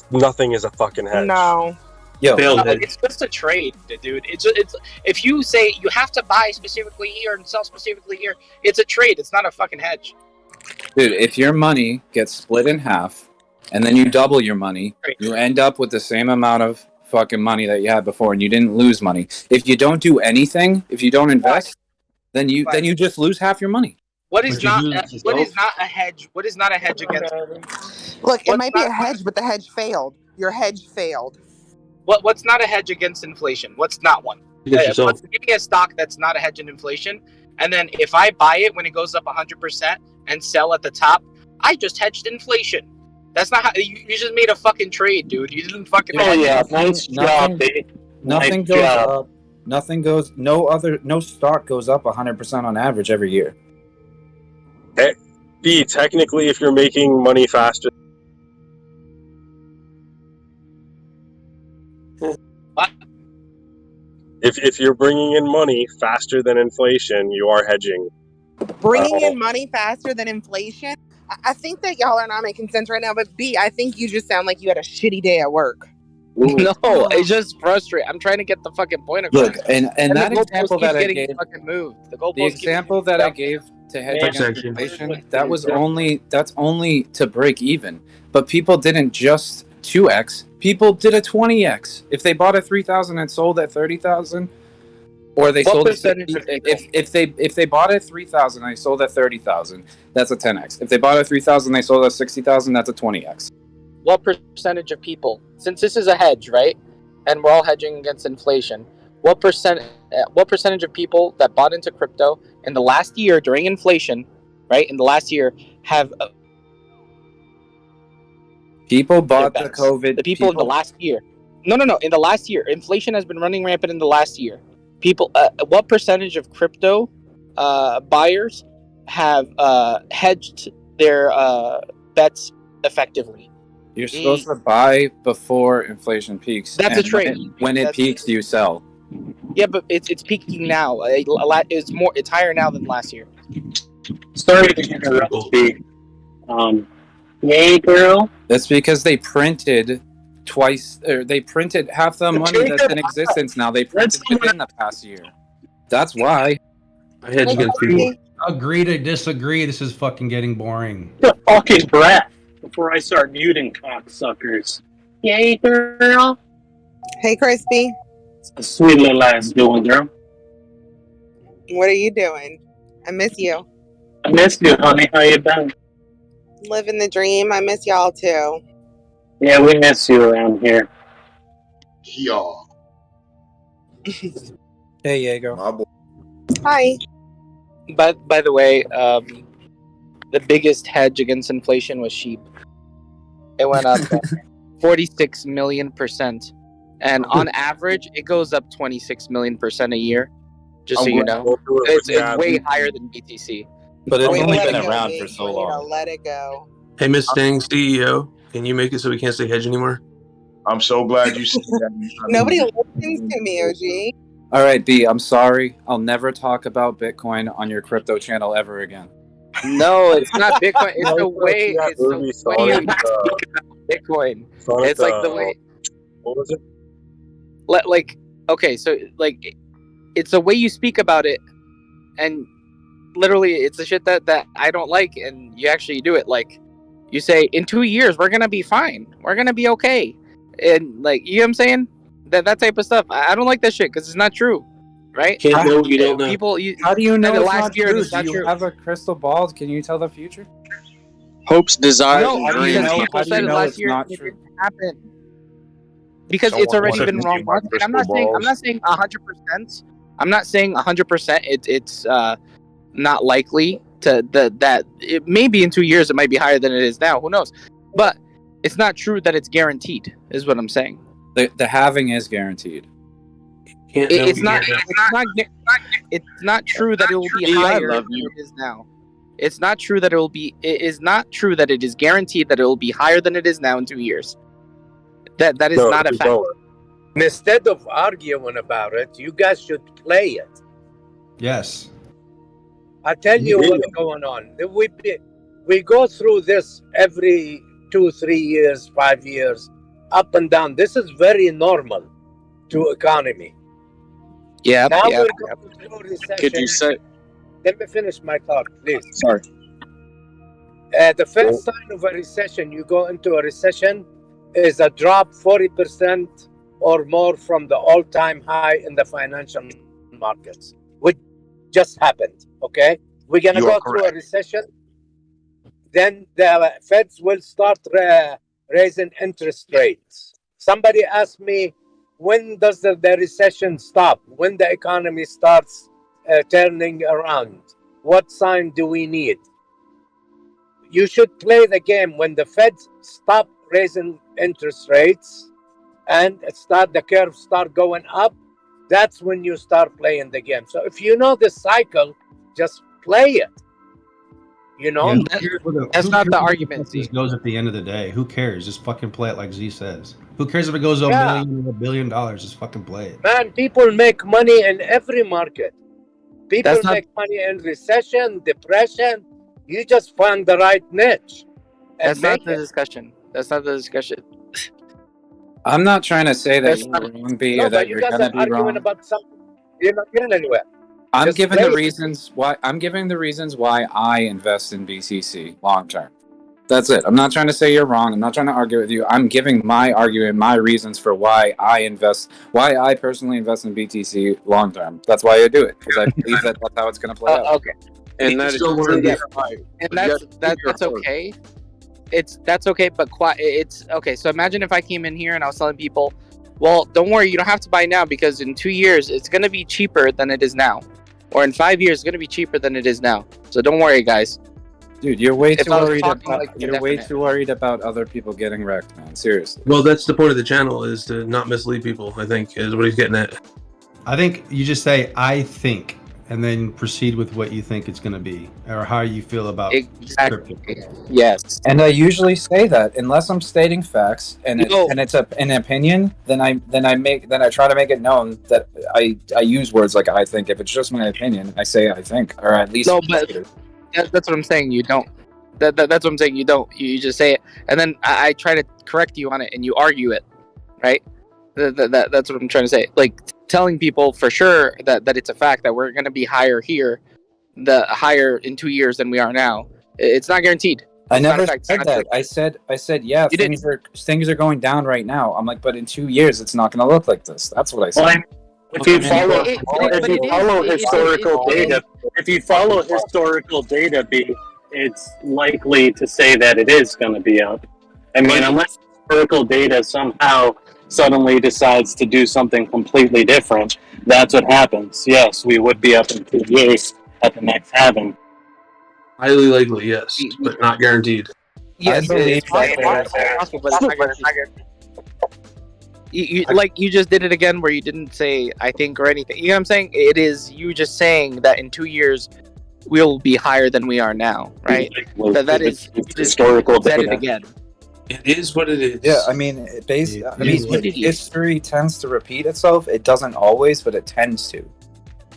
nothing is a fucking hedge. No. It's just a trade, dude. It's if you say you have to buy specifically here and sell specifically here, it's a trade. It's not a fucking hedge. Dude, if your money gets split in half and then you double your money, you end up with the same amount of fucking money that you had before and you didn't lose money. If you don't do anything, if you don't invest, then you just lose half your money. What is not a hedge? What is not a hedge against? Look, it might be a hedge, but the hedge failed. Your hedge failed. What's not a hedge against inflation? What's not one? Give me a stock that's not a hedge in inflation, and then if I buy it when it goes up 100% and sell at the top, I just hedged inflation. That's not how you just made a fucking trade, dude. You didn't fucking. Nothing goes up. Nothing goes. No stock goes up 100% on average every year. B, technically, if you're making money faster. If you're bringing in money faster than inflation, you are hedging. Bringing in money faster than inflation? I think that y'all are not making sense right now, but B, I think you just sound like you had a shitty day at work. No, it's just frustrating. I'm trying to get the fucking point across. Look, and that example that I gave, fucking moved. the example that I gave to hedge against inflation, that's only to break even. But people didn't just 2x. People did a 20x. If they bought at 3,000 and sold at 30,000, or they sold if they bought at 3,000 and they sold at 30,000, that's a 10x. If they bought at 3,000 they sold at 60,000, that's a 20x. What percentage of people, since this is a hedge, right, and we're all hedging against inflation, what percentage of people that bought into crypto in the last year during inflation, right? In the last year, have people bought the COVID. The people in the last year. No. In the last year, inflation has been running rampant in the last year. People, what percentage of crypto buyers have hedged their bets effectively? You're supposed to buy before inflation peaks. That's a and trade. When it peaks, you sell. Yeah, but it's peaking now. It's higher now than last year. Sorry to interrupt, Speak. Yay, girl. That's because they printed twice, or they printed half the money that's in existence now. They printed within the past year. That's why. I hedge against people. Agree to disagree. This is fucking getting boring. The fucking breath before I start muting cocksuckers. Yay, girl. Hey, Crispy. A sweet little ass doing, girl. What are you doing? I miss you. I miss you, honey. How you been? Living the dream. I miss y'all too. Yeah, we miss you around here. Y'all. Hey, Jago. Hi. But by the way, the biggest hedge against inflation was sheep. It went up 46 million %, and on average, it goes up 26 million % a year. Just so you know, it's way higher than BTC. But it's only been let it around go, for so we need to long. let it go. Hey, Miss Stang, CEO, can you make it so we can't say hedge anymore? I'm so glad you said that. Nobody listens to me, OG. All right, B, I'm sorry. I'll never talk about Bitcoin on your crypto channel ever again. No, it's not Bitcoin. It's the way. It's the way you speak about Bitcoin. It's like the way. What was it? Like, okay, so like, it's the way you speak about it, and literally, it's the shit that I don't like, and you actually do it. Like, you say, in 2 years, we're gonna be fine. We're gonna be okay, and like, you know what I'm saying? That type of stuff. I don't like that shit because it's not true, right? Can't know you don't know. People, How do you know the it's last not year true? it's not Do you true. have a crystal ball? Can you tell the future? Hopes, desires, No, and because dreams. people said it last year and it didn't happen. Because it's Someone already wants been to wrong see my once. And I'm not crystal saying 100%. I'm not saying 100%. It's not likely that it maybe in 2 years it might be higher than it is now. Who knows? But it's not true that it's guaranteed. Is what I'm saying. The halving is guaranteed. It's not true that it will be higher than it is now. It's not true that it will be. It is not true that it is guaranteed that it will be higher than it is now in 2 years. That is not a fact. Instead of arguing about it, you guys should play it. Yes. I tell you what's going on. We go through this every 2, 3 years, 5 years, up and down. This is very normal to economy. Yeah. Now we're going through a recession. Could you say? Let me finish my thought, please. Sorry. The first sign of a recession, you go into a recession, is a drop 40% or more from the all-time high in the financial markets, which just happened. Okay, we're gonna go through a recession. Then the Feds will start raising interest rates. Somebody asked me, when does the recession stop? When the economy starts turning around? What sign do we need? You should play the game when the Feds stop raising interest rates and the curve start going up. That's when you start playing the game. So if you know the cycle, just play it. You know, that's not the argument. This goes at the end of the day. Who cares? Just fucking play it like Z says. Who cares if it goes $1 million or $1 billion? Just fucking play it. Man, people make money in every market. People make money in recession, depression. You just find the right niche. That's not the discussion. That's not the discussion. I'm not trying to say that you're wrong, B, No, or that but you you're guys gonna are be arguing wrong. about something. You're not getting anywhere. I'm Just giving play the it. reasons why. I'm giving the reasons why I invest in BCC long term. That's it. I'm not trying to say you're wrong. I'm not trying to argue with you. I'm giving my argument, my reasons for why I personally invest in BTC long term. That's why I do it, because I believe that that's how it's going to play out. Okay. And that is that's okay. That's okay, but it's okay. So imagine if I came in here and I was telling people Well, don't worry, you don't have to buy now because in 2 years it's going to be cheaper than it is now. Or in 5 years it's going to be cheaper than it is now. So don't worry, guys. Dude, you're way If too I was worried talking about like you're way indefinite. too worried about other people getting wrecked, man. Seriously. Well, that's the point of the channel, is to not mislead people, I think, is what he's getting at. I think you just say "I think" and then proceed with what you think it's going to be or how you feel about Exactly. crypto. Yes. And I usually say that unless I'm stating facts and it's an opinion, then I try to make it known that I use words like I think. If it's just my opinion, I say I think, or at least No, but that's what I'm saying. You don't. That's what I'm saying. You don't. You just say it, and then I try to correct you on it, and you argue it, right? That's what I'm trying to say. Like telling people for sure that it's a fact that we're going to be higher here, higher in 2 years than we are now. It's not guaranteed. I It's not never a fact, said it's not that. true. I said yeah. Things are going down right now. I'm like, but in 2 years, it's not going to look like this. That's what I said. Well, if you follow historical data, B, it's likely to say that it is going to be up. I mean, unless historical data somehow suddenly decides to do something completely different, that's what happens. Yes, we would be up in 2 years at the next halving. Highly likely, yes, but not guaranteed. Yes, it's possible, but it's not guaranteed. Like you just did it again where you didn't say I think or anything. You know what I'm saying? It is you just saying that in 2 years we'll be higher than we are now, right? That is historical said it again. It is what it is. Yeah, I mean, history tends to repeat itself. It doesn't always, but it tends to.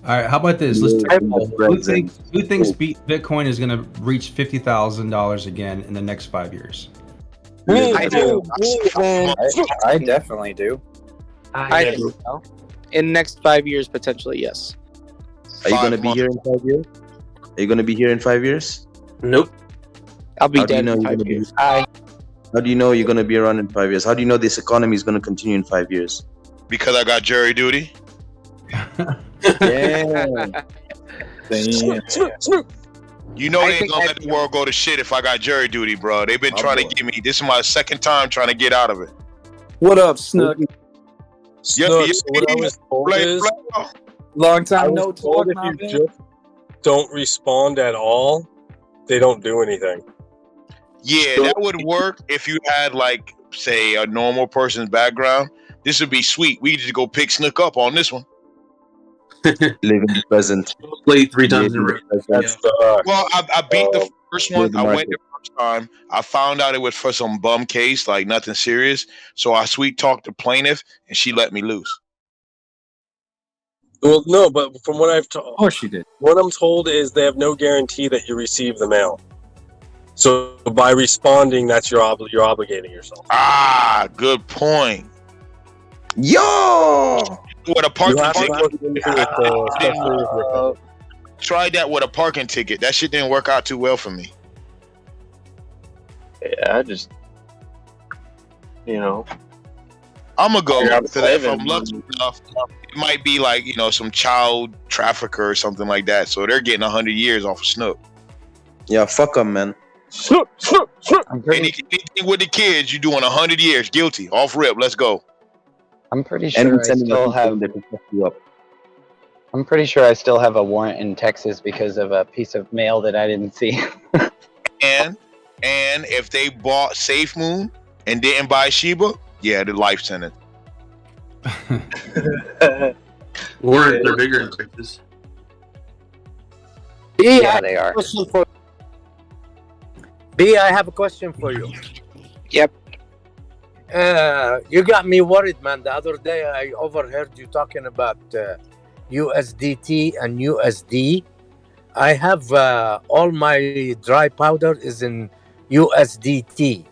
All right, how about this? Let's who thinks Bitcoin is going to reach $50,000 again in the next 5 years? I do. I definitely do. I think so. In the next 5 years, potentially, yes. Are you going to be here in 5 years? Are you going to be here in 5 years? Nope. I'll be dead in 5 years. How do you know you're going to be around in 5 years? How do you know this economy is going to continue in 5 years? Because I got jury duty. Yeah. You know they ain't gonna let the world go to shit if I got jury duty, bro. They've been trying to get me. This is my second time trying to get out of it. What up, Snook? Long time no talk, if you just don't respond at all, they don't do anything. Yeah, that would work if you had, like, say, a normal person's background. This would be sweet. We could just go pick Snook up on this one. Live in the present. Play 3 times in a row. Well, I beat the first one. I went the first time. I found out it was for some bum case, like nothing serious. So I sweet talked the plaintiff, and she let me loose. Well, no, but from what I've told, of course she did. What I'm told is they have no guarantee that you receive the mail. So by responding, that's you're obligating yourself. Ah, good point. Yo, with a parking ticket. Tried that with a parking ticket. That shit didn't work out too well for me. Yeah, I just, I'm gonna go Yeah, to that. If I'm lucky enough, it might be like some child trafficker or something like that. So they're getting 100 years off of Snook. Yeah, fuck them, man. Anything with the kids, you doing 100 years, guilty, off rip. Let's go. I'm pretty sure I still have. I'm pretty sure I still have a warrant in Texas because of a piece of mail that I didn't see. And if they bought Safe Moon and didn't buy Shiba, yeah, the life sentence. Warrants are bigger in Texas. Yeah, they are. B, I have a question for you. Yep. You got me worried, man. The other day I overheard you talking about USDT and USD. I have all my dry powder is in USDT.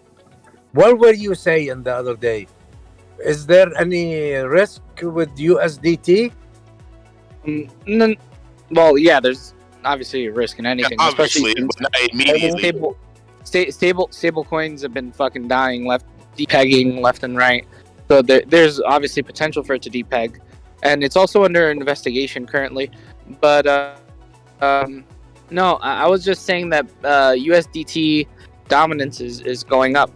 What were you saying the other day? Is there any risk with USDT? Well, yeah, there's obviously a risk in anything, Yeah, obviously, especially but not immediately. Stable coins have been fucking dying depegging left and right. So there's obviously potential for it to depeg, and it's also under investigation currently. But no, I was just saying that USDT dominance is going up.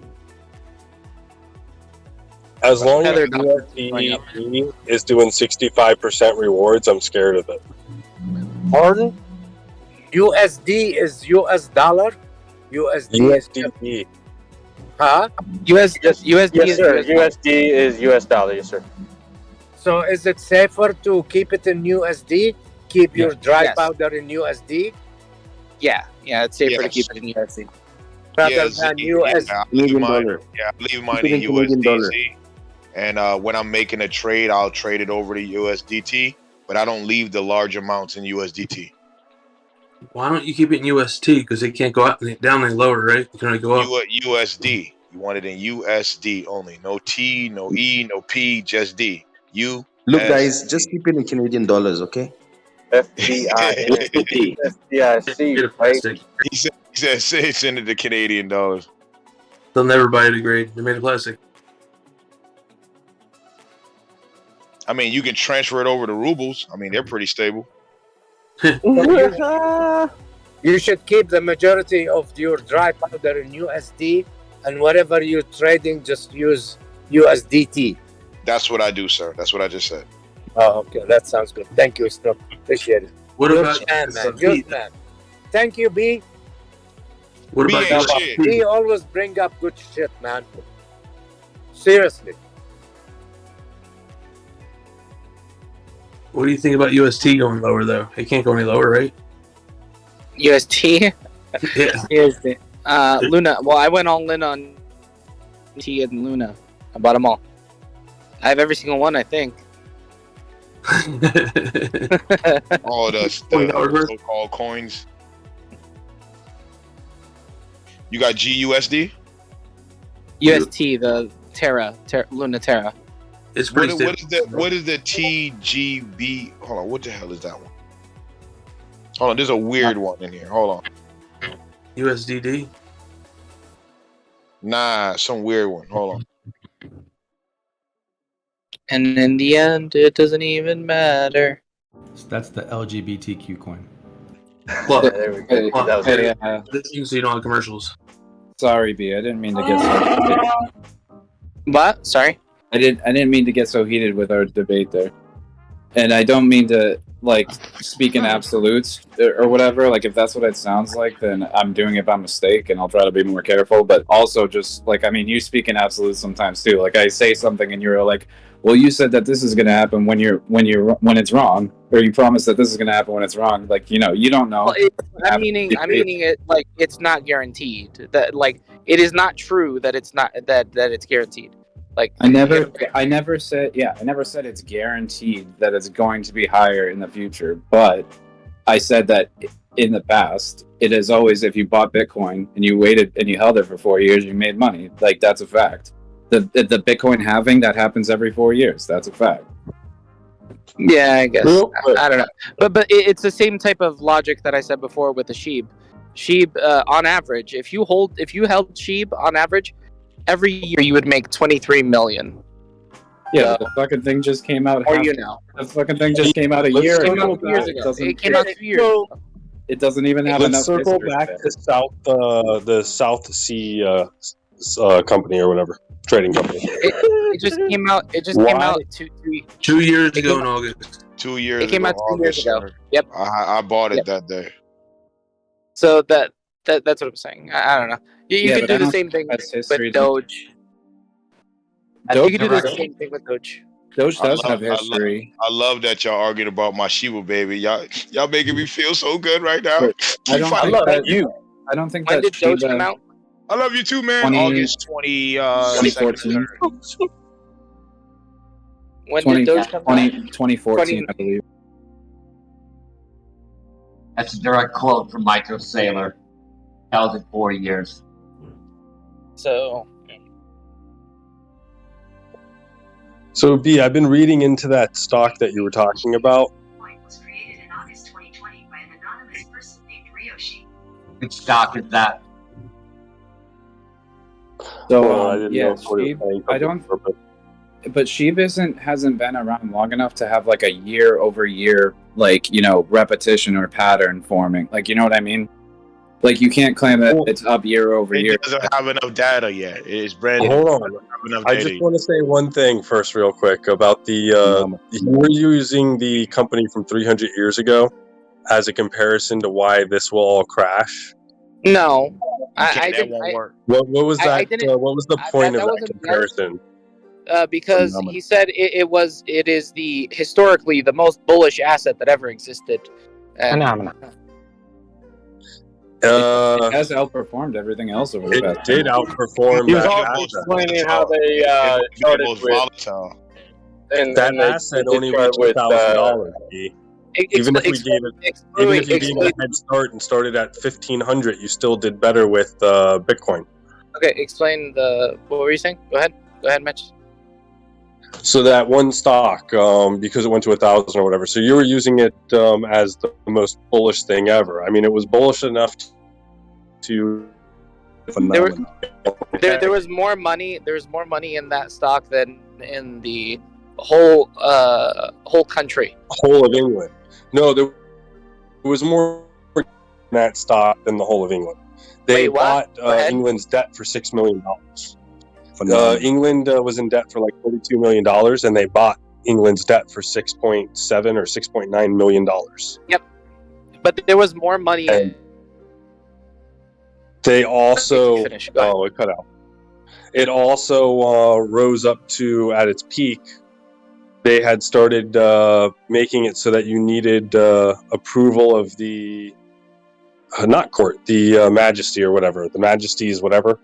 As long as Tether going USD is doing 65% rewards, I'm scared of it. Pardon? USD is US dollar? USD is... USDT. Huh? USD Yes, sir. is US USD is US dollar. Yes, sir. So is it safer to keep it in USD? Keep your dry Yes. powder in USD? Yeah, it's safer to Yes. keep it in USD. Rather than US. I leave Canadian mine. dollar. Yeah, I leave mine Keep it in in Canadian dollar. USDC. And when I'm making a trade, I'll trade it over to USDT. But I don't leave the large amounts in USDT. Why don't you keep it in UST? Because they can't go up down any lower, right? They can only go up. USD. You want it in USD only. No T, no E, no P, just D. U. Look, guys, just keep it in Canadian dollars, okay? FDIC. FDIC, right? He said send it to Canadian dollars. They'll never biodegrade. They're made of plastic. I mean, you can transfer it over to rubles. I mean, they're pretty stable. You should keep the majority of your dry powder in USD, and whatever you're trading, just use USDT. That's what I do, sir. That's what I just said. Oh, okay. That sounds good. Thank you, Snoop. Appreciate it. What Good about man, man? Good man. Thank you, B. What B about ain't shit. B always bring up good shit, man. Seriously. What do you think about UST going lower though? It can't go any lower, right? UST? Yeah. USD. Luna. Well, I went all in on T and Luna. I bought them all. I have every single one, I think. All the so-called coins. You got GUSD? UST, the Luna Terra. It's pretty what is the TGB? Hold on, what the hell is that one? Hold on, there's a weird one in here. Hold on. USDD? Nah, some weird one. Hold on. And in the end, it doesn't even matter. That's the LGBTQ coin. Well, There we go. That was it. this is so you don't have commercials. Sorry, B. I didn't mean to get so heated. What? Sorry? I didn't mean to get so heated with our debate there. And I don't mean to like speak in absolutes or whatever. Like if that's what it sounds like, then I'm doing it by mistake and I'll try to be more careful. But also just like, I mean, you speak in absolutes sometimes too. Like I say something and you're like, well, you said that this is going to happen when it's wrong, or you promise that this is going to happen when it's wrong. Like, you know, you don't know. Well, I'm meaning it like it's not guaranteed. That like it is not true that it's not that it's guaranteed. Like I never said it's guaranteed that it's going to be higher in the future, but I said that in the past, it is always, if you bought Bitcoin and you waited and you held it for 4 years, you made money. Like that's a fact. The Bitcoin halving, that happens every 4 years. That's a fact. Yeah, I guess. I don't know. But it's the same type of logic that I said before with the SHIB. SHIB, on average, if you held SHIB on average, every year you would make 23 million. Yeah, the fucking thing just came out. The fucking thing just came out a year ago. It came out 2 years ago. It doesn't even have enough. Let's circle back to the South Sea company or whatever trading company. It just came out. It just came out 2 years ago in August. 2 years. It came out 2 years ago. Yep. I bought it that day. So that's what I'm saying. I don't know. You could do the same thing with Doge. You could do the same thing with Doge. Doge does have history. I love that y'all arguing about my Shiba baby. Y'all making me feel so good right now. I don't think When that did Doge Shiba- come out? I love you too, man. August 2014. When did Doge come out? 2014, I believe. That's a direct quote from Michael Saylor. Held it 4 years. So B, I've been reading into that stock that you were talking about. Was created in August 2020 by an anonymous person named Ryoshi. Which stock is that? So I didn't yeah, know what it was I don't. But SHIB hasn't been around long enough to have like a year-over-year, like, you know, repetition or pattern forming. Like, you know what I mean? Like you can't claim that it's up year over year. It doesn't have enough data yet. It's brand new. Hold on. It doesn't have enough I data just want to say one thing first, real quick, about the. You were using the company from 300 years ago as a comparison to why this will all crash. No, that won't work. What was I that? didn't- What was the point of that wasn't- comparison? because he said it is the historically the most bullish asset that ever existed. And It has outperformed everything else over the past. It did outperform He was that also asset. explaining how they It started was with, volatile. and That and they asset did only start reached with, $1,000. Even if we gave it, even if you gave it a head start and started at 1,500, you still did better with Bitcoin. Okay, explain what were you saying? Go ahead, Mitch. So that one stock, because it went to 1,000 or whatever. So you were using it as the most bullish thing ever. I mean, it was bullish enough to. There was more money. There was more money in that stock than in the whole country. Whole of England. No, there was more in that stock than the whole of England. They bought England's debt for $6 million. England was in debt for like $42 million, and they bought England's debt for $6.7 or $6.9 million. Yep, but there was more money. They also it cut out. It also rose up to, at its peak, they had started making it so that you needed approval of the not court, the majesty or whatever, the majesties, whatever,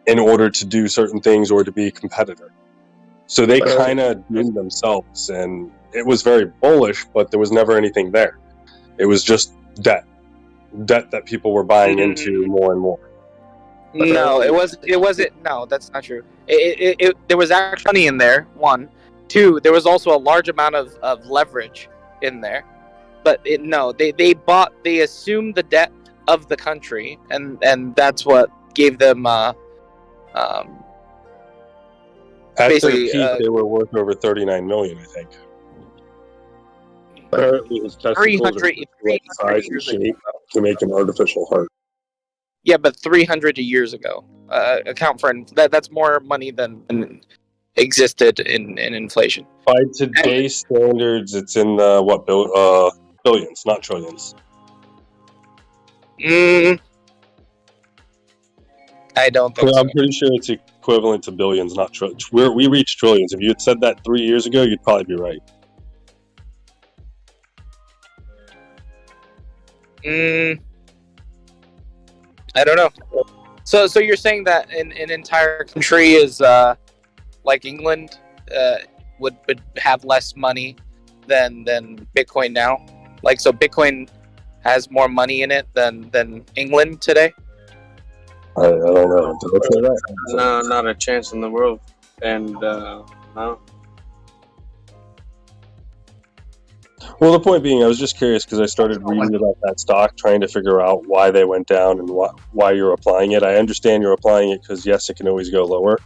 in order to do certain things or to be a competitor. So they kind of doomed themselves, and it was very bullish, but there was never anything there. It was just debt that people were buying into more and more. No, it wasn't. No, that's not true. There was actually money in there. One, two. There was also a large amount of leverage in there, but they assumed the debt of the country, and that's what gave them. At their peak, they were worth over 39 million, I think. Apparently, his testicles are right size and shape to make an artificial heart. Yeah, but 300 years ago, account for that's more money than existed in inflation. By today's standards, it's in billions, not trillions. I don't think I'm pretty sure it's equivalent to billions, not trillions. We reached trillions. If you had said that 3 years ago, you'd probably be right. I don't know. So you're saying that an entire country is like England would have less money than Bitcoin now? Like, so Bitcoin has more money in it than England today? I don't know. No, not a chance in the world. And no. Well, the point being, I was just curious because I started reading about that stock, trying to figure out why they went down and why you're applying it. I understand you're applying it because, yes, it can always go lower.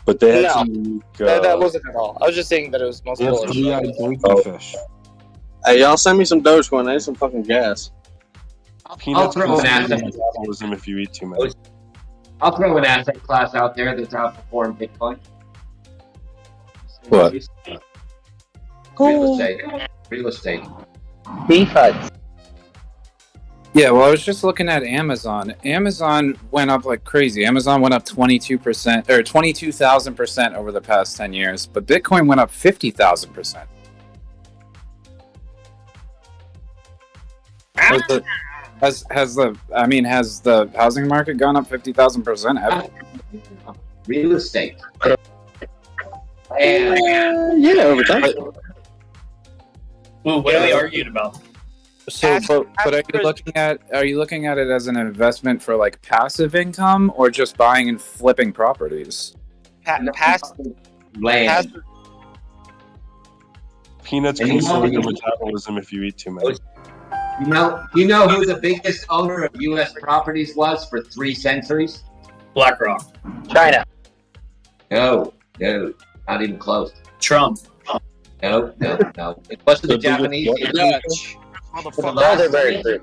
But they had some unique, that wasn't at all. I was just saying that it was most bullish. Fish. Hey, y'all send me some Dogecoin. I need some fucking gas. Peanuts throw an asset. metabolism if you eat too many. I'll throw an asset class out there that's outperformed Bitcoin. What? Real estate. Real estate. Beef huts. Yeah, well, I was just looking at Amazon. Amazon went up like crazy. Amazon went up 22% or 22,000% over the past 10 years, but Bitcoin went up 50,000%. Has the housing market gone up 50,000% ever? Real estate. Yeah, over time. Ooh, what are we arguing about? So, but are you looking at it as an investment for like passive income or just buying and flipping properties? Land. Peanuts can slow your metabolism if you eat too many. You know who the biggest owner of U.S. properties was for 3 centuries? BlackRock. China. No, not even close. Trump. No. It wasn't the Japanese. It was the Those are very true.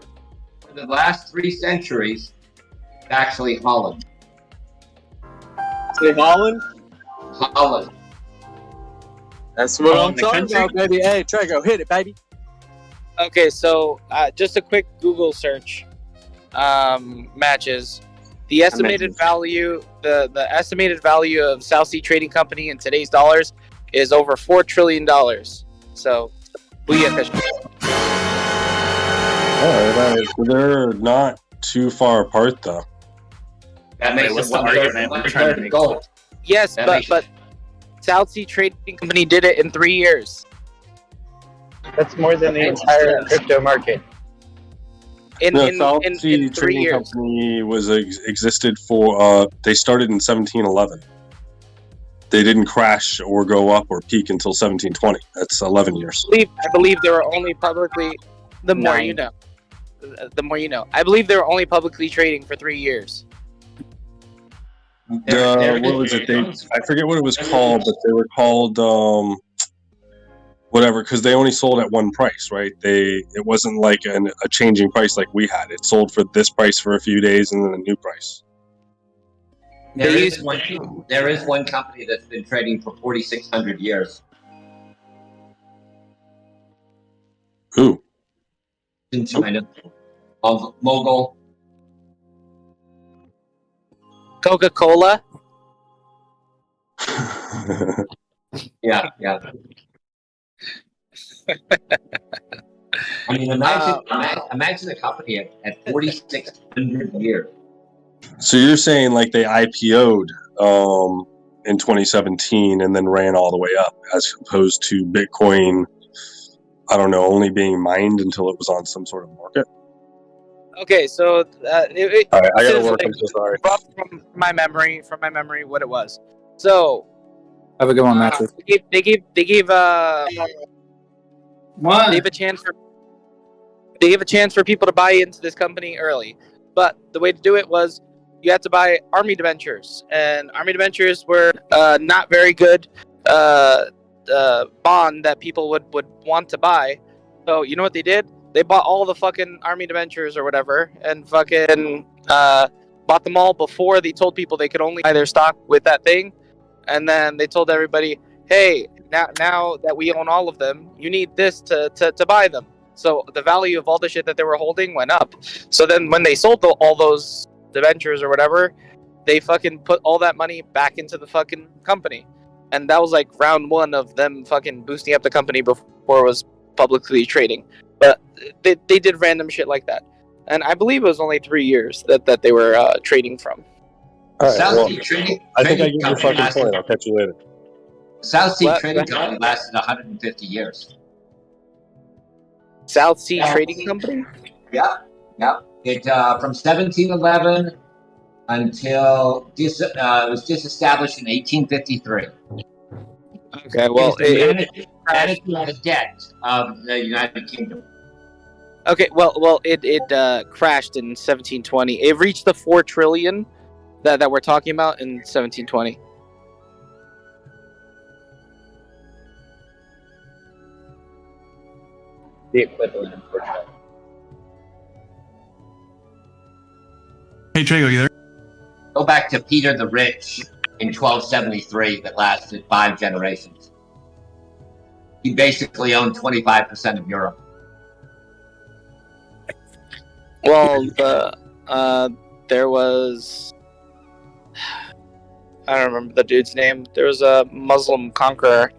for the last 3 centuries, it's actually Holland. Say Holland? Holland. That's what Oh, I'm the talking country? about, baby. Hey, Trego, hit it, baby. Okay, so just a quick Google search matches. The estimated value, the estimated value of South Sea Trading Company in today's dollars is over $4 trillion. So, booyah. They're not too far apart, though. That makes what's it the 1/3 argument we're trying to make? gold. Yes, That but makes- but South Sea Trading Company did it in 3 years. That's more than the entire crypto market. South Sea in 3 Trading years. Company was existed for. They started in 1711. They didn't crash or go up or peak until 1720. That's 11 years. I believe they were only publicly. The more you know, the more you know. I believe they were only publicly trading for 3 years. What was it? I forget what it was called, but they were called whatever, because they only sold at one price, right? It wasn't like a changing price like we had. It sold for this price for a few days and then a new price. There is one company that's been trading for 4,600 years. Who? In China. Mogul. Coca-Cola. Yeah. I mean, imagine a company at 4,600 years. So you're saying like they IPO'd in 2017 and then ran all the way up, as opposed to Bitcoin, I don't know, only being mined until it was on some sort of market? Okay, so All right, I gotta work. I'm so sorry. From my memory, what it was. So Have a good one, Matthew. they gave they gave a chance for people to buy into this company early, but the way to do it was you had to buy army debentures, and army debentures were not very good bond that people would want to buy. So you know what they did? They bought all the fucking army debentures or whatever, and fucking bought them all before they told people they could only buy their stock with that thing. And then they told everybody, hey, now that we own all of them, you need this to buy them. So the value of all the shit that they were holding went up. So then when they sold all those debentures or whatever, they fucking put all that money back into the fucking company. And that was like round one of them fucking boosting up the company before it was publicly trading. But they did random shit like that. And I believe it was only 3 years that they were trading from. All right, South well, Sea Trading I think I Trading get your Company fucking point. I'll catch you later. South Sea What? Trading Company lasted 150 years. South Sea Trading Company? Yeah. It from 1711 until it was disestablished in 1853. Okay, well, it managed the debt of the United Kingdom. Okay, well, it crashed in 1720. It reached the 4 trillion that we're talking about in 1720. The equivalent, unfortunately. Hey, Trago, you there? Go back to Peter the Rich in 1273 that lasted 5 generations. He basically owned 25% of Europe. Well, there was, I don't remember the dude's name. There was a Muslim conqueror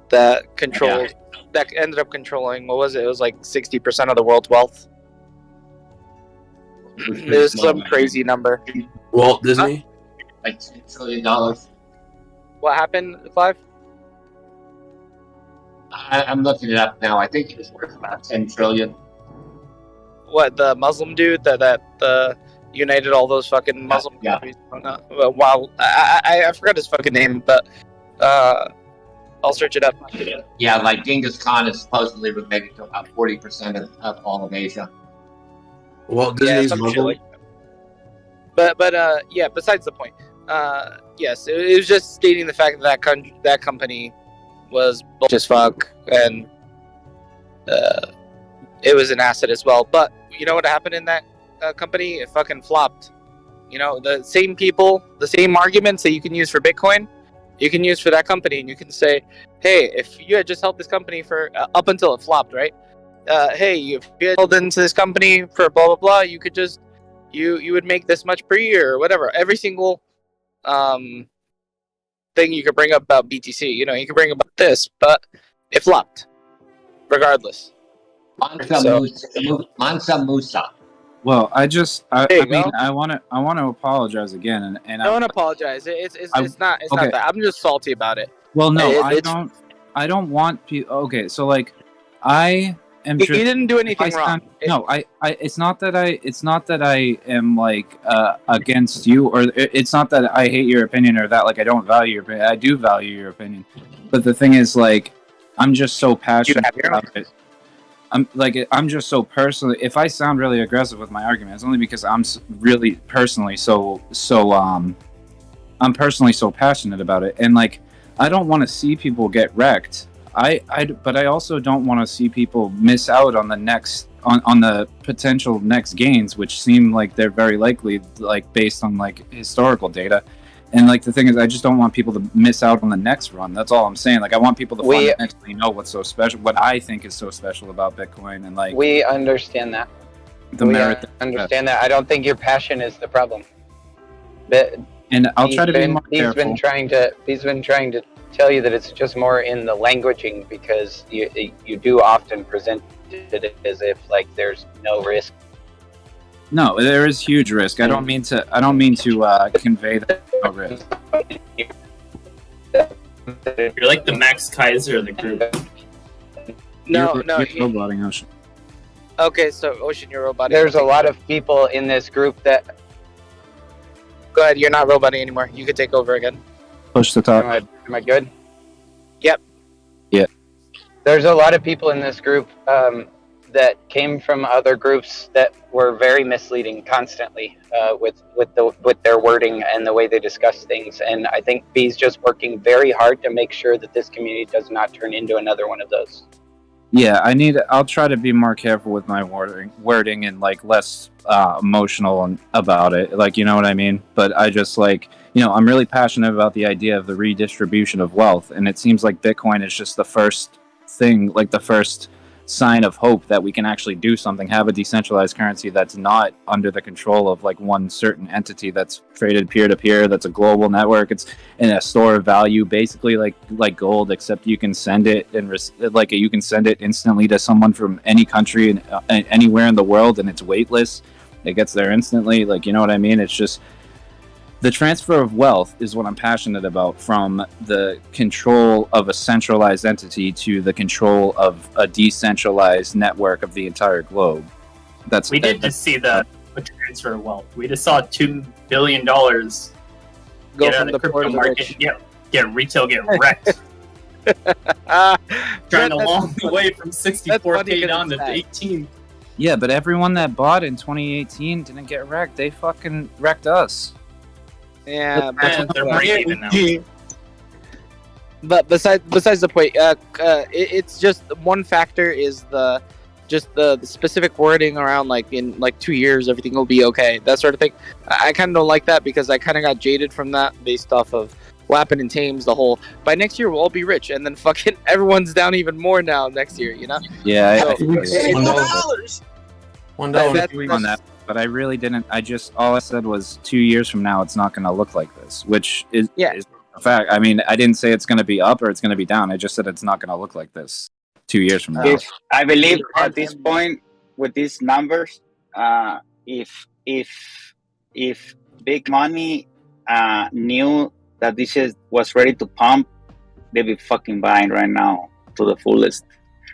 that controlled, that ended up controlling, what was it? It was like 60% of the world's wealth. It was some crazy number. Walt Disney? Like $10 trillion. What happened, Clive? I'm looking it up now. I think it was worth about 10 trillion. What, the Muslim dude that united all those fucking Muslim countries? Wow, I forgot his fucking name, but I'll search it up. Yeah, like Genghis Khan is supposedly related to about 40% of all of Asia. Walt Disney's some shit Muslim? like that. But yeah, besides the point. Yes, it was just stating the fact that that company was bullshit as fuck, and it was an asset as well. But you know what happened in that company, it fucking flopped. You know, the same people, the same arguments that you can use for Bitcoin, you can use for that company, and you can say, hey, if you had just held this company for up until it flopped, right? Hey, if you had held into this company for blah blah blah, you could just you would make this much per year or whatever. Every single thing you could bring up about BTC, you know, you could bring about this, but it flopped regardless. Mansa Musa. Well, I There you mean, go. I want to apologize again, and Don't apologize. It's not okay. that. I'm just salty about it. Well, no, It's- I don't want people. Okay, so like, I am. You didn't do anything wrong. No, it's not that I am like against you, or it's not that I hate your opinion or that like I don't value your opinion. I do value your opinion, but the thing is, like, I'm just so passionate about it. I'm just so personally. If I sound really aggressive with my argument, it's only because I'm really personally I'm personally so passionate about it, and like I don't want to see people get wrecked. But I also don't want to see people miss out on the next on the potential next gains, which seem like they're very likely, like based on like historical data. And like the thing is, I just don't want people to miss out on the next run. That's all I'm saying. Like I want people to fundamentally know what's so special, what I think is so special about Bitcoin, and like we understand that. The merit. Understand that. I don't think your passion is the problem. But and I'll try to be more he's careful. He's been trying to tell you that it's just more in the languaging, because you do often present it as if like there's no risk. No, there is huge risk. I don't mean to convey that no risk. You're like the Max Kaiser of the group. No, You're roboting Ocean. Okay, so Ocean, you're roboting. There's a lot of people in this group that. Go ahead. You're not roboting anymore. You can take over again. Push the top. Am I good? Yep. Yeah. There's a lot of people in this group that came from other groups that were very misleading constantly with their wording and the way they discuss things. And I think B's just working very hard to make sure that this community does not turn into another one of those. Yeah, I'll try to be more careful with my wording and like less emotional about it. Like, you know what I mean? But I just like, you know, I'm really passionate about the idea of the redistribution of wealth. And it seems like Bitcoin is just the first thing, like the first sign of hope that we can actually do something, have a decentralized currency that's not under the control of like one certain entity, that's traded peer-to-peer, that's a global network. It's in a store of value, basically like gold, except you can send it and you can send it instantly to someone from any country and anywhere in the world, and it's weightless. It gets there instantly. Like, you know what I mean? It's just the transfer of wealth is what I'm passionate about, from the control of a centralized entity to the control of a decentralized network of the entire globe. We did just see the transfer of wealth. We just saw $2 billion go Go from the crypto market. Get retail get wrecked. Trying a long way from 64K down to 18. Yeah, but everyone that bought in 2018 didn't get wrecked. They fucking wrecked us. Yeah, they're breaking even now. But besides the point, it's just one factor is the specific wording around like in like 2 years everything will be okay, that sort of thing. I kind of don't like that, because I kind of got jaded from that based off of what happened in Thames. The whole by next year we'll all be rich, and then fucking everyone's down even more now next year. You know? Yeah, So, $1. on that. But I really didn't. All I said was 2 years from now, it's not going to look like this, which is a fact. I mean, I didn't say it's going to be up or it's going to be down. I just said it's not going to look like this 2 years from now. I believe at this point, with these numbers, if big money knew that this was ready to pump, they'd be fucking buying right now to the fullest.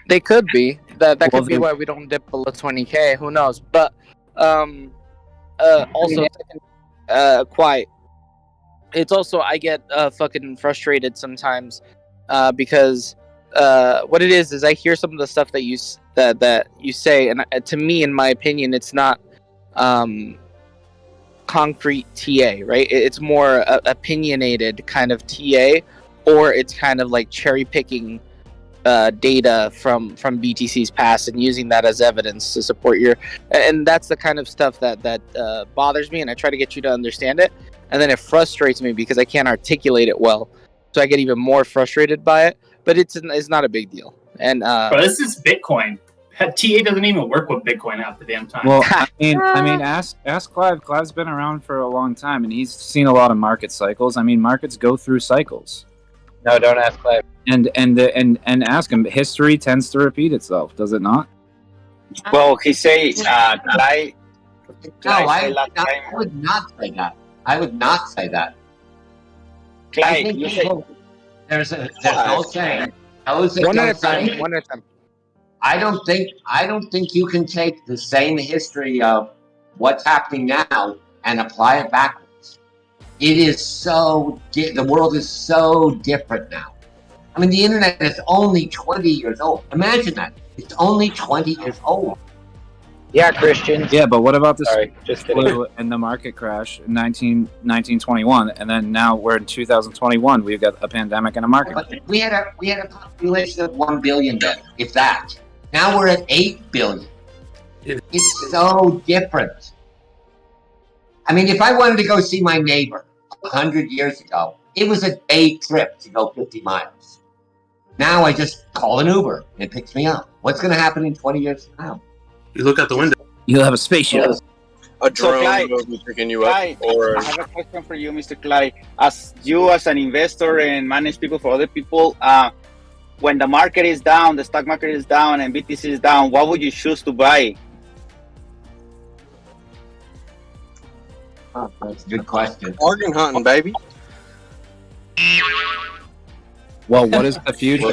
They could be. That could be why we don't dip below 20K. Who knows? But also quiet. It's also, I get fucking frustrated sometimes because what it is I hear some of the stuff that you say, and to me, in my opinion, it's not concrete TA, right? It's more opinionated kind of TA, or it's kind of like cherry picking data from BTC's past and using that as evidence to support your, and that's the kind of stuff that bothers me, and I try to get you to understand it, and then it frustrates me because I can't articulate it well, so I get even more frustrated by it. But it's not a big deal. And Bro, this is Bitcoin. TA doesn't even work with Bitcoin half the damn time. Well, I mean, ask Clive. Clive's been around for a long time, and he's seen a lot of market cycles. I mean, markets go through cycles. No, don't ask Clive. And ask him. History tends to repeat itself, does it not? Well, he say Clive. No, I would not say that. I would not say that. I think there's no saying. One at a time. I don't think you can take the same history of what's happening now and apply it backwards. It is so the world is so different now. I mean, the internet is only 20 years old. Imagine that. It's only 20 years old. Yeah, Christian. Yeah, but what about this just flu and the market crash in 1921, and then now we're in 2021. We've got a pandemic and a market. But we had a population of 1 billion then, if that. Now we're at 8 billion. It's so different. I mean, if I wanted to go see my neighbor 100 years ago, it was a day trip to go 50 miles. Now I just call an Uber and it picks me up. What's going to happen in 20 years from now? You look out the window. You'll have a spaceship. A drone Clyde, will be picking you up. Clyde, Or I have a question for you, Mr. Clyde. As an investor and manage people for other people, when the market is down, the stock market is down, and BTC is down, what would you choose to buy? Oh, that's a good question. bargain hunting, baby. Well, what is the future?